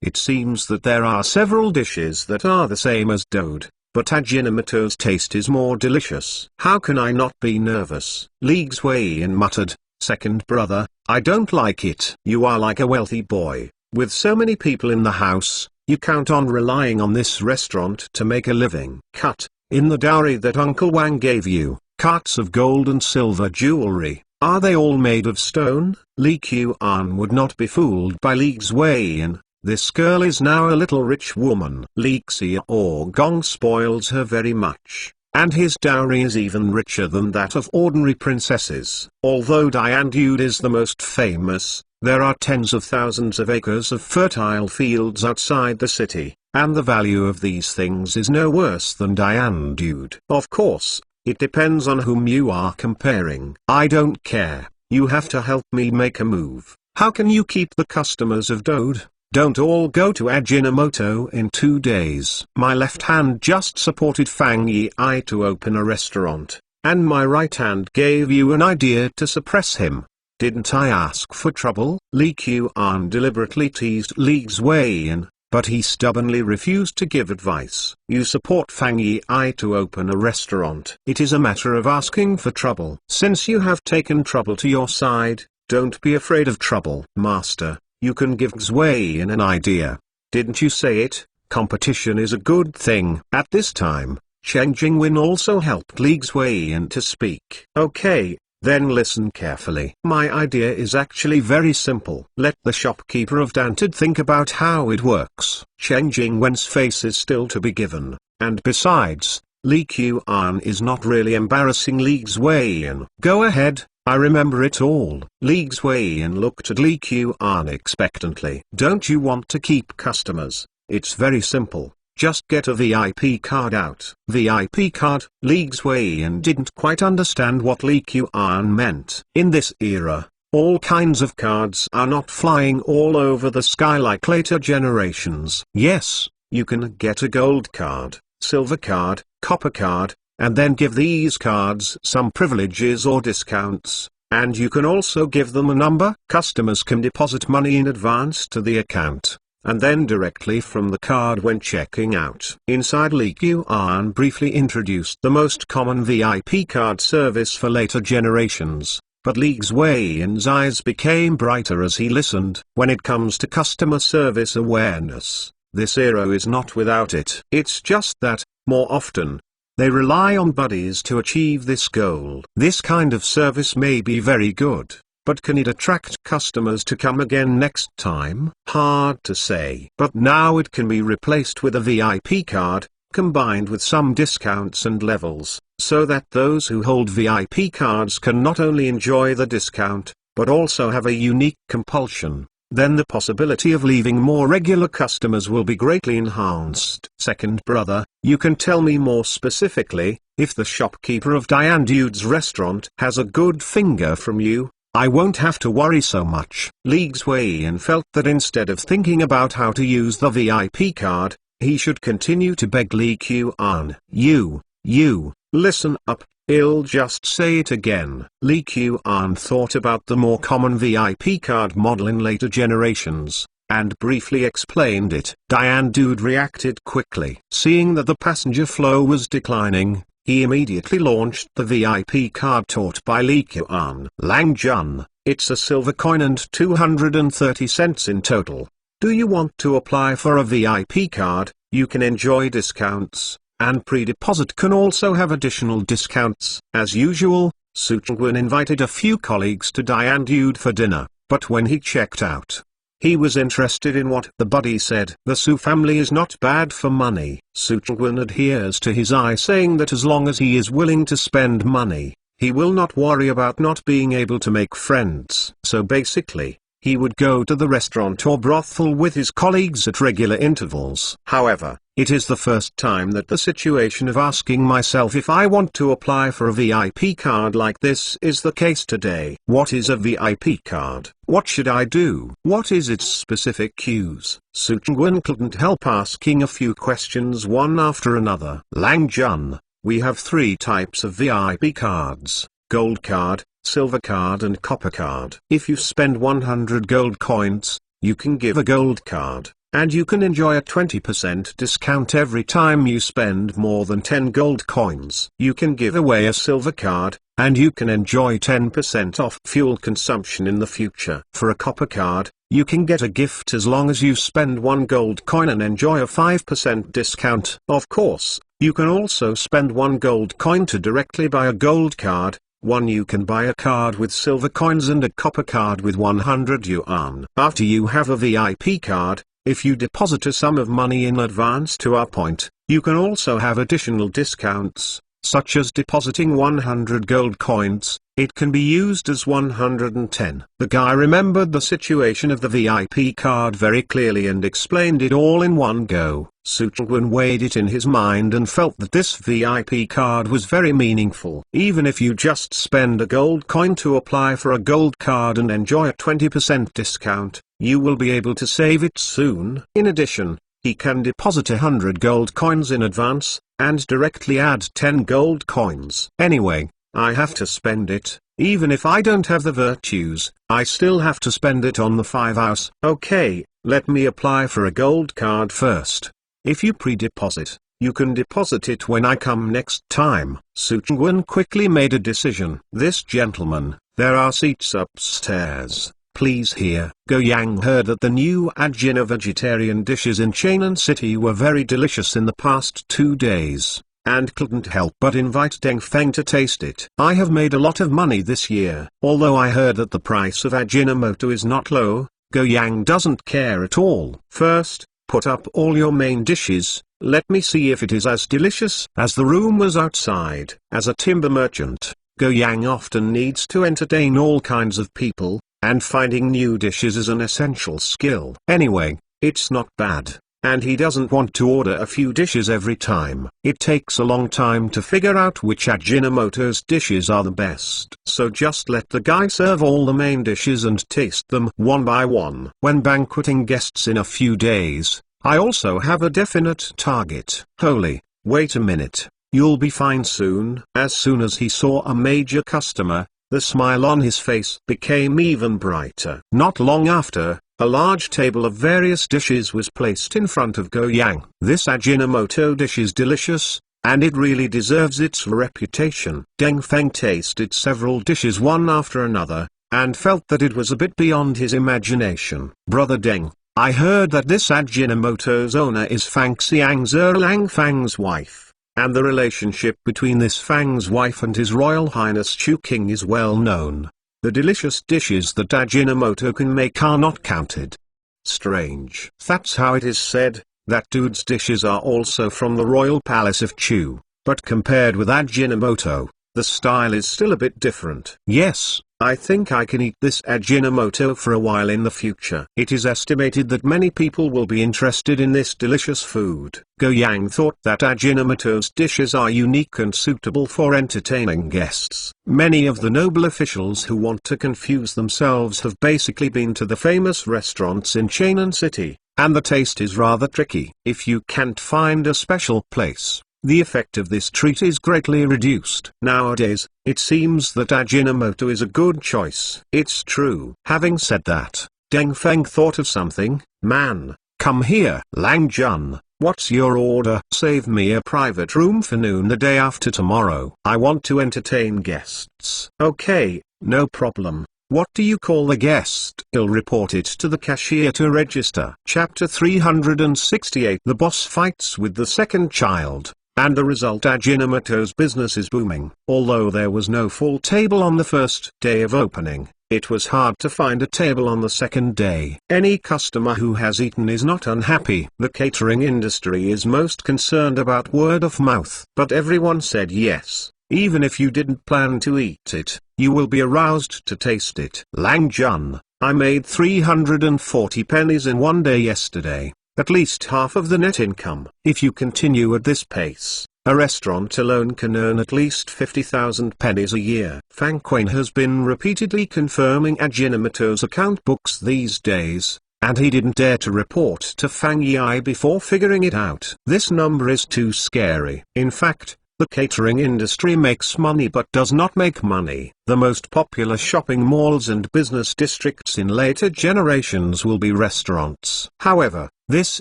It seems that there are several dishes that are the same as Dode, but Ajinomoto's taste is more delicious. How can I not be nervous? Li Xuan muttered, second brother, I don't like it. You are like a wealthy boy. With so many people in the house, you count on relying on this restaurant to make a living. Cut, in the dowry that Uncle Wang gave you, carts of gold and silver jewelry, are they all made of stone? Li Qian would not be fooled by Li Xuan. This girl is now a little rich woman. Li Xiaogong spoils her very much, and his dowry is even richer than that of ordinary princesses. Although Diandude is the most famous, there are tens of thousands of acres of fertile fields outside the city, and the value of these things is no worse than Diandude. Of course, it depends on whom you are comparing. I don't care, you have to help me make a move. How can you keep the customers of Dode? Don't all go to Ajinomoto in 2 days. My left hand just supported Fang Yi to open a restaurant, and my right hand gave you an idea to suppress him. Didn't I ask for trouble? Li Qian deliberately teased Li Xuan, but he stubbornly refused to give advice. You support Fang Yi to open a restaurant. It is a matter of asking for trouble. Since you have taken trouble to your side, don't be afraid of trouble. Master, you can give Xuan an idea. Didn't you say it? Competition is a good thing. At this time, Cheng Jingwen also helped Li Xuan to speak. Okay, then listen carefully. My idea is actually very simple. Let the shopkeeper of Dantid think about how it works. Cheng Jingwen's face is still to be given, and besides, Li Qian is not really embarrassing Li Xuan. Go ahead. I remember it all. Li Xuan looked at Li Qian expectantly. Don't you want to keep customers? It's very simple. Just get a VIP card out. VIP card? Li Xuan didn't quite understand what Li Qian meant. In this era, all kinds of cards are not flying all over the sky like later generations. Yes, you can get a gold card, silver card, copper card, and then give these cards some privileges or discounts, and you can also give them a number. Customers can deposit money in advance to the account, and then directly from the card when checking out. Inside, Li Qian briefly introduced the most common VIP card service for later generations, but Li Xuan's eyes became brighter as he listened. When it comes to customer service awareness, this era is not without it. It's just that, more often, they rely on buddies to achieve this goal. This kind of service may be very good, but can it attract customers to come again next time? Hard to say. But now it can be replaced with a VIP card, combined with some discounts and levels, so that those who hold VIP cards can not only enjoy the discount, but also have a unique compulsion. Then the possibility of leaving more regular customers will be greatly enhanced. Second brother, you can tell me more specifically, if the shopkeeper of Diandude's restaurant has a good finger from you, I won't have to worry so much. Li Xuan felt that instead of thinking about how to use the VIP card, he should continue to beg Li Qian. You, listen up. I'll just say it again. Li Qian thought about the more common VIP card model in later generations, and briefly explained it. Diane Dude reacted quickly. Seeing that the passenger flow was declining, he immediately launched the VIP card taught by Li Qian. Lang Jun, it's a silver coin and 230 cents in total. Do you want to apply for a VIP card? You can enjoy discounts, and pre-deposit can also have additional discounts. As usual, Su Chengwen invited a few colleagues to Diane Dude for dinner, but when he checked out, he was interested in what the buddy said. The Su family is not bad for money. Su Chengwen adheres to his eye, saying that as long as he is willing to spend money, he will not worry about not being able to make friends. So basically, he would go to the restaurant or brothel with his colleagues at regular intervals. However, it is the first time that the situation of asking myself if I want to apply for a VIP card like this is the case today. What is a VIP card? What should I do? What is its specific use? Su Chengwen couldn't help asking a few questions one after another. Lang Jun, we have 3 types of VIP cards: gold card, silver card and copper card. If you spend 100 gold coins, you can give a gold card, and you can enjoy a 20% discount every time you spend more than 10 gold coins. You can give away a silver card, and you can enjoy 10% off fuel consumption in the future. For a copper card, you can get a gift as long as you spend 1 gold coin and enjoy a 5% discount. Of course, you can also spend 1 gold coin to directly buy a gold card. You can buy a card with silver coins and a copper card with 100 yuan. After you have a VIP card, if you deposit a sum of money in advance to our point, you can also have additional discounts, such as depositing 100 gold coins. It can be used as 110. The guy remembered the situation of the VIP card very clearly and explained it all in one go. Su Chengwen weighed it in his mind and felt that this VIP card was very meaningful. Even if you just spend a gold coin to apply for a gold card and enjoy a 20% discount, you will be able to save it soon. In addition, he can deposit 100 gold coins in advance, and directly add 10 gold coins. Anyway, I have to spend it. Even if I don't have the virtues, I still have to spend it on the 5 hours. Okay, let me apply for a gold card first. If you pre-deposit, you can deposit it when I come next time. Su Chengwen quickly made a decision. This gentleman, there are seats upstairs. Please here. Go Yang heard that the new Ajina vegetarian dishes in Chainan City were very delicious in the past 2 days, and couldn't help but invite Deng Feng to taste it. I have made a lot of money this year. Although I heard that the price of Ajinomoto is not low, Go Yang doesn't care at all. First, put up all your main dishes. Let me see if it is as delicious. As the room was outside, as a timber merchant, Go Yang often needs to entertain all kinds of people, and finding new dishes is an essential skill. Anyway, it's not bad, and he doesn't want to order a few dishes every time. It takes a long time to figure out which Ajinomoto's dishes are the best. So just let the guy serve all the main dishes and taste them one by one. When banqueting guests in a few days, I also have a definite target. Holy, wait a minute, you'll be fine soon. As soon as he saw a major customer, the smile on his face became even brighter. Not long after, a large table of various dishes was placed in front of Go Yang. This Ajinomoto dish is delicious, and it really deserves its reputation. Deng Feng tasted several dishes one after another, and felt that it was a bit beyond his imagination. Brother Deng, I heard that this Ajinomoto's owner is Fang Xiang Zerlang Fang's wife, and the relationship between this Fang's wife and His Royal Highness Chu King is well known. The delicious dishes that Ajinomoto can make are not counted. Strange. That's how it is said, that dude's dishes are also from the royal palace of Chu, but compared with Ajinomoto, the style is still a bit different. Yes, I think I can eat this Ajinomoto for a while in the future. It is estimated that many people will be interested in this delicious food. Go Yang thought that Ajinomoto's dishes are unique and suitable for entertaining guests. Many of the noble officials who want to confuse themselves have basically been to the famous restaurants in Chainan City, and the taste is rather tricky. If you can't find a special place, the effect of this treat is greatly reduced. Nowadays, it seems that Ajinomoto is a good choice. It's true. Having said that, Deng Feng thought of something. Man, come here. Lang Jun, what's your order? Save me a private room for noon the day after tomorrow. I want to entertain guests. Okay, no problem. What do you call the guest? He'll report it to the cashier to register. Chapter 368. The boss fights with the second child, and the result: Ajinomoto's business is booming. Although there was no full table on the first day of opening, it was hard to find a table on the second day. Any customer who has eaten is not unhappy. The catering industry is most concerned about word of mouth. But everyone said yes. Even if you didn't plan to eat it, you will be aroused to taste it. Lang Jun, I made 340 pennies in one day yesterday, at least half of the net income. If you continue at this pace, a restaurant alone can earn at least 50,000 pennies a year. Fang Quain has been repeatedly confirming Ajinomoto's account books these days, and he didn't dare to report to Fang Yi before figuring it out. This number is too scary. In fact, the catering industry makes money but does not make money. The most popular shopping malls and business districts in later generations will be restaurants. However, this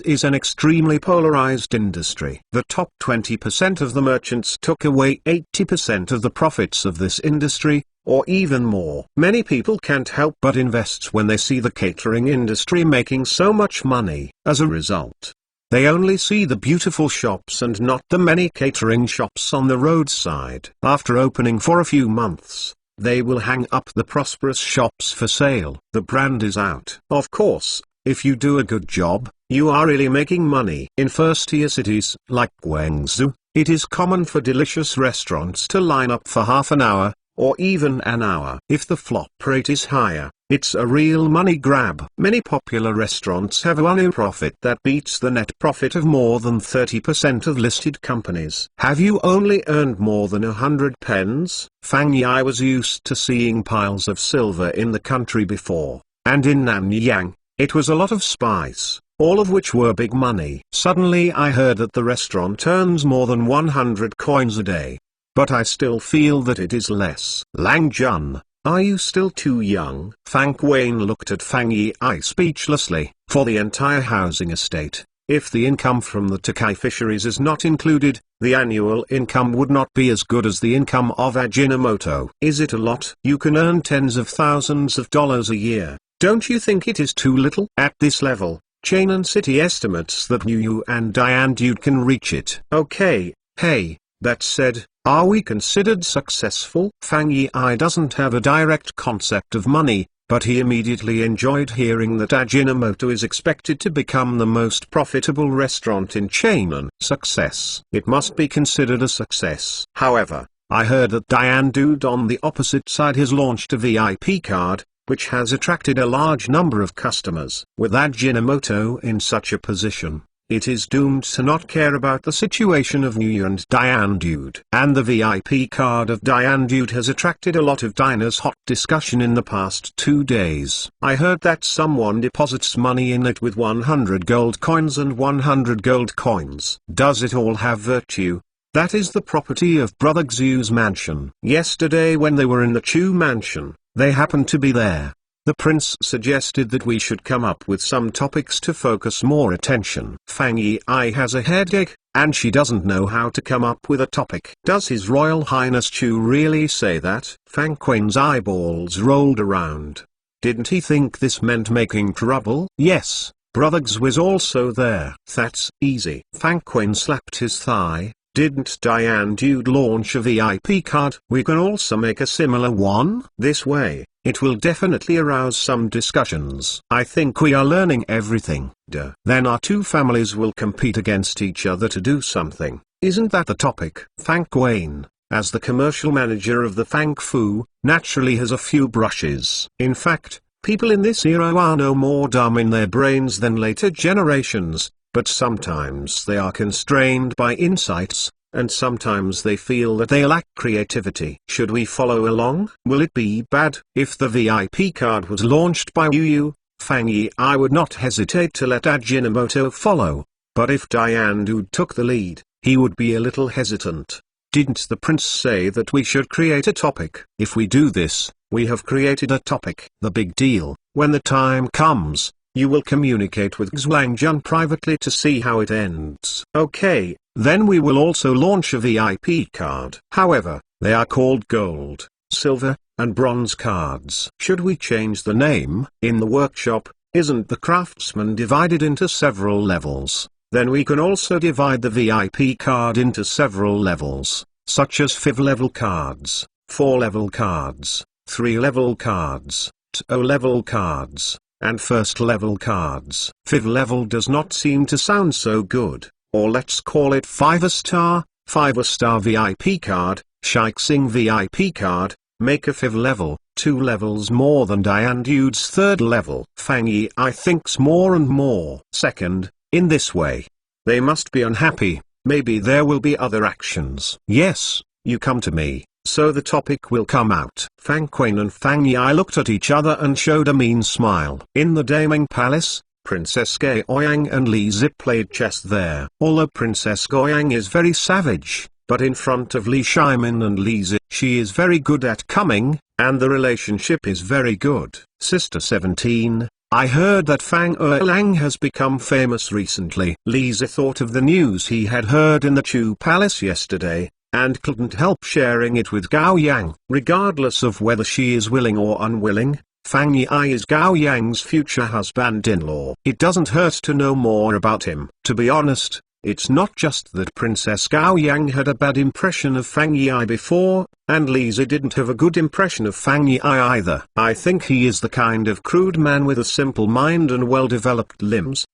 is an extremely polarized industry. The top 20% of the merchants took away 80% of the profits of this industry, or even more. Many people can't help but invest when they see the catering industry making so much money. As a result, they only see the beautiful shops and not the many catering shops on the roadside. After opening for a few months, they will hang up the prosperous shops for sale. The brand is out. Of course, if you do a good job, you are really making money. In first-tier cities, like Guangzhou, it is common for delicious restaurants to line up for half an hour, or even an hour. If the flop rate is higher, it's a real money grab. Many popular restaurants have a annual profit that beats the net profit of more than 30% of listed companies. Have you only earned more than 100 pence? Fang Yi was used to seeing piles of silver in the country before, and in Nanyang, it was a lot of spice, all of which were big money. Suddenly I heard that the restaurant earns more than 100 coins a day. But I still feel that it is less. Lang Jun, are you still too young? Fang Quain looked at Fang Yi speechlessly. For the entire housing estate, if the income from the Takai fisheries is not included, the annual income would not be as good as the income of Ajinomoto. Is it a lot? You can earn tens of thousands of dollars a year. Don't you think it is too little? At this level, Chainan City estimates that Yu and Diandude can reach it. Okay, hey, that said, are we considered successful? Fang Yi doesn't have a direct concept of money, but he immediately enjoyed hearing that Ajinomoto is expected to become the most profitable restaurant in Chainan. Success. It must be considered a success. However, I heard that Diandude on the opposite side has launched a VIP card, which has attracted a large number of customers. With Ajinomoto in such a position, it is doomed to not care about the situation of Yu and Diandude. And the VIP card of Diandude has attracted a lot of diners' hot discussion in the past 2 days. I heard that someone deposits money in it with 100 gold coins and 100 gold coins. Does it all have virtue? That is the property of Brother Xu's mansion. Yesterday when they were in the Chu mansion, they happened to be there. The prince suggested that we should come up with some topics to focus more attention. Fang Yi has a headache, and she doesn't know how to come up with a topic. Does His Royal Highness Chu really say that? Fang Quain's eyeballs rolled around. Didn't he think this meant making trouble? Yes, Brother X was also there. That's easy. Fang Quain slapped his thigh. Didn't Diandude launch a VIP card? We can also make a similar one. This way, it will definitely arouse some discussions. I think we are learning everything. Then our two families will compete against each other to do something. Isn't that the topic? Fang Quain, as the commercial manager of the Fang Fu, naturally has a few brushes. In fact, people in this era are no more dumb in their brains than later generations. But sometimes they are constrained by insights, and sometimes they feel that they lack creativity. Should we follow along? Will it be bad? If the VIP card was launched by Yu, Fang Yi would not hesitate to let Ajinomoto follow. But if Diandude took the lead, he would be a little hesitant. Didn't the prince say that we should create a topic? If we do this, we have created a topic. The big deal, When the time comes, you will communicate with Xuangjun privately to see how it ends. Okay, then we will also launch a VIP card. However, they are called gold, silver, and bronze cards. Should we change the name? In the workshop, isn't the craftsman divided into several levels? Then we can also divide the VIP card into several levels, such as 5-level cards, 4-level cards, 3-level cards, 2-level cards, and 1st-level cards. 5-level does not seem to sound so good, or let's call it 5-star, 5-star VIP card, Shixing VIP card, make a 5-level, 2 levels more than Diane Dude's 3rd level. Fang Yi thinks more and more. Second, in this way, they must be unhappy, maybe there will be other actions. Yes, you come to me, so the topic will come out. Fang Quan and Fang Yi looked at each other and showed a mean smile. In the Daming Palace, Princess Goyang and Li Zi played chess there. Although Princess Goyang is very savage, but in front of Li Shimin and Li Zi, she is very good at coming, and the relationship is very good. Sister 17, I heard that Fang Erlang has become famous recently. Li Zi thought of the news he had heard in the Chu Palace yesterday, and couldn't help sharing it with Gao Yang. Regardless of whether she is willing or unwilling, Fang Yi is Gao Yang's future husband-in-law. It doesn't hurt to know more about him. To be honest, it's not just that Princess Gao Yang had a bad impression of Fang Yi before, and Li Zi didn't have a good impression of Fang Yi either. I think he is the kind of crude man with a simple mind and well-developed limbs.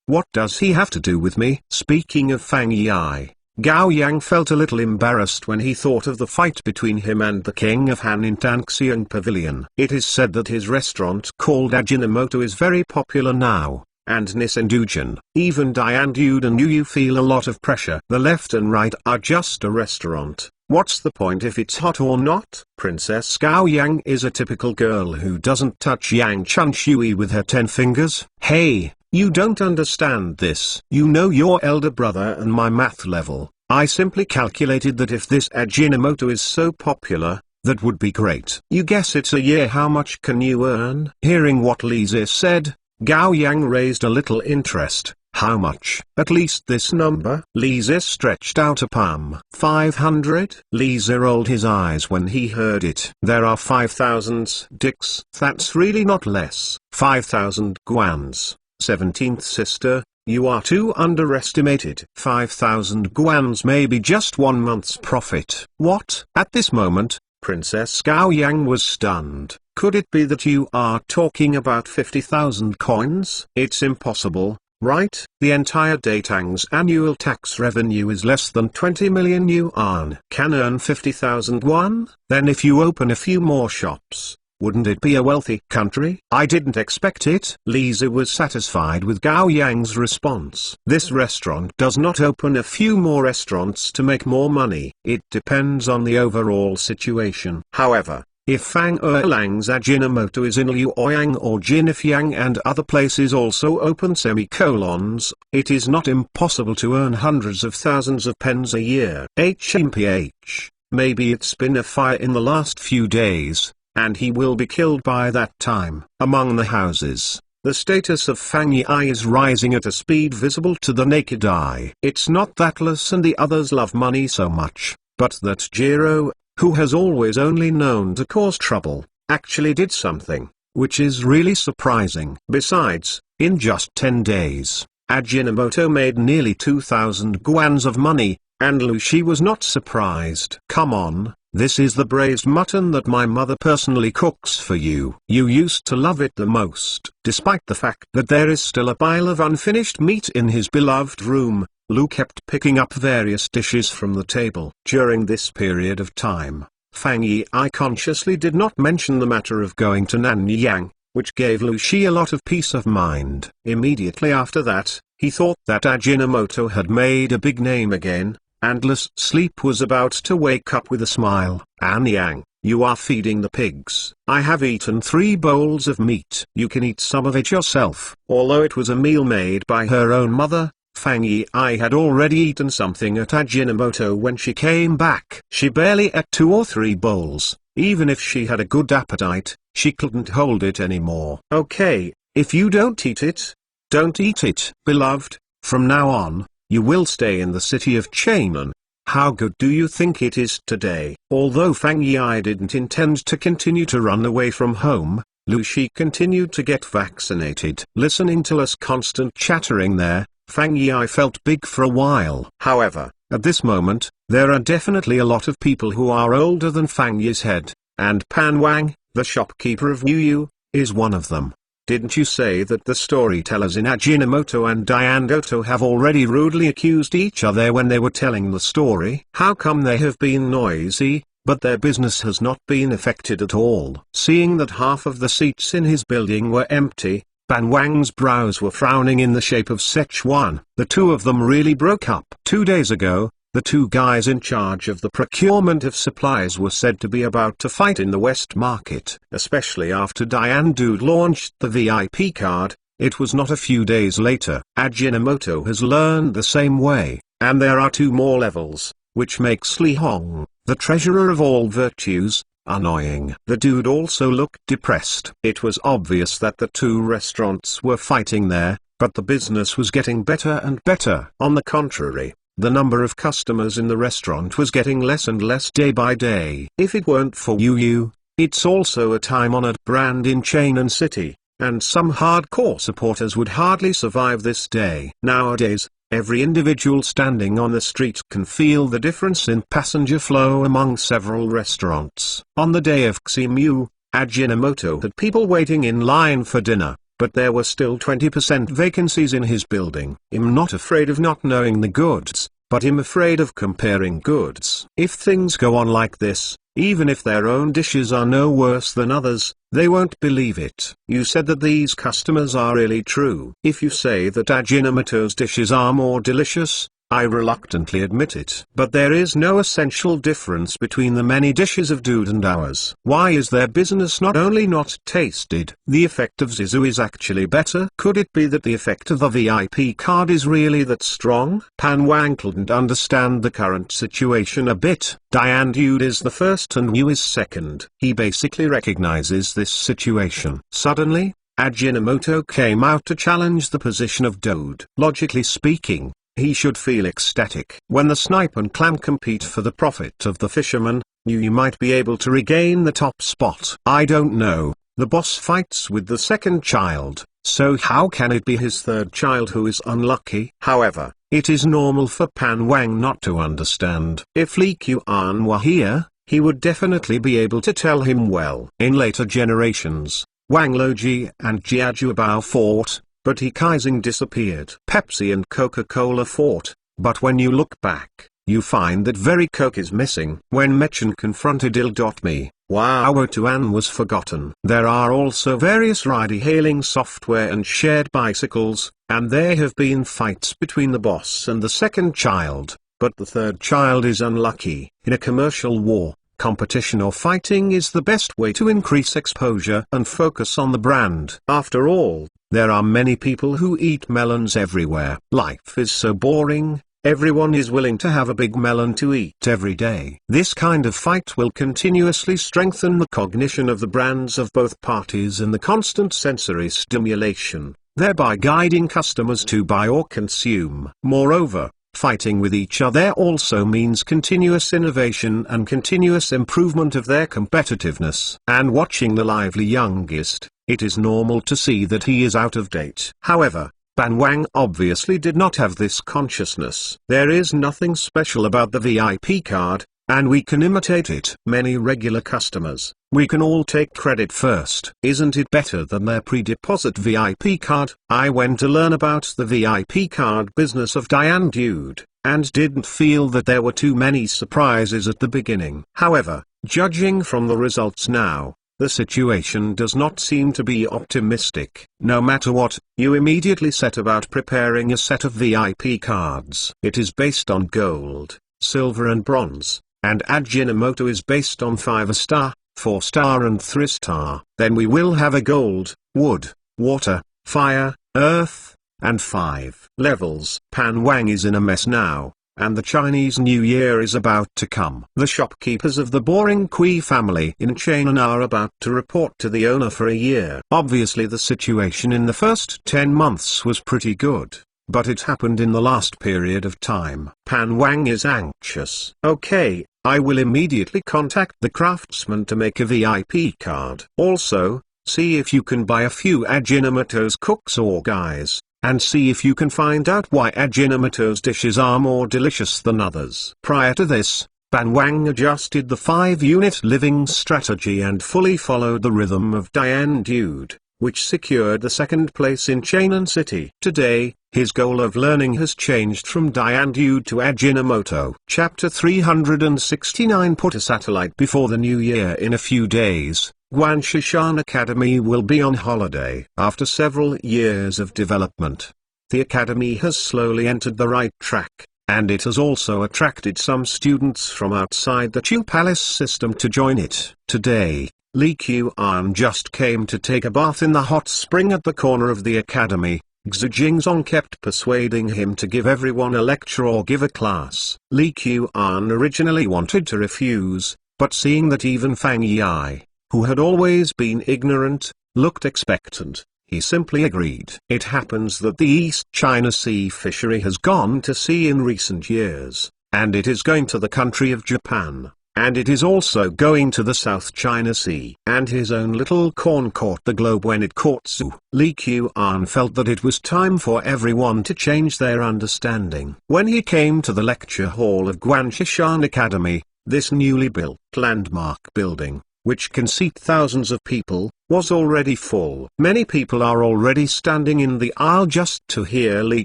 What does he have to do with me? Speaking of Fang Yi, Gao Yang felt a little embarrassed when he thought of the fight between him and the king of Han in Tangxiang Pavilion. It is said that his restaurant called Ajinomoto is very popular now, and Nisendujan, even Diane Dude and Yu feel a lot of pressure. The left and right are just a restaurant. What's the point if it's hot or not? Princess Gao Yang is a typical girl who doesn't touch Yang Chun Shui with her 10 fingers. Hey, you don't understand this. You know your elder brother and my math level. I simply calculated that if this Ajinomoto is so popular, that would be great. You guess it's a year. How much can you earn? Hearing what Li Zi said, Gao Yang raised a little interest. How much? At least this number? Li Zi stretched out a palm. 500? Li Zi rolled his eyes when he heard it. There are 5,000 dicks. That's really not less. 5,000 guans. 17th sister, you are too underestimated. 5,000 guans may be just 1 month's profit. What? At this moment, Princess Gao Yang was stunned. Could it be that you are talking about 50,000 coins? It's impossible, right? The entire Datang's annual tax revenue is less than 20 million yuan. Can earn 50,000 won? Then if you open a few more shops, wouldn't it be a wealthy country? I didn't expect it. Li Zi was satisfied with Gao Yang's response. This restaurant does not open a few more restaurants to make more money. It depends on the overall situation. However, if Fang Erlang's Ajinomoto is in Luoyang or Jinifyang and other places also open semicolons, it is not impossible to earn hundreds of thousands of pens a year. HMPH, maybe it's been a fire in the last few days, and he will be killed by that time. Among the houses, the status of Fang Yi is rising at a speed visible to the naked eye. It's not that Liz and the others love money so much, but that Jiro, who has always only known to cause trouble, actually did something, which is really surprising. Besides, in just 10 days, Ajinomoto made nearly 2,000 guans of money, and Lu Shi was not surprised. Come on, this is the braised mutton that my mother personally cooks for you. You used to love it the most. Despite the fact that there is still a pile of unfinished meat in his beloved room, Lu kept picking up various dishes from the table. During this period of time, Fang Yi consciously did not mention the matter of going to Nanyang, which gave Lu Shi a lot of peace of mind. Immediately after that, he thought that Ajinomoto had made a big name again, and less sleep was about to wake up with a smile. Anyang, you are feeding the pigs. I have eaten 3 bowls of meat. You can eat some of it yourself. Although it was a meal made by her own mother, Fang Yi had already eaten something at Ajinomoto when she came back. She barely ate 2 or 3 bowls, Even if she had a good appetite, she couldn't hold it anymore. Okay, if you don't eat it, don't eat it. Beloved, from now on, you will stay in the city of Chang'an. How good do you think it is today? Although Fang Yi didn't intend to continue to run away from home, Lu Shi continued to get vaccinated. Listening to us constant chattering there, Fang Yi felt big for a while. However, at this moment, there are definitely a lot of people who are older than Fang Yi's head, and Pan Wang, the shopkeeper of Yu, is one of them. Didn't you say that the storytellers in Ajinomoto and Diane Goto have already rudely accused each other when they were telling the story? How come they have been noisy, but their business has not been affected at all? Seeing that half of the seats in his building were empty, Pan Wang's brows were frowning in the shape of Sichuan. The two of them really broke up. 2 days ago, the two guys in charge of the procurement of supplies were said to be about to fight in the West Market. Especially after Diane Dude launched the VIP card, it was not a few days later. Ajinomoto has learned the same way, and there are 2 more levels, which makes Li Hong, the treasurer of all virtues, annoying. The dude also looked depressed. It was obvious that the 2 restaurants were fighting there, but the business was getting better and better. On the contrary, the number of customers in the restaurant was getting less and less day by day. If it weren't for Yu, it's also a time-honored brand in Chang'an City, and some hardcore supporters would hardly survive this day. Nowadays, every individual standing on the street can feel the difference in passenger flow among several restaurants. On the day of Ximu, Ajinomoto had people waiting in line for dinner, but there were still 20% vacancies in his building. I'm not afraid of not knowing the goods, but I'm afraid of comparing goods. If things go on like this, even if their own dishes are no worse than others, they won't believe it. You said that these customers are really true. If you say that Ajinomoto's dishes are more delicious, I reluctantly admit it. But there is no essential difference between the many dishes of Dude and ours. Why is their business not only not tasted? The effect of Zizu is actually better. Could it be that the effect of the VIP card is really that strong? Pan Wang couldn't understand the current situation a bit. Diane Dude is the first and Yu is second. He basically recognizes this situation. Suddenly, Ajinomoto came out to challenge the position of Dude. Logically speaking, he should feel ecstatic. When the Snipe and Clan compete for the profit of the fisherman, you might be able to regain the top spot. I don't know, the boss fights with the second child, so how can it be his third child who is unlucky? However, it is normal for Pan Wang not to understand. If Li Qian were here, he would definitely be able to tell him well. In later generations, Wang Loji and Jia Bao fought, but He Kaizing disappeared. Pepsi and Coca-Cola fought, but when you look back, you find that very Coke is missing. When Mechen confronted Il.me, Wow Tuan was forgotten. There are also various ride-hailing software and shared bicycles, and there have been fights between the boss and the second child, but the third child is unlucky. In a commercial war, competition or fighting is the best way to increase exposure and focus on the brand. After all, there are many people who eat melons everywhere. Life is so boring, everyone is willing to have a big melon to eat every day. This kind of fight will continuously strengthen the cognition of the brands of both parties and the constant sensory stimulation, thereby guiding customers to buy or consume. Moreover, fighting with each other also means continuous innovation and continuous improvement of their competitiveness. And watching the lively youngest, it is normal to see that he is out of date. However, Pan Wang obviously did not have this consciousness. There is nothing special about the VIP card, and we can imitate it. Many regular customers, we can all take credit first. Isn't it better than their pre-deposit VIP card? I went to learn about the VIP card business of Diane Dude, and didn't feel that there were too many surprises at the beginning. However, judging from the results now, the situation does not seem to be optimistic. No matter what, you immediately set about preparing a set of VIP cards. It is based on gold, silver and bronze, and Ajinomoto is based on 5-star, 4-star and 3-star. Then we will have a gold, wood, water, fire, earth, and 5 levels. Pan Wang is in a mess now. and the Chinese New Year is about to come. The shopkeepers of the boring Kui family in China are about to report to the owner for a year. Obviously the situation in the first 10 months was pretty good, but it happened in the last period of time. Pan Wang is anxious. Okay, I will immediately contact the craftsman to make a VIP card. Also, see if you can buy a few Ajinomoto's cooks or guys, and see if you can find out why Ajinomoto's dishes are more delicious than others. Prior to this, Pan Wang adjusted the 5-unit living strategy and fully followed the rhythm of Diane Dude, which secured the second place in Chainan City. Today, his goal of learning has changed from Diane Dude to Ajinomoto. Chapter 369. Put a satellite before the new year. In a few days, Guanshishan Academy will be on holiday. After several years of development, the academy has slowly entered the right track, and it has also attracted some students from outside the Chu Palace system to join it. Today, Li Qian just came to take a bath in the hot spring at the corner of the academy. Xu Jingzong kept persuading him to give everyone a lecture or give a class. Li Qian originally wanted to refuse, but seeing that even Fang Yi, who had always been ignorant, looked expectant, he simply agreed. It happens that the East China Sea fishery has gone to sea in recent years, and it is going to the country of Japan, and it is also going to the South China Sea. And his own little corn caught the globe when it caught Xu. Li Qian felt that it was time for everyone to change their understanding. When he came to the lecture hall of Guanshishan Academy, this newly built landmark building, which can seat thousands of people, was already full. Many people are already standing in the aisle just to hear Li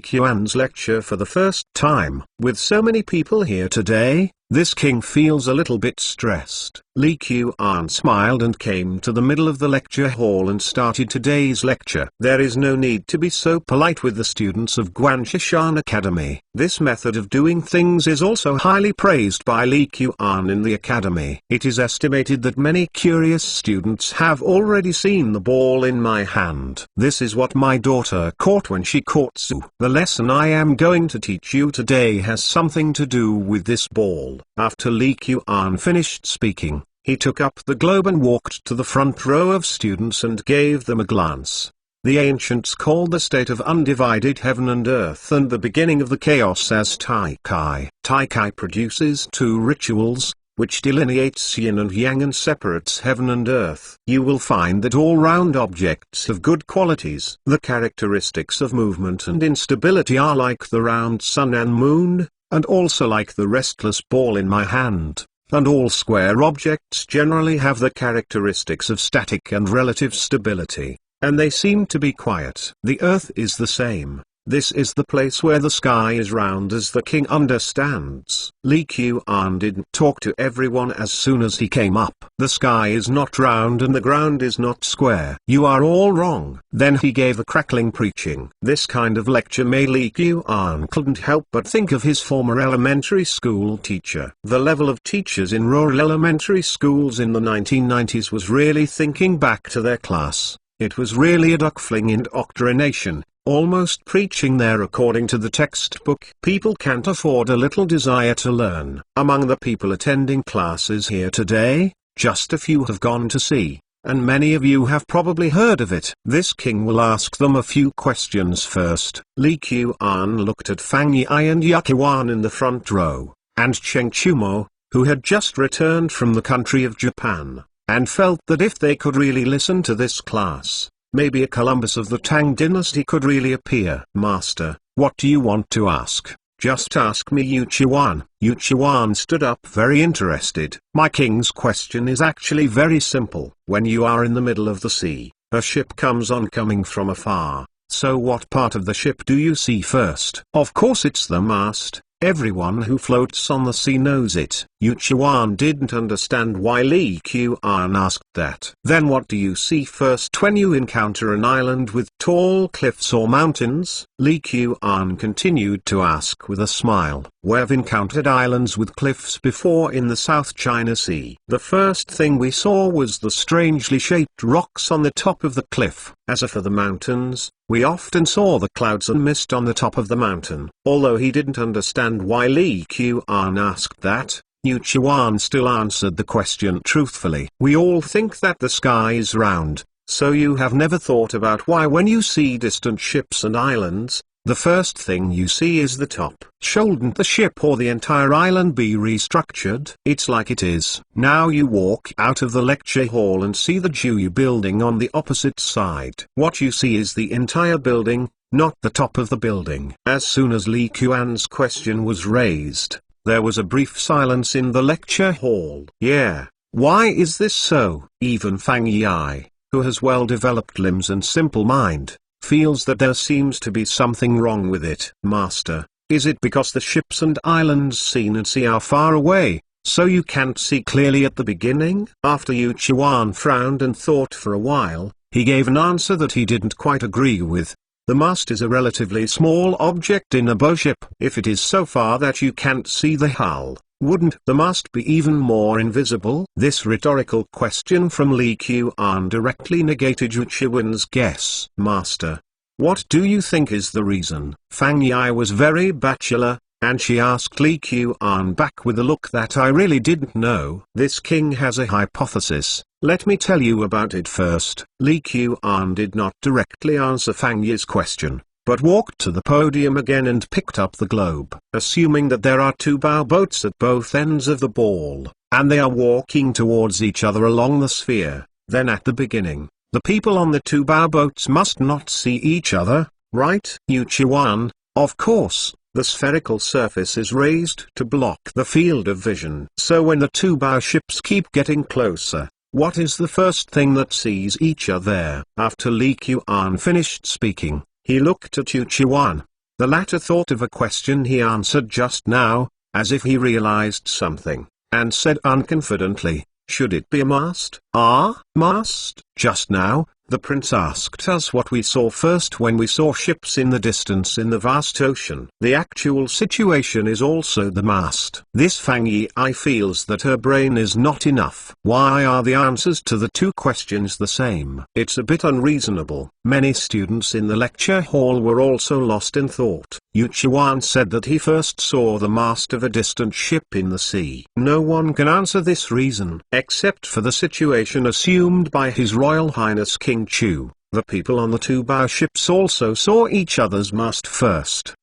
Qian's lecture for the first time. With so many people here today, this king feels a little bit stressed. Li Qian smiled and came to the middle of the lecture hall and started today's lecture. There is no need to be so polite with the students of Guanshishan Academy. This method of doing things is also highly praised by Li Qian in the academy. It is estimated that many curious students have already seen the ball in my hand. This is what my daughter caught when she caught Xu. The lesson I am going to teach you today has something to do with this ball. After Li Qian finished speaking, he took up the globe and walked to the front row of students and gave them a glance. The ancients called the state of undivided heaven and earth and the beginning of the chaos as Tai Kai. Tai Kai produces two rituals, which delineates yin and yang and separates heaven and earth. You will find that all round objects have good qualities. The characteristics of movement and instability are like the round sun and moon, and also like the restless ball in my hand. And all square objects generally have the characteristics of static and relative stability, and they seem to be quiet. The earth is the same. This is the place where the sky is round, as the king understands. Li Qian didn't talk to everyone as soon as he came up. The sky is not round and the ground is not square. You are all wrong. Then he gave a crackling preaching. This kind of lecture made Li Qian couldn't help but think of his former elementary school teacher. The level of teachers in rural elementary schools in the 1990s was really thinking back to their class. It was really a duckling indoctrination, almost preaching there according to the textbook. People can't afford a little desire to learn. Among the people attending classes here today, just a few have gone to sea, and many of you have probably heard of it. This king will ask them a few questions first. Li Qian looked at Fang Yi and Yaqiwan in the front row, and Cheng Chumo, who had just returned from the country of Japan, and felt that if they could really listen to this class, maybe a Columbus of the Tang dynasty could really appear. Master, what do you want to ask? Just ask me, Yuqiwan. Yuqiwan stood up very interested. My king's question is actually very simple. When you are in the middle of the sea, a ship comes on coming from afar. So what part of the ship do you see first? Of course it's the mast. Everyone who floats on the sea knows it. Yuqiwan didn't understand why Li Qian asked that. Then what do you see first when you encounter an island with tall cliffs or mountains? Li Qian continued to ask with a smile. We've encountered islands with cliffs before in the South China Sea. The first thing we saw was the strangely shaped rocks on the top of the cliff. As for the mountains, we often saw the clouds and mist on the top of the mountain. Although he didn't understand why Li Qian asked that, Yu Chuan still answered the question truthfully. We all think that the sky is round, so you have never thought about why when you see distant ships and islands, the first thing you see is the top. Shouldn't the ship or the entire island be restructured? It's like it is. Now you walk out of the lecture hall and see the Jiu building on the opposite side. What you see is the entire building, not the top of the building. As soon as Li Qian's question was raised, there was a brief silence in the lecture hall. Yeah, why is this so? Even Fang Yi, who has well-developed limbs and simple mind, feels that there seems to be something wrong with it. Master, is it because the ships and islands seen at sea are far away, so you can't see clearly at the beginning? After Yu Chuan frowned and thought for a while, he gave an answer that he didn't quite agree with. The mast is a relatively small object in a bow ship. If it is so far that you can't see the hull, wouldn't the mast be even more invisible? This rhetorical question from Li Qian directly negated Yu Chuan's guess. Master, what do you think is the reason? Fang Yi was very bachelor, and she asked Li Qian back with a look that I really didn't know. This king has a hypothesis. Let me tell you about it first. Li Qian did not directly answer Fang Yi's question, but walked to the podium again and picked up the globe. Assuming that there are two bow boats at both ends of the ball, and they are walking towards each other along the sphere, then at the beginning, the people on the two bow boats must not see each other, right? Yu Chuan, of course. The spherical surface is raised to block the field of vision. So when the two bow ships keep getting closer, what is the first thing that sees each other? After Li Qian finished speaking, he looked at Yu Chuan. The latter thought of a question he answered just now, as if he realized something, and said unconfidently, should it be a mast? Ah, mast? Just now, the prince asked us what we saw first when we saw ships in the distance in the vast ocean. The actual situation is also the mast. This Fang Yi feels that her brain is not enough. Why are the answers to the two questions the same? It's a bit unreasonable. Many students in the lecture hall were also lost in thought. Yu Chuan said that he first saw the mast of a distant ship in the sea. No one can answer this reason, except for the situation assumed by His Royal Highness King Chu. The people on the two bow ships also saw each other's mast first.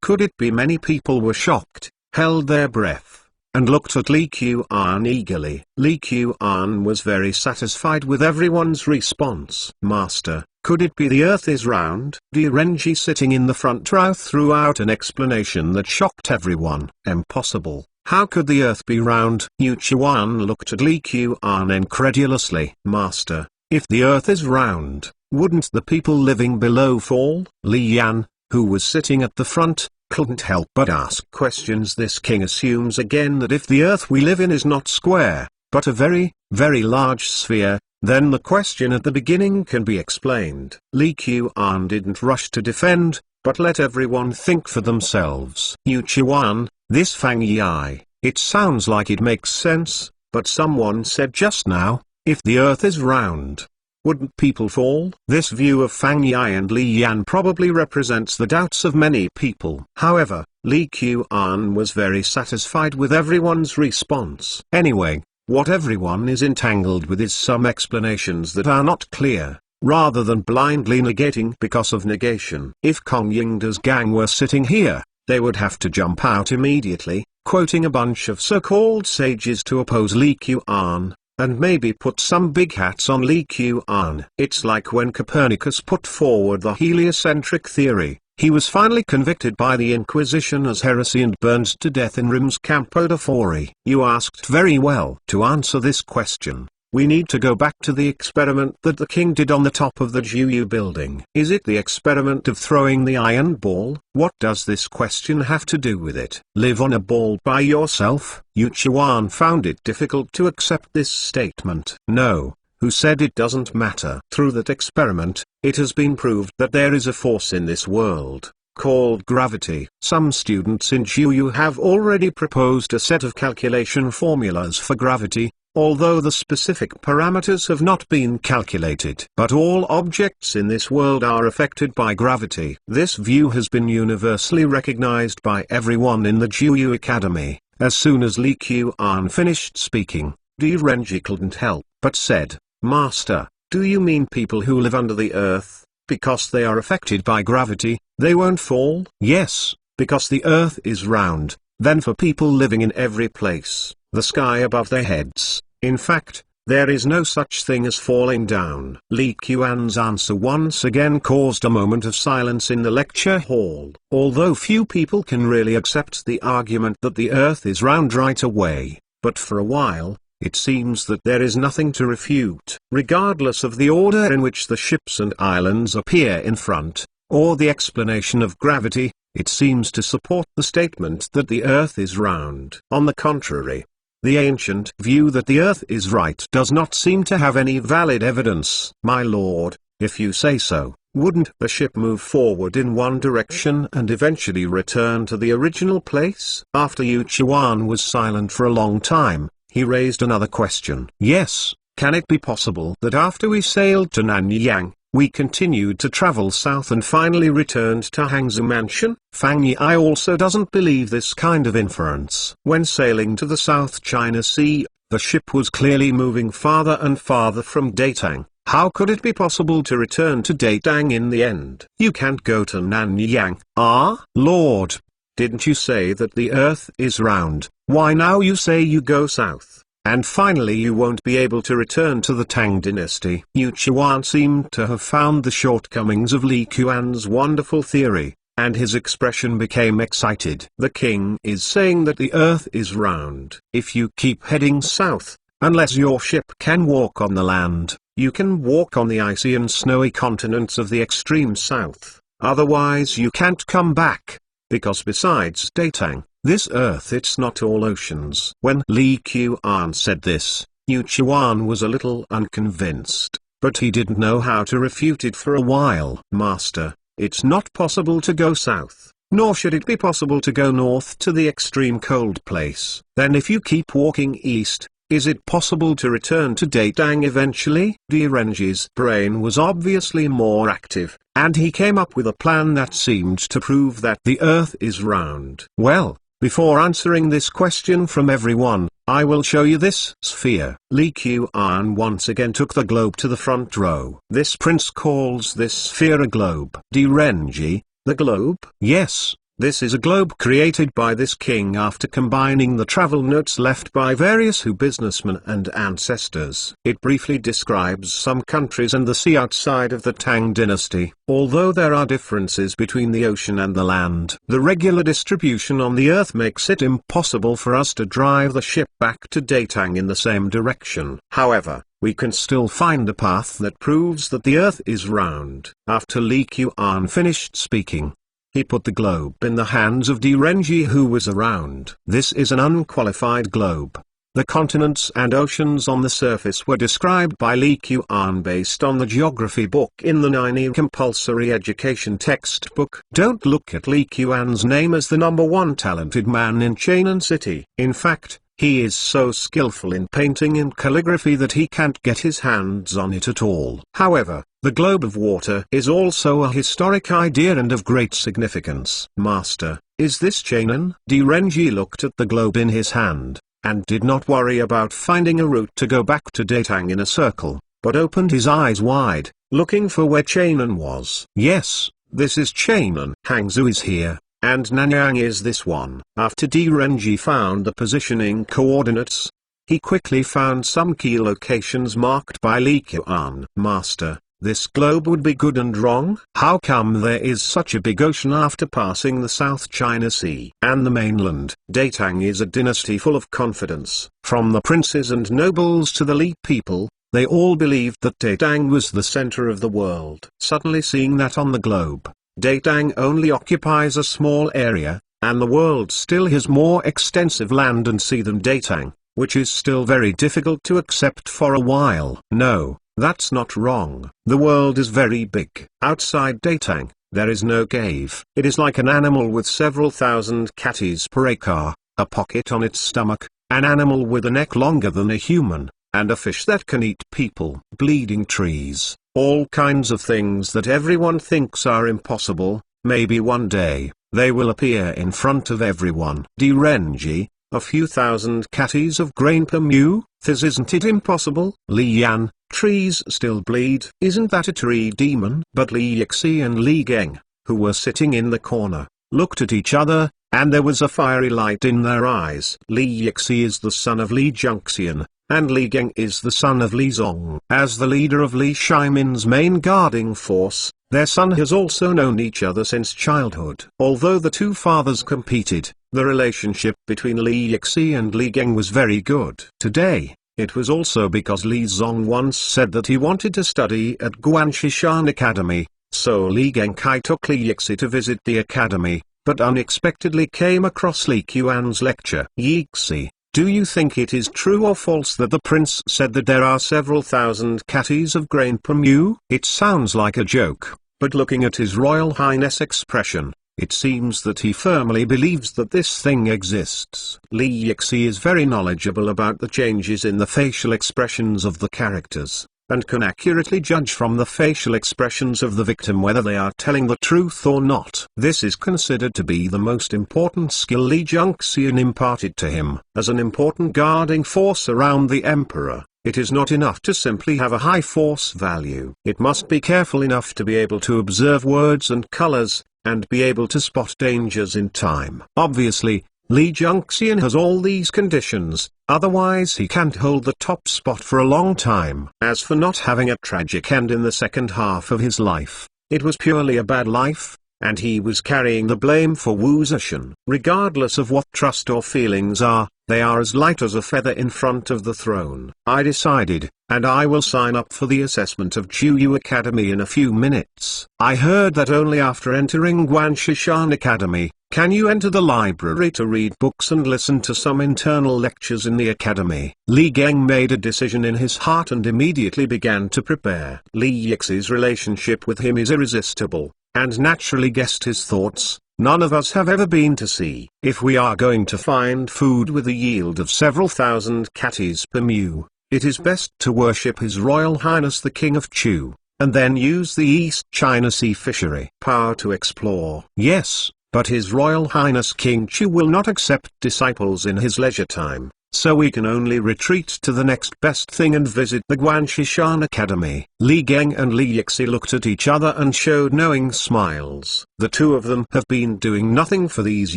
Could it be many people were shocked, held their breath, and looked at Li Qian eagerly. Li Qian was very satisfied with everyone's response. Master, could it be the earth is round? Di Renji sitting in the front row threw out an explanation that shocked everyone. Impossible. How could the earth be round? Yu Chuan looked at Li Qian incredulously. Master, if the earth is round, wouldn't the people living below fall? Li Yan, who was sitting at the front, couldn't help but ask questions. This king assumes again that if the earth we live in is not square, but a very, very large sphere, then the question at the beginning can be explained. Li Qian didn't rush to defend, but let everyone think for themselves. Yu Chuan, this Fang Yi, it sounds like it makes sense, but someone said just now, if the earth is round, wouldn't people fall? This view of Fang Yi and Li Yan probably represents the doubts of many people. However, Li Qian was very satisfied with everyone's response. Anyway, what everyone is entangled with is some explanations that are not clear, rather than blindly negating because of negation. If Kong Yingda's gang were sitting here, they would have to jump out immediately, quoting a bunch of so-called sages to oppose Li Qian, and maybe put some big hats on Li Qian. It's like when Copernicus put forward the heliocentric theory. He was finally convicted by the Inquisition as heresy and burned to death in Rheims Campo de Fori. You asked very well. To answer this question, we need to go back to the experiment that the king did on the top of the Jiu building. Is it the experiment of throwing the iron ball? What does this question have to do with it? Live on a ball by yourself? Yu Chuan found it difficult to accept this statement. No. Who said it doesn't matter? Through that experiment, it has been proved that there is a force in this world, called gravity. Some students in GU have already proposed a set of calculation formulas for gravity, although the specific parameters have not been calculated. But all objects in this world are affected by gravity. This view has been universally recognized by everyone in the GU Academy. As soon as Li Qian finished speaking, Di Renji couldn't help but said, "Master, do you mean people who live under the earth, because they are affected by gravity, they won't fall?" "Yes, because the earth is round. Then for people living in every place, the sky above their heads, in fact, there is no such thing as falling down." Li Qian's answer once again caused a moment of silence in the lecture hall. Although few people can really accept the argument that the earth is round right away, but for a while, it seems that there is nothing to refute. Regardless of the order in which the ships and islands appear in front, or the explanation of gravity, it seems to support the statement that the earth is round. On the contrary, the ancient view that the earth is right does not seem to have any valid evidence. "My lord, if you say so, wouldn't the ship move forward in one direction and eventually return to the original place?" After Yu Chuan was silent for a long time, he raised another question. "Yes, can it be possible that after we sailed to Nanyang, we continued to travel south and finally returned to Hangzhou Mansion?" Fang Yi also doesn't believe this kind of inference. When sailing to the South China Sea, the ship was clearly moving farther and farther from Datang. How could it be possible to return to Datang in the end? "You can't go to Nanyang." "Ah, Lord, didn't you say that the earth is round? Why now you say you go south, and finally you won't be able to return to the Tang dynasty?" Yu Chuan seemed to have found the shortcomings of Li Qian's wonderful theory, and his expression became excited. "The king is saying that the earth is round. If you keep heading south, unless your ship can walk on the land, you can walk on the icy and snowy continents of the extreme south. Otherwise you can't come back, because besides Datang, this earth it's not all oceans." When Li Qian said this, Yu Chuan was a little unconvinced, but he didn't know how to refute it for a while. "Master, it's not possible to go south, nor should it be possible to go north to the extreme cold place. Then if you keep walking east, is it possible to return to Datang eventually?" Di Renji's brain was obviously more active, and he came up with a plan that seemed to prove that the earth is round. "Well, before answering this question from everyone, I will show you this sphere." Li Qian once again took the globe to the front row. "This prince calls this sphere a globe." Di Renji, "The globe?" "Yes. This is a globe created by this king after combining the travel notes left by various Hu businessmen and ancestors. It briefly describes some countries and the sea outside of the Tang dynasty. Although there are differences between the ocean and the land, the regular distribution on the earth makes it impossible for us to drive the ship back to Datang in the same direction. However, we can still find a path that proves that the earth is round." After Li Qian finished speaking, he put the globe in the hands of Di Renji, who was around. "This is an unqualified globe. The continents and oceans on the surface were described by Li Qian based on the geography book in the 9th compulsory education textbook. Don't look at Li Qian's name as the #1 talented man in Chainan City. In fact, he is so skillful in painting and calligraphy that he can't get his hands on it at all. However, the globe of water is also a historic idea and of great significance." "Master, is this Chainan?" Di Renji looked at the globe in his hand, and did not worry about finding a route to go back to Datang in a circle, but opened his eyes wide, looking for where Chainan was. "Yes, this is Chainan. Hangzhou is here, and Nanyang is this one." After Di Renji found the positioning coordinates, he quickly found some key locations marked by Li Qian. "Master, this globe would be good and wrong. How come there is such a big ocean after passing the South China Sea and the mainland?" Datang is a dynasty full of confidence. From the princes and nobles to the Li people, they all believed that Datang was the center of the world. Suddenly seeing that on the globe, Datang only occupies a small area, and the world still has more extensive land and sea than Datang, which is still very difficult to accept for a while. "No, that's not wrong. The world is very big. Outside Datang, There is no cave. It is like an animal with several thousand catties per acre, a pocket on its stomach, an animal with a neck longer than a human, and a fish that can eat people. Bleeding trees, all kinds of things that everyone thinks are impossible. Maybe one day, they will appear in front of everyone. Renji, a few thousand catties of grain per mu, isn't it impossible? Li Yan, trees still bleed. Isn't that a tree demon? But Li Yixi and Li Geng, who were sitting in the corner, looked at each other, and there was a fiery light in their eyes. Li Yixi is the son of Li Junxian, and Li Geng is the son of Li Zong. As the leader of Li Shimin's main guarding force, their son has also known each other since childhood. Although the two fathers competed, the relationship between Li Yixi and Li Geng was very good. Today, it was also because Li Zong once said that he wanted to study at Guanshishan Academy, so Li Gengkai took Li Yixi to visit the academy, but unexpectedly came across Li Qian's lecture. Yixi, do you think it is true or false that the prince said that there are several thousand catties of grain per mu? It sounds like a joke, but looking at His Royal Highness' expression, it seems that he firmly believes that this thing exists. Li Yixi is very knowledgeable about the changes in the facial expressions of the characters, and can accurately judge from the facial expressions of the victim whether they are telling the truth or not. This is considered to be the most important skill Li Junxian imparted to him. As an important guarding force around the emperor, it is not enough to simply have a high force value. It must be careful enough to be able to observe words and colors, and be able to spot dangers in time. Obviously, Li Junxian has all these conditions, otherwise he can't hold the top spot for a long time. As for not having a tragic end in the second half of his life, it was purely a bad life, and he was carrying the blame for Wu Zishan. Regardless of what trust or feelings are, they are as light as a feather in front of the throne. I decided, and I will sign up for the assessment of Juyu Academy in a few minutes. I heard that only after entering Guanshishan Academy, can you enter the library to read books and listen to some internal lectures in the academy. Li Geng made a decision in his heart and immediately began to prepare. Li Yixi's relationship with him is irresistible, and naturally guessed his thoughts. None of us have ever been to sea. If we are going to find food with a yield of several thousand catties per mu, it is best to worship His Royal Highness the King of Chu, and then use the East China Sea fishery power to explore. Yes, but His Royal Highness King Chu will not accept disciples in his leisure time, so we can only retreat to the next best thing and visit the Guanshishan Academy. Li Geng and Li Yixi looked at each other and showed knowing smiles. The two of them have been doing nothing for these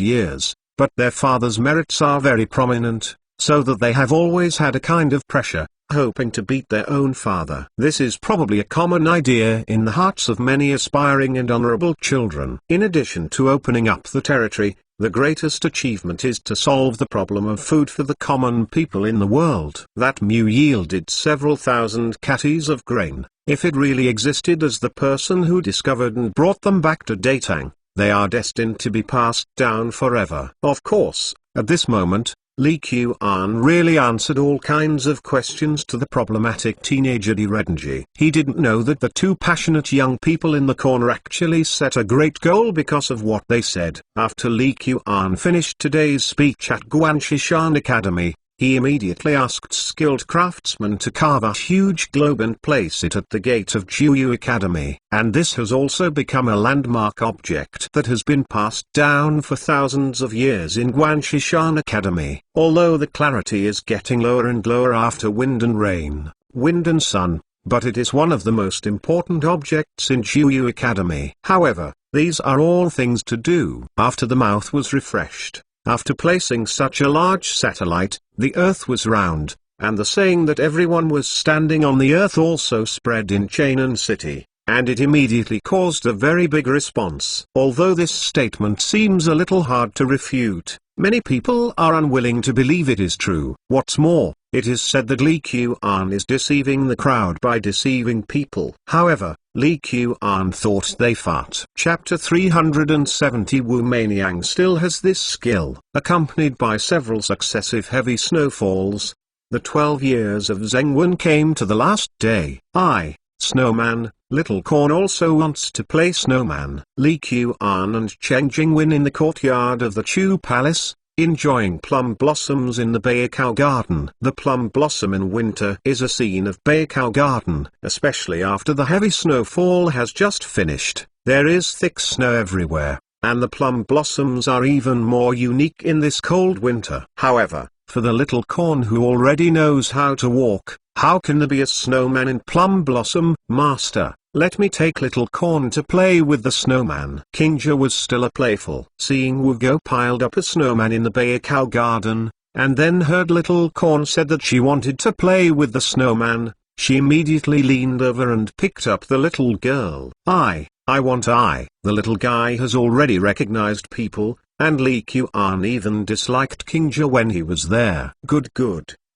years, but their father's merits are very prominent, so that they have always had a kind of pressure, hoping to beat their own father. This is probably a common idea in the hearts of many aspiring and honorable children. In addition to opening up the territory, the greatest achievement is to solve the problem of food for the common people in the world. That mu yielded several thousand catties of grain. If it really existed as the person who discovered and brought them back to Datang, they are destined to be passed down forever. Of course, at this moment, Li Qian really answered all kinds of questions to the problematic teenager Renji. He didn't know that the two passionate young people in the corner actually set a great goal because of what they said. After Li Qian finished today's speech at Guanshishan Academy, he immediately asked skilled craftsmen to carve a huge globe and place it at the gate of Juyu Academy. And this has also become a landmark object that has been passed down for thousands of years in Guanshishan Academy. Although the clarity is getting lower and lower after wind and rain, wind and sun, but it is one of the most important objects in Juyu Academy. However, these are all things to do. After the mouth was refreshed, after placing such a large satellite, the earth was round, and the saying that everyone was standing on the earth also spread in Chainan City, and it immediately caused a very big response. Although this statement seems a little hard to refute, many people are unwilling to believe it is true. What's more, it is said that Li Qian is deceiving the crowd by deceiving people. However, Li Qian thought they fart. Chapter 370 Wu Maniang still has this skill. Accompanied by several successive heavy snowfalls, the 12 years of Zhengwen came to the last day. I, Snowman, Little Corn also wants to play snowman. Li Qian and Cheng Jingwen in the courtyard of the Chu Palace, enjoying plum blossoms in the Baikao Garden. The plum blossom in winter is a scene of Baikao Garden, especially after the heavy snowfall has just finished. There is thick snow everywhere, and the plum blossoms are even more unique in this cold winter. However, for the little Corn who already knows how to walk, how can there be a snowman in plum blossom? Master, let me take little Corn to play with the snowman. Kingja was still a playful. Seeing Wu Go piled up a snowman in the Baikao Garden, and then heard little Corn said that she wanted to play with the snowman, she immediately leaned over and picked up the little girl. I want. The little guy has already recognized people, and Li Qian even disliked Kingja when he was there. Good.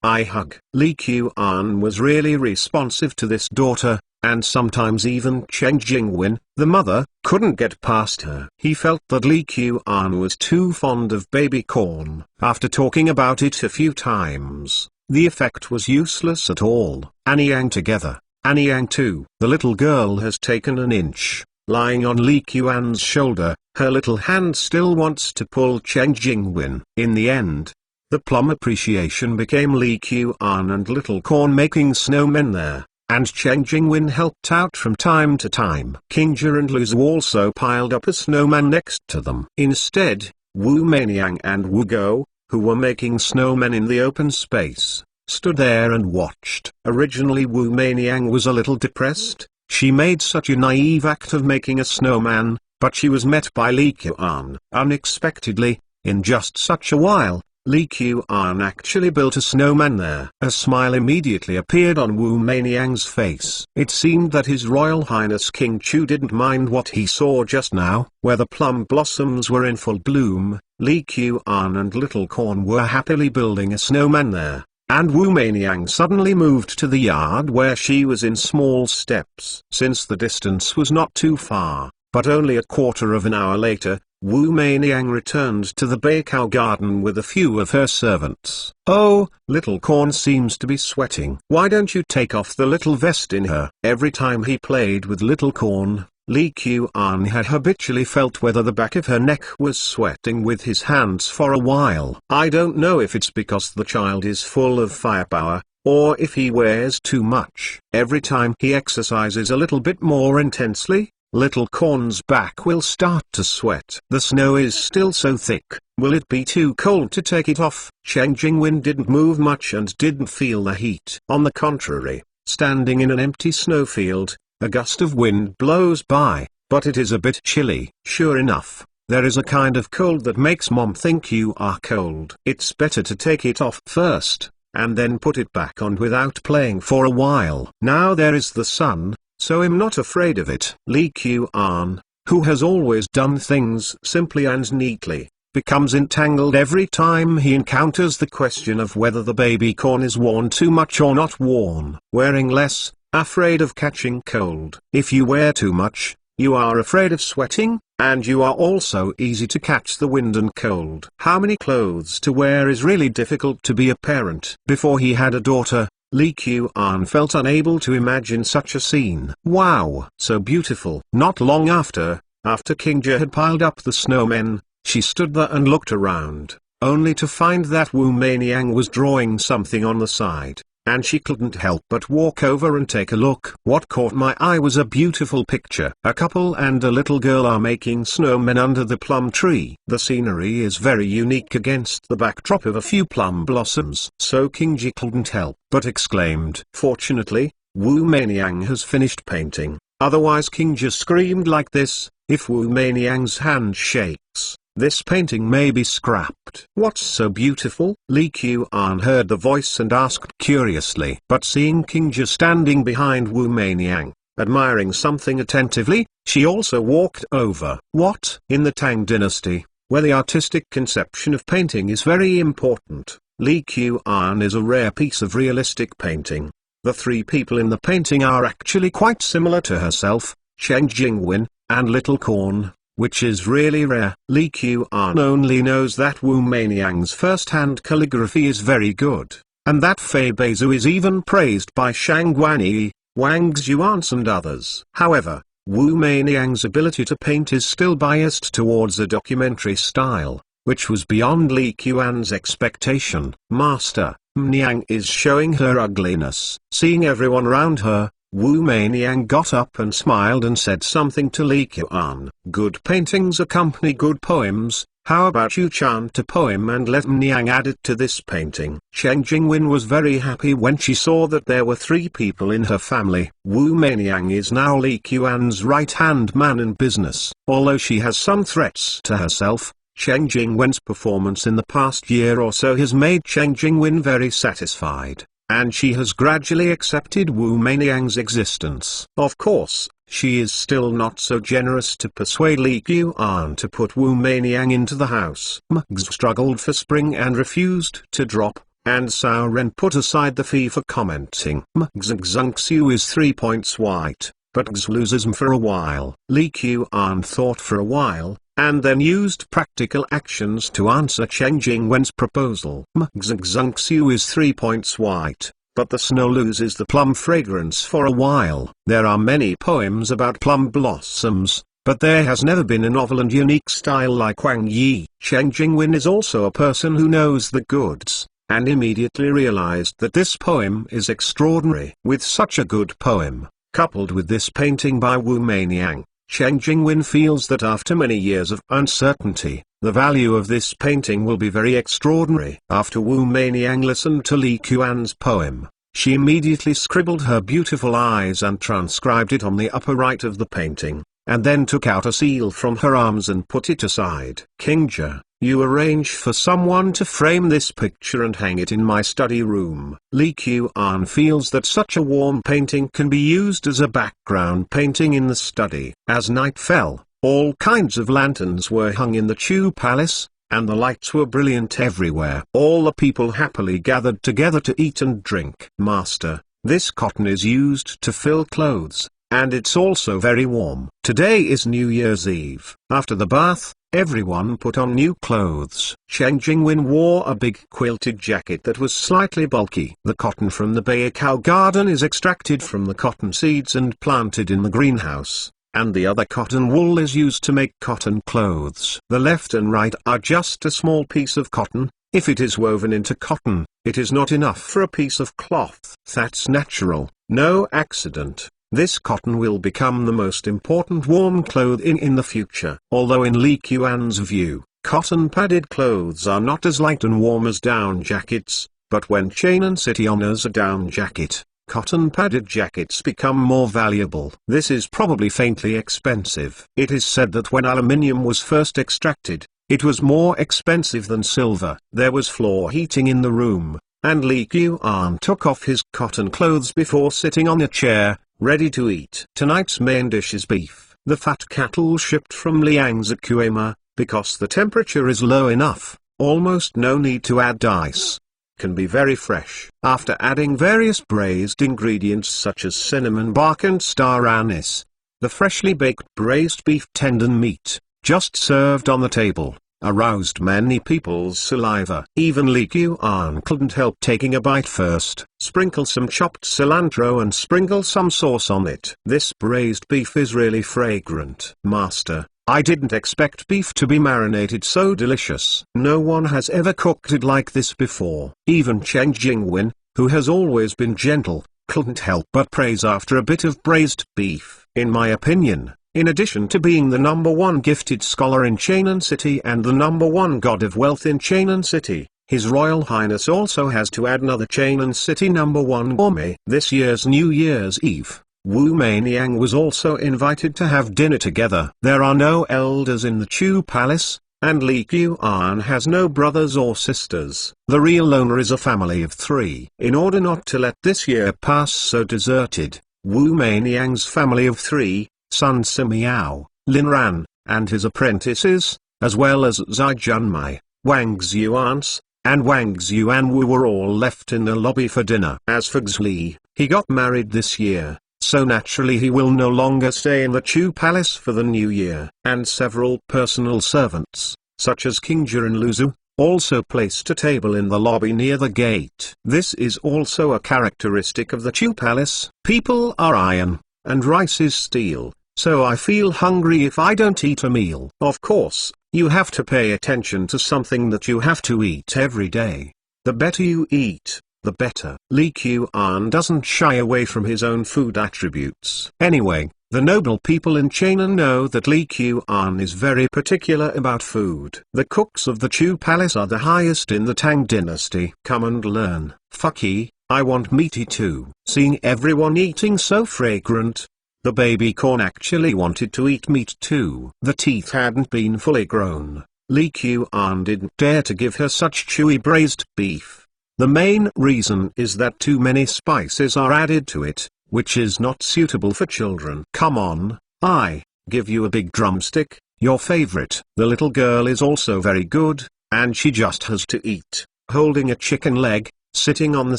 I hug. Li Qian was really responsive to this daughter, and sometimes even Cheng Jingwen, the mother, couldn't get past her. He felt that Li Qian was too fond of baby Corn. After talking about it a few times, the effect was useless at all. Anyang together. Anyang too. The little girl has taken an inch. Lying on Li Qian's shoulder, her little hand still wants to pull Cheng Jingwen. In the end, the plum appreciation became Li Qian and little Corn making snowmen there, and Cheng Jingwen helped out from time to time. Kingja and Lu Zhu also piled up a snowman next to them. Instead, Wu Meiniang and Wu Go, who were making snowmen in the open space, stood there and watched. Originally Wu Meiniang was a little depressed. She made such a naive act of making a snowman, but she was met by Li Qian. Unexpectedly, in just such a while, Li Qian actually built a snowman there. A smile immediately appeared on Wu Meiniang's face. It seemed that His Royal Highness King Chu didn't mind what he saw just now. Where the plum blossoms were in full bloom, Li Qian and little Corn were happily building a snowman there. And Wu Meiniang suddenly moved to the yard where she was in small steps. Since the distance was not too far, but only a quarter of an hour later, Wu Meiniang returned to the Baikao Garden with a few of her servants. Oh, little Corn seems to be sweating. Why don't you take off the little vest in her? Every time he played with little Corn, Li Qian had habitually felt whether the back of her neck was sweating with his hands for a while. I don't know if it's because the child is full of firepower, or if he wears too much. Every time he exercises a little bit more intensely, little Corn's back will start to sweat. The snow is still so thick. Will it be too cold to take it off? Cheng Jingwen didn't move much and didn't feel the heat. On the contrary, standing in an empty snowfield, a gust of wind blows by, but it is a bit chilly. Sure enough, there is a kind of cold that makes Mom think you are cold. It's better to take it off first, and then put it back on without playing for a while. Now there is the sun, so I'm not afraid of it. Li Qian, who has always done things simply and neatly, becomes entangled every time he encounters the question of whether the baby Corn is worn too much or not worn. Wearing less, afraid of catching cold. If you wear too much, you are afraid of sweating, and you are also easy to catch the wind and cold. How many clothes to wear is really difficult to be a parent. Before he had a daughter, Li Qian felt unable to imagine such a scene. Wow, so beautiful. Not long after Kingja had piled up the snowmen, she stood there and looked around, only to find that Wu Meiniang was drawing something on the side, and she couldn't help but walk over and take a look. What caught my eye was a beautiful picture. A couple and a little girl are making snowmen under the plum tree. The scenery is very unique against the backdrop of a few plum blossoms. So Kingji couldn't help but exclaimed. Fortunately, Wu Meiniang has finished painting. Otherwise Kingja screamed like this, if Wu Meiniang's hand shakes, this painting may be scrapped. What's so beautiful? Li Qian heard the voice and asked curiously. But seeing Kingja standing behind Wu Meiniang, admiring something attentively, she also walked over. What? In the Tang dynasty, where the artistic conception of painting is very important, Li Qian is a rare piece of realistic painting. The three people in the painting are actually quite similar to herself, Cheng Jingwen, and little Corn, which is really rare. Li Qian only knows that Wu Meiniang's first-hand calligraphy is very good, and that Fei Beizu is even praised by Shang Guanyi, Wang Xuan's and others. However, Wu Meiniang's ability to paint is still biased towards a documentary style, which was beyond Li Qian's expectation. Master, Niang is showing her ugliness. Seeing everyone around her, Wu Meiniang got up and smiled and said something to Li Qian. Good paintings accompany good poems. How about you chant a poem and let Niang add it to this painting? Cheng Jingwen was very happy when she saw that there were 3 people in her family. Wu Meiniang is now Li Qian's right-hand man in business. Although she has some threats to herself, Cheng Jingwen's performance in the past year or so has made Cheng Jingwen very satisfied, and she has gradually accepted Wu Meiniang's existence. Of course, she is still not so generous to persuade Li Qian to put Wu Meiniang into the house. Mgs struggled for spring and refused to drop, and Cao Ren put aside the fee for commenting. Mgs is 3 points white, but Gs loses for a while. Li Qian thought for a while, and then used practical actions to answer Cheng Jingwen's proposal. Mgs is 3 points white, but the snow loses the plum fragrance for a while. There are many poems about plum blossoms, but there has never been a novel and unique style like Wang Yi. Cheng Jingwen is also a person who knows the goods, and immediately realized that this poem is extraordinary. With such a good poem, coupled with this painting by Wu Meiniang, Cheng Jingwen feels that after many years of uncertainty, the value of this painting will be very extraordinary. After Wu Meiniang listened to Li Qian's poem, she immediately scribbled her beautiful eyes and transcribed it on the upper right of the painting, and then took out a seal from her arms and put it aside. King Jia, you arrange for someone to frame this picture and hang it in my study room. Li Qian feels that such a warm painting can be used as a background painting in the study. As night fell, all kinds of lanterns were hung in the Chu Palace, and the lights were brilliant everywhere. All the people happily gathered together to eat and drink. Master, this cotton is used to fill clothes, and it's also very warm. Today is New Year's Eve. After the bath, everyone put on new clothes. Cheng Jingwen wore a big quilted jacket that was slightly bulky. The cotton from the Baikao garden is extracted from the cotton seeds and planted in the greenhouse, and the other cotton wool is used to make cotton clothes. The left and right are just a small piece of cotton. If it is woven into cotton, it is not enough for a piece of cloth. That's natural, no accident. This cotton will become the most important warm clothing in the future. Although in Li Qian's view, cotton padded clothes are not as light and warm as down jackets, but when Chainan City honors a down jacket, cotton padded jackets become more valuable. This is probably faintly expensive. It is said that when aluminium was first extracted, it was more expensive than silver. There was floor heating in the room, and Li Qian took off his cotton clothes before sitting on a chair, ready to eat. Tonight's main dish is beef. The fat cattle shipped from Liangzhou, because the temperature is low enough, almost no need to add ice, can be very fresh. After adding various braised ingredients such as cinnamon bark and star anise, the freshly baked braised beef tendon meat, just served on the table, aroused many people's saliva. Even Li Qian couldn't help taking a bite first. Sprinkle some chopped cilantro and sprinkle some sauce on it. This braised beef is really fragrant. Master, I didn't expect beef to be marinated so delicious. No one has ever cooked it like this before. Even Cheng Jingwen, who has always been gentle, couldn't help but praise after a bit of braised beef. In my opinion, in addition to being the #1 gifted scholar in Chainan City and the #1 god of wealth in Chainan City, His Royal Highness also has to add another Chainan City #1 gourmet. This year's New Year's Eve, Wu Meiniang was also invited to have dinner together. There are no elders in the Chu Palace, and Li Qian has no brothers or sisters. The real owner is a family of 3. In order not to let this year pass so deserted, Wu Meiniang's family of 3, Sun Simiao, Lin Ran, and his apprentices, as well as Zai Junmai, Wang Xuan's, and Wang Xuanwu were all left in the lobby for dinner. As for Xli, he got married this year, so naturally he will no longer stay in the Chu Palace for the new year. And several personal servants, such as King Jia and Luzu, also placed a table in the lobby near the gate. This is also a characteristic of the Chu Palace. People are iron, and rice is steel, so I feel hungry if I don't eat a meal. Of course, you have to pay attention to something that you have to eat every day. The better you eat, the better. Li Qian doesn't shy away from his own food attributes. Anyway, the noble people in China know that Li Qian is very particular about food. The cooks of the Chu Palace are the highest in the Tang dynasty. Come and learn. Fucky, I want meaty too. Seeing everyone eating so fragrant, the baby corn actually wanted to eat meat too. The teeth hadn't been fully grown. Li Qian didn't dare to give her such chewy braised beef. The main reason is that too many spices are added to it, which is not suitable for children. Come on, I give you a big drumstick, your favorite. The little girl is also very good, and she just has to eat, holding a chicken leg, sitting on the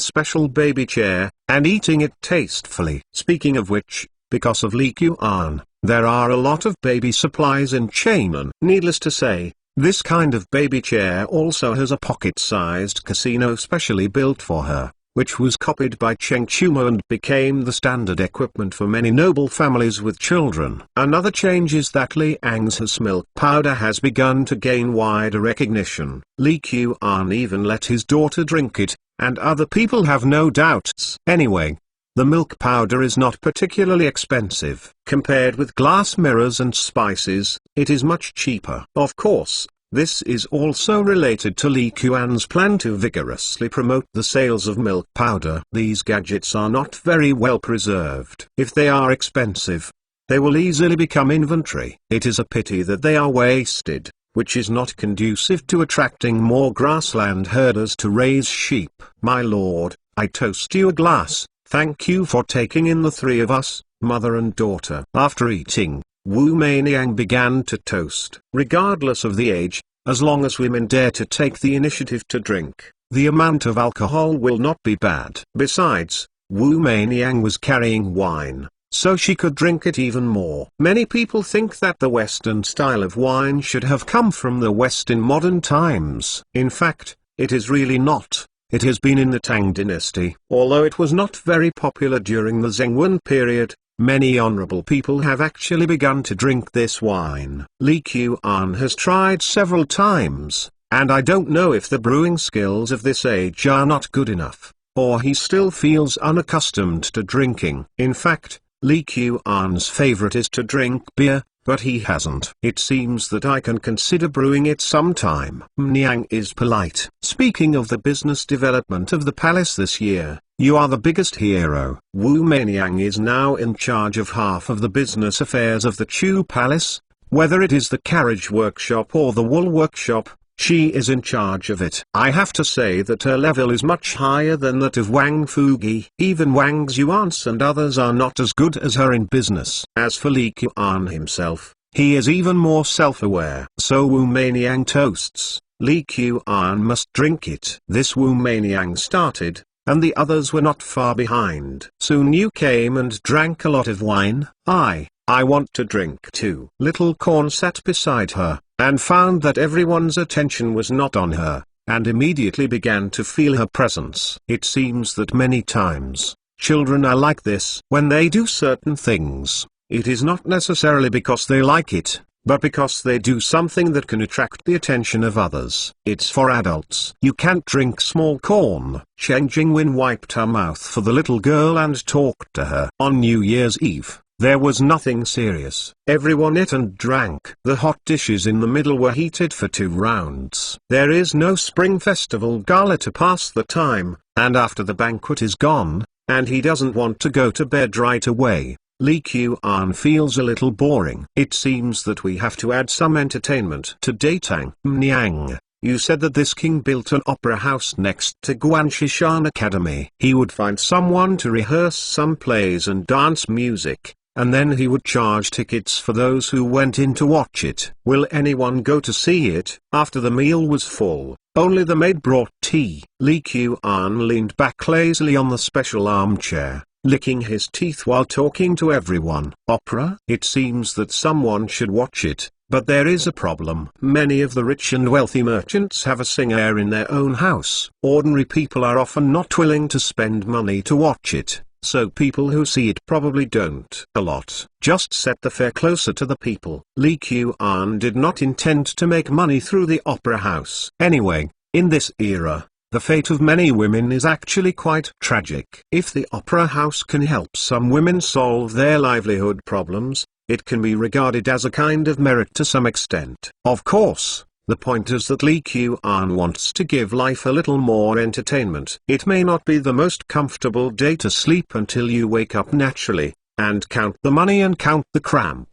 special baby chair, and eating it tastefully. Speaking of which, because of Li Qian, there are a lot of baby supplies in China. Needless to say, this kind of baby chair also has a pocket-sized casino specially built for her, which was copied by Cheng Chumo and became the standard equipment for many noble families with children. Another change is that Liang's milk powder has begun to gain wider recognition. Li Qian even let his daughter drink it, and other people have no doubts. Anyway, the milk powder is not particularly expensive. Compared with glass mirrors and spices, it is much cheaper. Of course, this is also related to Li Qian's plan to vigorously promote the sales of milk powder. These gadgets are not very well preserved. If they are expensive, they will easily become inventory. It is a pity that they are wasted, which is not conducive to attracting more grassland herders to raise sheep. My lord, I toast you a glass. Thank you for taking in the three of us, mother and daughter. After eating, Wu Meiniang began to toast. Regardless of the age, as long as women dare to take the initiative to drink, the amount of alcohol will not be bad. Besides, Wu Meiniang was carrying wine, so she could drink it even more. Many people think that the Western style of wine should have come from the West in modern times. In fact, it is really not. It has been in the Tang dynasty. Although it was not very popular during the Zhengwen period, many honorable people have actually begun to drink this wine. Li Qian has tried several times, and I don't know if the brewing skills of this age are not good enough, or he still feels unaccustomed to drinking. In fact, Li Qian's favorite is to drink beer, but he hasn't. It seems that I can consider brewing it sometime. Niang is polite. Speaking of the business development of the palace this year, you are the biggest hero. Wu Meiniang is now in charge of half of the business affairs of the Chu Palace. Whether it is the carriage workshop or the wool workshop, she is in charge of it. I have to say that her level is much higher than that of Wang Fugi. Even Wang Xuance and others are not as good as her in business. As for Li Qian himself, he is even more self-aware. So Wu Meiniang toasts, Li Qian must drink it. This Wu Meiniang started, and the others were not far behind. Soon you came and drank a lot of wine. I want to drink too. Little Corn sat beside her, and found that everyone's attention was not on her, and immediately began to feel her presence. It seems that many times, children are like this. When they do certain things, it is not necessarily because they like it, but because they do something that can attract the attention of others. It's for adults. You can't drink small corn. Cheng Jingwen wiped her mouth for the little girl and talked to her. On New Year's Eve, there was nothing serious. Everyone ate and drank. The hot dishes in the middle were heated for 2 rounds. There is no Spring Festival gala to pass the time, and after the banquet is gone, and he doesn't want to go to bed right away, Li Qian feels a little boring. It seems that we have to add some entertainment. Today Tang Niang, you said that this king built an opera house next to Guanshishan Academy. He would find someone to rehearse some plays and dance music, and then he would charge tickets for those who went in to watch it. Will anyone go to see it? After the meal was full, only the maid brought tea. Li Qian leaned back lazily on the special armchair, licking his teeth while talking to everyone. Opera? It seems that someone should watch it, but there is a problem. Many of the rich and wealthy merchants have a singer in their own house. Ordinary people are often not willing to spend money to watch it, so people who see it probably don't. A lot. Just set the fare closer to the people. Lee Kuan did not intend to make money through the opera house. Anyway, in this era, the fate of many women is actually quite tragic. If the opera house can help some women solve their livelihood problems, it can be regarded as a kind of merit to some extent. Of course, the point is that Lee Kuan wants to give life a little more entertainment. It may not be the most comfortable day to sleep until you wake up naturally, and count the money and count the cramp.